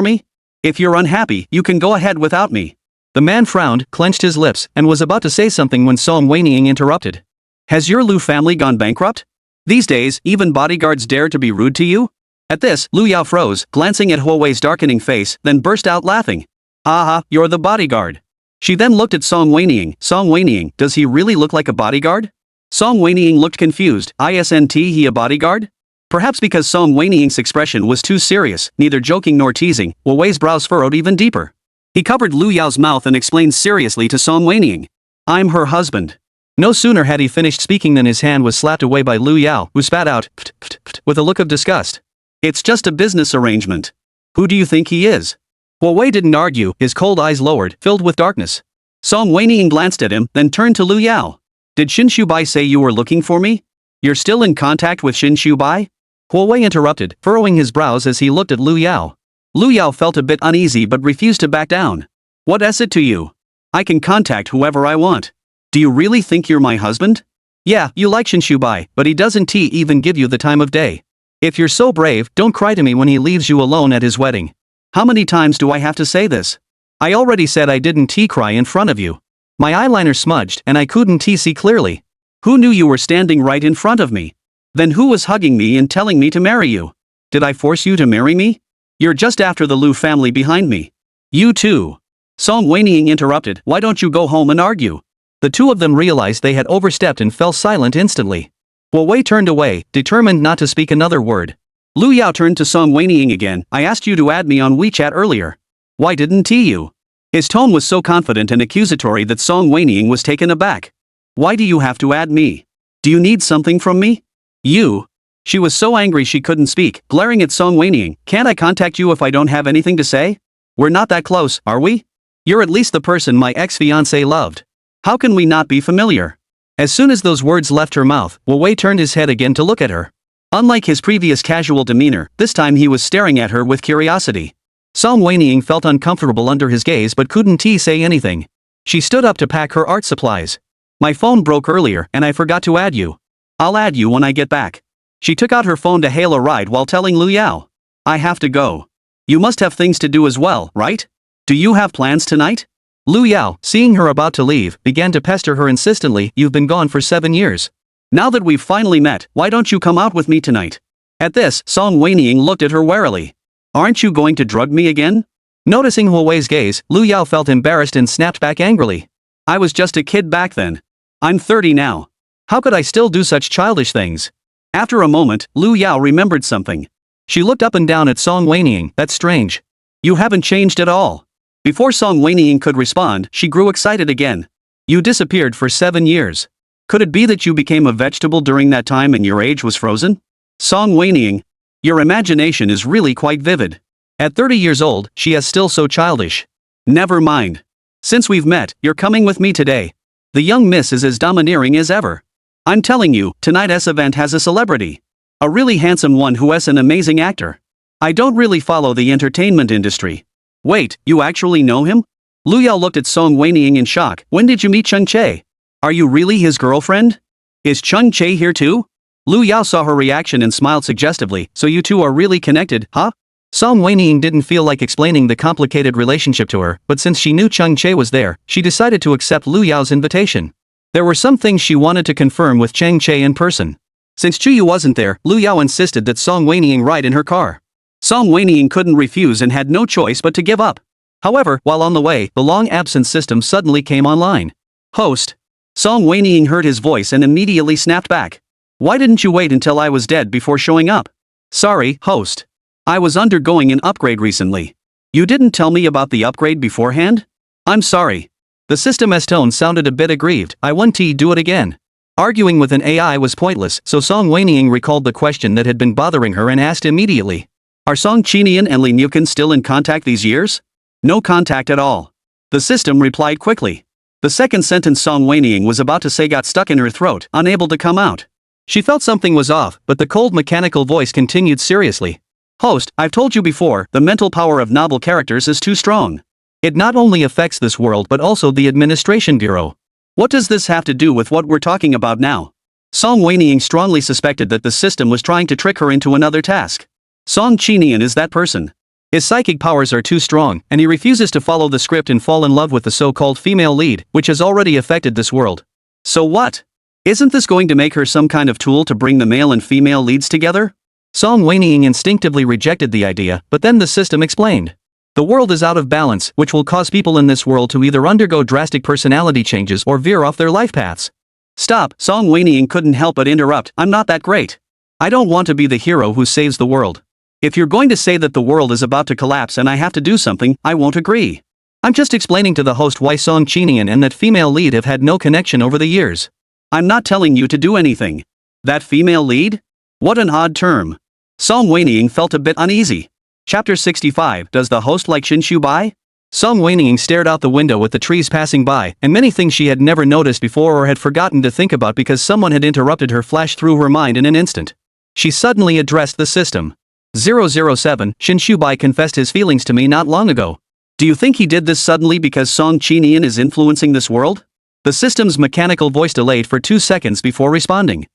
me? If you're unhappy, you can go ahead without me. The man frowned, clenched his lips, and was about to say something when Song Wenying interrupted. Has your Lu family gone bankrupt? These days, even bodyguards dare to be rude to you? At this, Lu Yao froze, glancing at Huawei's darkening face, then burst out laughing. Aha, you're the bodyguard. She then looked at Song Wenying. Song Wenying, does he really look like a bodyguard? Song Wenying looked confused. Isn't he a bodyguard? Perhaps because Song Wenying's expression was too serious, neither joking nor teasing, Huawei's brows furrowed even deeper. He covered Lu Yao's mouth and explained seriously to Song Wenying. I'm her husband. No sooner had he finished speaking than his hand was slapped away by Lu Yao, who spat out, "Pft, pft, pft," with a look of disgust. It's just a business arrangement. Who do you think he is? Huawei didn't argue, his cold eyes lowered, filled with darkness. Song Wenying glanced at him, then turned to Lu Yao. Did Xin Shubai say you were looking for me? You're still in contact with Xin Shubai? Huawei interrupted, furrowing his brows as he looked at Lu Yao. Lu Yao felt a bit uneasy but refused to back down. What is it to you? I can contact whoever I want. Do you really think you're my husband? Yeah, you like Xin Shubai, but he doesn't even give you the time of day. If you're so brave, don't cry to me when he leaves you alone at his wedding. How many times do I have to say this? I already said I didn't cry in front of you. My eyeliner smudged and I couldn't see clearly. Who knew you were standing right in front of me? Then who was hugging me and telling me to marry you? Did I force you to marry me? You're just after the Lu family behind me. You too. Song Wenying interrupted, why don't you go home and argue? The two of them realized they had overstepped and fell silent instantly. Huawei turned away, determined not to speak another word. Lu Yao turned to Song Wenying again. I asked you to add me on WeChat earlier. Why didn't you? His tone was so confident and accusatory that Song Wenying was taken aback. Why do you have to add me? Do you need something from me? You? She was so angry she couldn't speak, glaring at Song Wenying. Can't I contact you if I don't have anything to say? We're not that close, are we? You're at least the person my ex-fiancé loved. How can we not be familiar? As soon as those words left her mouth, Huawei turned his head again to look at her. Unlike his previous casual demeanor, this time he was staring at her with curiosity. Song Wenying felt uncomfortable under his gaze but couldn't say anything. She stood up to pack her art supplies. My phone broke earlier and I forgot to add you. I'll add you when I get back. She took out her phone to hail a ride while telling Lu Yao. I have to go. You must have things to do as well, right? Do you have plans tonight? Lu Yao, seeing her about to leave, began to pester her insistently. You've been gone for 7 years. Now that we've finally met, why don't you come out with me tonight? At this, Song Wenying looked at her warily. Aren't you going to drug me again? Noticing Huawei's gaze, Lu Yao felt embarrassed and snapped back angrily. I was just a kid back then. I'm 30 now. How could I still do such childish things? After a moment, Lu Yao remembered something. She looked up and down at Song Wenying. That's strange. You haven't changed at all. Before Song Wenying could respond, she grew excited again. You disappeared for 7 years. Could it be that you became a vegetable during that time and your age was frozen? Song Wenying, your imagination is really quite vivid. At 30 years old, she is still so childish. Never mind. Since we've met, you're coming with me today. The young miss is as domineering as ever. I'm telling you, tonight's event has a celebrity. A really handsome one who is an amazing actor. I don't really follow the entertainment industry. Wait, you actually know him? Lu Yao looked at Song Wenying in shock. When did you meet Cheng Che? Are you really his girlfriend? Is Cheng Che here too? Lu Yao saw her reaction and smiled suggestively. So you two are really connected, huh? Song Wenying didn't feel like explaining the complicated relationship to her, but since she knew Cheng Che was there, she decided to accept Lu Yao's invitation. There were some things she wanted to confirm with Cheng Che in person. Since Chu Yu wasn't there, Lu Yao insisted that Song Wenying ride in her car. Song Wenying couldn't refuse and had no choice but to give up. However, while on the way, the long-absence system suddenly came online. Host. Song Wenying heard his voice and immediately snapped back. Why didn't you wait until I was dead before showing up? Sorry, host. I was undergoing an upgrade recently. You didn't tell me about the upgrade beforehand? I'm sorry. The system's tone sounded a bit aggrieved. I want to do it again. Arguing with an AI was pointless, so Song Wenying recalled the question that had been bothering her and asked immediately. Are Song Qinian and Li Nukin still in contact these years? No contact at all. The system replied quickly. The second sentence Song Wenying was about to say got stuck in her throat, unable to come out. She felt something was off, but the cold mechanical voice continued seriously. Host, I've told you before, the mental power of novel characters is too strong. It not only affects this world but also the administration bureau. What does this have to do with what we're talking about now? Song Wenying strongly suspected that the system was trying to trick her into another task. Song Qinian is that person. His psychic powers are too strong, and he refuses to follow the script and fall in love with the so-called female lead, which has already affected this world. So what? Isn't this going to make her some kind of tool to bring the male and female leads together? Song Wenying instinctively rejected the idea, but then the system explained. The world is out of balance, which will cause people in this world to either undergo drastic personality changes or veer off their life paths. Stop, Song Wenying couldn't help but interrupt. I'm not that great. I don't want to be the hero who saves the world. If you're going to say that the world is about to collapse and I have to do something, I won't agree. I'm just explaining to the host why Song Qinian and that female lead have had no connection over the years. I'm not telling you to do anything. That female lead? What an odd term. Song Wenying felt a bit uneasy. Chapter 65. Does the host like Bai? Song Wenying stared out the window at the trees passing by, and many things she had never noticed before or had forgotten to think about because someone had interrupted her flashed through her mind in an instant. She suddenly addressed the system. 007, Bai confessed his feelings to me not long ago. Do you think he did this suddenly because Song Qinian is influencing this world? The system's mechanical voice delayed for 2 seconds before responding.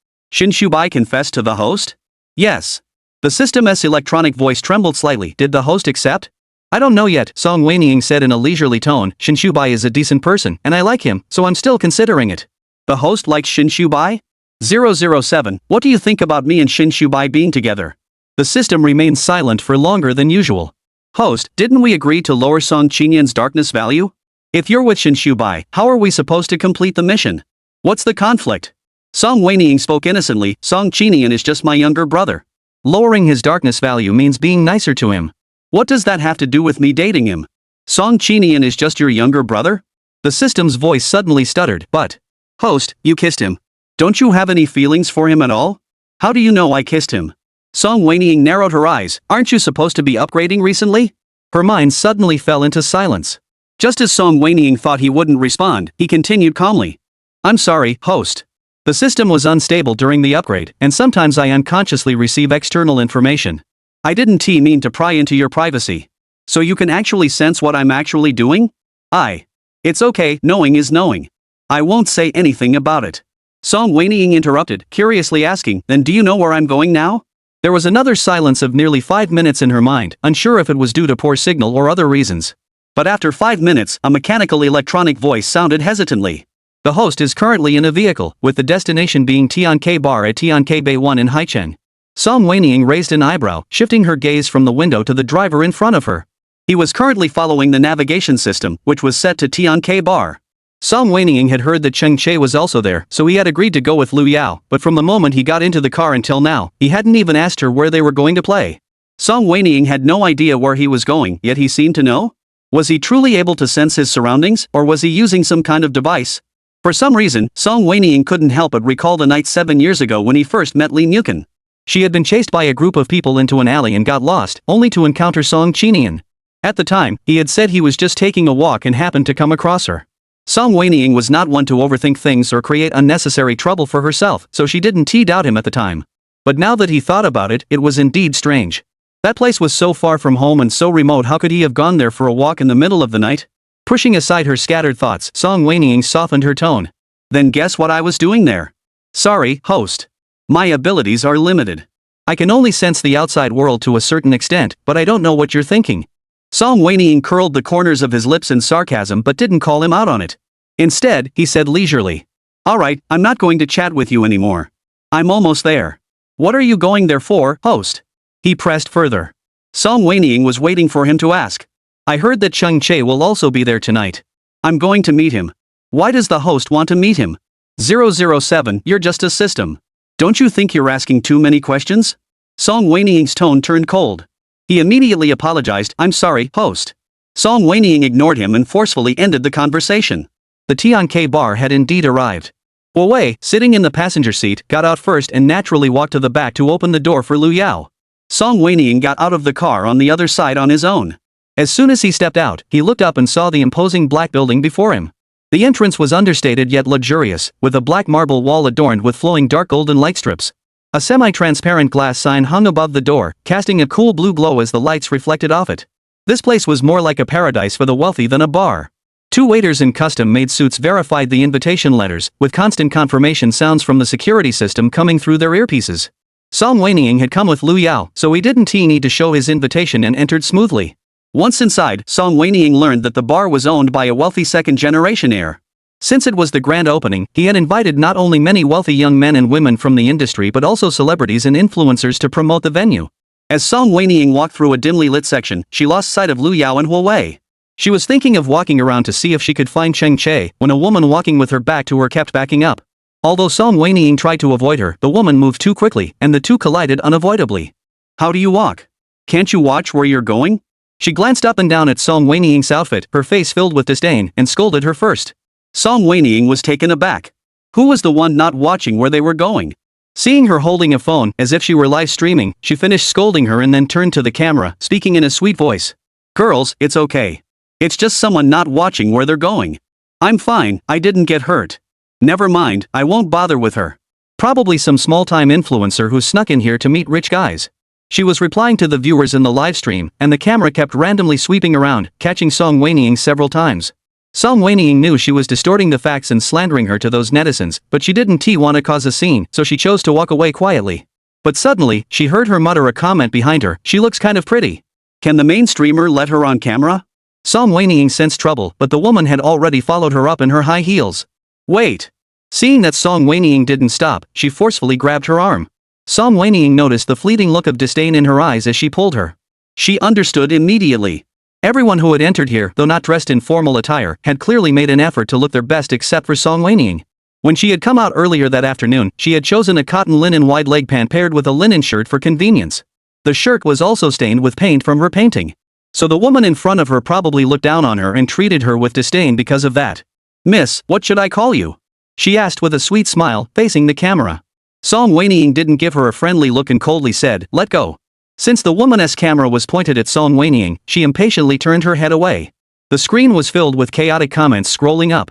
Bai confessed to the host? Yes. The system's electronic voice trembled slightly. Did the host accept? I don't know yet, Song Wenying said in a leisurely tone. Bai is a decent person, and I like him, so I'm still considering it. The host likes Bai? 007, what do you think about me and Bai being together? The system remained silent for longer than usual. Host, didn't we agree to lower Song Qinian's darkness value? If you're with Bai, how are we supposed to complete the mission? What's the conflict? Song Wenying spoke innocently. Song Qinian is just my younger brother. Lowering his darkness value means being nicer to him. What does that have to do with me dating him? Song Qinian is just your younger brother? The system's voice suddenly stuttered. But, host, you kissed him. Don't you have any feelings for him at all? How do you know I kissed him? Song Wenying narrowed her eyes. Aren't you supposed to be upgrading recently? Her mind suddenly fell into silence. Just as Song Wenying thought he wouldn't respond, he continued calmly. I'm sorry, host. The system was unstable during the upgrade, and sometimes I unconsciously receive external information. I didn't mean to pry into your privacy. So you can actually sense what I'm actually doing? It's okay, knowing is knowing. I won't say anything about it. Song Wenying interrupted, curiously asking, then do you know where I'm going now? There was another silence of nearly 5 minutes in her mind, unsure if it was due to poor signal or other reasons. But after 5 minutes, a mechanical electronic voice sounded hesitantly. The host is currently in a vehicle, with the destination being Tianke Bar at Tianke Bay 1 in Haicheng. Song Wenying raised an eyebrow, shifting her gaze from the window to the driver in front of her. He was currently following the navigation system, which was set to Tianke Bar. Song Wenying had heard that Cheng Che was also there, so he had agreed to go with Lu Yao, but from the moment he got into the car until now, he hadn't even asked her where they were going to play. Song Wenying had no idea where he was going, yet he seemed to know? Was he truly able to sense his surroundings, or was he using some kind of device? For some reason, Song Wenying couldn't help but recall the night 7 years ago when he first met Li Nukin. She had been chased by a group of people into an alley and got lost, only to encounter Song Qinian. At the time, he had said he was just taking a walk and happened to come across her. Song Wenying was not one to overthink things or create unnecessary trouble for herself, so she didn't doubt him at the time. But now that he thought about it, it was indeed strange. That place was so far from home and so remote, how could he have gone there for a walk in the middle of the night? Pushing aside her scattered thoughts, Song Wenying softened her tone. Then guess what I was doing there? Sorry, host. My abilities are limited. I can only sense the outside world to a certain extent, but I don't know what you're thinking. Song Wenying curled the corners of his lips in sarcasm but didn't call him out on it. Instead, he said leisurely. Alright, I'm not going to chat with you anymore. I'm almost there. What are you going there for, host? He pressed further. Song Wenying was waiting for him to ask. I heard that Chung Che will also be there tonight. I'm going to meet him. Why does the host want to meet him? 007, you're just a system. Don't you think you're asking too many questions? Song Wenying's tone turned cold. He immediately apologized. I'm sorry, host. Song Wenying ignored him and forcefully ended the conversation. The Tian bar had indeed arrived. Wei, sitting in the passenger seat, got out first and naturally walked to the back to open the door for Lu Yao. Song Wenying got out of the car on the other side on his own. As soon as he stepped out, he looked up and saw the imposing black building before him. The entrance was understated yet luxurious, with a black marble wall adorned with flowing dark golden light strips. A semi-transparent glass sign hung above the door, casting a cool blue glow as the lights reflected off it. This place was more like a paradise for the wealthy than a bar. Two waiters in custom-made suits verified the invitation letters, with constant confirmation sounds from the security system coming through their earpieces. Song Wenying had come with Lu Yao, so he didn't need to show his invitation and entered smoothly. Once inside, Song Wenying learned that the bar was owned by a wealthy second-generation heir. Since it was the grand opening, he had invited not only many wealthy young men and women from the industry but also celebrities and influencers to promote the venue. As Song Wenying walked through a dimly lit section, she lost sight of Lu Yao and Wei. She was thinking of walking around to see if she could find Cheng Che when a woman walking with her back to her kept backing up. Although Song Wenying tried to avoid her, the woman moved too quickly, and the two collided unavoidably. How do you walk? Can't you watch where you're going? She glanced up and down at Song Wenying's outfit, her face filled with disdain, and scolded her first. Song Wenying was taken aback. Who was the one not watching where they were going? Seeing her holding a phone, as if she were live streaming, she finished scolding her and then turned to the camera, speaking in a sweet voice. Girls, it's okay. It's just someone not watching where they're going. I'm fine, I didn't get hurt. Never mind, I won't bother with her. Probably some small-time influencer who snuck in here to meet rich guys. She was replying to the viewers in the live stream, and the camera kept randomly sweeping around, catching Song Wenying several times. Song Wenying knew she was distorting the facts and slandering her to those netizens, but she didn't want to cause a scene, so she chose to walk away quietly. But suddenly, she heard her mutter a comment behind her. She looks kind of pretty. Can the main streamer let her on camera? Song Wenying sensed trouble, but the woman had already followed her up in her high heels. Wait. Seeing that Song Wenying didn't stop, she forcefully grabbed her arm. Song Wenying noticed the fleeting look of disdain in her eyes as she pulled her. She understood immediately. Everyone who had entered here, though not dressed in formal attire, had clearly made an effort to look their best except for Song Wenying. When she had come out earlier that afternoon, she had chosen a cotton linen wide leg pant paired with a linen shirt for convenience. The shirt was also stained with paint from repainting. So the woman in front of her probably looked down on her and treated her with disdain because of that. Miss, what should I call you? She asked with a sweet smile, facing the camera. Song Wenying didn't give her a friendly look and coldly said, let go. Since the woman's camera was pointed at Song Wenying, she impatiently turned her head away. The screen was filled with chaotic comments scrolling up.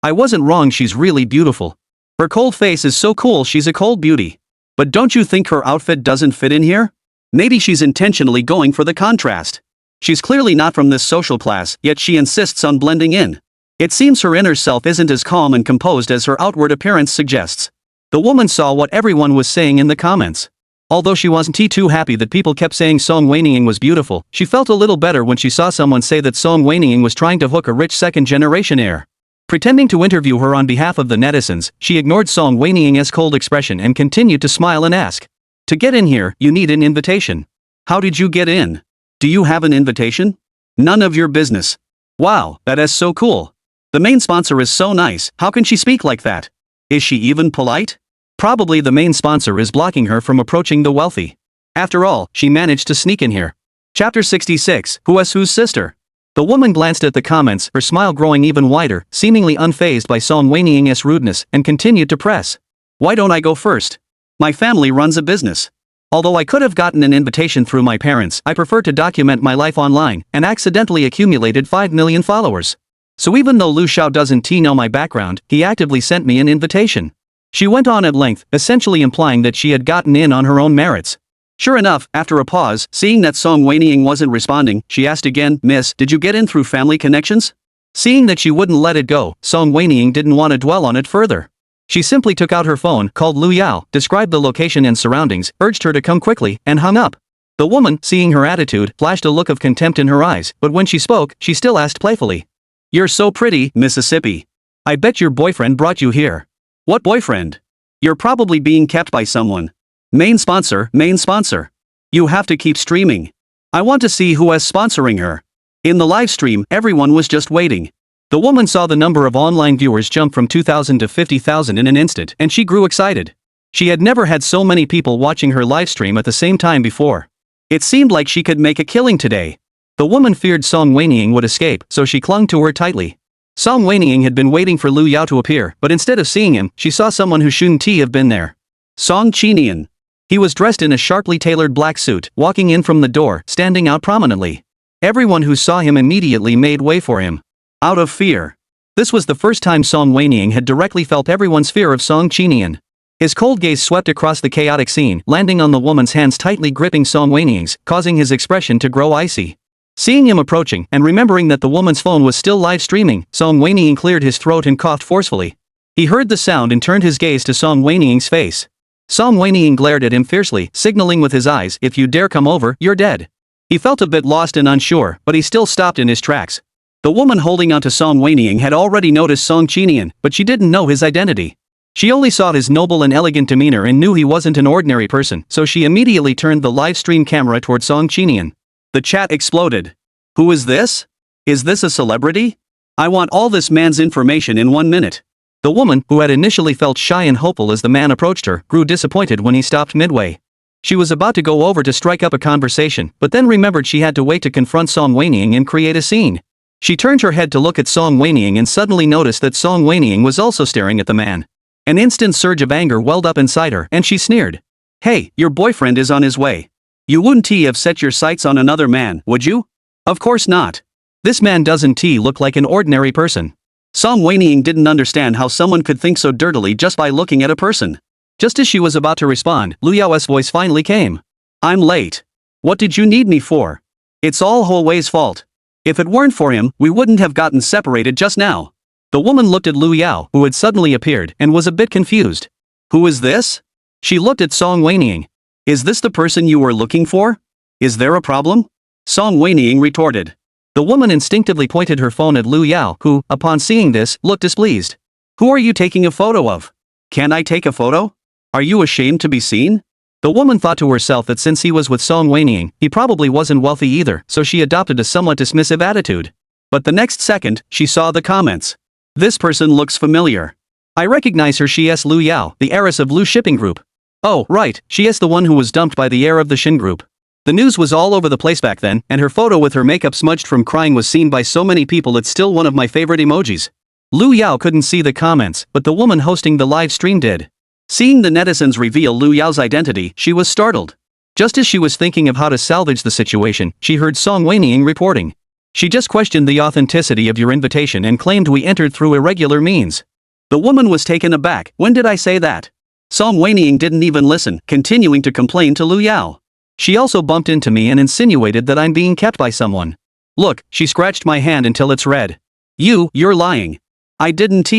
I wasn't wrong, she's really beautiful. Her cold face is so cool, she's a cold beauty. But don't you think her outfit doesn't fit in here? Maybe she's intentionally going for the contrast. She's clearly not from this social class, yet she insists on blending in. It seems her inner self isn't as calm and composed as her outward appearance suggests. The woman saw what everyone was saying in the comments. Although she wasn't too happy that people kept saying Song Wenying was beautiful, she felt a little better when she saw someone say that Song Wenying was trying to hook a rich second-generation heir. Pretending to interview her on behalf of the netizens, she ignored Song Wenying's cold expression and continued to smile and ask. To get in here, you need an invitation. How did you get in? Do you have an invitation? None of your business. Wow, that is so cool. The main sponsor is so nice, how can she speak like that? Is she even polite? Probably the main sponsor is blocking her from approaching the wealthy. After all, she managed to sneak in here. Chapter 66, Who is whose sister? The woman glanced at the comments, her smile growing even wider, seemingly unfazed by Song Wenying's rudeness, and continued to press. Why don't I go first? My family runs a business. Although I could have gotten an invitation through my parents, I prefer to document my life online, and accidentally accumulated 5 million followers. So even though Lu Xiao doesn't know my background, he actively sent me an invitation. She went on at length, essentially implying that she had gotten in on her own merits. Sure enough, after a pause, seeing that Song Wenying wasn't responding, she asked again, "Miss, did you get in through family connections?" Seeing that she wouldn't let it go, Song Wenying didn't want to dwell on it further. She simply took out her phone, called Lu Yao, described the location and surroundings, urged her to come quickly, and hung up. The woman, seeing her attitude, flashed a look of contempt in her eyes, but when she spoke, she still asked playfully. "You're so pretty, Mississippi. I bet your boyfriend brought you here." "What boyfriend? You're probably being kept by someone. Main sponsor, main sponsor. You have to keep streaming. I want to see who is sponsoring her." In the live stream, everyone was just waiting. The woman saw the number of online viewers jump from 2,000 to 50,000 in an instant, and she grew excited. She had never had so many people watching her live stream at the same time before. It seemed like she could make a killing today. The woman feared Song Wenying would escape, so she clung to her tightly. Song Wenying had been waiting for Lu Yao to appear, but instead of seeing him, she saw someone who shouldn't have been there. Song Qinian. He was dressed in a sharply tailored black suit, walking in from the door, standing out prominently. Everyone who saw him immediately made way for him. Out of fear. This was the first time Song Wenying had directly felt everyone's fear of Song Qinian. His cold gaze swept across the chaotic scene, landing on the woman's hands tightly gripping Song Wenying's, causing his expression to grow icy. Seeing him approaching, and remembering that the woman's phone was still live streaming, Song Wenying cleared his throat and coughed forcefully. He heard the sound and turned his gaze to Song Wenying's face. Song Wenying glared at him fiercely, signaling with his eyes, "If you dare come over, you're dead." He felt a bit lost and unsure, but he still stopped in his tracks. The woman holding onto Song Wenying had already noticed Song Qinian, but she didn't know his identity. She only saw his noble and elegant demeanor and knew he wasn't an ordinary person, so she immediately turned the live stream camera toward Song Qinian. The chat exploded. "Who is this? Is this a celebrity? I want all this man's information in 1 minute." The woman, who had initially felt shy and hopeful as the man approached her, grew disappointed when he stopped midway. She was about to go over to strike up a conversation, but then remembered she had to wait to confront Song Wenying and create a scene. She turned her head to look at Song Wenying and suddenly noticed that Song Wenying was also staring at the man. An instant surge of anger welled up inside her, and she sneered. "Hey, your boyfriend is on his way. You wouldn't have set your sights on another man, would you? Of course not. This man doesn't look like an ordinary person." Song Wenying didn't understand how someone could think so dirtily just by looking at a person. Just as she was about to respond, Lu Yao's voice finally came. "I'm late. What did you need me for? It's all Ho Wei's fault. If it weren't for him, we wouldn't have gotten separated just now." The woman looked at Lu Yao, who had suddenly appeared, and was a bit confused. "Who is this?" She looked at Song Wenying. "Is this the person you were looking for? Is there a problem?" Song Wenying retorted. The woman instinctively pointed her phone at Lu Yao, who, upon seeing this, looked displeased. "Who are you taking a photo of? Can I take a photo? Are you ashamed to be seen?" The woman thought to herself that since he was with Song Wenying, he probably wasn't wealthy either, so she adopted a somewhat dismissive attitude. But the next second, she saw the comments. "This person looks familiar. I recognize her. She is Lu Yao, the heiress of Lu Shipping Group. Oh, right, she is the one who was dumped by the heir of the Shin Group." The news was all over the place back then, and her photo with her makeup smudged from crying was seen by so many people it's still one of my favorite emojis. Lu Yao couldn't see the comments, but the woman hosting the live stream did. Seeing the netizens reveal Lu Yao's identity, she was startled. Just as she was thinking of how to salvage the situation, she heard Song Wenying reporting. "She just questioned the authenticity of your invitation and claimed we entered through irregular means." The woman was taken aback. "When did I say that?" Song Wenying didn't even listen, continuing to complain to Lu Yao. "She also bumped into me and insinuated that I'm being kept by someone. Look, she scratched my hand until it's red. You're lying. I didn't."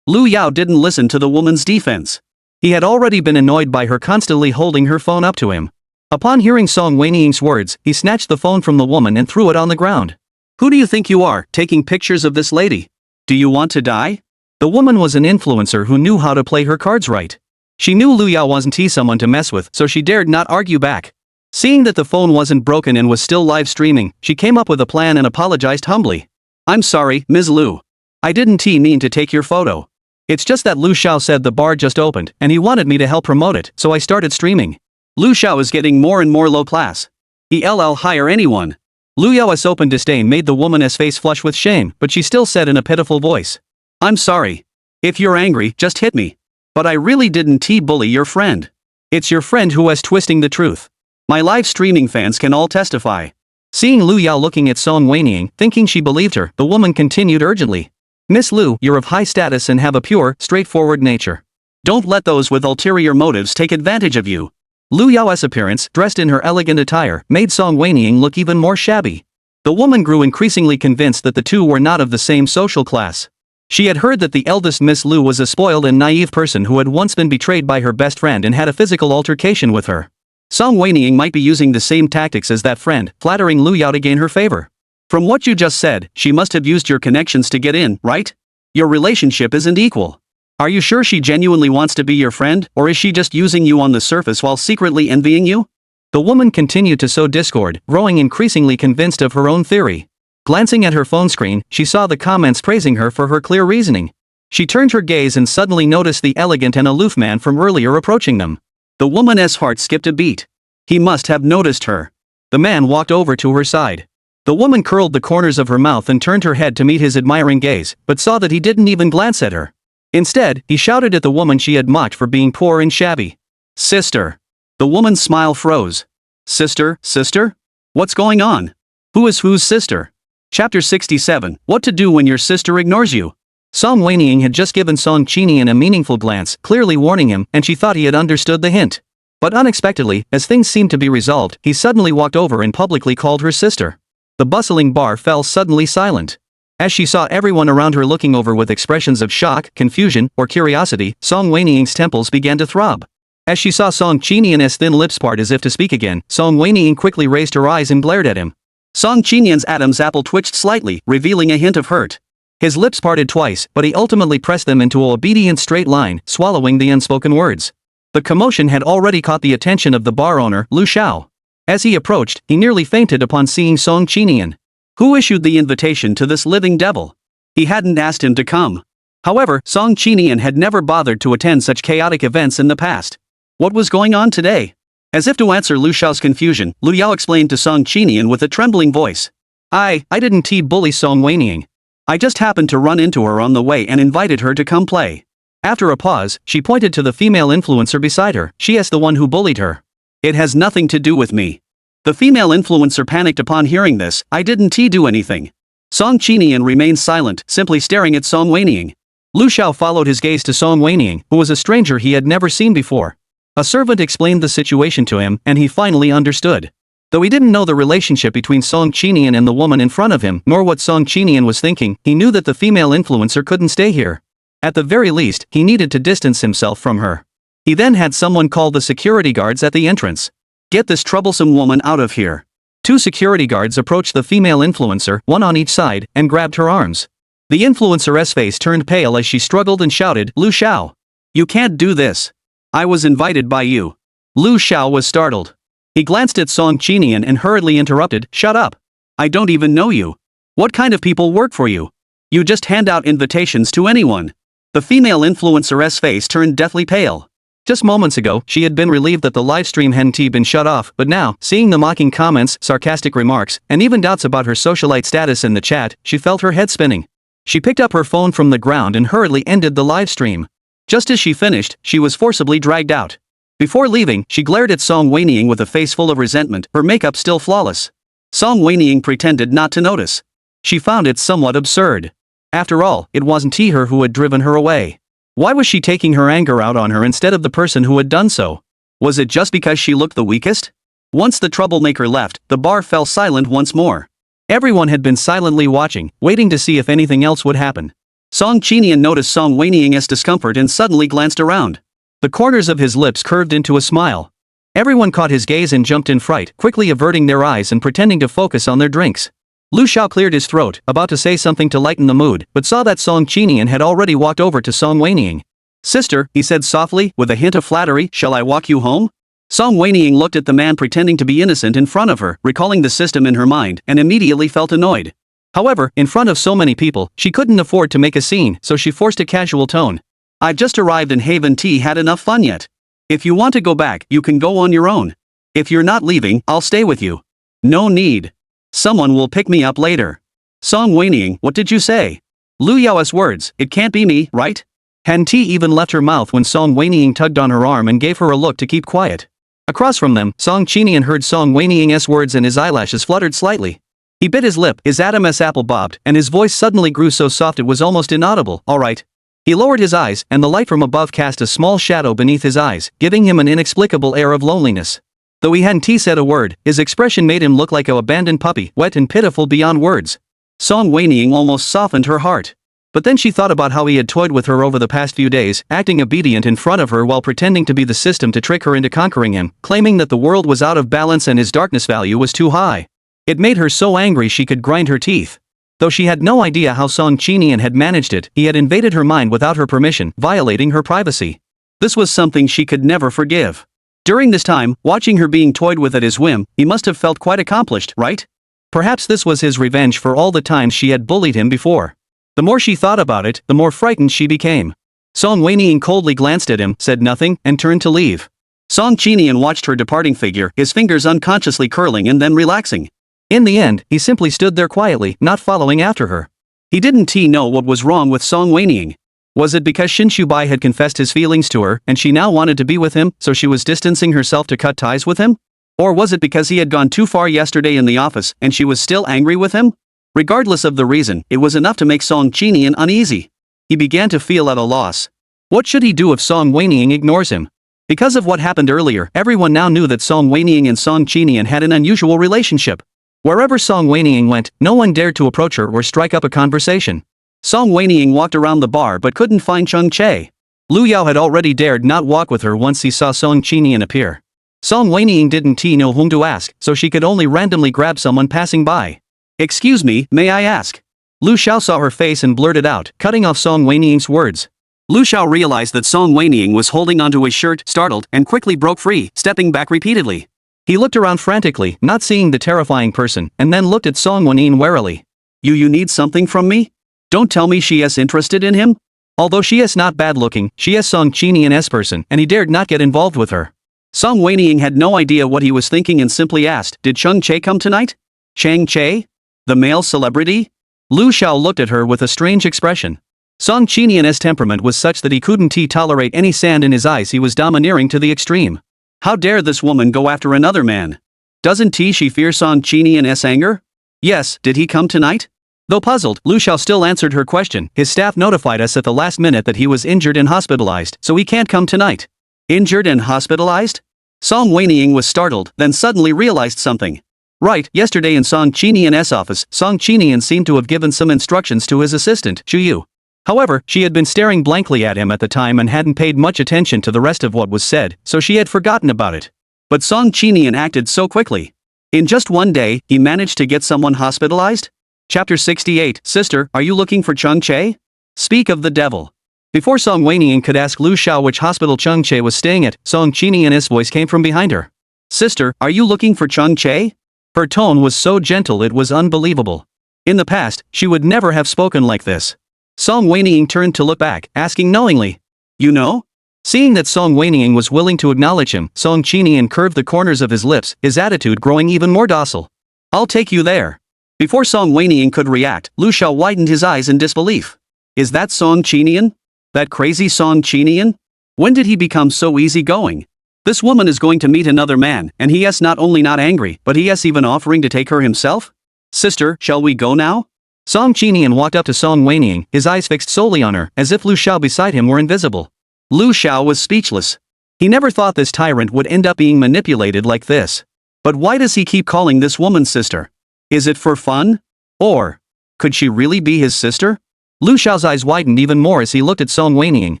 Lu Yao didn't listen to the woman's defense. He had already been annoyed by her constantly holding her phone up to him. Upon hearing Song Wenying's words, he snatched the phone from the woman and threw it on the ground. "Who do you think you are, taking pictures of this lady? Do you want to die?" The woman was an influencer who knew how to play her cards right. She knew Lu Yao wasn't someone to mess with, so she dared not argue back. Seeing that the phone wasn't broken and was still live streaming, she came up with a plan and apologized humbly. "I'm sorry, Ms. Lu. I didn't mean to take your photo. It's just that Lu Xiao said the bar just opened, and he wanted me to help promote it, so I started streaming." Lu Xiao is getting more and more low class. He'll hire anyone. Lu Yao's open disdain made the woman's face flush with shame, but she still said in a pitiful voice. "I'm sorry. If you're angry, just hit me. But I really didn't bully your friend. It's your friend who is twisting the truth. My live streaming fans can all testify." Seeing Lu Yao looking at Song Wenying, thinking she believed her, the woman continued urgently. "Miss Lu, you're of high status and have a pure, straightforward nature. Don't let those with ulterior motives take advantage of you. Lu Yao's appearance, dressed in her elegant attire, made Song Wenying look even more shabby. The woman grew increasingly convinced that the two were not of the same social class. She had heard that the eldest Miss Lu was a spoiled and naive person who had once been betrayed by her best friend and had a physical altercation with her. Song Wenying might be using the same tactics as that friend, flattering Lu Yao to gain her favor. From what you just said, she must have used your connections to get in, right? Your relationship isn't equal. Are you sure she genuinely wants to be your friend, or is she just using you on the surface while secretly envying you? The woman continued to sow discord, growing increasingly convinced of her own theory. Glancing at her phone screen, she saw the comments praising her for her clear reasoning. She turned her gaze and suddenly noticed the elegant and aloof man from earlier approaching them. The woman's heart skipped a beat. He must have noticed her. The man walked over to her side. The woman curled the corners of her mouth and turned her head to meet his admiring gaze, but saw that he didn't even glance at her. Instead, he shouted at the woman she had mocked for being poor and shabby. "Sister." The woman's smile froze. "Sister, sister? What's going on? Who is whose sister?" Chapter 67, What to Do When Your Sister Ignores You. Song Wenying had just given Song Qinian a meaningful glance, clearly warning him, and she thought he had understood the hint. But unexpectedly, as things seemed to be resolved, he suddenly walked over and publicly called her sister. The bustling bar fell suddenly silent. As she saw everyone around her looking over with expressions of shock, confusion, or curiosity, Song Wenying's temples began to throb. As she saw Song Qinian's thin lips part as if to speak again, Song Wenying quickly raised her eyes and glared at him. Song Qinian's Adam's apple twitched slightly, revealing a hint of hurt. His lips parted twice, but he ultimately pressed them into an obedient straight line, swallowing the unspoken words. The commotion had already caught the attention of the bar owner, Lu Xiao. As he approached, he nearly fainted upon seeing Song Qinian. Who issued the invitation to this living devil? He hadn't asked him to come. However, Song Qinian had never bothered to attend such chaotic events in the past. What was going on today? As if to answer Lu Xiao's confusion, Lu Yao explained to Song Qinian with a trembling voice. I didn't bully Song Wenying. I just happened to run into her on the way and invited her to come play. After a pause, she pointed to the female influencer beside her. She is the one who bullied her. It has nothing to do with me. The female influencer panicked upon hearing this. I didn't do anything. Song Qinian remained silent, simply staring at Song Wenying. Lu Xiao followed his gaze to Song Wenying, who was a stranger he had never seen before. A servant explained the situation to him, and he finally understood. Though he didn't know the relationship between Song Qinian and the woman in front of him, nor what Song Qinian was thinking, he knew that the female influencer couldn't stay here. At the very least, he needed to distance himself from her. He then had someone call the security guards at the entrance. Get this troublesome woman out of here. 2 security guards approached the female influencer, one on each side, and grabbed her arms. The influencer's face turned pale as she struggled and shouted, Lu Xiao. You can't do this. I was invited by you. Lu Xiao was startled. He glanced at Song Qinian and hurriedly interrupted, Shut up. I don't even know you. What kind of people work for you? You just hand out invitations to anyone. The female influencer's face turned deathly pale. Just moments ago, she had been relieved that the livestream hadn't been shut off, but now, seeing the mocking comments, sarcastic remarks, and even doubts about her socialite status in the chat, she felt her head spinning. She picked up her phone from the ground and hurriedly ended the livestream. Just as she finished, she was forcibly dragged out. Before leaving, she glared at Song Wenying with a face full of resentment, her makeup still flawless. Song Wenying pretended not to notice. She found it somewhat absurd. After all, it wasn't her who had driven her away. Why was she taking her anger out on her instead of the person who had done so? Was it just because she looked the weakest? Once the troublemaker left, the bar fell silent once more. Everyone had been silently watching, waiting to see if anything else would happen. Song Qinian noticed Song Wenying's discomfort and suddenly glanced around. The corners of his lips curved into a smile. Everyone caught his gaze and jumped in fright, quickly averting their eyes and pretending to focus on their drinks. Lu Xiao cleared his throat, about to say something to lighten the mood, but saw that Song Qinian had already walked over to Song Wenying. Sister, he said softly, with a hint of flattery, shall I walk you home? Song Wenying looked at the man pretending to be innocent in front of her, recalling the system in her mind, and immediately felt annoyed. However, in front of so many people, she couldn't afford to make a scene, so she forced a casual tone. I've just arrived and haven't had enough fun yet. If you want to go back, you can go on your own. If you're not leaving, I'll stay with you. No need. Someone will pick me up later. Song Wenying, what did you say? Lu Yao's words, it can't be me, right? Hadn't even left her mouth when Song Wenying tugged on her arm and gave her a look to keep quiet. Across from them, Song Qinian heard Song Wenying's words and his eyelashes fluttered slightly. He bit his lip, his Adam's apple bobbed, and his voice suddenly grew so soft it was almost inaudible. All right. He lowered his eyes, and the light from above cast a small shadow beneath his eyes, giving him an inexplicable air of loneliness. Though he hadn't said a word, his expression made him look like an abandoned puppy, wet and pitiful beyond words. Song Wenying almost softened her heart. But then she thought about how he had toyed with her over the past few days, acting obedient in front of her while pretending to be the system to trick her into conquering him, claiming that the world was out of balance and his darkness value was too high. It made her so angry she could grind her teeth. Though she had no idea how Song Qinian had managed it, he had invaded her mind without her permission, violating her privacy. This was something she could never forgive. During this time, watching her being toyed with at his whim, he must have felt quite accomplished, right? Perhaps this was his revenge for all the times she had bullied him before. The more she thought about it, the more frightened she became. Song Wenying coldly glanced at him, said nothing, and turned to leave. Song Qinian watched her departing figure, his fingers unconsciously curling and then relaxing. In the end, he simply stood there quietly, not following after her. He didn't know what was wrong with Song Wenying. Was it because Shinshubai had confessed his feelings to her, and she now wanted to be with him, so she was distancing herself to cut ties with him? Or was it because he had gone too far yesterday in the office, and she was still angry with him? Regardless of the reason, it was enough to make Song Qinian uneasy. He began to feel at a loss. What should he do if Song Wenying ignores him? Because of what happened earlier, everyone now knew that Song Wenying and Song Qinian had an unusual relationship. Wherever Song Wenying went, no one dared to approach her or strike up a conversation. Song Wenying walked around the bar but couldn't find Chung Che. Lu Yao had already dared not walk with her once he saw Song Qinian appear. Song Wenying didn't know whom to ask, so she could only randomly grab someone passing by. "Excuse me, may I ask?" Lu Xiao saw her face and blurted out, cutting off Song Wenying's words. Lu Xiao realized that Song Wenying was holding onto his shirt, startled, and quickly broke free, stepping back repeatedly. He looked around frantically, not seeing the terrifying person, and then looked at Song Wenying warily. You need something from me? Don't tell me she is interested in him?" Although she is not bad looking, she is Song Qinian's person, and he dared not get involved with her. Song Wenying had no idea what he was thinking and simply asked, "Did Chung Che come tonight?" Chang Che? The male celebrity? Lu Xiao looked at her with a strange expression. Song Qinian's temperament was such that he couldn't tolerate any sand in his eyes. He was domineering to the extreme. How dare this woman go after another man? Doesn't she fear Song Qinian's anger? Yes, did he come tonight? Though puzzled, Lu Xiao still answered her question. His staff notified us at the last minute that he was injured and hospitalized, so he can't come tonight. Injured and hospitalized? Song Wenying was startled, then suddenly realized something. Right, yesterday in Song Qinian's office, Song Qinian seemed to have given some instructions to his assistant, Chu Yu. However, she had been staring blankly at him at the time and hadn't paid much attention to the rest of what was said, so she had forgotten about it. But Song Qinian acted so quickly. In just one day, he managed to get someone hospitalized? Chapter 68, Sister, are you looking for Chung Che? Speak of the devil. Before Song Wenying could ask Lu Xiao which hospital Chung Che was staying at, Song Qinian's voice came from behind her. Sister, are you looking for Chung Che? Her tone was so gentle it was unbelievable. In the past, she would never have spoken like this. Song Wenying turned to look back, asking knowingly, "You know?" Seeing that Song Wenying was willing to acknowledge him, Song Qinian curved the corners of his lips, his attitude growing even more docile. "I'll take you there." Before Song Wenying could react, Lu Xiao widened his eyes in disbelief. Is that Song Qinian? That crazy Song Qinian? When did he become so easygoing? This woman is going to meet another man, and he is not only not angry, but he is even offering to take her himself? Sister, shall we go now? Song Qinian walked up to Song Wenying, his eyes fixed solely on her, as if Lu Xiao beside him were invisible. Lu Xiao was speechless. He never thought this tyrant would end up being manipulated like this. But why does he keep calling this woman sister? Is it for fun? Or could she really be his sister? Lu Xiao's eyes widened even more as he looked at Song Wenying,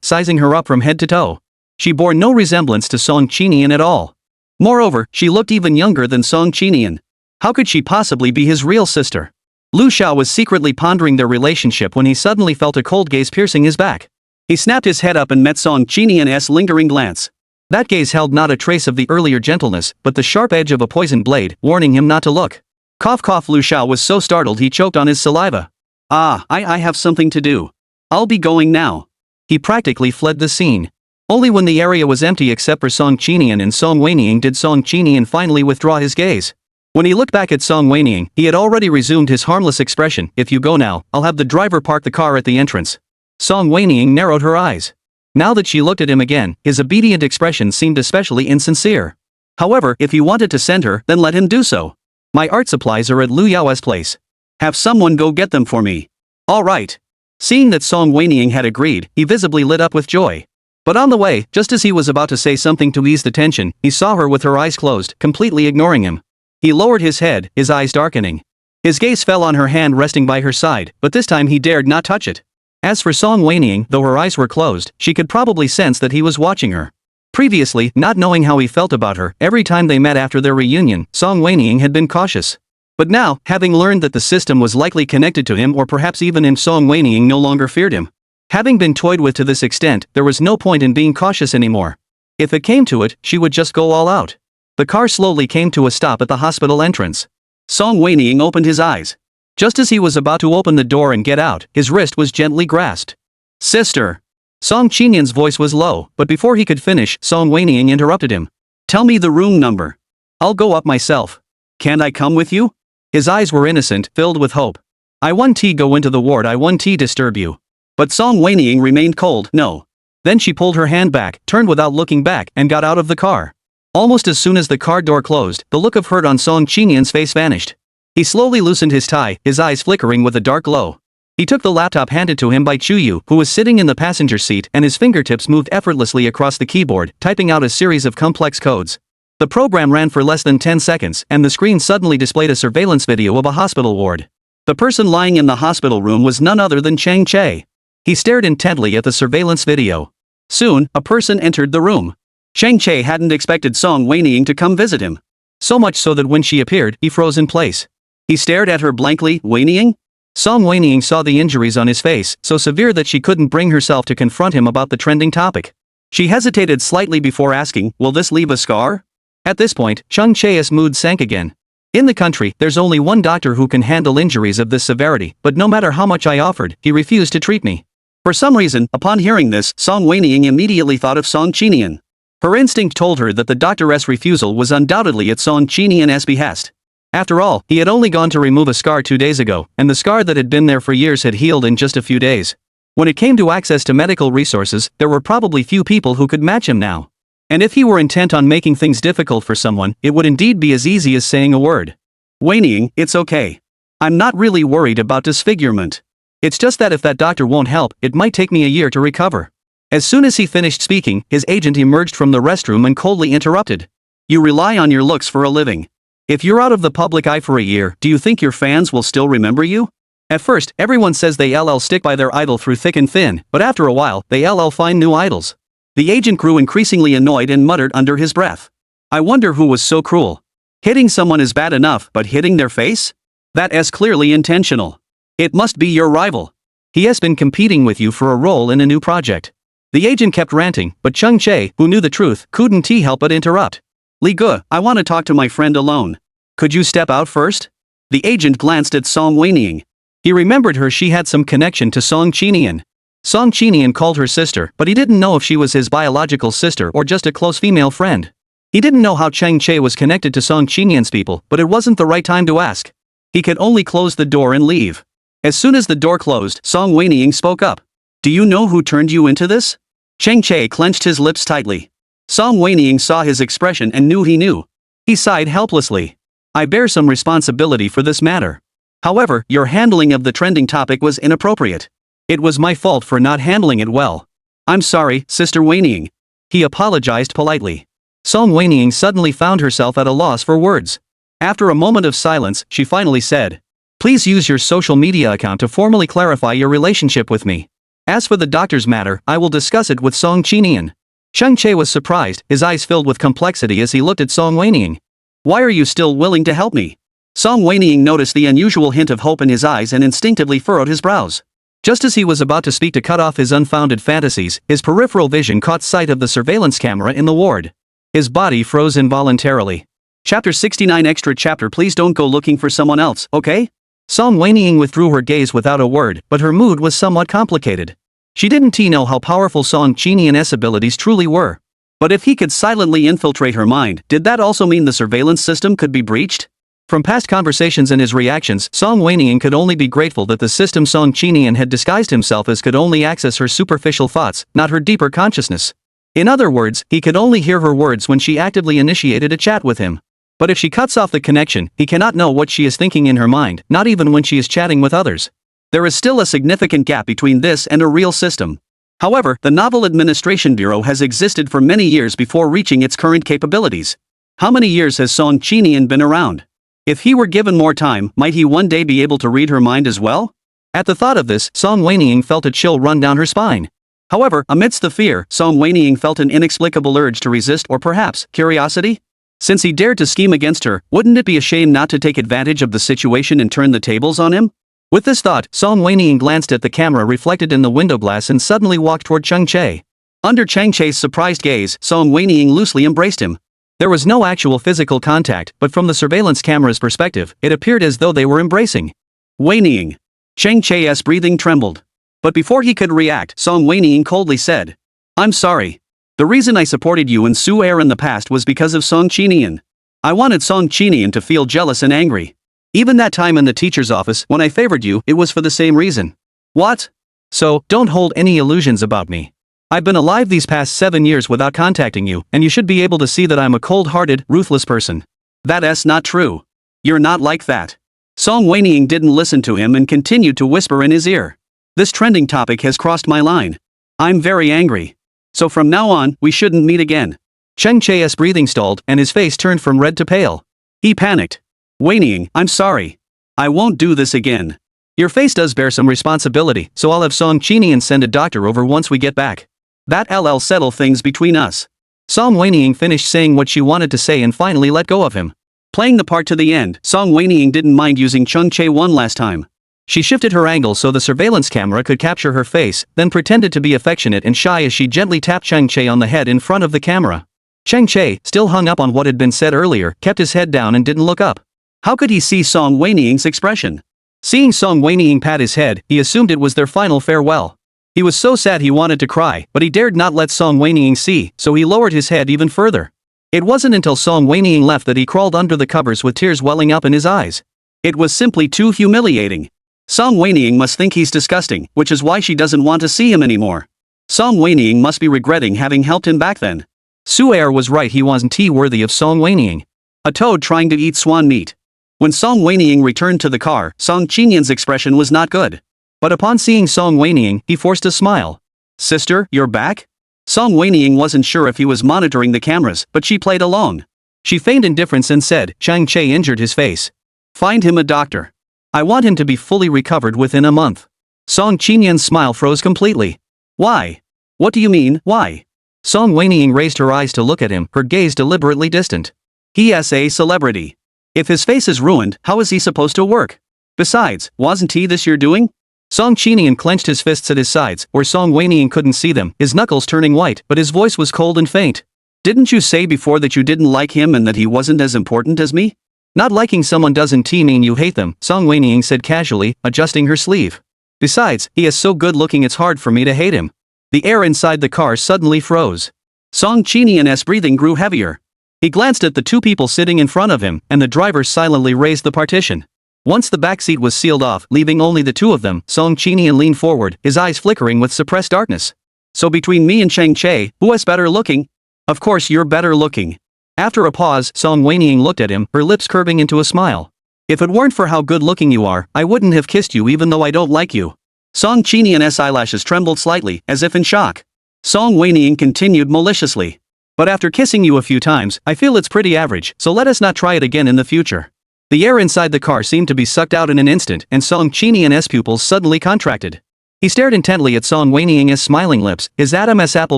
sizing her up from head to toe. She bore no resemblance to Song Qinian at all. Moreover, she looked even younger than Song Qinian. How could she possibly be his real sister? Lu Xiao was secretly pondering their relationship when he suddenly felt a cold gaze piercing his back. He snapped his head up and met Song Qinian's lingering glance. That gaze held not a trace of the earlier gentleness, but the sharp edge of a poisoned blade, warning him not to look. Cough cough. Lu Xiao was so startled he choked on his saliva. I have something to do. I'll be going now. He practically fled the scene. Only when the area was empty except for Song Qinian and Song Wenying did Song Qinian finally withdraw his gaze. When he looked back at Song Wenying, he had already resumed his harmless expression. If you go now, I'll have the driver park the car at the entrance. Song Wenying narrowed her eyes. Now that she looked at him again, his obedient expression seemed especially insincere. However, if he wanted to send her, then let him do so. My art supplies are at Lu Yao's place. Have someone go get them for me. All right. Seeing that Song Wenying had agreed, he visibly lit up with joy. But on the way, just as he was about to say something to ease the tension, he saw her with her eyes closed, completely ignoring him. He lowered his head, his eyes darkening. His gaze fell on her hand resting by her side, but this time he dared not touch it. As for Song Wenying, though her eyes were closed, she could probably sense that he was watching her. Previously, not knowing how he felt about her, every time they met after their reunion, Song Wenying had been cautious. But now, having learned that the system was likely connected to him or perhaps even if Song Wenying no longer feared him. Having been toyed with to this extent, there was no point in being cautious anymore. If it came to it, she would just go all out. The car slowly came to a stop at the hospital entrance. Song Wenying opened his eyes. Just as he was about to open the door and get out, his wrist was gently grasped. "Sister." Song Qinian's voice was low, but before he could finish, Song Wenying interrupted him. "Tell me the room number. I'll go up myself. Can't I come with you?" His eyes were innocent, filled with hope. "I want to go into the ward, I want to disturb you." But Song Wenying remained cold, "No." Then she pulled her hand back, turned without looking back, and got out of the car. Almost as soon as the car door closed, the look of hurt on Song Qinian's face vanished. He slowly loosened his tie, his eyes flickering with a dark glow. He took the laptop handed to him by Chuyu, who was sitting in the passenger seat, and his fingertips moved effortlessly across the keyboard, typing out a series of complex codes. The program ran for less than 10 seconds, and the screen suddenly displayed a surveillance video of a hospital ward. The person lying in the hospital room was none other than Chang Che. He stared intently at the surveillance video. Soon, a person entered the room. Chang Che hadn't expected Song Wenying to come visit him. So much so that when she appeared, he froze in place. He stared at her blankly. "Wenying?" Song Wenying saw the injuries on his face, so severe that she couldn't bring herself to confront him about the trending topic. She hesitated slightly before asking, "Will this leave a scar?" At this point, Chang Che's mood sank again. In the country, there's only one doctor who can handle injuries of this severity, but no matter how much I offered, he refused to treat me. For some reason, upon hearing this, Song Wenying immediately thought of Song Qinian. Her instinct told her that the doctor's refusal was undoubtedly at Song Qinian's behest. After all, he had only gone to remove a scar 2 days ago, and the scar that had been there for years had healed in just a few days. When it came to access to medical resources, there were probably few people who could match him now. And if he were intent on making things difficult for someone, it would indeed be as easy as saying a word. "Wenying, it's okay. I'm not really worried about disfigurement. It's just that if that doctor won't help, it might take me a year to recover." As soon as he finished speaking, his agent emerged from the restroom and coldly interrupted. "You rely on your looks for a living. If you're out of the public eye for a year, do you think your fans will still remember you? At first, everyone says they stick by their idol through thick and thin, but after a while, they find new idols." The agent grew increasingly annoyed and muttered under his breath. "I wonder who was so cruel. Hitting someone is bad enough, but hitting their face? That's clearly intentional. It must be your rival. He has been competing with you for a role in a new project." The agent kept ranting, but Chang Che, who knew the truth, couldn't help but interrupt. "Li Ge, I want to talk to my friend alone. Could you step out first?" The agent glanced at Song Wenying. He remembered her. She had some connection to Song Qinian. Song Qinian called her sister, but he didn't know if she was his biological sister or just a close female friend. He didn't know how Chang Che was connected to Song Qinian's people, but it wasn't the right time to ask. He could only close the door and leave. As soon as the door closed, Song Wenying spoke up. "Do you know who turned you into this?" Chang Che clenched his lips tightly. Song Wenying saw his expression and knew he knew. He sighed helplessly. "I bear some responsibility for this matter. However, your handling of the trending topic was inappropriate. It was my fault for not handling it well. I'm sorry, Sister Wenying." He apologized politely. Song Wenying suddenly found herself at a loss for words. After a moment of silence, she finally said, "Please use your social media account to formally clarify your relationship with me. As for the doctor's matter, I will discuss it with Song Qinian." Chang Che was surprised, his eyes filled with complexity as he looked at Song Wenying. "Why are you still willing to help me?" Song Wenying noticed the unusual hint of hope in his eyes and instinctively furrowed his brows. Just as he was about to speak to cut off his unfounded fantasies, his peripheral vision caught sight of the surveillance camera in the ward. His body froze involuntarily. Chapter 69 Extra Chapter Please don't go looking for someone else, okay? Song Wenying withdrew her gaze without a word, but her mood was somewhat complicated. She didn't know how powerful Song Qinian's abilities truly were. But if he could silently infiltrate her mind, did that also mean the surveillance system could be breached? From past conversations and his reactions, Song Wenying could only be grateful that the system Song Qinian had disguised himself as could only access her superficial thoughts, not her deeper consciousness. In other words, he could only hear her words when she actively initiated a chat with him. But if she cuts off the connection, he cannot know what she is thinking in her mind, not even when she is chatting with others. There is still a significant gap between this and a real system. However, the Novel Administration Bureau has existed for many years before reaching its current capabilities. How many years has Song Qinian been around? If he were given more time, might he one day be able to read her mind as well? At the thought of this, Song Wenying felt a chill run down her spine. However, amidst the fear, Song Wenying felt an inexplicable urge to resist, or perhaps, curiosity? Since he dared to scheme against her, wouldn't it be a shame not to take advantage of the situation and turn the tables on him? With this thought, Song Wenying glanced at the camera reflected in the window glass and suddenly walked toward Chang Che. Under Chang Che's surprised gaze, Song Wenying loosely embraced him. There was no actual physical contact, but from the surveillance camera's perspective, it appeared as though they were embracing. Wenying. Chang Che's breathing trembled. But before he could react, Song Wenying coldly said, "I'm sorry. The reason I supported you and Su Er in the past was because of Song Qinian. I wanted Song Qinian to feel jealous and angry. Even that time in the teacher's office, when I favored you, it was for the same reason." What? So, don't hold any illusions about me. I've been alive these past 7 years without contacting you, and you should be able to see that I'm a cold-hearted, ruthless person. That's not true. You're not like that. Song Wenying didn't listen to him and continued to whisper in his ear. This trending topic has crossed my line. I'm very angry. So from now on, we shouldn't meet again. Chang Che's breathing stalled and his face turned from red to pale. He panicked. Wenying, I'm sorry. I won't do this again. Your face does bear some responsibility, so I'll have Song Qinian send a doctor over once we get back. That'll settle things between us. Song Wenying finished saying what she wanted to say and finally let go of him. Playing the part to the end, Song Wenying didn't mind using Chang Che one last time. She shifted her angle so the surveillance camera could capture her face, then pretended to be affectionate and shy as she gently tapped Chang Che on the head in front of the camera. Chang Che, still hung up on what had been said earlier, kept his head down and didn't look up. How could he see Song Wenying's expression? Seeing Song Wenying pat his head, he assumed it was their final farewell. He was so sad he wanted to cry, but he dared not let Song Wenying see, so he lowered his head even further. It wasn't until Song Wenying left that he crawled under the covers with tears welling up in his eyes. It was simply too humiliating. Song Wenying must think he's disgusting, which is why she doesn't want to see him anymore. Song Wenying must be regretting having helped him back then. Su Er was right, he wasn't worthy of Song Wenying. A toad trying to eat swan meat. When Song Wenying returned to the car, Song Qinian's expression was not good. But upon seeing Song Wenying, he forced a smile. Sister, you're back? Song Wenying wasn't sure if he was monitoring the cameras, but she played along. She feigned indifference and said, Chang Che injured his face. Find him a doctor. I want him to be fully recovered within a month. Song Qinian's smile froze completely. Why? What do you mean, why? Song Wenying raised her eyes to look at him, her gaze deliberately distant. He is a celebrity. If his face is ruined, how is he supposed to work? Besides, wasn't he this your doing? Song Qinian clenched his fists at his sides, where Song Wenying couldn't see them, his knuckles turning white, but his voice was cold and faint. Didn't you say before that you didn't like him and that he wasn't as important as me? Not liking someone doesn't mean you hate them, Song Wenying said casually, adjusting her sleeve. Besides, he is so good looking it's hard for me to hate him. The air inside the car suddenly froze. Song Qinian's breathing grew heavier. He glanced at the two people sitting in front of him, and the driver silently raised the partition. Once the back seat was sealed off, leaving only the two of them, Song Qinian leaned forward, his eyes flickering with suppressed darkness. So between me and Chang Che, who is better looking? Of course you're better looking. After a pause, Song Wenying looked at him, her lips curving into a smile. If it weren't for how good looking you are, I wouldn't have kissed you even though I don't like you. Song Qinian's eyelashes trembled slightly, as if in shock. Song Wenying continued maliciously. But after kissing you a few times, I feel it's pretty average, so let us not try it again in the future. The air inside the car seemed to be sucked out in an instant, and Song Qinian's pupils suddenly contracted. He stared intently at Song Wenying's smiling lips, his Adam's apple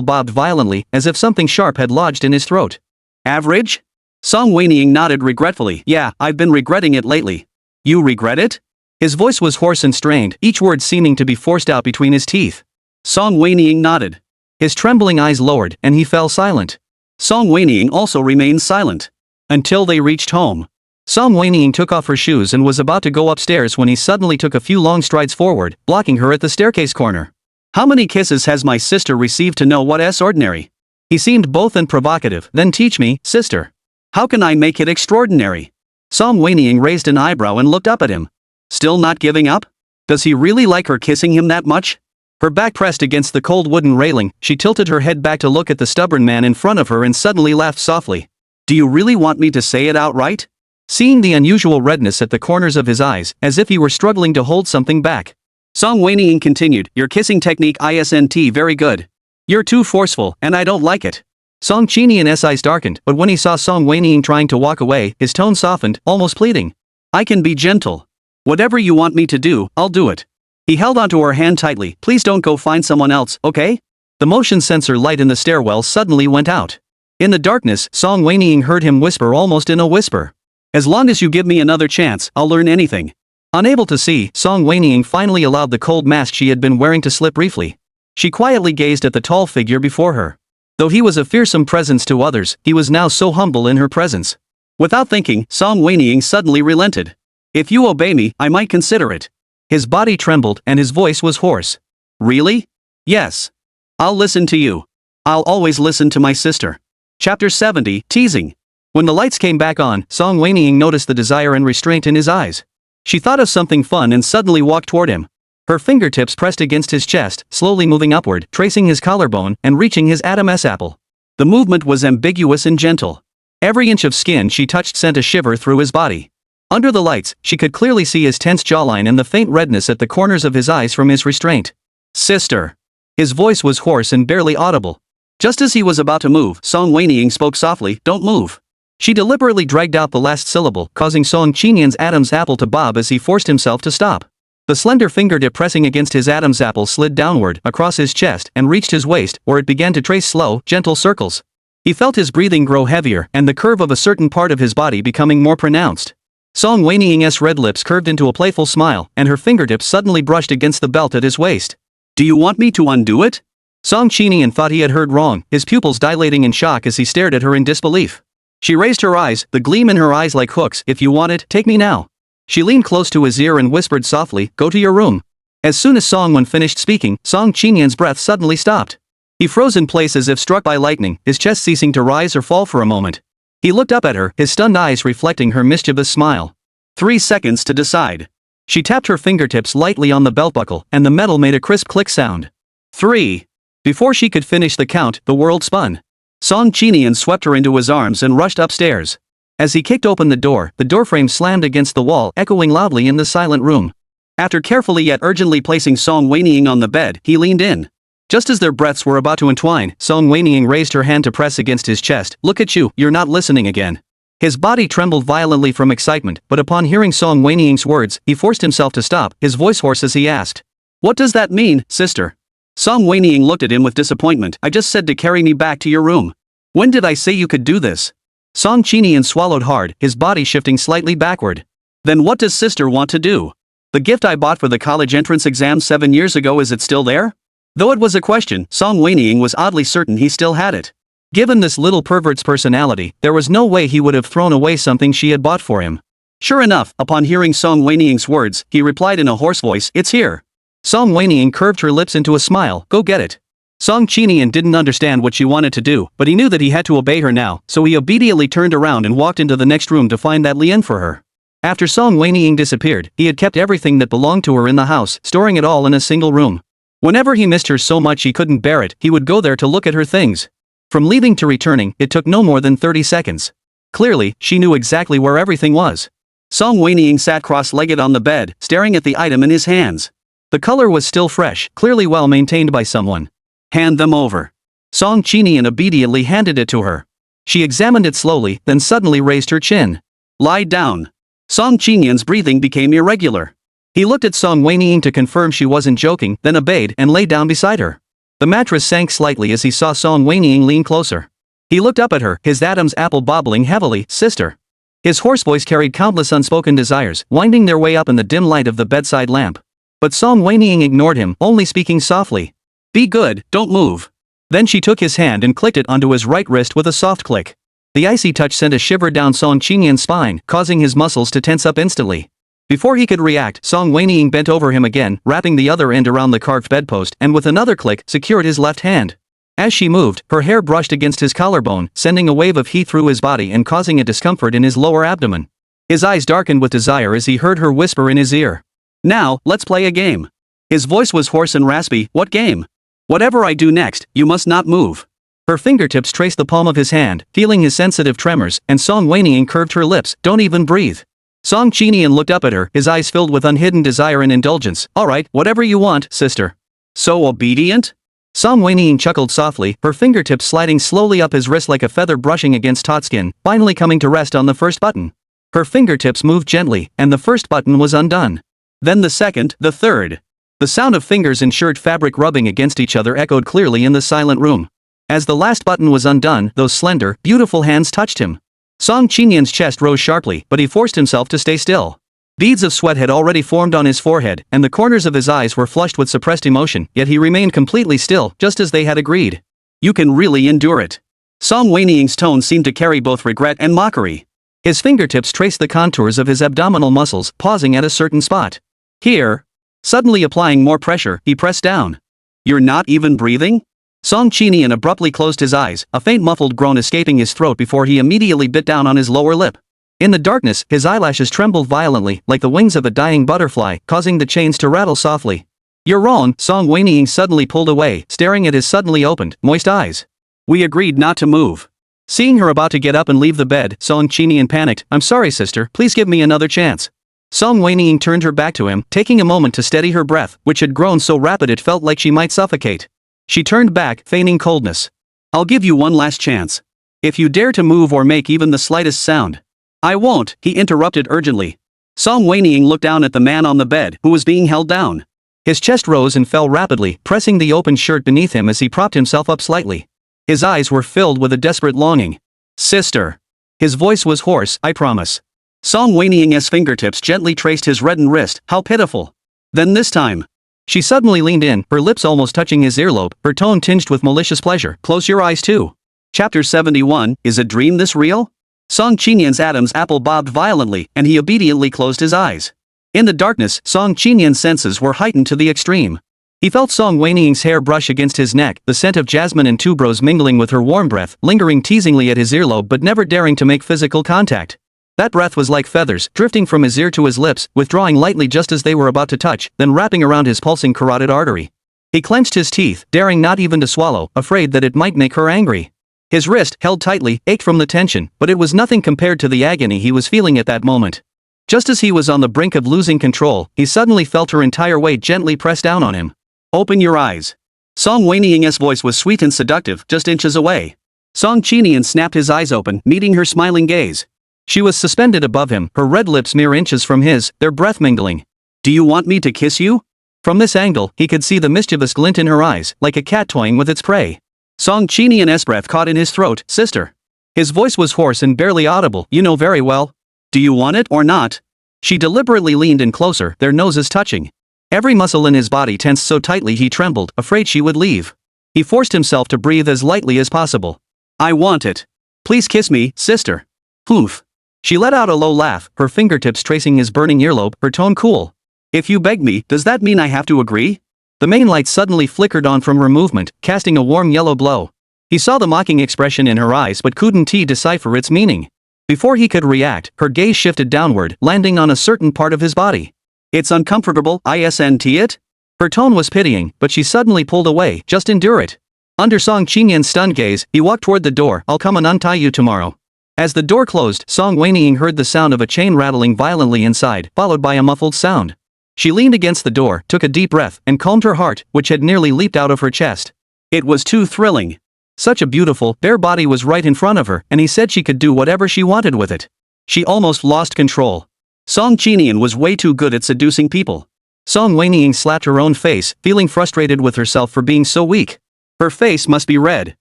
bobbed violently, as if something sharp had lodged in his throat. Average? Song Wenying nodded regretfully. Yeah, I've been regretting it lately. You regret it? His voice was hoarse and strained, each word seeming to be forced out between his teeth. Song Wenying nodded. His trembling eyes lowered, and he fell silent. Song Wenying also remained silent. Until they reached home. Song Wenying took off her shoes and was about to go upstairs when he suddenly took a few long strides forward, blocking her at the staircase corner. How many kisses has my sister received to know what's ordinary? He seemed both and provocative. Then teach me, sister. How can I make it extraordinary? Song Wenying raised an eyebrow and looked up at him. Still not giving up? Does he really like her kissing him that much? Her back pressed against the cold wooden railing, she tilted her head back to look at the stubborn man in front of her and suddenly laughed softly. Do you really want me to say it outright? Seeing the unusual redness at the corners of his eyes, as if he were struggling to hold something back. Song Wenying continued, your kissing technique isn't very good. You're too forceful, and I don't like it. Song Qinian's eyes darkened, but when he saw Song Wenying trying to walk away, his tone softened, almost pleading. I can be gentle. Whatever you want me to do, I'll do it. He held onto her hand tightly. Please don't go find someone else, okay? The motion sensor light in the stairwell suddenly went out. In the darkness, Song Wenying heard him whisper almost in a whisper. As long as you give me another chance, I'll learn anything. Unable to see, Song Wenying finally allowed the cold mask she had been wearing to slip briefly. She quietly gazed at the tall figure before her. Though he was a fearsome presence to others, he was now so humble in her presence. Without thinking, Song Wenying suddenly relented. If you obey me, I might consider it. His body trembled and his voice was hoarse. Really? Yes. I'll listen to you. I'll always listen to my sister. Chapter 70, Teasing. When the lights came back on, Song Wenying noticed the desire and restraint in his eyes. She thought of something fun and suddenly walked toward him. Her fingertips pressed against his chest, slowly moving upward, tracing his collarbone and reaching his Adam's apple. The movement was ambiguous and gentle. Every inch of skin she touched sent a shiver through his body. Under the lights, she could clearly see his tense jawline and the faint redness at the corners of his eyes from his restraint. Sister. His voice was hoarse and barely audible. Just as he was about to move, Song Wenying spoke softly, don't move. She deliberately dragged out the last syllable, causing Song Qinian's Adam's apple to bob as he forced himself to stop. The slender fingertip pressing against his Adam's apple slid downward, across his chest, and reached his waist, where it began to trace slow, gentle circles. He felt his breathing grow heavier, and the curve of a certain part of his body becoming more pronounced. Song Wenying's red lips curved into a playful smile, and her fingertips suddenly brushed against the belt at his waist. Do you want me to undo it? Song Qinian thought he had heard wrong, his pupils dilating in shock as he stared at her in disbelief. She raised her eyes, the gleam in her eyes like hooks. If you want it, take me now. She leaned close to his ear and whispered softly, go to your room. As soon as Song Wen finished speaking, Song Qinian's breath suddenly stopped. He froze in place as if struck by lightning, his chest ceasing to rise or fall for a moment. He looked up at her, his stunned eyes reflecting her mischievous smile. 3 seconds to decide. She tapped her fingertips lightly on the belt buckle, and the metal made a crisp click sound. 3. Before she could finish the count, the world spun. Song Qinian swept her into his arms and rushed upstairs. As he kicked open the doorframe slammed against the wall, echoing loudly in the silent room. After carefully yet urgently placing Song Wenying on the bed, he leaned in. Just as their breaths were about to entwine, Song Wenying raised her hand to press against his chest. Look at you, you're not listening again. His body trembled violently from excitement, but upon hearing Song Wenying's words, he forced himself to stop, his voice hoarse as he asked. What does that mean, sister? Song Wenying looked at him with disappointment. I just said to carry me back to your room. When did I say you could do this? Song Qinian swallowed hard, his body shifting slightly backward. Then what does sister want to do? The gift I bought for the college entrance exam 7 years ago, is it still there? Though it was a question, Song Wenying was oddly certain he still had it. Given this little pervert's personality, there was no way he would have thrown away something she had bought for him. Sure enough, upon hearing Song Wenying's words, he replied in a hoarse voice, it's here. Song Wenying curved her lips into a smile, go get it. Song Qinian didn't understand what she wanted to do, but he knew that he had to obey her now, so he obediently turned around and walked into the next room to find that Lian for her. After Song Wenying disappeared, he had kept everything that belonged to her in the house, storing it all in a single room. Whenever he missed her so much he couldn't bear it, he would go there to look at her things. From leaving to returning, it took no more than 30 seconds. Clearly, she knew exactly where everything was. Song Wenying sat cross-legged on the bed, staring at the item in his hands. The color was still fresh, clearly well maintained by someone. Hand them over. Song Qinian obediently handed it to her. She examined it slowly, then suddenly raised her chin. Lie down. Song Qinian's breathing became irregular. He looked at Song Wenying to confirm she wasn't joking, then obeyed and lay down beside her. The mattress sank slightly as he saw Song Wenying lean closer. He looked up at her, his Adam's apple bobbling heavily, sister. His hoarse voice carried countless unspoken desires, winding their way up in the dim light of the bedside lamp. But Song Wenying ignored him, only speaking softly. Be good, don't move. Then she took his hand and clicked it onto his right wrist with a soft click. The icy touch sent a shiver down Song Qinian's spine, causing his muscles to tense up instantly. Before he could react, Song Wenying bent over him again, wrapping the other end around the carved bedpost, and with another click, secured his left hand. As she moved, her hair brushed against his collarbone, sending a wave of heat through his body and causing a discomfort in his lower abdomen. His eyes darkened with desire as he heard her whisper in his ear. Now, let's play a game. His voice was hoarse and raspy. What game? Whatever I do next, you must not move. Her fingertips traced the palm of his hand, feeling his sensitive tremors, and Song Wenying curved her lips. Don't even breathe. Song Qinian looked up at her, his eyes filled with unhidden desire and indulgence. Alright, whatever you want, sister. So obedient? Song Wenying chuckled softly, her fingertips sliding slowly up his wrist like a feather brushing against taut skin, finally coming to rest on the first button. Her fingertips moved gently, and the first button was undone. Then the second, the third. The sound of fingers in shirt fabric rubbing against each other echoed clearly in the silent room. As the last button was undone, those slender, beautiful hands touched him. Song Qinian's chest rose sharply, but he forced himself to stay still. Beads of sweat had already formed on his forehead, and the corners of his eyes were flushed with suppressed emotion, yet he remained completely still, just as they had agreed. You can really endure it. Song Wenying's tone seemed to carry both regret and mockery. His fingertips traced the contours of his abdominal muscles, pausing at a certain spot. Here. Suddenly applying more pressure, he pressed down. You're not even breathing? Song Qinian abruptly closed his eyes, a faint muffled groan escaping his throat before he immediately bit down on his lower lip. In the darkness, his eyelashes trembled violently, like the wings of a dying butterfly, causing the chains to rattle softly. You're wrong, Song Wenying suddenly pulled away, staring at his suddenly opened, moist eyes. We agreed not to move. Seeing her about to get up and leave the bed, Song Qinian panicked. I'm sorry sister, please give me another chance. Song Wenying turned her back to him, taking a moment to steady her breath, which had grown so rapid it felt like she might suffocate. She turned back, feigning coldness. I'll give you one last chance. If you dare to move or make even the slightest sound. I won't, he interrupted urgently. Song Wenying looked down at the man on the bed, who was being held down. His chest rose and fell rapidly, pressing the open shirt beneath him as he propped himself up slightly. His eyes were filled with a desperate longing. Sister. His voice was hoarse, I promise. Song Wenying's fingertips gently traced his reddened wrist, how pitiful. Then this time. She suddenly leaned in, her lips almost touching his earlobe, her tone tinged with malicious pleasure. Close your eyes too. Chapter 71, Is a Dream This Real? Song Qinian's Adam's apple bobbed violently, and he obediently closed his eyes. In the darkness, Song Qinian's senses were heightened to the extreme. He felt Song Wenying's hair brush against his neck, the scent of jasmine and tuberose mingling with her warm breath, lingering teasingly at his earlobe but never daring to make physical contact. That breath was like feathers, drifting from his ear to his lips, withdrawing lightly just as they were about to touch, then wrapping around his pulsing carotid artery. He clenched his teeth, daring not even to swallow, afraid that it might make her angry. His wrist, held tightly, ached from the tension, but it was nothing compared to the agony he was feeling at that moment. Just as he was on the brink of losing control, he suddenly felt her entire weight gently press down on him. Open your eyes. Song Wenying's voice was sweet and seductive, just inches away. Song Qinian snapped his eyes open, meeting her smiling gaze. She was suspended above him, her red lips mere inches from his, their breath mingling. Do you want me to kiss you? From this angle, he could see the mischievous glint in her eyes, like a cat toying with its prey. Song Qinian's breath caught in his throat. Sister. His voice was hoarse and barely audible. You know very well. Do you want it or not? She deliberately leaned in closer, their noses touching. Every muscle in his body tensed so tightly he trembled, afraid she would leave. He forced himself to breathe as lightly as possible. I want it. Please kiss me, sister. Poof. She let out a low laugh, her fingertips tracing his burning earlobe, her tone cool. If you beg me, does that mean I have to agree? The main light suddenly flickered on from her movement, casting a warm yellow glow. He saw the mocking expression in her eyes but couldn't decipher its meaning. Before he could react, her gaze shifted downward, landing on a certain part of his body. It's uncomfortable, isn't it? Her tone was pitying, but she suddenly pulled away. Just endure it. Under Song Qinian's stunned gaze, he walked toward the door. I'll come and untie you tomorrow. As the door closed, Song Wenying heard the sound of a chain rattling violently inside, followed by a muffled sound. She leaned against the door, took a deep breath, and calmed her heart, which had nearly leaped out of her chest. It was too thrilling. Such a beautiful, bare body was right in front of her, and he said she could do whatever she wanted with it. She almost lost control. Song Qinian was way too good at seducing people. Song Wenying slapped her own face, feeling frustrated with herself for being so weak. Her face must be red.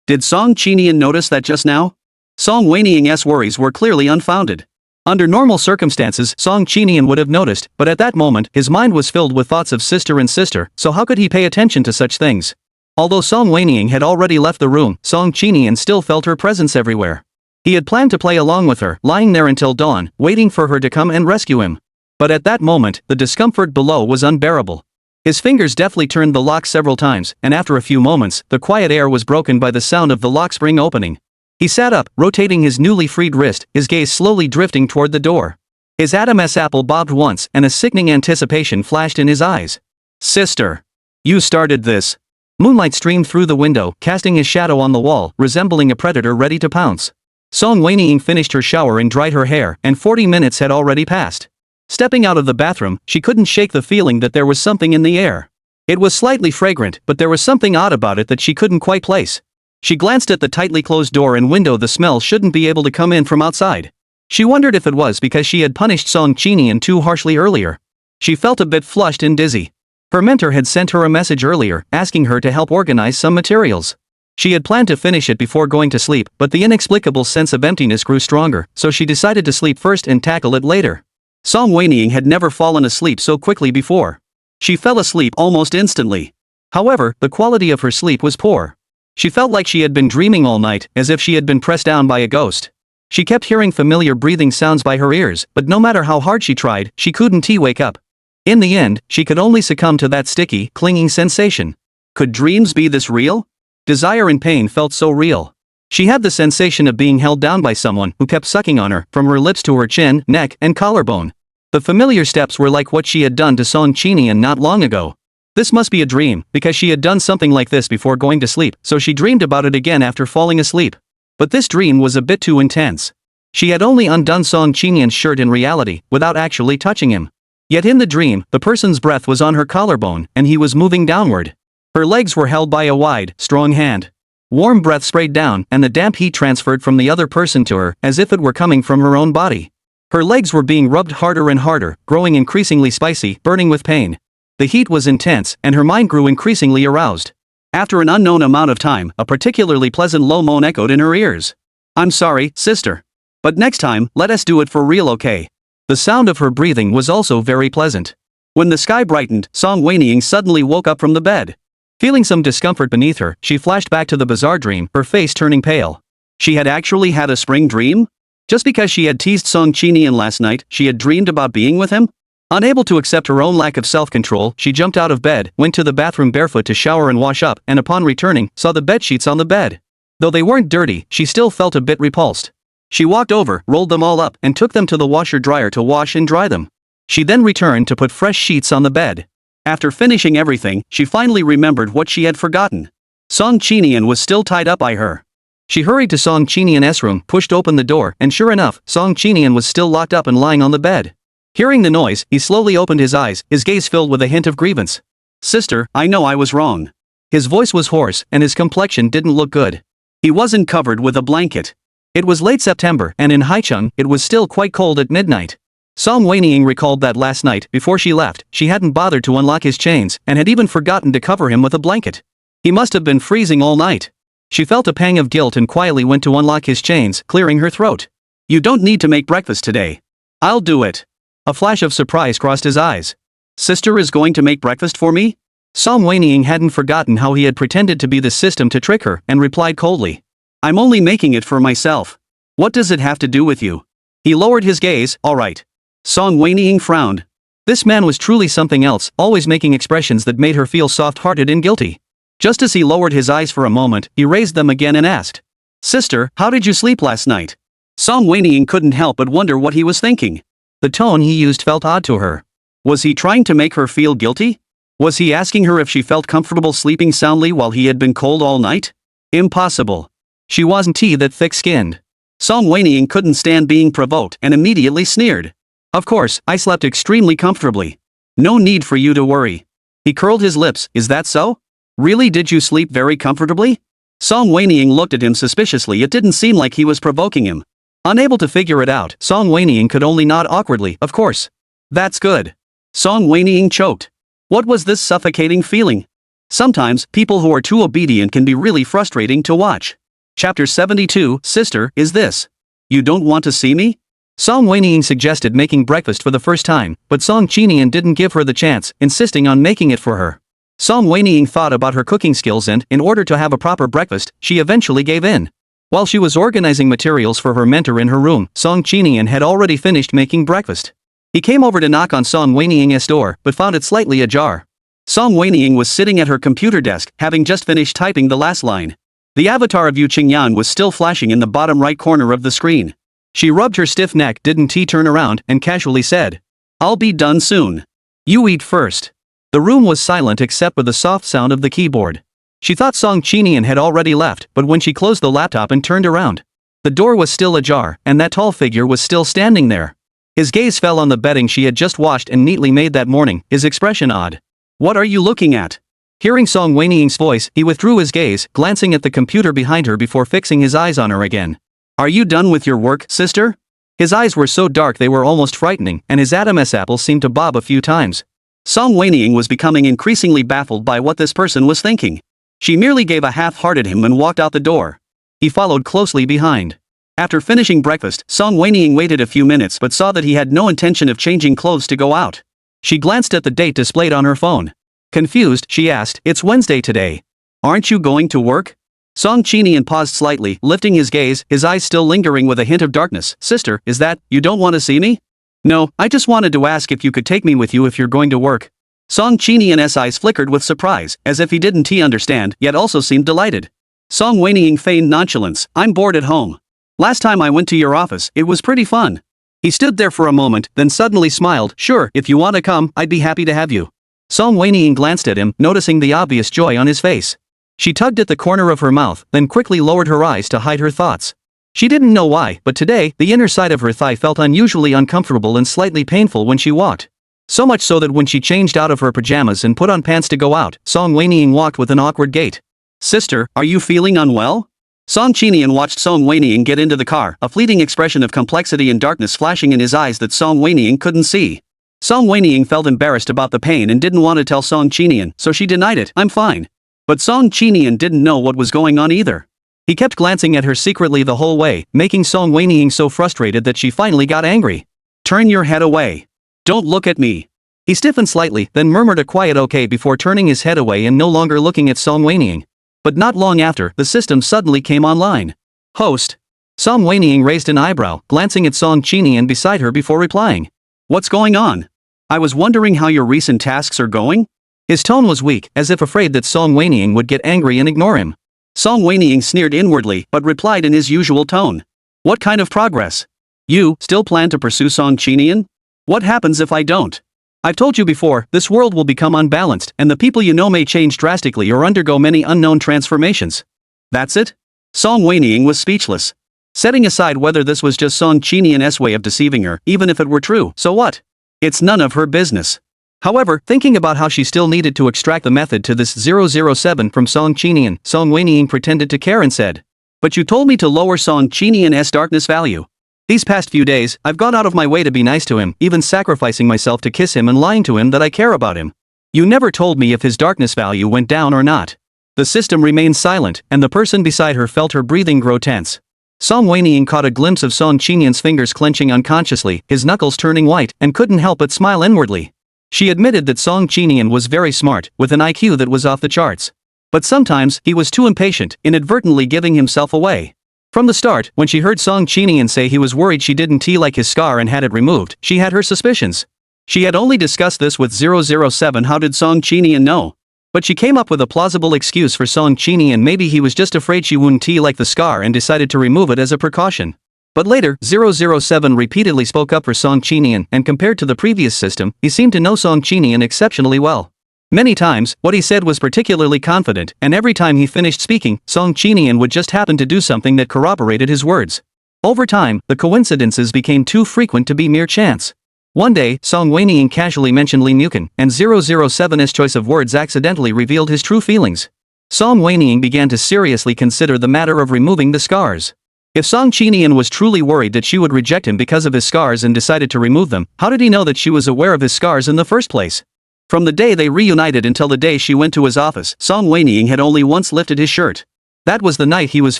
Did Song Qinian notice that just now? Song Wenying's worries were clearly unfounded. Under normal circumstances, Song Qinian would have noticed, but at that moment, his mind was filled with thoughts of sister and sister, so how could he pay attention to such things? Although Song Wenying had already left the room, Song Qinian still felt her presence everywhere. He had planned to play along with her, lying there until dawn, waiting for her to come and rescue him. But at that moment, the discomfort below was unbearable. His fingers deftly turned the lock several times, and after a few moments, the quiet air was broken by the sound of the lock spring opening. He sat up, rotating his newly freed wrist, his gaze slowly drifting toward the door. His Adam's apple bobbed once, and a sickening anticipation flashed in his eyes. Sister. You started this. Moonlight streamed through the window, casting his shadow on the wall, resembling a predator ready to pounce. Song Wenying finished her shower and dried her hair, and 40 minutes had already passed. Stepping out of the bathroom, she couldn't shake the feeling that there was something in the air. It was slightly fragrant, but there was something odd about it that she couldn't quite place. She glanced at the tightly closed door and window. The smell shouldn't be able to come in from outside. She wondered if it was because she had punished Song Qinian too harshly earlier. She felt a bit flushed and dizzy. Her mentor had sent her a message earlier, asking her to help organize some materials. She had planned to finish it before going to sleep, but the inexplicable sense of emptiness grew stronger, so she decided to sleep first and tackle it later. Song Wenying had never fallen asleep so quickly before. She fell asleep almost instantly. However, the quality of her sleep was poor. She felt like she had been dreaming all night, as if she had been pressed down by a ghost. She kept hearing familiar breathing sounds by her ears, but no matter how hard she tried, she couldn't wake up. In the end, she could only succumb to that sticky, clinging sensation. Could dreams be this real? Desire and pain felt so real. She had the sensation of being held down by someone who kept sucking on her, from her lips to her chin, neck, and collarbone. The familiar steps were like what she had done to Song Qinian not long ago. This must be a dream, because she had done something like this before going to sleep, so she dreamed about it again after falling asleep. But this dream was a bit too intense. She had only undone Song Qinian's shirt in reality, without actually touching him. Yet in the dream, the person's breath was on her collarbone, and he was moving downward. Her legs were held by a wide, strong hand. Warm breath sprayed down, and the damp heat transferred from the other person to her, as if it were coming from her own body. Her legs were being rubbed harder and harder, growing increasingly spicy, burning with pain. The heat was intense, and her mind grew increasingly aroused. After an unknown amount of time, a particularly pleasant low moan echoed in her ears. "I'm sorry, sister. But next time, let us do it for real, okay?" The sound of her breathing was also very pleasant. When the sky brightened, Song Wenying suddenly woke up from the bed. Feeling some discomfort beneath her, she flashed back to the bizarre dream, her face turning pale. She had actually had a spring dream? Just because she had teased Song Qinian last night, she had dreamed about being with him? Unable to accept her own lack of self-control, she jumped out of bed, went to the bathroom barefoot to shower and wash up, and upon returning, saw the bedsheets on the bed. Though they weren't dirty, she still felt a bit repulsed. She walked over, rolled them all up, and took them to the washer-dryer to wash and dry them. She then returned to put fresh sheets on the bed. After finishing everything, she finally remembered what she had forgotten. Song Qinian was still tied up by her. She hurried to Song Qinian's room, pushed open the door, and sure enough, Song Qinian was still locked up and lying on the bed. Hearing the noise, he slowly opened his eyes, his gaze filled with a hint of grievance. "Sister, I know I was wrong." His voice was hoarse, and his complexion didn't look good. He wasn't covered with a blanket. It was late September, and in Haicheng, it was still quite cold at midnight. Song Wenying recalled that last night, before she left, she hadn't bothered to unlock his chains, and had even forgotten to cover him with a blanket. He must have been freezing all night. She felt a pang of guilt and quietly went to unlock his chains, clearing her throat. "You don't need to make breakfast today. I'll do it." A flash of surprise crossed his eyes. "Sister is going to make breakfast for me?" Song Wenying hadn't forgotten how he had pretended to be the system to trick her, and replied coldly. "I'm only making it for myself. What does it have to do with you?" He lowered his gaze. "All right." Song Wenying frowned. This man was truly something else, always making expressions that made her feel soft-hearted and guilty. Just as he lowered his eyes for a moment, he raised them again and asked, "Sister, how did you sleep last night?" Song Wenying couldn't help but wonder what he was thinking. The tone he used felt odd to her. Was he trying to make her feel guilty? Was he asking her if she felt comfortable sleeping soundly while he had been cold all night? Impossible. She wasn't that thick-skinned. Song Wenying couldn't stand being provoked and immediately sneered. "Of course, I slept extremely comfortably. No need for you to worry." He curled his lips. "Is that so? Really, did you sleep very comfortably?" Song Wenying looked at him suspiciously. It didn't seem like he was provoking him. Unable to figure it out, Song Wenying could only nod awkwardly. "Of course. That's good." Song Wenying choked. What was this suffocating feeling? Sometimes, people who are too obedient can be really frustrating to watch. Chapter 72, Sister, is this? You don't want to see me? Song Wenying suggested making breakfast for the first time, but Song Qinian didn't give her the chance, insisting on making it for her. Song Wenying thought about her cooking skills and, in order to have a proper breakfast, she eventually gave in. While she was organizing materials for her mentor in her room, Song Qinian had already finished making breakfast. He came over to knock on Song Wenying's door, but found it slightly ajar. Song Wenying was sitting at her computer desk, having just finished typing the last line. The avatar of Qinian was still flashing in the bottom right corner of the screen. She rubbed her stiff neck, didn't turn around, and casually said, "I'll be done soon. You eat first." The room was silent except for the soft sound of the keyboard. She thought Song Qinian had already left, but when she closed the laptop and turned around, The door was still ajar, and that tall figure was still standing there. His gaze fell on the bedding she had just washed and neatly made that morning, his expression odd. "What are you looking at?" Hearing Song Wenying's voice, he withdrew his gaze, glancing at the computer behind her before fixing his eyes on her again. "Are you done with your work, sister?" His eyes were so dark they were almost frightening, and his Adam's apple seemed to bob a few times. Song Wenying was becoming increasingly baffled by what this person was thinking. She merely gave a half-hearted him and walked out the door. He followed closely behind. After finishing breakfast, Song Wenying waited a few minutes but saw that he had no intention of changing clothes to go out. She glanced at the date displayed on her phone. Confused, she asked, "It's Wednesday today. Aren't you going to work?" Song Qinian paused slightly, lifting his gaze, his eyes still lingering with a hint of darkness. "Sister, is that, you don't want to see me?" "No, I just wanted to ask if you could take me with you if you're going to work." Song Qinian's eyes flickered with surprise, as if he didn't understand, yet also seemed delighted. Song Wenying feigned nonchalance. "I'm bored at home. Last time I went to your office, it was pretty fun." He stood there for a moment, then suddenly smiled. "Sure, if you want to come, I'd be happy to have you." Song Wenying glanced at him, noticing the obvious joy on his face. She tugged at the corner of her mouth, then quickly lowered her eyes to hide her thoughts. She didn't know why, but today, the inner side of her thigh felt unusually uncomfortable and slightly painful when she walked. So much so that when she changed out of her pajamas and put on pants to go out, Song Wenying walked with an awkward gait. "Sister, are you feeling unwell?" Song Qinian watched Song Wenying get into the car, a fleeting expression of complexity and darkness flashing in his eyes that Song Wenying couldn't see. Song Wenying felt embarrassed about the pain and didn't want to tell Song Qinian, so she denied it. "I'm fine." But Song Qinian didn't know what was going on either. He kept glancing at her secretly the whole way, making Song Wenying so frustrated that she finally got angry. "Turn your head away. Don't look at me." He stiffened slightly, then murmured a quiet okay before turning his head away and no longer looking at Song Wenying. But not long after, the system suddenly came online. "Host." Song Wenying raised an eyebrow, glancing at Song Qinian beside her before replying. "What's going on? I was wondering how your recent tasks are going?" His tone was weak, as if afraid that Song Wenying would get angry and ignore him. Song Wenying sneered inwardly, but replied in his usual tone. "What kind of progress? You still plan to pursue Song Qinian? What happens if I don't? I've told you before, this world will become unbalanced, and the people you know may change drastically or undergo many unknown transformations." "That's it?" Song Wenying was speechless. Setting aside whether this was just Song Qinian's way of deceiving her, even if it were true, so what? It's none of her business. However, thinking about how she still needed to extract the method to this 007 from Song Qinian, Song Wenying pretended to care and said, "But you told me to lower Song Qinian's darkness value. These past few days, I've gone out of my way to be nice to him, even sacrificing myself to kiss him and lying to him that I care about him. You never told me if his darkness value went down or not." The system remained silent, and the person beside her felt her breathing grow tense. Song Wenying caught a glimpse of Song Qinian's fingers clenching unconsciously, his knuckles turning white, and couldn't help but smile inwardly. She admitted that Song Qinian was very smart, with an IQ that was off the charts. But sometimes, he was too impatient, inadvertently giving himself away. From the start, when she heard Song Qinian say he was worried she didn't like his scar and had it removed, she had her suspicions. She had only discussed this with 007. How did Song Qinian know? But she came up with a plausible excuse for Song Qinian. Maybe he was just afraid she wouldn't like the scar and decided to remove it as a precaution. But later, 007 repeatedly spoke up for Song Qinian, and compared to the previous system, he seemed to know Song Qinian exceptionally well. Many times, what he said was particularly confident, and every time he finished speaking, Song Qinian would just happen to do something that corroborated his words. Over time, the coincidences became too frequent to be mere chance. One day, Song Wenying casually mentioned Li Mukan, and 007's choice of words accidentally revealed his true feelings. Song Wenying began to seriously consider the matter of removing the scars. If Song Qinian was truly worried that she would reject him because of his scars and decided to remove them, how did he know that she was aware of his scars in the first place? From the day they reunited until the day she went to his office, Song Wenying had only once lifted his shirt. That was the night he was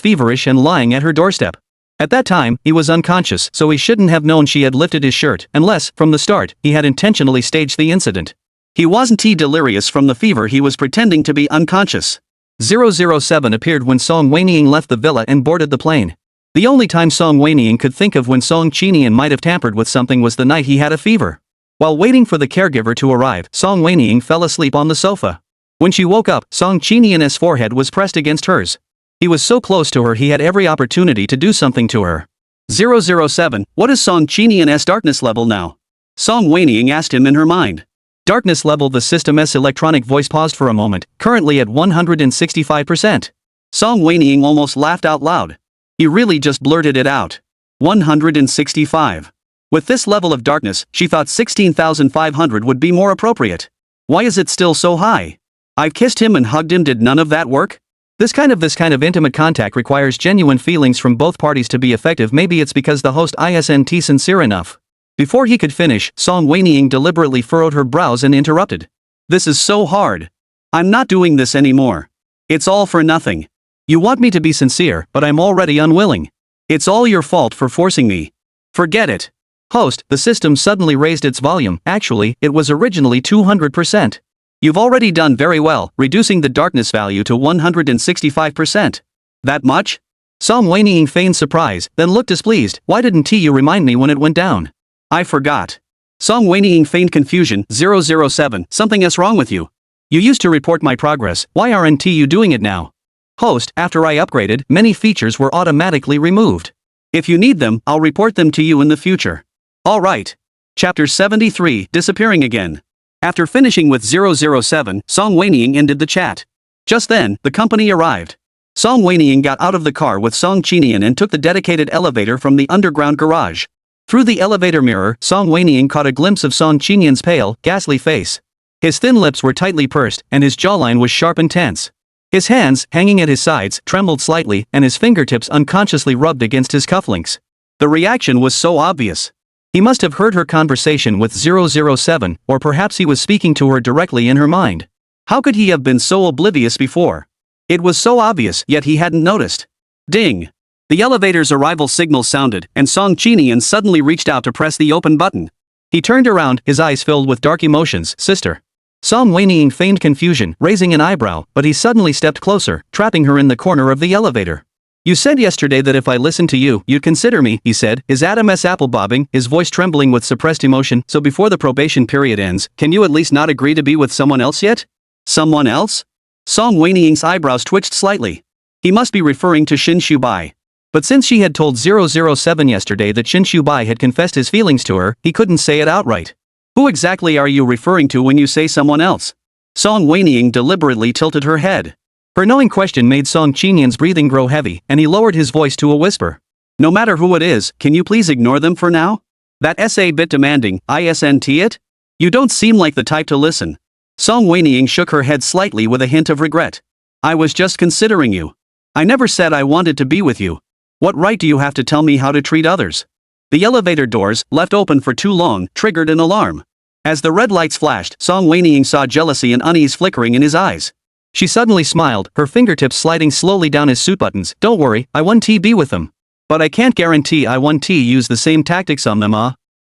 feverish and lying at her doorstep. At that time, he was unconscious, so he shouldn't have known she had lifted his shirt, unless, from the start, he had intentionally staged the incident. He wasn't delirious from the fever, he was pretending to be unconscious. 007 appeared when Song Wenying left the villa and boarded the plane. The only time Song Wenying could think of when Song Qinian might have tampered with something was the night he had a fever. While waiting for the caregiver to arrive, Song Wenying fell asleep on the sofa. When she woke up, Song Qinian's forehead was pressed against hers. He was so close to her he had every opportunity to do something to her. 007, what is Song Qinian's darkness level now? Song Wenying asked him in her mind. Darkness level. The system's electronic voice paused for a moment, currently at 165%. Song Wenying almost laughed out loud. He really just blurted it out. 165. With this level of darkness, she thought 16,500 would be more appropriate. Why is it still so high? I've kissed him and hugged him, did none of that work? This kind of intimate contact requires genuine feelings from both parties to be effective. Maybe it's because the host isn't sincere enough. Before he could finish, Song Wenying deliberately furrowed her brows and interrupted. This is so hard. I'm not doing this anymore. It's all for nothing. You want me to be sincere, but I'm already unwilling. It's all your fault for forcing me. Forget it. Host, the system suddenly raised its volume. Actually, it was originally 200%. You've already done very well, reducing the darkness value to 165%. That much? Song Wenying feigned surprise, then looked displeased. Why didn't you remind me when it went down? I forgot. Song Wenying feigned confusion. 007, something is wrong with you. You used to report my progress, why aren't you doing it now? Host, after I upgraded, many features were automatically removed. If you need them, I'll report them to you in the future. Alright. Chapter 73, Disappearing Again. After finishing with 007, Song Wenying ended the chat. Just then, the company arrived. Song Wenying got out of the car with Song Qinian and took the dedicated elevator from the underground garage. Through the elevator mirror, Song Wenying caught a glimpse of Song Qinian's pale, ghastly face. His thin lips were tightly pursed, and his jawline was sharp and tense. His hands, hanging at his sides, trembled slightly, and his fingertips unconsciously rubbed against his cufflinks. The reaction was so obvious. He must have heard her conversation with 007, or perhaps he was speaking to her directly in her mind. How could he have been so oblivious before? It was so obvious, yet he hadn't noticed. Ding! The elevator's arrival signal sounded, and Song Qinian suddenly reached out to press the open button. He turned around, his eyes filled with dark emotions. Sister. Song Wenying feigned confusion, raising an eyebrow, but he suddenly stepped closer, trapping her in the corner of the elevator. You said yesterday that if I listened to you, you'd consider me, he said, his apple bobbing, his voice trembling with suppressed emotion. So before the probation period ends, can you at least not agree to be with someone else yet? Someone else? Song Wenying's eyebrows twitched slightly. He must be referring to Shin Shubai. But since she had told 007 yesterday that Shin Shubai had confessed his feelings to her, he couldn't say it outright. Who exactly are you referring to when you say someone else? Song Wenying deliberately tilted her head. Her knowing question made Song Qinian's breathing grow heavy, and he lowered his voice to a whisper. No matter who it is, can you please ignore them for now? That SA bit demanding, isn't it? You don't seem like the type to listen. Song Wenying shook her head slightly with a hint of regret. I was just considering you. I never said I wanted to be with you. What right do you have to tell me how to treat others? The elevator doors, left open for too long, triggered an alarm. As the red lights flashed, Song Wenying saw jealousy and unease flickering in his eyes. She suddenly smiled, her fingertips sliding slowly down his suit buttons. Don't worry, I won't be with them. But I can't guarantee I won't use the same tactics on them.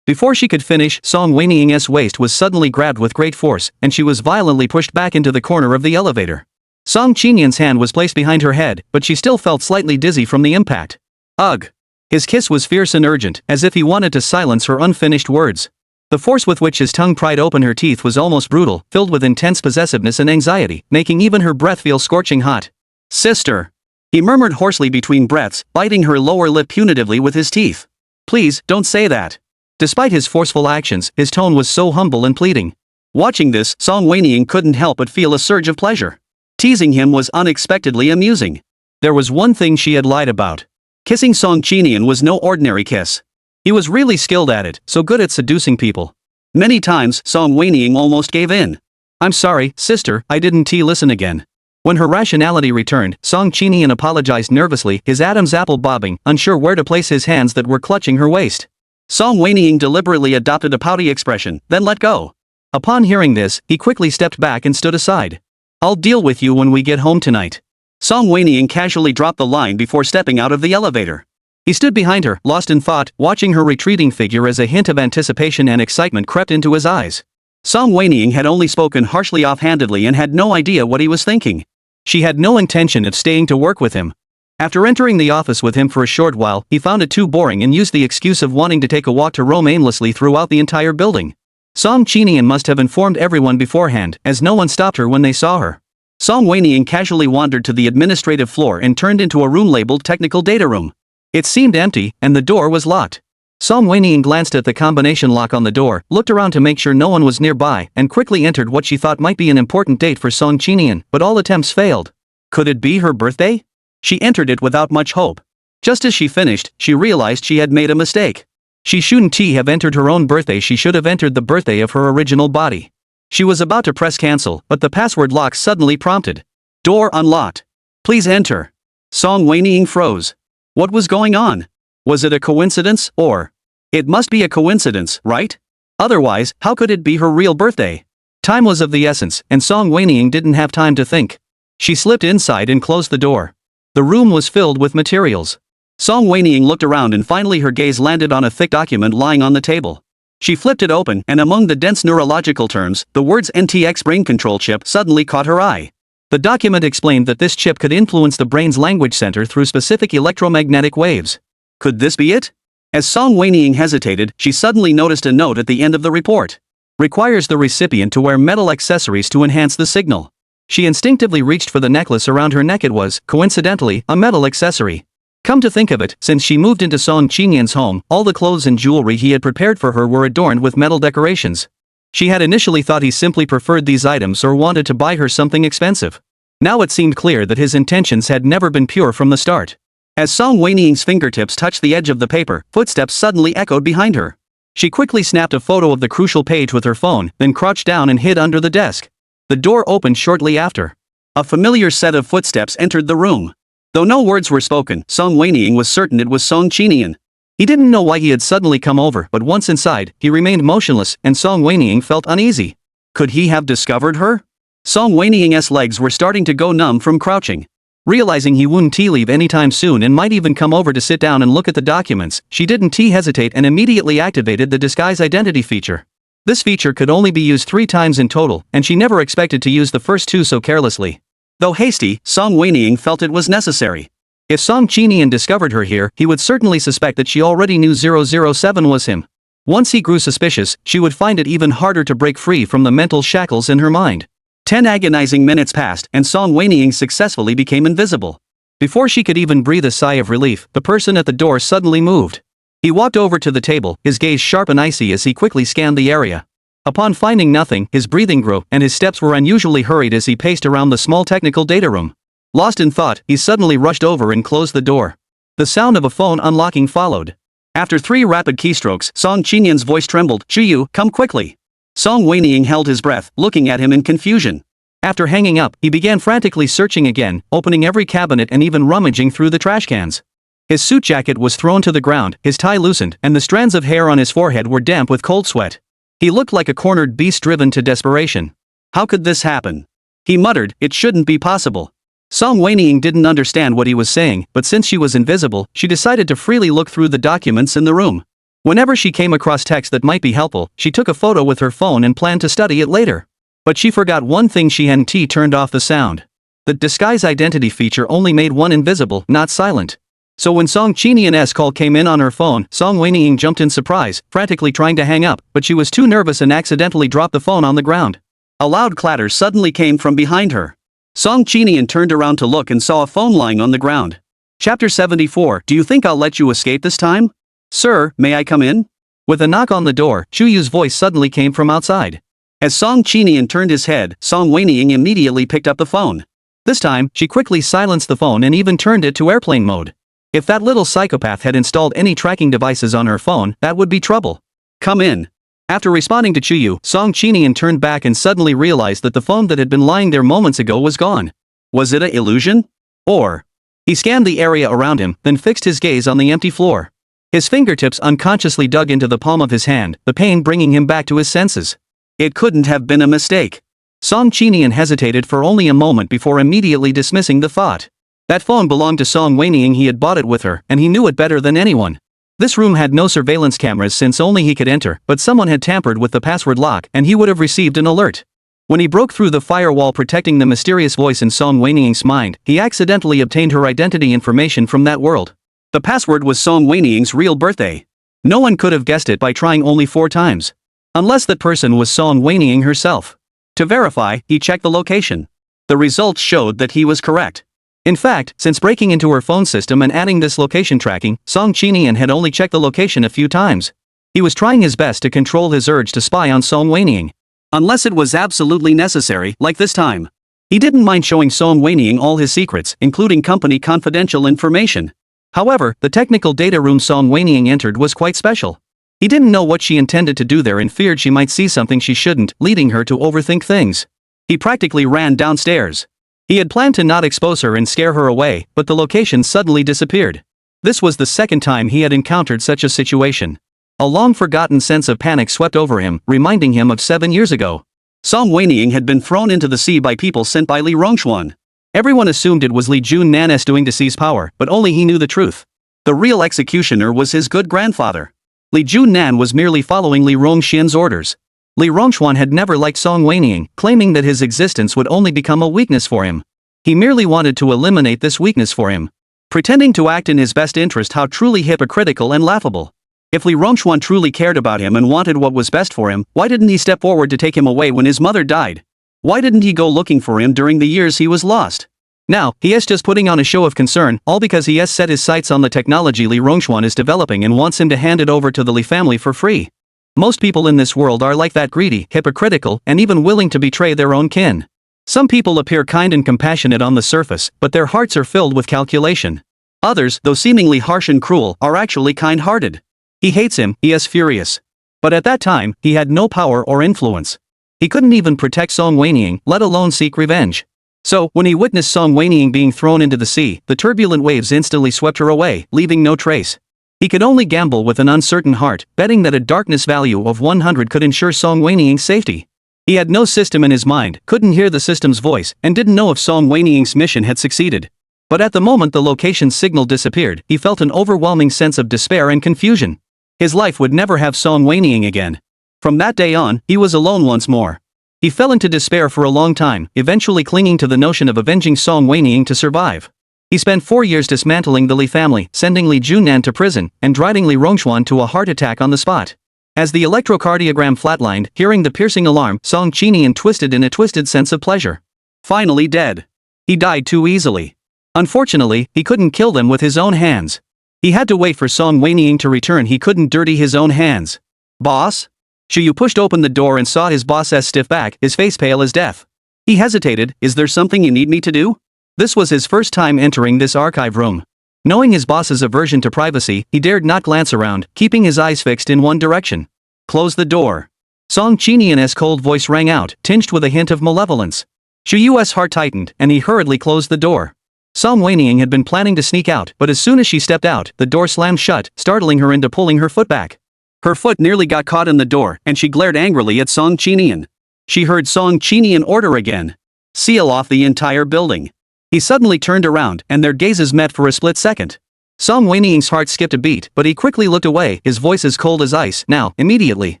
Before she could finish, Song Wenying's waist was suddenly grabbed with great force, and she was violently pushed back into the corner of the elevator. Song Qinian's hand was placed behind her head, but she still felt slightly dizzy from the impact. Ugh! His kiss was fierce and urgent, as if he wanted to silence her unfinished words. The force with which his tongue pried open her teeth was almost brutal, filled with intense possessiveness and anxiety, making even her breath feel scorching hot. Sister! He murmured hoarsely between breaths, biting her lower lip punitively with his teeth. Please, don't say that. Despite his forceful actions, his tone was so humble and pleading. Watching this, Song Wenying couldn't help but feel a surge of pleasure. Teasing him was unexpectedly amusing. There was one thing she had lied about. Kissing Song Qinian was no ordinary kiss. He was really skilled at it, so good at seducing people. Many times, Song Wenying almost gave in. I'm sorry, sister, I didn't listen again. When her rationality returned, Song Qinian apologized nervously, his Adam's apple bobbing, unsure where to place his hands that were clutching her waist. Song Wenying deliberately adopted a pouty expression, then let go. Upon hearing this, he quickly stepped back and stood aside. I'll deal with you when we get home tonight. Song Wenying casually dropped the line before stepping out of the elevator. He stood behind her, lost in thought, watching her retreating figure as a hint of anticipation and excitement crept into his eyes. Song Wenying had only spoken harshly offhandedly and had no idea what he was thinking. She had no intention of staying to work with him. After entering the office with him for a short while, he found it too boring and used the excuse of wanting to take a walk to roam aimlessly throughout the entire building. Song Qinian must have informed everyone beforehand, as no one stopped her when they saw her. Song Wenying casually wandered to the administrative floor and turned into a room labeled Technical Data Room. It seemed empty, and the door was locked. Song Wenying glanced at the combination lock on the door, looked around to make sure no one was nearby, and quickly entered what she thought might be an important date for Song Qinian, but all attempts failed. Could it be her birthday? She entered it without much hope. Just as she finished, she realized she had made a mistake. She shouldn't have entered her own birthday, she should have entered the birthday of her original body. She was about to press cancel, but the password lock suddenly prompted. Door unlocked. Please enter. Song Wenying froze. What was going on? Was it a coincidence, or? It must be a coincidence, right? Otherwise, how could it be her real birthday? Time was of the essence, and Song Wenying didn't have time to think. She slipped inside and closed the door. The room was filled with materials. Song Wenying looked around and finally her gaze landed on a thick document lying on the table. She flipped it open and among the dense neurological terms, the words NTX brain control chip suddenly caught her eye. The document explained that this chip could influence the brain's language center through specific electromagnetic waves. Could this be it? As Song Wenying hesitated, she suddenly noticed a note at the end of the report. Requires the recipient to wear metal accessories to enhance the signal. She instinctively reached for the necklace around her neck. It was, coincidentally, a metal accessory. Come to think of it, since she moved into Song Qinian's home, all the clothes and jewelry he had prepared for her were adorned with metal decorations. She had initially thought he simply preferred these items or wanted to buy her something expensive. Now it seemed clear that his intentions had never been pure from the start. As Song Wenying's fingertips touched the edge of the paper, footsteps suddenly echoed behind her. She quickly snapped a photo of the crucial page with her phone, then crouched down and hid under the desk. The door opened shortly after. A familiar set of footsteps entered the room. Though no words were spoken, Song Wenying was certain it was Song Qinian. He didn't know why he had suddenly come over, but once inside, he remained motionless, and Song Wenying felt uneasy. Could he have discovered her? Song Wenying's legs were starting to go numb from crouching. Realizing he wouldn't leave anytime soon and might even come over to sit down and look at the documents, she didn't hesitate and immediately activated the disguise identity feature. This feature could only be used 3 times in total, and she never expected to use the first 2 so carelessly. Though hasty, Song Wenying felt it was necessary. If Song Qinian discovered her here, he would certainly suspect that she already knew 007 was him. Once he grew suspicious, she would find it even harder to break free from the mental shackles in her mind. 10 agonizing minutes passed, and Song Wenying successfully became invisible. Before she could even breathe a sigh of relief, the person at the door suddenly moved. He walked over to the table, his gaze sharp and icy as he quickly scanned the area. Upon finding nothing, his breathing grew, and his steps were unusually hurried as he paced around the small technical data room. Lost in thought, he suddenly rushed over and closed the door. The sound of a phone unlocking followed. After 3 rapid keystrokes, Song Qinian's voice trembled. "Chuyu, come quickly." Song Wenying held his breath, looking at him in confusion. After hanging up, he began frantically searching again, opening every cabinet and even rummaging through the trash cans. His suit jacket was thrown to the ground, his tie loosened, and the strands of hair on his forehead were damp with cold sweat. He looked like a cornered beast driven to desperation. How could this happen? He muttered, it shouldn't be possible. Song Wenying didn't understand what he was saying, but since she was invisible, she decided to freely look through the documents in the room. Whenever she came across text that might be helpful, she took a photo with her phone and planned to study it later. But she forgot one thing: she hadn't turned off the sound. The disguise identity feature only made one invisible, not silent. So when Song Qinian's call came in on her phone, Song Wenying jumped in surprise, frantically trying to hang up, but she was too nervous and accidentally dropped the phone on the ground. A loud clatter suddenly came from behind her. Song Qinian turned around to look and saw a phone lying on the ground. Chapter 74. Do you think I'll let you escape this time? Sir, may I come in? With a knock on the door, Chuyu's voice suddenly came from outside. As Song Qinian turned his head, Song Wenying immediately picked up the phone. This time, she quickly silenced the phone and even turned it to airplane mode. If that little psychopath had installed any tracking devices on her phone, that would be trouble. Come in. After responding to Chuyu, Song Qinian turned back and suddenly realized that the phone that had been lying there moments ago was gone. Was it an illusion? Or? He scanned the area around him, then fixed his gaze on the empty floor. His fingertips unconsciously dug into the palm of his hand, the pain bringing him back to his senses. It couldn't have been a mistake. Song Qinian hesitated for only a moment before immediately dismissing the thought. That phone belonged to Song Wenying. He had bought it with her, and he knew it better than anyone. This room had no surveillance cameras since only he could enter, but someone had tampered with the password lock and he would have received an alert. When he broke through the firewall protecting the mysterious voice in Song Wenying's mind, he accidentally obtained her identity information from that world. The password was Song Wenying's real birthday. No one could have guessed it by trying only 4 times. Unless that person was Song Wenying herself. To verify, he checked the location. The results showed that he was correct. In fact, since breaking into her phone system and adding this location tracking, Song Qinian had only checked the location a few times. He was trying his best to control his urge to spy on Song Wenying. Unless it was absolutely necessary, like this time. He didn't mind showing Song Wenying all his secrets, including company confidential information. However, the technical data room Song Wenying entered was quite special. He didn't know what she intended to do there and feared she might see something she shouldn't, leading her to overthink things. He practically ran downstairs. He had planned to not expose her and scare her away, but the location suddenly disappeared. This was the second time he had encountered such a situation. A long-forgotten sense of panic swept over him, reminding him of 7 years ago. Song Wenying had been thrown into the sea by people sent by Li Rongxuan. Everyone assumed it was Li Junnan's doing to seize power, but only he knew the truth. The real executioner was his good grandfather. Li Junnan was merely following Li Rongxian's orders. Li Rongxuan had never liked Song Wenying, claiming that his existence would only become a weakness for him. He merely wanted to eliminate this weakness for him. Pretending to act in his best interest, how truly hypocritical and laughable. If Li Rongxuan truly cared about him and wanted what was best for him, why didn't he step forward to take him away when his mother died? Why didn't he go looking for him during the years he was lost? Now, he is just putting on a show of concern, all because he has set his sights on the technology Li Rongxuan is developing and wants him to hand it over to the Li family for free. Most people in this world are like that, greedy, hypocritical, and even willing to betray their own kin. Some people appear kind and compassionate on the surface, but their hearts are filled with calculation. Others, though seemingly harsh and cruel, are actually kind-hearted. He hates him, he is furious. But at that time, he had no power or influence. He couldn't even protect Song Wenying, let alone seek revenge. So, when he witnessed Song Wenying being thrown into the sea, the turbulent waves instantly swept her away, leaving no trace. He could only gamble with an uncertain heart, betting that a darkness value of 100 could ensure Song Wenying's safety. He had no system in his mind, couldn't hear the system's voice, and didn't know if Song Wenying's mission had succeeded. But at the moment the location's signal disappeared, he felt an overwhelming sense of despair and confusion. His life would never have Song Wenying again. From that day on, he was alone once more. He fell into despair for a long time, eventually clinging to the notion of avenging Song Wenying to survive. He spent 4 years dismantling the Li family, sending Li Junnan to prison, and driving Li Rongxuan to a heart attack on the spot. As the electrocardiogram flatlined, hearing the piercing alarm, Song Qinian twisted in a twisted sense of pleasure. Finally dead. He died too easily. Unfortunately, he couldn't kill them with his own hands. He had to wait for Song Wenying to return. He couldn't dirty his own hands. Boss? Shuyu pushed open the door and saw his boss's stiff back, his face pale as death. He hesitated. Is there something you need me to do? This was his first time entering this archive room. Knowing his boss's aversion to privacy, he dared not glance around, keeping his eyes fixed in one direction. Close the door. Song Qinian's cold voice rang out, tinged with a hint of malevolence. Shuyu's heart tightened, and he hurriedly closed the door. Song Wenying had been planning to sneak out, but as soon as she stepped out, the door slammed shut, startling her into pulling her foot back. Her foot nearly got caught in the door, and she glared angrily at Song Qinian. She heard Song Qinian order again. Seal off the entire building. He suddenly turned around, and their gazes met for a split second. Song Wenying's heart skipped a beat, but he quickly looked away, his voice as cold as ice. Now, immediately.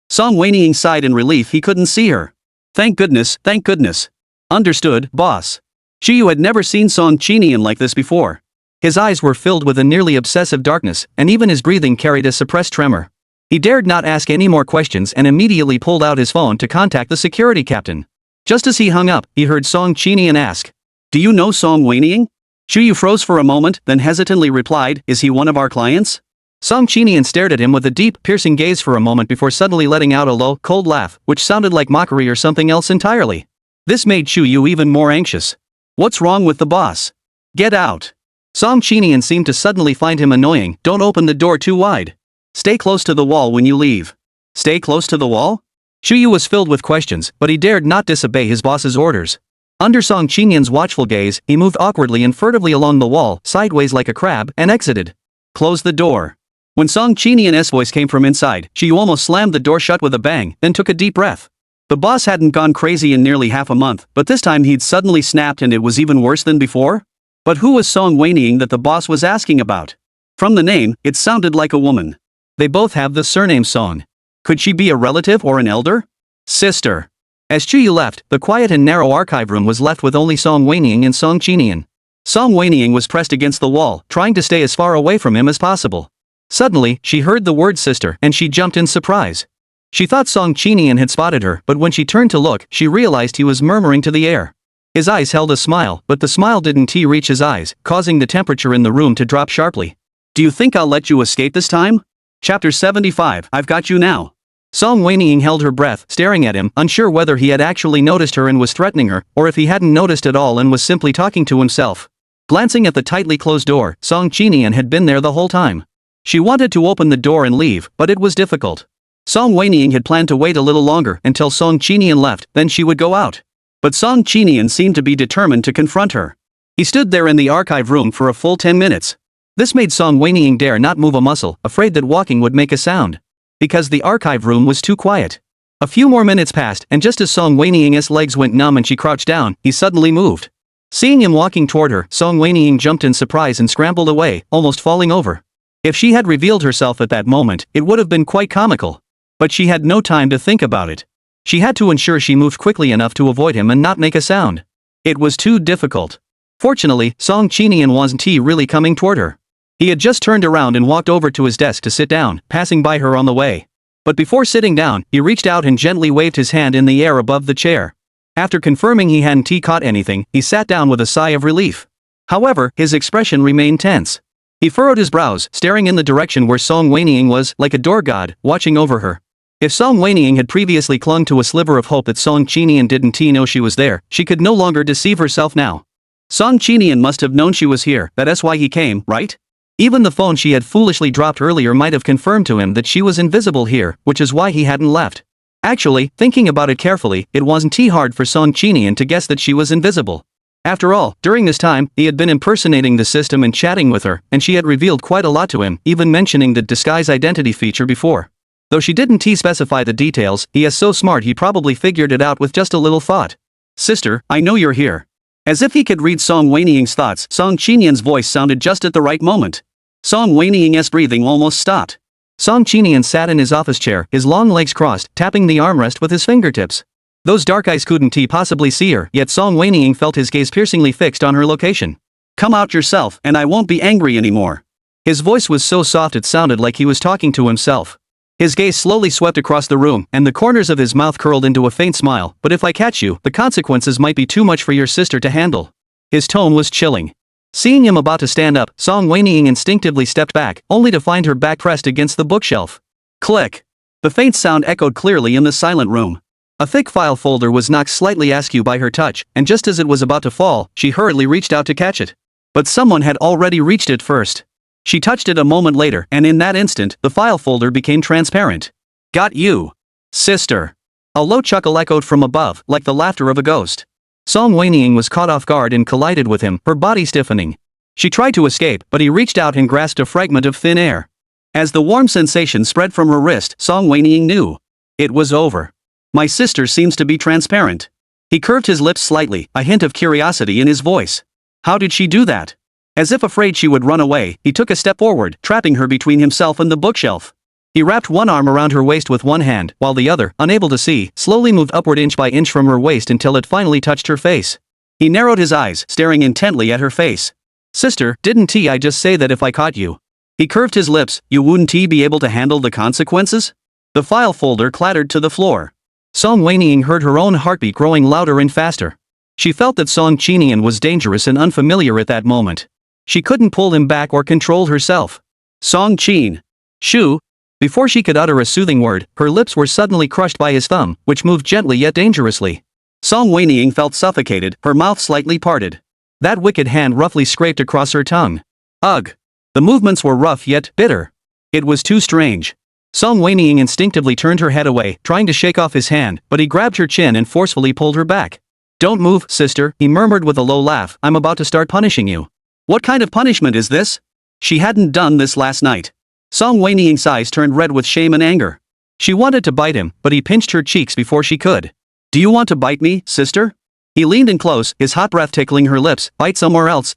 Song Wenying sighed in relief. He couldn't see her. Thank goodness, thank goodness. Understood, boss. Shuyu had never seen Song Qinian like this before. His eyes were filled with a nearly obsessive darkness, and even his breathing carried a suppressed tremor. He dared not ask any more questions and immediately pulled out his phone to contact the security captain. Just as he hung up, he heard Song Qinian ask, "Do you know Song Wenying?" Shuyu froze for a moment, then hesitantly replied, "Is he one of our clients?" Song Qinian stared at him with a deep, piercing gaze for a moment before suddenly letting out a low, cold laugh, which sounded like mockery or something else entirely. This made Shuyu even more anxious. What's wrong with the boss? Get out. Song Qinian seemed to suddenly find him annoying. Don't open the door too wide. Stay close to the wall when you leave. Stay close to the wall? Shuyu was filled with questions, but he dared not disobey his boss's orders. Under Song Qinian's watchful gaze, he moved awkwardly and furtively along the wall, sideways like a crab, and exited. Close the door. When Song Qinian's voice came from inside, Shuyu almost slammed the door shut with a bang, then took a deep breath. The boss hadn't gone crazy in nearly half a month, but this time he'd suddenly snapped and it was even worse than before? But who was Song Wenying that the boss was asking about? From the name, it sounded like a woman. They both have the surname Song. Could she be a relative or an elder? Sister. As Shuyu left, the quiet and narrow archive room was left with only Song Wenying and Song Qinian. Song Wenying was pressed against the wall, trying to stay as far away from him as possible. Suddenly, she heard the word sister, and she jumped in surprise. She thought Song Qinian had spotted her, but when she turned to look, she realized he was murmuring to the air. His eyes held a smile, but the smile didn't reach his eyes, causing the temperature in the room to drop sharply. Do you think I'll let you escape this time? Chapter 75, I've got you now. Song Wenying held her breath, staring at him, unsure whether he had actually noticed her and was threatening her, or if he hadn't noticed at all and was simply talking to himself. Glancing at the tightly closed door, Song Qinian had been there the whole time. She wanted to open the door and leave, but it was difficult. Song Wenying had planned to wait a little longer until Song Qinian left, then she would go out. But Song Qinian seemed to be determined to confront her. He stood there in the archive room for a full 10 minutes. This made Song Wenying dare not move a muscle, afraid that walking would make a sound. Because the archive room was too quiet. A few more minutes passed, and just as Song Wenying's legs went numb and she crouched down, he suddenly moved. Seeing him walking toward her, Song Wenying jumped in surprise and scrambled away, almost falling over. If she had revealed herself at that moment, it would have been quite comical. But she had no time to think about it. She had to ensure she moved quickly enough to avoid him and not make a sound. It was too difficult. Fortunately, Song Qinian wasn't really coming toward her. He had just turned around and walked over to his desk to sit down, passing by her on the way. But before sitting down, he reached out and gently waved his hand in the air above the chair. After confirming he hadn't caught anything, he sat down with a sigh of relief. However, his expression remained tense. He furrowed his brows, staring in the direction where Song Wenying was, like a door god, watching over her. If Song Wenying had previously clung to a sliver of hope that Song Qinian didn't know she was there, she could no longer deceive herself now. Song Qinian must have known she was here, that's why he came, right? Even the phone she had foolishly dropped earlier might have confirmed to him that she was invisible here, which is why he hadn't left. Actually, thinking about it carefully, it wasn't hard for Song Qinian to guess that she was invisible. After all, during this time, he had been impersonating the system and chatting with her, and she had revealed quite a lot to him, even mentioning the disguise identity feature before. Though she didn't specify the details, he is so smart he probably figured it out with just a little thought. Sister, I know you're here. As if he could read Song Wenying's thoughts, Song Qinian's voice sounded just at the right moment. Song Wenying's breathing almost stopped. Song Qinian sat in his office chair, his long legs crossed, tapping the armrest with his fingertips. Those dark eyes couldn't possibly see her, yet Song Wenying felt his gaze piercingly fixed on her location. Come out yourself, and I won't be angry anymore. His voice was so soft it sounded like he was talking to himself. His gaze slowly swept across the room, and the corners of his mouth curled into a faint smile. But if I catch you, the consequences might be too much for your sister to handle. His tone was chilling. Seeing him about to stand up, Song Wenying instinctively stepped back, only to find her back pressed against the bookshelf. Click. The faint sound echoed clearly in the silent room. A thick file folder was knocked slightly askew by her touch, and just as it was about to fall, she hurriedly reached out to catch it. But someone had already reached it first. She touched it a moment later, and in that instant, the file folder became transparent. Got you. Sister. A low chuckle echoed from above, like the laughter of a ghost. Song Wenying was caught off guard and collided with him, her body stiffening. She tried to escape, but he reached out and grasped a fragment of thin air. As the warm sensation spread from her wrist, Song Wenying knew. It was over. My sister seems to be transparent. He curved his lips slightly, a hint of curiosity in his voice. How did she do that? As if afraid she would run away, he took a step forward, trapping her between himself and the bookshelf. He wrapped one arm around her waist with one hand, while the other, unable to see, slowly moved upward inch by inch from her waist until it finally touched her face. He narrowed his eyes, staring intently at her face. Sister, didn't I just say that if I caught you? He curved his lips. You wouldn't be able to handle the consequences? The file folder clattered to the floor. Song Wenying heard her own heartbeat growing louder and faster. She felt that Song Qinian was dangerous and unfamiliar at that moment. She couldn't pull him back or control herself. Song Qin. Shoo. Before she could utter a soothing word, her lips were suddenly crushed by his thumb, which moved gently yet dangerously. Song Wenying felt suffocated, her mouth slightly parted. That wicked hand roughly scraped across her tongue. Ugh. The movements were rough yet bitter. It was too strange. Song Wenying instinctively turned her head away, trying to shake off his hand, but he grabbed her chin and forcefully pulled her back. Don't move, sister, he murmured with a low laugh. I'm about to start punishing you. What kind of punishment is this? She hadn't done this last night. Song Wenying's eyes turned red with shame and anger. She wanted to bite him, but he pinched her cheeks before she could. Do you want to bite me, sister? He leaned in close, his hot breath tickling her lips. Bite somewhere else,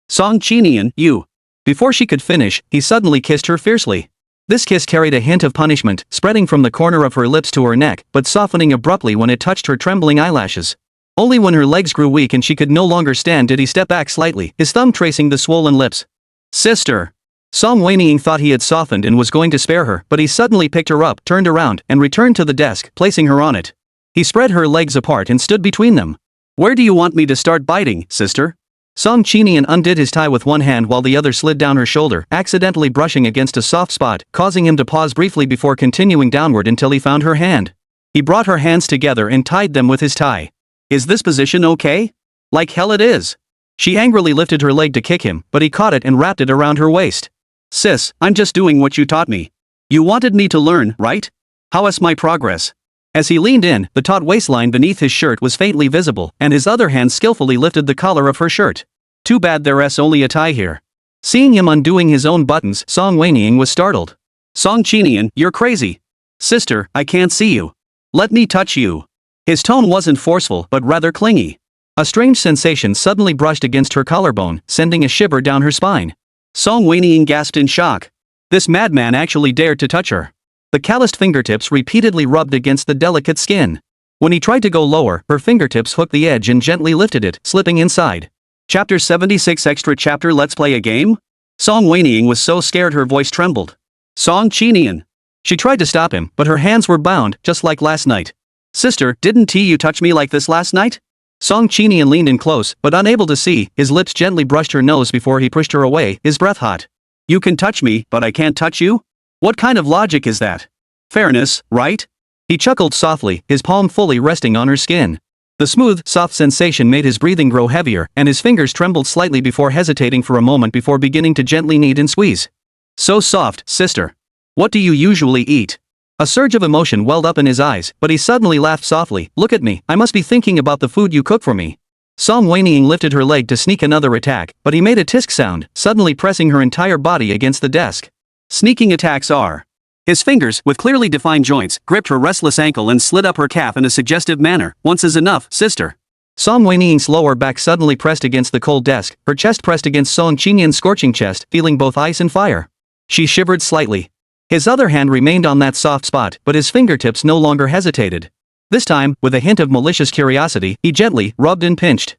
Song Qinian, you. Before she could finish, he suddenly kissed her fiercely. This kiss carried a hint of punishment, spreading from the corner of her lips to her neck, but softening abruptly when it touched her trembling eyelashes. Only when her legs grew weak and she could no longer stand did he step back slightly, his thumb tracing the swollen lips. Sister. Song Wenying thought he had softened and was going to spare her, but he suddenly picked her up, turned around, and returned to the desk, placing her on it. He spread her legs apart and stood between them. Where do you want me to start biting, sister? Song Qinian undid his tie with one hand while the other slid down her shoulder, accidentally brushing against a soft spot, causing him to pause briefly before continuing downward until he found her hand. He brought her hands together and tied them with his tie. Is this position okay? Like hell it is. She angrily lifted her leg to kick him, but he caught it and wrapped it around her waist. Sis, I'm just doing what you taught me. You wanted me to learn, right? How's my progress? As he leaned in, the taut waistline beneath his shirt was faintly visible, and his other hand skillfully lifted the collar of her shirt. Too bad there's only a tie here. Seeing him undoing his own buttons, Song Wenying was startled. Song Qinian, you're crazy. Sister, I can't see you. Let me touch you. His tone wasn't forceful but rather clingy. A strange sensation suddenly brushed against her collarbone, sending a shiver down her spine. Song Wenying gasped in shock. This madman actually dared to touch her. The calloused fingertips repeatedly rubbed against the delicate skin. When he tried to go lower, her fingertips hooked the edge and gently lifted it, slipping inside. Chapter 76 Extra Chapter Let's Play a Game? Song Wenying was so scared her voice trembled. Song Qinian. She tried to stop him, but her hands were bound, just like last night. Sister, didn't you touch me like this last night? Song Qinian leaned in close, but unable to see, his lips gently brushed her nose before he pushed her away, his breath hot. You can touch me, but I can't touch you? What kind of logic is that? Fairness, right? He chuckled softly, his palm fully resting on her skin. The smooth, soft sensation made his breathing grow heavier, and his fingers trembled slightly before hesitating for a moment before beginning to gently knead and squeeze. So soft, sister. What do you usually eat? A surge of emotion welled up in his eyes, but he suddenly laughed softly. Look at me, I must be thinking about the food you cook for me. Song Wenying lifted her leg to sneak another attack, but he made a tisk sound, suddenly pressing her entire body against the desk. Sneaking attacks are. His fingers, with clearly defined joints, gripped her restless ankle and slid up her calf in a suggestive manner. Once is enough, sister. Song Wenying's lower back suddenly pressed against the cold desk, her chest pressed against Song Qinian's scorching chest, feeling both ice and fire. She shivered slightly. His other hand remained on that soft spot, but his fingertips no longer hesitated. This time, with a hint of malicious curiosity, he gently rubbed and pinched.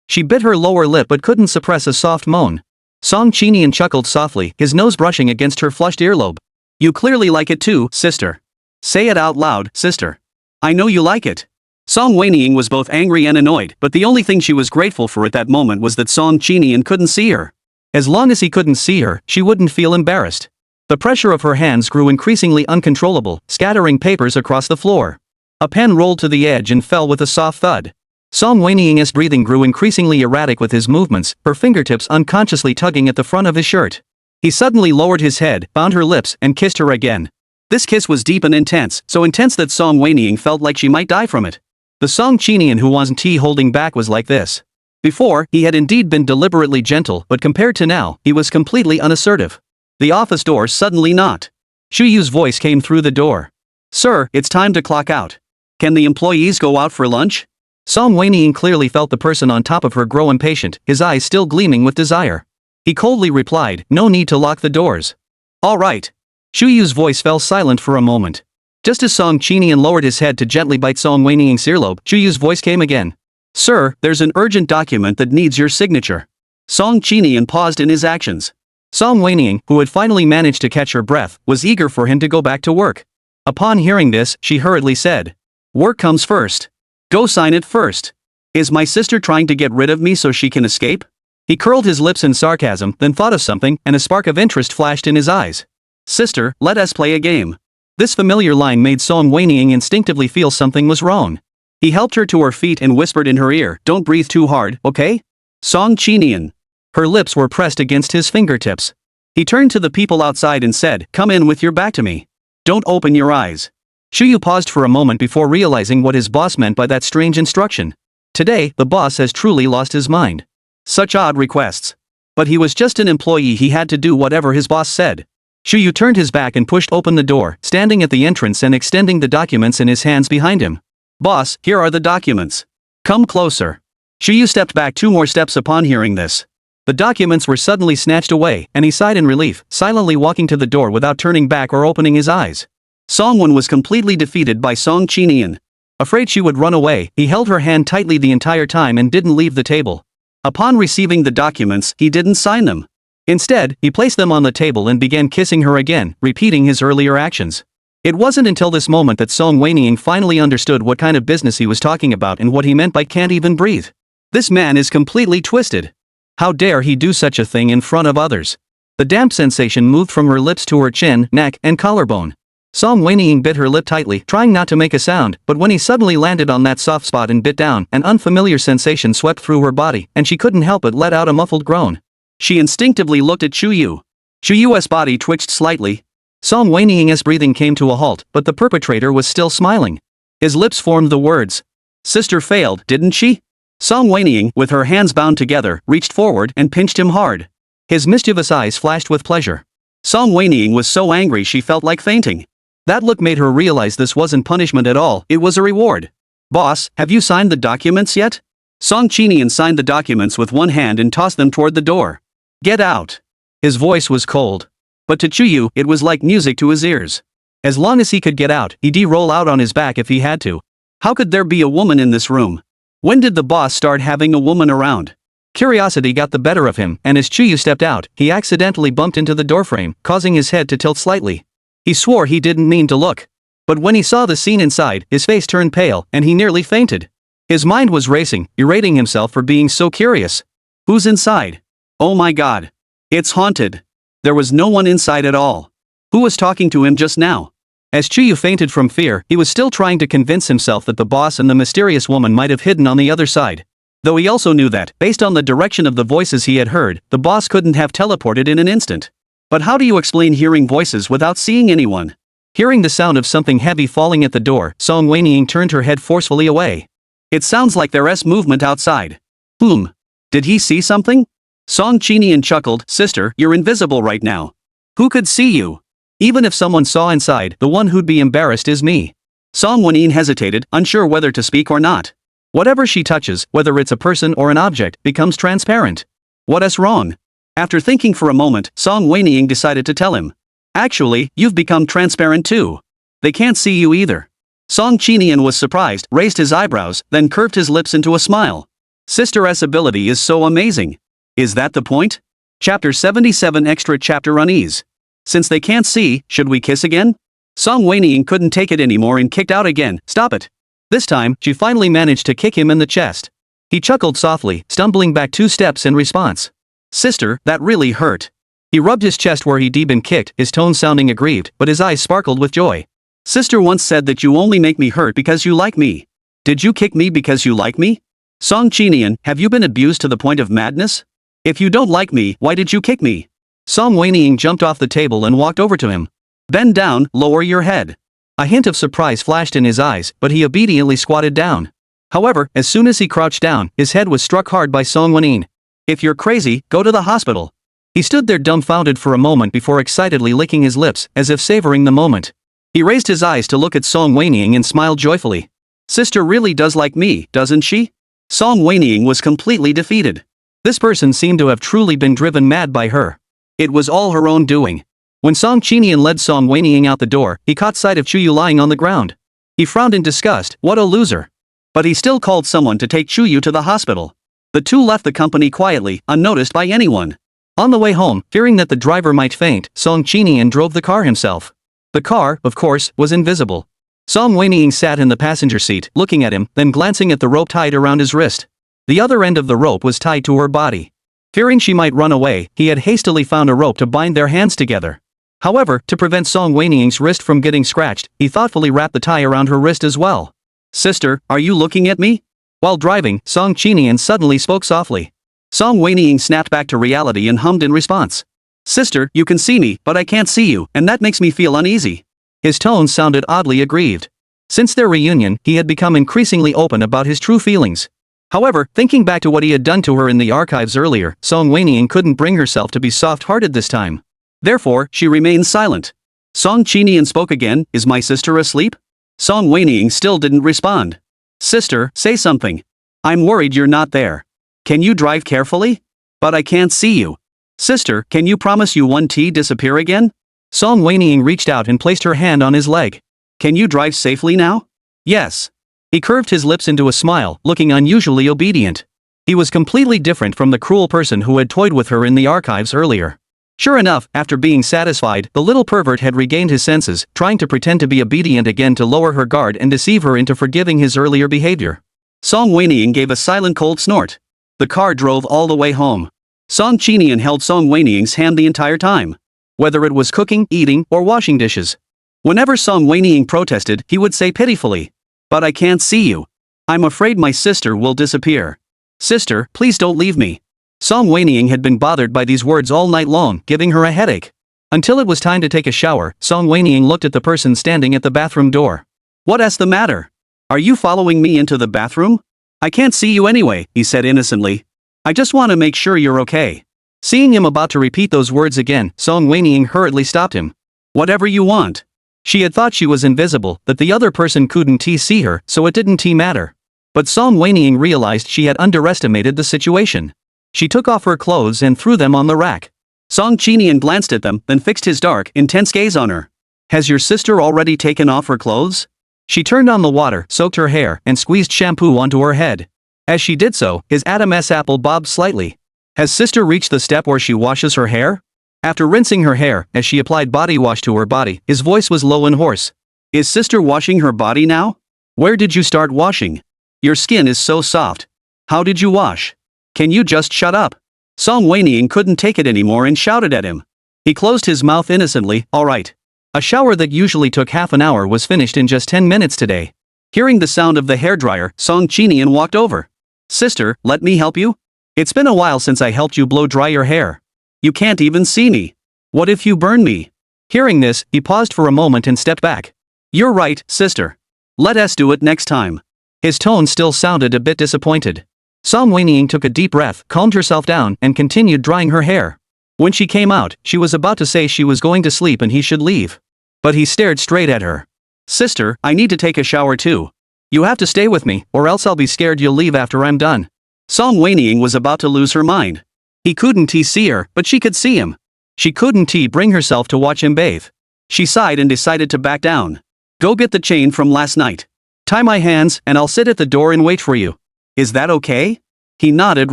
She bit her lower lip but couldn't suppress a soft moan. Song Qinian chuckled softly, his nose brushing against her flushed earlobe. You clearly like it too, sister. Say it out loud, sister. I know you like it. Song Wenying was both angry and annoyed, but the only thing she was grateful for at that moment was that Song Qinian couldn't see her. As long as he couldn't see her, she wouldn't feel embarrassed. The pressure of her hands grew increasingly uncontrollable, scattering papers across the floor. A pen rolled to the edge and fell with a soft thud. Song Wenying's breathing grew increasingly erratic with his movements, her fingertips unconsciously tugging at the front of his shirt. He suddenly lowered his head, found her lips, and kissed her again. This kiss was deep and intense, so intense that Song Wenying felt like she might die from it. The Song Qinian who wasn't holding back was like this. Before, he had indeed been deliberately gentle, but compared to now, he was completely unassertive. The office door suddenly knocked. Shu Yu's voice came through the door. Sir, it's time to clock out. Can the employees go out for lunch? Song Wenying clearly felt the person on top of her grow impatient, his eyes still gleaming with desire. He coldly replied, no need to lock the doors. All right. Shu Yu's voice fell silent for a moment. Just as Song Qinian lowered his head to gently bite Song Wenying's earlobe, Shu Yu's voice came again. Sir, there's an urgent document that needs your signature. Song Qinian paused in his actions. Song Wenying, who had finally managed to catch her breath, was eager for him to go back to work. Upon hearing this, she hurriedly said, work comes first. Go sign it first. Is my sister trying to get rid of me so she can escape? He curled his lips in sarcasm, then thought of something, and a spark of interest flashed in his eyes. Sister, let us play a game. This familiar line made Song Wenying instinctively feel something was wrong. He helped her to her feet and whispered in her ear, don't breathe too hard, okay? Song Qinian. Her lips were pressed against his fingertips. He turned to the people outside and said, come in with your back to me. Don't open your eyes. Shu Yu paused for a moment before realizing what his boss meant by that strange instruction. Today, the boss has truly lost his mind. Such odd requests. But he was just an employee, he had to do whatever his boss said. Shu Yu turned his back and pushed open the door, standing at the entrance and extending the documents in his hands behind him. Boss, here are the documents. Come closer. Shu Yu stepped back 2 more steps upon hearing this. The documents were suddenly snatched away, and he sighed in relief, silently walking to the door without turning back or opening his eyes. Song Wen was completely defeated by Song Qinian. Afraid she would run away, he held her hand tightly the entire time and didn't leave the table. Upon receiving the documents, he didn't sign them. Instead, he placed them on the table and began kissing her again, repeating his earlier actions. It wasn't until this moment that Song Wenying finally understood what kind of business he was talking about and what he meant by can't even breathe. This man is completely twisted. How dare he do such a thing in front of others? The damp sensation moved from her lips to her chin, neck, and collarbone. Song Wenying bit her lip tightly, trying not to make a sound, but when he suddenly landed on that soft spot and bit down, an unfamiliar sensation swept through her body, and she couldn't help but let out a muffled groan. She instinctively looked at Chuyu. Chuyu's body twitched slightly. Song Wenying's breathing came to a halt, but the perpetrator was still smiling. His lips formed the words. Sister failed, didn't she? Song Wenying, with her hands bound together, reached forward and pinched him hard. His mischievous eyes flashed with pleasure. Song Wenying was so angry she felt like fainting. That look made her realize this wasn't punishment at all, it was a reward. Boss, have you signed the documents yet? Song Qinian signed the documents with one hand and tossed them toward the door. Get out. His voice was cold. But to Chuyu, it was like music to his ears. As long as he could get out, he'd roll out on his back if he had to. How could there be a woman in this room? When did the boss start having a woman around? Curiosity got the better of him, and as Chuyu stepped out, he accidentally bumped into the doorframe, causing his head to tilt slightly. He swore he didn't mean to look. But when he saw the scene inside, his face turned pale, and he nearly fainted. His mind was racing, berating himself for being so curious. Who's inside? Oh my god. It's haunted. There was no one inside at all. Who was talking to him just now? As Chuyu fainted from fear, he was still trying to convince himself that the boss and the mysterious woman might have hidden on the other side. Though he also knew that, based on the direction of the voices he had heard, the boss couldn't have teleported in an instant. But how do you explain hearing voices without seeing anyone? Hearing the sound of something heavy falling at the door, Song Wenying turned her head forcefully away. It sounds like there's movement outside. Did he see something? Song Qinian chuckled, Sister, you're invisible right now. Who could see you? Even if someone saw inside, the one who'd be embarrassed is me. Song Wenying hesitated, unsure whether to speak or not. Whatever she touches, whether it's a person or an object, becomes transparent. What's wrong? After thinking for a moment, Song Wenying decided to tell him. Actually, you've become transparent too. They can't see you either. Song Qinian was surprised, raised his eyebrows, then curved his lips into a smile. Sister's ability is so amazing. Is that the point? Chapter 77 Extra Chapter Unease. Since they can't see, should we kiss again? Song Wenying couldn't take it anymore and kicked out again. Stop it. This time, she finally managed to kick him in the chest. He chuckled softly, stumbling back 2 steps in response. Sister, that really hurt. He rubbed his chest where he'd been kicked, his tone sounding aggrieved, but his eyes sparkled with joy. Sister once said that you only make me hurt because you like me. Did you kick me because you like me? Song Qinian, have you been abused to the point of madness? If you don't like me, why did you kick me? Song Wenying jumped off the table and walked over to him. Bend down, lower your head. A hint of surprise flashed in his eyes, but he obediently squatted down. However, as soon as he crouched down, his head was struck hard by Song Wenying. If you're crazy, go to the hospital. He stood there dumbfounded for a moment before excitedly licking his lips, as if savoring the moment. He raised his eyes to look at Song Wenying and smiled joyfully. Sister really does like me, doesn't she? Song Wenying was completely defeated. This person seemed to have truly been driven mad by her. It was all her own doing. When Song Qinian led Song Wenying out the door, he caught sight of Chuyu lying on the ground. He frowned in disgust, what a loser. But he still called someone to take Chuyu to the hospital. The two left the company quietly, unnoticed by anyone. On the way home, fearing that the driver might faint, Song Qinian drove the car himself. The car, of course, was invisible. Song Wenying sat in the passenger seat, looking at him, then glancing at the rope tied around his wrist. The other end of the rope was tied to her body. Fearing she might run away, he had hastily found a rope to bind their hands together. However, to prevent Song Wenying's wrist from getting scratched, he thoughtfully wrapped the tie around her wrist as well. Sister, are you looking at me? While driving, Song Qinian suddenly spoke softly. Song Wenying snapped back to reality and hummed in response. Sister, you can see me, but I can't see you, and that makes me feel uneasy. His tone sounded oddly aggrieved. Since their reunion, he had become increasingly open about his true feelings. However, thinking back to what he had done to her in the archives earlier, Song Wenying couldn't bring herself to be soft-hearted this time. Therefore, she remained silent. Song Qinian spoke again, is my sister asleep? Song Wenying still didn't respond. Sister, say something. I'm worried you're not there. Can you drive carefully? But I can't see you. Sister, can you promise you won't disappear again? Song Wenying reached out and placed her hand on his leg. Can you drive safely now? Yes. He curved his lips into a smile, looking unusually obedient. He was completely different from the cruel person who had toyed with her in the archives earlier. Sure enough, after being satisfied, the little pervert had regained his senses, trying to pretend to be obedient again to lower her guard and deceive her into forgiving his earlier behavior. Song Wenying gave a silent cold snort. The car drove all the way home. Song Qinian held Song Wenying's hand the entire time. Whether it was cooking, eating, or washing dishes. Whenever Song Wenying protested, he would say pitifully, "But I can't see you. I'm afraid my sister will disappear. Sister, please don't leave me." Song Wenying had been bothered by these words all night long, giving her a headache. Until it was time to take a shower, Song Wenying looked at the person standing at the bathroom door. "What's the matter? Are you following me into the bathroom? I can't see you anyway," he said innocently. "I just want to make sure you're okay." Seeing him about to repeat those words again, Song Wenying hurriedly stopped him. "Whatever you want." She had thought she was invisible, that the other person couldn't see her, so it didn't matter. But Song Wenying realized she had underestimated the situation. She took off her clothes and threw them on the rack. Song Qinian glanced at them, then fixed his dark, intense gaze on her. "Has your sister already taken off her clothes?" She turned on the water, soaked her hair, and squeezed shampoo onto her head. As she did so, his Adam's apple bobbed slightly. Has sister reached the step where she washes her hair? After rinsing her hair, as she applied body wash to her body, his voice was low and hoarse. "Is sister washing her body now? Where did you start washing? Your skin is so soft. How did you wash? Can you just shut up?" Song Wenying couldn't take it anymore and shouted at him. He closed his mouth innocently. "All right." A shower that usually took half an hour was finished in just 10 minutes today. Hearing the sound of the hairdryer, Song Qinian walked over. "Sister, let me help you? It's been a while since I helped you blow dry your hair. You can't even see me. What if you burn me?" Hearing this, he paused for a moment and stepped back. "You're right, sister. Let us do it next time." His tone still sounded a bit disappointed. Song Wenying took a deep breath, calmed herself down, and continued drying her hair. When she came out, she was about to say she was going to sleep and he should leave. But he stared straight at her. "Sister, I need to take a shower too. You have to stay with me, or else I'll be scared you'll leave after I'm done." Song Wenying was about to lose her mind. He couldn't see her, but she could see him. She couldn't bring herself to watch him bathe. She sighed and decided to back down. "Go get the chain from last night. Tie my hands, and I'll sit at the door and wait for you. Is that okay?" He nodded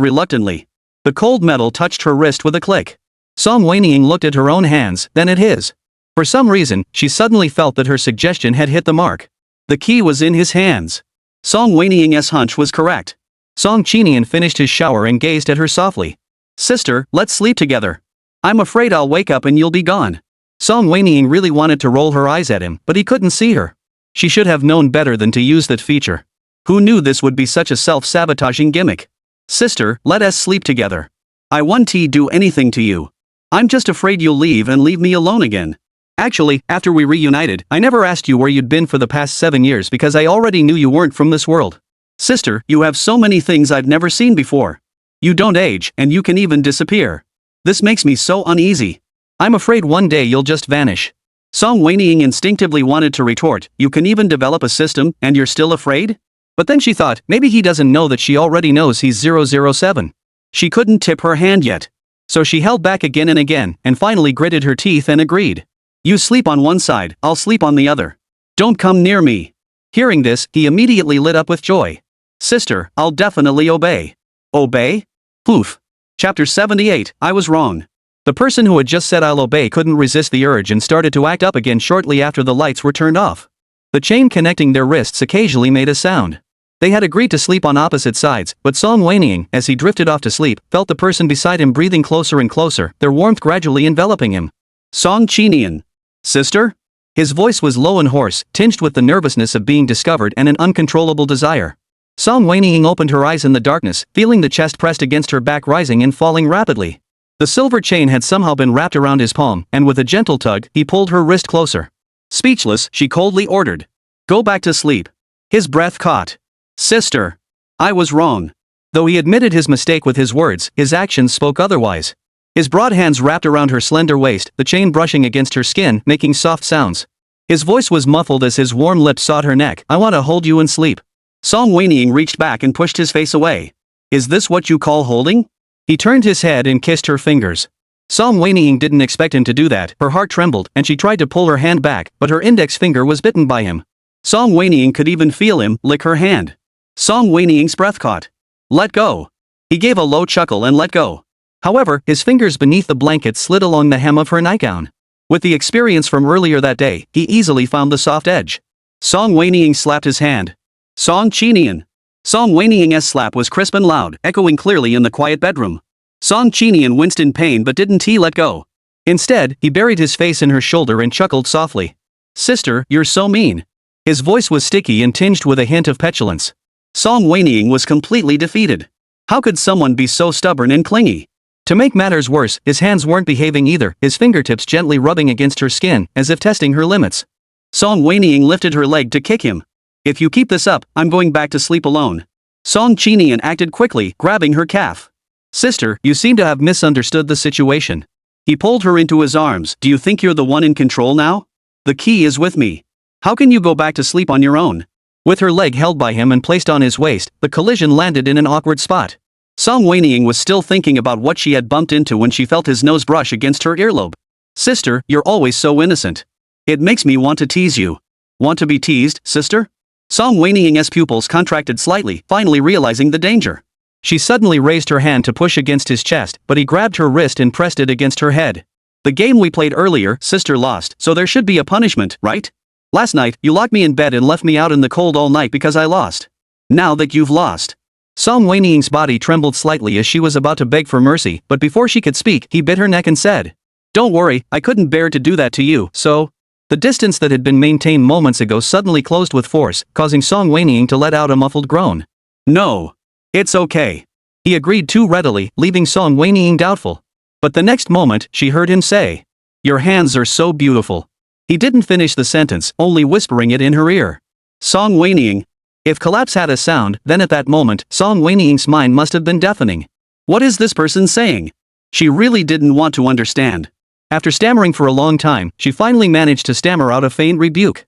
reluctantly. The cold metal touched her wrist with a click. Song Wenying looked at her own hands, then at his. For some reason, she suddenly felt that her suggestion had hit the mark. The key was in his hands. Song Wenying's hunch was correct. Song Qinian finished his shower and gazed at her softly. "Sister, let's sleep together. I'm afraid I'll wake up and you'll be gone." Song Wenying really wanted to roll her eyes at him, but he couldn't see her. She should have known better than to use that feature. Who knew this would be such a self-sabotaging gimmick? "Sister, let us sleep together. I won't do anything to you. I'm just afraid you'll leave and leave me alone again. Actually, after we reunited, I never asked you where you'd been for the past 7 years because I already knew you weren't from this world. Sister, you have so many things I've never seen before. You don't age, and you can even disappear. This makes me so uneasy. I'm afraid one day you'll just vanish." Song Wenying instinctively wanted to retort, "You can even develop a system, and you're still afraid?" But then she thought, maybe he doesn't know that she already knows he's 007. She couldn't tip her hand yet. So she held back again and again, and finally gritted her teeth and agreed. "You sleep on one side, I'll sleep on the other. Don't come near me." Hearing this, he immediately lit up with joy. "Sister, I'll definitely obey." Obey? Poof. Chapter 78, I was wrong. The person who had just said "I'll obey" couldn't resist the urge and started to act up again shortly after the lights were turned off. The chain connecting their wrists occasionally made a sound. They had agreed to sleep on opposite sides, but Song Wenying, as he drifted off to sleep, felt the person beside him breathing closer and closer, their warmth gradually enveloping him. Song Qinian. "Sister?" His voice was low and hoarse, tinged with the nervousness of being discovered and an uncontrollable desire. Song Wenying opened her eyes in the darkness, feeling the chest pressed against her back rising and falling rapidly. The silver chain had somehow been wrapped around his palm, and with a gentle tug, he pulled her wrist closer. Speechless, she coldly ordered, "Go back to sleep." His breath caught. "Sister. I was wrong." Though he admitted his mistake with his words, his actions spoke otherwise. His broad hands wrapped around her slender waist, the chain brushing against her skin, making soft sounds. His voice was muffled as his warm lips sought her neck. "I want to hold you and sleep." Song Wenying reached back and pushed his face away. "Is this what you call holding?" He turned his head and kissed her fingers. Song Wenying didn't expect him to do that. Her heart trembled, and she tried to pull her hand back, but her index finger was bitten by him. Song Wenying could even feel him lick her hand. Song Wenying's breath caught. "Let go." He gave a low chuckle and let go. However, his fingers beneath the blanket slid along the hem of her nightgown. With the experience from earlier that day, he easily found the soft edge. Song Wenying slapped his hand. Song Qinian. Song Wenying's slap was crisp and loud, echoing clearly in the quiet bedroom. Song Qinian winced in pain but didn't let go. Instead, he buried his face in her shoulder and chuckled softly. Sister, you're so mean. His voice was sticky and tinged with a hint of petulance. Song Wenying was completely defeated. How could someone be so stubborn and clingy? To make matters worse, his hands weren't behaving either, his fingertips gently rubbing against her skin, as if testing her limits. Song Wenying lifted her leg to kick him. If you keep this up, I'm going back to sleep alone. Song Qinian acted quickly, grabbing her calf. Sister, you seem to have misunderstood the situation. He pulled her into his arms. Do you think you're the one in control now? The key is with me. How can you go back to sleep on your own? With her leg held by him and placed on his waist, the collision landed in an awkward spot. Song Wenying was still thinking about what she had bumped into when she felt his nose brush against her earlobe. Sister, you're always so innocent. It makes me want to tease you. Want to be teased, sister? Song Wenying's pupils contracted slightly, finally realizing the danger. She suddenly raised her hand to push against his chest, but he grabbed her wrist and pressed it against her head. The game we played earlier, sister lost, so there should be a punishment, right? Last night, you locked me in bed and left me out in the cold all night because I lost. Now that you've lost. Song Wenying's body trembled slightly as she was about to beg for mercy, but before she could speak, he bit her neck and said, "Don't worry, I couldn't bear to do that to you, so..." The distance that had been maintained moments ago suddenly closed with force, causing Song Wenying to let out a muffled groan. "No. It's okay." He agreed too readily, leaving Song Wenying doubtful. But the next moment, she heard him say, "Your hands are so beautiful." He didn't finish the sentence, only whispering it in her ear. Song Wenying. If collapse had a sound, then at that moment, Song Wenying's mind must have been deafening. What is this person saying? She really didn't want to understand. After stammering for a long time, she finally managed to stammer out a faint rebuke.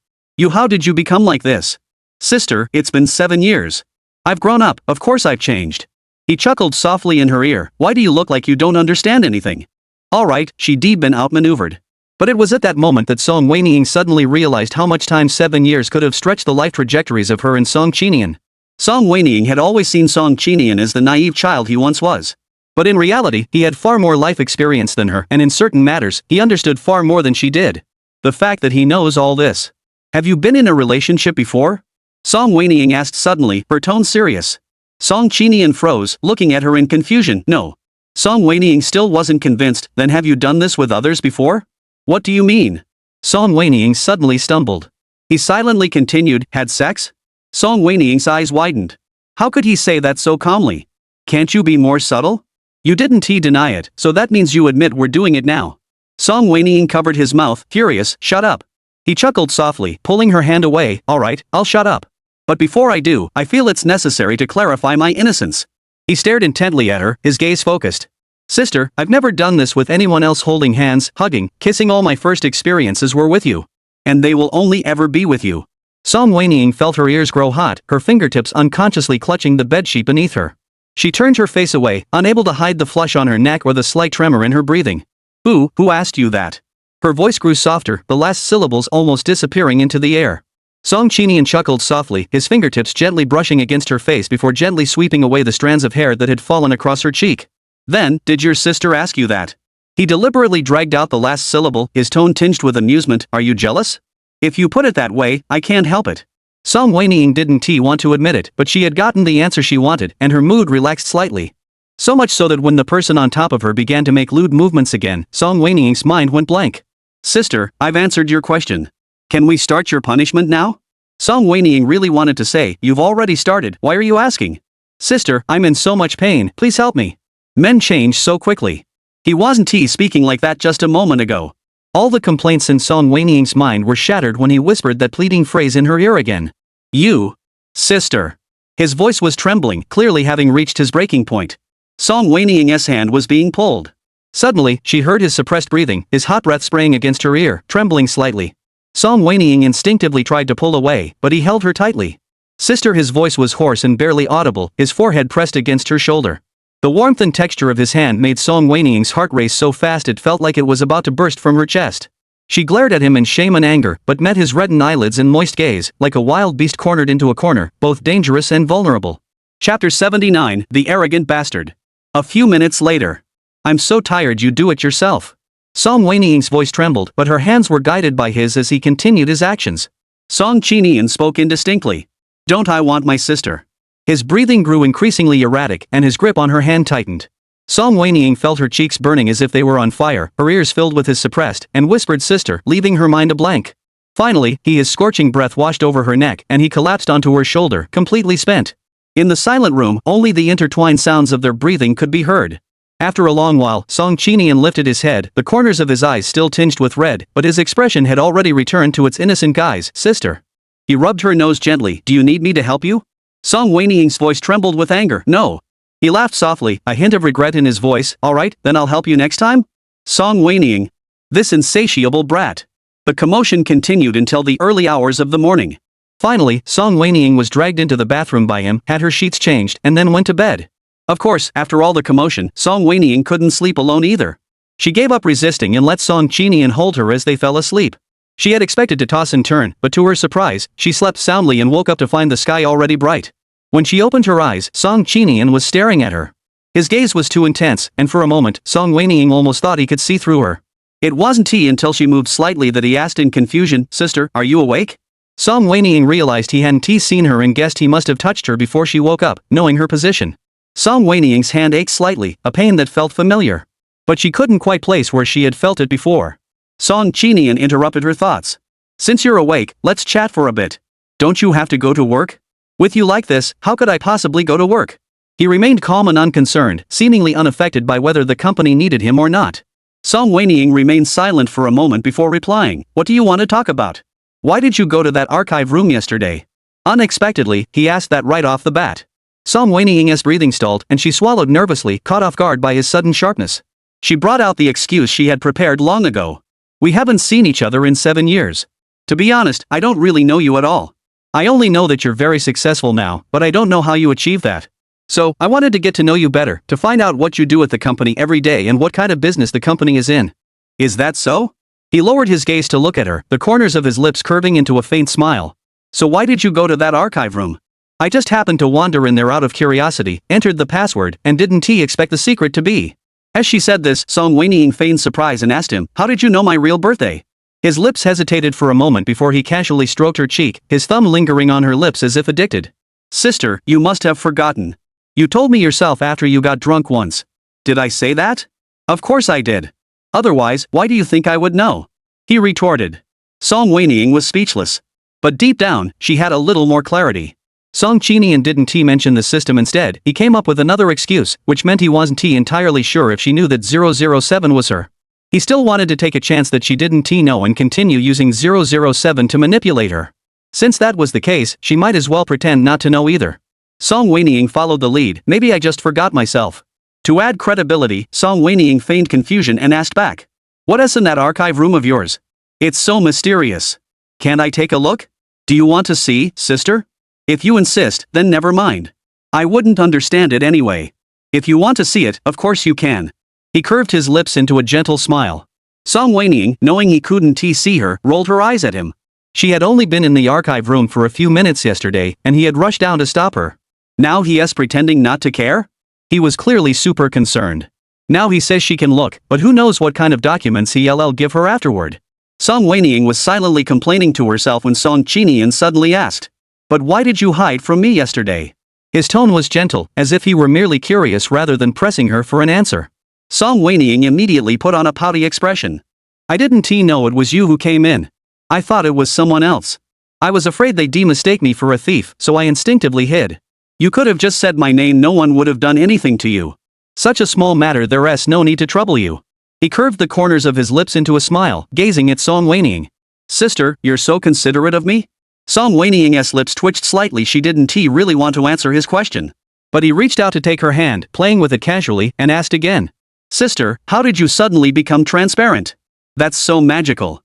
How did you become like this? Sister, it's been 7 years. I've grown up, of course I've changed. He chuckled softly in her ear. Why do you look like you don't understand anything? Alright, she'd been outmaneuvered. But it was at that moment that Song Wenying suddenly realized how much time 7 years could have stretched the life trajectories of her and Song Qinian. Song Wenying had always seen Song Qinian as the naive child he once was. But in reality, he had far more life experience than her, and in certain matters, he understood far more than she did. The fact that he knows all this. Have you been in a relationship before? Song Wenying asked suddenly, her tone serious. Song Qinian froze, looking at her in confusion. No. Song Wenying still wasn't convinced. Then have you done this with others before? What do you mean? Song Wenying suddenly stumbled. He silently continued, had sex? Song Wenying's eyes widened. How could he say that so calmly? Can't you be more subtle? You didn't deny it, so that means you admit we're doing it now. Song Wenying covered his mouth, furious. Shut up. He chuckled softly, pulling her hand away. Alright, I'll shut up. But before I do, I feel it's necessary to clarify my innocence. He stared intently at her, his gaze focused. Sister, I've never done this with anyone else. Holding hands, hugging, kissing. All my first experiences were with you. And they will only ever be with you. Song Wenying felt her ears grow hot, her fingertips unconsciously clutching the bedsheet beneath her. She turned her face away, unable to hide the flush on her neck or the slight tremor in her breathing. Who asked you that? Her voice grew softer, the last syllables almost disappearing into the air. Song Qinian chuckled softly, his fingertips gently brushing against her face before gently sweeping away the strands of hair that had fallen across her cheek. Then, did your sister ask you that? He deliberately dragged out the last syllable, his tone tinged with amusement. Are you jealous? If you put it that way, I can't help it. Song Wenying didn't want to admit it, but she had gotten the answer she wanted, and her mood relaxed slightly. So much so that when the person on top of her began to make lewd movements again, Song Wenying's mind went blank. Sister, I've answered your question. Can we start your punishment now? Song Wenying really wanted to say, you've already started, why are you asking? Sister, I'm in so much pain, please help me. Men change so quickly. He wasn't speaking like that just a moment ago. All the complaints in Song Wenying's mind were shattered when he whispered that pleading phrase in her ear again. You. Sister. His voice was trembling, clearly having reached his breaking point. Song Wenying's hand was being pulled. Suddenly, she heard his suppressed breathing, his hot breath spraying against her ear, trembling slightly. Song Wenying instinctively tried to pull away, but he held her tightly. Sister, his voice was hoarse and barely audible, his forehead pressed against her shoulder. The warmth and texture of his hand made Song Wenying's heart race so fast it felt like it was about to burst from her chest. She glared at him in shame and anger, but met his reddened eyelids and moist gaze, like a wild beast cornered into a corner, both dangerous and vulnerable. Chapter 79, The Arrogant Bastard. A few minutes later. I'm so tired you do it yourself. Song Wenying's voice trembled, but her hands were guided by his as he continued his actions. Song Qinian spoke indistinctly. Don't I want my sister? His breathing grew increasingly erratic, and his grip on her hand tightened. Song Wenying felt her cheeks burning as if they were on fire, her ears filled with his suppressed and whispered sister, leaving her mind a blank. Finally, his scorching breath washed over her neck and he collapsed onto her shoulder, completely spent. In the silent room, only the intertwined sounds of their breathing could be heard. After a long while, Song Wenying lifted his head, the corners of his eyes still tinged with red, but his expression had already returned to its innocent guise. Sister. He rubbed her nose gently. Do you need me to help you? Song Wenying's voice trembled with anger. No. He laughed softly, a hint of regret in his voice. Alright, then I'll help you next time? Song Wenying. This insatiable brat. The commotion continued until the early hours of the morning. Finally, Song Wenying was dragged into the bathroom by him, had her sheets changed, and then went to bed. Of course, after all the commotion, Song Wenying couldn't sleep alone either. She gave up resisting and let Song Qinian hold her as they fell asleep. She had expected to toss and turn, but to her surprise, she slept soundly and woke up to find the sky already bright. When she opened her eyes, Song Qinian was staring at her. His gaze was too intense, and for a moment, Song Wenying almost thought he could see through her. It wasn't he until she moved slightly that he asked in confusion, Sister, are you awake? Song Wenying realized he hadn't seen her and guessed he must have touched her before she woke up, knowing her position. Song Wenying's hand ached slightly, a pain that felt familiar. But she couldn't quite place where she had felt it before. Song Qinian interrupted her thoughts. Since you're awake, let's chat for a bit. Don't you have to go to work? With you like this, how could I possibly go to work? He remained calm and unconcerned, seemingly unaffected by whether the company needed him or not. Song Wenying remained silent for a moment before replying. What do you want to talk about? Why did you go to that archive room yesterday? Unexpectedly, he asked that right off the bat. Song Wenying's breathing stalled and she swallowed nervously, caught off guard by his sudden sharpness. She brought out the excuse she had prepared long ago. We haven't seen each other in 7 years. To be honest, I don't really know you at all. I only know that you're very successful now, but I don't know how you achieve that. So, I wanted to get to know you better, to find out what you do at the company every day and what kind of business the company is in. Is that so? He lowered his gaze to look at her, the corners of his lips curving into a faint smile. So why did you go to that archive room? I just happened to wander in there out of curiosity, entered the password, and didn't he expect the secret to be? As she said this, Song Wenying feigned surprise and asked him, how did you know my real birthday? His lips hesitated for a moment before he casually stroked her cheek, his thumb lingering on her lips as if addicted. Sister, you must have forgotten. You told me yourself after you got drunk once. Did I say that? Of course I did. Otherwise, why do you think I would know? He retorted. Song Wenying was speechless. But deep down, she had a little more clarity. Song Qinian didn't mention the system instead, he came up with another excuse, which meant he wasn't entirely sure if she knew that 007 was her. He still wanted to take a chance that she didn't know and continue using 007 to manipulate her. Since that was the case, she might as well pretend not to know either. Song Wenying followed the lead. Maybe I just forgot myself. To add credibility, Song Wenying feigned confusion and asked back. What is in that archive room of yours? It's so mysterious. Can't I take a look? Do you want to see, sister? If you insist, then never mind. I wouldn't understand it anyway. If you want to see it, of course you can. He curved his lips into a gentle smile. Song Wenying, knowing he couldn't see her, rolled her eyes at him. She had only been in the archive room for a few minutes yesterday, and he had rushed down to stop her. Now he is pretending not to care? He was clearly super concerned. Now he says she can look, but who knows what kind of documents he'll give her afterward. Song Wenying was silently complaining to herself when Song Qinian suddenly asked. But why did you hide from me yesterday? His tone was gentle, as if he were merely curious rather than pressing her for an answer. Song Wenying immediately put on a pouty expression. I didn't know it was you who came in. I thought it was someone else. I was afraid they'd mistake me for a thief, so I instinctively hid. You could have just said my name, no one would have done anything to you. Such a small matter, there's no need to trouble you. He curved the corners of his lips into a smile, gazing at Song Wenying. Sister, you're so considerate of me? Song Wenying's lips twitched slightly. She didn't really want to answer his question. But he reached out to take her hand, playing with it casually, and asked again. Sister, how did you suddenly become transparent? That's so magical.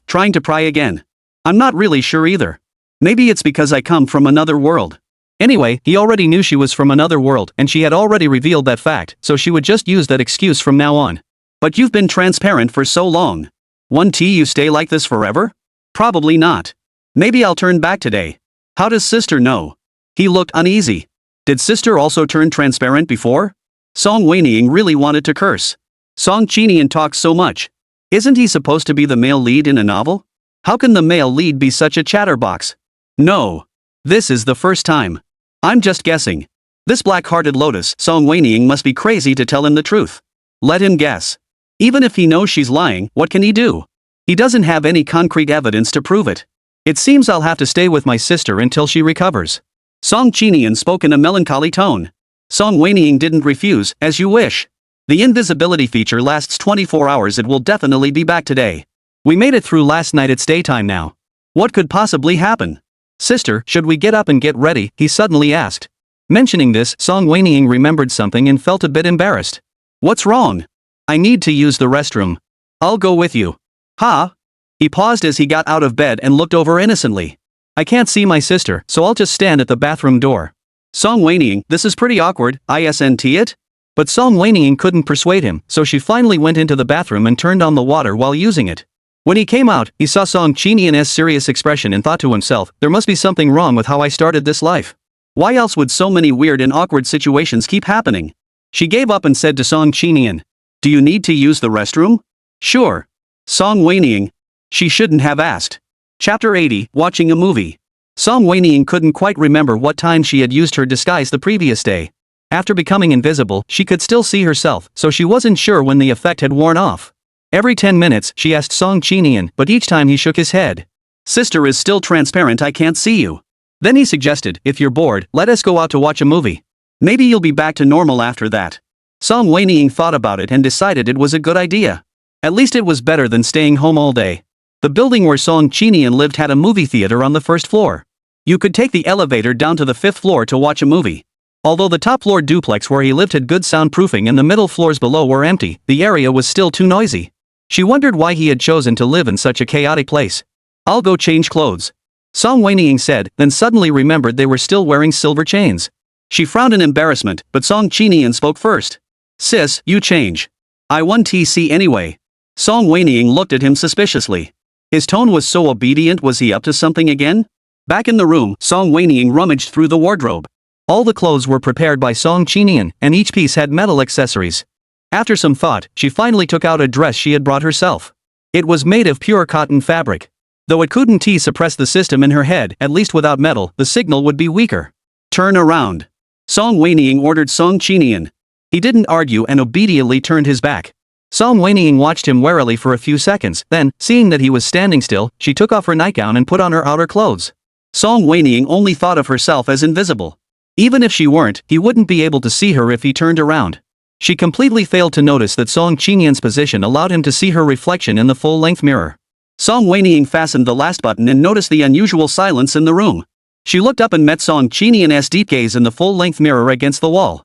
Trying to pry again. I'm not really sure either. Maybe it's because I come from another world. Anyway, he already knew she was from another world, and she had already revealed that fact, so she would just use that excuse from now on. But you've been transparent for so long. Won't you stay like this forever? Probably not. Maybe I'll turn back today. How does sister know? He looked uneasy. Did sister also turn transparent before? Song Wenying really wanted to curse. Song Qinian talks so much. Isn't he supposed to be the male lead in a novel? How can the male lead be such a chatterbox? No. This is the first time. I'm just guessing. This black-hearted lotus, Song Wenying must be crazy to tell him the truth. Let him guess. Even if he knows she's lying, what can he do? He doesn't have any concrete evidence to prove it. It seems I'll have to stay with my sister until she recovers. Song Qinian spoke in a melancholy tone. Song Wenying didn't refuse, as you wish. The invisibility feature lasts 24 hours. It will definitely be back today. We made it through last night. It's daytime now. What could possibly happen? Sister, should we get up and get ready? He suddenly asked. Mentioning this, Song Wenying remembered something and felt a bit embarrassed. What's wrong? I need to use the restroom. I'll go with you. Huh? He paused as he got out of bed and looked over innocently. I can't see my sister, so I'll just stand at the bathroom door. Song Wenying, this is pretty awkward, isn't it? But Song Wenying couldn't persuade him, so she finally went into the bathroom and turned on the water while using it. When he came out, he saw Song Qinian's serious expression and thought to himself, there must be something wrong with how I started this life. Why else would so many weird and awkward situations keep happening? She gave up and said to Song Qinian, do you need to use the restroom? Sure. Song Wenying. She shouldn't have asked. Chapter 80, Watching a Movie. Song Wenying couldn't quite remember what time she had used her disguise the previous day. After becoming invisible, she could still see herself, so she wasn't sure when the effect had worn off. Every 10 minutes, she asked Song Qinian, but each time he shook his head. Sister is still transparent, I can't see you. Then he suggested, if you're bored, let us go out to watch a movie. Maybe you'll be back to normal after that. Song Wenying thought about it and decided it was a good idea. At least it was better than staying home all day. The building where Song Qinian lived had a movie theater on the first floor. You could take the elevator down to the 5th floor to watch a movie. Although the top floor duplex where he lived had good soundproofing and the middle floors below were empty, the area was still too noisy. She wondered why he had chosen to live in such a chaotic place. I'll go change clothes. Song Wenying said, then suddenly remembered they were still wearing silver chains. She frowned in embarrassment, but Song Qinian spoke first. Sis, you change. I want TC anyway. Song Wenying looked at him suspiciously. His tone was so obedient. Was he up to something again? Back in the room, Song Wenying rummaged through the wardrobe. All the clothes were prepared by Song Qinian, and each piece had metal accessories. After some thought, she finally took out a dress she had brought herself. It was made of pure cotton fabric. Though it couldn't suppress the system in her head, at least without metal, the signal would be weaker. Turn around. Song Wenying ordered Song Qinian. He didn't argue and obediently turned his back. Song Wenying watched him warily for a few seconds, then, seeing that he was standing still, she took off her nightgown and put on her outer clothes. Song Wenying only thought of herself as invisible. Even if she weren't, he wouldn't be able to see her if he turned around. She completely failed to notice that Song Qinian's position allowed him to see her reflection in the full-length mirror. Song Wenying fastened the last button and noticed the unusual silence in the room. She looked up and met Song Qinian's deep gaze in the full-length mirror against the wall.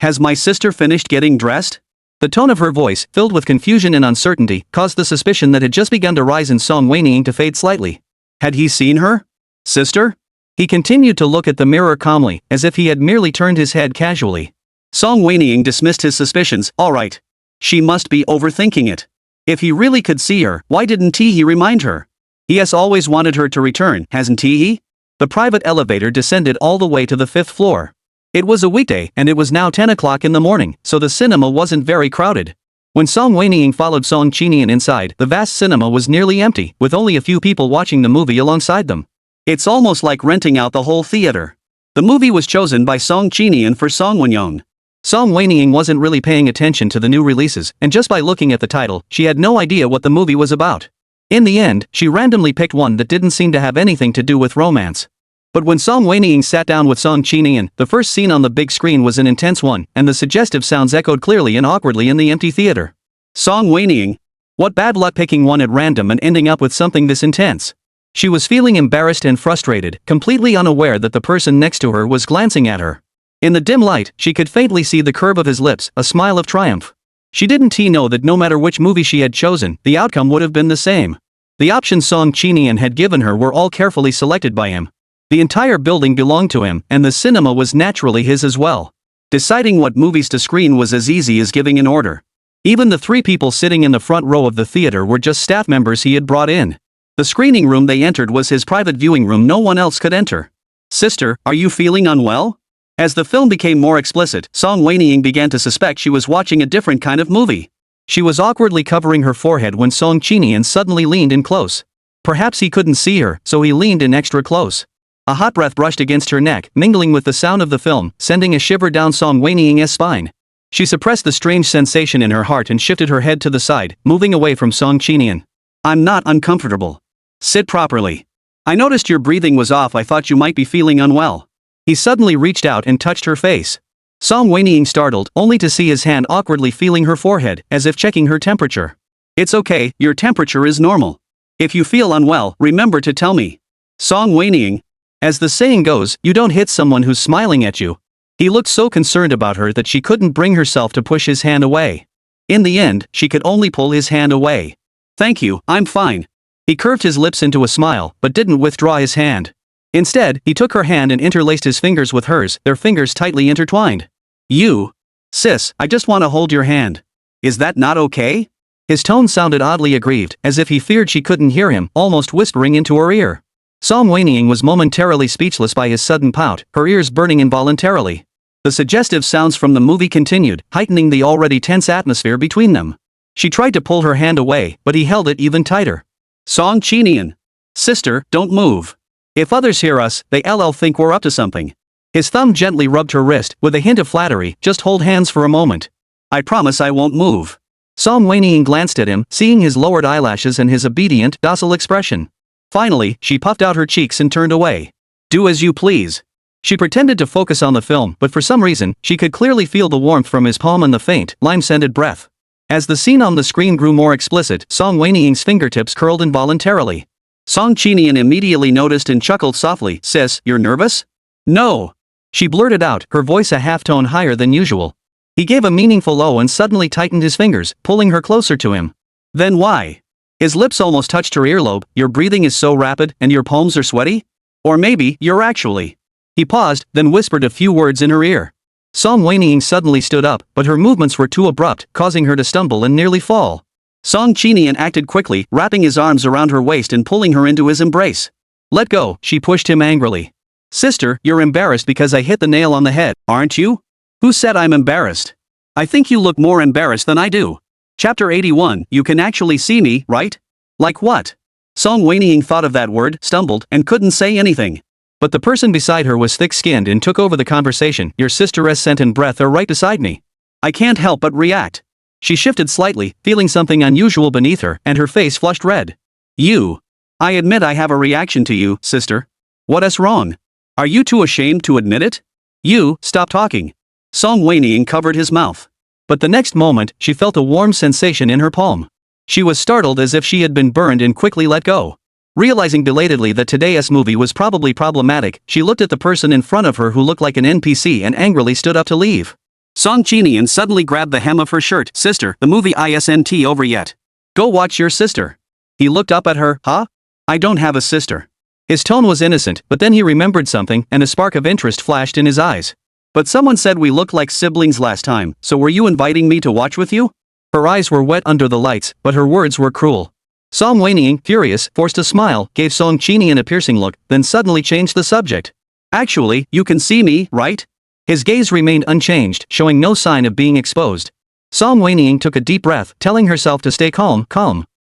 Has my sister finished getting dressed? The tone of her voice, filled with confusion and uncertainty, caused the suspicion that had just begun to rise in Song Wenying to fade slightly. Had he seen her? Sister? He continued to look at the mirror calmly, as if he had merely turned his head casually. Song Wenying dismissed his suspicions. All right. She must be overthinking it. If he really could see her, why didn't he remind her? He has always wanted her to return, hasn't he? The private elevator descended all the way to the 5th floor. It was a weekday and it was now 10 o'clock in the morning, so the cinema wasn't very crowded. When Song Wenying followed Song Qinian inside, the vast cinema was nearly empty, with only a few people watching the movie alongside them. It's almost like renting out the whole theater. The movie was chosen by Song Qinian for Song Wenying. Song Wenying wasn't really paying attention to the new releases, and just by looking at the title, she had no idea what the movie was about. In the end, she randomly picked one that didn't seem to have anything to do with romance. But when Song Wenying sat down with Song Qinian, the first scene on the big screen was an intense one, and the suggestive sounds echoed clearly and awkwardly in the empty theater. Song Wenying. What bad luck picking one at random and ending up with something this intense. She was feeling embarrassed and frustrated, completely unaware that the person next to her was glancing at her. In the dim light, she could faintly see the curve of his lips, a smile of triumph. She didn't know that no matter which movie she had chosen, the outcome would have been the same. The options Song Qinian had given her were all carefully selected by him. The entire building belonged to him, and the cinema was naturally his as well. Deciding what movies to screen was as easy as giving an order. Even the 3 people sitting in the front row of the theater were just staff members he had brought in. The screening room they entered was his private viewing room. No one else could enter. Sister, are you feeling unwell? As the film became more explicit, Song Wenying began to suspect she was watching a different kind of movie. She was awkwardly covering her forehead when Song Qinian suddenly leaned in close. Perhaps he couldn't see her, so he leaned in extra close. A hot breath brushed against her neck, mingling with the sound of the film, sending a shiver down Song Wenying's spine. She suppressed the strange sensation in her heart and shifted her head to the side, moving away from Song Qinian. I'm not uncomfortable. Sit properly. I noticed your breathing was off. I thought you might be feeling unwell. He suddenly reached out and touched her face. Song Wenying startled, only to see his hand awkwardly feeling her forehead, as if checking her temperature. It's okay, your temperature is normal. If you feel unwell, remember to tell me. Song Wenying. As the saying goes, you don't hit someone who's smiling at you. He looked so concerned about her that she couldn't bring herself to push his hand away. In the end, she could only pull his hand away. Thank you, I'm fine. He curved his lips into a smile, but didn't withdraw his hand. Instead, he took her hand and interlaced his fingers with hers, their fingers tightly intertwined. You. Sis, I just want to hold your hand. Is that not okay? His tone sounded oddly aggrieved, as if he feared she couldn't hear him, almost whispering into her ear. Song Wenying was momentarily speechless by his sudden pout, her ears burning involuntarily. The suggestive sounds from the movie continued, heightening the already tense atmosphere between them. She tried to pull her hand away, but he held it even tighter. Song Qinian. Sister, don't move. If others hear us, they'll think we're up to something. His thumb gently rubbed her wrist, with a hint of flattery. Just hold hands for a moment. I promise I won't move. Song Wenying glanced at him, seeing his lowered eyelashes and his obedient, docile expression. Finally, she puffed out her cheeks and turned away. Do as you please. She pretended to focus on the film, but for some reason, she could clearly feel the warmth from his palm and the faint, lime-scented breath. As the scene on the screen grew more explicit, Song Wenying's fingertips curled involuntarily. Song Qinian immediately noticed and chuckled softly. Sis, you're nervous? No. She blurted out, her voice a half-tone higher than usual. He gave a meaningful "oh" and suddenly tightened his fingers, pulling her closer to him. Then why? His lips almost touched her earlobe. Your breathing is so rapid, and your palms are sweaty? Or maybe, you're actually. He paused, then whispered a few words in her ear. Song Wenying suddenly stood up, but her movements were too abrupt, causing her to stumble and nearly fall. Song Qinian acted quickly, wrapping his arms around her waist and pulling her into his embrace. Let go, she pushed him angrily. Sister, you're embarrassed because I hit the nail on the head, aren't you? Who said I'm embarrassed? I think you look more embarrassed than I do. Chapter 81, you can actually see me, right? Like what? Song Wenying thought of that word, stumbled, and couldn't say anything. But the person beside her was thick-skinned and took over the conversation. Your sister's scent and breath are right beside me. I can't help but react. She shifted slightly, feeling something unusual beneath her, and her face flushed red. You. I admit I have a reaction to you, sister. What's wrong? Are you too ashamed to admit it? You, stop talking. Song Wenying covered his mouth. But the next moment, she felt a warm sensation in her palm. She was startled as if she had been burned and quickly let go. Realizing belatedly that today's movie was probably problematic, she looked at the person in front of her who looked like an NPC and angrily stood up to leave. Song Qinian suddenly grabbed the hem of her shirt. Sister, the movie isn't over yet. Go watch your sister. He looked up at her. Huh? I don't have a sister. His tone was innocent, but then he remembered something, and a spark of interest flashed in his eyes. But someone said we looked like siblings last time, so were you inviting me to watch with you? Her eyes were wet under the lights, but her words were cruel. Song Wenying, furious, forced a smile, gave Song Qinian a piercing look, then suddenly changed the subject. Actually, you can see me, right? His gaze remained unchanged, showing no sign of being exposed. Song Wenying took a deep breath, telling herself to stay calm.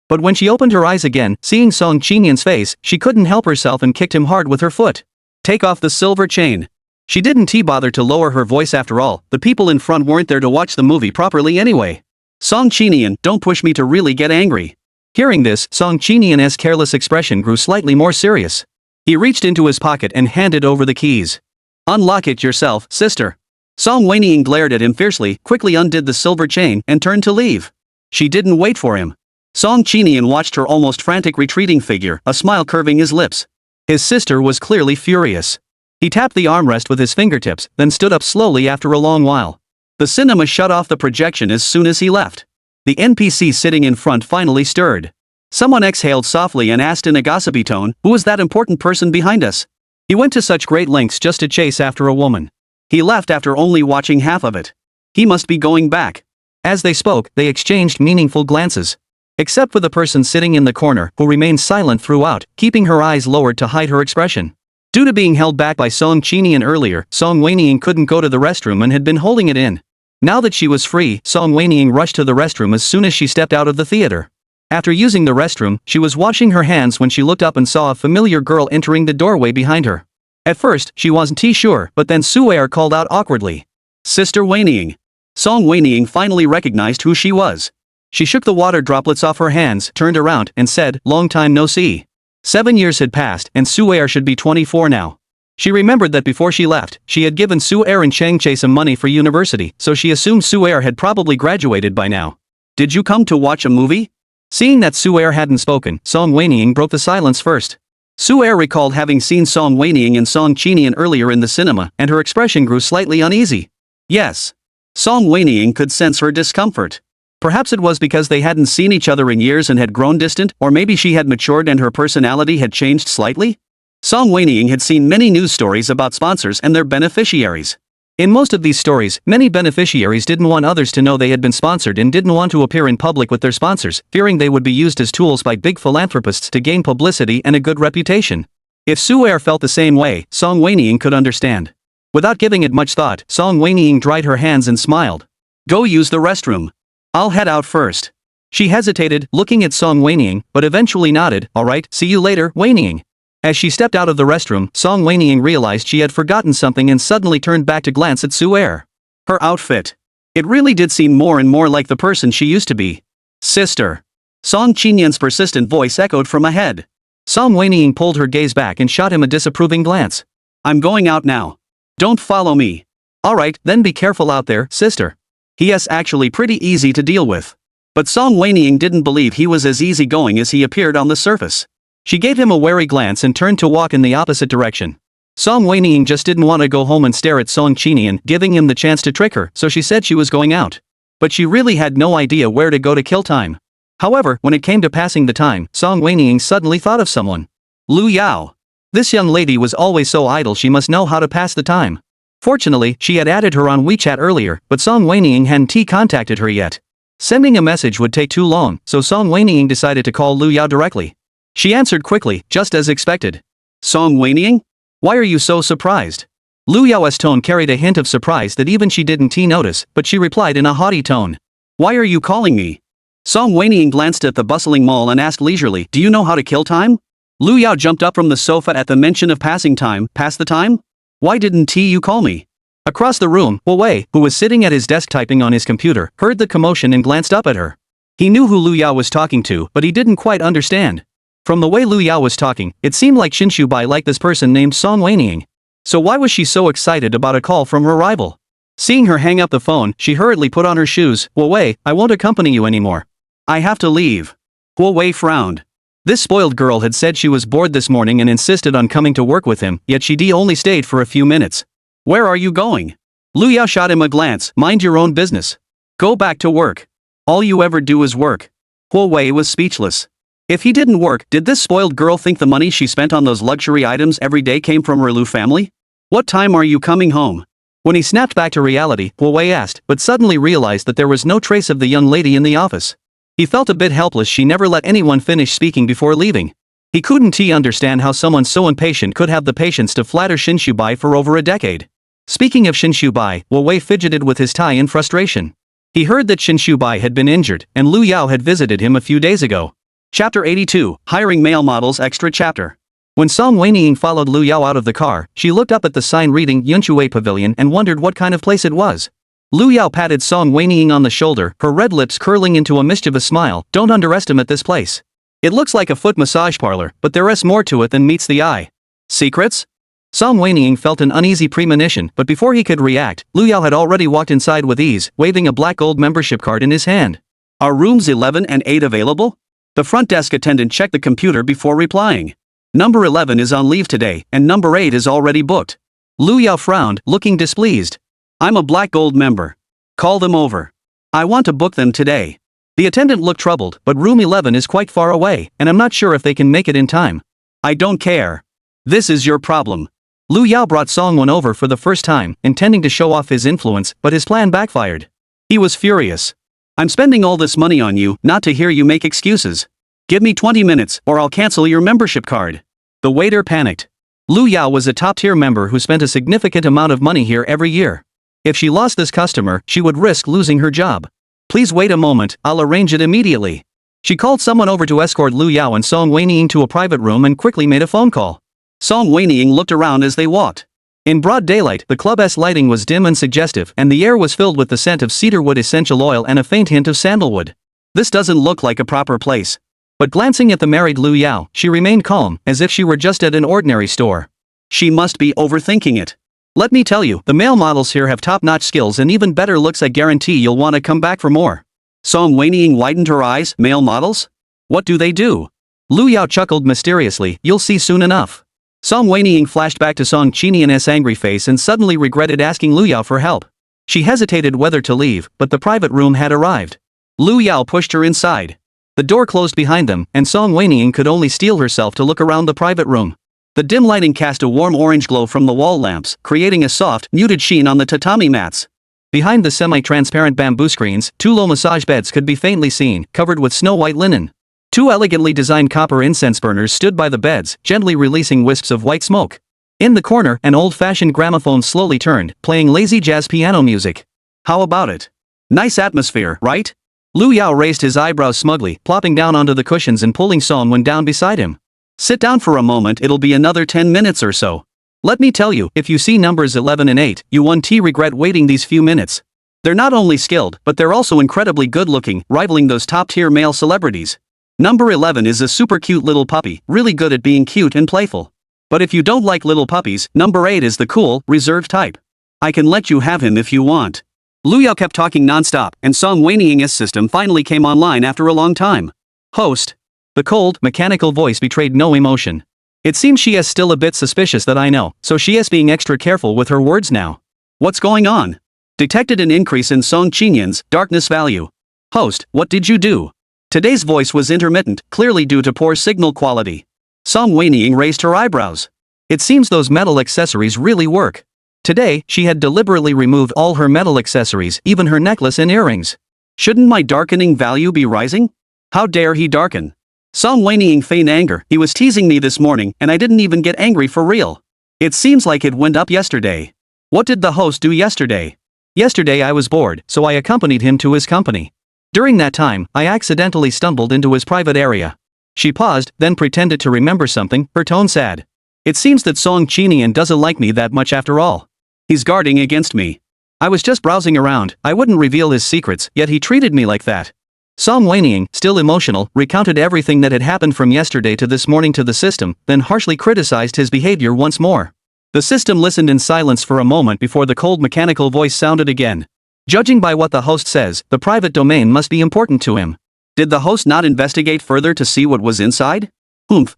But when she opened her eyes again, seeing Song Qinian's face, she couldn't help herself and kicked him hard with her foot. Take off the silver chain. She didn't bother to lower her voice after all, the people in front weren't there to watch the movie properly anyway. Song Qinian, don't push me to really get angry. Hearing this, Song Qinian's careless expression grew slightly more serious. He reached into his pocket and handed over the keys. Unlock it yourself, sister. Song Wenying glared at him fiercely, quickly undid the silver chain, and turned to leave. She didn't wait for him. Song Qinian watched her almost frantic retreating figure, a smile curving his lips. His sister was clearly furious. He tapped the armrest with his fingertips, then stood up slowly after a long while. The cinema shut off the projection as soon as he left. The NPC sitting in front finally stirred. Someone exhaled softly and asked in a gossipy tone, who is that important person behind us? He went to such great lengths just to chase after a woman. He left after only watching half of it. He must be going back. As they spoke, they exchanged meaningful glances. Except for the person sitting in the corner, who remained silent throughout, keeping her eyes lowered to hide her expression. Due to being held back by Song Qinian earlier, Song Wenying couldn't go to the restroom and had been holding it in. Now that she was free, Song Wenying rushed to the restroom as soon as she stepped out of the theater. After using the restroom, she was washing her hands when she looked up and saw a familiar girl entering the doorway behind her. At first, she wasn't sure, but then Heir called out awkwardly. Sister Wenying. Song Wenying finally recognized who she was. She shook the water droplets off her hands, turned around, and said, "Long time no see." 7 years had passed, and Su-er should be 24 now. She remembered that before she left, she had given Su-er and Chang-che some money for university, so she assumed Su-er had probably graduated by now. "Did you come to watch a movie?" Seeing that Su-er hadn't spoken, Song Wenying broke the silence first. Su-er recalled having seen Song Wenying and Song Qinian earlier in the cinema, and her expression grew slightly uneasy. Yes. Song Wenying could sense her discomfort. Perhaps it was because they hadn't seen each other in years and had grown distant, or maybe she had matured and her personality had changed slightly? Song Wenying had seen many news stories about sponsors and their beneficiaries. In most of these stories, many beneficiaries didn't want others to know they had been sponsored and didn't want to appear in public with their sponsors, fearing they would be used as tools by big philanthropists to gain publicity and a good reputation. If Su-er felt the same way, Song Wenying could understand. Without giving it much thought, Song Wenying dried her hands and smiled. "Go use the restroom. I'll head out first." She hesitated, looking at Song Wenying, but eventually nodded. "All right, see you later, Wenying." As she stepped out of the restroom, Song Wenying realized she had forgotten something and suddenly turned back to glance at Su-er. Her outfit. It really did seem more and more like the person she used to be. "Sister." Song Qinian's persistent voice echoed from ahead. Song Wenying pulled her gaze back and shot him a disapproving glance. "I'm going out now. Don't follow me." "All right, then be careful out there, sister." He's actually pretty easy to deal with. But Song Wenying didn't believe he was as easygoing as he appeared on the surface. She gave him a wary glance and turned to walk in the opposite direction. Song Wenying just didn't want to go home and stare at Song Qinian, giving him the chance to trick her, so she said she was going out. But she really had no idea where to go to kill time. However, when it came to passing the time, Song Wenying suddenly thought of someone. Lu Yao. This young lady was always so idle, she must know how to pass the time. Fortunately, she had added her on WeChat earlier, but Song Wenying hadn't contacted her yet. Sending a message would take too long, so Song Wenying decided to call Lu Yao directly. She answered quickly, just as expected. "Song Wenying? Why are you so surprised?" Lu Yao's tone carried a hint of surprise that even she didn't notice, but she replied in a haughty tone. "Why are you calling me?" Song Wenying glanced at the bustling mall and asked leisurely, "Do you know how to kill time?" Lu Yao jumped up from the sofa at the mention of passing time. "Pass the time? Why didn't you call me?" Across the room, Wei, who was sitting at his desk typing on his computer, heard the commotion and glanced up at her. He knew who Lu Yao was talking to, but he didn't quite understand. From the way Lu Yao was talking, it seemed like Bai liked this person named Song Wenying. So why was she so excited about a call from her rival? Seeing her hang up the phone, she hurriedly put on her shoes. "Wei, I won't accompany you anymore. I have to leave." Wei frowned. This spoiled girl had said she was bored this morning and insisted on coming to work with him, yet she only stayed for a few minutes. "Where are you going?" Lu Yao shot him a glance. "Mind your own business. Go back to work. All you ever do is work." Wei was speechless. If he didn't work, did this spoiled girl think the money she spent on those luxury items every day came from her Lu family? "What time are you coming home?" When he snapped back to reality, Wei asked, but suddenly realized that there was no trace of the young lady in the office. He felt a bit helpless. She never let anyone finish speaking before leaving. He couldn't understand how someone so impatient could have the patience to flatter Bai for over a decade. Speaking of Bai, Wei fidgeted with his tie in frustration. He heard that Bai had been injured, and Lu Yao had visited him a few days ago. Chapter 82, Hiring Male Models Extra Chapter. When Song Wenying followed Lu Yao out of the car, she looked up at the sign reading Yunshui Pavilion and wondered what kind of place it was. Lu Yao patted Song Wenying on the shoulder, her red lips curling into a mischievous smile. "Don't underestimate this place. It looks like a foot massage parlor, but there's more to it than meets the eye." "Secrets?" Song Wenying felt an uneasy premonition, but before he could react, Lu Yao had already walked inside with ease, waving a black gold membership card in his hand. "Are rooms 11 and 8 available?" The front desk attendant checked the computer before replying. "Number 11 is on leave today, and number 8 is already booked." Lu Yao frowned, looking displeased. "I'm a black gold member. Call them over. I want to book them today." The attendant looked troubled, but room 11 is quite far away, and I'm not sure if they can make it in time. "I don't care. This is your problem." Lu Yao brought Song Wen over for the first time, intending to show off his influence, but his plan backfired. He was furious. "I'm spending all this money on you, not to hear you make excuses. Give me 20 minutes, or I'll cancel your membership card." The waiter panicked. Lu Yao was a top-tier member who spent a significant amount of money here every year. If she lost this customer, she would risk losing her job. "Please wait a moment, I'll arrange it immediately." She called someone over to escort Lu Yao and Song Wenying to a private room and quickly made a phone call. Song Wenying looked around as they walked. In broad daylight, the club's lighting was dim and suggestive, and the air was filled with the scent of cedarwood essential oil and a faint hint of sandalwood. This doesn't look like a proper place. But glancing at the married Lu Yao, she remained calm, as if she were just at an ordinary store. She must be overthinking it. Let me tell you, the male models here have top-notch skills and even better looks. I guarantee you'll want to come back for more. Song Wenying widened her eyes. Male models? What do they do? Lu Yao chuckled mysteriously. You'll see soon enough. Song Wenying flashed back to Song Qinian's angry face and suddenly regretted asking Lu Yao for help. She hesitated whether to leave, but the private room had arrived. Lu Yao pushed her inside. The door closed behind them, and Song Wenying could only steel herself to look around the private room. The dim lighting cast a warm orange glow from the wall lamps, creating a soft, muted sheen on the tatami mats. Behind the semi-transparent bamboo screens, 2 low massage beds could be faintly seen, covered with snow-white linen. 2 elegantly designed copper incense burners stood by the beds, gently releasing wisps of white smoke. In the corner, an old-fashioned gramophone slowly turned, playing lazy jazz piano music. How about it? Nice atmosphere, right? Lu Yao raised his eyebrows smugly, plopping down onto the cushions and pulling Song Wen down beside him. Sit down for a moment, it'll be another 10 minutes or so. Let me tell you, if you see numbers 11 and 8, you won't regret waiting these few minutes. They're not only skilled, but they're also incredibly good-looking, rivaling those top-tier male celebrities. Number 11 is a super cute little puppy, really good at being cute and playful. But if you don't like little puppies, number 8 is the cool, reserved type. I can let you have him if you want. Lu Yao kept talking non-stop, and Song Wenying's system finally came online after a long time. Host. The cold, mechanical voice betrayed no emotion. It seems she is still a bit suspicious that I know, so she is being extra careful with her words now. What's going on? Detected an increase in Song Qinian's darkness value. Host, what did you do? Today's voice was intermittent, clearly due to poor signal quality. Song Wenying raised her eyebrows. It seems those metal accessories really work. Today, she had deliberately removed all her metal accessories, even her necklace and earrings. Shouldn't my darkening value be rising? How dare he darken? Song Wenying feigned anger. He was teasing me this morning, and I didn't even get angry for real. It seems like it went up yesterday. What did the host do yesterday? Yesterday I was bored, so I accompanied him to his company. During that time, I accidentally stumbled into his private area. She paused, then pretended to remember something, her tone sad. It seems that Song Qinian doesn't like me that much after all. He's guarding against me. I was just browsing around, I wouldn't reveal his secrets, yet he treated me like that. Song Wenying, still emotional, recounted everything that had happened from yesterday to this morning to the system, then harshly criticized his behavior once more. The system listened in silence for a moment before the cold mechanical voice sounded again. Judging by what the host says, the private domain must be important to him. Did the host not investigate further to see what was inside?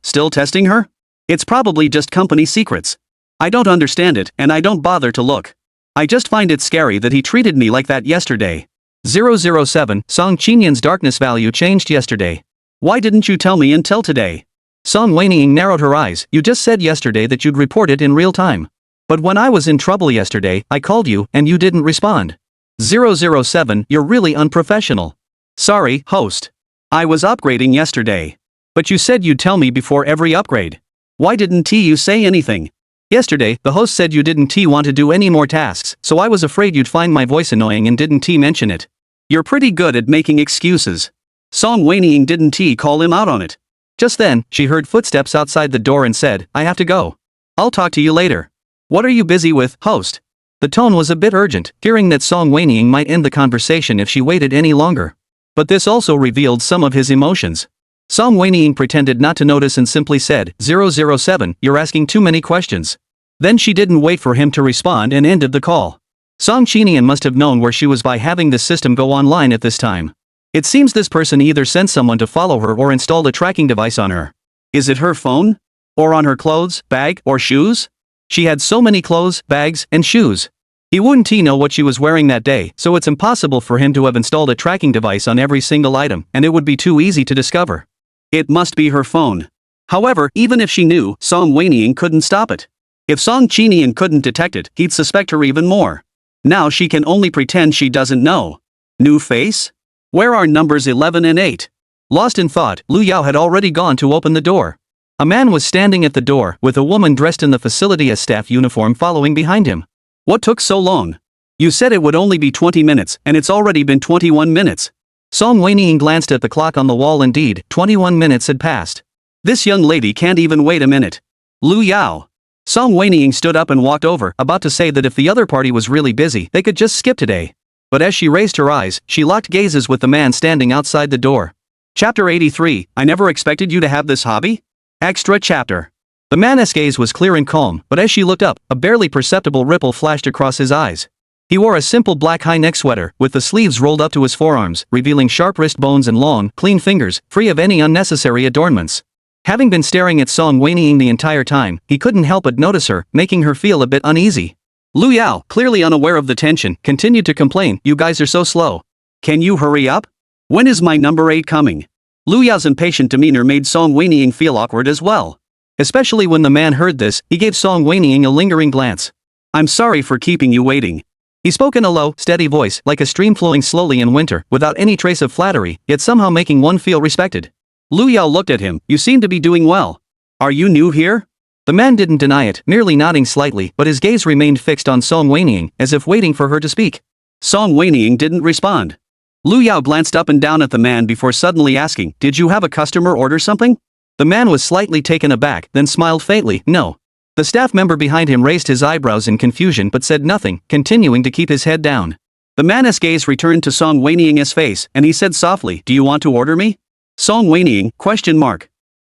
Still testing her? It's probably just company secrets. I don't understand it, and I don't bother to look. I just find it scary that he treated me like that yesterday. 007, Song Qinian's darkness value changed yesterday. Why didn't you tell me until today? Song Wenying narrowed her eyes. You just said yesterday that you'd report it in real time. But when I was in trouble yesterday, I called you, and you didn't respond. 007, you're really unprofessional. Sorry, host. I was upgrading yesterday. But you said you'd tell me before every upgrade. Why didn't you say anything? Yesterday, the host said you didn't want to do any more tasks, so I was afraid you'd find my voice annoying and didn't mention it. You're pretty good at making excuses. Song Wenying didn't call him out on it. Just then, she heard footsteps outside the door and said, I have to go. I'll talk to you later. What are you busy with, host? The tone was a bit urgent, fearing that Song Wenying might end the conversation if she waited any longer. But this also revealed some of his emotions. Song Wenying pretended not to notice and simply said, 007, you're asking too many questions. Then she didn't wait for him to respond and ended the call. Song Qinian must have known where she was by having the system go online at this time. It seems this person either sent someone to follow her or installed a tracking device on her. Is it her phone? Or on her clothes, bag, or shoes? She had so many clothes, bags, and shoes. He wouldn't know what she was wearing that day, so it's impossible for him to have installed a tracking device on every single item, and it would be too easy to discover. It must be her phone. However, even if she knew, Song Wenying couldn't stop it. If Song Qinian couldn't detect it, he'd suspect her even more. Now she can only pretend she doesn't know. New face? Where are numbers 11 and 8? Lost in thought, Lu Yao had already gone to open the door. A man was standing at the door, with a woman dressed in the facility staff uniform following behind him. What took so long? You said it would only be 20 minutes, and it's already been 21 minutes. Song Wenying glanced at the clock on the wall. Indeed, 21 minutes had passed. This young lady can't even wait a minute. Lu Yao. Song Wenying stood up and walked over, about to say that if the other party was really busy, they could just skip today. But as she raised her eyes, she locked gazes with the man standing outside the door. Chapter 83, I never expected you to have this hobby? Extra chapter. The man's gaze was clear and calm, but as she looked up, a barely perceptible ripple flashed across his eyes. He wore a simple black high-neck sweater, with the sleeves rolled up to his forearms, revealing sharp wrist bones and long, clean fingers, free of any unnecessary adornments. Having been staring at Song Wenying the entire time, he couldn't help but notice her, making her feel a bit uneasy. Lu Yao, clearly unaware of the tension, continued to complain, you guys are so slow. Can you hurry up? When is my number 8 coming? Lu Yao's impatient demeanor made Song Wenying feel awkward as well. Especially when the man heard this, he gave Song Wenying a lingering glance. I'm sorry for keeping you waiting. He spoke in a low, steady voice, like a stream flowing slowly in winter, without any trace of flattery, yet somehow making one feel respected. Lu Yao looked at him, you seem to be doing well. Are you new here? The man didn't deny it, merely nodding slightly, but his gaze remained fixed on Song Wenying, as if waiting for her to speak. Song Wenying didn't respond. Lu Yao glanced up and down at the man before suddenly asking, did you have a customer order something? The man was slightly taken aback, then smiled faintly, no. The staff member behind him raised his eyebrows in confusion but said nothing, continuing to keep his head down. The man's gaze returned to Song Wenying's face, and he said softly, do you want to order me? Song Wenying, ?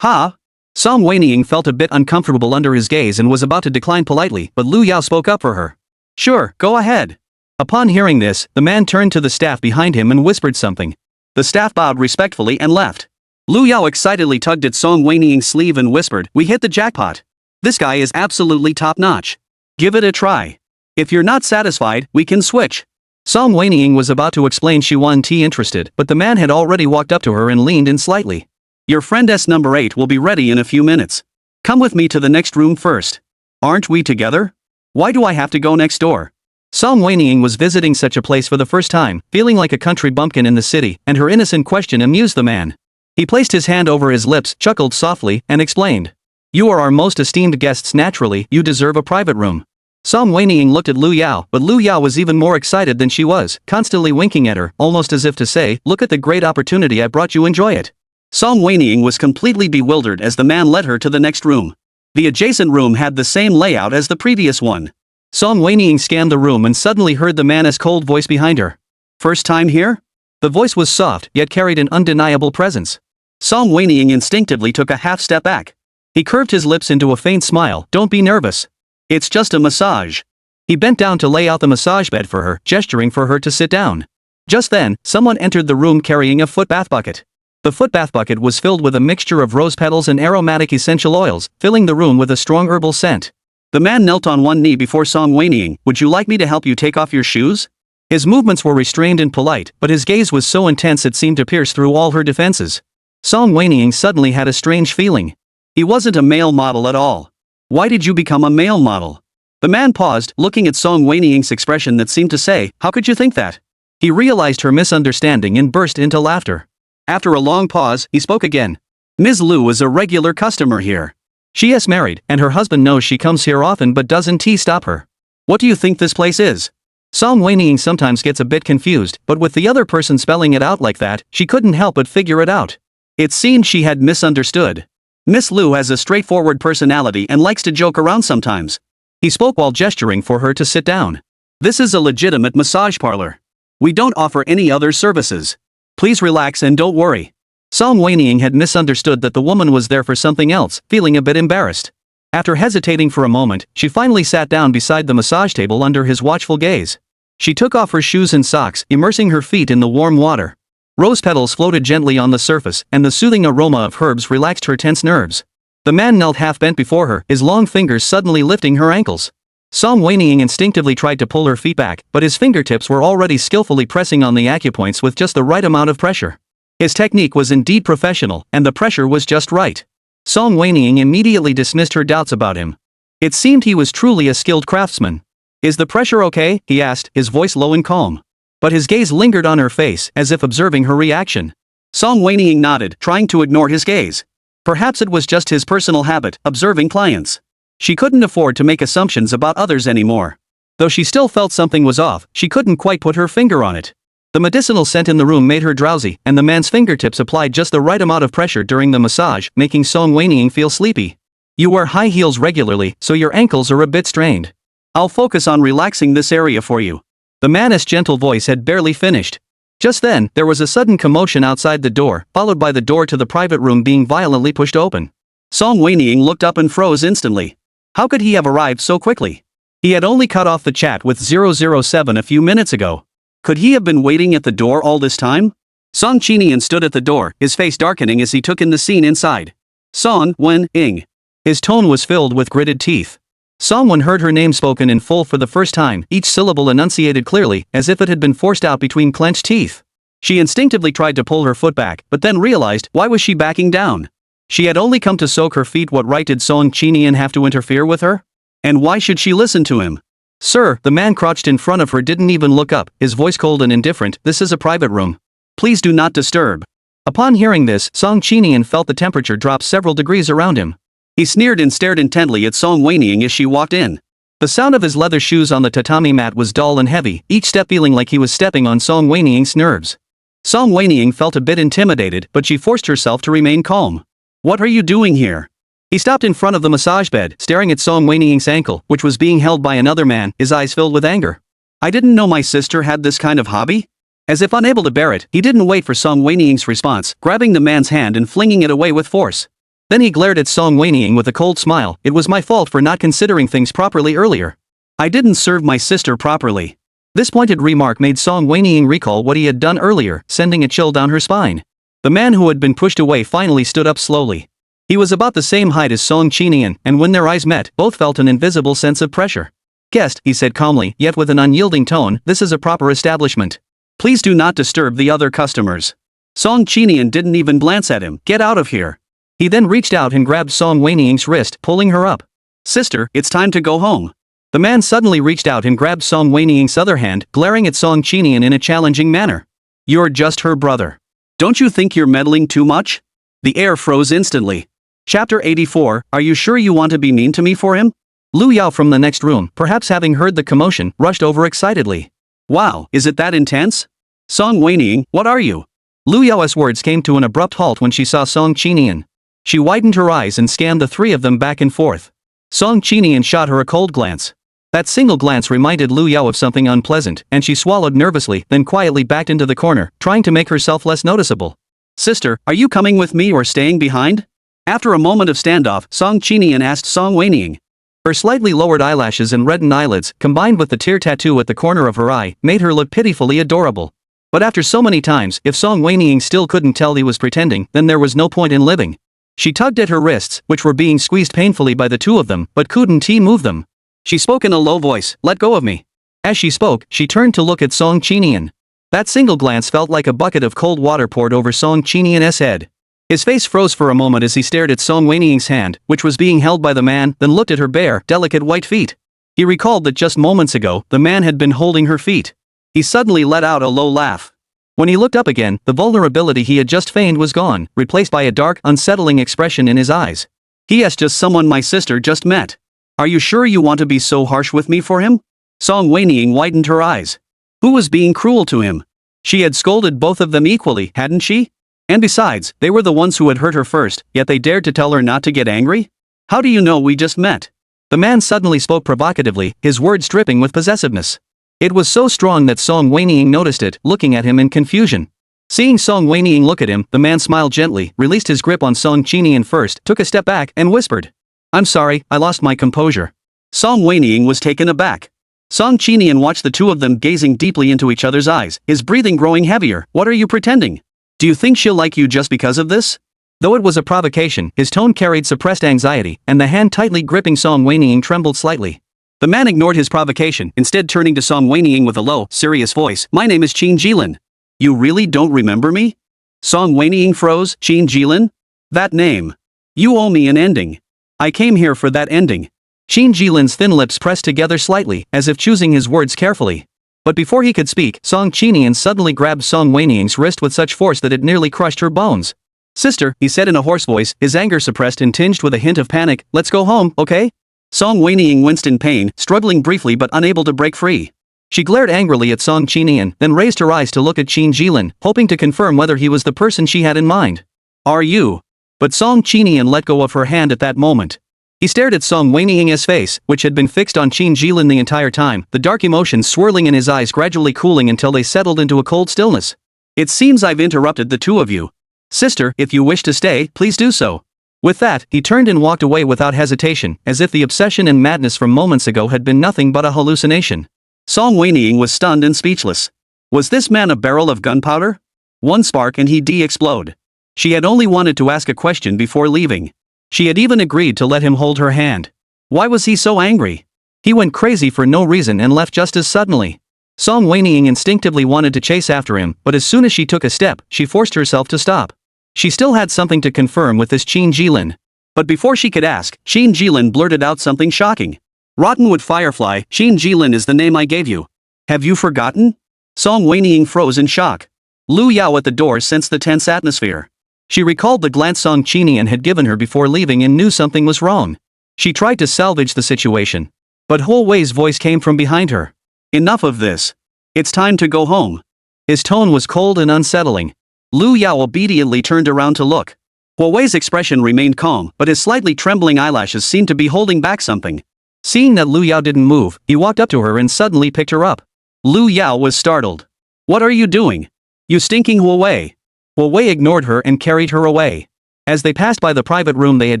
Huh? Song Wenying felt a bit uncomfortable under his gaze and was about to decline politely, but Lu Yao spoke up for her. Sure, go ahead. Upon hearing this, the man turned to the staff behind him and whispered something. The staff bowed respectfully and left. Lu Yao excitedly tugged at Song Wenying's sleeve and whispered, we hit the jackpot. This guy is absolutely top-notch. Give it a try. If you're not satisfied, we can switch. Song Wenying was about to explain she wasn't interested, but the man had already walked up to her and leaned in slightly. Your friend's number 8 will be ready in a few minutes. Come with me to the next room first. Aren't we together? Why do I have to go next door? Song Wenying was visiting such a place for the first time, feeling like a country bumpkin in the city, and her innocent question amused the man. He placed his hand over his lips, chuckled softly, and explained. You are our most esteemed guests, naturally, you deserve a private room. Song Wenying looked at Lu Yao, but Lu Yao was even more excited than she was, constantly winking at her, almost as if to say, look at the great opportunity I brought you, enjoy it. Song Wenying was completely bewildered as the man led her to the next room. The adjacent room had the same layout as the previous one. Song Wenying scanned the room and suddenly heard the man's cold voice behind her. First time here? The voice was soft, yet carried an undeniable presence. Song Wenying instinctively took a half step back. He curved his lips into a faint smile, don't be nervous. It's just a massage. He bent down to lay out the massage bed for her, gesturing for her to sit down. Just then, someone entered the room carrying a foot bath bucket. The foot bath bucket was filled with a mixture of rose petals and aromatic essential oils, filling the room with a strong herbal scent. The man knelt on one knee before Song Wenying. Would you like me to help you take off your shoes? His movements were restrained and polite, but his gaze was so intense it seemed to pierce through all her defenses. Song Wenying suddenly had a strange feeling. He wasn't a male model at all. Why did you become a male model? The man paused, looking at Song Wenying's expression that seemed to say, how could you think that? He realized her misunderstanding and burst into laughter. After a long pause, he spoke again. Ms. Lu is a regular customer here. She is married, and her husband knows she comes here often but doesn't stop her. What do you think this place is? Song Wenying sometimes gets a bit confused, but with the other person spelling it out like that, she couldn't help but figure it out. It seemed she had misunderstood. Miss Lu has a straightforward personality and likes to joke around sometimes. He spoke while gesturing for her to sit down. This is a legitimate massage parlor. We don't offer any other services. Please relax and don't worry. Song Wenying had misunderstood that the woman was there for something else, feeling a bit embarrassed. After hesitating for a moment, she finally sat down beside the massage table under his watchful gaze. She took off her shoes and socks, immersing her feet in the warm water. Rose petals floated gently on the surface, and the soothing aroma of herbs relaxed her tense nerves. The man knelt half-bent before her, his long fingers suddenly lifting her ankles. Song Wenying instinctively tried to pull her feet back, but his fingertips were already skillfully pressing on the acupoints with just the right amount of pressure. His technique was indeed professional, and the pressure was just right. Song Wenying immediately dismissed her doubts about him. It seemed he was truly a skilled craftsman. Is the pressure okay? He asked, his voice low and calm. But his gaze lingered on her face, as if observing her reaction. Song Wenying nodded, trying to ignore his gaze. Perhaps it was just his personal habit, observing clients. She couldn't afford to make assumptions about others anymore. Though she still felt something was off, she couldn't quite put her finger on it. The medicinal scent in the room made her drowsy, and the man's fingertips applied just the right amount of pressure during the massage, making Song Wenying feel sleepy. You wear high heels regularly, so your ankles are a bit strained. I'll focus on relaxing this area for you. The man's gentle voice had barely finished. Just then, there was a sudden commotion outside the door, followed by the door to the private room being violently pushed open. Song Wenying looked up and froze instantly. How could he have arrived so quickly? He had only cut off the chat with 007 a few minutes ago. Could he have been waiting at the door all this time? Song Qinian stood at the door, his face darkening as he took in the scene inside. Song Wenying. His tone was filled with gritted teeth. Song Wen heard her name spoken in full for the first time, each syllable enunciated clearly, as if it had been forced out between clenched teeth. She instinctively tried to pull her foot back, but then realized, why was she backing down? She had only come to soak her feet. What right did Song Qinian have to interfere with her? And why should she listen to him? Sir, the man crouched in front of her didn't even look up, his voice cold and indifferent. This is a private room. Please do not disturb. Upon hearing this, Song Qinian felt the temperature drop several degrees around him. He sneered and stared intently at Song Wenying as she walked in. The sound of his leather shoes on the tatami mat was dull and heavy, each step feeling like he was stepping on Song Wenying's nerves. Song Wenying felt a bit intimidated, but she forced herself to remain calm. What are you doing here? He stopped in front of the massage bed, staring at Song Wenying's ankle, which was being held by another man, his eyes filled with anger. I didn't know my sister had this kind of hobby? As if unable to bear it, he didn't wait for Song Wenying's response, grabbing the man's hand and flinging it away with force. Then he glared at Song Wenying with a cold smile. It was my fault for not considering things properly earlier. I didn't serve my sister properly. This pointed remark made Song Wenying recall what he had done earlier, sending a chill down her spine. The man who had been pushed away finally stood up slowly. He was about the same height as Song Qinian, and when their eyes met, both felt an invisible sense of pressure. Guest, he said calmly, yet with an unyielding tone, this is a proper establishment. Please do not disturb the other customers. Song Qinian didn't even glance at him. Get out of here. He then reached out and grabbed Song Wenying's wrist, pulling her up. Sister, it's time to go home. The man suddenly reached out and grabbed Song Wenying's other hand, glaring at Song Qinian in a challenging manner. You're just her brother. Don't you think you're meddling too much? The heir froze instantly. Chapter 84, Are you sure you want to be mean to me for him? Lu Yao from the next room, perhaps having heard the commotion, rushed over excitedly. Wow, is it that intense? Song Wenying, what are you? Lu Yao's words came to an abrupt halt when she saw Song Qinian. She widened her eyes and scanned the three of them back and forth. Song Qinian shot her a cold glance. That single glance reminded Lu Yao of something unpleasant, and she swallowed nervously, then quietly backed into the corner, trying to make herself less noticeable. Sister, are you coming with me or staying behind? After a moment of standoff, Song Qinian asked Song Wenying. Her slightly lowered eyelashes and reddened eyelids, combined with the tear tattoo at the corner of her eye, made her look pitifully adorable. But after so many times, if Song Wenying still couldn't tell he was pretending, then there was no point in living. She tugged at her wrists, which were being squeezed painfully by the two of them, but couldn't move them. She spoke in a low voice, let go of me. As she spoke, she turned to look at Song Qinian. That single glance felt like a bucket of cold water poured over Song Qinian's head. His face froze for a moment as he stared at Song Wenying's hand, which was being held by the man, then looked at her bare, delicate white feet. He recalled that just moments ago, the man had been holding her feet. He suddenly let out a low laugh. When he looked up again, the vulnerability he had just feigned was gone, replaced by a dark, unsettling expression in his eyes. He is just someone my sister just met. Are you sure you want to be so harsh with me for him? Song Wenying widened her eyes. Who was being cruel to him? She had scolded both of them equally, hadn't she? And besides, they were the ones who had hurt her first, yet they dared to tell her not to get angry? How do you know we just met? The man suddenly spoke provocatively, his words dripping with possessiveness. It was so strong that Song Wenying noticed it, looking at him in confusion. Seeing Song Wenying look at him, the man smiled gently, released his grip on Song Qinian first, took a step back, and whispered. I'm sorry, I lost my composure. Song Wenying was taken aback. Song Qinian watched the two of them gazing deeply into each other's eyes, his breathing growing heavier. What are you pretending? Do you think she'll like you just because of this? Though it was a provocation, his tone carried suppressed anxiety, and the hand tightly gripping Song Wenying trembled slightly. The man ignored his provocation, instead turning to Song Wenying with a low, serious voice. My name is Qin Jilin. You really don't remember me? Song Wenying froze. Qin Jilin? That name. You owe me an ending. I came here for that ending. Qin Jilin's thin lips pressed together slightly, as if choosing his words carefully. But before he could speak, Song Qinian suddenly grabbed Song Wenying's wrist with such force that it nearly crushed her bones. Sister, he said in a hoarse voice, his anger suppressed and tinged with a hint of panic, let's go home, okay? Song Wenying winced in pain, struggling briefly but unable to break free. She glared angrily at Song Qinian, then raised her eyes to look at Qin Jilin, hoping to confirm whether he was the person she had in mind. Are you? But Song Qinian let go of her hand at that moment. He stared at Song Wenying's face, which had been fixed on Qin Jilin the entire time, the dark emotions swirling in his eyes gradually cooling until they settled into a cold stillness. It seems I've interrupted the two of you. Sister, if you wish to stay, please do so. With that, he turned and walked away without hesitation, as if the obsession and madness from moments ago had been nothing but a hallucination. Song Wenying was stunned and speechless. Was this man a barrel of gunpowder? One spark and he'd explode. She had only wanted to ask a question before leaving. She had even agreed to let him hold her hand. Why was he so angry? He went crazy for no reason and left just as suddenly. Song Wenying instinctively wanted to chase after him, but as soon as she took a step, she forced herself to stop. She still had something to confirm with this Qin Jilin. But before she could ask, Qin Jilin blurted out something shocking. Rottenwood Firefly, Qin Jilin is the name I gave you. Have you forgotten? Song Wenying froze in shock. Lu Yao at the door sensed the tense atmosphere. She recalled the glance Song Qinian had given her before leaving and knew something was wrong. She tried to salvage the situation. But Huo Wei's voice came from behind her. Enough of this. It's time to go home. His tone was cold and unsettling. Lu Yao obediently turned around to look. Huo Wei's expression remained calm, but his slightly trembling eyelashes seemed to be holding back something. Seeing that Lu Yao didn't move, he walked up to her and suddenly picked her up. Lu Yao was startled. What are you doing? You stinking Huo Wei. Huo Wei ignored her and carried her away. As they passed by the private room they had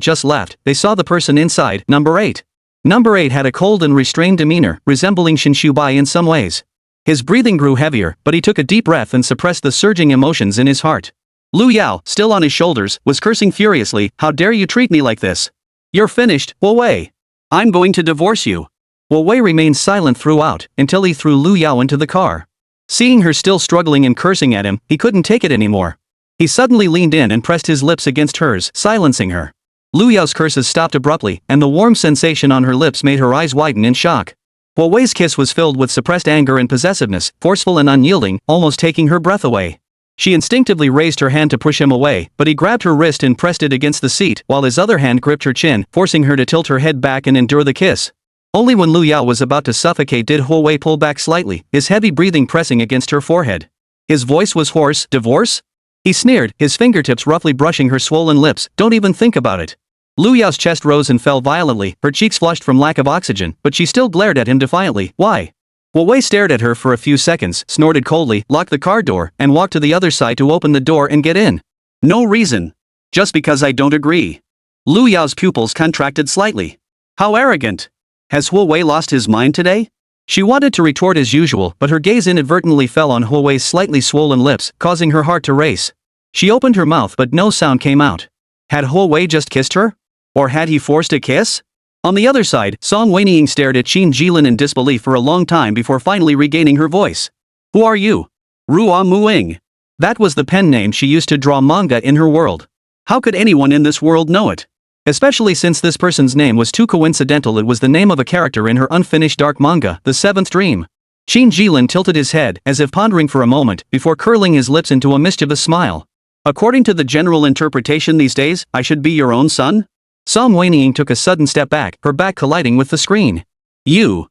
just left, they saw the person inside, number 8. Number 8 had a cold and restrained demeanor, resembling Shin Shubai in some ways. His breathing grew heavier, but he took a deep breath and suppressed the surging emotions in his heart. Lu Yao, still on his shoulders, was cursing furiously. How dare you treat me like this? You're finished, Huo Wei. I'm going to divorce you. Huo Wei remained silent throughout, until he threw Lu Yao into the car. Seeing her still struggling and cursing at him, he couldn't take it anymore. He suddenly leaned in and pressed his lips against hers, silencing her. Lu Yao's curses stopped abruptly, and the warm sensation on her lips made her eyes widen in shock. Huo Wei's kiss was filled with suppressed anger and possessiveness, forceful and unyielding, almost taking her breath away. She instinctively raised her hand to push him away, but he grabbed her wrist and pressed it against the seat, while his other hand gripped her chin, forcing her to tilt her head back and endure the kiss. Only when Lu Yao was about to suffocate did Huo Wei pull back slightly, his heavy breathing pressing against her forehead. His voice was hoarse. Divorce? He sneered, his fingertips roughly brushing her swollen lips. Don't even think about it. Lu Yao's chest rose and fell violently, her cheeks flushed from lack of oxygen, but she still glared at him defiantly. Why? Huo Wei stared at her for a few seconds, snorted coldly, locked the car door, and walked to the other side to open the door and get in. No reason. Just because I don't agree. Lu Yao's pupils contracted slightly. How arrogant. Has Huo Wei lost his mind today? She wanted to retort as usual, but her gaze inadvertently fell on Huo Wei's slightly swollen lips, causing her heart to race. She opened her mouth but no sound came out. Had Huo Wei just kissed her? Or had he forced a kiss? On the other side, Song Wenying stared at Qin Jilin in disbelief for a long time before finally regaining her voice. Who are you? Ruo Muing. That was the pen name she used to draw manga in her world. How could anyone in this world know it? Especially since this person's name was too coincidental. It was the name of a character in her unfinished dark manga, The Seventh Dream. Qin Jilin tilted his head, as if pondering for a moment, before curling his lips into a mischievous smile. According to the general interpretation these days, I should be your own son? Song Wenying took a sudden step back, her back colliding with the screen. You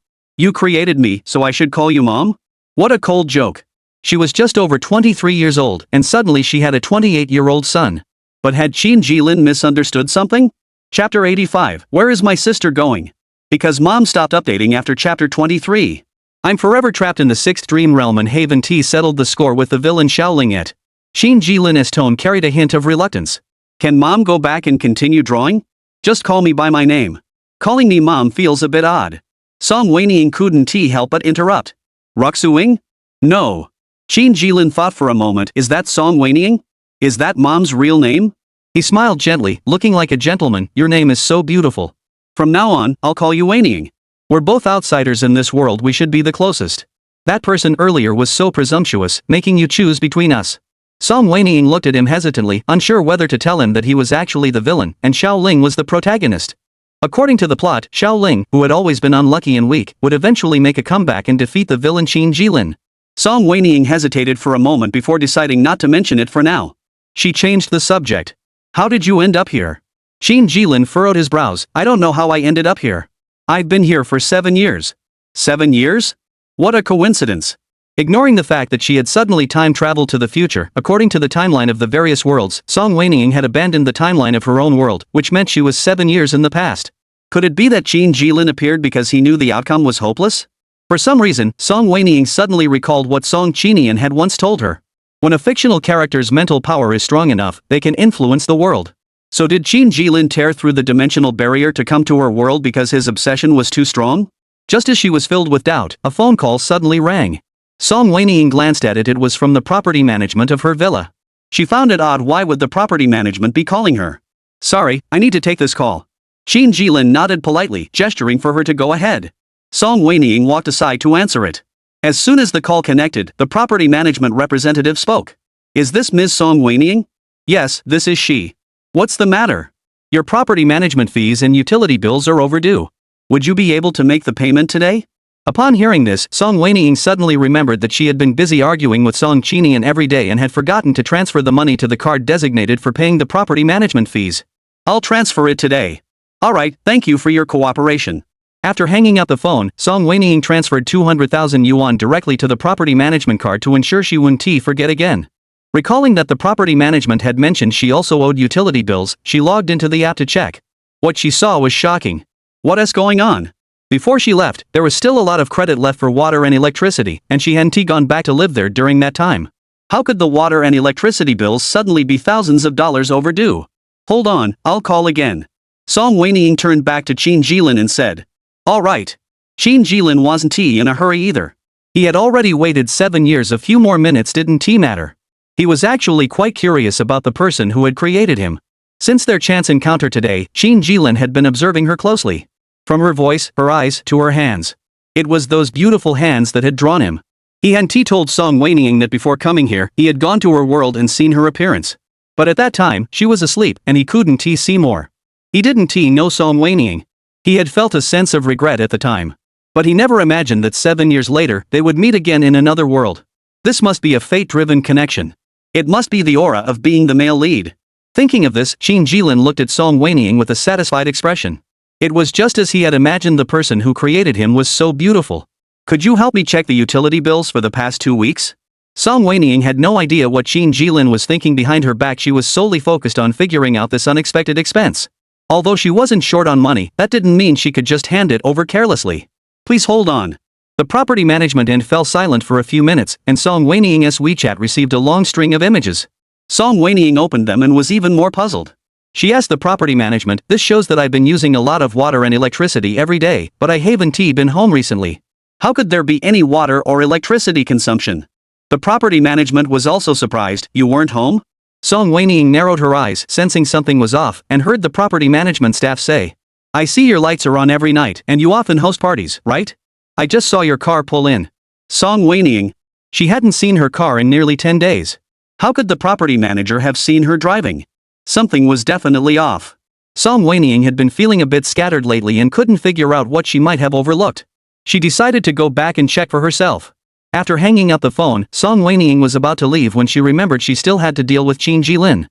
created me, so I should call you mom? What a cold joke. She was just over 23 years old, and suddenly she had a 28-year-old son. But had Qin Jilin misunderstood something? Chapter 85, Where is my sister going? Because mom stopped updating after chapter 23. I'm forever trapped in the sixth dream realm, and Haven T settled the score with the villain Xiaoling it. Qin Jilin's tone carried a hint of reluctance. Can mom go back and continue drawing? Just call me by my name. Calling me mom feels a bit odd. Song Wenying couldn't help but interrupt. Ruxuing? No. Qin Jilin thought for a moment. Is that Song Wenying? Is that mom's real name? He smiled gently, looking like a gentleman. Your name is so beautiful. From now on, I'll call you Wenying. We're both outsiders in this world, we should be the closest. That person earlier was so presumptuous, making you choose between us. Song Wenying looked at him hesitantly, unsure whether to tell him that he was actually the villain, and Xiao Ling was the protagonist. According to the plot, Xiao Ling, who had always been unlucky and weak, would eventually make a comeback and defeat the villain Qin Jilin. Song Wenying hesitated for a moment before deciding not to mention it for now. She changed the subject. How did you end up here? Qin Jilin furrowed his brows. I don't know how I ended up here. I've been here for 7 years. 7 years? What a coincidence. Ignoring the fact that she had suddenly time-traveled to the future, according to the timeline of the various worlds, Song Wenying had abandoned the timeline of her own world, which meant she was 7 years in the past. Could it be that Qin Jilin appeared because he knew the outcome was hopeless? For some reason, Song Wenying suddenly recalled what Song Qinian had once told her. When a fictional character's mental power is strong enough, they can influence the world. So did Qin Jilin tear through the dimensional barrier to come to her world because his obsession was too strong? Just as she was filled with doubt, a phone call suddenly rang. Song Wenying glanced at it. It was from the property management of her villa. She found it odd. Why would the property management be calling her? Sorry, I need to take this call. Qin Jilin nodded politely, gesturing for her to go ahead. Song Wenying walked aside to answer it. As soon as the call connected, the property management representative spoke. Is this Ms. Song Wenying? Yes, this is she. What's the matter? Your property management fees and utility bills are overdue. Would you be able to make the payment today? Upon hearing this, Song Wenying suddenly remembered that she had been busy arguing with Song Qinian every day and had forgotten to transfer the money to the card designated for paying the property management fees. I'll transfer it today. Alright, thank you for your cooperation. After hanging up the phone, Song Wenying transferred 200,000 yuan directly to the property management card to ensure she wouldn't forget again. Recalling that the property management had mentioned she also owed utility bills, she logged into the app to check. What she saw was shocking. What is going on? Before she left, there was still a lot of credit left for water and electricity, and she hadn't gone back to live there during that time. How could the water and electricity bills suddenly be thousands of dollars overdue? Hold on, I'll call again. Song Wenying turned back to Qin Jilin and said. Alright. Qin Jilin wasn't in a hurry either. He had already waited 7 years. A few more minutes didn't matter. He was actually quite curious about the person who had created him. Since their chance encounter today, Qin Jilin had been observing her closely. From her voice, her eyes, to her hands. It was those beautiful hands that had drawn him. He had told Song Wenying that before coming here, he had gone to her world and seen her appearance. But at that time, she was asleep, and he couldn't see more. He didn't know Song Wenying. He had felt a sense of regret at the time. But he never imagined that 7 years later, they would meet again in another world. This must be a fate-driven connection. It must be the aura of being the male lead. Thinking of this, Qin Jilin looked at Song Wenying with a satisfied expression. It was just as he had imagined. The person who created him was so beautiful. Could you help me check the utility bills for the past 2 weeks? Song Wenying had no idea what Qin Jilin was thinking behind her back. She was solely focused on figuring out this unexpected expense. Although she wasn't short on money, that didn't mean she could just hand it over carelessly. Please hold on. The property management end fell silent for a few minutes, and Song Wenying's WeChat received a long string of images. Song Wenying opened them and was even more puzzled. She asked the property management, this shows that I've been using a lot of water and electricity every day, but I haven't been home recently. How could there be any water or electricity consumption? The property management was also surprised. You weren't home? Song Wenying narrowed her eyes, sensing something was off, and heard the property management staff say. I see your lights are on every night, and you often host parties, right? I just saw your car pull in. Song Wenying. She hadn't seen her car in nearly 10 days. How could the property manager have seen her driving? Something was definitely off. Song Wenying had been feeling a bit scattered lately and couldn't figure out what she might have overlooked. She decided to go back and check for herself. After hanging up the phone, Song Wenying was about to leave when she remembered she still had to deal with Qin Jilin.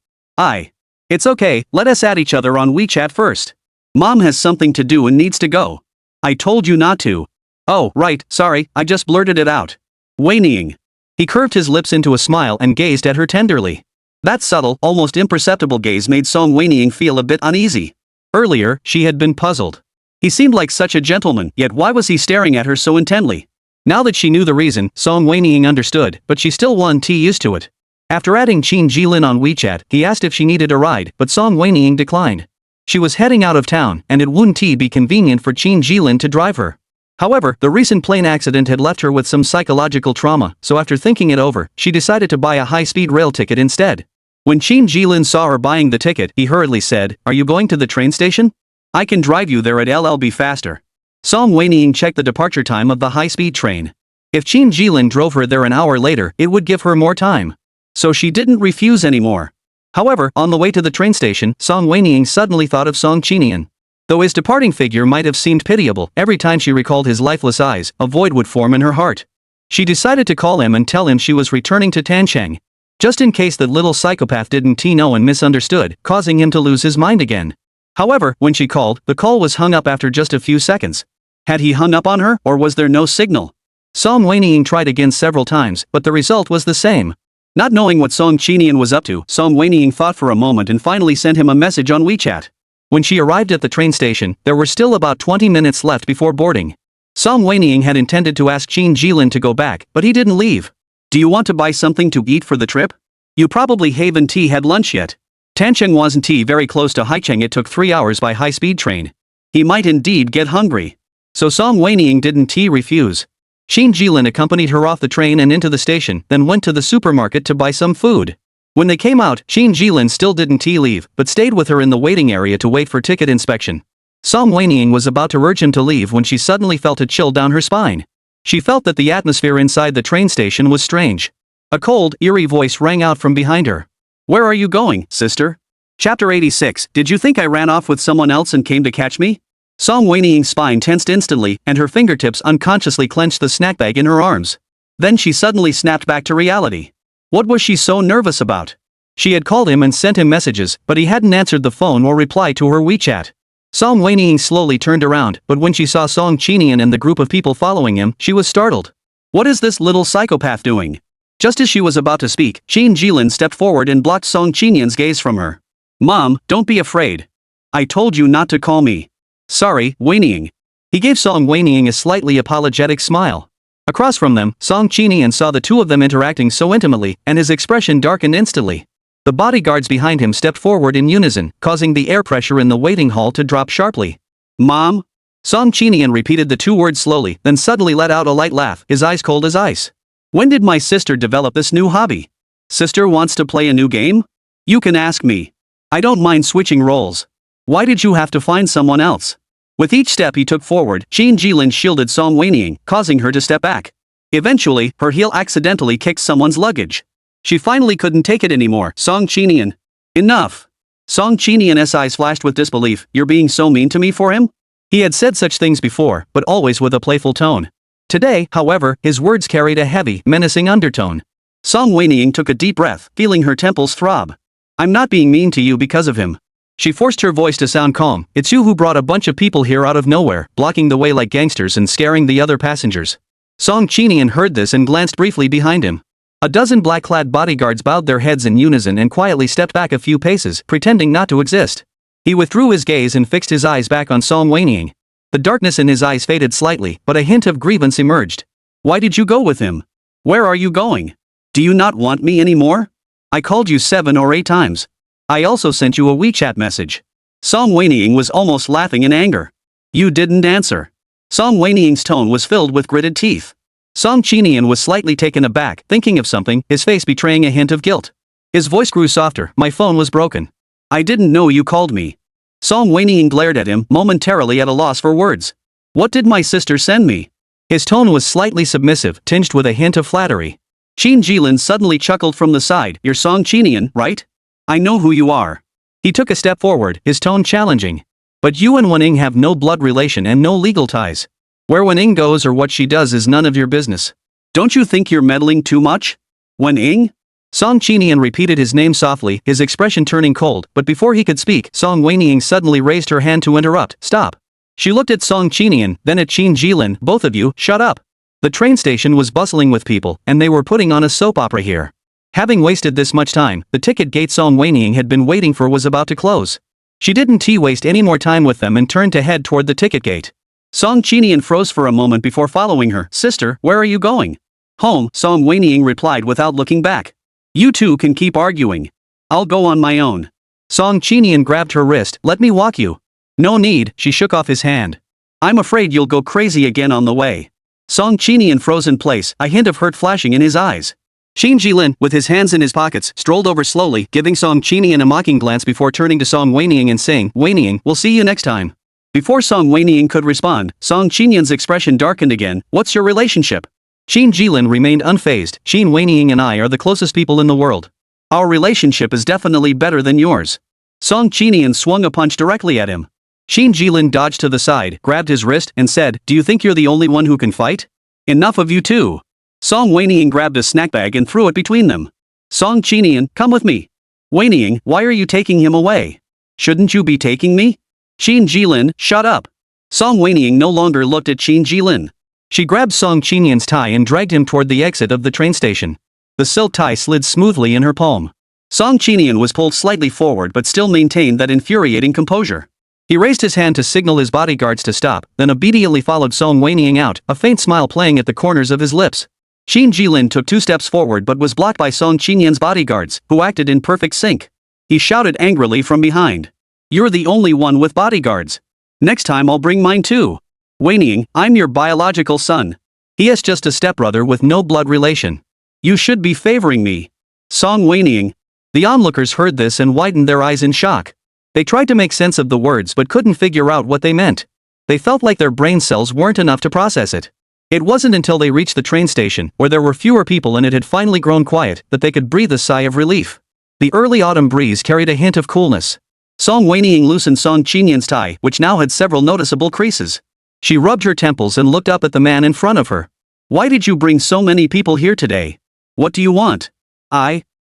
It's okay, let us add each other on WeChat first. Mom has something to do and needs to go. I told you not to. Oh, right, sorry, I just blurted it out. Wenying. He curved his lips into a smile and gazed at her tenderly. That subtle, almost imperceptible gaze made Song Wenying feel a bit uneasy. Earlier, she had been puzzled. He seemed like such a gentleman, yet why was he staring at her so intently? Now that she knew the reason, Song Wenying understood, but she still wasn't used to it. After adding Qin Jilin on WeChat, he asked if she needed a ride, but Song Wenying declined. She was heading out of town, and it wouldn't be convenient for Qin Jilin to drive her. However, the recent plane accident had left her with some psychological trauma, so after thinking it over, she decided to buy a high-speed rail ticket instead. When Qin Jilin saw her buying the ticket, he hurriedly said, Are you going to the train station? I can drive you there at LLB faster. Song Wenying checked the departure time of the high-speed train. If Qin Jilin drove her there an hour later, it would give her more time. So she didn't refuse anymore. However, on the way to the train station, Song Wenying suddenly thought of Song Qinian. Though his departing figure might have seemed pitiable, every time she recalled his lifeless eyes, a void would form in her heart. She decided to call him and tell him she was returning to Tansheng. Just in case that little psychopath didn't know and misunderstood, causing him to lose his mind again. However, when she called, the call was hung up after just a few seconds. Had he hung up on her, or was there no signal? Song Wenying tried again several times, but the result was the same. Not knowing what Song Qinian was up to, Song Wenying thought for a moment and finally sent him a message on WeChat. When she arrived at the train station, there were still about 20 minutes left before boarding. Song Wenying had intended to ask Qin Jilin to go back, but he didn't leave. Do you want to buy something to eat for the trip? You probably haven't had lunch yet. Tancheng wasn't very close to Haicheng. It took 3 hours by high-speed train. He might indeed get hungry. So Song Wenying didn't refuse. Qin Jilin accompanied her off the train and into the station, then went to the supermarket to buy some food. When they came out, Qin Jilin still didn't leave, but stayed with her in the waiting area to wait for ticket inspection. Song Wenying was about to urge him to leave when she suddenly felt a chill down her spine. She felt that the atmosphere inside the train station was strange. A cold, eerie voice rang out from behind her. Where are you going, sister? Chapter 86. Did you think I ran off with someone else and came to catch me? Song Wenying's spine tensed instantly, and her fingertips unconsciously clenched the snack bag in her arms. Then she suddenly snapped back to reality. What was she so nervous about? She had called him and sent him messages, but he hadn't answered the phone or replied to her WeChat. Song Wenying slowly turned around, but when she saw Song Qinian and the group of people following him, she was startled. What is this little psychopath doing? Just as she was about to speak, Qin Jilin stepped forward and blocked Song Qinian's gaze from her. Mom, don't be afraid. I told you not to call me. Sorry, Wenying. He gave Song Wenying a slightly apologetic smile. Across from them, Song Qinian saw the two of them interacting so intimately, and his expression darkened instantly. The bodyguards behind him stepped forward in unison, causing the air pressure in the waiting hall to drop sharply. Mom? Song Qinian repeated the two words slowly, then suddenly let out a light laugh, his eyes cold as ice. When did my sister develop this new hobby? Sister wants to play a new game? You can ask me. I don't mind switching roles. Why did you have to find someone else? With each step he took forward, Qin Jilin shielded Song Wenying, causing her to step back. Eventually, her heel accidentally kicked someone's luggage. She finally couldn't take it anymore. Song Qinian. Enough. Song Qinian's eyes flashed with disbelief. You're being so mean to me for him? He had said such things before, but always with a playful tone. Today, however, his words carried a heavy, menacing undertone. Song Wenying took a deep breath, feeling her temples throb. I'm not being mean to you because of him. She forced her voice to sound calm. It's you who brought a bunch of people here out of nowhere, blocking the way like gangsters and scaring the other passengers. Song Qinian heard this and glanced briefly behind him. A dozen black-clad bodyguards bowed their heads in unison and quietly stepped back a few paces, pretending not to exist. He withdrew his gaze and fixed his eyes back on Song Wenying. The darkness in his eyes faded slightly, but a hint of grievance emerged. Why did you go with him? Where are you going? Do you not want me anymore? I called you 7 or 8 times. I also sent you a WeChat message. Song Wenying was almost laughing in anger. You didn't answer. Song Wenying's tone was filled with gritted teeth. Song Qinian was slightly taken aback, thinking of something, his face betraying a hint of guilt. His voice grew softer. My phone was broken. I didn't know you called me. Song Wenying glared at him, momentarily at a loss for words. What did my sister send me? His tone was slightly submissive, tinged with a hint of flattery. Qin Jilin suddenly chuckled from the side. You're Song Qinian, right? I know who you are. He took a step forward, his tone challenging. But you and Wenying have no blood relation and no legal ties. Where Wenying goes or what she does is none of your business. Don't you think you're meddling too much? Wenying? Song Qinian repeated his name softly, his expression turning cold, but before he could speak, Song Wenying suddenly raised her hand to interrupt. Stop. She looked at Song Qinian, then at Qin Jilin. Both of you, shut up. The train station was bustling with people, and they were putting on a soap opera here. Having wasted this much time, the ticket gate Song Wenying had been waiting for was about to close. She didn't waste any more time with them and turned to head toward the ticket gate. Song Qinian froze for a moment before following her. Sister, where are you going? Home, Song Wenying replied without looking back. You two can keep arguing. I'll go on my own. Song Qinian grabbed her wrist. Let me walk you. No need, she shook off his hand. I'm afraid you'll go crazy again on the way. Song Qinian froze in place, a hint of hurt flashing in his eyes. Qin Jilin, with his hands in his pockets, strolled over slowly, giving Song Qinian a mocking glance before turning to Song Wenying and saying, Wenying, we'll see you next time. Before Song Wenying could respond, Song Qinian's expression darkened again. What's your relationship? Qin Jilin remained unfazed. Qin Wenying and I are the closest people in the world. Our relationship is definitely better than yours. Song Qinian swung a punch directly at him. Qin Jilin dodged to the side, grabbed his wrist, and said, Do you think you're the only one who can fight? Enough of you two. Song Wenying grabbed a snack bag and threw it between them. Song Qinian, come with me. Wenying, why are you taking him away? Shouldn't you be taking me? Qin Jilin, shut up. Song Wenying no longer looked at Qin Jilin. She grabbed Song Qinian's tie and dragged him toward the exit of the train station. The silk tie slid smoothly in her palm. Song Qinian was pulled slightly forward but still maintained that infuriating composure. He raised his hand to signal his bodyguards to stop, then obediently followed Song Wenying out, a faint smile playing at the corners of his lips. Qin Jilin took 2 steps forward but was blocked by Song Qinian's bodyguards, who acted in perfect sync. He shouted angrily from behind. "You're the only one with bodyguards. Next time I'll bring mine too. Wenying, I'm your biological son. He is just a stepbrother with no blood relation. You should be favoring me." Song Wenying. The onlookers heard this and widened their eyes in shock. They tried to make sense of the words but couldn't figure out what they meant. They felt like their brain cells weren't enough to process it. It wasn't until they reached the train station, where there were fewer people and it had finally grown quiet, that they could breathe a sigh of relief. The early autumn breeze carried a hint of coolness. Song Wenying loosened Song Qinian's tie, which now had several noticeable creases. She rubbed her temples and looked up at the man in front of her. "Why did you bring so many people here today? What do you want?"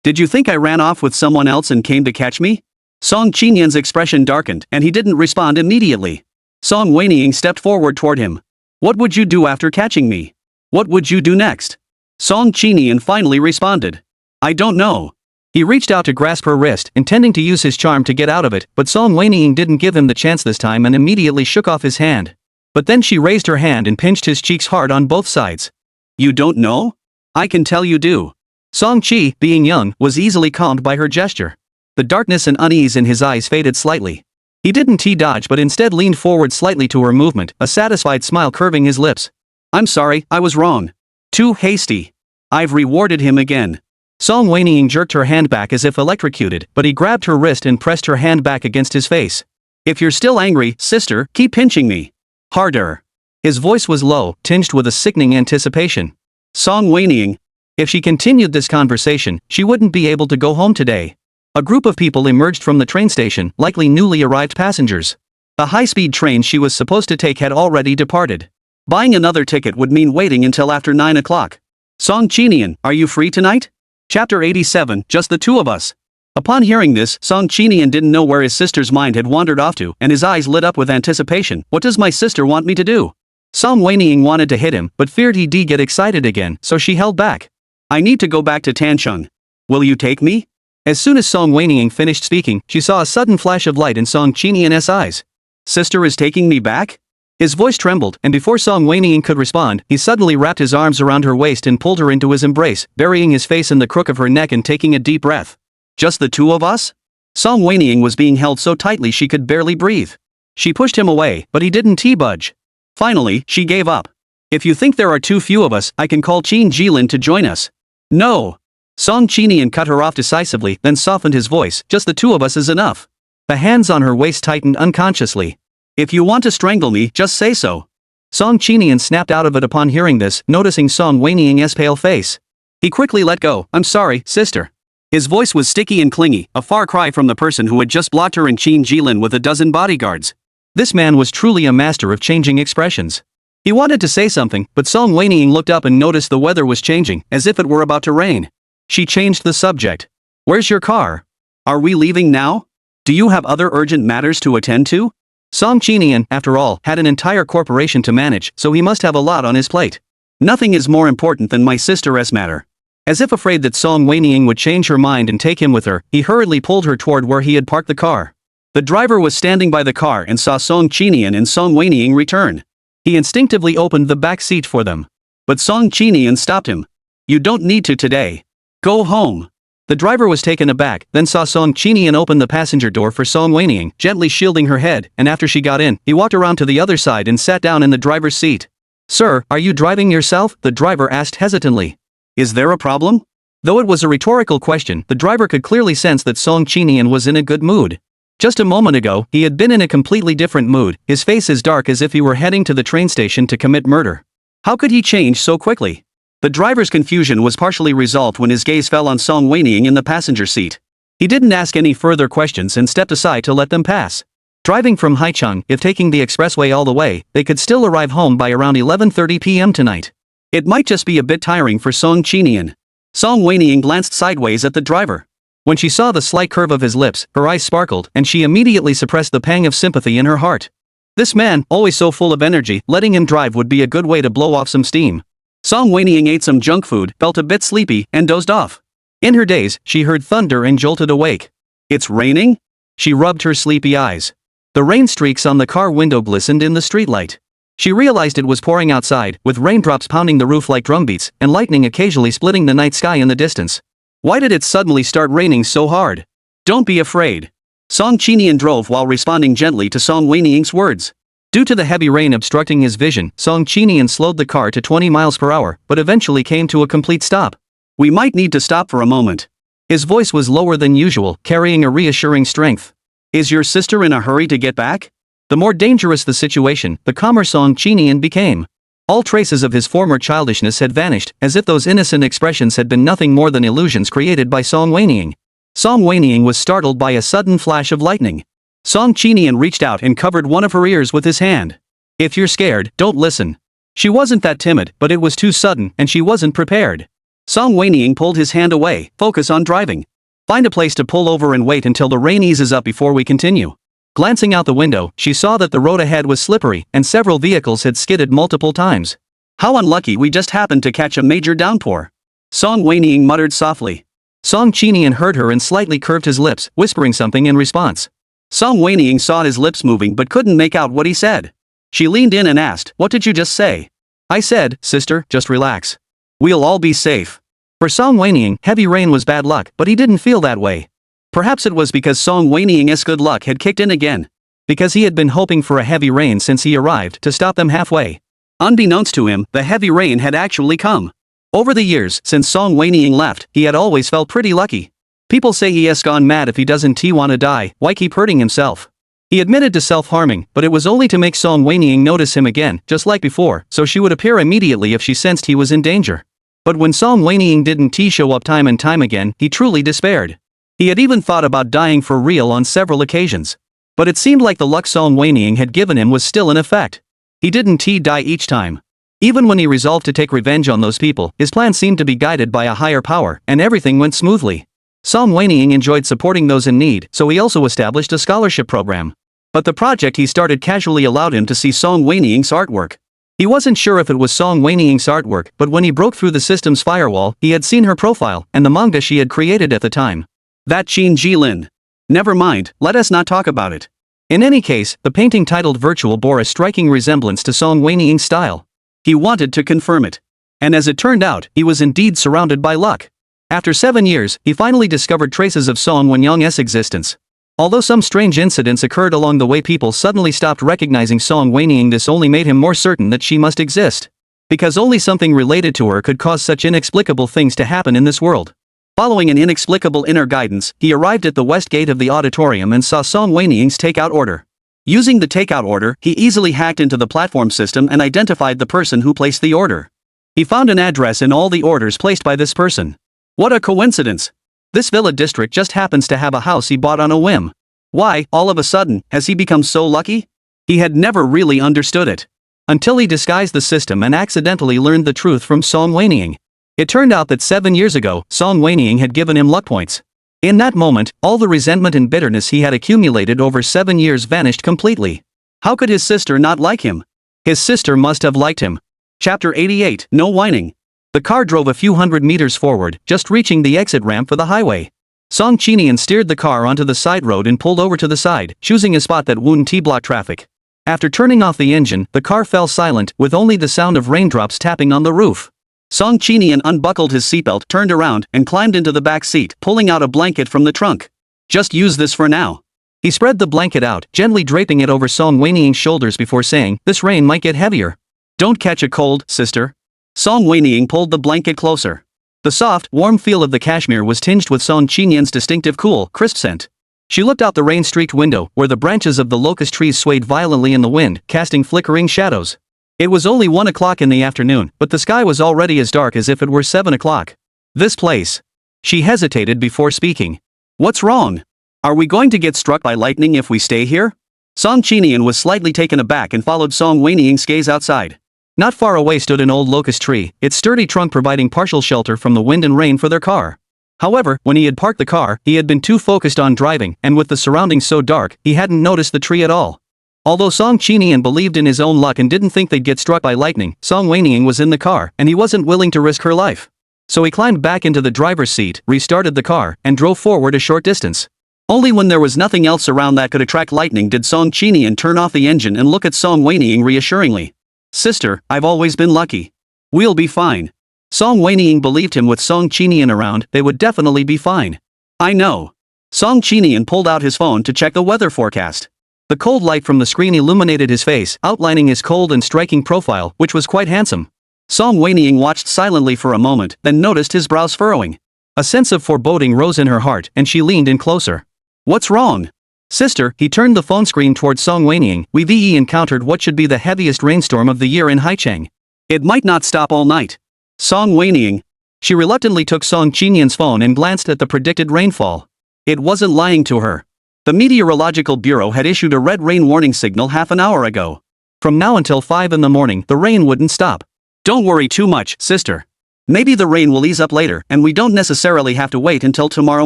Did you think I ran off with someone else and came to catch me?" Song Qinian's expression darkened, and he didn't respond immediately. Song Wenying stepped forward toward him. "What would you do after catching me? What would you do next?" Song Qinian finally responded. "I don't know." He reached out to grasp her wrist, intending to use his charm to get out of it, but Song Wenying didn't give him the chance this time and immediately shook off his hand. But then she raised her hand and pinched his cheeks hard on both sides. "You don't know? I can tell you do." Song Qi, being young, was easily calmed by her gesture. The darkness and unease in his eyes faded slightly. He didn't dodge but instead leaned forward slightly to her movement, a satisfied smile curving his lips. "I'm sorry, I was wrong. Too hasty. I've rewarded him again." Song Wenying jerked her hand back as if electrocuted, but he grabbed her wrist and pressed her hand back against his face. "If you're still angry, sister, keep pinching me. Harder." His voice was low, tinged with a sickening anticipation. Song Wenying. If she continued this conversation, she wouldn't be able to go home today. A group of people emerged from the train station, likely newly arrived passengers. The high-speed train she was supposed to take had already departed. Buying another ticket would mean waiting until after 9 o'clock. "Song Qinian, are you free tonight?" Chapter 87, Just the Two of Us. Upon hearing this, Song Qinian didn't know where his sister's mind had wandered off to, and his eyes lit up with anticipation. "What does my sister want me to do?" Song Wenying wanted to hit him, but feared he'd get excited again, so she held back. "I need to go back to Tancheng. Will you take me?" As soon as Song Wenying finished speaking, she saw a sudden flash of light in Song Qinian's eyes. "Sister is taking me back?" His voice trembled, and before Song Wenying could respond, he suddenly wrapped his arms around her waist and pulled her into his embrace, burying his face in the crook of her neck and taking a deep breath. "Just the two of us?" Song Wenying was being held so tightly she could barely breathe. She pushed him away, but he didn't budge. Finally, she gave up. "If you think there are too few of us, I can call Qin Jilin to join us." "No." Song Qinian cut her off decisively, then softened his voice. "Just the two of us is enough." The hands on her waist tightened unconsciously. "If you want to strangle me, just say so." Song Qinian snapped out of it upon hearing this, noticing Song Wenying's pale face. He quickly let go. "I'm sorry, sister." His voice was sticky and clingy, a far cry from the person who had just blocked her and Qin Jilin with a dozen bodyguards. This man was truly a master of changing expressions. He wanted to say something, but Song Wenying looked up and noticed the weather was changing, as if it were about to rain. She changed the subject. "Where's your car? Are we leaving now? Do you have other urgent matters to attend to?" Song Qinian, after all, had an entire corporation to manage, so he must have a lot on his plate. "Nothing is more important than my sister's matter." As if afraid that Song Wenying would change her mind and take him with her, he hurriedly pulled her toward where he had parked the car. The driver was standing by the car and saw Song Qinian and Song Wenying return. He instinctively opened the back seat for them. But Song Qinian stopped him. "You don't need to today. Go home." The driver was taken aback, then saw Song Qinian open the passenger door for Song Wenying, gently shielding her head, and after she got in, he walked around to the other side and sat down in the driver's seat. "Sir, are you driving yourself?" the driver asked hesitantly. "Is there a problem?" Though it was a rhetorical question, the driver could clearly sense that Song Qinian was in a good mood. Just a moment ago, he had been in a completely different mood, his face as dark as if he were heading to the train station to commit murder. How could he change so quickly? The driver's confusion was partially resolved when his gaze fell on Song Wenying in the passenger seat. He didn't ask any further questions and stepped aside to let them pass. Driving from Haicheng, if taking the expressway all the way, they could still arrive home by around 11:30 p.m. tonight. It might just be a bit tiring for Song Qinian. Song Wenying glanced sideways at the driver. When she saw the slight curve of his lips, her eyes sparkled, and she immediately suppressed the pang of sympathy in her heart. This man, always so full of energy, letting him drive would be a good way to blow off some steam. Song Wenying ate some junk food, felt a bit sleepy, and dozed off. In her daze, she heard thunder and jolted awake. "It's raining?" She rubbed her sleepy eyes. The rain streaks on the car window glistened in the streetlight. She realized it was pouring outside, with raindrops pounding the roof like drumbeats, and lightning occasionally splitting the night sky in the distance. Why did it suddenly start raining so hard? Don't be afraid. Song Qinian drove while responding gently to Song Wenying's words. Due to the heavy rain obstructing his vision, Song Qinian slowed the car to 20 miles per hour, but eventually came to a complete stop. We might need to stop for a moment. His voice was lower than usual, carrying a reassuring strength. Is your sister in a hurry to get back? The more dangerous the situation, the calmer Song Qinian became. All traces of his former childishness had vanished, as if those innocent expressions had been nothing more than illusions created by Song Wenying. Song Wenying was startled by a sudden flash of lightning. Song Qinian reached out and covered one of her ears with his hand. If you're scared, don't listen. She wasn't that timid, but it was too sudden, and she wasn't prepared. Song Wenying pulled his hand away. Focus on driving. Find a place to pull over and wait until the rain eases up before we continue. Glancing out the window, she saw that the road ahead was slippery, and several vehicles had skidded multiple times. How unlucky we just happened to catch a major downpour. Song Wenying muttered softly. Song Qinian heard her and slightly curved his lips, whispering something in response. Song Wenying saw his lips moving but couldn't make out what he said. She leaned in and asked, "What did you just say?" "I said, sister, just relax. We'll all be safe." For Song Wenying, heavy rain was bad luck, but he didn't feel that way. Perhaps it was because Song Wenying's good luck had kicked in again. Because he had been hoping for a heavy rain since he arrived to stop them halfway. Unbeknownst to him, the heavy rain had actually come. Over the years, since Song Wenying left, he had always felt pretty lucky. People say he has gone mad if he doesn't want to die, why keep hurting himself? He admitted to self-harming, but it was only to make Song Wenying notice him again, just like before, so she would appear immediately if she sensed he was in danger. But when Song Wenying didn't show up time and time again, he truly despaired. He had even thought about dying for real on several occasions. But it seemed like the luck Song Wenying had given him was still in effect. He didn't die each time. Even when he resolved to take revenge on those people, his plan seemed to be guided by a higher power, and everything went smoothly. Song Wenying enjoyed supporting those in need, so he also established a scholarship program. But the project he started casually allowed him to see Song Wenying's artwork. He wasn't sure if it was Song Wenying's artwork, but when he broke through the system's firewall, he had seen her profile, and the manga she had created at the time. That Qin Jilin. Never mind, let us not talk about it. In any case, the painting titled Virtual bore a striking resemblance to Song Wenying's style. He wanted to confirm it. And as it turned out, he was indeed surrounded by luck. After 7 years, he finally discovered traces of Song Wenying's existence. Although some strange incidents occurred along the way, people suddenly stopped recognizing Song Wenying. This only made him more certain that she must exist. Because only something related to her could cause such inexplicable things to happen in this world. Following an inexplicable inner guidance, he arrived at the west gate of the auditorium and saw Song Wenying's takeout order. Using the takeout order, he easily hacked into the platform system and identified the person who placed the order. He found an address in all the orders placed by this person. What a coincidence! This villa district just happens to have a house he bought on a whim. Why, all of a sudden, has he become so lucky? He had never really understood it. Until he disguised the system and accidentally learned the truth from Song Wenying. It turned out that 7 years ago, Song Wenying had given him luck points. In that moment, all the resentment and bitterness he had accumulated over 7 years vanished completely. How could his sister not like him? His sister must have liked him. Chapter 88, No Whining. The car drove a few hundred meters forward, just reaching the exit ramp for the highway. Song Qinian steered the car onto the side road and pulled over to the side, choosing a spot that wouldn't block traffic. After turning off the engine, the car fell silent, with only the sound of raindrops tapping on the roof. Song Qinian unbuckled his seatbelt, turned around, and climbed into the back seat, pulling out a blanket from the trunk. Just use this for now. He spread the blanket out, gently draping it over Song Wenying's shoulders before saying, "This rain might get heavier. Don't catch a cold, sister." Song Wenying pulled the blanket closer. The soft, warm feel of the cashmere was tinged with Song Qinian's distinctive cool, crisp scent. She looked out the rain-streaked window, where the branches of the locust trees swayed violently in the wind, casting flickering shadows. It was only 1 o'clock in the afternoon, but the sky was already as dark as if it were 7 o'clock. This place. She hesitated before speaking. What's wrong? Are we going to get struck by lightning if we stay here? Song Qinian was slightly taken aback and followed Song Wenying's gaze outside. Not far away stood an old locust tree, its sturdy trunk providing partial shelter from the wind and rain for their car. However, when he had parked the car, he had been too focused on driving, and with the surroundings so dark, he hadn't noticed the tree at all. Although Song Qinian believed in his own luck and didn't think they'd get struck by lightning, Song Wenying was in the car, and he wasn't willing to risk her life. So he climbed back into the driver's seat, restarted the car, and drove forward a short distance. Only when there was nothing else around that could attract lightning did Song Qinian turn off the engine and look at Song Wenying reassuringly. Sister, I've always been lucky. We'll be fine. Song Wenying believed him. With Song Qinian around, they would definitely be fine. I know. Song Qinian pulled out his phone to check the weather forecast. The cold light from the screen illuminated his face, outlining his cold and striking profile, which was quite handsome. Song Wenying watched silently for a moment, then noticed his brows furrowing. A sense of foreboding rose in her heart, and she leaned in closer. What's wrong? Sister, he turned the phone screen towards Song Wenying. We've encountered what should be the heaviest rainstorm of the year in Haicheng. It might not stop all night. Song Wenying. She reluctantly took Song Qinian's phone and glanced at the predicted rainfall. It wasn't lying to her. The Meteorological Bureau had issued a red rain warning signal half an hour ago. From now until 5 in the morning, the rain wouldn't stop. Don't worry too much, sister. Maybe the rain will ease up later, and we don't necessarily have to wait until tomorrow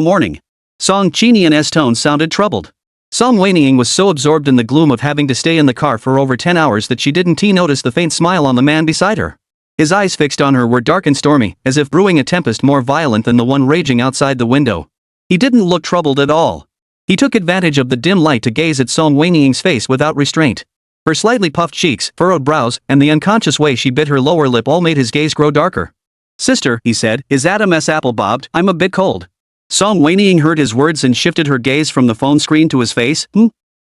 morning. Song Qinian's tone sounded troubled. Song Wenying was so absorbed in the gloom of having to stay in the car for over 10 hours that she didn't notice the faint smile on the man beside her. His eyes fixed on her were dark and stormy, as if brewing a tempest more violent than the one raging outside the window. He didn't look troubled at all. He took advantage of the dim light to gaze at Song Wenying's face without restraint. Her slightly puffed cheeks, furrowed brows, and the unconscious way she bit her lower lip all made his gaze grow darker. Sister, he said, is Adam's apple bobbed? I'm a bit cold. Song Wenying heard his words and shifted her gaze from the phone screen to his face.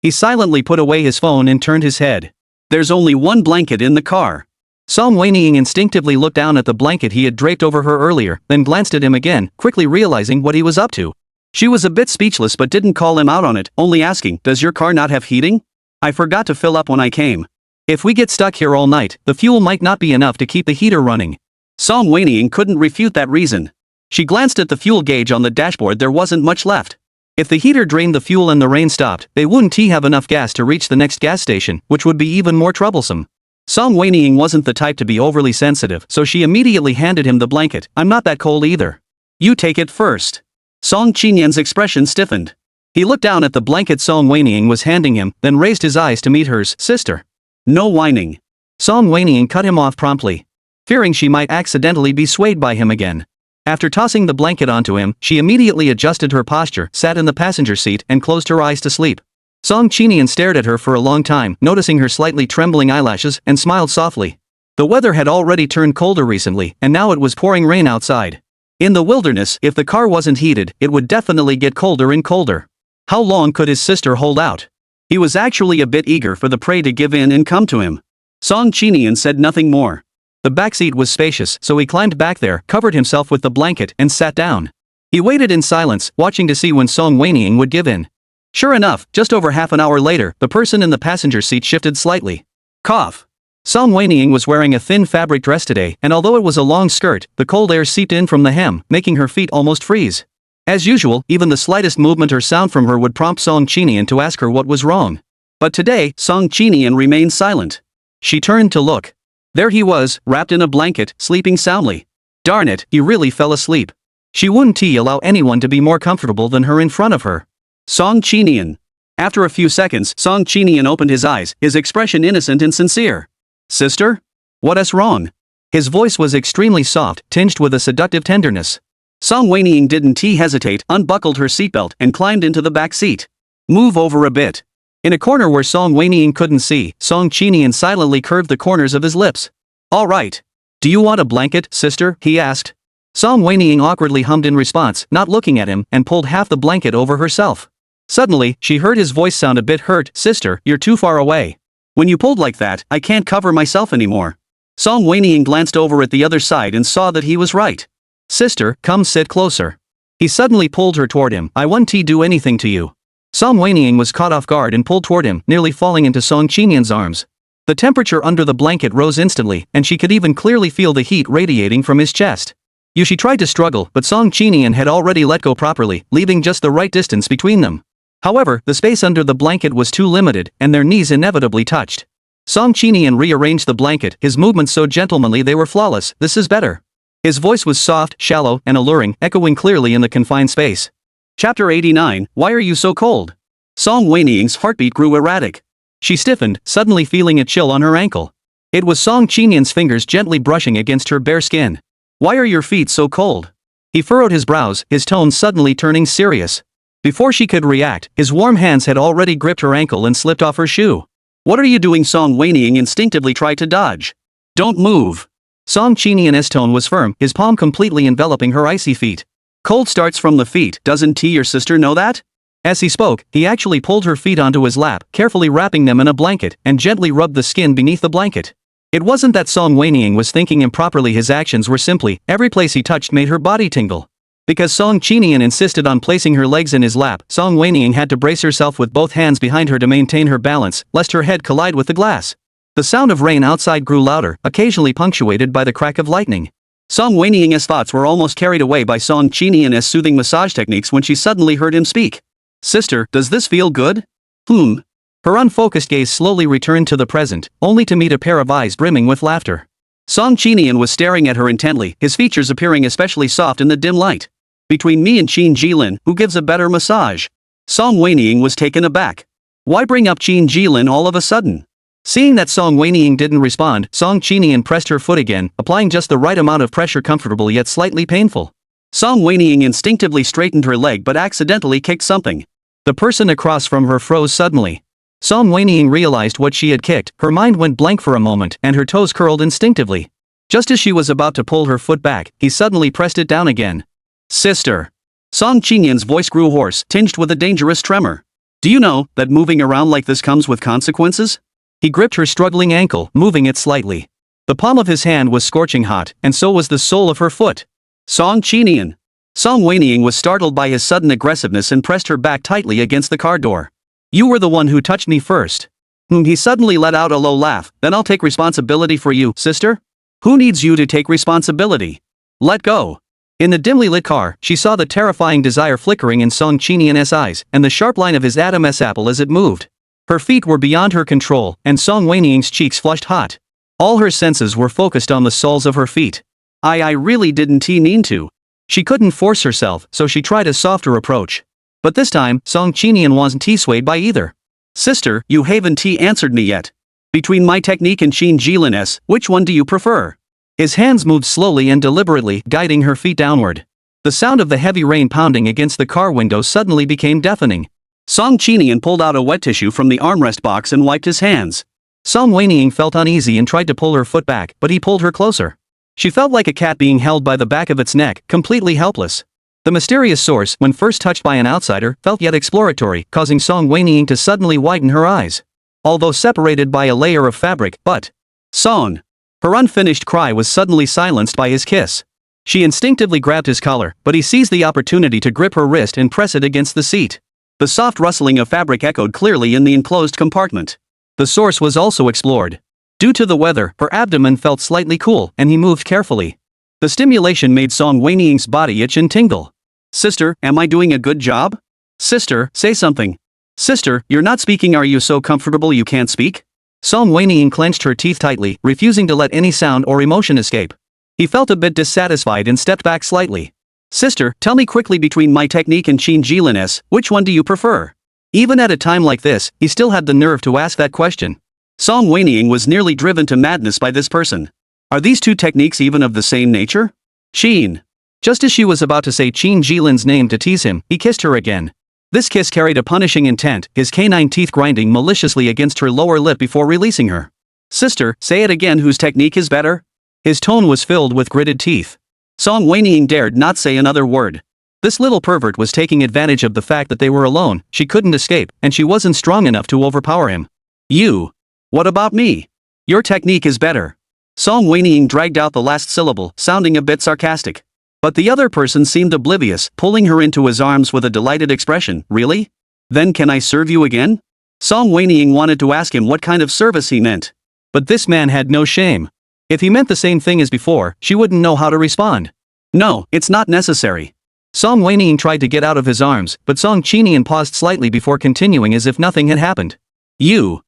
He silently put away his phone and turned his head. There's only one blanket in the car. Song Wenying instinctively looked down at the blanket he had draped over her earlier, then glanced at him again, quickly realizing what he was up to. She was a bit speechless but didn't call him out on it, only asking, does your car not have heating? I forgot to fill up when I came. If we get stuck here all night, the fuel might not be enough to keep the heater running. Song Wenying couldn't refute that reason. She glanced at the fuel gauge on the dashboard. There wasn't much left. If the heater drained the fuel and the rain stopped, they wouldn't have enough gas to reach the next gas station, which would be even more troublesome. Song Wenying wasn't the type to be overly sensitive, so she immediately handed him the blanket. I'm not that cold either. You take it first. Song Qinian's expression stiffened. He looked down at the blanket Song Wenying was handing him, then raised his eyes to meet hers. Sister. No whining. Song Wenying cut him off promptly, fearing she might accidentally be swayed by him again. After tossing the blanket onto him, she immediately adjusted her posture, sat in the passenger seat, and closed her eyes to sleep. Song Qinian stared at her for a long time, noticing her slightly trembling eyelashes, and smiled softly. The weather had already turned colder recently, and now it was pouring rain outside. In the wilderness, if the car wasn't heated, it would definitely get colder and colder. How long could his sister hold out? He was actually a bit eager for the prey to give in and come to him. Song Qinian said nothing more. The backseat was spacious, so he climbed back there, covered himself with the blanket, and sat down. He waited in silence, watching to see when Song Wenying would give in. Sure enough, just over half an hour later, the person in the passenger seat shifted slightly. Cough. Song Wenying was wearing a thin fabric dress today, and although it was a long skirt, the cold air seeped in from the hem, making her feet almost freeze. As usual, even the slightest movement or sound from her would prompt Song Qinian to ask her what was wrong. But today, Song Qinian remained silent. She turned to look. There he was, wrapped in a blanket, sleeping soundly. Darn it, he really fell asleep. She wouldn't allow anyone to be more comfortable than her in front of her. Song Qinian. After a few seconds, Song Qinian opened his eyes, his expression innocent and sincere. Sister? What's wrong? His voice was extremely soft, tinged with a seductive tenderness. Song Wenying didn't hesitate, unbuckled her seatbelt, and climbed into the back seat. Move over a bit. In a corner where Song Wenying couldn't see, Song Qinian silently curved the corners of his lips. All right. Do you want a blanket, sister? He asked. Song Wenying awkwardly hummed in response, not looking at him, and pulled half the blanket over herself. Suddenly, she heard his voice sound a bit hurt. Sister, you're too far away. When you pulled like that, I can't cover myself anymore. Song Wenying glanced over at the other side and saw that he was right. Sister, come sit closer. He suddenly pulled her toward him. I won't do anything to you. Song Wenying was caught off guard and pulled toward him, nearly falling into Song Qinian's arms. The temperature under the blanket rose instantly, and she could even clearly feel the heat radiating from his chest. She tried to struggle, but Song Qinian had already let go properly, leaving just the right distance between them. However, the space under the blanket was too limited, and their knees inevitably touched. Song Qinian rearranged the blanket, his movements so gentlemanly they were flawless. This is better. His voice was soft, shallow, and alluring, echoing clearly in the confined space. Chapter 89, Why are you so cold? Song Wenying's heartbeat grew erratic. She stiffened, suddenly feeling a chill on her ankle. It was Song Qinian's fingers gently brushing against her bare skin. Why are your feet so cold? He furrowed his brows, his tone suddenly turning serious. Before she could react, his warm hands had already gripped her ankle and slipped off her shoe. "What are you doing?" Song Wenying instinctively tried to dodge. "Don't move." Song Qinian's tone was firm, his palm completely enveloping her icy feet. "Cold starts from the feet, doesn't your sister know that?" As he spoke, he actually pulled her feet onto his lap, carefully wrapping them in a blanket, and gently rubbed the skin beneath the blanket. It wasn't that Song Wenying was thinking improperly, his actions were simply, every place he touched made her body tingle. Because Song Qinian insisted on placing her legs in his lap, Song Wenying had to brace herself with both hands behind her to maintain her balance, lest her head collide with the glass. The sound of rain outside grew louder, occasionally punctuated by the crack of lightning. Song Wenying's thoughts were almost carried away by Song Qinian's soothing massage techniques when she suddenly heard him speak. "Sister, does this feel good?" Her unfocused gaze slowly returned to the present, only to meet a pair of eyes brimming with laughter. Song Qinian was staring at her intently, his features appearing especially soft in the dim light. "Between me and Qin Jilin, who gives a better massage?" Song Wenying was taken aback. Why bring up Qin Jilin all of a sudden? Seeing that Song Wenying didn't respond, Song Qinian pressed her foot again, applying just the right amount of pressure, comfortable yet slightly painful. Song Wenying instinctively straightened her leg but accidentally kicked something. The person across from her froze suddenly. Song Wenying realized what she had kicked, her mind went blank for a moment and her toes curled instinctively. Just as she was about to pull her foot back, he suddenly pressed it down again. "Sister." Song Qinian's voice grew hoarse, tinged with a dangerous tremor. "Do you know that moving around like this comes with consequences?" He gripped her struggling ankle, moving it slightly. The palm of his hand was scorching hot, and so was the sole of her foot. "Song Qinian." Song Wenying was startled by his sudden aggressiveness and pressed her back tightly against the car door. "You were the one who touched me first." He suddenly let out a low laugh. "Then I'll take responsibility for you, sister." "Who needs you to take responsibility?" "Let go." In the dimly lit car, she saw the terrifying desire flickering in Song Qinian's eyes, and the sharp line of his Adam's apple as it moved. Her feet were beyond her control, and Song Wenying's cheeks flushed hot. All her senses were focused on the soles of her feet. I really didn't mean to." She couldn't force herself, so she tried a softer approach. But this time, Song Qinian wasn't swayed by either. "Sister, you haven't answered me yet. Between my technique and Qin Jilin's, which one do you prefer?" His hands moved slowly and deliberately, guiding her feet downward. The sound of the heavy rain pounding against the car window suddenly became deafening. Song Qinian pulled out a wet tissue from the armrest box and wiped his hands. Song Wenying felt uneasy and tried to pull her foot back, but he pulled her closer. She felt like a cat being held by the back of its neck, completely helpless. The mysterious source, when first touched by an outsider, felt yet exploratory, causing Song Wenying to suddenly widen her eyes. Although separated by a layer of fabric, but Song. Her unfinished cry was suddenly silenced by his kiss. She instinctively grabbed his collar, but he seized the opportunity to grip her wrist and press it against the seat. The soft rustling of fabric echoed clearly in the enclosed compartment. The source was also explored. Due to the weather, her abdomen felt slightly cool, and he moved carefully. The stimulation made Song Wenying's body itch and tingle. "Sister, am I doing a good job?" "Sister, say something." "Sister, you're not speaking. Are you so comfortable you can't speak?" Song Wenying clenched her teeth tightly, refusing to let any sound or emotion escape. He felt a bit dissatisfied and stepped back slightly. "Sister, tell me quickly, between my technique and Qin Jilin's, which one do you prefer?" Even at a time like this, he still had the nerve to ask that question. Song Wenying was nearly driven to madness by this person. Are these two techniques even of the same nature? Qin. Just as she was about to say Qin Jilin's name to tease him, he kissed her again. This kiss carried a punishing intent, his canine teeth grinding maliciously against her lower lip before releasing her. "Sister, say it again. Whose technique is better?" His tone was filled with gritted teeth. Song Wenying dared not say another word. This little pervert was taking advantage of the fact that they were alone, she couldn't escape, and she wasn't strong enough to overpower him. "You. What about me? Your technique is better." Song Wenying dragged out the last syllable, sounding a bit sarcastic. But the other person seemed oblivious, pulling her into his arms with a delighted expression. "Really? Then can I serve you again?" Song Wenying wanted to ask him what kind of service he meant. But this man had no shame. If he meant the same thing as before, she wouldn't know how to respond. "No, it's not necessary." Song Wenying tried to get out of his arms, but Song Qinian paused slightly before continuing as if nothing had happened. "You.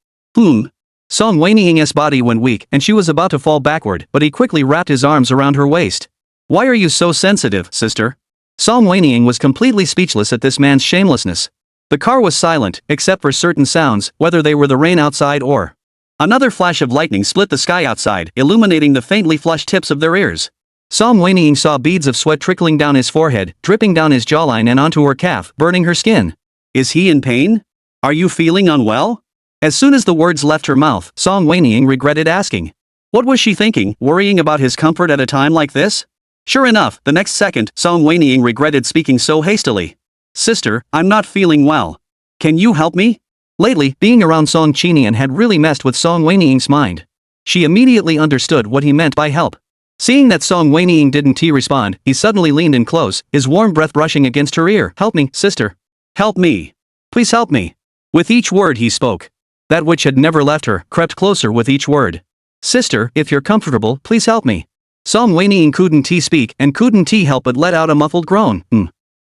Song Wenying's body went weak, and she was about to fall backward, but he quickly wrapped his arms around her waist. "Why are you so sensitive, sister?" Song Wenying was completely speechless at this man's shamelessness. The car was silent, except for certain sounds, whether they were the rain outside or. Another flash of lightning split the sky outside, illuminating the faintly flushed tips of their ears. Song Wenying saw beads of sweat trickling down his forehead, dripping down his jawline and onto her calf, burning her skin. Is he in pain? Are you feeling unwell? As soon as the words left her mouth, Song Wenying regretted asking. What was she thinking, worrying about his comfort at a time like this? Sure enough, the next second, Song Wenying regretted speaking so hastily. Sister, I'm not feeling well. Can you help me? Lately, being around Song Qinian had really messed with Song Wenying's mind. She immediately understood what he meant by help. Seeing that Song Wenying didn't respond, he suddenly leaned in close, his warm breath brushing against her ear. Help me, sister. Help me. Please help me. With each word he spoke. That which had never left her, crept closer with each word. Sister, if you're comfortable, please help me. Song Wenying couldn't speak and couldn't help but let out a muffled groan.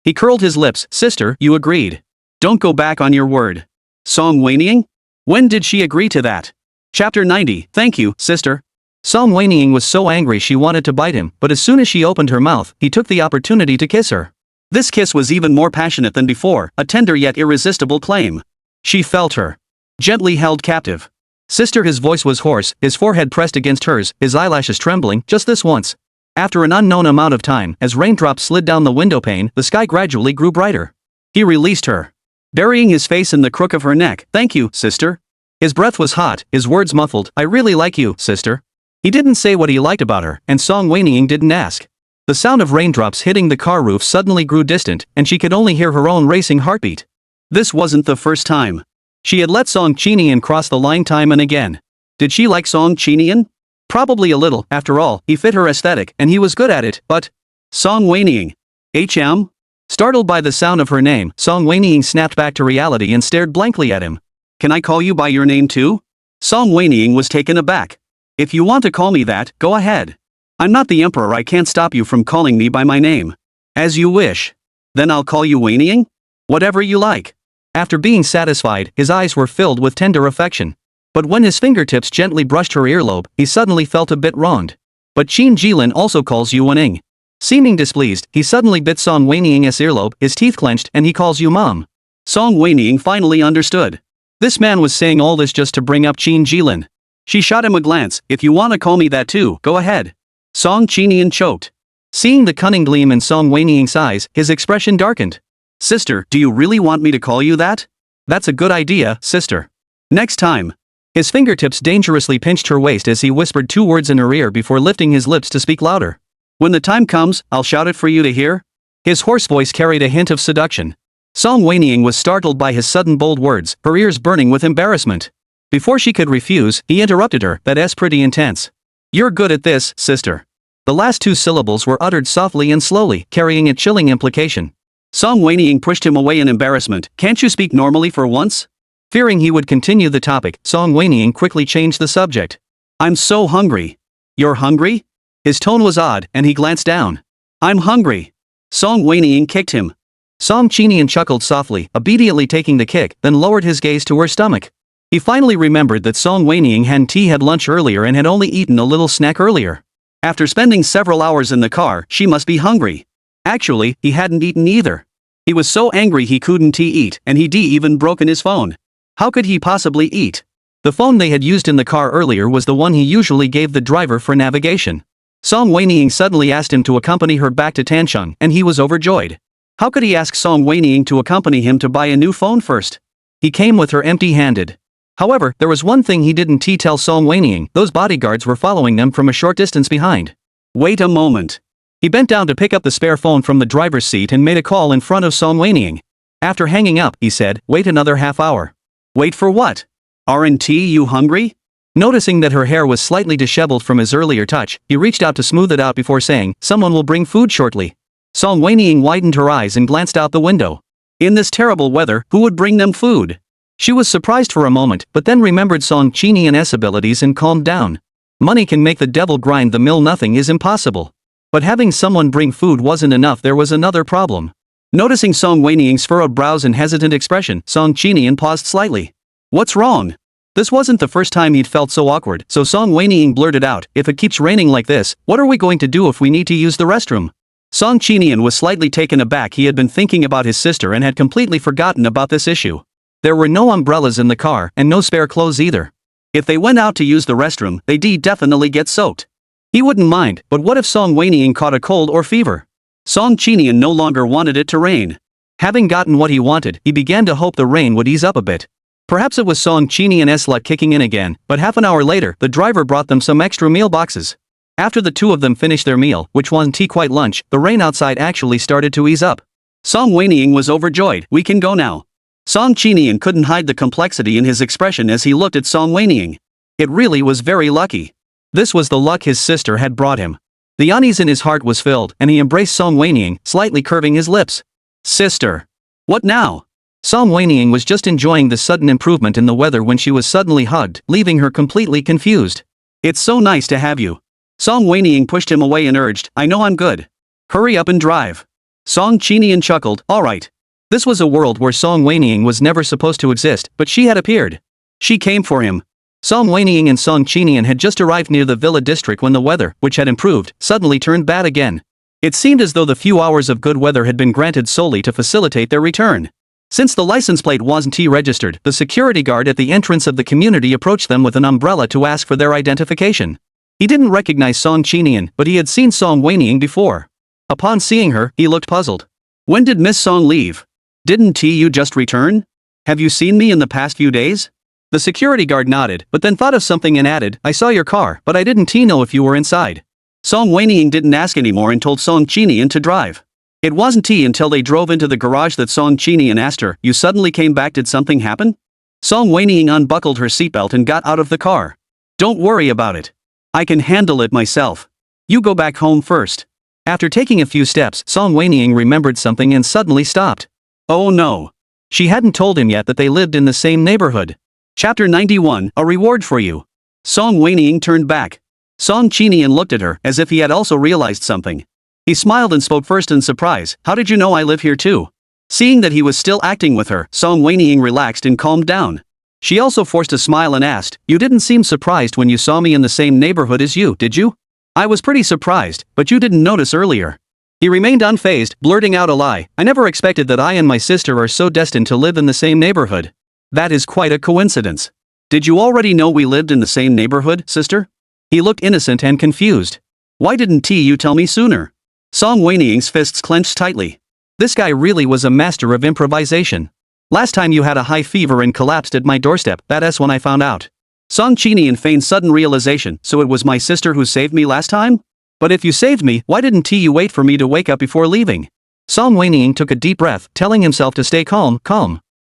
He curled his lips. Sister, you agreed. Don't go back on your word. Song Wenying? When did she agree to that? Chapter 90. Thank you, sister. Song Wenying was so angry she wanted to bite him, but as soon as she opened her mouth, he took the opportunity to kiss her. This kiss was even more passionate than before, a tender yet irresistible claim. She felt her. Gently held captive. Sister, his voice was hoarse, his forehead pressed against hers, his eyelashes trembling, just this once. After an unknown amount of time, as raindrops slid down the windowpane, the sky gradually grew brighter. He released her. Burying his face in the crook of her neck. Thank you, sister. His breath was hot, his words muffled. I really like you, sister. He didn't say what he liked about her, and Song Wenying didn't ask. The sound of raindrops hitting the car roof suddenly grew distant, and she could only hear her own racing heartbeat. This wasn't the first time. She had let Song Qinian cross the line time and again. Did she like Song Qinian? Probably a little, after all, he fit her aesthetic and he was good at it, but... Song Wenying. HM? Startled by the sound of her name, Song Wenying snapped back to reality and stared blankly at him. Can I call you by your name too? Song Wenying was taken aback. If you want to call me that, go ahead. I'm not the emperor, I can't stop you from calling me by my name. As you wish. Then I'll call you Wenying? Whatever you like. After being satisfied, his eyes were filled with tender affection. But when his fingertips gently brushed her earlobe, he suddenly felt a bit wronged. But Qin Jilin also calls you Wenying. Seeming displeased, he suddenly bit Song Wenying's earlobe, his teeth clenched, and he calls you Mom. Song Wenying finally understood. This man was saying all this just to bring up Qin Jilin. She shot him a glance. If you want to call me that too, go ahead. Song Qinian choked. Seeing the cunning gleam in Song Wenying's eyes, his expression darkened. Sister, do you really want me to call you that? That's a good idea, sister. Next time. His fingertips dangerously pinched her waist as he whispered 2 words in her ear before lifting his lips to speak louder. When the time comes, I'll shout it for you to hear. His hoarse voice carried a hint of seduction. Song Wenying was startled by his sudden bold words, her ears burning with embarrassment. Before she could refuse, he interrupted her. That's pretty intense. You're good at this, sister. The last 2 syllables were uttered softly and slowly, carrying a chilling implication. Song Wenying pushed him away in embarrassment. Can't you speak normally for once? Fearing he would continue the topic, Song Wenying quickly changed the subject. I'm so hungry. You're hungry? His tone was odd, and he glanced down. I'm hungry. Song Wenying kicked him. Song Qinian chuckled softly, obediently taking the kick, then lowered his gaze to her stomach. He finally remembered that Song Wenying hadn't had lunch earlier and had only eaten a little snack earlier. After spending several hours in the car, she must be hungry. Actually, he hadn't eaten either. He was so angry he couldn't eat, and he'd even broken his phone. How could he possibly eat? The phone they had used in the car earlier was the one he usually gave the driver for navigation. Song Wenying suddenly asked him to accompany her back to Tancheng, and he was overjoyed. How could he ask Song Wenying to accompany him to buy a new phone first? He came with her empty-handed. However, there was one thing he didn't tell Song Wenying. Those bodyguards were following them from a short distance behind. Wait a moment. He bent down to pick up the spare phone from the driver's seat and made a call in front of Song Wenying. After hanging up, he said, wait another half hour. Wait for what? Aren't you hungry? Noticing that her hair was slightly disheveled from his earlier touch, he reached out to smooth it out before saying, someone will bring food shortly. Song Wenying widened her eyes and glanced out the window. In this terrible weather, who would bring them food? She was surprised for a moment, but then remembered Song Qinian's abilities and calmed down. Money can make the devil grind the mill, nothing is impossible. But having someone bring food wasn't enough, there was another problem. Noticing Song Wenying's furrowed brows and hesitant expression, Song Qinian paused slightly. What's wrong? This wasn't the first time he'd felt so awkward, so Song Wenying blurted out, if it keeps raining like this, what are we going to do if we need to use the restroom? Song Qinian was slightly taken aback. He had been thinking about his sister and had completely forgotten about this issue. There were no umbrellas in the car, and no spare clothes either. If they went out to use the restroom, they'd definitely get soaked. He wouldn't mind, but what if Song Wenying caught a cold or fever? Song Qinian no longer wanted it to rain. Having gotten what he wanted, he began to hope the rain would ease up a bit. Perhaps it was Song Qinian's luck kicking in again, but half an hour later, the driver brought them some extra meal boxes. After the two of them finished their meal, which wasn't quite lunch, the rain outside actually started to ease up. Song Wenying was overjoyed. We can go now. Song Qinian couldn't hide the complexity in his expression as he looked at Song Wenying. It really was very lucky. This was the luck his sister had brought him. The unease in his heart was filled, and he embraced Song Wenying, slightly curving his lips. Sister. What now? Song Wenying was just enjoying the sudden improvement in the weather when she was suddenly hugged, leaving her completely confused. It's so nice to have you. Song Wenying pushed him away and urged, I know I'm good. Hurry up and drive. Song Qinian chuckled, alright. This was a world where Song Wenying was never supposed to exist, but she had appeared. She came for him. Song Wenying and Song Qinian had just arrived near the villa district when the weather, which had improved, suddenly turned bad again. It seemed as though the few hours of good weather had been granted solely to facilitate their return. Since the license plate wasn't registered, the security guard at the entrance of the community approached them with an umbrella to ask for their identification. He didn't recognize Song Qinian, but he had seen Song Wenying before. Upon seeing her, he looked puzzled. When did Miss Song leave? Didn't you just return? Have you seen me in the past few days? The security guard nodded, but then thought of something and added, I saw your car, but I didn't know if you were inside. Song Wenying didn't ask anymore and told Song Qinian to drive. It wasn't until they drove into the garage that Song Qinian asked her, you suddenly came back, did something happen? Song Wenying unbuckled her seatbelt and got out of the car. Don't worry about it. I can handle it myself. You go back home first. After taking a few steps, Song Wenying remembered something and suddenly stopped. Oh no. She hadn't told him yet that they lived in the same neighborhood. Chapter 91, A Reward for You. Song Wenying turned back. Song Qinian looked at her, as if he had also realized something. He smiled and spoke first in surprise, how did you know I live here too? Seeing that he was still acting with her, Song Wenying relaxed and calmed down. She also forced a smile and asked, you didn't seem surprised when you saw me in the same neighborhood as you, did you? I was pretty surprised, but you didn't notice earlier. He remained unfazed, blurting out a lie, I never expected that I and my sister are so destined to live in the same neighborhood. That is quite a coincidence. Did you already know we lived in the same neighborhood, sister? He looked innocent and confused. Why didn't you tell me sooner? Song Wenying's fists clenched tightly. This guy really was a master of improvisation. Last time you had a high fever and collapsed at my doorstep, that's when I found out. Song Qinian feigned sudden realization, so it was my sister who saved me last time? But if you saved me, why didn't you wait for me to wake up before leaving? Song Wenying took a deep breath, telling himself to stay calm.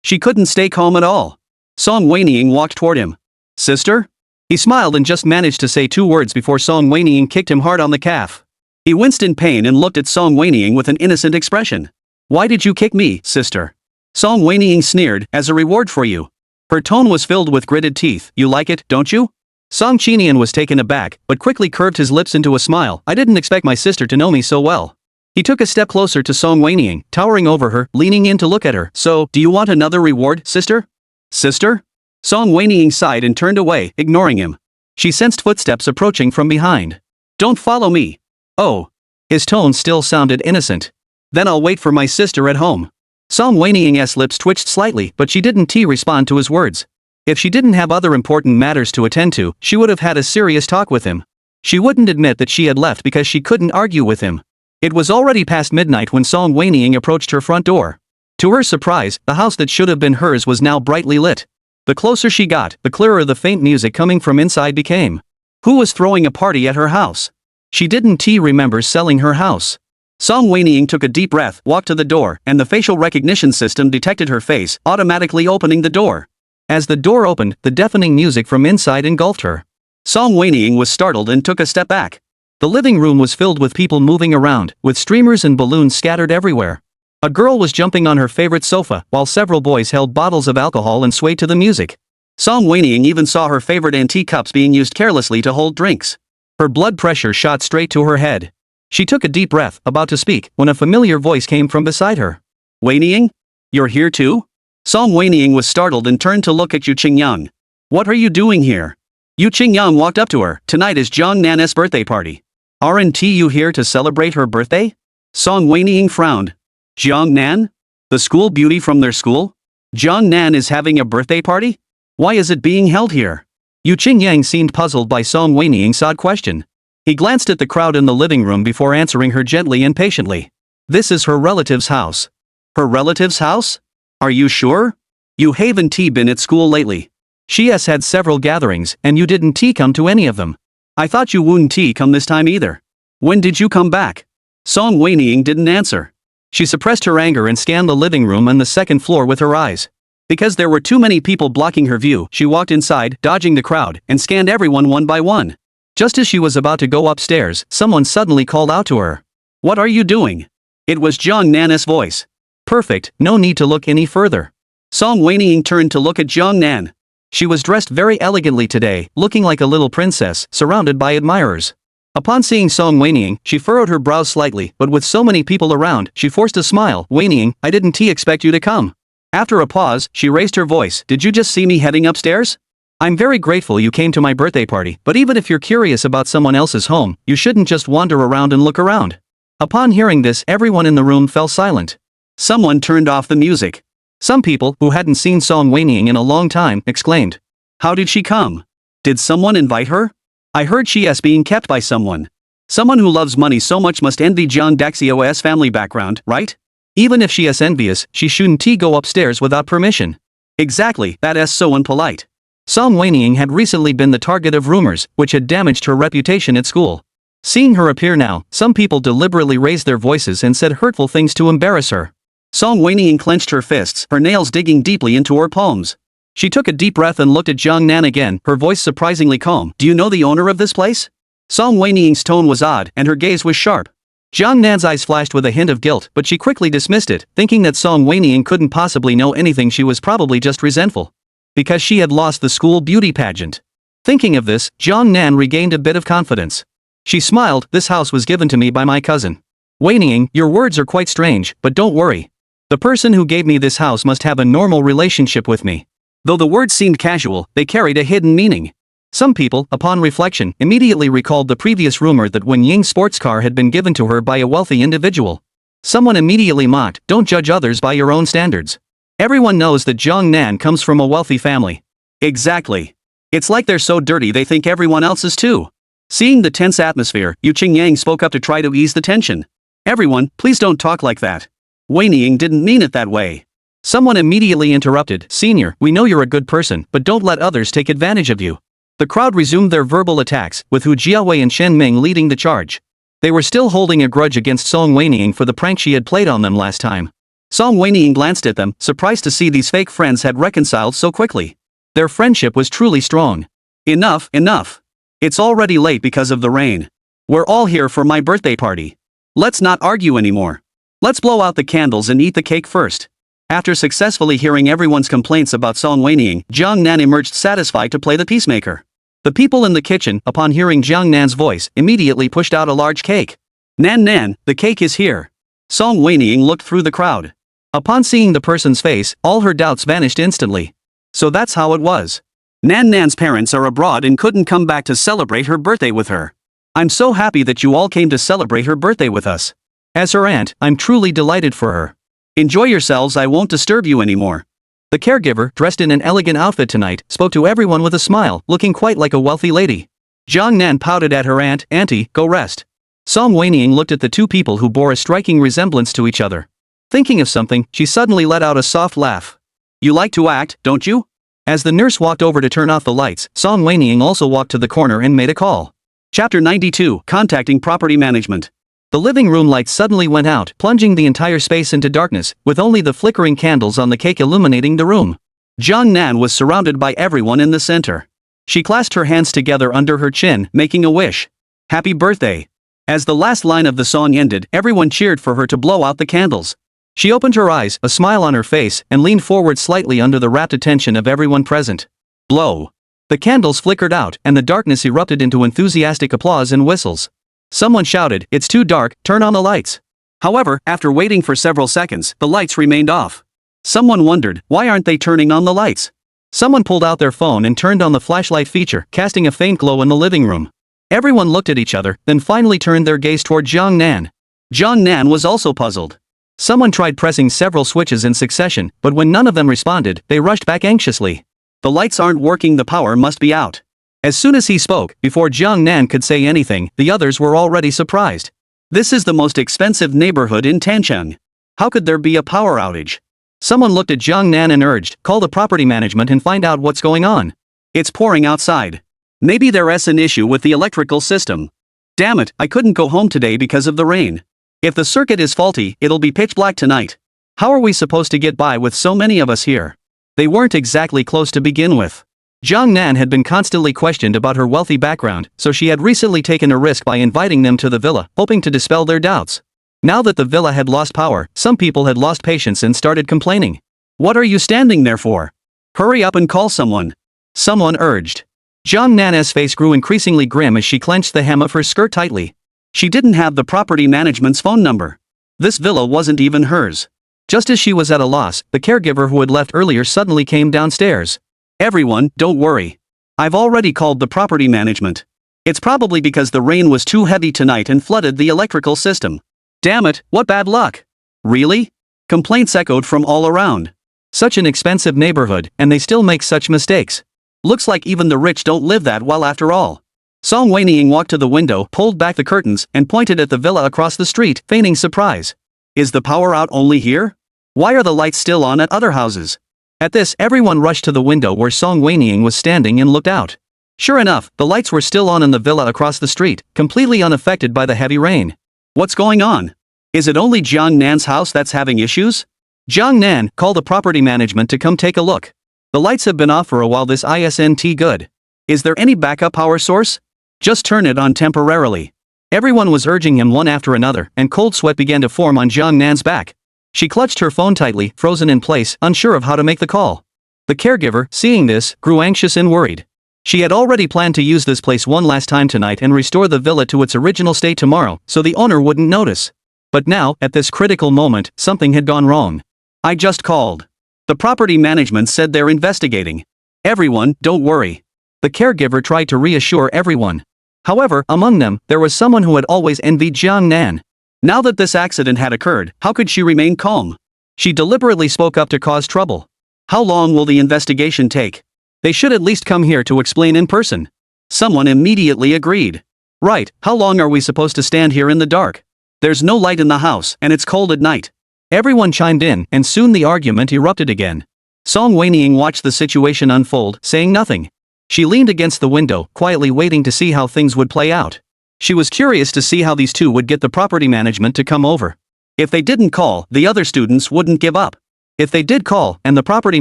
She couldn't stay calm at all. Song Wenying walked toward him. Sister? He smiled and just managed to say 2 words before Song Wenying kicked him hard on the calf. He winced in pain and looked at Song Wenying with an innocent expression. Why did you kick me, sister? Song Wenying sneered, as a reward for you. Her tone was filled with gritted teeth, you like it, don't you? Song Qinian was taken aback, but quickly curved his lips into a smile, I didn't expect my sister to know me so well. He took a step closer to Song Wenying, towering over her, leaning in to look at her. So, do you want another reward, sister? Sister? Song Wenying sighed and turned away, ignoring him. She sensed footsteps approaching from behind. Don't follow me. Oh. His tone still sounded innocent. Then I'll wait for my sister at home. Song Wenying's lips twitched slightly, but she didn't respond to his words. If she didn't have other important matters to attend to, she would have had a serious talk with him. She wouldn't admit that she had left because she couldn't argue with him. It was already past midnight when Song Wenying approached her front door. To her surprise, the house that should have been hers was now brightly lit. The closer she got, the clearer the faint music coming from inside became. Who was throwing a party at her house? She didn't remember selling her house. Song Wenying took a deep breath, walked to the door, and the facial recognition system detected her face, automatically opening the door. As the door opened, the deafening music from inside engulfed her. Song Wenying was startled and took a step back. The living room was filled with people moving around, with streamers and balloons scattered everywhere. A girl was jumping on her favorite sofa, while several boys held bottles of alcohol and swayed to the music. Song Wenying even saw her favorite antique cups being used carelessly to hold drinks. Her blood pressure shot straight to her head. She took a deep breath, about to speak, when a familiar voice came from beside her. Wenying? You're here too? Song Wenying was startled and turned to look at Yu Qingyang. What are you doing here? Yu Qingyang walked up to her. Tonight is Jiang Nan's birthday party. Aren't you here to celebrate her birthday? Song Wenying frowned. Jiang Nan? The school beauty from their school? Jiang Nan is having a birthday party? Why is it being held here? Yu Qingyang seemed puzzled by Song Wenying's odd question. He glanced at the crowd in the living room before answering her gently and patiently. This is her relative's house. Her relative's house? Are you sure? You haven't been at school lately. She has had several gatherings, and you didn't come to any of them. I thought you wouldn't come this time either. When did you come back? Song Wenying didn't answer. She suppressed her anger and scanned the living room and the second floor with her eyes. Because there were too many people blocking her view, she walked inside, dodging the crowd, and scanned everyone one by one. Just as she was about to go upstairs, someone suddenly called out to her. What are you doing? It was Jong Nan's voice. Perfect, no need to look any further. Song Wenying turned to look at Jong Nan. She was dressed very elegantly today, looking like a little princess, surrounded by admirers. Upon seeing Song Wenying, she furrowed her brows slightly, but with so many people around, she forced a smile. Wenying, I didn't expect you to come. After a pause, she raised her voice. Did you just see me heading upstairs? I'm very grateful you came to my birthday party, but even if you're curious about someone else's home, you shouldn't just wander around and look around. Upon hearing this, everyone in the room fell silent. Someone turned off the music. Some people, who hadn't seen Song Wenying in a long time, exclaimed. How did she come? Did someone invite her? I heard she is being kept by someone. Someone who loves money so much must envy Jiang Daxio's family background, right? Even if she is envious, she shouldn't go upstairs without permission. Exactly, that is so unpolite. Song Wenying had recently been the target of rumors, which had damaged her reputation at school. Seeing her appear now, some people deliberately raised their voices and said hurtful things to embarrass her. Song Wenying clenched her fists, her nails digging deeply into her palms. She took a deep breath and looked at Jong Nan again, her voice surprisingly calm. Do you know the owner of this place? Song Wenying's tone was odd, and her gaze was sharp. Jong Nan's eyes flashed with a hint of guilt, but she quickly dismissed it, thinking that Song Wenying couldn't possibly know anything. She was probably just resentful. Because she had lost the school beauty pageant. Thinking of this, Jong Nan regained a bit of confidence. She smiled. This house was given to me by my cousin. Wenying, your words are quite strange, but don't worry. The person who gave me this house must have a normal relationship with me. Though the words seemed casual, they carried a hidden meaning. Some people, upon reflection, immediately recalled the previous rumor that Wenying's sports car had been given to her by a wealthy individual. Someone immediately mocked, don't judge others by your own standards. Everyone knows that Jong Nan comes from a wealthy family. Exactly. It's like they're so dirty they think everyone else is too. Seeing the tense atmosphere, Yu Qingyang spoke up to try to ease the tension. Everyone, please don't talk like that. Wenying didn't mean it that way. Someone immediately interrupted. Senior, we know you're a good person, but don't let others take advantage of you. The crowd resumed their verbal attacks, with Hu Jiawei and Shen Ming leading the charge. They were still holding a grudge against Song Wenying for the prank she had played on them last time. Song Wenying glanced at them, surprised to see these fake friends had reconciled so quickly. Their friendship was truly strong. Enough, enough. It's already late because of the rain. We're all here for my birthday party. Let's not argue anymore. Let's blow out the candles and eat the cake first. After successfully hearing everyone's complaints about Song Wenying, Jong Nan emerged satisfied to play the peacemaker. The people in the kitchen, upon hearing Jong Nan's voice, immediately pushed out a large cake. Nan, the cake is here. Song Wenying looked through the crowd. Upon seeing the person's face, all her doubts vanished instantly. So that's how it was. Nan's parents are abroad and couldn't come back to celebrate her birthday with her. I'm so happy that you all came to celebrate her birthday with us. As her aunt, I'm truly delighted for her. Enjoy yourselves, I won't disturb you anymore. The caregiver, dressed in an elegant outfit tonight, spoke to everyone with a smile, looking quite like a wealthy lady. Jong Nan pouted at her aunt. Auntie, go rest. Song Wenying looked at the two people who bore a striking resemblance to each other. Thinking of something, she suddenly let out a soft laugh. You like to act, don't you? As the nurse walked over to turn off the lights, Song Wenying also walked to the corner and made a call. Chapter 92, Contacting Property Management. The living room lights suddenly went out, plunging the entire space into darkness, with only the flickering candles on the cake illuminating the room. Jong Nan was surrounded by everyone in the center. She clasped her hands together under her chin, making a wish. Happy birthday. As the last line of the song ended, everyone cheered for her to blow out the candles. She opened her eyes, a smile on her face, and leaned forward slightly under the rapt attention of everyone present. Blow. The candles flickered out, and the darkness erupted into enthusiastic applause and whistles. Someone shouted, it's too dark, turn on the lights. However, after waiting for several seconds, the lights remained off. Someone wondered, why aren't they turning on the lights? Someone pulled out their phone and turned on the flashlight feature, casting a faint glow in the living room. Everyone looked at each other, then finally turned their gaze toward Jong Nan. Jong Nan was also puzzled. Someone tried pressing several switches in succession, but when none of them responded, they rushed back anxiously. The lights aren't working, the power must be out. As soon as he spoke, before Jiang Nan could say anything, the others were already surprised. This is the most expensive neighborhood in Tancheng. How could there be a power outage? Someone looked at Jiang Nan and urged, call the property management and find out what's going on. It's pouring outside. Maybe there's an issue with the electrical system. Damn it, I couldn't go home today because of the rain. If the circuit is faulty, it'll be pitch black tonight. How are we supposed to get by with so many of us here? They weren't exactly close to begin with. Jiang Nan had been constantly questioned about her wealthy background, so she had recently taken a risk by inviting them to the villa, hoping to dispel their doubts. Now that the villa had lost power, some people had lost patience and started complaining. What are you standing there for? Hurry up and call someone. Someone urged. Jiang Nan's face grew increasingly grim as she clenched the hem of her skirt tightly. She didn't have the property management's phone number. This villa wasn't even hers. Just as she was at a loss, the caregiver who had left earlier suddenly came downstairs. Everyone, don't worry. I've already called the property management. It's probably because the rain was too heavy tonight and flooded the electrical system. Damn it, what bad luck. Really? Complaints echoed from all around. Such an expensive neighborhood, and they still make such mistakes. Looks like even the rich don't live that well after all. Song Wenying walked to the window, pulled back the curtains, and pointed at the villa across the street, feigning surprise. Is the power out only here? Why are the lights still on at other houses? At this, everyone rushed to the window where Song Wenying was standing and looked out. Sure enough, the lights were still on in the villa across the street, completely unaffected by the heavy rain. What's going on? Is it only Jiang Nan's house that's having issues? Jiang Nan, call the property management to come take a look. The lights have been off for a while. This isn't good. Is there any backup power source? Just turn it on temporarily. Everyone was urging him one after another, and cold sweat began to form on Jiang Nan's back. She clutched her phone tightly, frozen in place, unsure of how to make the call. The caregiver, seeing this, grew anxious and worried. She had already planned to use this place one last time tonight and restore the villa to its original state tomorrow, so the owner wouldn't notice. But now, at this critical moment, something had gone wrong. I just called. The property management said they're investigating. Everyone, don't worry. The caregiver tried to reassure everyone. However, among them, there was someone who had always envied Jiang Nan. Now that this accident had occurred, how could she remain calm? She deliberately spoke up to cause trouble. How long will the investigation take? They should at least come here to explain in person. Someone immediately agreed. Right, how long are we supposed to stand here in the dark? There's no light in the house, and it's cold at night. Everyone chimed in, and soon the argument erupted again. Song Wenying watched the situation unfold, saying nothing. She leaned against the window, quietly waiting to see how things would play out. She was curious to see how these two would get the property management to come over. If they didn't call, the other students wouldn't give up. If they did call, and the property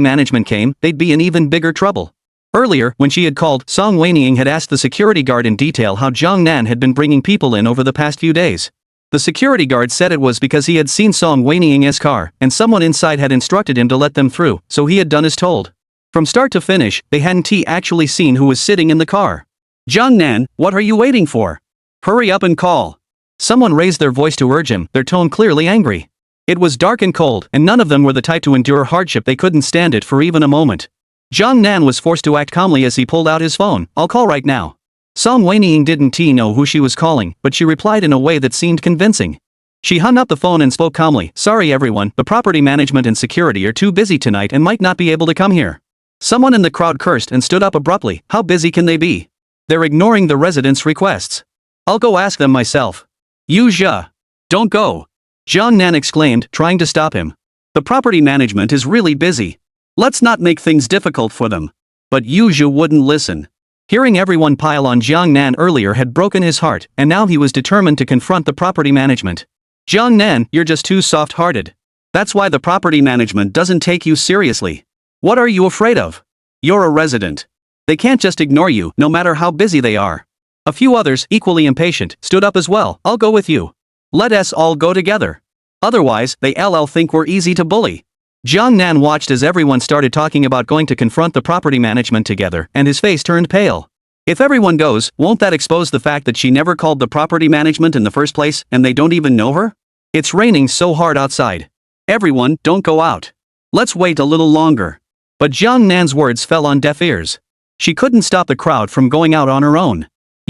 management came, they'd be in even bigger trouble. Earlier, when she had called, Song Wenying had asked the security guard in detail how Jiang Nan had been bringing people in over the past few days. The security guard said it was because he had seen Song Wenying's car, and someone inside had instructed him to let them through, so he had done as told. From start to finish, they hadn't actually seen who was sitting in the car. Jiang Nan, what are you waiting for? Hurry up and call. Someone raised their voice to urge him, their tone clearly angry. It was dark and cold, and none of them were the type to endure hardship. They couldn't stand it for even a moment. Jiang Nan was forced to act calmly as he pulled out his phone. I'll call right now. Song Wenying didn't know who she was calling, but she replied in a way that seemed convincing. She hung up the phone and spoke calmly. Sorry everyone, the property management and security are too busy tonight and might not be able to come here. Someone in the crowd cursed and stood up abruptly. How busy can they be? They're ignoring the residents' requests. I'll go ask them myself. Yu Zhe. Don't go. Jiang Nan exclaimed, trying to stop him. The property management is really busy. Let's not make things difficult for them. But Yu Zhe wouldn't listen. Hearing everyone pile on Jiang Nan earlier had broken his heart, and now he was determined to confront the property management. Jiang Nan, you're just too soft-hearted. That's why the property management doesn't take you seriously. What are you afraid of? You're a resident. They can't just ignore you, no matter how busy they are. A few others, equally impatient, stood up as well. I'll go with you. Let us all go together. Otherwise, they'll think we're easy to bully. Jiang Nan watched as everyone started talking about going to confront the property management together, and his face turned pale. If everyone goes, won't that expose the fact that she never called the property management in the first place, and they don't even know her? It's raining so hard outside. Everyone, don't go out. Let's wait a little longer. But Jiang Nan's words fell on deaf ears. She couldn't stop the crowd from going out on her own.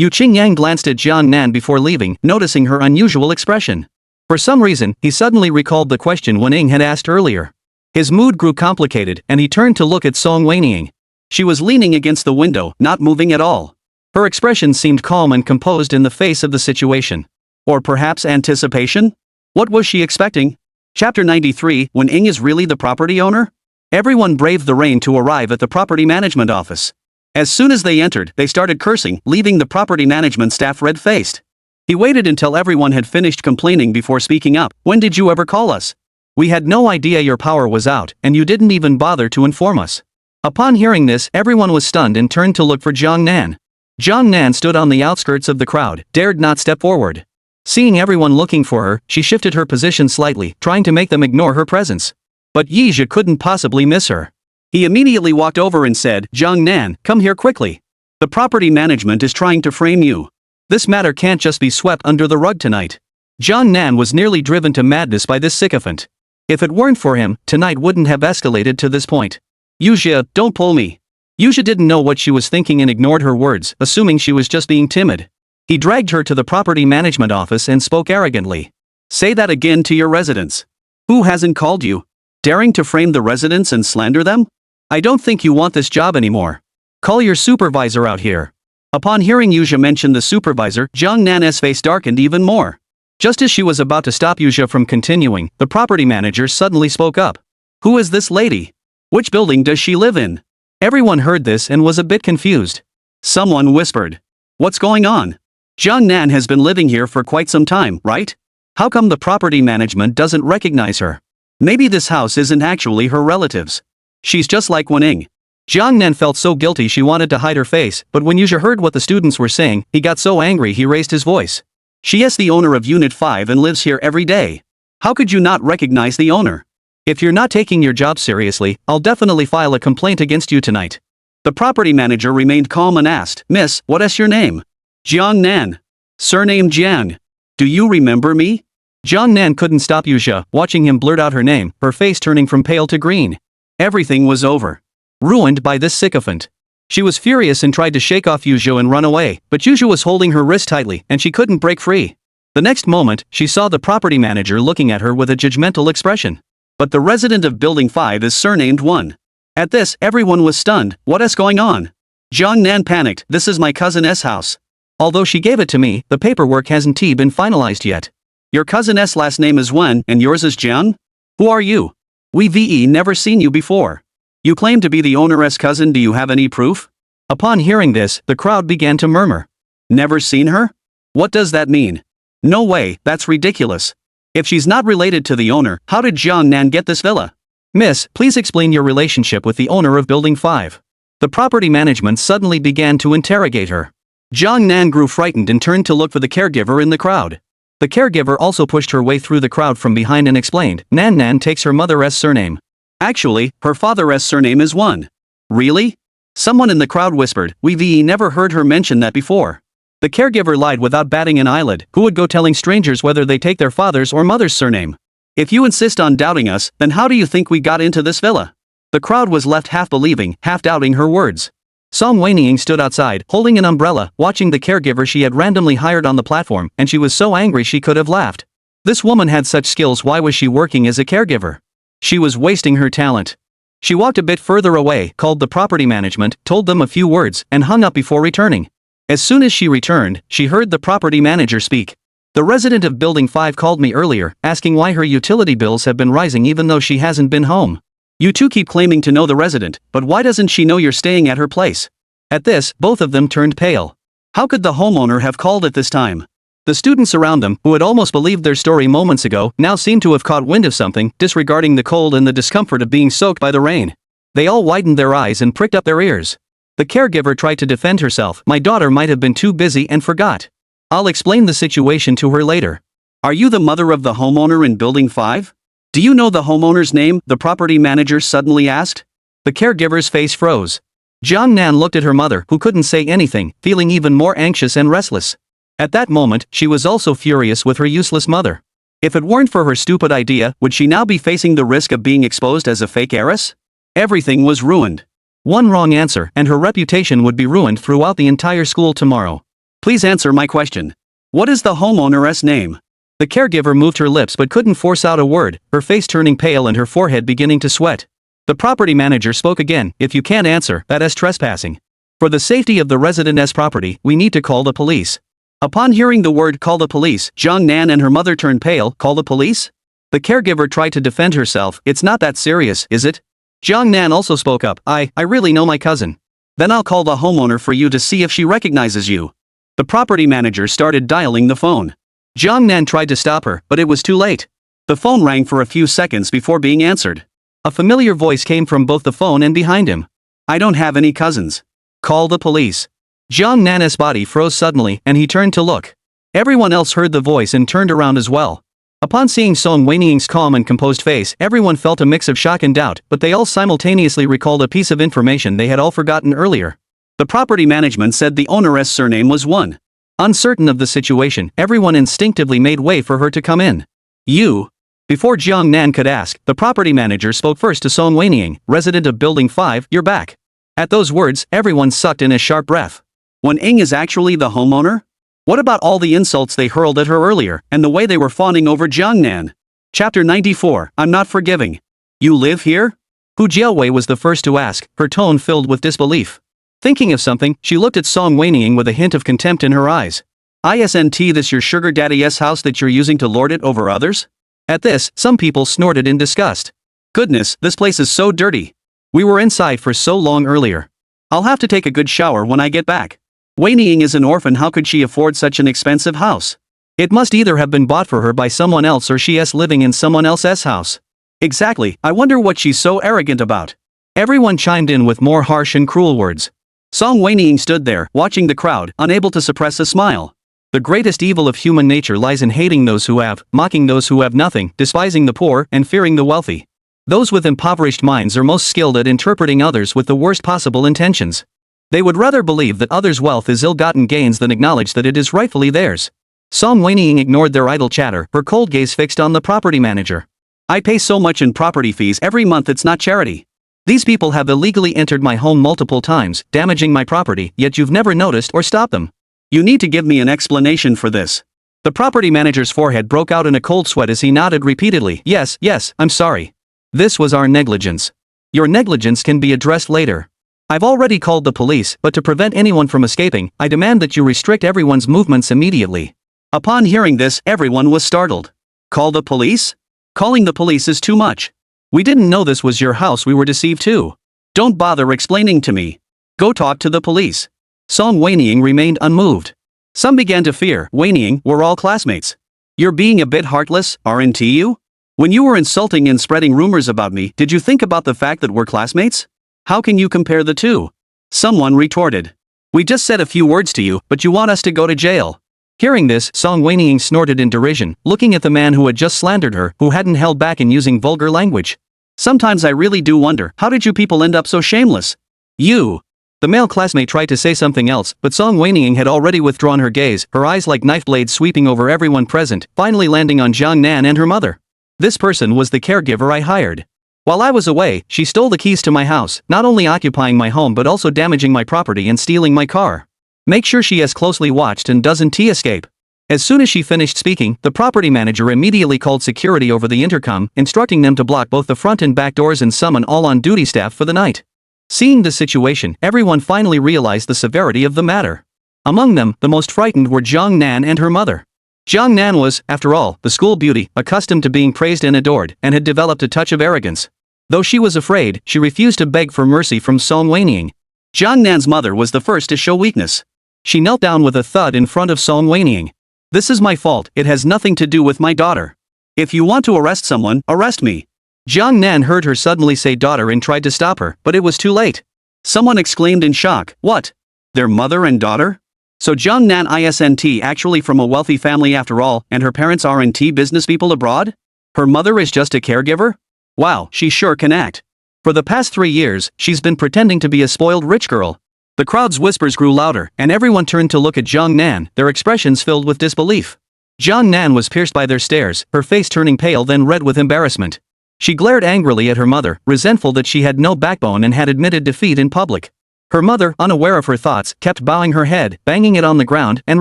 Qinian glanced at Jiang Nan before leaving, noticing her unusual expression. For some reason, he suddenly recalled the question Wenying had asked earlier. His mood grew complicated, and he turned to look at Song Wenying. She was leaning against the window, not moving at all. Her expression seemed calm and composed in the face of the situation. Or perhaps anticipation? What was she expecting? Chapter 93, Wenying is really the property owner? Everyone braved the rain to arrive at the property management office. As soon as they entered, they started cursing, leaving the property management staff red-faced. He waited until everyone had finished complaining before speaking up. When did you ever call us? We had no idea your power was out, and you didn't even bother to inform us. Upon hearing this, everyone was stunned and turned to look for Jiang Nan. Jiang Nan stood on the outskirts of the crowd, dared not step forward. Seeing everyone looking for her, she shifted her position slightly, trying to make them ignore her presence. But Yizhe couldn't possibly miss her. He immediately walked over and said, Jiang Nan, come here quickly. The property management is trying to frame you. This matter can't just be swept under the rug tonight. Jiang Nan was nearly driven to madness by this sycophant. If it weren't for him, tonight wouldn't have escalated to this point. Yuzhe, don't pull me. Yuzhe didn't know what she was thinking and ignored her words, assuming she was just being timid. He dragged her to the property management office and spoke arrogantly. Say that again to your residents. Who hasn't called you? Daring to frame the residents and slander them? I don't think you want this job anymore. Call your supervisor out here. Upon hearing Yuzhe mention the supervisor, Jiang Nan's face darkened even more. Just as she was about to stop Yuzhe from continuing, the property manager suddenly spoke up. Who is this lady? Which building does she live in? Everyone heard this and was a bit confused. Someone whispered. What's going on? Jiang Nan has been living here for quite some time, right? How come the property management doesn't recognize her? Maybe this house isn't actually her relatives. She's just like Wenying. Jiang Nan felt so guilty she wanted to hide her face, but when Yuzhe heard what the students were saying, he got so angry he raised his voice. She is the owner of Unit 5 and lives here every day. How could you not recognize the owner? If you're not taking your job seriously, I'll definitely file a complaint against you tonight. The property manager remained calm and asked, Miss, what is your name? Jiang Nan. Surname Jiang. Do you remember me? Jiang Nan couldn't stop Yuzhe, watching him blurt out her name, her face turning from pale to green. Everything was over. Ruined by this sycophant. She was furious and tried to shake off Yuzhe and run away, but Yuzhe was holding her wrist tightly, and she couldn't break free. The next moment, she saw the property manager looking at her with a judgmental expression. But the resident of Building 5 is surnamed One. At this, everyone was stunned. What is going on? Jiang Nan panicked. This is my cousin's house. Although she gave it to me, the paperwork hasn't been finalized yet. Your cousin's last name is Wen, and yours is Jiang? Who are you? We've never seen you before. You claim to be the owner's cousin. Do you have any proof? Upon hearing this, the crowd began to murmur. Never seen her? What does that mean? No way, that's ridiculous. If she's not related to the owner, how did Jiang Nan get this villa? Miss, please explain your relationship with the owner of Building 5. The property management suddenly began to interrogate her. Jiang Nan grew frightened and turned to look for the caregiver in the crowd. The caregiver also pushed her way through the crowd from behind and explained, Nan takes her mother's surname. Actually, her father's surname is One. Really? Someone in the crowd whispered, we've never heard her mention that before. The caregiver lied without batting an eyelid. Who would go telling strangers whether they take their father's or mother's surname? If you insist on doubting us, then how do you think we got into this villa? The crowd was left half believing, half doubting her words. Song Wenying stood outside, holding an umbrella, watching the caregiver she had randomly hired on the platform, and she was so angry she could have laughed. This woman had such skills, why was she working as a caregiver? She was wasting her talent. She walked a bit further away, called the property management, told them a few words, and hung up before returning. As soon as she returned, she heard the property manager speak. The resident of Building 5 called me earlier, asking why her utility bills have been rising even though she hasn't been home. You two keep claiming to know the resident, but why doesn't she know you're staying at her place? At this, both of them turned pale. How could the homeowner have called at this time? The students around them, who had almost believed their story moments ago, now seemed to have caught wind of something, disregarding the cold and the discomfort of being soaked by the rain. They all widened their eyes and pricked up their ears. The caregiver tried to defend herself. My daughter might have been too busy and forgot. I'll explain the situation to her later. Are you the mother of the homeowner in Building 5? Do you know the homeowner's name? The property manager suddenly asked. The caregiver's face froze. Jiang Nan looked at her mother, who couldn't say anything, feeling even more anxious and restless. At that moment, she was also furious with her useless mother. If it weren't for her stupid idea, would she now be facing the risk of being exposed as a fake heiress? Everything was ruined. One wrong answer, and her reputation would be ruined throughout the entire school tomorrow. Please answer my question. What is the homeowner's name? The caregiver moved her lips but couldn't force out a word, her face turning pale and her forehead beginning to sweat. The property manager spoke again. If you can't answer, that is trespassing. For the safety of the resident's property, we need to call the police. Upon hearing the word call the police, Jiang Nan and her mother turned pale. Call the police? The caregiver tried to defend herself. It's not that serious, is it? Jiang Nan also spoke up. I really know my cousin. Then I'll call the homeowner for you to see if she recognizes you. The property manager started dialing the phone. Jiang Nan tried to stop her, but it was too late. The phone rang for a few seconds before being answered. A familiar voice came from both the phone and behind him. I don't have any cousins. Call the police. Jiang Nan's body froze suddenly and he turned to look. Everyone else heard the voice and turned around as well. Upon seeing Song Wenying's calm and composed face, everyone felt a mix of shock and doubt, but they all simultaneously recalled a piece of information they had all forgotten earlier. The property management said the owner's surname was Won. Uncertain of the situation, everyone instinctively made way for her to come in. You? Before Jiang Nan could ask, the property manager spoke first to Song Wenying, resident of Building 5, you're back. At those words, everyone sucked in a sharp breath. Wenying is actually the homeowner? What about all the insults they hurled at her earlier, and the way they were fawning over Jiang Nan? Chapter 94, I'm not forgiving. You live here? Hu Jiaowei was the first to ask, her tone filled with disbelief. Thinking of something, she looked at Song Wenying with a hint of contempt in her eyes. Isn't this your sugar daddy's house that you're using to lord it over others? At this, some people snorted in disgust. Goodness, this place is so dirty. We were inside for so long earlier. I'll have to take a good shower when I get back. Wenying is an orphan, how could she afford such an expensive house? It must either have been bought for her by someone else or she is living in someone else's house. Exactly, I wonder what she's so arrogant about. Everyone chimed in with more harsh and cruel words. Song Wenying stood there, watching the crowd, unable to suppress a smile. The greatest evil of human nature lies in hating those who have, mocking those who have nothing, despising the poor, and fearing the wealthy. Those with impoverished minds are most skilled at interpreting others with the worst possible intentions. They would rather believe that others' wealth is ill-gotten gains than acknowledge that it is rightfully theirs. Song Wenying ignored their idle chatter, her cold gaze fixed on the property manager. I pay so much in property fees every month, it's not charity. These people have illegally entered my home multiple times, damaging my property, yet you've never noticed or stopped them. You need to give me an explanation for this. The property manager's forehead broke out in a cold sweat as he nodded repeatedly. Yes, I'm sorry. This was our negligence. Your negligence can be addressed later. I've already called the police, but to prevent anyone from escaping, I demand that you restrict everyone's movements immediately. Upon hearing this, everyone was startled. Call the police? Calling the police is too much. We didn't know this was your house, we were deceived too. Don't bother explaining to me. Go talk to the police. Song Wenying remained unmoved. Some began to fear. Wenying, we're all classmates. You're being a bit heartless, aren't you? When you were insulting and spreading rumors about me, did you think about the fact that we're classmates? How can you compare the two? Someone retorted. We just said a few words to you, but you want us to go to jail. Hearing this, Song Wenying snorted in derision, looking at the man who had just slandered her, who hadn't held back in using vulgar language. Sometimes I really do wonder, how did you people end up so shameless? You. The male classmate tried to say something else, but Song Wenying had already withdrawn her gaze, her eyes like knife blades sweeping over everyone present, finally landing on Jiang Nan and her mother. This person was the caregiver I hired. While I was away, she stole the keys to my house, not only occupying my home but also damaging my property and stealing my car. Make sure she is closely watched and doesn't escape. As soon as she finished speaking, the property manager immediately called security over the intercom, instructing them to block both the front and back doors and summon all on-duty staff for the night. Seeing the situation, everyone finally realized the severity of the matter. Among them, the most frightened were Jiang Nan and her mother. Jiang Nan was, after all, the school beauty, accustomed to being praised and adored, and had developed a touch of arrogance. Though she was afraid, she refused to beg for mercy from Song Wenying. Jiang Nan's mother was the first to show weakness. She knelt down with a thud in front of Song Wenying. This is my fault, it has nothing to do with my daughter. If you want to arrest someone, arrest me. Jiang Nan heard her suddenly say daughter and tried to stop her, but it was too late. Someone exclaimed in shock, what? Their mother and daughter? So Jiang Nan isn't actually from a wealthy family after all, and her parents aren't business people abroad? Her mother is just a caregiver? Wow, she sure can act. For the past 3 years, she's been pretending to be a spoiled rich girl. The crowd's whispers grew louder, and everyone turned to look at Jiang Nan, their expressions filled with disbelief. Jiang Nan was pierced by their stares, her face turning pale then red with embarrassment. She glared angrily at her mother, resentful that she had no backbone and had admitted defeat in public. Her mother, unaware of her thoughts, kept bowing her head, banging it on the ground, and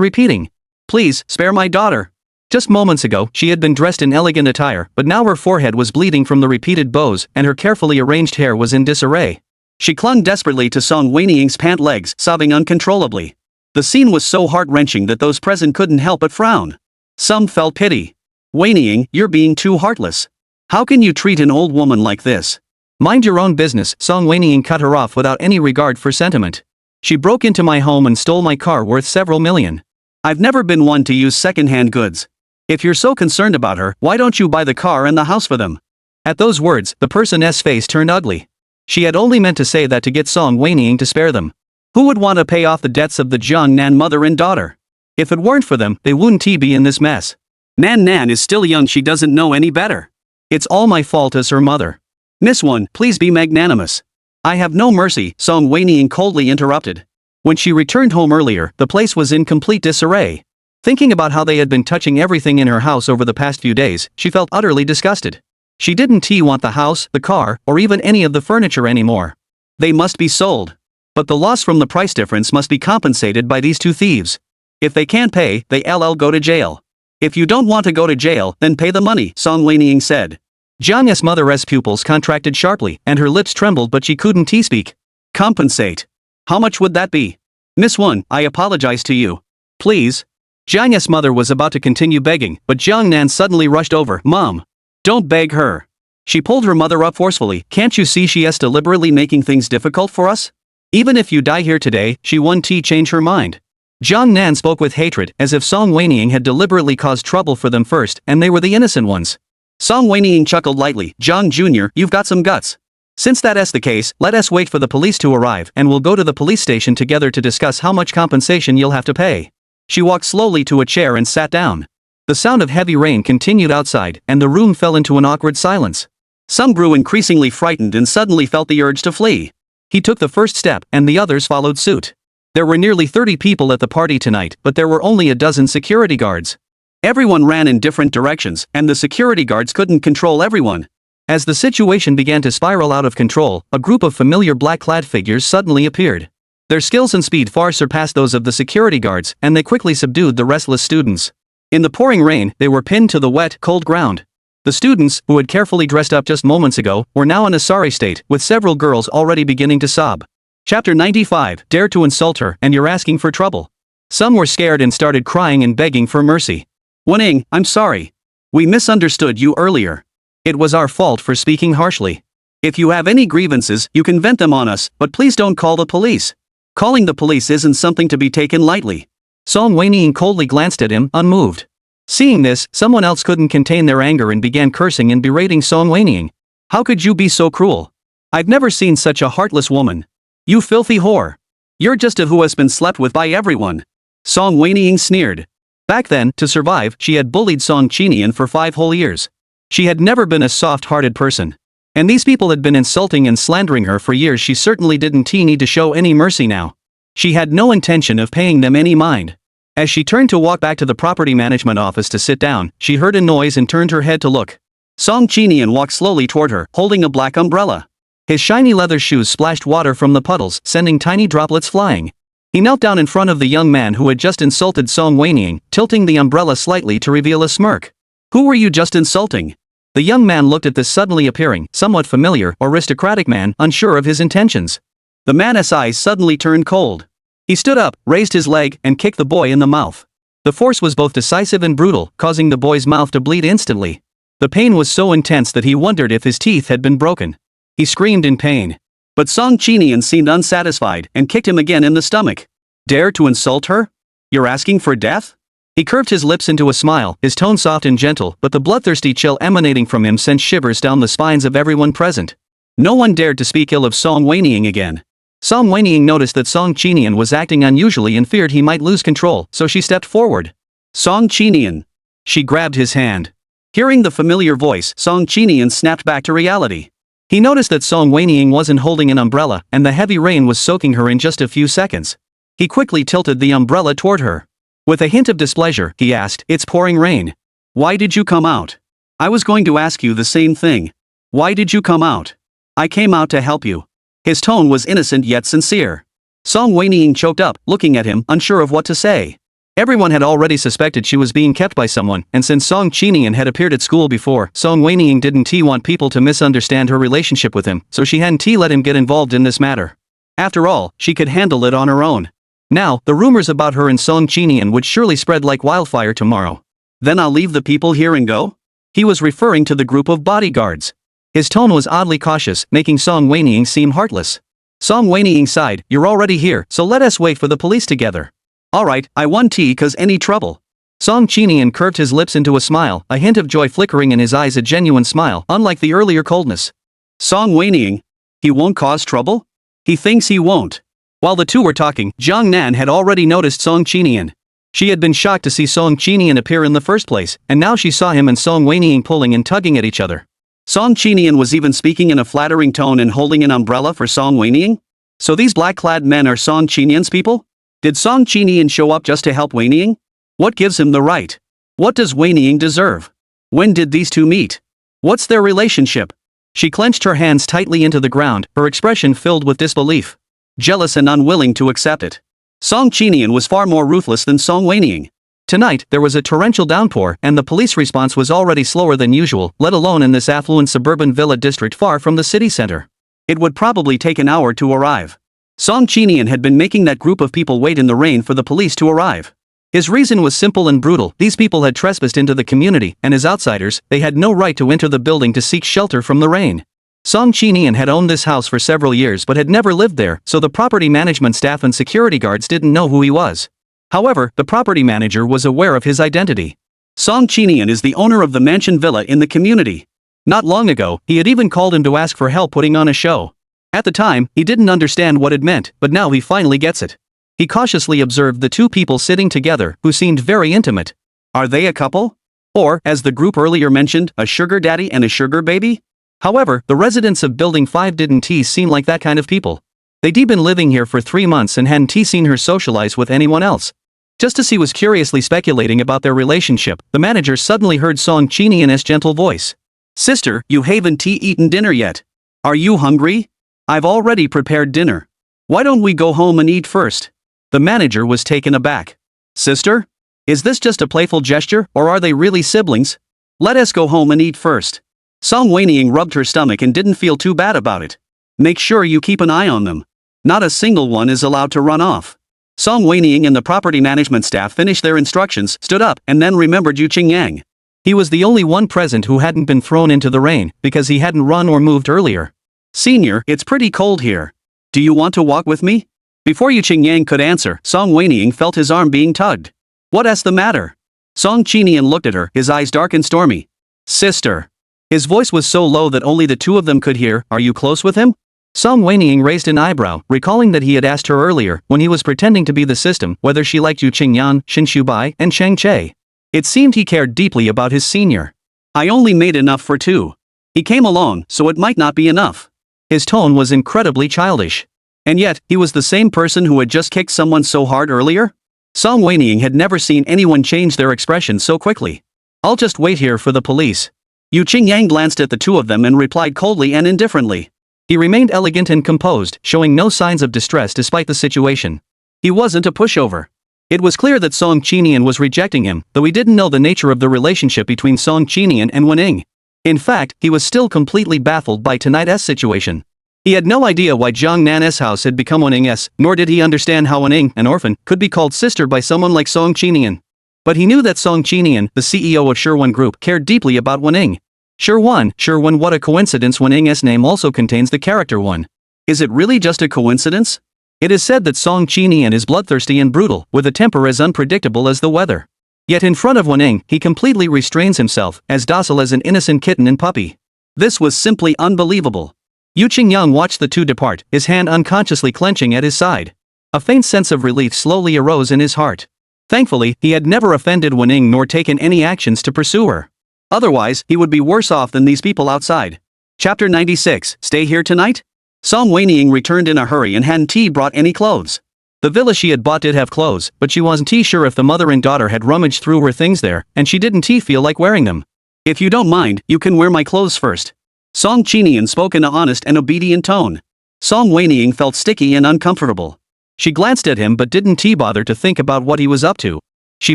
repeating, "Please, spare my daughter." Just moments ago, she had been dressed in elegant attire, but now her forehead was bleeding from the repeated blows, and her carefully arranged hair was in disarray. She clung desperately to Song Wenying's pant legs, sobbing uncontrollably. The scene was so heart-wrenching that those present couldn't help but frown. Some felt pity. Wenying, you're being too heartless. How can you treat an old woman like this? Mind your own business, Song Wenying cut her off without any regard for sentiment. She broke into my home and stole my car worth several million. I've never been one to use second-hand goods. If you're so concerned about her, why don't you buy the car and the house for them? At those words, the person's face turned ugly. She had only meant to say that to get Song Wenying to spare them. Who would want to pay off the debts of the Jiangnan mother and daughter? If it weren't for them, they wouldn't be in this mess. Nan is still young, she doesn't know any better. It's all my fault as her mother. Miss One, please be magnanimous. I have no mercy, Song Wenying coldly interrupted. When she returned home earlier, the place was in complete disarray. Thinking about how they had been touching everything in her house over the past few days, she felt utterly disgusted. She didn't want the house, the car, or even any of the furniture anymore. They must be sold. But the loss from the price difference must be compensated by these two thieves. If they can't pay, they go to jail. If you don't want to go to jail, then pay the money, Song Wenying said. Jiang's mother's pupils contracted sharply, and her lips trembled, but she couldn't speak. Compensate. How much would that be? Miss One, I apologize to you. Please. Jiang's mother was about to continue begging, but Jiangnan suddenly rushed over. Mom. Don't beg her. She pulled her mother up forcefully. Can't you see she is deliberately making things difficult for us? Even if you die here today, she won't change her mind. Jiangnan spoke with hatred, as if Song Wenying had deliberately caused trouble for them first, and they were the innocent ones. Song Wenying chuckled lightly. Jiang Jr., you've got some guts. Since that is the case, let us wait for the police to arrive, and we'll go to the police station together to discuss how much compensation you'll have to pay. She walked slowly to a chair and sat down. The sound of heavy rain continued outside, and the room fell into an awkward silence. Some grew increasingly frightened and suddenly felt the urge to flee. He took the first step, and the others followed suit. There were nearly 30 people at the party tonight, but there were only a dozen security guards. Everyone ran in different directions, and the security guards couldn't control everyone. As the situation began to spiral out of control, a group of familiar black-clad figures suddenly appeared. Their skills and speed far surpassed those of the security guards, and they quickly subdued the restless students. In the pouring rain, they were pinned to the wet, cold ground. The students, who had carefully dressed up just moments ago, were now in a sorry state, with several girls already beginning to sob. Chapter 95, Dare to insult her, and you're asking for trouble. Some were scared and started crying and begging for mercy. Wenying, I'm sorry. We misunderstood you earlier. It was our fault for speaking harshly. If you have any grievances, you can vent them on us, but please don't call the police. Calling the police isn't something to be taken lightly. Song Wenying coldly glanced at him, unmoved. Seeing this, someone else couldn't contain their anger and began cursing and berating Song Wenying. How could you be so cruel? I've never seen such a heartless woman. You filthy whore. You're just a who has been slept with by everyone. Song Wenying sneered. Back then, to survive, she had bullied Song Qinian for 5 whole years. She had never been a soft-hearted person. And these people had been insulting and slandering her for years. She certainly didn't need to show any mercy now. She had no intention of paying them any mind. As she turned to walk back to the property management office to sit down, she heard a noise and turned her head to look. Song Qinian walked slowly toward her, holding a black umbrella. His shiny leather shoes splashed water from the puddles, sending tiny droplets flying. He knelt down in front of the young man who had just insulted Song Wenying, tilting the umbrella slightly to reveal a smirk. Who were you just insulting? The young man looked at this suddenly appearing, somewhat familiar, aristocratic man, unsure of his intentions. The man's eyes suddenly turned cold. He stood up, raised his leg, and kicked the boy in the mouth. The force was both decisive and brutal, causing the boy's mouth to bleed instantly. The pain was so intense that he wondered if his teeth had been broken. He screamed in pain. But Song Qinian seemed unsatisfied and kicked him again in the stomach. Dare to insult her? You're asking for death? He curved his lips into a smile, his tone soft and gentle, but the bloodthirsty chill emanating from him sent shivers down the spines of everyone present. No one dared to speak ill of Song Wenying again. Song Wenying noticed that Song Qinian was acting unusually and feared he might lose control, so she stepped forward. Song Qinian. She grabbed his hand. Hearing the familiar voice, Song Qinian snapped back to reality. He noticed that Song Wenying wasn't holding an umbrella, and the heavy rain was soaking her in just a few seconds. He quickly tilted the umbrella toward her. With a hint of displeasure, he asked, "It's pouring rain. Why did you come out?" "I was going to ask you the same thing. Why did you come out?" "I came out to help you." His tone was innocent yet sincere. Song Wenying choked up, looking at him, unsure of what to say. Everyone had already suspected she was being kept by someone, and since Song Qinian had appeared at school before, Song Wenying didn't want people to misunderstand her relationship with him, so she hadn't let him get involved in this matter. After all, she could handle it on her own. Now, the rumors about her and Song Qinian would surely spread like wildfire tomorrow. Then I'll leave the people here and go? He was referring to the group of bodyguards. His tone was oddly cautious, making Song Wenying seem heartless. Song Wenying sighed, "You're already here, so let us wait for the police together." "Alright, I won tea cause any trouble?" Song Qinian curved his lips into a smile, a hint of joy flickering in his eyes, a genuine smile, unlike the earlier coldness. Song Wenying? He won't cause trouble? He thinks he won't. While the two were talking, Jiang Nan had already noticed Song Qinian. She had been shocked to see Song Qinian appear in the first place, and now she saw him and Song Wenying pulling and tugging at each other. Song Qinian was even speaking in a flattering tone and holding an umbrella for Song Wenying? So these black-clad men are Song Qinian's people? Did Song Qinian show up just to help Wenying? What gives him the right? What does Wenying deserve? When did these two meet? What's their relationship? She clenched her hands tightly into the ground, her expression filled with disbelief. Jealous and unwilling to accept it. Song Qinian was far more ruthless than Song Wenying. Tonight, there was a torrential downpour, and the police response was already slower than usual, let alone in this affluent suburban villa district far from the city center. It would probably take an hour to arrive. Song Qinian had been making that group of people wait in the rain for the police to arrive. His reason was simple and brutal: these people had trespassed into the community, and as outsiders, they had no right to enter the building to seek shelter from the rain. Song Qinian had owned this house for several years but had never lived there, so the property management staff and security guards didn't know who he was. However, the property manager was aware of his identity. Song Qinian is the owner of the mansion villa in the community. Not long ago, he had even called him to ask for help putting on a show. At the time, he didn't understand what it meant, but now he finally gets it. He cautiously observed the two people sitting together, who seemed very intimate. Are they a couple? Or, as the group earlier mentioned, a sugar daddy and a sugar baby? However, the residents of Building 5 didn't seem like that kind of people. They'd been living here for 3 months and hadn't seen her socialize with anyone else. Just as he was curiously speculating about their relationship, the manager suddenly heard Song Qinian's gentle voice. "Sister, you haven't eaten dinner yet. Are you hungry? I've already prepared dinner. Why don't we go home and eat first?" The manager was taken aback. "Sister? Is this just a playful gesture, or are they really siblings? Let us go home and eat first." Song Wenying rubbed her stomach and didn't feel too bad about it. "Make sure you keep an eye on them. Not a single one is allowed to run off." Song Wenying and the property management staff finished their instructions, stood up, and then remembered Yu Qingyang. He was the only one present who hadn't been thrown into the rain, because he hadn't run or moved earlier. "Senior, it's pretty cold here. Do you want to walk with me?" Before Yu Qingyang could answer, Song Wenying felt his arm being tugged. "What's the matter?" Song Qinian looked at her, his eyes dark and stormy. "Sister." His voice was so low that only the two of them could hear. "Are you close with him?" Song Wenying raised an eyebrow, recalling that he had asked her earlier, when he was pretending to be the system, whether she liked Yu Qingyan, Shin Shubai, and Shang Che. It seemed he cared deeply about his senior. "I only made enough for 2. He came along, so it might not be enough." His tone was incredibly childish. And yet, he was the same person who had just kicked someone so hard earlier? Song Wenying had never seen anyone change their expression so quickly. "I'll just wait here for the police." Yu Qingyang glanced at the two of them and replied coldly and indifferently. He remained elegant and composed, showing no signs of distress despite the situation. He wasn't a pushover. It was clear that Song Qinian was rejecting him, though he didn't know the nature of the relationship between Song Qinian and Wenying. In fact, he was still completely baffled by tonight's situation. He had no idea why Jiang Nan's house had become Wening's, nor did he understand how Wenying, an orphan, could be called sister by someone like Song Qinian. But he knew that Song Qinian, the CEO of Sherwan Group, cared deeply about Wenying. Sherwan, what a coincidence. Wening's name also contains the character one. Is it really just a coincidence? It is said that Song Qinian is bloodthirsty and brutal, with a temper as unpredictable as the weather. Yet in front of Wenying, he completely restrains himself, as docile as an innocent kitten and puppy. This was simply unbelievable. Yu Qingyang watched the two depart, his hand unconsciously clenching at his side. A faint sense of relief slowly arose in his heart. Thankfully, he had never offended Wenying nor taken any actions to pursue her. Otherwise, he would be worse off than these people outside. Chapter 96, Stay Here Tonight? Song Wenying returned in a hurry and hadn't brought any clothes. The villa she had bought did have clothes, but she wasn't sure if the mother and daughter had rummaged through her things there, and she didn't feel like wearing them. "If you don't mind, you can wear my clothes first." Song Qinian spoke in an honest and obedient tone. Song Wenying felt sticky and uncomfortable. She glanced at him but didn't bother to think about what he was up to. She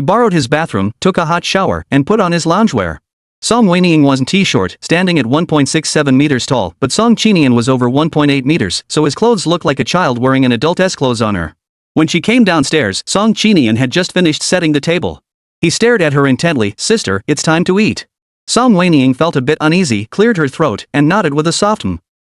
borrowed his bathroom, took a hot shower, and put on his loungewear. Song Wenying wasn't T-short, standing at 1.67 meters tall, but Song Qinian was over 1.8 meters, so his clothes looked like a child wearing an adult's clothes on her. When she came downstairs, Song Qinian had just finished setting the table. He stared at her intently. "Sister, it's time to eat." Song Wenying felt a bit uneasy, cleared her throat, and nodded with a soft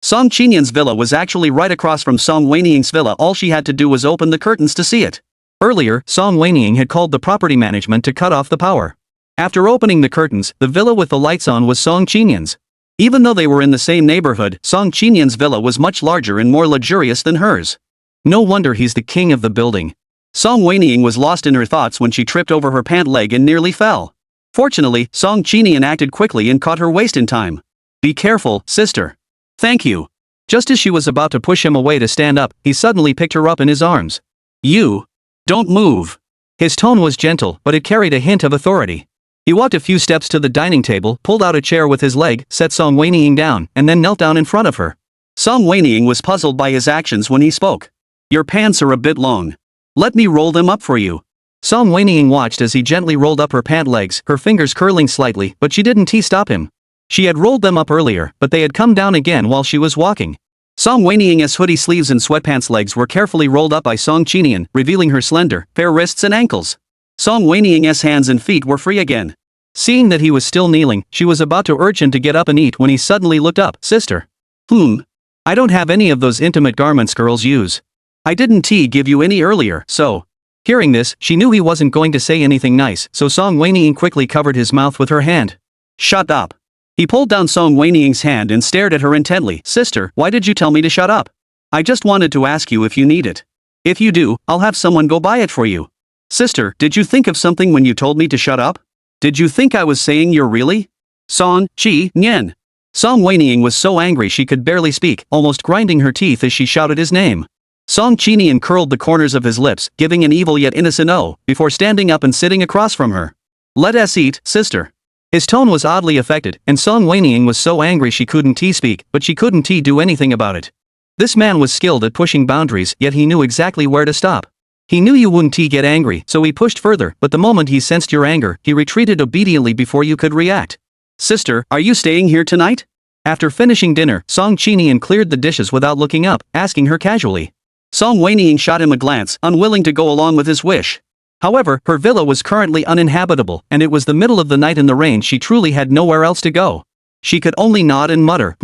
Song Qinian's villa was actually right across from Song Wenying's villa. All she had to do was open the curtains to see it. Earlier, Song Wenying had called the property management to cut off the power. After opening the curtains, the villa with the lights on was Song Qinian's. Even though they were in the same neighborhood, Song Qinian's villa was much larger and more luxurious than hers. No wonder he's the king of the building. Song Wenying was lost in her thoughts when she tripped over her pant leg and nearly fell. Fortunately, Song Qinian acted quickly and caught her waist in time. "Be careful, sister." "Thank you." Just as she was about to push him away to stand up, he suddenly picked her up in his arms. "You. Don't move." His tone was gentle, but it carried a hint of authority. He walked a few steps to the dining table, pulled out a chair with his leg, set Song Wenying down, and then knelt down in front of her. Song Wenying was puzzled by his actions when he spoke. "Your pants are a bit long. Let me roll them up for you." Song Wenying watched as he gently rolled up her pant legs, her fingers curling slightly, but she didn't stop him. She had rolled them up earlier, but they had come down again while she was walking. Song Wenying's hoodie sleeves and sweatpants legs were carefully rolled up by Song Qinian, revealing her slender, fair wrists and ankles. Song Wenying's hands and feet were free again. Seeing that he was still kneeling, she was about to urge him to get up and eat when he suddenly looked up. "Sister. I don't have any of those intimate garments girls use. I didn't give you any earlier, so." Hearing this, she knew he wasn't going to say anything nice, so Song Wenying quickly covered his mouth with her hand. "Shut up." He pulled down Song Wenying's hand and stared at her intently. "Sister, why did you tell me to shut up? I just wanted to ask you if you need it. If you do, I'll have someone go buy it for you." "Sister, did you think of something when you told me to shut up? Did you think I was saying you're really? Song Qinian." Song Wenying was so angry she could barely speak, almost grinding her teeth as she shouted his name. Song Qinian curled the corners of his lips, giving an evil yet innocent "oh," before standing up and sitting across from her. "Let us eat, sister." His tone was oddly affected, and Song Wenying was so angry she couldn't speak, but she couldn't do anything about it. This man was skilled at pushing boundaries, yet he knew exactly where to stop. He knew you wouldn't get angry, so he pushed further, but the moment he sensed your anger, he retreated obediently before you could react. "Sister, are you staying here tonight?" After finishing dinner, Song Qinian cleared the dishes without looking up, asking her casually. Song Wenying shot him a glance, unwilling to go along with his wish. However, her villa was currently uninhabitable, and it was the middle of the night in the rain. She truly had nowhere else to go. She could only nod and mutter,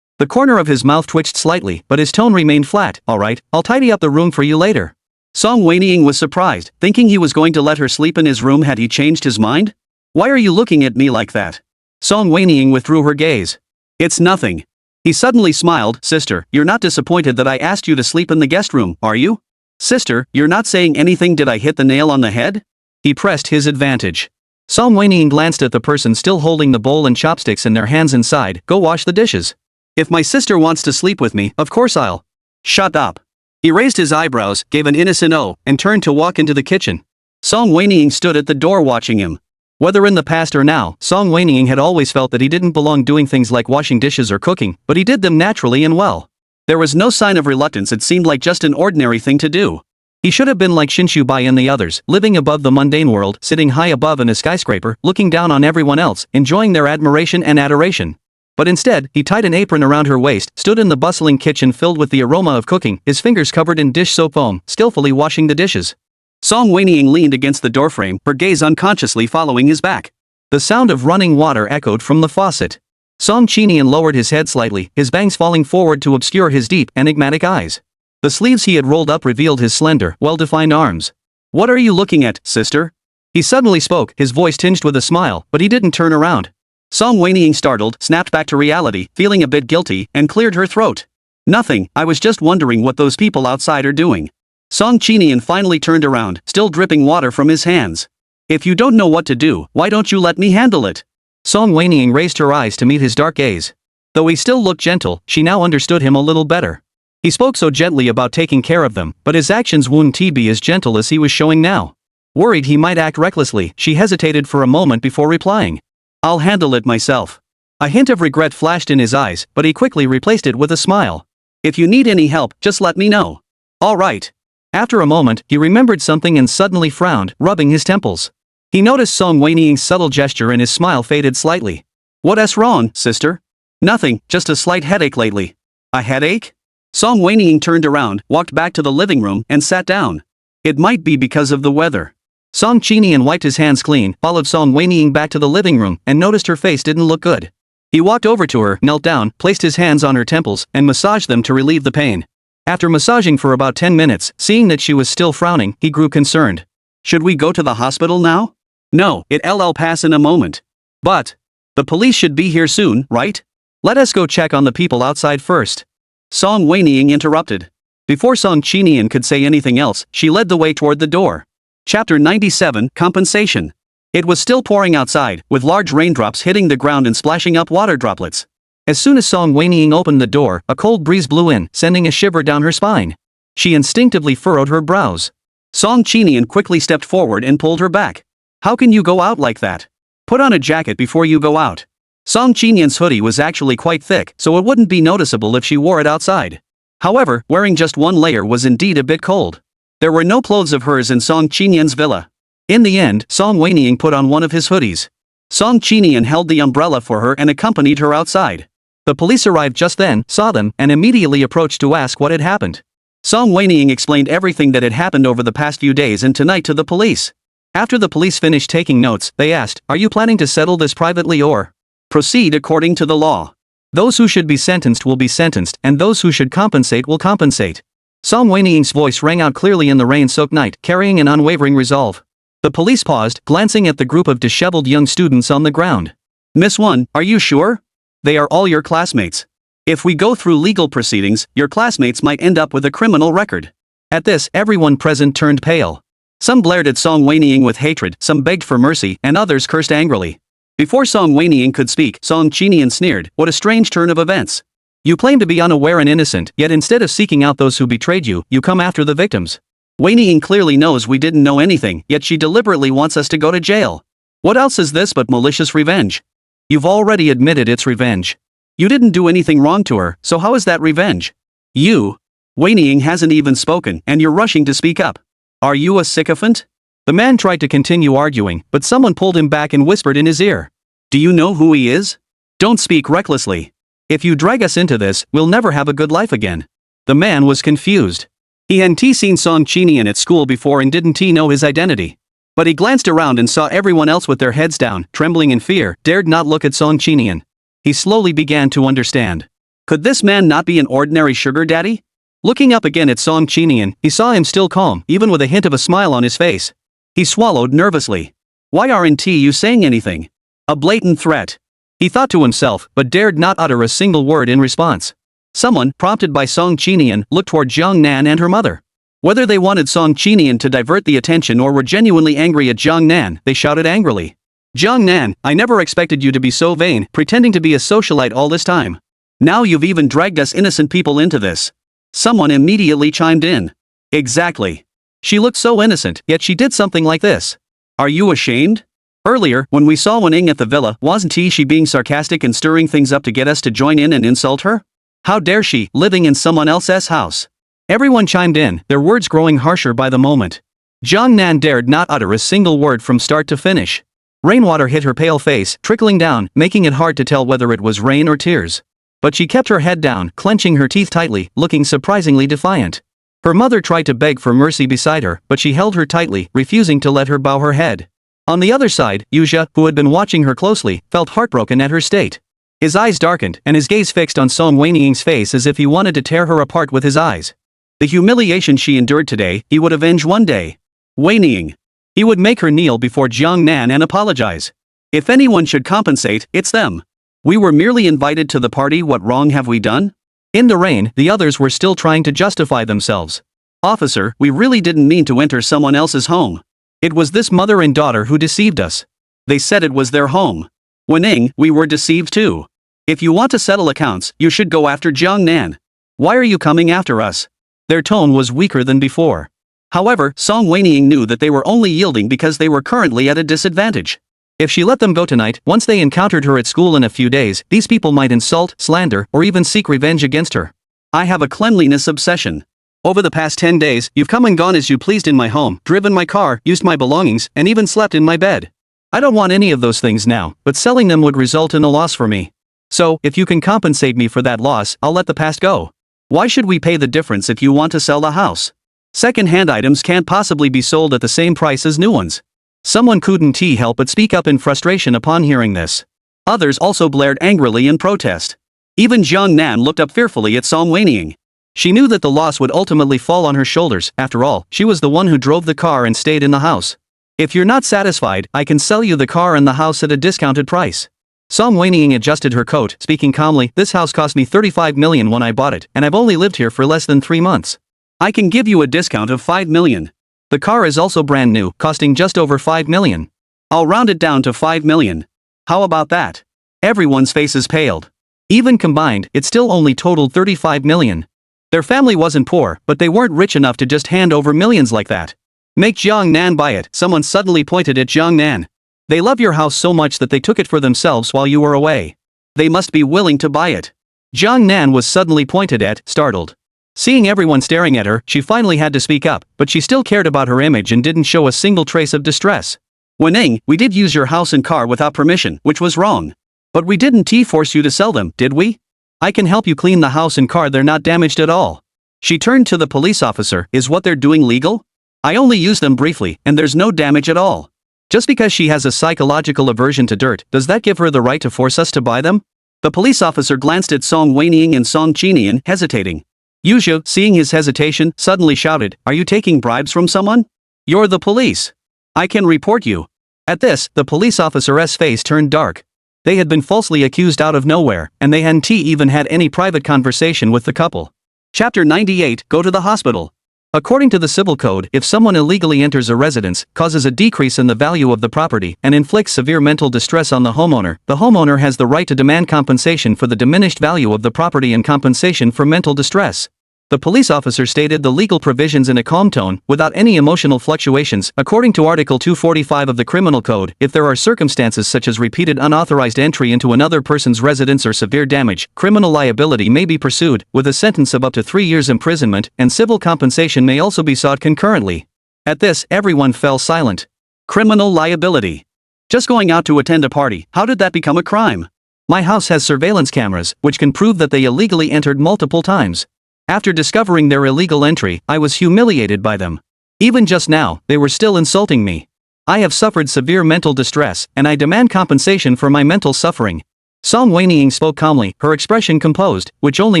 The corner of his mouth twitched slightly, but his tone remained flat. "All right, I'll tidy up the room for you later." Song Wenying was surprised, thinking he was going to let her sleep in his room. Had he changed his mind? "Why are you looking at me like that?" Song Wenying withdrew her gaze. "It's nothing." He suddenly smiled. "Sister, you're not disappointed that I asked you to sleep in the guest room, are you? Sister, you're not saying anything. Did I hit the nail on the head?" He pressed his advantage. Song Wenying glanced at the person still holding the bowl and chopsticks in their hands and sighed. "Go wash the dishes. If my sister wants to sleep with me, of course I'll." "Shut up." He raised his eyebrows, gave an innocent "oh," and turned to walk into the kitchen. Song Wenying stood at the door watching him. Whether in the past or now, Song Wenying had always felt that he didn't belong doing things like washing dishes or cooking, but he did them naturally and well. There was no sign of reluctance. It seemed like just an ordinary thing to do. He should have been like Shinshubai and the others, living above the mundane world, sitting high above in a skyscraper, looking down on everyone else, enjoying their admiration and adoration. But instead, he tied an apron around her waist, stood in the bustling kitchen filled with the aroma of cooking, his fingers covered in dish soap foam, skillfully washing the dishes. Song Wenying leaned against the doorframe, her gaze unconsciously following his back. The sound of running water echoed from the faucet. Song Qinian lowered his head slightly, his bangs falling forward to obscure his deep, enigmatic eyes. The sleeves he had rolled up revealed his slender, well-defined arms. "What are you looking at, sister?" He suddenly spoke, his voice tinged with a smile, but he didn't turn around. Song Wenying, startled, snapped back to reality, feeling a bit guilty, and cleared her throat. "Nothing, I was just wondering what those people outside are doing." Song Qinian finally turned around, still dripping water from his hands. "If you don't know what to do, why don't you let me handle it?" Song Wenying raised her eyes to meet his dark gaze. Though he still looked gentle, she now understood him a little better. He spoke so gently about taking care of them, but his actions wouldn't be as gentle as he was showing now. Worried he might act recklessly, she hesitated for a moment before replying. "I'll handle it myself." A hint of regret flashed in his eyes, but he quickly replaced it with a smile. "If you need any help, just let me know." "All right." After a moment, he remembered something and suddenly frowned, rubbing his temples. He noticed Song Wenying's subtle gesture and his smile faded slightly. What's wrong, sister? Nothing, just a slight headache lately. A headache? Song Wenying turned around, walked back to the living room, and sat down. It might be because of the weather. Song Qinian wiped his hands clean, followed Song Wenying back to the living room, and noticed her face didn't look good. He walked over to her, knelt down, placed his hands on her temples, and massaged them to relieve the pain. After massaging for about 10 minutes, seeing that she was still frowning, he grew concerned. Should we go to the hospital now? No, it'll pass in a moment. But the police should be here soon, right? Let us go check on the people outside first. Song Wenying interrupted. Before Song Qinian could say anything else, she led the way toward the door. Chapter 97, Compensation. It was still pouring outside, with large raindrops hitting the ground and splashing up water droplets. As soon as Song Wenying opened the door, a cold breeze blew in, sending a shiver down her spine. She instinctively furrowed her brows. Song Qinian quickly stepped forward and pulled her back. How can you go out like that? Put on a jacket before you go out. Song Qinian's hoodie was actually quite thick, so it wouldn't be noticeable if she wore it outside. However, wearing just one layer was indeed a bit cold. There were no clothes of hers in Song Qinian's villa. In the end, Song Wenying put on one of his hoodies. Song Qinian held the umbrella for her and accompanied her outside. The police arrived just then, saw them, and immediately approached to ask what had happened. Song Wenying explained everything that had happened over the past few days and tonight to the police. After the police finished taking notes, they asked, "Are you planning to settle this privately or proceed according to the law? Those who should be sentenced will be sentenced, and those who should compensate will compensate." Song Wenying's voice rang out clearly in the rain-soaked night, carrying an unwavering resolve. The police paused, glancing at the group of disheveled young students on the ground. "Miss One, are you sure? They are all your classmates. If we go through legal proceedings, your classmates might end up with a criminal record." At this, everyone present turned pale. Some glared at Song Wenying with hatred, some begged for mercy, and others cursed angrily. Before Song Wenying could speak, Song Qinian sneered, "What a strange turn of events. You claim to be unaware and innocent, yet instead of seeking out those who betrayed you, you come after the victims. Wenying clearly knows we didn't know anything, yet she deliberately wants us to go to jail. What else is this but malicious revenge? You've already admitted it's revenge. You didn't do anything wrong to her, so how is that revenge? You. Wenying hasn't even spoken, and you're rushing to speak up. Are you a sycophant?" The man tried to continue arguing, but someone pulled him back and whispered in his ear. "Do you know who he is? Don't speak recklessly. If you drag us into this, we'll never have a good life again." The man was confused. He hadn't seen Song Qinian at school before and didn't know his identity. But he glanced around and saw everyone else with their heads down, trembling in fear, dared not look at Song Qinian. He slowly began to understand. Could this man not be an ordinary sugar daddy? Looking up again at Song Qinian, he saw him still calm, even with a hint of a smile on his face. He swallowed nervously. "Why aren't you saying anything?" A blatant threat. He thought to himself, but dared not utter a single word in response. Someone, prompted by Song Qinian, looked toward Jiang Nan and her mother. Whether they wanted Song Qinian to divert the attention or were genuinely angry at Jiang Nan, they shouted angrily. "Jiang Nan, I never expected you to be so vain, pretending to be a socialite all this time. Now you've even dragged us innocent people into this." Someone immediately chimed in. "Exactly. She looked so innocent, yet she did something like this. Are you ashamed? Earlier, when we saw Wenying at the villa, wasn't she being sarcastic and stirring things up to get us to join in and insult her? How dare she, living in someone else's house?" Everyone chimed in, their words growing harsher by the moment. Jiang Nan dared not utter a single word from start to finish. Rainwater hit her pale face, trickling down, making it hard to tell whether it was rain or tears. But she kept her head down, clenching her teeth tightly, looking surprisingly defiant. Her mother tried to beg for mercy beside her, but she held her tightly, refusing to let her bow her head. On the other side, Yuzha, who had been watching her closely, felt heartbroken at her state. His eyes darkened, and his gaze fixed on Song Wenying's face as if he wanted to tear her apart with his eyes. The humiliation she endured today, he would avenge one day. Wenying. He would make her kneel before Jiang Nan and apologize. If anyone should compensate, it's them. We were merely invited to the party. What wrong have we done? In the rain, the others were still trying to justify themselves. "Officer, we really didn't mean to enter someone else's home. It was this mother and daughter who deceived us. They said it was their home. Wenying, we were deceived too. If you want to settle accounts, you should go after Jiang Nan. Why are you coming after us?" Their tone was weaker than before. However, Song Wenying knew that they were only yielding because they were currently at a disadvantage. If she let them go tonight, once they encountered her at school in a few days, these people might insult, slander, or even seek revenge against her. "I have a cleanliness obsession. Over the past 10 days, you've come and gone as you pleased in my home, driven my car, used my belongings, and even slept in my bed. I don't want any of those things now, but selling them would result in a loss for me. So, if you can compensate me for that loss, I'll let the past go. Why should we pay the difference if you want to sell the house? Second-hand items can't possibly be sold at the same price as new ones. Someone couldn't help but speak up in frustration upon hearing this. Others also blared angrily in protest. Even Jiang Nan looked up fearfully at Song Wenying. She knew that the loss would ultimately fall on her shoulders. After all, she was the one who drove the car and stayed in the house. If you're not satisfied, I can sell you the car and the house at a discounted price. Song Wenying adjusted her coat, speaking calmly. This house cost me 35 million when I bought it, and I've only lived here for less than 3 months. I can give you a discount of 5 million. The car is also brand new, costing just over 5 million. I'll round it down to 5 million. How about that? Everyone's faces paled. Even combined, it still only totaled 35 million. Their family wasn't poor, but they weren't rich enough to just hand over millions like that. Make Jiang Nan buy it. Someone suddenly pointed at Jiang Nan. They love your house so much that they took it for themselves while you were away. They must be willing to buy it. Jiang Nan was suddenly pointed at, startled. Seeing everyone staring at her, she finally had to speak up, but she still cared about her image and didn't show a single trace of distress. Wenying, we did use your house and car without permission, which was wrong. But we didn't force you to sell them, did we? I can help you clean the house and car, they're not damaged at all. She turned to the police officer. Is what they're doing legal? I only used them briefly, and there's no damage at all. Just because she has a psychological aversion to dirt, does that give her the right to force us to buy them? The police officer glanced at Song Wenying and Song Qinian, hesitating. Yuzhu, seeing his hesitation, suddenly shouted, "Are you taking bribes from someone? You're the police. I can report you." At this, the police officer's face turned dark. They had been falsely accused out of nowhere, and they hadn't even had any private conversation with the couple. Chapter 98, Go to the hospital. According to the civil code, if someone illegally enters a residence, causes a decrease in the value of the property, and inflicts severe mental distress on the homeowner has the right to demand compensation for the diminished value of the property and compensation for mental distress. The police officer stated the legal provisions in a calm tone, without any emotional fluctuations. According to Article 245 of the Criminal Code, if there are circumstances such as repeated unauthorized entry into another person's residence or severe damage, criminal liability may be pursued, with a sentence of up to 3 years imprisonment, and civil compensation may also be sought concurrently. At this, everyone fell silent. Criminal liability. Just going out to attend a party, how did that become a crime? My house has surveillance cameras, which can prove that they illegally entered multiple times. After discovering their illegal entry, I was humiliated by them. Even just now, they were still insulting me. I have suffered severe mental distress, and I demand compensation for my mental suffering. Song Wenying spoke calmly, her expression composed, which only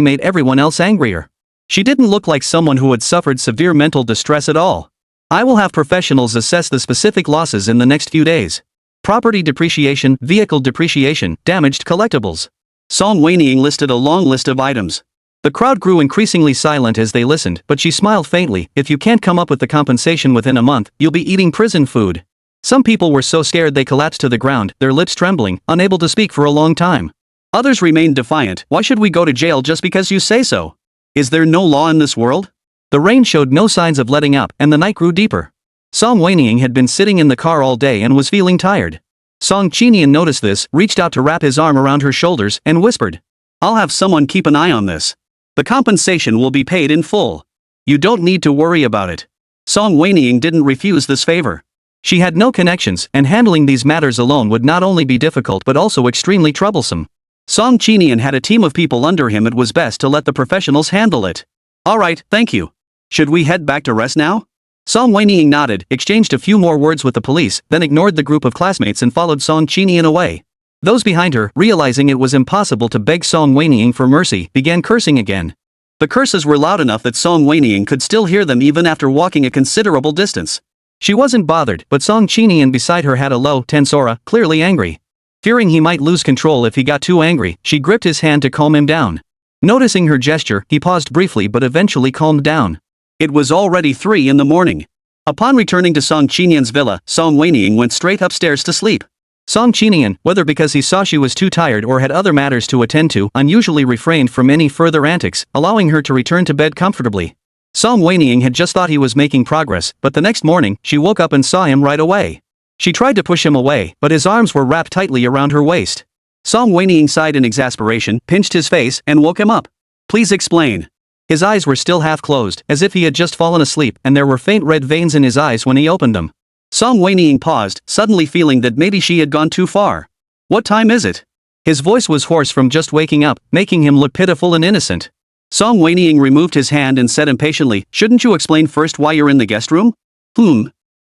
made everyone else angrier. She didn't look like someone who had suffered severe mental distress at all. I will have professionals assess the specific losses in the next few days. Property depreciation, vehicle depreciation, damaged collectibles. Song Wenying listed a long list of items. The crowd grew increasingly silent as they listened, but she smiled faintly. If you can't come up with the compensation within a month, you'll be eating prison food. Some people were so scared they collapsed to the ground, their lips trembling, unable to speak for a long time. Others remained defiant. Why should we go to jail just because you say so? Is there no law in this world? The rain showed no signs of letting up, and the night grew deeper. Song Wenying had been sitting in the car all day and was feeling tired. Song Qinian noticed this, reached out to wrap his arm around her shoulders, and whispered, "I'll have someone keep an eye on this. The compensation will be paid in full. You don't need to worry about it." Song Wenying didn't refuse this favor. She had no connections, and handling these matters alone would not only be difficult but also extremely troublesome. Song Qinian had a team of people under him. It was best to let the professionals handle it. "All right, thank you. Should we head back to rest now?" Song Wenying nodded, exchanged a few more words with the police, then ignored the group of classmates and followed Song Qinian away. Those behind her, realizing it was impossible to beg Song Wenying for mercy, began cursing again. The curses were loud enough that Song Wenying could still hear them even after walking a considerable distance. She wasn't bothered, but Song Qinian beside her had a low, tense aura, clearly angry. Fearing he might lose control if he got too angry, she gripped his hand to calm him down. Noticing her gesture, he paused briefly but eventually calmed down. It was already 3 in the morning. Upon returning to Song Qinian's villa, Song Wenying went straight upstairs to sleep. Song Qinian, whether because he saw she was too tired or had other matters to attend to, unusually refrained from any further antics, allowing her to return to bed comfortably. Song Wenying had just thought he was making progress, but the next morning, she woke up and saw him right away. She tried to push him away, but his arms were wrapped tightly around her waist. Song Wenying sighed in exasperation, pinched his face, and woke him up. "Please explain." His eyes were still half closed, as if he had just fallen asleep, and there were faint red veins in his eyes when he opened them. Song Wenying paused, suddenly feeling that maybe she had gone too far. What time is it? His voice was hoarse from just waking up, making him look pitiful and innocent. Song Wenying removed his hand and said impatiently, "Shouldn't you explain first why you're in the guest room?"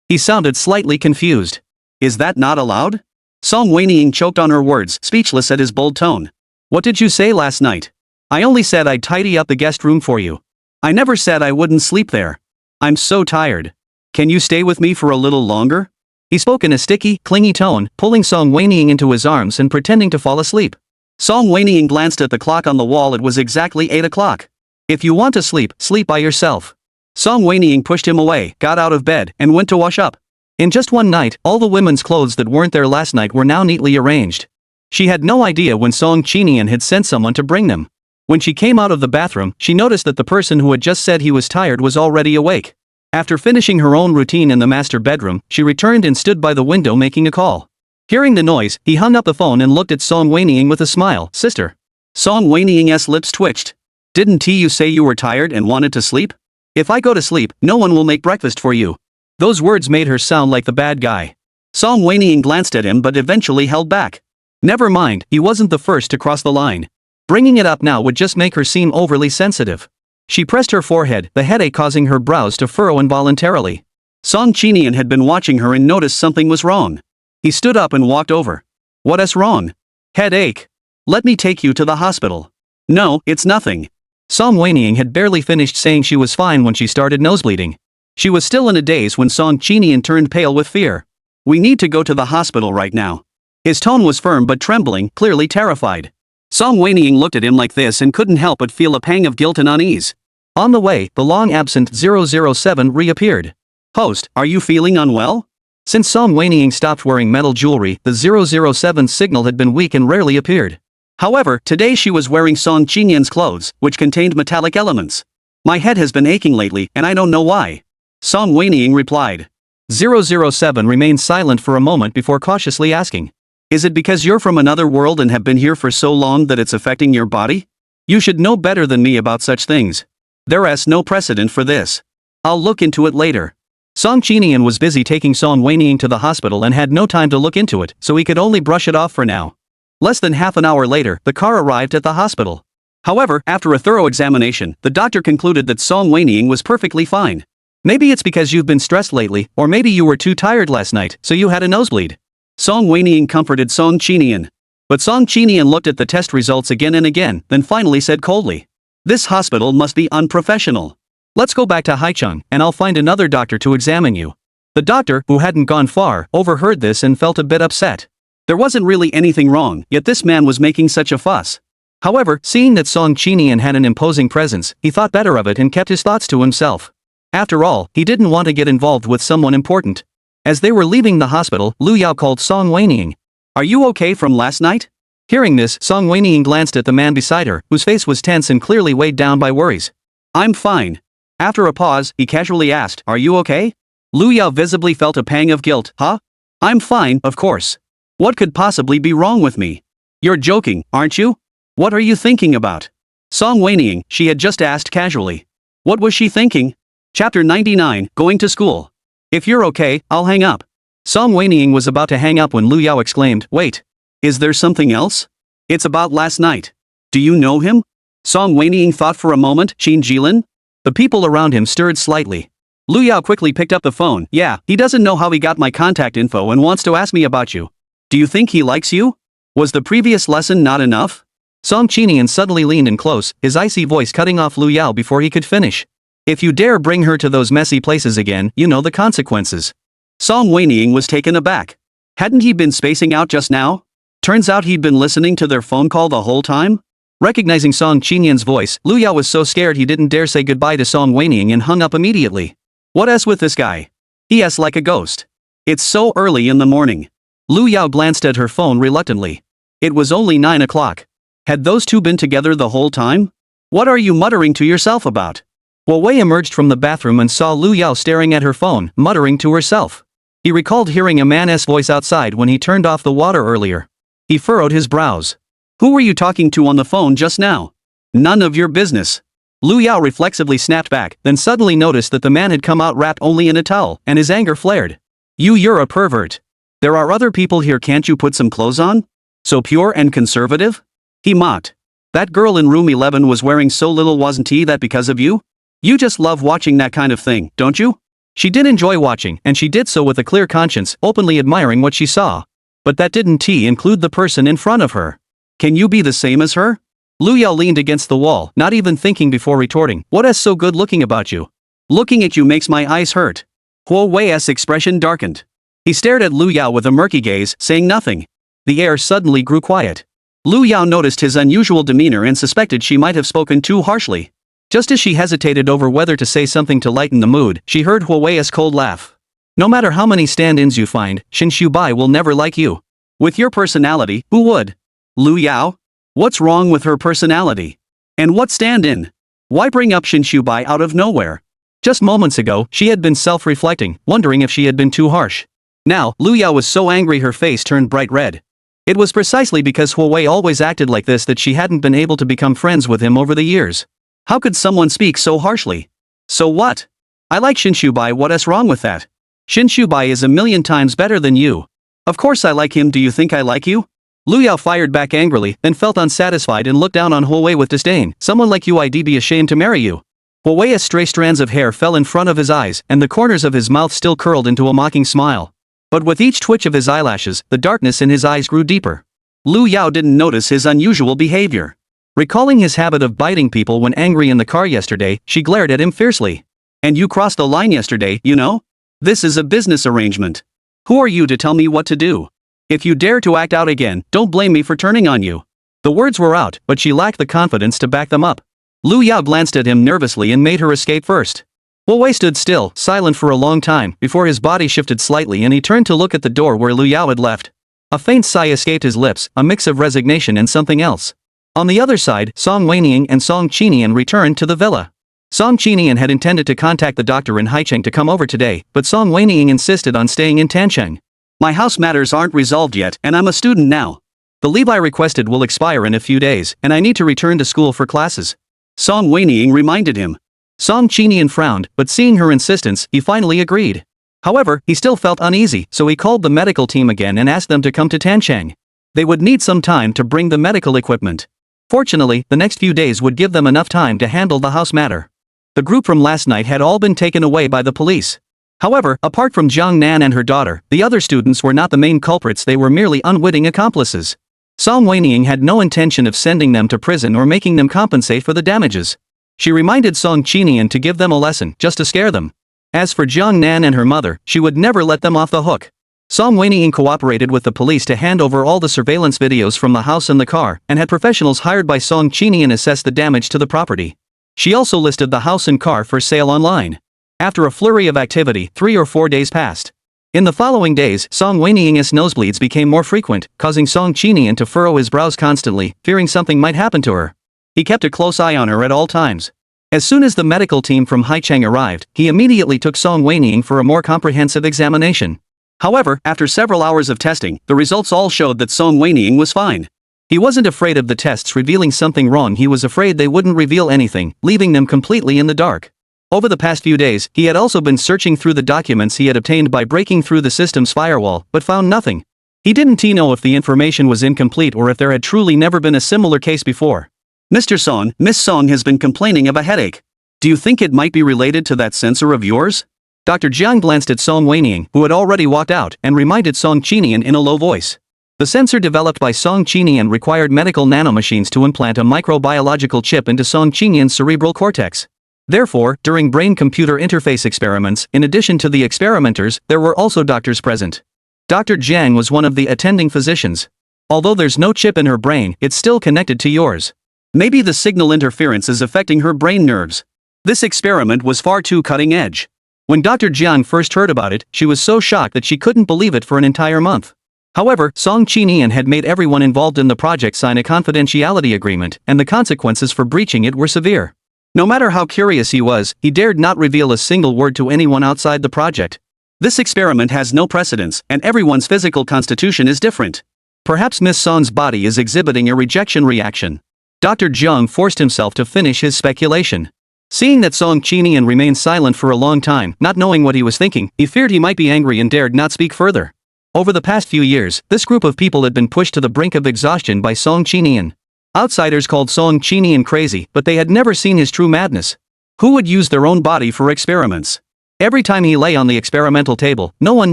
He sounded slightly confused. "Is that not allowed?" Song Wenying choked on her words, speechless at his bold tone. "What did you say last night?" "I only said I'd tidy up the guest room for you. I never said I wouldn't sleep there. I'm so tired. Can you stay with me for a little longer?" He spoke in a sticky, clingy tone, pulling Song Wenying into his arms and pretending to fall asleep. Song Wenying glanced at the clock on the wall. It was exactly 8 o'clock. "If you want to sleep, sleep by yourself." Song Wenying pushed him away, got out of bed, and went to wash up. In just one night, all the women's clothes that weren't there last night were now neatly arranged. She had no idea when Song Qinian had sent someone to bring them. When she came out of the bathroom, she noticed that the person who had just said he was tired was already awake. After finishing her own routine in the master bedroom, she returned and stood by the window making a call. Hearing the noise, he hung up the phone and looked at Song Wenying with a smile. "Sister." Song Wenying's lips twitched. "Didn't you say you were tired and wanted to sleep? If I go to sleep, no one will make breakfast for you." Those words made her sound like the bad guy. Song Wenying glanced at him but eventually held back. Never mind, he wasn't the first to cross the line. Bringing it up now would just make her seem overly sensitive. She pressed her forehead, the headache causing her brows to furrow involuntarily. Song Qinian had been watching her and noticed something was wrong. He stood up and walked over. "What's wrong?" "Headache. Let me take you to the hospital." "No, it's nothing." Song Wenying had barely finished saying she was fine when she started nosebleeding. She was still in a daze when Song Qinian turned pale with fear. "We need to go to the hospital right now." His tone was firm but trembling, clearly terrified. Song Wenying looked at him like this and couldn't help but feel a pang of guilt and unease. On the way, the long-absent 007 reappeared. "Host, are you feeling unwell?" Since Song Wenying stopped wearing metal jewelry, the 007's signal had been weak and rarely appeared. However, today she was wearing Song Qinian's clothes, which contained metallic elements. "My head has been aching lately, and I don't know why," Song Wenying replied. 007 remained silent for a moment before cautiously asking, "Is it because you're from another world and have been here for so long that it's affecting your body? You should know better than me about such things. There's no precedent for this. I'll look into it later." Song Qinian was busy taking Song Wenying to the hospital and had no time to look into it, so he could only brush it off for now. Less than half an hour later, the car arrived at the hospital. However, after a thorough examination, the doctor concluded that Song Wenying was perfectly fine. "Maybe it's because you've been stressed lately, or maybe you were too tired last night, so you had a nosebleed." Song Wenying comforted Song Qinian. But Song Qinian looked at the test results again and again, then finally said coldly, "This hospital must be unprofessional. Let's go back to Haicheng, and I'll find another doctor to examine you." The doctor, who hadn't gone far, overheard this and felt a bit upset. There wasn't really anything wrong, yet this man was making such a fuss. However, seeing that Song Qinian had an imposing presence, he thought better of it and kept his thoughts to himself. After all, he didn't want to get involved with someone important. As they were leaving the hospital, Lu Yao called Song Wenying. "Are you okay from last night?" Hearing this, Song Wenying glanced at the man beside her, whose face was tense and clearly weighed down by worries. "I'm fine." After a pause, he casually asked, "Are you okay?" Lu Yao visibly felt a pang of guilt. "Huh? I'm fine, of course. What could possibly be wrong with me?" "You're joking, aren't you? What are you thinking about?" Song Wenying, she had just asked casually. What was she thinking? Chapter 99, Going to School. "If you're okay, I'll hang up." Song Wenying was about to hang up when Lu Yao exclaimed, "Wait. Is there something else? It's about last night. Do you know him?" Song Wenying thought for a moment. "Qin Jilin?" The people around him stirred slightly. Lu Yao quickly picked up the phone. "Yeah, he doesn't know how he got my contact info and wants to ask me about you. Do you think he likes you? Was the previous lesson not enough?" Song Qinian suddenly leaned in close, his icy voice cutting off Lu Yao before he could finish. "If you dare bring her to those messy places again, you know the consequences." Song Wenying was taken aback. Hadn't he been spacing out just now? Turns out he'd been listening to their phone call the whole time? Recognizing Song Qinian's voice, Lu Yao was so scared he didn't dare say goodbye to Song Wenying and hung up immediately. "What's with this guy? He's like a ghost. It's so early in the morning." Lu Yao glanced at her phone reluctantly. It was only 9 o'clock. Had those two been together the whole time? "What are you muttering to yourself about?" Wei emerged from the bathroom and saw Lu Yao staring at her phone, muttering to herself. He recalled hearing a man's voice outside when he turned off the water earlier. He furrowed his brows. "Who were you talking to on the phone just now?" "None of your business." Lu Yao reflexively snapped back, then suddenly noticed that the man had come out wrapped only in a towel, and his anger flared. You're a pervert. There are other people here, can't you put some clothes on? So pure and conservative? He mocked. That girl in room 11 was wearing so little, wasn't that because of you? You just love watching that kind of thing, don't you? She did enjoy watching, and she did so with a clear conscience, openly admiring what she saw. But that didn't include the person in front of her. Can you be the same as her? Lu Yao leaned against the wall, not even thinking before retorting, "What's so good looking about you? Looking at you makes my eyes hurt." Huo Wei's expression darkened. He stared at Lu Yao with a murky gaze, saying nothing. The air suddenly grew quiet. Lu Yao noticed his unusual demeanor and suspected she might have spoken too harshly. Just as she hesitated over whether to say something to lighten the mood, she heard Huo Wei's cold laugh. "No matter how many stand-ins you find, Shin Bai will never like you. With your personality, who would? Lu Yao? What's wrong with her personality? And what stand-in? Why bring up Shin Bai out of nowhere?" Just moments ago, she had been self-reflecting, wondering if she had been too harsh. Now, Lu Yao was so angry her face turned bright red. It was precisely because Huo Wei always acted like this that she hadn't been able to become friends with him over the years. How could someone speak so harshly? So what? I like Shin Bai, what's wrong with that? Shin Bai is a million times better than you. Of course I like him, do you think I like you? Lu Yao fired back angrily, then felt unsatisfied and looked down on Huo Wei with disdain. "Someone like you, I'd be ashamed to marry you." Huo Wei's stray strands of hair fell in front of his eyes, and the corners of his mouth still curled into a mocking smile. But with each twitch of his eyelashes, the darkness in his eyes grew deeper. Lu Yao didn't notice his unusual behavior. Recalling his habit of biting people when angry in the car yesterday, she glared at him fiercely. "And you crossed the line yesterday, you know? This is a business arrangement. Who are you to tell me what to do? If you dare to act out again, don't blame me for turning on you." The words were out, but she lacked the confidence to back them up. Lu Yao glanced at him nervously and made her escape first. Huo Wei stood still, silent for a long time, before his body shifted slightly and he turned to look at the door where Lu Yao had left. A faint sigh escaped his lips, a mix of resignation and something else. On the other side, Song Wenying and Song Qinian returned to the villa. Song Qinian had intended to contact the doctor in Haicheng to come over today, but Song Wenying insisted on staying in Tancheng. "My house matters aren't resolved yet, and I'm a student now. The leave I requested will expire in a few days, and I need to return to school for classes," Song Wenying reminded him. Song Qinian frowned, but seeing her insistence, he finally agreed. However, he still felt uneasy, so he called the medical team again and asked them to come to Tancheng. They would need some time to bring the medical equipment. Fortunately, the next few days would give them enough time to handle the house matter. The group from last night had all been taken away by the police. However, apart from Jiang Nan and her daughter, the other students were not the main culprits, they were merely unwitting accomplices. Song Wenying had no intention of sending them to prison or making them compensate for the damages. She reminded Song Qinian to give them a lesson, just to scare them. As for Jiang Nan and her mother, she would never let them off the hook. Song Wenying cooperated with the police to hand over all the surveillance videos from the house and the car, and had professionals hired by Song Qinian assess the damage to the property. She also listed the house and car for sale online. After a flurry of activity, 3 or 4 days passed. In the following days, Song Wenying's nosebleeds became more frequent, causing Song Qinian to furrow his brows constantly, fearing something might happen to her. He kept a close eye on her at all times. As soon as the medical team from Haicheng arrived, he immediately took Song Wenying for a more comprehensive examination. However, after several hours of testing, the results all showed that Song Wenying was fine. He wasn't afraid of the tests revealing something wrong, he was afraid they wouldn't reveal anything, leaving them completely in the dark. Over the past few days, he had also been searching through the documents he had obtained by breaking through the system's firewall, but found nothing. He didn't know if the information was incomplete or if there had truly never been a similar case before. "Mr. Song, Miss Song has been complaining of a headache. Do you think it might be related to that sensor of yours?" Dr. Jiang glanced at Song Wenying, who had already walked out, and reminded Song Qinian in a low voice. The sensor developed by Song Qinian required medical nanomachines to implant a microbiological chip into Song Qinian's cerebral cortex. Therefore, during brain-computer interface experiments, in addition to the experimenters, there were also doctors present. Dr. Jiang was one of the attending physicians. "Although there's no chip in her brain, it's still connected to yours. Maybe the signal interference is affecting her brain nerves." This experiment was far too cutting edge. When Dr. Jiang first heard about it, she was so shocked that she couldn't believe it for an entire month. However, Song Qinian had made everyone involved in the project sign a confidentiality agreement, and the consequences for breaching it were severe. No matter how curious he was, he dared not reveal a single word to anyone outside the project. This experiment has no precedence, and everyone's physical constitution is different. Perhaps Miss Song's body is exhibiting a rejection reaction. Dr. Zhang forced himself to finish his speculation. Seeing that Song Qinian remained silent for a long time, not knowing what he was thinking, he feared he might be angry and dared not speak further. Over the past few years, this group of people had been pushed to the brink of exhaustion by Song Qinian. Outsiders called Song Qinian crazy, but they had never seen his true madness. Who would use their own body for experiments? Every time he lay on the experimental table, no one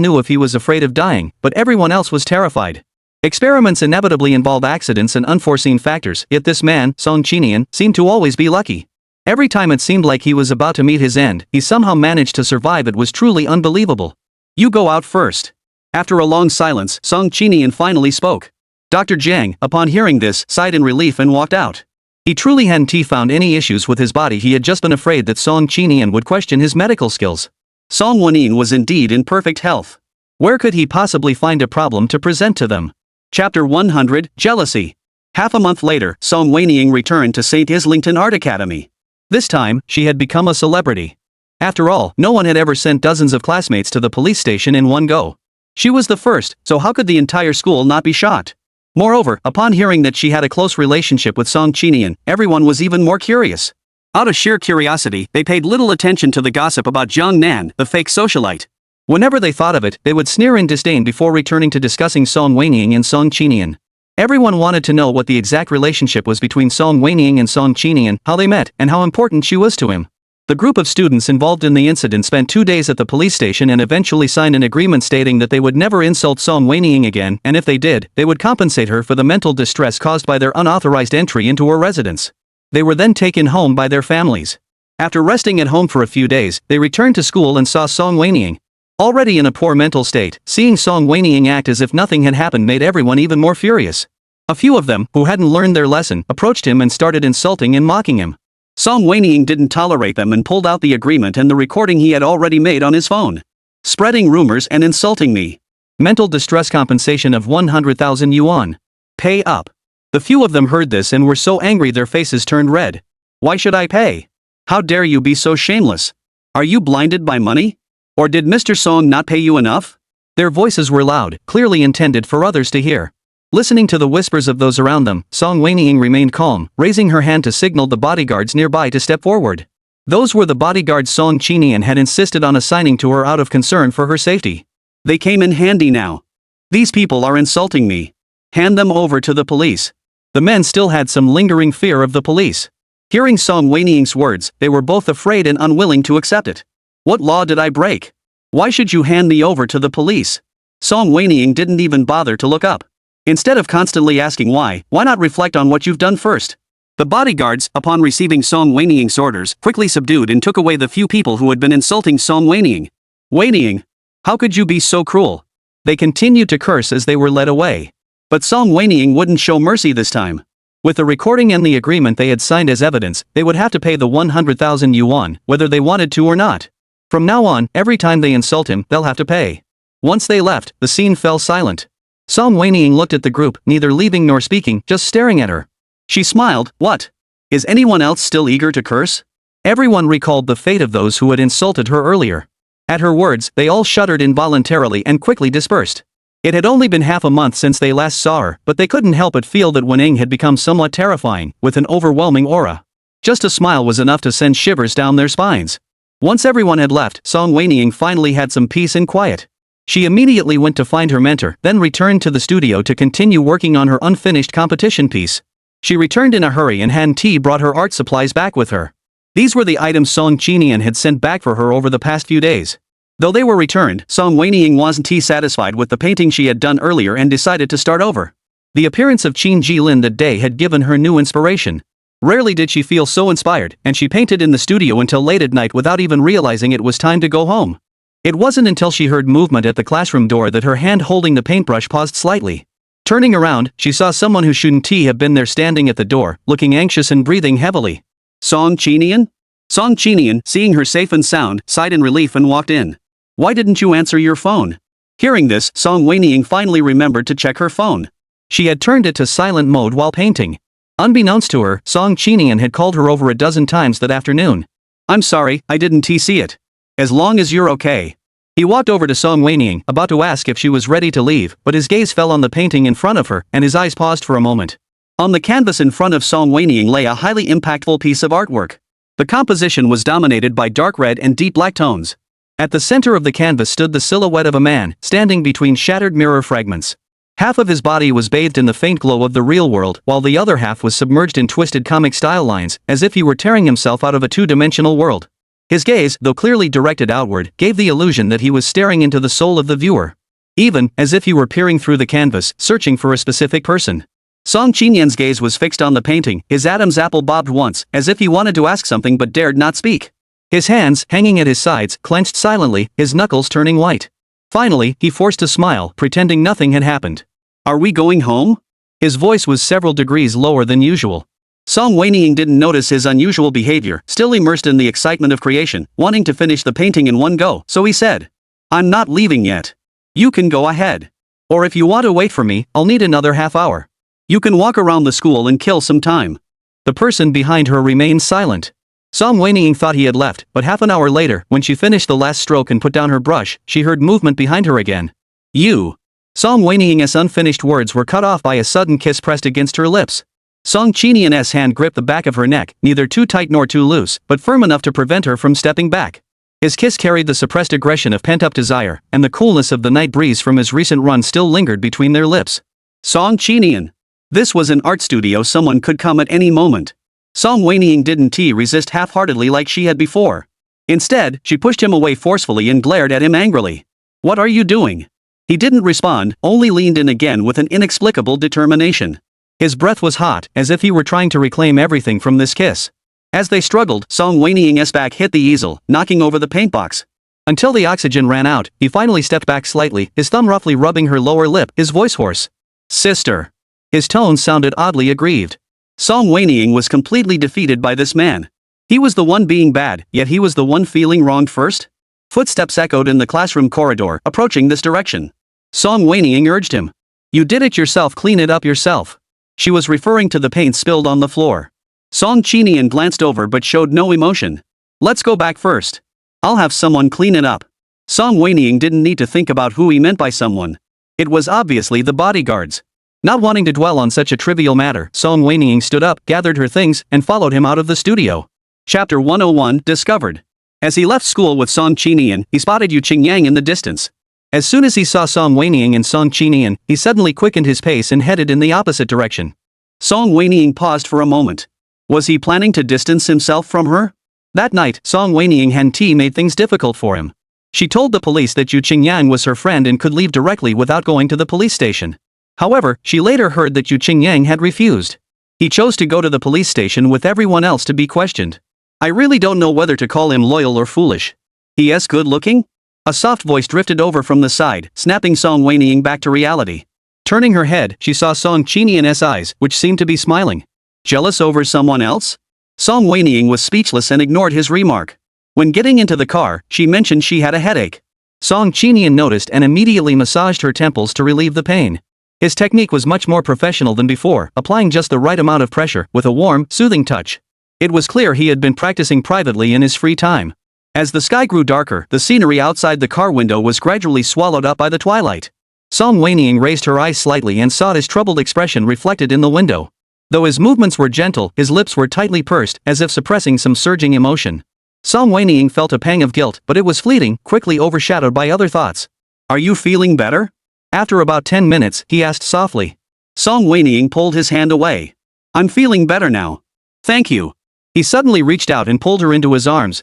knew if he was afraid of dying, but everyone else was terrified. Experiments inevitably involve accidents and unforeseen factors, yet this man, Song Qinian, seemed to always be lucky. Every time it seemed like he was about to meet his end, he somehow managed to survive. It was truly unbelievable. You go out first. After a long silence, Song Qinian finally spoke. Dr. Zhang, upon hearing this, sighed in relief and walked out. He truly hadn't found any issues with his body. He had just been afraid that Song Qinian would question his medical skills. Song Wenying was indeed in perfect health. Where could he possibly find a problem to present to them? Chapter 100, Jealousy. Half a month later, Song Wenying returned to St. Islington Art Academy. This time, she had become a celebrity. After all, no one had ever sent dozens of classmates to the police station in one go. She was the first, so how could the entire school not be shocked? Moreover, upon hearing that she had a close relationship with Song Qinian, everyone was even more curious. Out of sheer curiosity, they paid little attention to the gossip about Jiang Nan, the fake socialite. Whenever they thought of it, they would sneer in disdain before returning to discussing Song Wenying and Song Qinian. Everyone wanted to know what the exact relationship was between Song Wenying and Song Qinian, how they met, and how important she was to him. The group of students involved in the incident spent 2 days at the police station and eventually signed an agreement stating that they would never insult Song Wenying again, and if they did, they would compensate her for the mental distress caused by their unauthorized entry into her residence. They were then taken home by their families. After resting at home for a few days, they returned to school and saw Song Wenying. Already in a poor mental state, seeing Song Wenying act as if nothing had happened made everyone even more furious. A few of them, who hadn't learned their lesson, approached him and started insulting and mocking him. Song Wenying didn't tolerate them and pulled out the agreement and the recording he had already made on his phone. Spreading rumors and insulting me. Mental distress compensation of 100,000 yuan. Pay up. The few of them heard this and were so angry their faces turned red. Why should I pay? How dare you be so shameless? Are you blinded by money? Or did Mr. Song not pay you enough? Their voices were loud, clearly intended for others to hear. Listening to the whispers of those around them, Song Wenying remained calm, raising her hand to signal the bodyguards nearby to step forward. Those were the bodyguards Song Qinian had insisted on assigning to her out of concern for her safety. They came in handy now. These people are insulting me. Hand them over to the police. The men still had some lingering fear of the police. Hearing Song Wenying's words, they were both afraid and unwilling to accept it. What law did I break? Why should you hand me over to the police? Song Wenying didn't even bother to look up. Instead of constantly asking why not reflect on what you've done first? The bodyguards, upon receiving Song Wenying's orders, quickly subdued and took away the few people who had been insulting Song Wenying. Wenying, how could you be so cruel? They continued to curse as they were led away. But Song Wenying wouldn't show mercy this time. With the recording and the agreement they had signed as evidence, they would have to pay the 100,000 yuan, whether they wanted to or not. From now on, every time they insult him, they'll have to pay. Once they left, the scene fell silent. Song Wenying looked at the group, neither leaving nor speaking, just staring at her. She smiled. What? Is anyone else still eager to curse? Everyone recalled the fate of those who had insulted her earlier. At her words, they all shuddered involuntarily and quickly dispersed. It had only been half a month since they last saw her, but they couldn't help but feel that Wenying had become somewhat terrifying, with an overwhelming aura. Just a smile was enough to send shivers down their spines. Once everyone had left, Song Wenying finally had some peace and quiet. She immediately went to find her mentor, then returned to the studio to continue working on her unfinished competition piece. She returned in a hurry and Han Ti brought her art supplies back with her. These were the items Song Qinian had sent back for her over the past few days. Though they were returned, Song Wenying wasn't satisfied with the painting she had done earlier and decided to start over. The appearance of Qin Jilin that day had given her new inspiration. Rarely did she feel so inspired, and she painted in the studio until late at night without even realizing it was time to go home. It wasn't until she heard movement at the classroom door that her hand holding the paintbrush paused slightly. Turning around, she saw someone who shouldn't have been there standing at the door, looking anxious and breathing heavily. Song Qinian? Song Qinian, seeing her safe and sound, sighed in relief and walked in. Why didn't you answer your phone? Hearing this, Song Wenying finally remembered to check her phone. She had turned it to silent mode while painting. Unbeknownst to her, Song Qinian had called her over a dozen times that afternoon. I'm sorry, I didn't see it. As long as you're okay. He walked over to Song Wenying, about to ask if she was ready to leave, but his gaze fell on the painting in front of her, and his eyes paused for a moment. On the canvas in front of Song Wenying lay a highly impactful piece of artwork. The composition was dominated by dark red and deep black tones. At the center of the canvas stood the silhouette of a man, standing between shattered mirror fragments. Half of his body was bathed in the faint glow of the real world, while the other half was submerged in twisted comic-style lines, as if he were tearing himself out of a two-dimensional world. His gaze, though clearly directed outward, gave the illusion that he was staring into the soul of the viewer. Even, as if he were peering through the canvas, searching for a specific person. Song Qinian's gaze was fixed on the painting, his Adam's apple bobbed once, as if he wanted to ask something but dared not speak. His hands, hanging at his sides, clenched silently, his knuckles turning white. Finally, he forced a smile, pretending nothing had happened. "Are we going home?" His voice was several degrees lower than usual. Song Wenying didn't notice his unusual behavior, still immersed in the excitement of creation, wanting to finish the painting in one go, so he said, "I'm not leaving yet. You can go ahead. Or if you want to wait for me, I'll need another half hour. You can walk around the school and kill some time." The person behind her remained silent. Song Wenying thought he had left, but half an hour later, when she finished the last stroke and put down her brush, she heard movement behind her again. "You." Song Wenying's unfinished words were cut off by a sudden kiss pressed against her lips. Song Qinian's hand gripped the back of her neck, neither too tight nor too loose, but firm enough to prevent her from stepping back. His kiss carried the suppressed aggression of pent-up desire, and the coolness of the night breeze from his recent run still lingered between their lips. Song Qinian. This was an art studio, someone could come at any moment. Song Wenying didn't resist half-heartedly like she had before. Instead, she pushed him away forcefully and glared at him angrily. "What are you doing?" He didn't respond, only leaned in again with an inexplicable determination. His breath was hot, as if he were trying to reclaim everything from this kiss. As they struggled, Song Wenying's back hit the easel, knocking over the paintbox. Until the oxygen ran out, he finally stepped back slightly, his thumb roughly rubbing her lower lip, his voice hoarse. "Sister." His tone sounded oddly aggrieved. Song Wenying was completely defeated by this man. He was the one being bad, yet he was the one feeling wronged first? Footsteps echoed in the classroom corridor, approaching this direction. Song Wenying urged him. "You did it yourself, clean it up yourself." She was referring to the paint spilled on the floor. Song Qinian glanced over but showed no emotion. "Let's go back first. I'll have someone clean it up." Song Wenying didn't need to think about who he meant by someone. It was obviously the bodyguards. Not wanting to dwell on such a trivial matter, Song Wenying stood up, gathered her things, and followed him out of the studio. Chapter 101 Discovered. As he left school with Song Qinian, he spotted Yu Qingyang in the distance. As soon as he saw Song Wenying and Song Qinian, he suddenly quickened his pace and headed in the opposite direction. Song Wenying paused for a moment. Was he planning to distance himself from her? That night, Song Wenying Henti made things difficult for him. She told the police that Yu Qingyang was her friend and could leave directly without going to the police station. However, she later heard that Yu Qingyang had refused. He chose to go to the police station with everyone else to be questioned. "I really don't know whether to call him loyal or foolish. He is good looking?" A soft voice drifted over from the side, snapping Song Wenying back to reality. Turning her head, she saw Song Qinian's eyes, which seemed to be smiling. Jealous over someone else? Song Wenying was speechless and ignored his remark. When getting into the car, she mentioned she had a headache. Song Qinian noticed and immediately massaged her temples to relieve the pain. His technique was much more professional than before, applying just the right amount of pressure, with a warm, soothing touch. It was clear he had been practicing privately in his free time. As the sky grew darker, the scenery outside the car window was gradually swallowed up by the twilight. Song Wenying raised her eyes slightly and saw his troubled expression reflected in the window. Though his movements were gentle, his lips were tightly pursed, as if suppressing some surging emotion. Song Wenying felt a pang of guilt, but it was fleeting, quickly overshadowed by other thoughts. "Are you feeling better?" After about 10 minutes, he asked softly. Song Wenying pulled his hand away. "I'm feeling better now. Thank you." He suddenly reached out and pulled her into his arms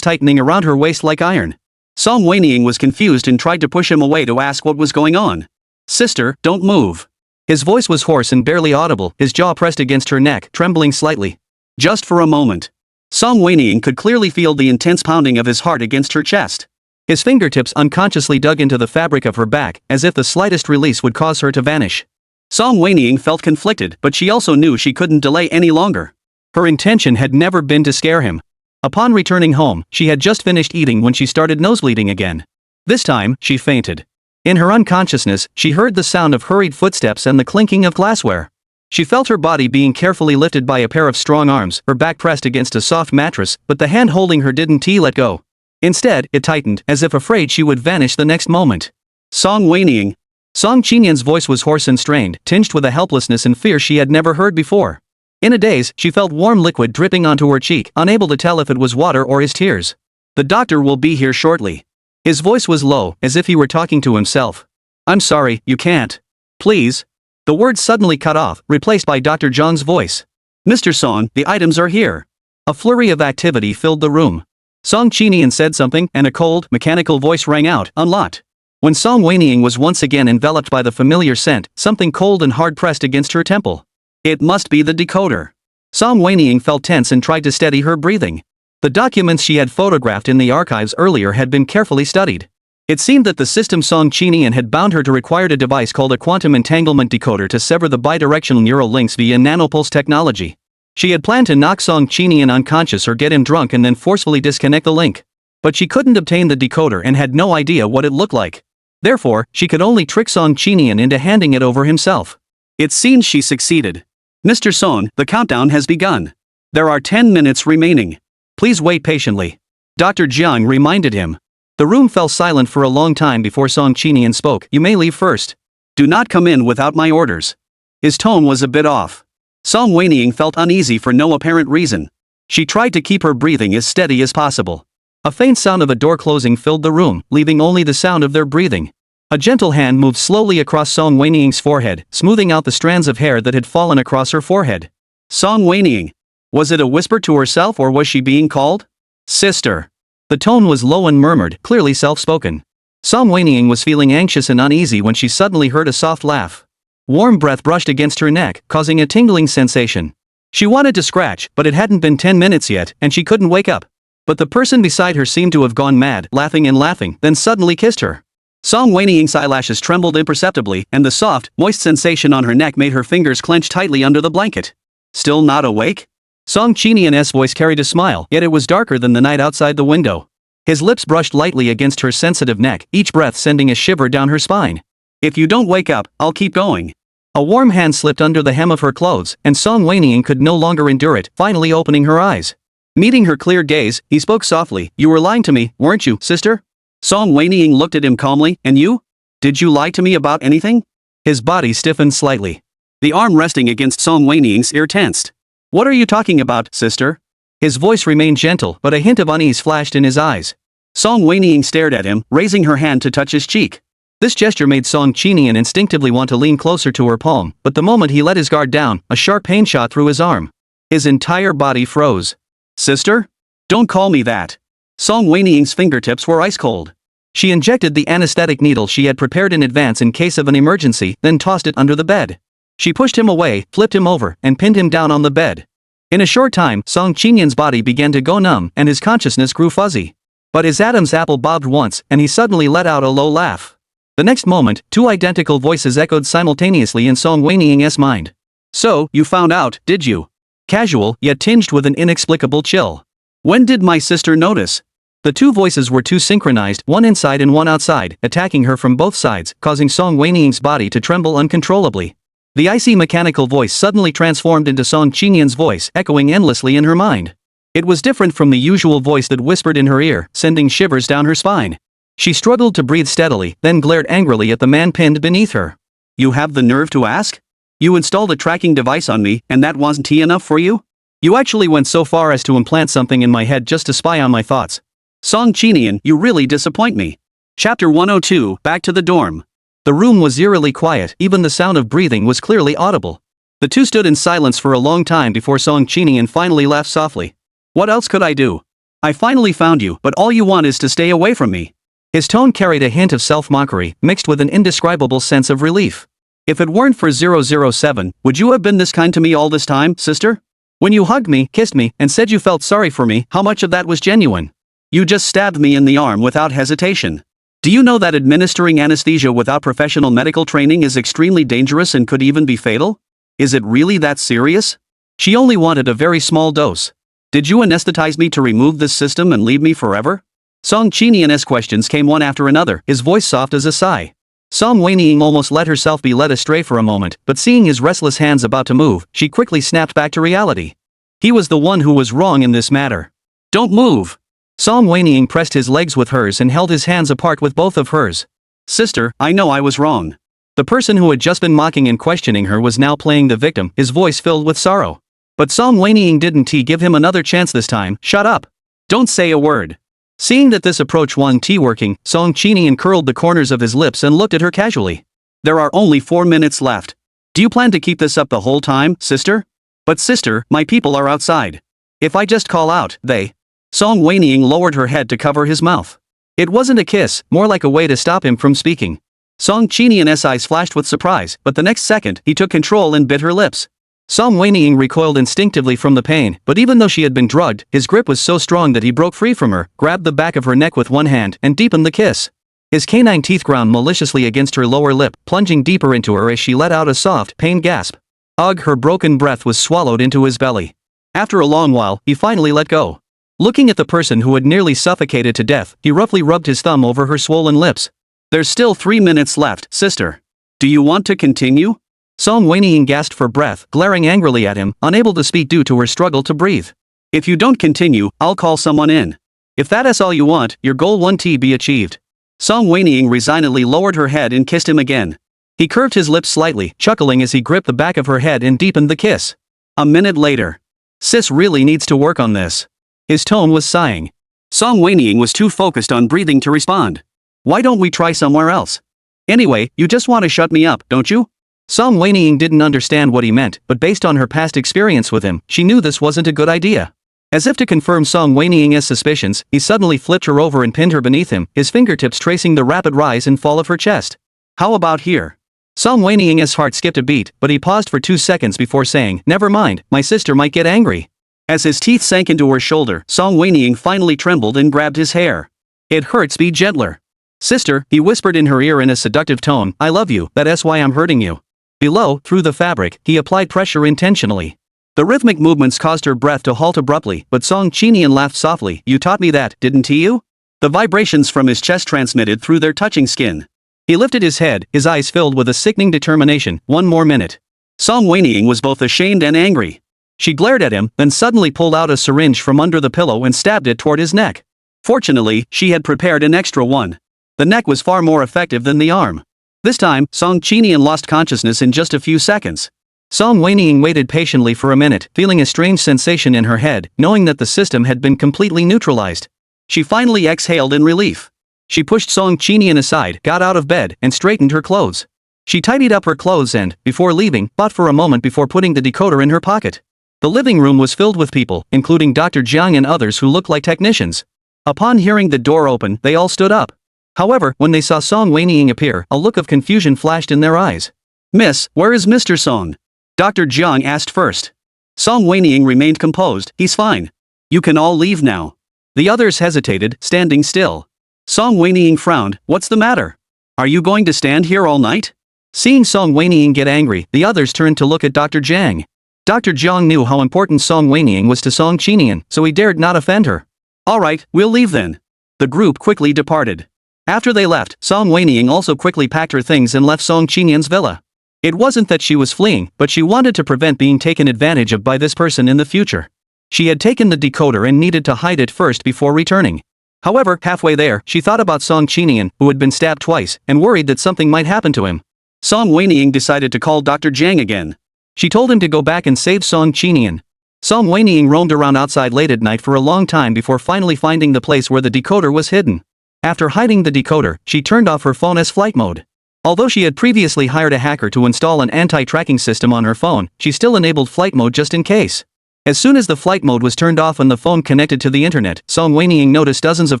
tightening around her waist like iron. Song Wenying was confused and tried to push him away to ask what was going on. "Sister, don't move." His voice was hoarse and barely audible, his jaw pressed against her neck, trembling slightly. "Just for a moment." Song Wenying could clearly feel the intense pounding of his heart against her chest. His fingertips unconsciously dug into the fabric of her back, as if the slightest release would cause her to vanish. Song Wenying felt conflicted, but she also knew she couldn't delay any longer. Her intention had never been to scare him. Upon returning home, she had just finished eating when she started nosebleeding again. This time, she fainted. In her unconsciousness, she heard the sound of hurried footsteps and the clinking of glassware. She felt her body being carefully lifted by a pair of strong arms, her back pressed against a soft mattress, but the hand holding her didn't let go. Instead, it tightened, as if afraid she would vanish the next moment. "Song Wenying." Song Qinian's voice was hoarse and strained, tinged with a helplessness and fear she had never heard before. In a daze, she felt warm liquid dripping onto her cheek, unable to tell if it was water or his tears. The doctor will be here shortly. His voice was low, as if he were talking to himself. I'm sorry, you can't. Please. The words suddenly cut off, replaced by Dr. Zhang's voice. Mr. Song, the items are here. A flurry of activity filled the room. Song Qinian said something, and a cold, mechanical voice rang out, unlocked. When Song Wenying was once again enveloped by the familiar scent, something cold and hard pressed against her temple. It must be the decoder. Song Wenying felt tense and tried to steady her breathing. The documents she had photographed in the archives earlier had been carefully studied. It seemed that the system Song Qinian had bound her to required a device called a quantum entanglement decoder to sever the bidirectional neural links via nanopulse technology. She had planned to knock Song Qinian unconscious or get him drunk and then forcefully disconnect the link. But she couldn't obtain the decoder and had no idea what it looked like. Therefore, she could only trick Song Qinian into handing it over himself. It seems she succeeded. Mr. Song, the countdown has begun. There are 10 minutes remaining. Please wait patiently. Dr. Jiang reminded him. The room fell silent for a long time before Song Qinian spoke. You may leave first. Do not come in without my orders. His tone was a bit off. Song Wenying felt uneasy for no apparent reason. She tried to keep her breathing as steady as possible. A faint sound of a door closing filled the room, leaving only the sound of their breathing. A gentle hand moved slowly across Song Wenying's forehead, smoothing out the strands of hair that had fallen across her forehead. Song Wenying. Was it a whisper to herself or was she being called? Sister. The tone was low and murmured, clearly self-spoken. Song Wenying was feeling anxious and uneasy when she suddenly heard a soft laugh. Warm breath brushed against her neck, causing a tingling sensation. She wanted to scratch, but it hadn't been 10 minutes yet, and she couldn't wake up. But the person beside her seemed to have gone mad, laughing and laughing, then suddenly kissed her. Song Wenying's eyelashes trembled imperceptibly, and the soft, moist sensation on her neck made her fingers clench tightly under the blanket. Still not awake? Song Qinian's voice carried a smile, yet it was darker than the night outside the window. His lips brushed lightly against her sensitive neck, each breath sending a shiver down her spine. If you don't wake up, I'll keep going. A warm hand slipped under the hem of her clothes, and Song Wenying could no longer endure it, finally opening her eyes. Meeting her clear gaze, he spoke softly. You were lying to me, weren't you, sister? Song Wenying looked at him calmly. And you? Did you lie to me about anything? His body stiffened slightly. The arm resting against Song Wenying's ear tensed. What are you talking about, sister? His voice remained gentle, but a hint of unease flashed in his eyes. Song Wenying stared at him, raising her hand to touch his cheek. This gesture made Song Qinian instinctively want to lean closer to her palm, but the moment he let his guard down, a sharp pain shot through his arm. His entire body froze. Sister? Don't call me that. Song Wenying's fingertips were ice cold. She injected the anesthetic needle she had prepared in advance in case of an emergency, then tossed it under the bed. She pushed him away, flipped him over, and pinned him down on the bed. In a short time, Song Qinian's body began to go numb, and his consciousness grew fuzzy. But his Adam's apple bobbed once, and he suddenly let out a low laugh. The next moment, two identical voices echoed simultaneously in Song Wenying's mind. So, you found out, did you? Casual, yet tinged with an inexplicable chill. When did my sister notice? The two voices were too synchronized, one inside and one outside, attacking her from both sides, causing Song Wenying's body to tremble uncontrollably. The icy mechanical voice suddenly transformed into Song Qinian's voice, echoing endlessly in her mind. It was different from the usual voice that whispered in her ear, sending shivers down her spine. She struggled to breathe steadily, then glared angrily at the man pinned beneath her. You have the nerve to ask? You installed a tracking device on me, and that wasn't enough for you? You actually went so far as to implant something in my head just to spy on my thoughts. Song Qinian, you really disappoint me. Chapter 102, Back to the Dorm. The room was eerily quiet, even the sound of breathing was clearly audible. The two stood in silence for a long time before Song Qinian finally laughed softly. What else could I do? I finally found you, but all you want is to stay away from me. His tone carried a hint of self-mockery, mixed with an indescribable sense of relief. If it weren't for 007, would you have been this kind to me all this time, sister? When you hugged me, kissed me, and said you felt sorry for me, how much of that was genuine? You just stabbed me in the arm without hesitation. Do you know that administering anesthesia without professional medical training is extremely dangerous and could even be fatal? Is it really that serious? She only wanted a very small dose. Did you anesthetize me to remove this system and leave me forever? Song Qinian's questions came one after another, his voice soft as a sigh. Song Wenying almost let herself be led astray for a moment, but seeing his restless hands about to move, she quickly snapped back to reality. He was the one who was wrong in this matter. Don't move! Song Wenying pressed his legs with hers and held his hands apart with both of hers. Sister, I know I was wrong. The person who had just been mocking and questioning her was now playing the victim, his voice filled with sorrow. But Song Wenying didn't give him another chance this time. Shut up. Don't say a word. Seeing that this approach wasn't working, Song Qinian curled the corners of his lips and looked at her casually. There are only 4 minutes left. Do you plan to keep this up the whole time, sister? But sister, my people are outside. If I just call out, they... Song Wenying lowered her head to cover his mouth. It wasn't a kiss, more like a way to stop him from speaking. Song Qinian's eyes flashed with surprise, but the next second, he took control and bit her lips. Song Wenying recoiled instinctively from the pain, but even though she had been drugged, his grip was so strong that he broke free from her, grabbed the back of her neck with one hand, and deepened the kiss. His canine teeth ground maliciously against her lower lip, plunging deeper into her as she let out a soft, pained gasp. Ugh, her broken breath was swallowed into his belly. After a long while, he finally let go. Looking at the person who had nearly suffocated to death, he roughly rubbed his thumb over her swollen lips. There's still 3 minutes left, sister. Do you want to continue? Song Wenying gasped for breath, glaring angrily at him, unable to speak due to her struggle to breathe. If you don't continue, I'll call someone in. If that's all you want, your goal won't be achieved. Song Wenying resignedly lowered her head and kissed him again. He curved his lips slightly, chuckling as he gripped the back of her head and deepened the kiss. A minute later. Sis really needs to work on this. His tone was sighing. Song Wenying was too focused on breathing to respond. Why don't we try somewhere else? Anyway, you just want to shut me up, don't you? Song Wenying didn't understand what he meant, but based on her past experience with him, she knew this wasn't a good idea. As if to confirm Song Wenying's suspicions, he suddenly flipped her over and pinned her beneath him, his fingertips tracing the rapid rise and fall of her chest. How about here? Song Wenying's heart skipped a beat, but he paused for 2 seconds before saying, never mind, my sister might get angry. As his teeth sank into her shoulder, Song Wenying finally trembled and grabbed his hair. It hurts, be gentler. Sister, he whispered in her ear in a seductive tone, I love you, that's why I'm hurting you. Below, through the fabric, he applied pressure intentionally. The rhythmic movements caused her breath to halt abruptly, but Song Qinian laughed softly, you taught me that, didn't you? The vibrations from his chest transmitted through their touching skin. He lifted his head, his eyes filled with a sickening determination, 1 more minute. Song Wenying was both ashamed and angry. She glared at him, then suddenly pulled out a syringe from under the pillow and stabbed it toward his neck. Fortunately, she had prepared an extra one. The neck was far more effective than the arm. This time, Song Qinian lost consciousness in just a few seconds. Song Wenying waited patiently for a minute, feeling a strange sensation in her head, knowing that the system had been completely neutralized. She finally exhaled in relief. She pushed Song Qinian aside, got out of bed, and straightened her clothes. She tidied up her clothes and, before leaving, thought for a moment before putting the decoder in her pocket. The living room was filled with people, including Dr. Jiang and others who looked like technicians. Upon hearing the door open, they all stood up. However, when they saw Song Wenying appear, a look of confusion flashed in their eyes. Miss, where is Mr. Song? Dr. Jiang asked first. Song Wenying remained composed, he's fine. You can all leave now. The others hesitated, standing still. Song Wenying frowned, what's the matter? Are you going to stand here all night? Seeing Song Wenying get angry, the others turned to look at Dr. Jiang. Dr. Jiang knew how important Song Wenying was to Song Qinian, so he dared not offend her. Alright, we'll leave then. The group quickly departed. After they left, Song Wenying also quickly packed her things and left Song Qinian's villa. It wasn't that she was fleeing, but she wanted to prevent being taken advantage of by this person in the future. She had taken the decoder and needed to hide it first before returning. However, halfway there, she thought about Song Qinian, who had been stabbed twice, and worried that something might happen to him. Song Wenying decided to call Dr. Jiang again. She told him to go back and save Song Qinian. Song Wenying roamed around outside late at night for a long time before finally finding the place where the decoder was hidden. After hiding the decoder, she turned off her phone's flight mode. Although she had previously hired a hacker to install an anti-tracking system on her phone, she still enabled flight mode just in case. As soon as the flight mode was turned off and the phone connected to the internet, Song Wenying noticed dozens of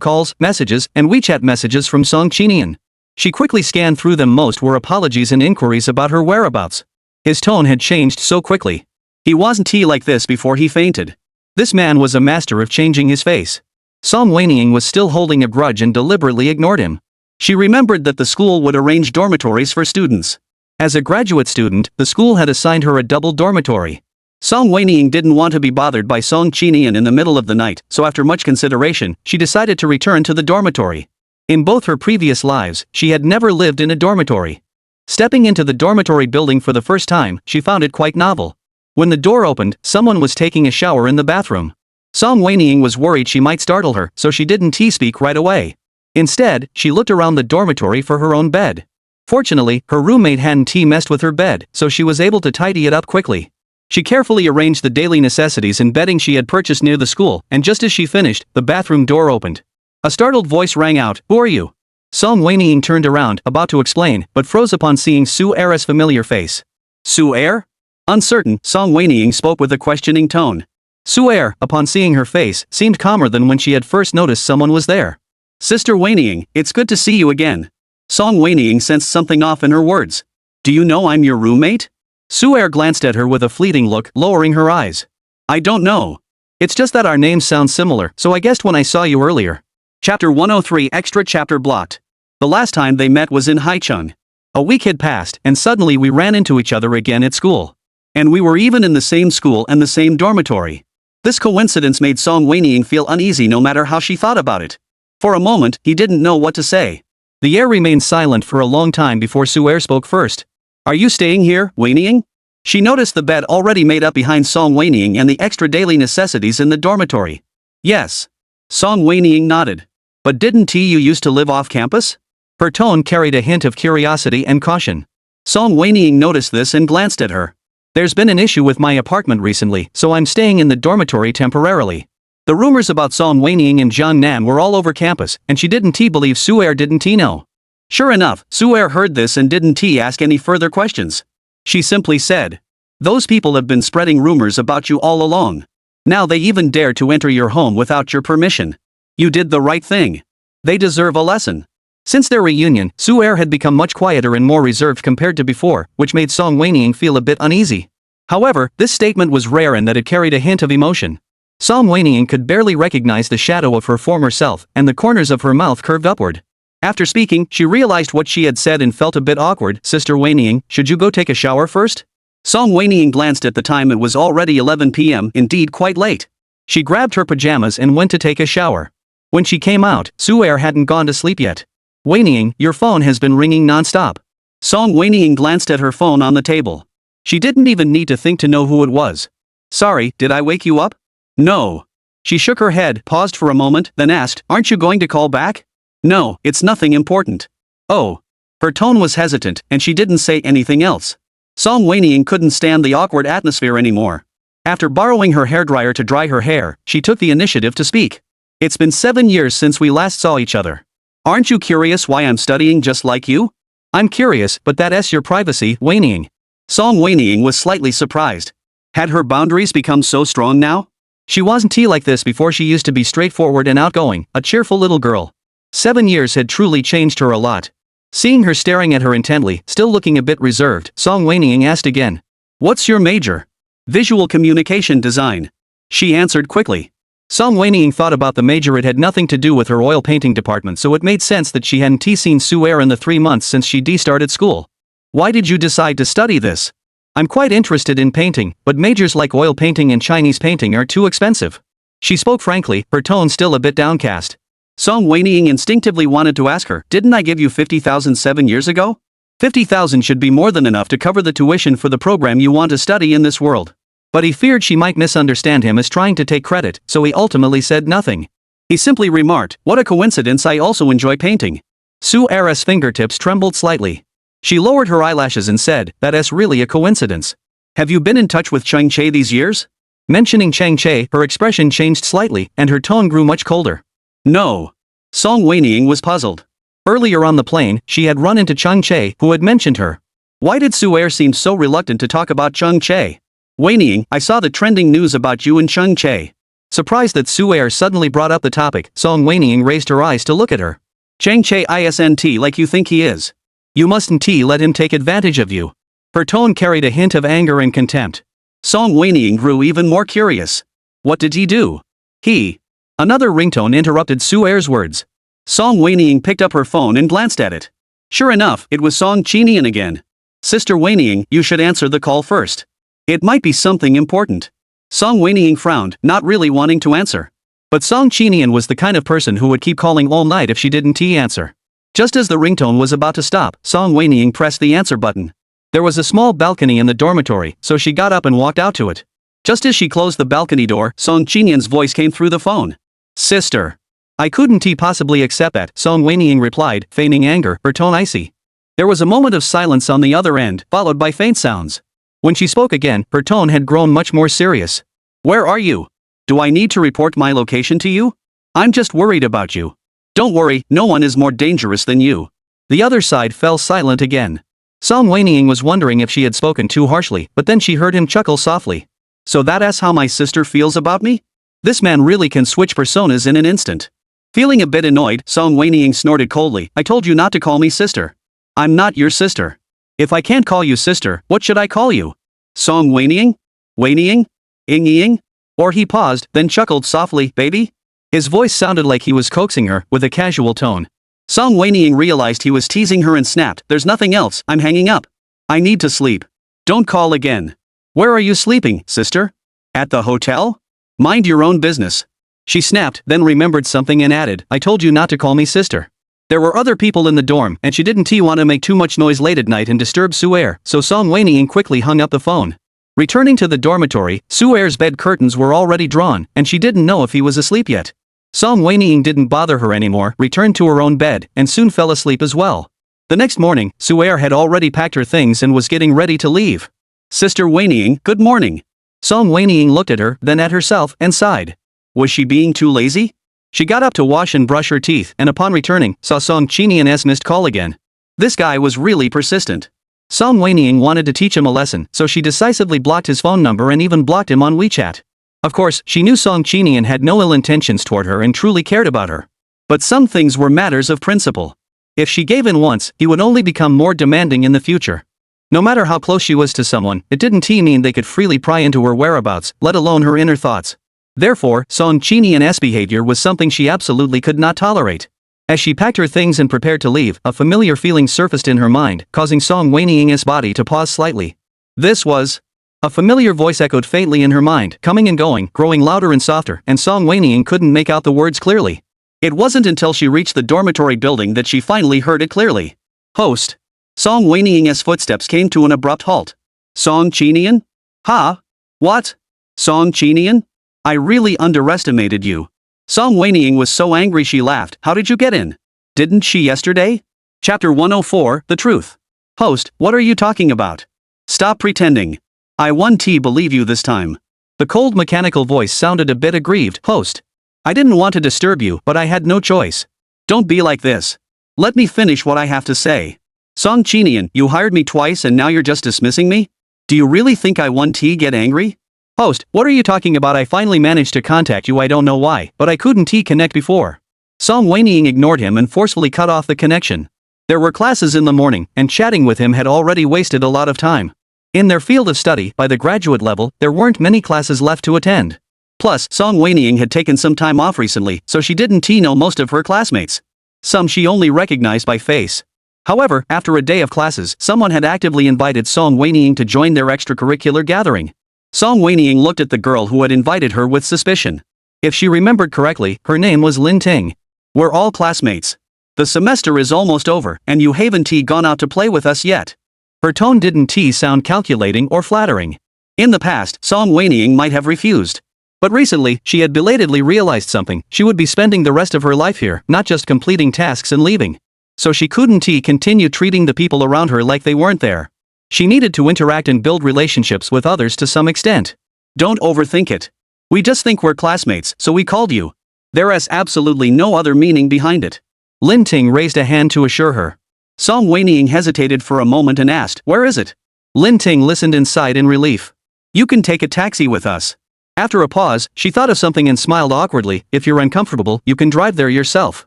calls, messages, and WeChat messages from Song Qinian. She quickly scanned through them. Most were apologies and inquiries about her whereabouts. His tone had changed so quickly. He wasn't like this before he fainted. This man was a master of changing his face. Song Wenying was still holding a grudge and deliberately ignored him. She remembered that the school would arrange dormitories for students. As a graduate student, the school had assigned her a double dormitory. Song Wenying didn't want to be bothered by Song Qinian in the middle of the night, so after much consideration, she decided to return to the dormitory. In both her previous lives, she had never lived in a dormitory. Stepping into the dormitory building for the first time, she found it quite novel. When the door opened, someone was taking a shower in the bathroom. Song Wenying was worried she might startle her, so she didn't speak right away. Instead, she looked around the dormitory for her own bed. Fortunately, her roommate hadn't messed with her bed, so she was able to tidy it up quickly. She carefully arranged the daily necessities and bedding she had purchased near the school, and just as she finished, the bathroom door opened. A startled voice rang out, "Who are you?" Song Wenying turned around, about to explain, but froze upon seeing Su Er's familiar face. Su Er? Uncertain, Song Wenying spoke with a questioning tone. Su Er, upon seeing her face, seemed calmer than when she had first noticed someone was there. Sister Wenying, it's good to see you again. Song Wenying sensed something off in her words. Do you know I'm your roommate? Su Er glanced at her with a fleeting look, lowering her eyes. I don't know. It's just that our names sound similar, so I guessed when I saw you earlier. Chapter 103 Extra Chapter Blocked. The last time they met was in Haicheng. A week had passed, and suddenly we ran into each other again at school. And we were even in the same school and the same dormitory. This coincidence made Song Wenying feel uneasy no matter how she thought about it. For a moment, he didn't know what to say. The heir remained silent for a long time before Su Er spoke first. Are you staying here, Wenying? She noticed the bed already made up behind Song Wenying and the extra daily necessities in the dormitory. Yes. Song Wenying nodded. But didn't you used to live off campus? Her tone carried a hint of curiosity and caution. Song Wenying noticed this and glanced at her. There's been an issue with my apartment recently, so I'm staying in the dormitory temporarily. The rumors about Song Wenying and Jiang Nan were all over campus, and she didn't believe Su Er didn't know. Sure enough, Su Er heard this and didn't ask any further questions. She simply said, those people have been spreading rumors about you all along. Now they even dare to enter your home without your permission. You did the right thing. They deserve a lesson. Since their reunion, Su Er had become much quieter and more reserved compared to before, which made Song Wenying feel a bit uneasy. However, this statement was rare in that it carried a hint of emotion. Song Wenying could barely recognize the shadow of her former self, and the corners of her mouth curved upward. After speaking, she realized what she had said and felt a bit awkward. Sister Wenying, should you go take a shower first? Song Wenying glanced at the time. It was already 11 p.m., indeed quite late. She grabbed her pajamas and went to take a shower. When she came out, Su Er hadn't gone to sleep yet. Wenying, your phone has been ringing non-stop. Song Wenying glanced at her phone on the table. She didn't even need to think to know who it was. Sorry, did I wake you up? No. She shook her head, paused for a moment, then asked, aren't you going to call back? No, it's nothing important. Oh. Her tone was hesitant, and she didn't say anything else. Song Wenying couldn't stand the awkward atmosphere anymore. After borrowing her hairdryer to dry her hair, she took the initiative to speak. It's been 7 years since we last saw each other. Aren't you curious why I'm studying just like you? I'm curious, but that's your privacy, Wenying. Song Wenying was slightly surprised. Had her boundaries become so strong now? She wasn't like this before. She used to be straightforward and outgoing, a cheerful little girl. 7 years had truly changed her a lot. Seeing her staring at her intently, still looking a bit reserved, Song Wenying asked again. What's your major? Visual communication design. She answered quickly. Song Wenying thought about the major. It had nothing to do with her oil painting department, so it made sense that she hadn't seen Su Er in the 3 months since she started school. Why did you decide to study this? I'm quite interested in painting, but majors like oil painting and Chinese painting are too expensive. She spoke frankly, her tone still a bit downcast. Song Wenying instinctively wanted to ask her, didn't I give you 50,000 7 years ago? 50,000 should be more than enough to cover the tuition for the program you want to study in this world. But he feared she might misunderstand him as trying to take credit, so he ultimately said nothing. He simply remarked, what a coincidence, I also enjoy painting. Su Er's fingertips trembled slightly. She lowered her eyelashes and said, that's really a coincidence. Have you been in touch with Cheng Che these years? Mentioning Cheng Che, her expression changed slightly, and her tone grew much colder. No. Song Wenying was puzzled. Earlier on the plane, she had run into Cheng Che, who had mentioned her. Why did Su Er seem so reluctant to talk about Cheng Che? Wenying, I saw the trending news about you and Cheng Che. Surprised that Su Er suddenly brought up the topic, Song Wenying raised her eyes to look at her. Cheng Che isn't like you think he is. You mustn't let him take advantage of you. Her tone carried a hint of anger and contempt. Song Wenying grew even more curious. What did he do? He. Another ringtone interrupted Su Er's words. Song Wenying picked up her phone and glanced at it. Sure enough, it was Song Qinian again. Sister Wenying, you should answer the call first. It might be something important. Song Wenying frowned, not really wanting to answer. But Song Qinian was the kind of person who would keep calling all night if she didn't answer. Just as the ringtone was about to stop, Song Wenying pressed the answer button. There was a small balcony in the dormitory, so she got up and walked out to it. Just as she closed the balcony door, Song Qinian's voice came through the phone. Sister. I couldn't possibly accept that, Song Wenying replied, feigning anger, her tone icy. There was a moment of silence on the other end, followed by faint sounds. When she spoke again, her tone had grown much more serious. Where are you? Do I need to report my location to you? I'm just worried about you. Don't worry, no one is more dangerous than you. The other side fell silent again. Song Wenying was wondering if she had spoken too harshly, but then she heard him chuckle softly. So that's how my sister feels about me? This man really can switch personas in an instant. Feeling a bit annoyed, Song Wenying snorted coldly, I told you not to call me sister. I'm not your sister. If I can't call you sister, what should I call you? Song Wenying? Wenying? Ying? Or he paused, then chuckled softly, baby? His voice sounded like he was coaxing her, with a casual tone. Song Wenying realized he was teasing her and snapped, there's nothing else, I'm hanging up. I need to sleep. Don't call again. Where are you sleeping, sister? At the hotel? Mind your own business. She snapped, then remembered something and added, I told you not to call me sister. There were other people in the dorm, and she didn't want to make too much noise late at night and disturb Su'er, so Song Wenying quickly hung up the phone. Returning to the dormitory, Su'er's bed curtains were already drawn, and she didn't know if he was asleep yet. Song Wenying didn't bother her anymore, returned to her own bed, and soon fell asleep as well. The next morning, Su'er had already packed her things and was getting ready to leave. Sister Wenying, good morning. Song Wenying looked at her, then at herself, and sighed. Was she being too lazy? She got up to wash and brush her teeth, and upon returning, saw Song Qinian's missed call again. This guy was really persistent. Song Wenying wanted to teach him a lesson, so she decisively blocked his phone number and even blocked him on WeChat. Of course, she knew Song Qinian had no ill intentions toward her and truly cared about her. But some things were matters of principle. If she gave in once, he would only become more demanding in the future. No matter how close she was to someone, it didn't mean they could freely pry into her whereabouts, let alone her inner thoughts. Therefore, Song Qinian's behavior was something she absolutely could not tolerate. As she packed her things and prepared to leave, a familiar feeling surfaced in her mind, causing Song Wenying's body to pause slightly. This was... A familiar voice echoed faintly in her mind, coming and going, growing louder and softer, and Song Wenying couldn't make out the words clearly. It wasn't until she reached the dormitory building that she finally heard it clearly. Host. Song Wenying's footsteps came to an abrupt halt. Song Qinian? Ha? What? Song Qinian? I really underestimated you. Song Wenying was so angry she laughed. How did you get in? Didn't she yesterday? Chapter 104, The Truth. Host, what are you talking about? Stop pretending. I won't believe you this time. The cold mechanical voice sounded a bit aggrieved. Host. I didn't want to disturb you, but I had no choice. Don't be like this. Let me finish what I have to say. Song Qinian, you hired me twice and now you're just dismissing me? Do you really think I won't get angry? Host, what are you talking about? I finally managed to contact you, I don't know why, but I couldn't connect before. Song Wenying ignored him and forcefully cut off the connection. There were classes in the morning, and chatting with him had already wasted a lot of time. In their field of study, by the graduate level, there weren't many classes left to attend. Plus, Song Wenying had taken some time off recently, so she didn't know most of her classmates. Some she only recognized by face. However, after a day of classes, someone had actively invited Song Wenying to join their extracurricular gathering. Song Wenying looked at the girl who had invited her with suspicion. If she remembered correctly, her name was Lin Ting. We're all classmates. The semester is almost over, and you haven't gone out to play with us yet. Her tone didn't sound calculating or flattering. In the past, Song Wenying might have refused. But recently, she had belatedly realized something. She would be spending the rest of her life here, not just completing tasks and leaving. So she couldn't continue treating the people around her like they weren't there. She needed to interact and build relationships with others to some extent. Don't overthink it. We just think we're classmates, so we called you. There is absolutely no other meaning behind it. Lin Ting raised a hand to assure her. Song Wenying hesitated for a moment and asked, where is it? Lin Ting listened and sighed in relief. You can take a taxi with us. After a pause, she thought of something and smiled awkwardly. If you're uncomfortable, you can drive there yourself.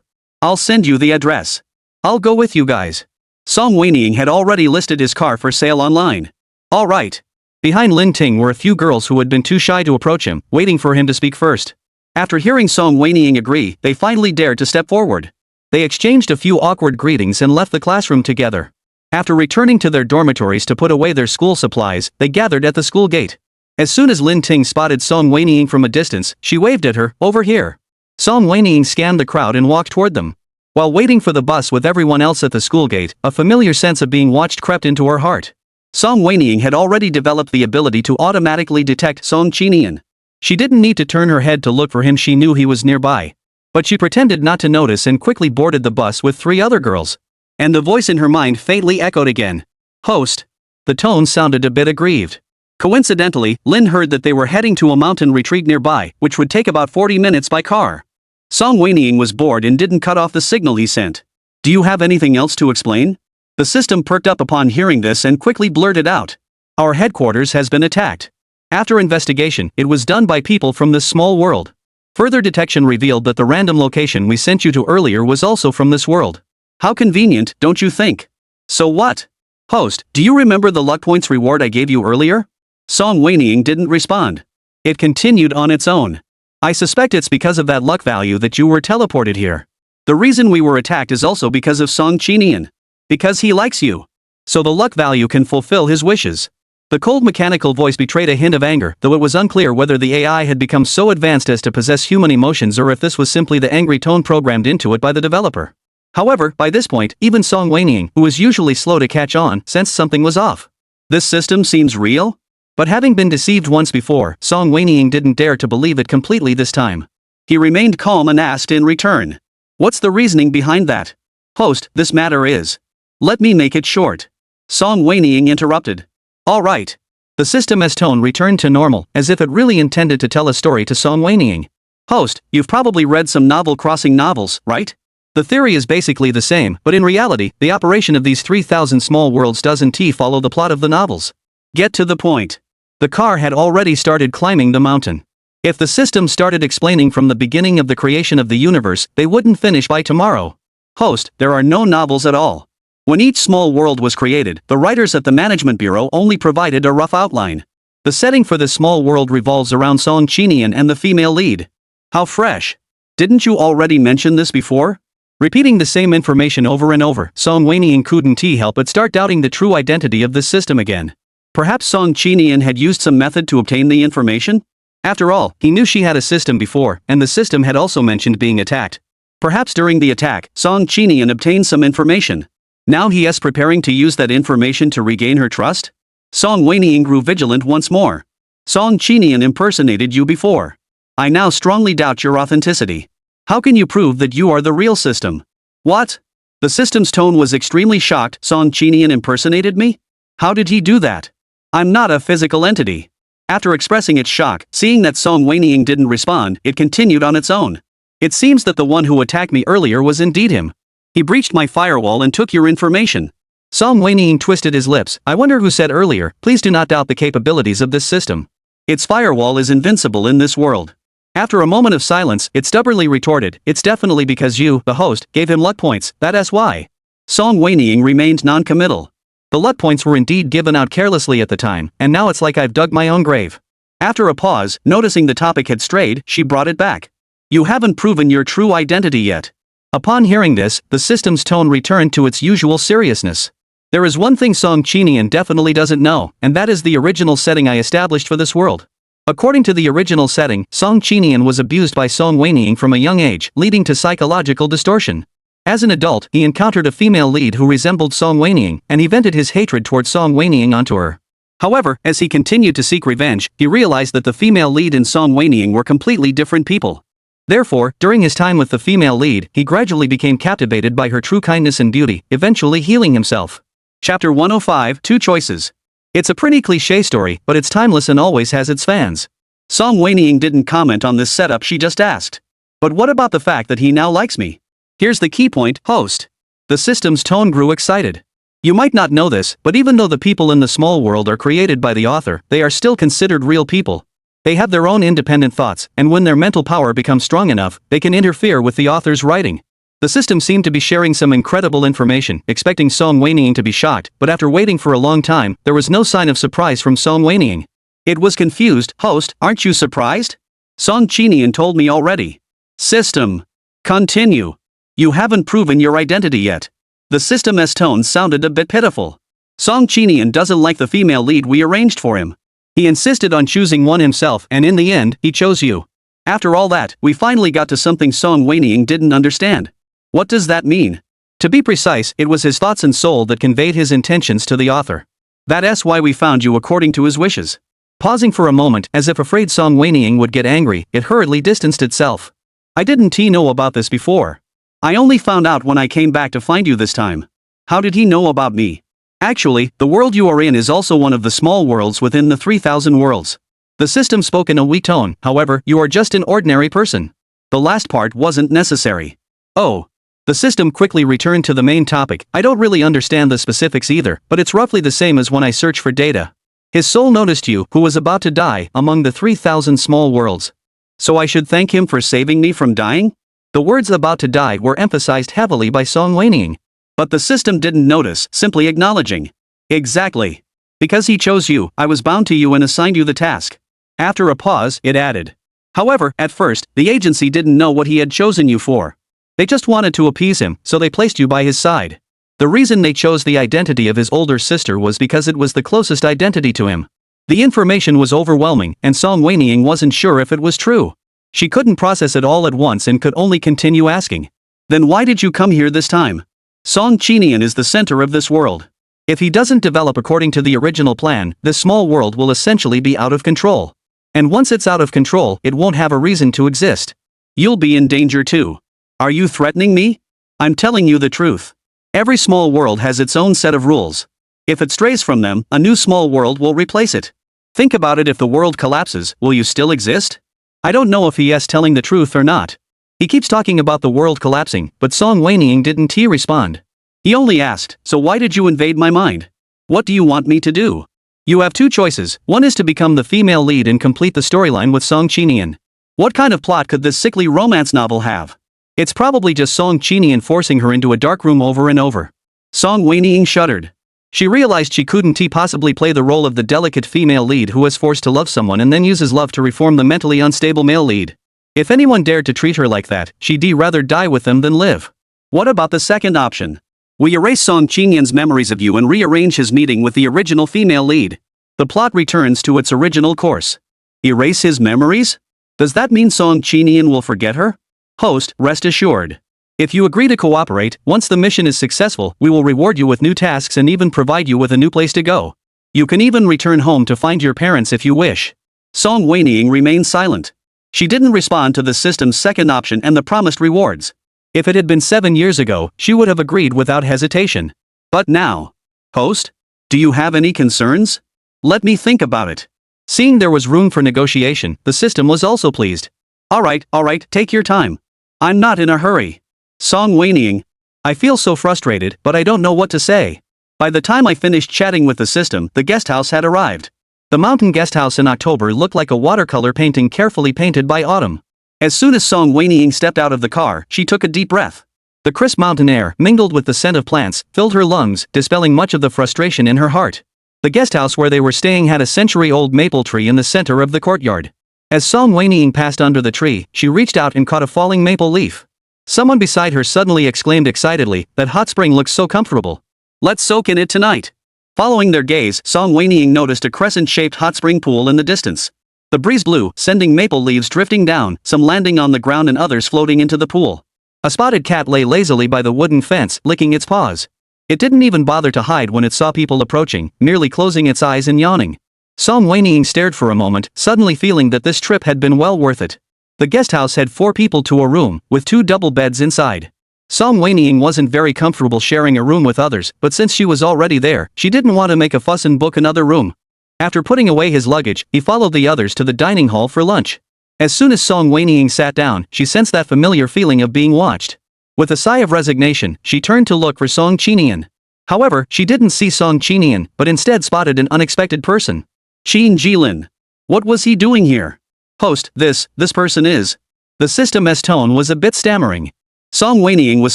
I'll send you the address. I'll go with you guys. Song Wenying had already listed his car for sale online. All right. Behind Lin Ting were a few girls who had been too shy to approach him, waiting for him to speak first. After hearing Song Wenying agree, they finally dared to step forward. They exchanged a few awkward greetings and left the classroom together. After returning to their dormitories to put away their school supplies, they gathered at the school gate. As soon as Lin Ting spotted Song Wenying from a distance, she waved at her, over here. Song Wenying scanned the crowd and walked toward them. While waiting for the bus with everyone else at the school gate, a familiar sense of being watched crept into her heart. Song Wenying had already developed the ability to automatically detect Song Qinian. She didn't need to turn her head to look for him, she knew he was nearby. But she pretended not to notice and quickly boarded the bus with 3 other girls. And the voice in her mind faintly echoed again. Host. The tone sounded a bit aggrieved. Coincidentally, Lin heard that they were heading to a mountain retreat nearby, which would take about 40 minutes by car. Song Wenying was bored and didn't cut off the signal he sent. Do you have anything else to explain? The system perked up upon hearing this and quickly blurted out. Our headquarters has been attacked. After investigation, it was done by people from this small world. Further detection revealed that the random location we sent you to earlier was also from this world. How convenient, don't you think? So what? Host, do you remember the luck points reward I gave you earlier? Song Wenying didn't respond. It continued on its own. I suspect it's because of that luck value that you were teleported here. The reason we were attacked is also because of Song Qinian. Because he likes you. So the luck value can fulfill his wishes. The cold mechanical voice betrayed a hint of anger, though it was unclear whether the AI had become so advanced as to possess human emotions or if this was simply the angry tone programmed into it by the developer. However, by this point, even Song Wenying, who was usually slow to catch on, sensed something was off. This system seems real? But having been deceived once before, Song Wenying didn't dare to believe it completely this time. He remained calm and asked in return. What's the reasoning behind that? Host, this matter is. Let me make it short. Song Wenying interrupted. All right. The system's tone returned to normal, as if it really intended to tell a story to Song Wenying. Host, you've probably read some novel-crossing novels, right? The theory is basically the same, but in reality, the operation of these 3,000 small worlds doesn't follow the plot of the novels. Get to the point. The car had already started climbing the mountain. If the system started explaining from the beginning of the creation of the universe, they wouldn't finish by tomorrow. Host, there are no novels at all. When each small world was created, the writers at the Management Bureau only provided a rough outline. The setting for this small world revolves around Song Qinian and the female lead. How fresh. Didn't you already mention this before? Repeating the same information over and over, Song Wenying couldn't help but start doubting the true identity of this system again. Perhaps Song Qinian had used some method to obtain the information? After all, he knew she had a system before, and the system had also mentioned being attacked. Perhaps during the attack, Song Qinian obtained some information. Now he is preparing to use that information to regain her trust? Song Wenying grew vigilant once more. Song Qinian impersonated you before. I now strongly doubt your authenticity. How can you prove that you are the real system? What? The system's tone was extremely shocked. Song Qinian impersonated me? How did he do that? I'm not a physical entity. After expressing its shock, seeing that Song Wenying didn't respond, it continued on its own. It seems that the one who attacked me earlier was indeed him. He breached my firewall and took your information. Song Wenying twisted his lips. I wonder who said earlier, please do not doubt the capabilities of this system. Its firewall is invincible in this world. After a moment of silence, it stubbornly retorted, it's definitely because you, the host, gave him luck points, that's why. Song Wenying remained non-committal. The luck points were indeed given out carelessly at the time, and now it's like I've dug my own grave. After a pause, noticing the topic had strayed, she brought it back. You haven't proven your true identity yet. Upon hearing this, the system's tone returned to its usual seriousness. There is one thing Song Qinian definitely doesn't know, and that is the original setting I established for this world. According to the original setting, Song Qinian was abused by Song Wenying from a young age, leading to psychological distortion. As an adult, he encountered a female lead who resembled Song Wenying, and he vented his hatred towards Song Wenying onto her. However, as he continued to seek revenge, he realized that the female lead and Song Wenying were completely different people. Therefore, during his time with the female lead, he gradually became captivated by her true kindness and beauty, eventually healing himself. Chapter 105, Two Choices. It's a pretty cliché story, but it's timeless and always has its fans. Song Wenying didn't comment on this setup, she just asked. But what about the fact that he now likes me? Here's the key point, host. The system's tone grew excited. You might not know this, but even though the people in the small world are created by the author, they are still considered real people. They have their own independent thoughts, and when their mental power becomes strong enough, they can interfere with the author's writing. The system seemed to be sharing some incredible information, expecting Song Wenying to be shocked, but after waiting for a long time, there was no sign of surprise from Song Wenying. It was confused. Host, aren't you surprised? Song Qinian told me already. System. Continue. You haven't proven your identity yet. The system's tone sounded a bit pitiful. Song Qinian doesn't like the female lead we arranged for him. He insisted on choosing one himself, and in the end, he chose you. After all that, we finally got to something Song Wenying didn't understand. What does that mean? To be precise, it was his thoughts and soul that conveyed his intentions to the author. That's why we found you according to his wishes. Pausing for a moment, as if afraid Song Wenying would get angry, it hurriedly distanced itself. I didn't know about this before. I only found out when I came back to find you this time. How did he know about me? Actually, the world you are in is also one of the small worlds within the 3,000 worlds. The system spoke in a weak tone, however, you are just an ordinary person. The last part wasn't necessary. Oh. The system quickly returned to the main topic. I don't really understand the specifics either, but it's roughly the same as when I search for data. His soul noticed you, who was about to die, among the 3,000 small worlds. So I should thank him for saving me from dying? The words about to die were emphasized heavily by Song Wenying. But the system didn't notice, simply acknowledging. Exactly. Because he chose you, I was bound to you and assigned you the task. After a pause, it added. However, at first, the agency didn't know what he had chosen you for. They just wanted to appease him, so they placed you by his side. The reason they chose the identity of his older sister was because it was the closest identity to him. The information was overwhelming, and Song Wenying wasn't sure if it was true. She couldn't process it all at once and could only continue asking. Then why did you come here this time? Song Qinian is the center of this world. If he doesn't develop according to the original plan, this small world will essentially be out of control. And once it's out of control, it won't have a reason to exist. You'll be in danger too. Are you threatening me? I'm telling you the truth. Every small world has its own set of rules. If it strays from them, a new small world will replace it. Think about it, if the world collapses, will you still exist? I don't know if he is telling the truth or not. He keeps talking about the world collapsing, but Song Wenying didn't respond. He only asked, so why did you invade my mind? What do you want me to do? You have two choices. One is to become the female lead and complete the storyline with Song Qinian. What kind of plot could this sickly romance novel have? It's probably just Song Qinian forcing her into a dark room over and over. Song Wenying shuddered. She realized she couldn't possibly play the role of the delicate female lead who is forced to love someone and then uses love to reform the mentally unstable male lead. If anyone dared to treat her like that, she'd rather die with them than live. What about the second option? We erase Song Qinian's memories of you and rearrange his meeting with the original female lead. The plot returns to its original course. Erase his memories? Does that mean Song Qinian will forget her? Host, rest assured. If you agree to cooperate, once the mission is successful, we will reward you with new tasks and even provide you with a new place to go. You can even return home to find your parents if you wish. Song Wenying remained silent. She didn't respond to the system's second option and the promised rewards. If it had been 7 years ago, she would have agreed without hesitation. But now. Host? Do you have any concerns? Let me think about it. Seeing there was room for negotiation, the system was also pleased. Alright, take your time. I'm not in a hurry. Song Wenying. I feel so frustrated, but I don't know what to say. By the time I finished chatting with the system, the guesthouse had arrived. The mountain guesthouse in October looked like a watercolor painting carefully painted by autumn. As soon as Song Wenying stepped out of the car, she took a deep breath. The crisp mountain air, mingled with the scent of plants, filled her lungs, dispelling much of the frustration in her heart. The guesthouse where they were staying had a century-old maple tree in the center of the courtyard. As Song Wenying passed under the tree, she reached out and caught a falling maple leaf. Someone beside her suddenly exclaimed excitedly, "That hot spring looks so comfortable. Let's soak in it tonight." Following their gaze, Song Wenying noticed a crescent-shaped hot spring pool in the distance. The breeze blew, sending maple leaves drifting down, some landing on the ground and others floating into the pool. A spotted cat lay lazily by the wooden fence, licking its paws. It didn't even bother to hide when it saw people approaching, merely closing its eyes and yawning. Song Wenying stared for a moment, suddenly feeling that this trip had been well worth it. The guesthouse had 4 people to a room, with 2 double beds inside. Song Wenying wasn't very comfortable sharing a room with others, but since she was already there, she didn't want to make a fuss and book another room. After putting away his luggage, he followed the others to the dining hall for lunch. As soon as Song Wenying sat down, she sensed that familiar feeling of being watched. With a sigh of resignation, she turned to look for Song Qinian. However, she didn't see Song Qinian, but instead spotted an unexpected person. Qin Jilin. What was he doing here? Host, this person is. The system's tone was a bit stammering. Song Wenying was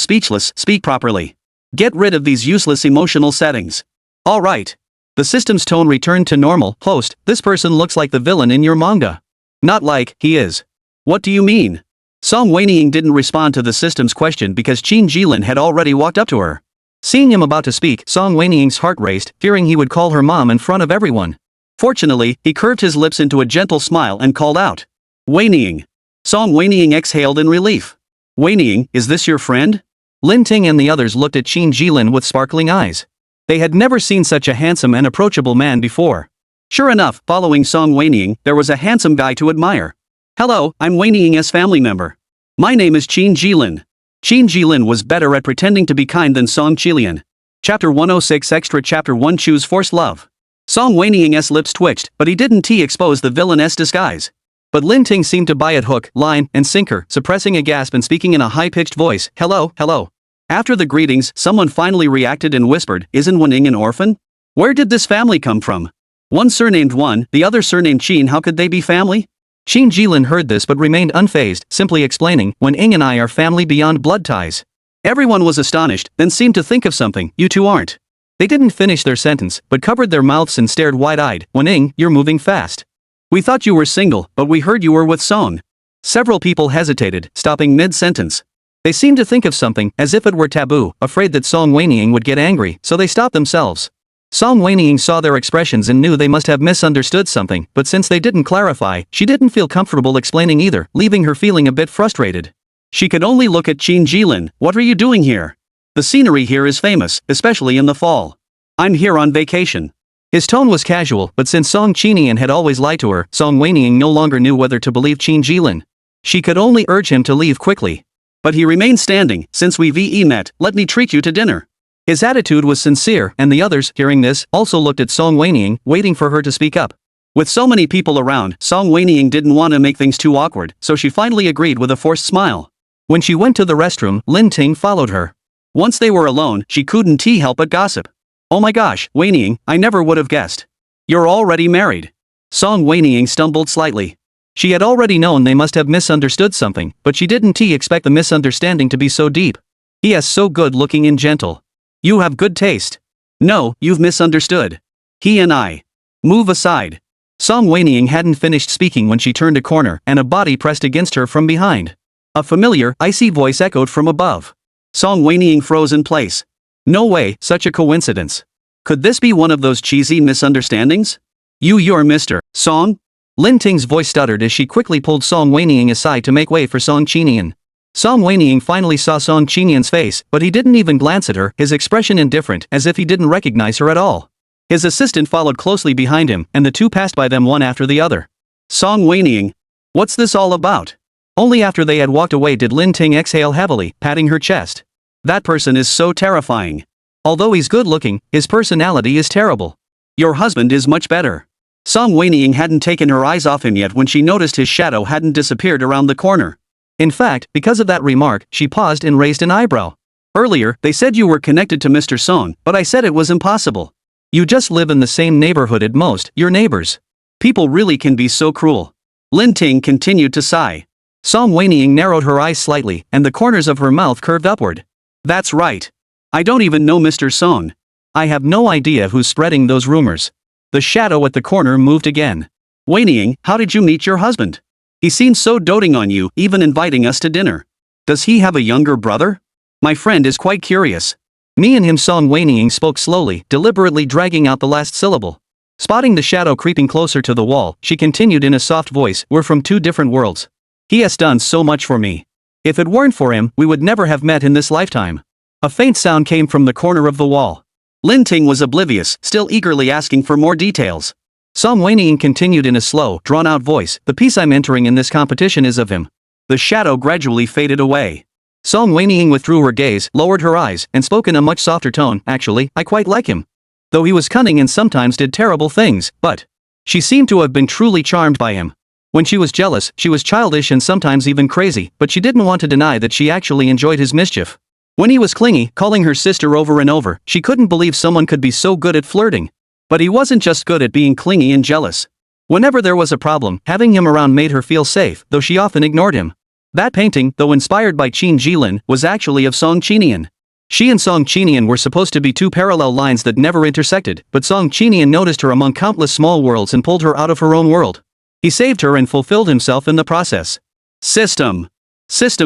speechless. Speak properly. Get rid of these useless emotional settings. Alright. The system's tone returned to normal. Host, this person looks like the villain in your manga. Not like, he is. What do you mean? Song Wenying didn't respond to the system's question because Qin Jilin had already walked up to her. Seeing him about to speak, Song Wenying's heart raced, fearing he would call her mom in front of everyone. Fortunately, he curved his lips into a gentle smile and called out. Wenying. Song Wenying exhaled in relief. Wenying, is this your friend? Lin Ting and the others looked at Qin Jilin with sparkling eyes. They had never seen such a handsome and approachable man before. Sure enough, following Song Wenying, there was a handsome guy to admire. Hello, I'm Wenying's family member. My name is Qin Jilin. Qin Jilin was better at pretending to be kind than Song Qilian. Chapter 106 Extra Chapter 1 Choose Forced Love. Song Wenying's lips twitched, but he didn't expose the villainous disguise. But Lin Ting seemed to buy it hook, line, and sinker, suppressing a gasp and speaking in a high-pitched voice, "Hello, hello." After the greetings, someone finally reacted and whispered, "Isn't Wenying an orphan? Where did this family come from? One surnamed Wan, the other surnamed Qin, how could they be family?" Qin Jilin heard this but remained unfazed, simply explaining, "Wenying and I are family beyond blood ties." Everyone was astonished, then seemed to think of something, "You two aren't." They didn't finish their sentence, but covered their mouths and stared wide-eyed. "Wenying, you're moving fast. We thought you were single, but we heard you were with Song." Several people hesitated, stopping mid-sentence. They seemed to think of something, as if it were taboo, afraid that Song Wenying would get angry, so they stopped themselves. Song Wenying saw their expressions and knew they must have misunderstood something, but since they didn't clarify, she didn't feel comfortable explaining either, leaving her feeling a bit frustrated. She could only look at Qin Jilin. "What are you doing here? The scenery here is famous, especially in the fall." "I'm here on vacation." His tone was casual, but since Song Qinian had always lied to her, Song Wenying no longer knew whether to believe Qin Jilin. She could only urge him to leave quickly. But he remained standing. "Since we met, let me treat you to dinner." His attitude was sincere, and the others, hearing this, also looked at Song Wenying, waiting for her to speak up. With so many people around, Song Wenying didn't want to make things too awkward, so she finally agreed with a forced smile. When she went to the restroom, Lin Ting followed her. Once they were alone, she couldn't help but gossip. "Oh my gosh, Wenying, I never would have guessed. You're already married." Song Wenying stumbled slightly. She had already known they must have misunderstood something, but she didn't expect the misunderstanding to be so deep. "He is so good-looking and gentle. You have good taste." "No, you've misunderstood. He and I." "Move aside." Song Wenying hadn't finished speaking when she turned a corner, and a body pressed against her from behind. A familiar, icy voice echoed from above. Song Wenying froze in place. No way, such a coincidence. Could this be one of those cheesy misunderstandings? You're Mr. Song?" Lin Ting's voice stuttered as she quickly pulled Song Wenying aside to make way for Song Qinian. Song Wenying finally saw Song Qinian's face, but he didn't even glance at her, his expression indifferent, as if he didn't recognize her at all. His assistant followed closely behind him, and the two passed by them one after the other. "Song Wenying, what's this all about?" Only after they had walked away did Lin Ting exhale heavily, patting her chest. "That person is so terrifying. Although he's good-looking, his personality is terrible. Your husband is much better." Song Wenying hadn't taken her eyes off him yet when she noticed his shadow hadn't disappeared around the corner. In fact, because of that remark, she paused and raised an eyebrow. "Earlier, they said you were connected to Mr. Song, but I said it was impossible. You just live in the same neighborhood at most, you're neighbors. People really can be so cruel." Lin Ting continued to sigh. Song Wenying narrowed her eyes slightly, and the corners of her mouth curved upward. "That's right. I don't even know Mr. Song. I have no idea who's spreading those rumors." The shadow at the corner moved again. "Wenying, how did you meet your husband? He seems so doting on you, even inviting us to dinner. Does he have a younger brother? My friend is quite curious." "Me and him," Song Wenying spoke slowly, deliberately dragging out the last syllable. Spotting the shadow creeping closer to the wall, she continued in a soft voice, "We're from two different worlds. He has done so much for me. If it weren't for him, we would never have met in this lifetime." A faint sound came from the corner of the wall. Lin Ting was oblivious, still eagerly asking for more details. Song Wenying continued in a slow, drawn-out voice, "The piece I'm entering in this competition is of him." The shadow gradually faded away. Song Wenying withdrew her gaze, lowered her eyes, and spoke in a much softer tone. "Actually, I quite like him. Though he was cunning and sometimes did terrible things, but..." She seemed to have been truly charmed by him. When she was jealous, she was childish and sometimes even crazy, but she didn't want to deny that she actually enjoyed his mischief. When he was clingy, calling her sister over and over, she couldn't believe someone could be so good at flirting. But he wasn't just good at being clingy and jealous. Whenever there was a problem, having him around made her feel safe, though she often ignored him. That painting, though inspired by Qin Jilin, was actually of Song Qinian. She and Song Qinian were supposed to be two parallel lines that never intersected, but Song Qinian noticed her among countless small worlds and pulled her out of her own world. He saved her and fulfilled himself in the process. System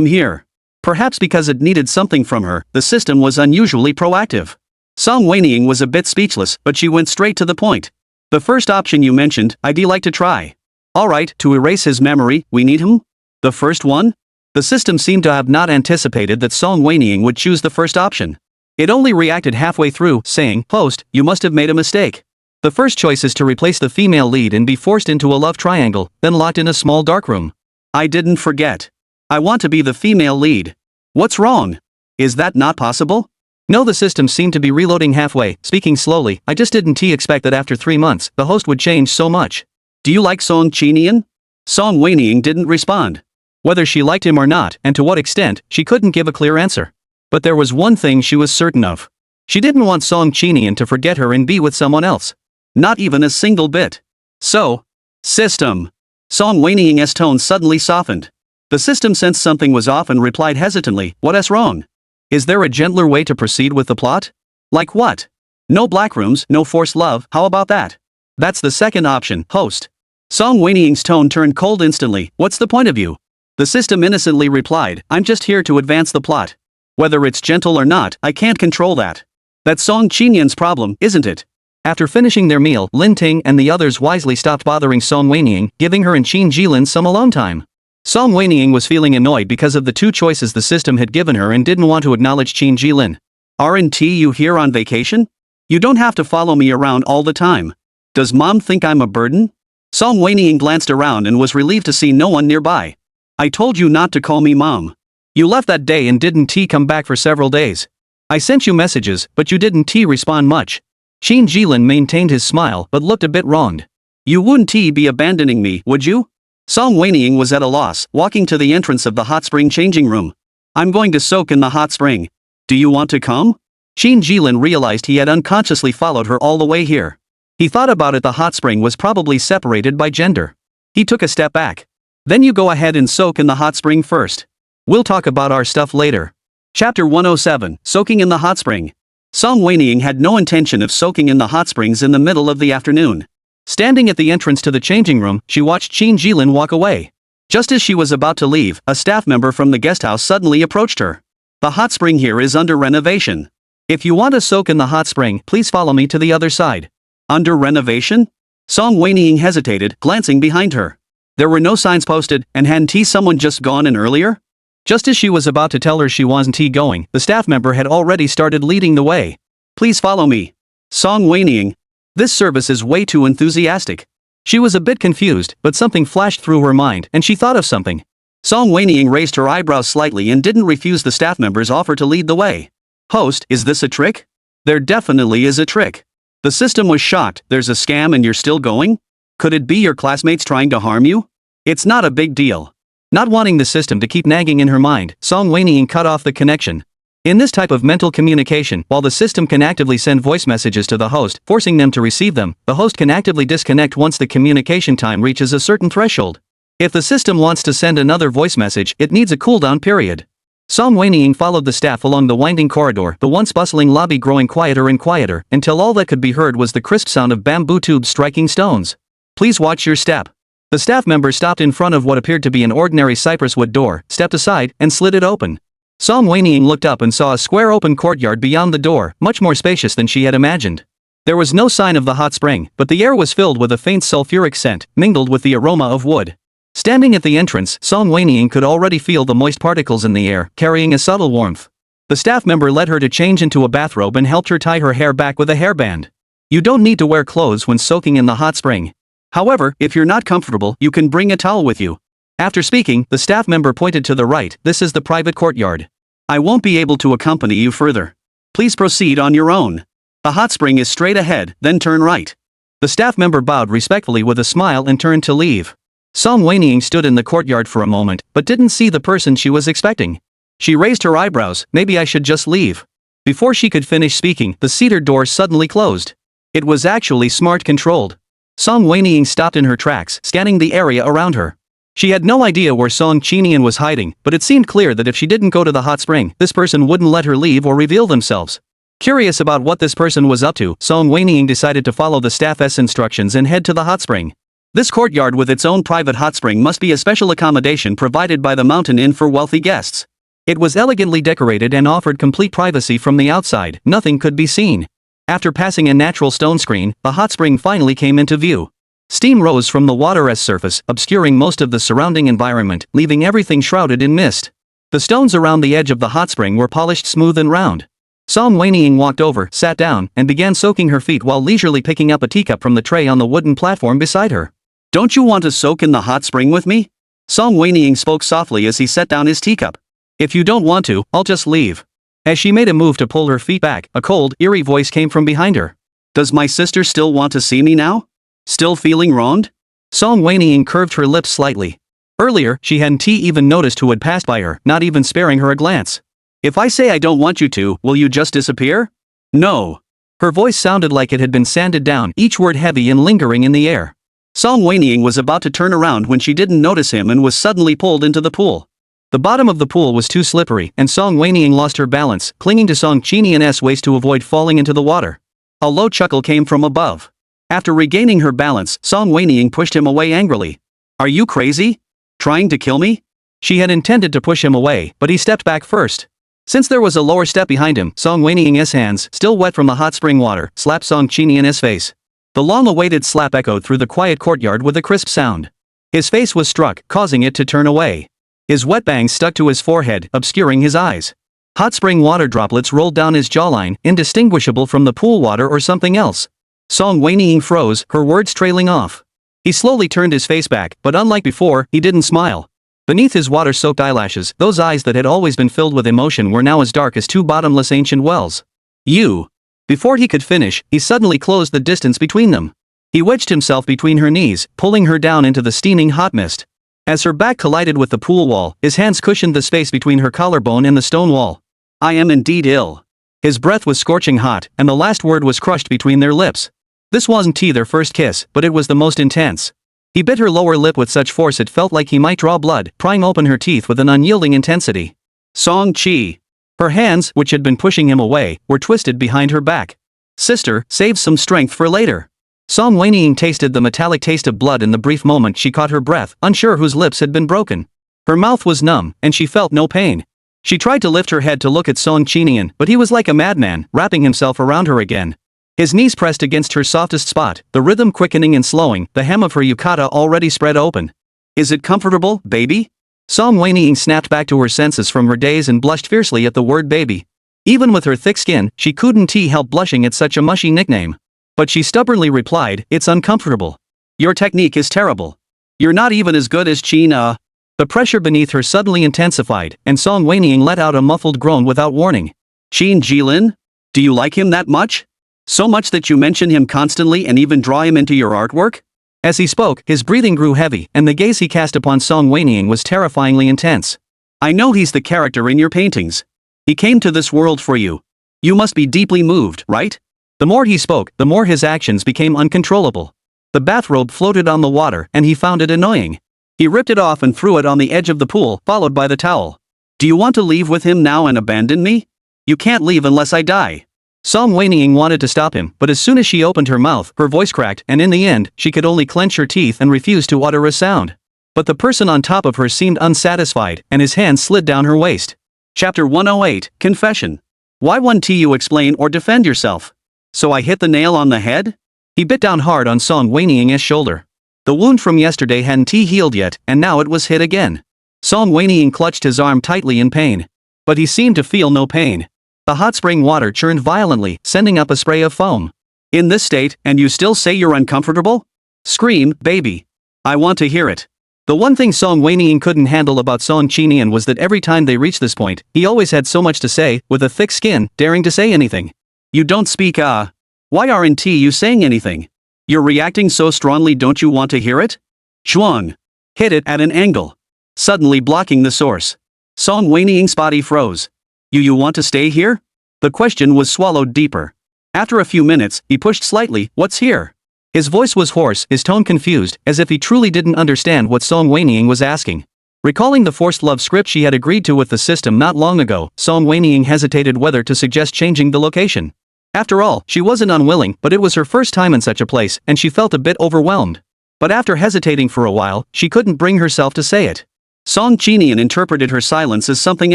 here. Perhaps because it needed something from her, the system was unusually proactive. Song Wenying was a bit speechless, but she went straight to the point. "The first option you mentioned, I'd like to try." "Alright, to erase his memory, we need him? The first one?" The system seemed to have not anticipated that Song Wenying would choose the first option. It only reacted halfway through, saying, "Host, you must have made a mistake. The first choice is to replace the female lead and be forced into a love triangle, then locked in a small darkroom." "I didn't forget. I want to be the female lead." "What's wrong? Is that not possible?" No, the system seemed to be reloading halfway, speaking slowly. I just didn't expect that after 3 months, the host would change so much. Do you like Song Qinian? Song Wenying didn't respond. Whether she liked him or not, and to what extent, she couldn't give a clear answer. But there was one thing she was certain of. She didn't want Song Qinian to forget her and be with someone else. Not even a single bit. So, system. Song Wenying's tone suddenly softened. The system sensed something was off and replied hesitantly, "What's wrong? Is there a gentler way to proceed with the plot? Like what? No black rooms, no forced love, how about that?" "That's the second option, host." Song Wenying's tone turned cold instantly. "What's the point of you?" The system innocently replied, "I'm just here to advance the plot. Whether it's gentle or not, I can't control that. That's Song Qinian's problem, isn't it?" After finishing their meal, Lin Ting and the others wisely stopped bothering Song Wenying, giving her and Qin Jilin some alone time. Song Wenying was feeling annoyed because of the two choices the system had given her and didn't want to acknowledge Qin Jilin. "Aren't you here on vacation? You don't have to follow me around all the time. Does mom think I'm a burden?" Song Wenying glanced around and was relieved to see no one nearby. "I told you not to call me mom. You left that day and didn't come back for several days. I sent you messages, but you didn't respond much." Qin Jilin maintained his smile but looked a bit wronged. "You wouldn't be abandoning me, would you?" Song Wenying was at a loss, walking to the entrance of the hot spring changing room. "I'm going to soak in the hot spring. Do you want to come?" Qin Jilin realized he had unconsciously followed her all the way here. He thought about it, the hot spring was probably separated by gender. He took a step back. "Then you go ahead and soak in the hot spring first. We'll talk about our stuff later." Chapter 107, Soaking in the Hot Spring. Song Wenying had no intention of soaking in the hot springs in the middle of the afternoon. Standing at the entrance to the changing room, she watched Qin Jilin walk away. Just as she was about to leave, a staff member from the guest house suddenly approached her. "The hot spring here is under renovation. If you want to soak in the hot spring, please follow me to the other side." "Under renovation?" Song Wenying hesitated, glancing behind her. There were no signs posted, and hadn't someone just gone in earlier? Just as she was about to tell her she wasn't going, the staff member had already started leading the way. "Please follow me." Song Wenying. This service is way too enthusiastic. She was a bit confused, but something flashed through her mind, and she thought of something. Song Wenying raised her eyebrows slightly and didn't refuse the staff member's offer to lead the way. "Host, is this a trick?" "There definitely is a trick." The system was shocked. "There's a scam and you're still going? Could it be your classmates trying to harm you?" "It's not a big deal." Not wanting the system to keep nagging in her mind, Song Wenying cut off the connection. In this type of mental communication, while the system can actively send voice messages to the host, forcing them to receive them, the host can actively disconnect once the communication time reaches a certain threshold. If the system wants to send another voice message, it needs a cooldown period. Song Wenying followed the staff along the winding corridor, the once bustling lobby growing quieter and quieter, until all that could be heard was the crisp sound of bamboo tubes striking stones. "Please watch your step." The staff member stopped in front of what appeared to be an ordinary cypress wood door, stepped aside, and slid it open. Song Wenying looked up and saw a square open courtyard beyond the door, much more spacious than she had imagined. There was no sign of the hot spring, but the air was filled with a faint sulfuric scent, mingled with the aroma of wood. Standing at the entrance, Song Wenying could already feel the moist particles in the air, carrying a subtle warmth. The staff member led her to change into a bathrobe and helped her tie her hair back with a hairband. You don't need to wear clothes when soaking in the hot spring. However, if you're not comfortable, you can bring a towel with you. After speaking, the staff member pointed to the right. "This is the private courtyard. I won't be able to accompany you further. Please proceed on your own. The hot spring is straight ahead, then turn right." The staff member bowed respectfully with a smile and turned to leave. Song Wenying stood in the courtyard for a moment, but didn't see the person she was expecting. She raised her eyebrows. "Maybe I should just leave." Before she could finish speaking, the cedar door suddenly closed. It was actually smart controlled. Song Wenying stopped in her tracks, scanning the area around her. She had no idea where Song Qinian was hiding, but it seemed clear that if she didn't go to the hot spring, this person wouldn't let her leave or reveal themselves. Curious about what this person was up to, Song Wenying decided to follow the staff's instructions and head to the hot spring. This courtyard with its own private hot spring must be a special accommodation provided by the Mountain Inn for wealthy guests. It was elegantly decorated and offered complete privacy from the outside. Nothing could be seen. After passing a natural stone screen, the hot spring finally came into view. Steam rose from the water's surface, obscuring most of the surrounding environment, leaving everything shrouded in mist. The stones around the edge of the hot spring were polished smooth and round. Song Wenying walked over, sat down, and began soaking her feet while leisurely picking up a teacup from the tray on the wooden platform beside her. "Don't you want to soak in the hot spring with me?" Song Wenying spoke softly as he set down his teacup. "If you don't want to, I'll just leave." As she made a move to pull her feet back, a cold, eerie voice came from behind her. Does my sister still want to see me now? Still feeling wronged? Song Wenying curved her lips slightly. Earlier, she hadn't even noticed who had passed by her, not even sparing her a glance. If I say I don't want you to, will you just disappear? No. Her voice sounded like it had been sanded down, each word heavy and lingering in the air. Song Wenying was about to turn around when she didn't notice him and was suddenly pulled into the pool. The bottom of the pool was too slippery, and Song Wenying lost her balance, clinging to Song Qinian's waist to avoid falling into the water. A low chuckle came from above. After regaining her balance, Song Wenying pushed him away angrily. Are you crazy? Trying to kill me? She had intended to push him away, but he stepped back first. Since there was a lower step behind him, Song Wenying's hands, still wet from the hot spring water, slapped Song Qinian's face. The long-awaited slap echoed through the quiet courtyard with a crisp sound. His face was struck, causing it to turn away. His wet bangs stuck to his forehead, obscuring his eyes. Hot spring water droplets rolled down his jawline, indistinguishable from the pool water or something else. Song Wenying froze, her words trailing off. He slowly turned his face back, but unlike before, he didn't smile. Beneath his water-soaked eyelashes, those eyes that had always been filled with emotion were now as dark as two bottomless ancient wells. You. Before he could finish, he suddenly closed the distance between them. He wedged himself between her knees, pulling her down into the steaming hot mist. As her back collided with the pool wall, his hands cushioned the space between her collarbone and the stone wall. I am indeed ill. His breath was scorching hot, and the last word was crushed between their lips. This wasn't their first kiss, but it was the most intense. He bit her lower lip with such force it felt like he might draw blood, prying open her teeth with an unyielding intensity. Song Chi. Her hands, which had been pushing him away, were twisted behind her back. Sister, save some strength for later. Song Wenying tasted the metallic taste of blood in the brief moment she caught her breath, unsure whose lips had been broken. Her mouth was numb, and she felt no pain. She tried to lift her head to look at Song Qinian, but he was like a madman, wrapping himself around her again. His knees pressed against her softest spot, the rhythm quickening and slowing, the hem of her yukata already spread open. Is it comfortable, baby? Song Wenying snapped back to her senses from her daze and blushed fiercely at the word baby. Even with her thick skin, she couldn't help blushing at such a mushy nickname. But she stubbornly replied, it's uncomfortable. Your technique is terrible. You're not even as good as Qina. The pressure beneath her suddenly intensified, and Song Wenying let out a muffled groan without warning. Qin Jilin? Do you like him that much? So much that you mention him constantly and even draw him into your artwork? As he spoke, his breathing grew heavy, and the gaze he cast upon Song Wenying was terrifyingly intense. I know he's the character in your paintings. He came to this world for you. You must be deeply moved, right? The more he spoke, the more his actions became uncontrollable. The bathrobe floated on the water, and he found it annoying. He ripped it off and threw it on the edge of the pool, followed by the towel. Do you want to leave with him now and abandon me? You can't leave unless I die. Song Wenying wanted to stop him, but as soon as she opened her mouth, her voice cracked, and in the end, she could only clench her teeth and refuse to utter a sound. But the person on top of her seemed unsatisfied, and his hand slid down her waist. Chapter 108, Confession. Why won't you explain or defend yourself? So I hit the nail on the head? He bit down hard on Song Wenying's shoulder. The wound from yesterday hadn't healed yet, and now it was hit again. Song Wenying clutched his arm tightly in pain. But he seemed to feel no pain. The hot spring water churned violently, sending up a spray of foam. In this state, and you still say you're uncomfortable? Scream, baby. I want to hear it. The one thing Song Wenying couldn't handle about Song Qinian was that every time they reached this point, he always had so much to say, with a thick skin, daring to say anything. You don't speak Why aren't you saying anything? You're reacting so strongly, don't you want to hear it? Chuang. Hit it at an angle. Suddenly blocking the source. Song Wenying's body froze. You want to stay here? The question was swallowed deeper. After a few minutes, he pushed slightly, what's here? His voice was hoarse, his tone confused, as if he truly didn't understand what Song Wenying was asking. Recalling the forced love script she had agreed to with the system not long ago, Song Wenying hesitated whether to suggest changing the location. After all, she wasn't unwilling, but it was her first time in such a place, and she felt a bit overwhelmed. But after hesitating for a while, she couldn't bring herself to say it. Song Qinian interpreted her silence as something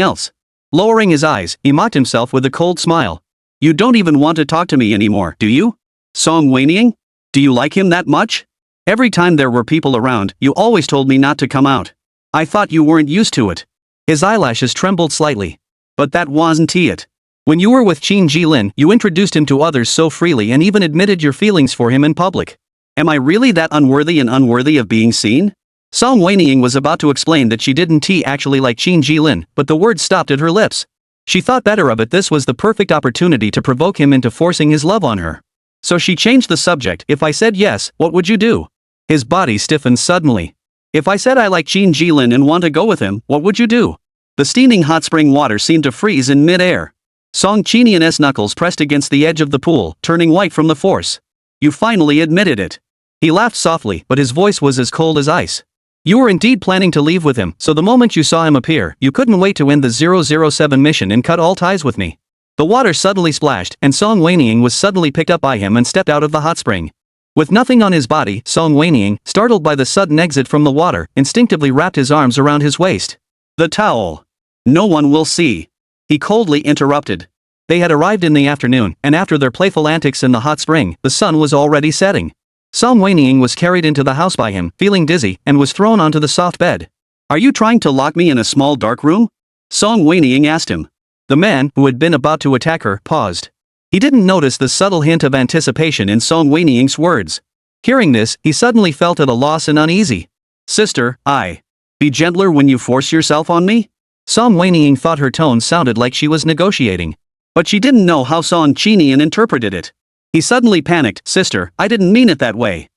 else. Lowering his eyes, he mocked himself with a cold smile. You don't even want to talk to me anymore, do you? Song Wenying? Do you like him that much? Every time there were people around, you always told me not to come out. I thought you weren't used to it. His eyelashes trembled slightly. But that wasn't it. When you were with Qin Jilin, you introduced him to others so freely and even admitted your feelings for him in public. Am I really that unworthy and unworthy of being seen? Song Wenying was about to explain that she didn't actually like Qin Jilin, but the words stopped at her lips. She thought better of it. This was the perfect opportunity to provoke him into forcing his love on her. So she changed the subject. If I said yes, what would you do? His body stiffened suddenly. If I said I like Qin Jilin and want to go with him, what would you do? The steaming hot spring water seemed to freeze in mid-air. Song Qinian's knuckles pressed against the edge of the pool, turning white from the force. You finally admitted it. He laughed softly, but his voice was as cold as ice. You were indeed planning to leave with him, so the moment you saw him appear, you couldn't wait to end the 007 mission and cut all ties with me. The water suddenly splashed, and Song Wenying was suddenly picked up by him and stepped out of the hot spring. With nothing on his body, Song Wenying, startled by the sudden exit from the water, instinctively wrapped his arms around his waist. The towel. No one will see. He coldly interrupted. They had arrived in the afternoon, and after their playful antics in the hot spring, the sun was already setting. Song Wenying was carried into the house by him, feeling dizzy, and was thrown onto the soft bed. Are you trying to lock me in a small dark room? Song Wenying asked him. The man, who had been about to attack her, paused. He didn't notice the subtle hint of anticipation in Song Wenying's words. Hearing this, he suddenly felt at a loss and uneasy. Sister, be gentler when you force yourself on me? Song Wenying thought her tone sounded like she was negotiating. But she didn't know how Song Qinian interpreted it. He suddenly panicked. Sister, I didn't mean it that way. ?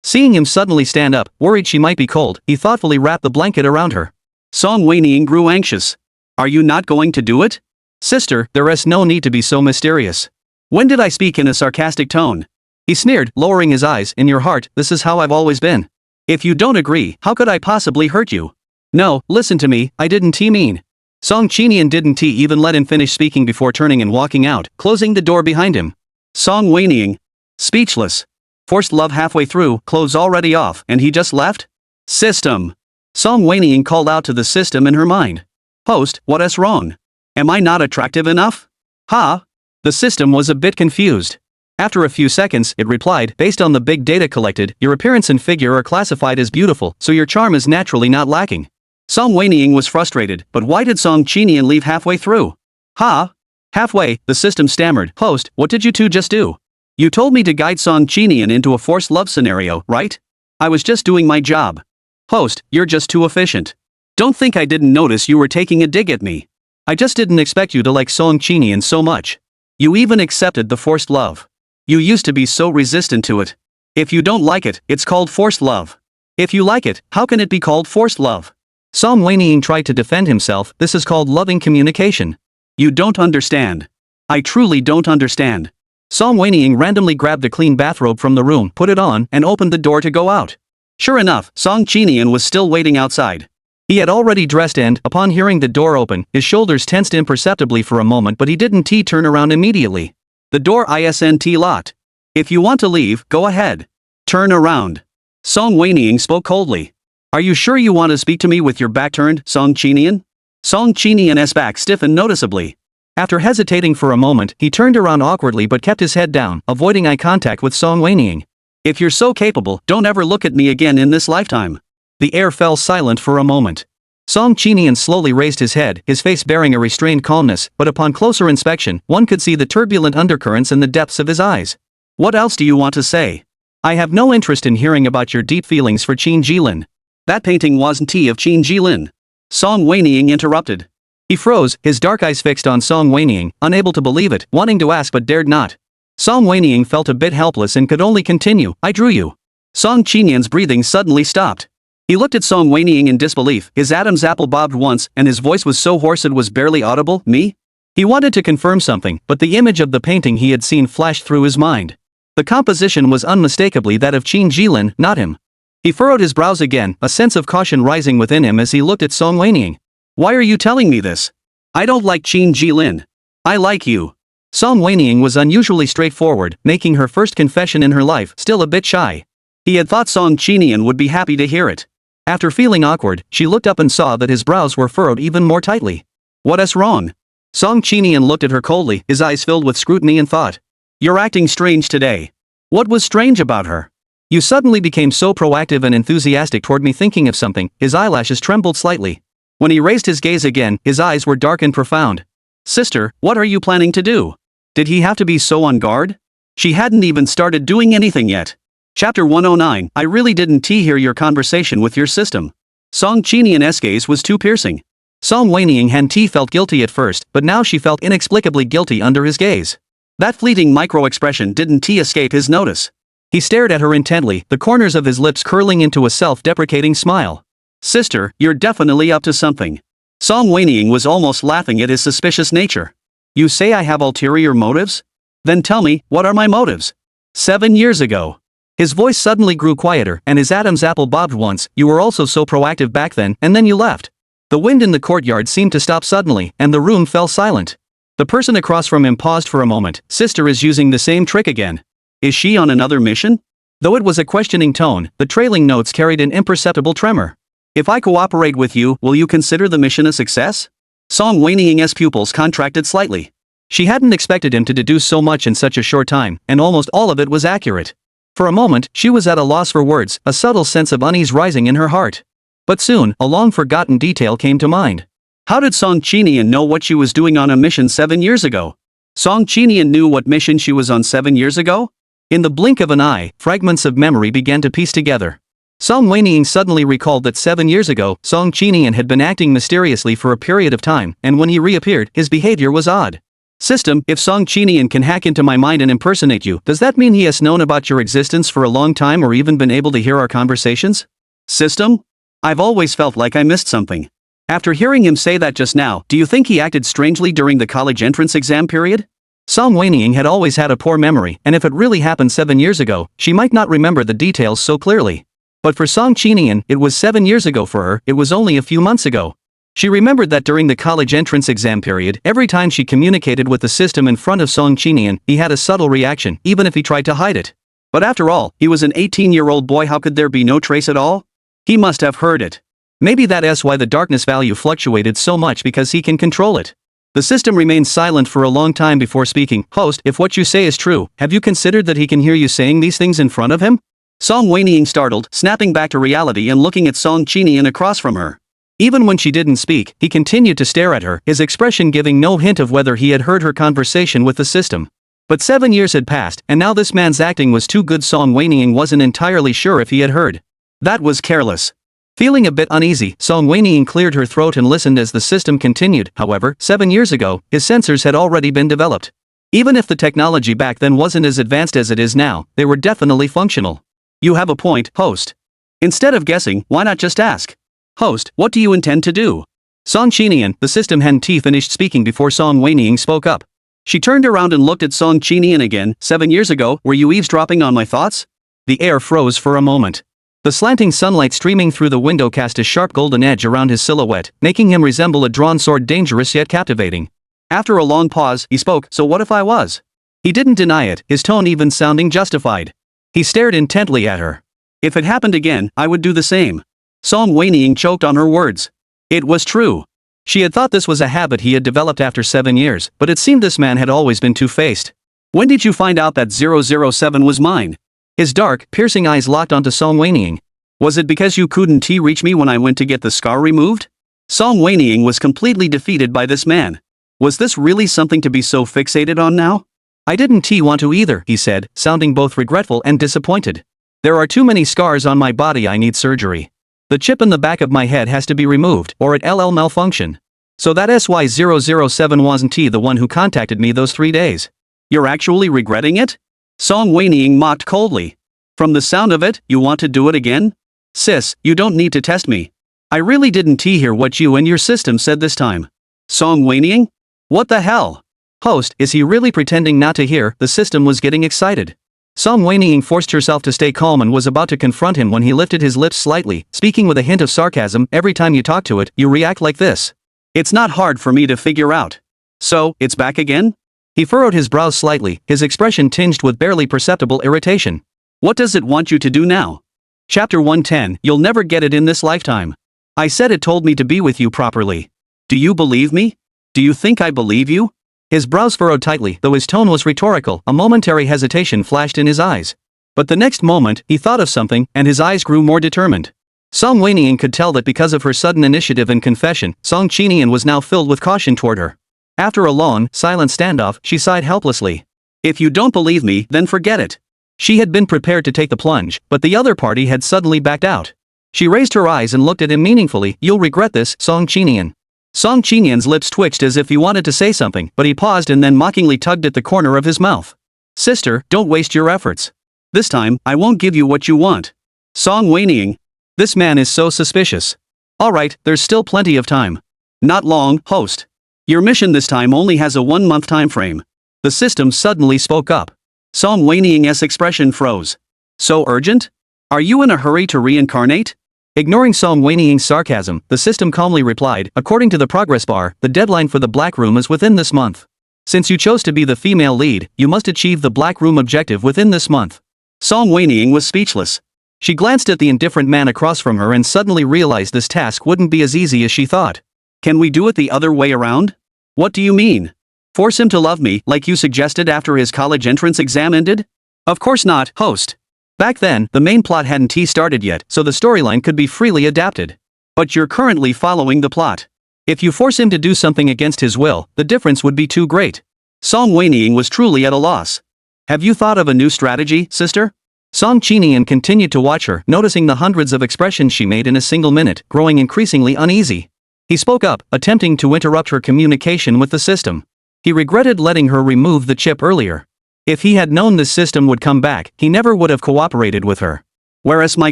Seeing him suddenly stand up, worried she might be cold, he thoughtfully wrapped the blanket around her. Song Wenying grew anxious. Are you not going to do it? Sister, there's no need to be so mysterious. When did I speak in a sarcastic tone? He sneered, lowering his eyes. In your heart, this is how I've always been. If you don't agree, how could I possibly hurt you? No, listen to me, I didn't mean. Song Qinian didn't even let him finish speaking before turning and walking out, closing the door behind him. Song Wenying. Speechless. Forced love halfway through, clothes already off, and he just left? System. Song Wenying called out to the system in her mind. Host, what's wrong? Am I not attractive enough? The system was a bit confused. After a few seconds, it replied, based on the big data collected, your appearance and figure are classified as beautiful, so your charm is naturally not lacking. Song Wenying was frustrated, but why did Song Qinian leave halfway through? Halfway, the system stammered. Host, what did you two just do? You told me to guide Song Qinian into a forced love scenario, right? I was just doing my job. Host, you're just too efficient. Don't think I didn't notice you were taking a dig at me. I just didn't expect you to like Song Qinian so much. You even accepted the forced love. You used to be so resistant to it. If you don't like it, it's called forced love. If you like it, how can it be called forced love? Song Wenying tried to defend himself. This is called loving communication. You don't understand. I truly don't understand. Song Wenying randomly grabbed a clean bathrobe from the room, put it on, and opened the door to go out. Sure enough, Song Qinian was still waiting outside. He had already dressed and, upon hearing the door open, his shoulders tensed imperceptibly for a moment, but he didn't turn around immediately. The door isn't locked. If you want to leave, go ahead. Turn around. Song Wenying spoke coldly. Are you sure you want to speak to me with your back turned, Song Qinian? Song Qinian's back stiffened noticeably. After hesitating for a moment, he turned around awkwardly but kept his head down, avoiding eye contact with Song Wenying. If you're so capable, don't ever look at me again in this lifetime. The air fell silent for a moment. Song Qinian slowly raised his head, his face bearing a restrained calmness, but upon closer inspection, one could see the turbulent undercurrents in the depths of his eyes. What else do you want to say? I have no interest in hearing about your deep feelings for Qin Jilin. That painting wasn't of Qin Jilin. Song Wenying interrupted. He froze, his dark eyes fixed on Song Wenying, unable to believe it, wanting to ask but dared not. Song Wenying felt a bit helpless and could only continue. I drew you. Song Qinian's breathing suddenly stopped. He looked at Song Wenying in disbelief. His Adam's apple bobbed once, and his voice was so hoarse it was barely audible. Me? He wanted to confirm something, but the image of the painting he had seen flashed through his mind. The composition was unmistakably that of Qin Jilin, not him. He furrowed his brows again, a sense of caution rising within him as he looked at Song Wenying. Why are you telling me this? I don't like Qin Jilin. I like you. Song Wenying was unusually straightforward, making her first confession in her life, still a bit shy. He had thought Song Qinian would be happy to hear it. After feeling awkward, she looked up and saw that his brows were furrowed even more tightly. What's wrong? Song Qinian looked at her coldly, his eyes filled with scrutiny and thought. You're acting strange today. What was strange about her? You suddenly became so proactive and enthusiastic toward me. Thinking of something, his eyelashes trembled slightly. When he raised his gaze again, his eyes were dark and profound. Sister, what are you planning to do? Did he have to be so on guard? She hadn't even started doing anything yet. Chapter 109. I really didn't hear your conversation with your system. Song Qinian's gaze was too piercing. Song Wenying Han-ti felt guilty at first, but now she felt inexplicably guilty under his gaze. That fleeting micro-expression didn't escape his notice. He stared at her intently, the corners of his lips curling into a self-deprecating smile. Sister, you're definitely up to something. Song Wenying was almost laughing at his suspicious nature. You say I have ulterior motives? Then tell me, what are my motives? 7 years ago. His voice suddenly grew quieter, and his Adam's apple bobbed once. You were also so proactive back then, and then you left. The wind in the courtyard seemed to stop suddenly, and the room fell silent. The person across from him paused for a moment. Sister is using the same trick again. Is she on another mission? Though it was a questioning tone, the trailing notes carried an imperceptible tremor. If I cooperate with you, will you consider the mission a success? Song Wenying's pupils contracted slightly. She hadn't expected him to deduce so much in such a short time, and almost all of it was accurate. For a moment, she was at a loss for words, a subtle sense of unease rising in her heart. But soon, a long-forgotten detail came to mind. How did Song Qinian know what she was doing on a mission 7 years ago? Song Qinian knew what mission she was on 7 years ago? In the blink of an eye, fragments of memory began to piece together. Song Wenying suddenly recalled that 7 years ago, Song Qinian had been acting mysteriously for a period of time, and when he reappeared, his behavior was odd. System, if Song Qinian can hack into my mind and impersonate you, does that mean he has known about your existence for a long time or even been able to hear our conversations? System? I've always felt like I missed something. After hearing him say that just now, do you think he acted strangely during the college entrance exam period? Song Wenying had always had a poor memory, and if it really happened 7 years ago, she might not remember the details so clearly. But for Song Qinian, it was 7 years ago. For her, it was only a few months ago. She remembered that during the college entrance exam period, every time she communicated with the system in front of Song Qinian, he had a subtle reaction, even if he tried to hide it. But after all, he was an 18-year-old boy. How could there be no trace at all? He must have heard it. Maybe that's why the darkness value fluctuated so much, because he can control it. The system remained silent for a long time before speaking. Host, if what you say is true, have you considered that he can hear you saying these things in front of him? Song Wenying startled, snapping back to reality and looking at Song Qinian across from her. Even when she didn't speak, he continued to stare at her, his expression giving no hint of whether he had heard her conversation with the system. But 7 years had passed, and now this man's acting was too good. Song Wenying wasn't entirely sure if he had heard. That was careless. Feeling a bit uneasy, Song Wenying cleared her throat and listened as the system continued. However, 7 years ago, his sensors had already been developed. Even if the technology back then wasn't as advanced as it is now, they were definitely functional. You have a point, host. Instead of guessing, why not just ask? Host, what do you intend to do? Song Qinian, the system Han-ti finished speaking before Song Wenying spoke up. She turned around and looked at Song Qinian again. 7 years ago, were you eavesdropping on my thoughts? The air froze for a moment. The slanting sunlight streaming through the window cast a sharp golden edge around his silhouette, making him resemble a drawn sword, dangerous yet captivating. After a long pause, he spoke, so what if I was? He didn't deny it, his tone even sounding justified. He stared intently at her. If it happened again, I would do the same. Song Wenying choked on her words. It was true. She had thought this was a habit he had developed after 7 years, but it seemed this man had always been two-faced. When did you find out that 007 was mine? His dark, piercing eyes locked onto Song Wenying. Was it because you couldn't reach me when I went to get the scar removed? Song Wenying was completely defeated by this man. Was this really something to be so fixated on now? I didn't want to either, he said, sounding both regretful and disappointed. There are too many scars on my body. I need surgery. The chip in the back of my head has to be removed, or it'll malfunction. So that's why 007 wasn't the one who contacted me those 3 days. You're actually regretting it? Song Wenying mocked coldly. From the sound of it, you want to do it again? Sis, you don't need to test me. I really didn't hear what you and your system said this time. Song Wenying? What the hell? Host, is he really pretending not to hear? The system was getting excited. Song Wenying forced herself to stay calm and was about to confront him when he lifted his lips slightly, speaking with a hint of sarcasm. Every time you talk to it, you react like this. It's not hard for me to figure out. So, it's back again? He furrowed his brows slightly, his expression tinged with barely perceptible irritation. What does it want you to do now? Chapter 110, you'll never get it in this lifetime. I said it told me to be with you properly. Do you believe me? Do you think I believe you? His brows furrowed tightly, though his tone was rhetorical. A momentary hesitation flashed in his eyes. But the next moment, he thought of something, and his eyes grew more determined. Song Wenying could tell that because of her sudden initiative and confession, Song Qinian was now filled with caution toward her. After a long, silent standoff, she sighed helplessly. If you don't believe me, then forget it. She had been prepared to take the plunge, but the other party had suddenly backed out. She raised her eyes and looked at him meaningfully. You'll regret this, Song Qinian. Song Qinian's lips twitched as if he wanted to say something, but he paused and then mockingly tugged at the corner of his mouth. Sister, don't waste your efforts. This time, I won't give you what you want. Song Wenying. This man is so suspicious. Alright, there's still plenty of time. Not long, host. Your mission this time only has a 1-month time frame. The system suddenly spoke up. Song Wenying's expression froze. So urgent? Are you in a hurry to reincarnate? Ignoring Song Wenying's sarcasm, the system calmly replied, according to the progress bar, the deadline for the Black Room is within this month. Since you chose to be the female lead, you must achieve the Black Room objective within this month. Song Wenying was speechless. She glanced at the indifferent man across from her and suddenly realized this task wouldn't be as easy as she thought. Can we do it the other way around? What do you mean? Force him to love me, like you suggested after his college entrance exam ended? Of course not, host. Back then, the main plot hadn't started yet, so the storyline could be freely adapted. But you're currently following the plot. If you force him to do something against his will, the difference would be too great. Song Wenying was truly at a loss. Have you thought of a new strategy, sister? Song Qinian continued to watch her, noticing the hundreds of expressions she made in a single minute, growing increasingly uneasy. He spoke up, attempting to interrupt her communication with the system. He regretted letting her remove the chip earlier. If he had known this system would come back, he never would have cooperated with her. Where's my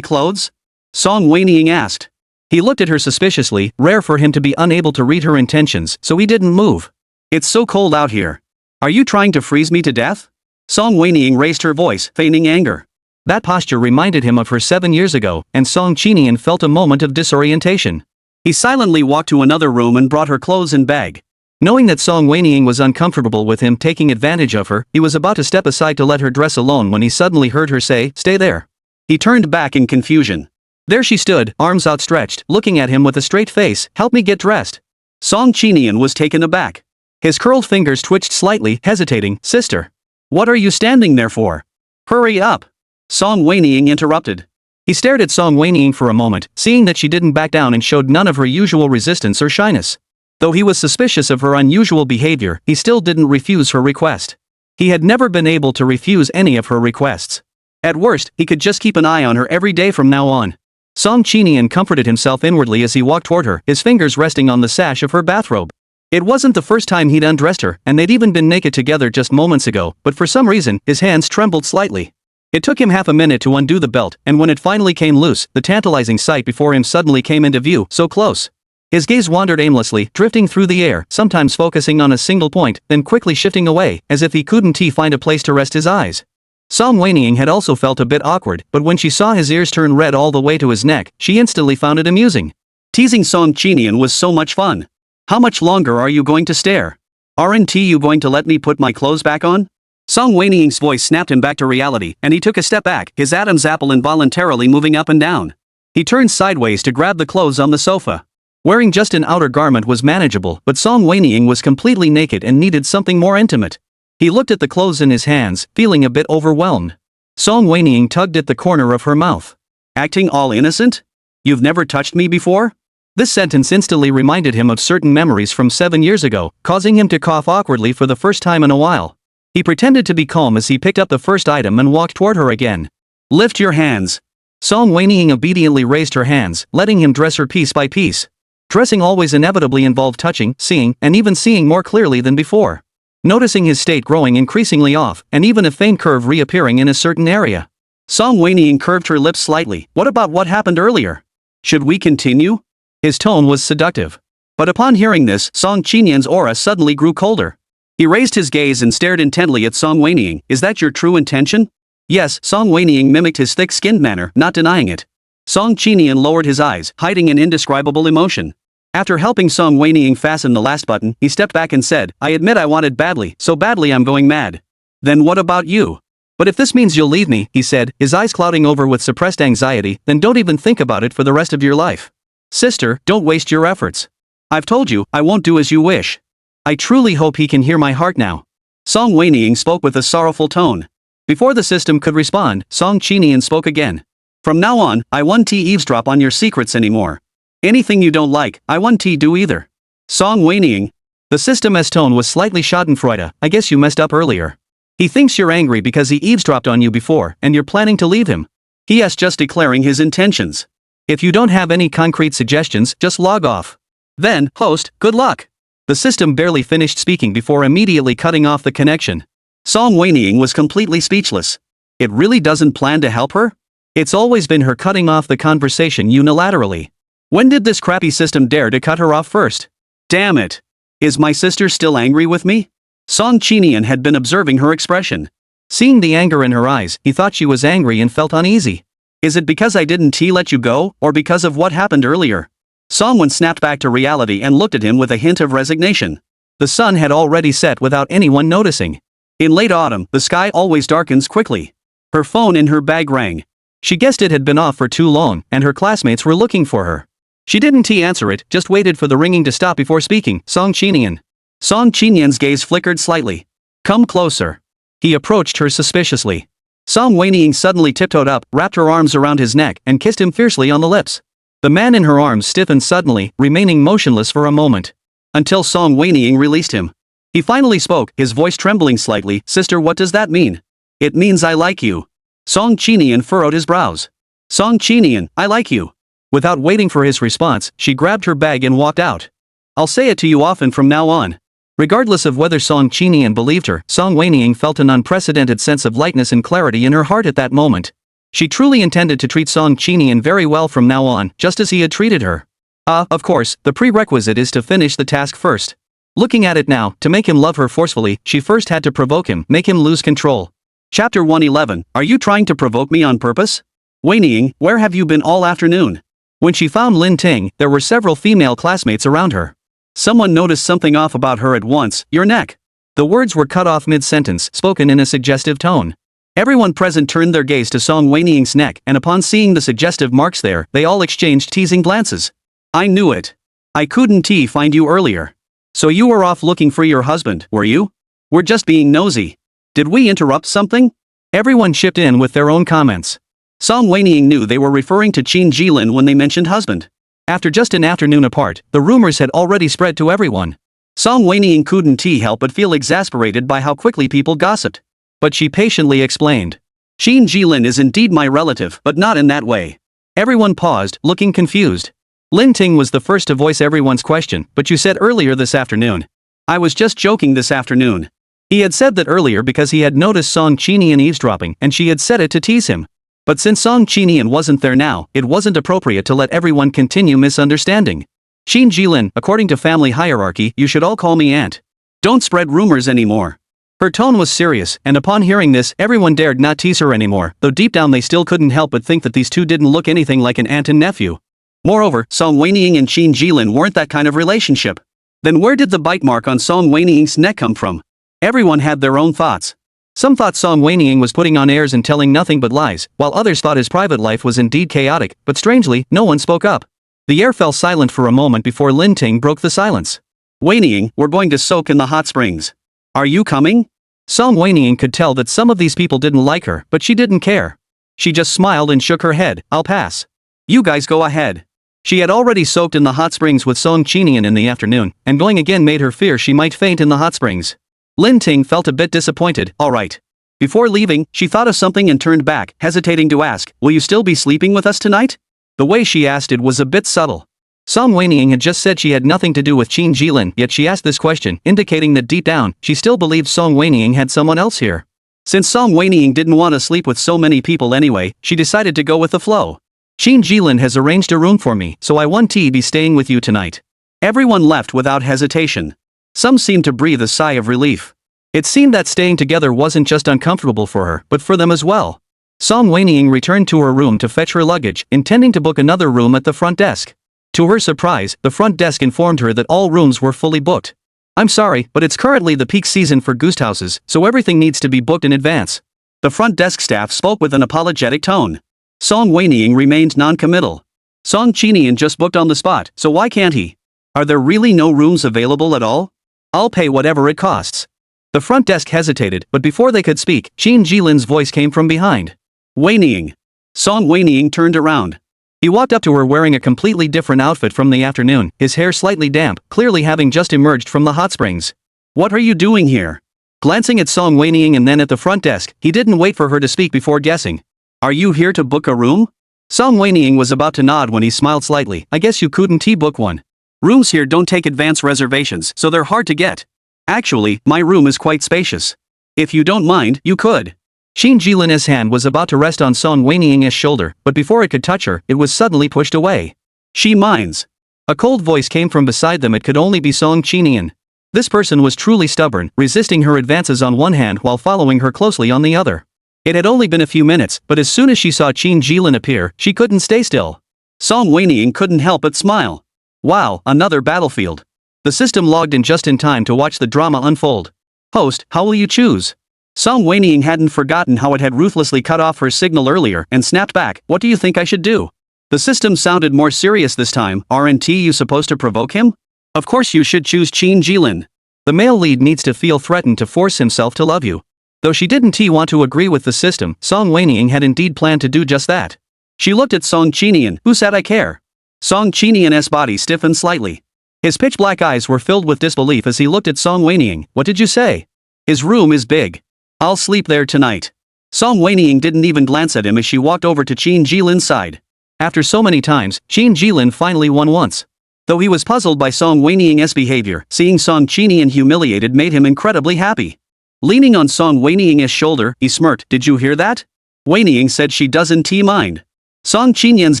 clothes? Song Wenying asked. He looked at her suspiciously, rare for him to be unable to read her intentions, so he didn't move. It's so cold out here. Are you trying to freeze me to death? Song Wenying raised her voice, feigning anger. That posture reminded him of her 7 years ago, and Song Qinian felt a moment of disorientation. He silently walked to another room and brought her clothes and bag. Knowing that Song Wenying was uncomfortable with him taking advantage of her, he was about to step aside to let her dress alone when he suddenly heard her say, "Stay there." He turned back in confusion. There she stood, arms outstretched, looking at him with a straight face. "Help me get dressed." Song Qinian was taken aback. His curled fingers twitched slightly, hesitating. "Sister. What are you standing there for? Hurry up." Song Wenying interrupted. He stared at Song Wenying for a moment, seeing that she didn't back down and showed none of her usual resistance or shyness. Though he was suspicious of her unusual behavior, he still didn't refuse her request. He had never been able to refuse any of her requests. At worst, he could just keep an eye on her every day from now on. Song Qinian comforted himself inwardly as he walked toward her, his fingers resting on the sash of her bathrobe. It wasn't the first time he'd undressed her, and they'd even been naked together just moments ago, but for some reason, his hands trembled slightly. It took him half a minute to undo the belt, and when it finally came loose, the tantalizing sight before him suddenly came into view, so close. His gaze wandered aimlessly, drifting through the air, sometimes focusing on a single point, then quickly shifting away, as if he couldn't find a place to rest his eyes. Song Wenying had also felt a bit awkward, but when she saw his ears turn red all the way to his neck, she instantly found it amusing. Teasing Song Qinian was so much fun. How much longer are you going to stare? Aren't you going to let me put my clothes back on? Song Wenying's voice snapped him back to reality, and he took a step back, his Adam's apple involuntarily moving up and down. He turned sideways to grab the clothes on the sofa. Wearing just an outer garment was manageable, but Song Wenying was completely naked and needed something more intimate. He looked at the clothes in his hands, feeling a bit overwhelmed. Song Wenying tugged at the corner of her mouth. Acting all innocent? You've never touched me before? This sentence instantly reminded him of certain memories from 7 years ago, causing him to cough awkwardly for the first time in a while. He pretended to be calm as he picked up the first item and walked toward her again. Lift your hands. Song Wenying obediently raised her hands, letting him dress her piece by piece. Dressing always inevitably involved touching, seeing, and even seeing more clearly than before. Noticing his state growing increasingly off, and even a faint curve reappearing in a certain area. Song Wenying curved her lips slightly. What about what happened earlier? Should we continue? His tone was seductive. But upon hearing this, Song Qinian's aura suddenly grew colder. He raised his gaze and stared intently at Song Wenying. Is that your true intention? Yes, Song Wenying mimicked his thick-skinned manner, not denying it. Song Qinian lowered his eyes, hiding an indescribable emotion. After helping Song Wenying fasten the last button, he stepped back and said, I admit I wanted badly, so badly I'm going mad. Then what about you? But if this means you'll leave me, he said, his eyes clouding over with suppressed anxiety, then don't even think about it for the rest of your life. Sister, don't waste your efforts. I've told you, I won't do as you wish. I truly hope he can hear my heart now. Song Wenying spoke with a sorrowful tone. Before the system could respond, Song Qinian spoke again. From now on, I won't eavesdrop on your secrets anymore. Anything you don't like, I won't do either. Song Wenying. The system's tone was slightly schadenfreude. I guess you messed up earlier. He thinks you're angry because he eavesdropped on you before, and you're planning to leave him. He is just declaring his intentions. If you don't have any concrete suggestions, just log off. Then, host, good luck. The system barely finished speaking before immediately cutting off the connection. Song Wenying was completely speechless. It really doesn't plan to help her? It's always been her cutting off the conversation unilaterally. When did this crappy system dare to cut her off first? Damn it. Is my sister still angry with me? Song Qinian had been observing her expression. Seeing the anger in her eyes, he thought she was angry and felt uneasy. Is it because I didn't let you go, or because of what happened earlier? Song Wen snapped back to reality and looked at him with a hint of resignation. The sun had already set without anyone noticing. In late autumn, the sky always darkens quickly. Her phone in her bag rang. She guessed it had been off for too long, and her classmates were looking for her. She didn't answer it, just waited for the ringing to stop before speaking. Song Qinian. Song Qinian's gaze flickered slightly. Come closer. He approached her suspiciously. Song Wenying suddenly tiptoed up, wrapped her arms around his neck, and kissed him fiercely on the lips. The man in her arms stiffened suddenly, remaining motionless for a moment. Until Song Wenying released him. He finally spoke, his voice trembling slightly. Sister, what does that mean? It means I like you. Song Qinian furrowed his brows. Song Qinian, I like you. Without waiting for his response, she grabbed her bag and walked out. I'll say it to you often from now on. Regardless of whether Song Qinian believed her, Song Wenying felt an unprecedented sense of lightness and clarity in her heart at that moment. She truly intended to treat Song Qinian very well from now on, just as he had treated her. Of course, the prerequisite is to finish the task first. Looking at it now, to make him love her forcefully, she first had to provoke him, make him lose control. Chapter 111, Are you trying to provoke me on purpose? Wenying, where have you been all afternoon? When she found Lin Ting, there were several female classmates around her. Someone noticed something off about her at once. Your neck. The words were cut off mid-sentence, spoken in a suggestive tone. Everyone present turned their gaze to Song Wenying's neck, and upon seeing the suggestive marks there, they all exchanged teasing glances. I knew it. I couldn't find you earlier. So you were off looking for your husband, were you? We're just being nosy. Did we interrupt something? Everyone chipped in with their own comments. Song Wenying knew they were referring to Qin Jilin when they mentioned husband. After just an afternoon apart, the rumors had already spread to everyone. Song Wenying couldn't help but feel exasperated by how quickly people gossiped. But she patiently explained. Qin Jilin is indeed my relative, but not in that way. Everyone paused, looking confused. Lin Ting was the first to voice everyone's question, but you said earlier this afternoon. I was just joking this afternoon. He had said that earlier because he had noticed Song Qinian eavesdropping, and she had said it to tease him. But since Song Qinian wasn't there now, it wasn't appropriate to let everyone continue misunderstanding. Qin Jilin, according to family hierarchy, you should all call me aunt. Don't spread rumors anymore. Her tone was serious, and upon hearing this, everyone dared not tease her anymore, though deep down they still couldn't help but think that these two didn't look anything like an aunt and nephew. Moreover, Song Wenying and Qin Jilin weren't that kind of relationship. Then where did the bite mark on Song Wenying's neck come from? Everyone had their own thoughts. Some thought Song Wenying was putting on airs and telling nothing but lies, while others thought his private life was indeed chaotic, but strangely, no one spoke up. The air fell silent for a moment before Lin Ting broke the silence. Wenying, we're going to soak in the hot springs. Are you coming? Song Wenying could tell that some of these people didn't like her, but she didn't care. She just smiled and shook her head. I'll pass. You guys go ahead. She had already soaked in the hot springs with Song Qinian in the afternoon, and going again made her fear she might faint in the hot springs. Lin Ting felt a bit disappointed. All right. Before leaving, she thought of something and turned back, hesitating to ask, will you still be sleeping with us tonight? The way she asked it was a bit subtle. Song Wenying had just said she had nothing to do with Qin Jilin, yet she asked this question, indicating that deep down, she still believed Song Wenying had someone else here. Since Song Wenying didn't want to sleep with so many people anyway, she decided to go with the flow. Qin Jilin has arranged a room for me, so I want to be staying with you tonight. Everyone left without hesitation. Some seemed to breathe a sigh of relief. It seemed that staying together wasn't just uncomfortable for her, but for them as well. Song Wenying returned to her room to fetch her luggage, intending to book another room at the front desk. To her surprise, the front desk informed her that all rooms were fully booked. I'm sorry, but it's currently the peak season for guest houses, so everything needs to be booked in advance. The front desk staff spoke with an apologetic tone. Song Wenying remained non-committal. Song Qinian just booked on the spot, so why can't he? Are there really no rooms available at all? I'll pay whatever it costs. The front desk hesitated, but before they could speak, Qin Jilin's voice came from behind. Wenying. Song Wenying turned around. He walked up to her wearing a completely different outfit from the afternoon, his hair slightly damp, clearly having just emerged from the hot springs. What are you doing here? Glancing at Song Wenying and then at the front desk, he didn't wait for her to speak before guessing. Are you here to book a room? Song Wenying was about to nod when he smiled slightly. I guess you couldn't book one. Rooms here don't take advance reservations, so they're hard to get. Actually, my room is quite spacious. If you don't mind, you could. Qin Jilin's hand was about to rest on Song Wenying's shoulder, but before it could touch her, it was suddenly pushed away. She minds. A cold voice came from beside them. It could only be Song Qinian. This person was truly stubborn, resisting her advances on one hand while following her closely on the other. It had only been a few minutes, but as soon as she saw Qin Jilin appear, she couldn't stay still. Song Wenying couldn't help but smile. Wow, another battlefield. The system logged in just in time to watch the drama unfold. Host, how will you choose? Song Wenying hadn't forgotten how it had ruthlessly cut off her signal earlier and snapped back. What do you think I should do? The system sounded more serious this time. Aren't you supposed to provoke him? Of course you should choose Qin Jilin. The male lead needs to feel threatened to force himself to love you. Though she didn't want to agree with the system, Song Wenying had indeed planned to do just that. She looked at Song Qinian, who said I care. Song Qinian's body stiffened slightly. His pitch black eyes were filled with disbelief as he looked at Song Wenying. What did you say? His room is big. I'll sleep there tonight. Song Wenying didn't even glance at him as she walked over to Qin Jilin's side. After so many times, Qin Jilin finally won once. Though he was puzzled by Song Wenying's behavior, seeing Song Qinian humiliated made him incredibly happy. Leaning on Song Wenying's shoulder, he smirked. Did you hear that? Wenying said she doesn't mind. Song Qinian's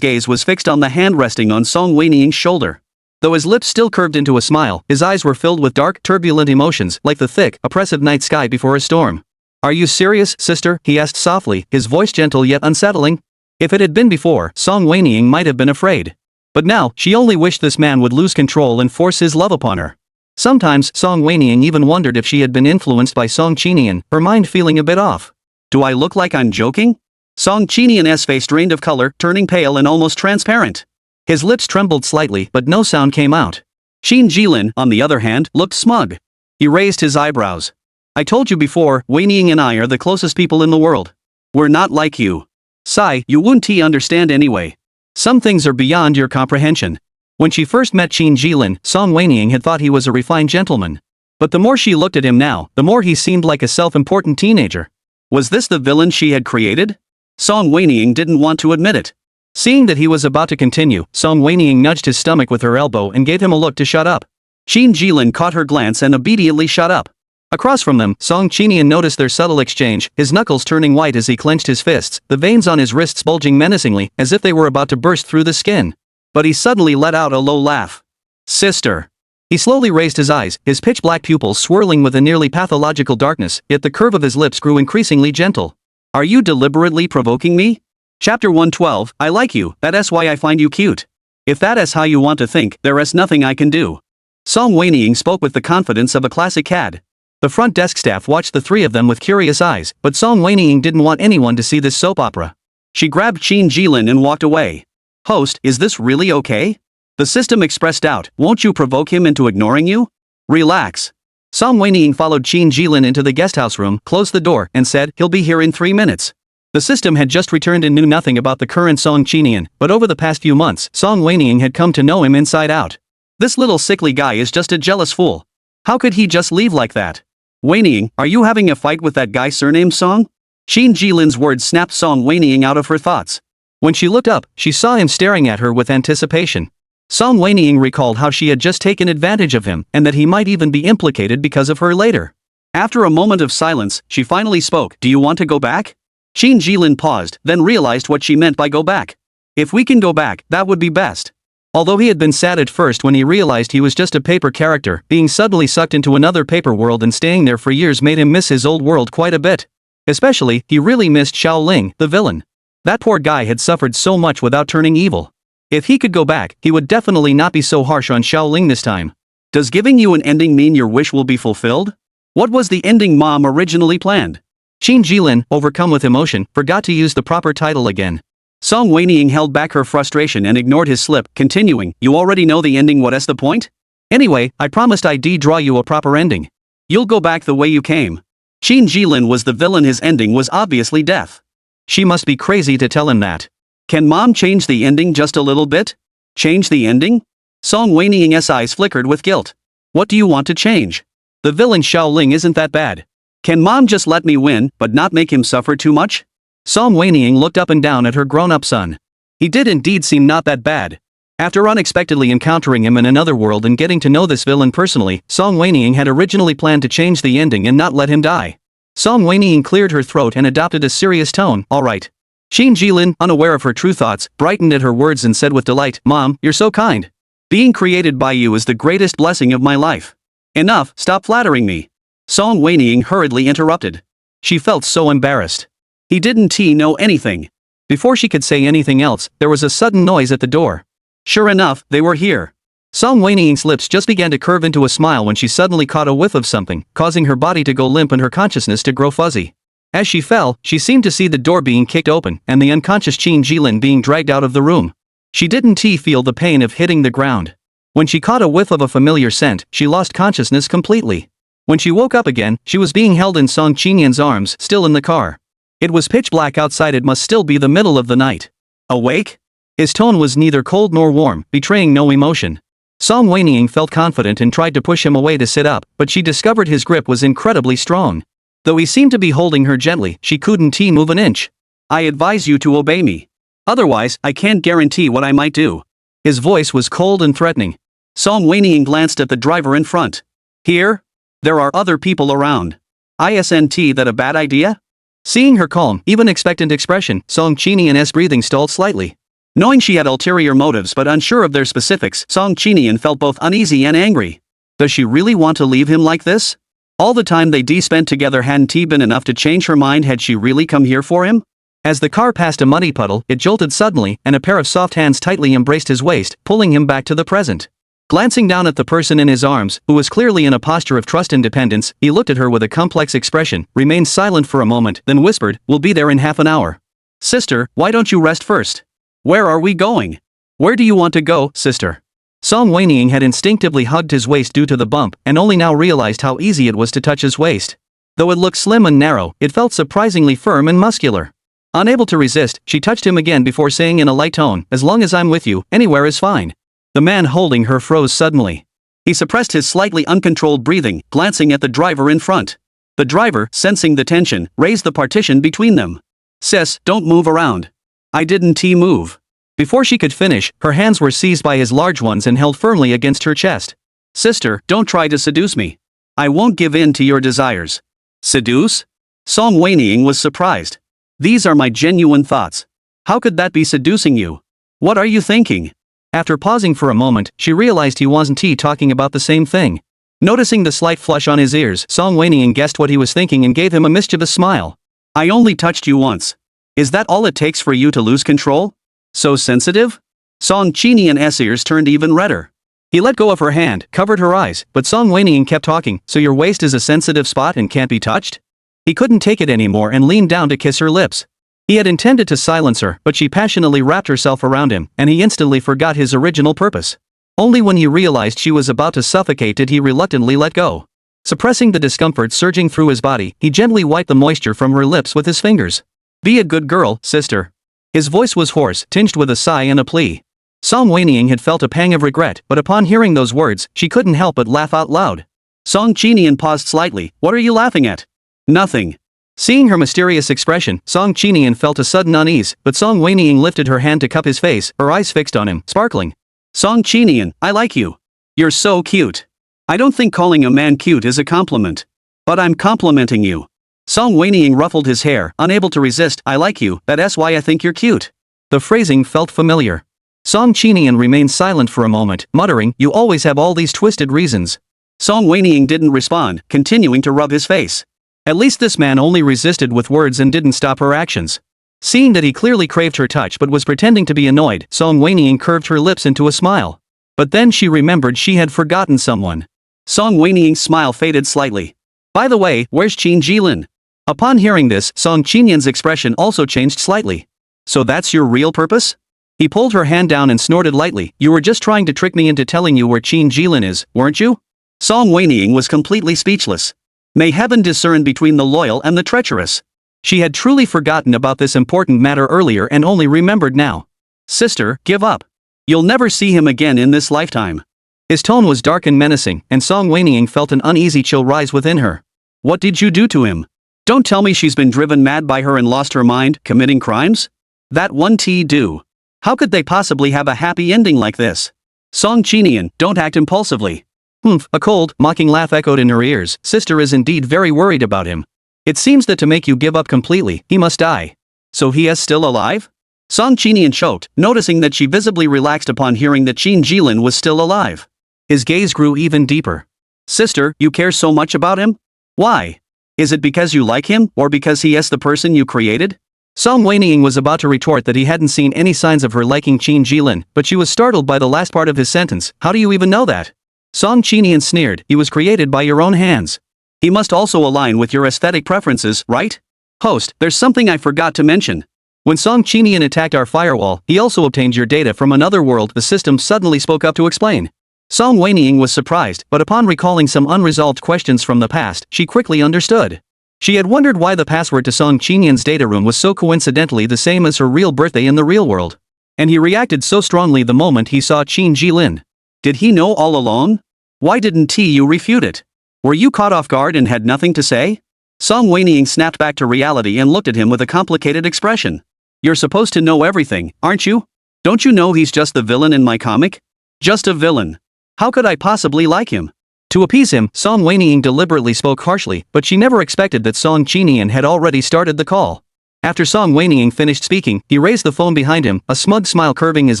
gaze was fixed on the hand resting on Song Wenying's shoulder. Though his lips still curved into a smile, his eyes were filled with dark, turbulent emotions, like the thick, oppressive night sky before a storm. Are you serious, sister? He asked softly, his voice gentle yet unsettling. If it had been before, Song Wenying might have been afraid. But now, she only wished this man would lose control and force his love upon her. Sometimes, Song Wenying even wondered if she had been influenced by Song Qinian, her mind feeling a bit off. Do I look like I'm joking? Song Qinian's face drained of color, turning pale and almost transparent. His lips trembled slightly, but no sound came out. Qin Jilin, on the other hand, looked smug. He raised his eyebrows. I told you before, Wenying and I are the closest people in the world. We're not like you. Sigh, you wouldn't understand anyway. Some things are beyond your comprehension. When she first met Qin Jilin, Song Wenying had thought he was a refined gentleman. But the more she looked at him now, the more he seemed like a self-important teenager. Was this the villain she had created? Song Wenying didn't want to admit it. Seeing that he was about to continue, Song Wenying nudged his stomach with her elbow and gave him a look to shut up. Qin Jilin caught her glance and obediently shut up. Across from them, Song Qinian noticed their subtle exchange, his knuckles turning white as he clenched his fists, the veins on his wrists bulging menacingly, as if they were about to burst through the skin. But he suddenly let out a low laugh. Sister. He slowly raised his eyes, his pitch-black pupils swirling with a nearly pathological darkness, yet the curve of his lips grew increasingly gentle. Are you deliberately provoking me? Chapter 112, I like you, that's why I find you cute. If that is how you want to think, there is nothing I can do. Song Wenying spoke with the confidence of a classic cad. The front desk staff watched the three of them with curious eyes, but Song Wenying didn't want anyone to see this soap opera. She grabbed Qin Jilin and walked away. Host, is this really okay? The system expressed doubt. Won't you provoke him into ignoring you? Relax. Song Wenying followed Qin Jilin into the guesthouse room, closed the door, and said, he'll be here in 3 minutes. The system had just returned and knew nothing about the current Song Qinian, but over the past few months, Song Wenying had come to know him inside out. This little sickly guy is just a jealous fool. How could he just leave like that? Wenying, are you having a fight with that guy surnamed Song? Qin Jilin's words snapped Song Wenying out of her thoughts. When she looked up, she saw him staring at her with anticipation. Song Wenying recalled how she had just taken advantage of him, and that he might even be implicated because of her later. After a moment of silence, she finally spoke. Do you want to go back? Qin Jilin paused, then realized what she meant by go back. If we can go back, that would be best. Although he had been sad at first when he realized he was just a paper character, being suddenly sucked into another paper world and staying there for years made him miss his old world quite a bit. Especially, he really missed Xiaoling, the villain. That poor guy had suffered so much without turning evil. If he could go back, he would definitely not be so harsh on Xiaoling this time. Does giving you an ending mean your wish will be fulfilled? What was the ending Mom originally planned? Qin Jilin, overcome with emotion, forgot to use the proper title again. Song Wenying held back her frustration and ignored his slip, continuing, you already know the ending, what's the point? Anyway, I promised I'd draw you a proper ending. You'll go back the way you came. Qin Jilin was the villain, his ending was obviously death. She must be crazy to tell him that. Can Mom change the ending just a little bit? Change the ending? Song Wenying's eyes flickered with guilt. What do you want to change? The villain Xiaoling isn't that bad. Can Mom just let me win, but not make him suffer too much? Song Wenying looked up and down at her grown-up son. He did indeed seem not that bad. After unexpectedly encountering him in another world and getting to know this villain personally, Song Wenying had originally planned to change the ending and not let him die. Song Wenying cleared her throat and adopted a serious tone. Alright. Qin Jilin, unaware of her true thoughts, brightened at her words and said with delight, Mom, you're so kind. Being created by you is the greatest blessing of my life. Enough, stop flattering me. Song Wenying hurriedly interrupted. She felt so embarrassed. He didn't know anything. Before she could say anything else, there was a sudden noise at the door. Sure enough, they were here. Song Wenying's lips just began to curve into a smile when she suddenly caught a whiff of something, causing her body to go limp and her consciousness to grow fuzzy. As she fell, she seemed to see the door being kicked open and the unconscious Qin Jilin being dragged out of the room. She didn't feel the pain of hitting the ground. When she caught a whiff of a familiar scent, she lost consciousness completely. When she woke up again, she was being held in Song Qinian's arms, still in the car. It was pitch black outside. It must still be the middle of the night. Awake? His tone was neither cold nor warm, betraying no emotion. Song Wenying felt confident and tried to push him away to sit up, but she discovered his grip was incredibly strong. Though he seemed to be holding her gently, she couldn't move an inch. I advise you to obey me. Otherwise, I can't guarantee what I might do. His voice was cold and threatening. Song Wenying glanced at the driver in front. Here? There are other people around. Isn't that a bad idea? Seeing her calm, even expectant expression, Song Qinian's breathing stalled slightly. Knowing she had ulterior motives but unsure of their specifics, Song Qinian felt both uneasy and angry. Does she really want to leave him like this? All the time they spent together hadn't been enough to change her mind. Had she really come here for him? As the car passed a muddy puddle, it jolted suddenly, and a pair of soft hands tightly embraced his waist, pulling him back to the present. Glancing down at the person in his arms, who was clearly in a posture of trust and dependence, he looked at her with a complex expression, remained silent for a moment, then whispered, We'll be there in half an hour. Sister, why don't you rest first? Where are we going? Where do you want to go, sister? Song Wenying had instinctively hugged his waist due to the bump, and only now realized how easy it was to touch his waist. Though it looked slim and narrow, it felt surprisingly firm and muscular. Unable to resist, she touched him again before saying in a light tone, As long as I'm with you, anywhere is fine. The man holding her froze suddenly. He suppressed his slightly uncontrolled breathing, glancing at the driver in front. The driver, sensing the tension, raised the partition between them. Sis, don't move around. I didn't move. Before she could finish, her hands were seized by his large ones and held firmly against her chest. Sister, don't try to seduce me. I won't give in to your desires. Seduce? Song Wenying was surprised. These are my genuine thoughts. How could that be seducing you? What are you thinking? After pausing for a moment, she realized he wasn't talking about the same thing. Noticing the slight flush on his ears, Song Wenying guessed what he was thinking and gave him a mischievous smile. I only touched you once. Is that all it takes for you to lose control? So sensitive? Song Qinian's ears turned even redder. He let go of her hand, covered her eyes, but Song Wenying kept talking, so your waist is a sensitive spot and can't be touched? He couldn't take it anymore and leaned down to kiss her lips. He had intended to silence her, but she passionately wrapped herself around him, and he instantly forgot his original purpose. Only when he realized she was about to suffocate did he reluctantly let go. Suppressing the discomfort surging through his body, he gently wiped the moisture from her lips with his fingers. Be a good girl, sister. His voice was hoarse, tinged with a sigh and a plea. Song Wenying had felt a pang of regret, but upon hearing those words, she couldn't help but laugh out loud. Song Qinian paused slightly. What are you laughing at? Nothing. Seeing her mysterious expression, Song Qinian felt a sudden unease, but Song Wenying lifted her hand to cup his face, her eyes fixed on him, sparkling. Song Qinian, I like you. You're so cute. I don't think calling a man cute is a compliment. But I'm complimenting you. Song Wenying ruffled his hair, unable to resist. I like you, that's why I think you're cute. The phrasing felt familiar. Song Qinian remained silent for a moment, muttering, You always have all these twisted reasons. Song Wenying didn't respond, continuing to rub his face. At least this man only resisted with words and didn't stop her actions. Seeing that he clearly craved her touch but was pretending to be annoyed, Song Wenying curved her lips into a smile. But then she remembered she had forgotten someone. Song Wenying's smile faded slightly. By the way, where's Qin Jilin? Upon hearing this, Song Qinian's expression also changed slightly. So that's your real purpose? He pulled her hand down and snorted lightly. You were just trying to trick me into telling you where Qin Jilin is, weren't you? Song Wenying was completely speechless. May heaven discern between the loyal and the treacherous. She had truly forgotten about this important matter earlier and only remembered now. Sister, give up. You'll never see him again in this lifetime. His tone was dark and menacing, and Song Wenying felt an uneasy chill rise within her. What did you do to him? Don't tell me she's been driven mad by her and lost her mind, committing crimes? That one do. How could they possibly have a happy ending like this? Song Qinian, don't act impulsively. Humph, a cold, mocking laugh echoed in her ears. Sister is indeed very worried about him. It seems that to make you give up completely, he must die. So he is still alive? Song Qinian choked, noticing that she visibly relaxed upon hearing that Qin Jilin was still alive. His gaze grew even deeper. Sister, you care so much about him? Why? Is it because you like him, or because he is the person you created? Song Wenying was about to retort that he hadn't seen any signs of her liking Qin Jilin, but she was startled by the last part of his sentence. How do you even know that? Song Qinian sneered. He was created by your own hands. He must also align with your aesthetic preferences, right? Host, there's something I forgot to mention. When Song Qinian attacked our firewall, he also obtained your data from another world. The system suddenly spoke up to explain. Song Wenying was surprised, but upon recalling some unresolved questions from the past, she quickly understood. She had wondered why the password to Song Qinian's data room was so coincidentally the same as her real birthday in the real world. And he reacted so strongly the moment he saw Qin Jilin. Did he know all along? Why didn't you refute it? Were you caught off guard and had nothing to say? Song Wenying snapped back to reality and looked at him with a complicated expression. You're supposed to know everything, aren't you? Don't you know he's just the villain in my comic? Just a villain. How could I possibly like him? To appease him, Song Wenying deliberately spoke harshly, but she never expected that Song Qinian had already started the call. After Song Wenying finished speaking, he raised the phone behind him, a smug smile curving his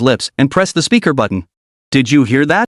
lips, and pressed the speaker button. Did you hear that?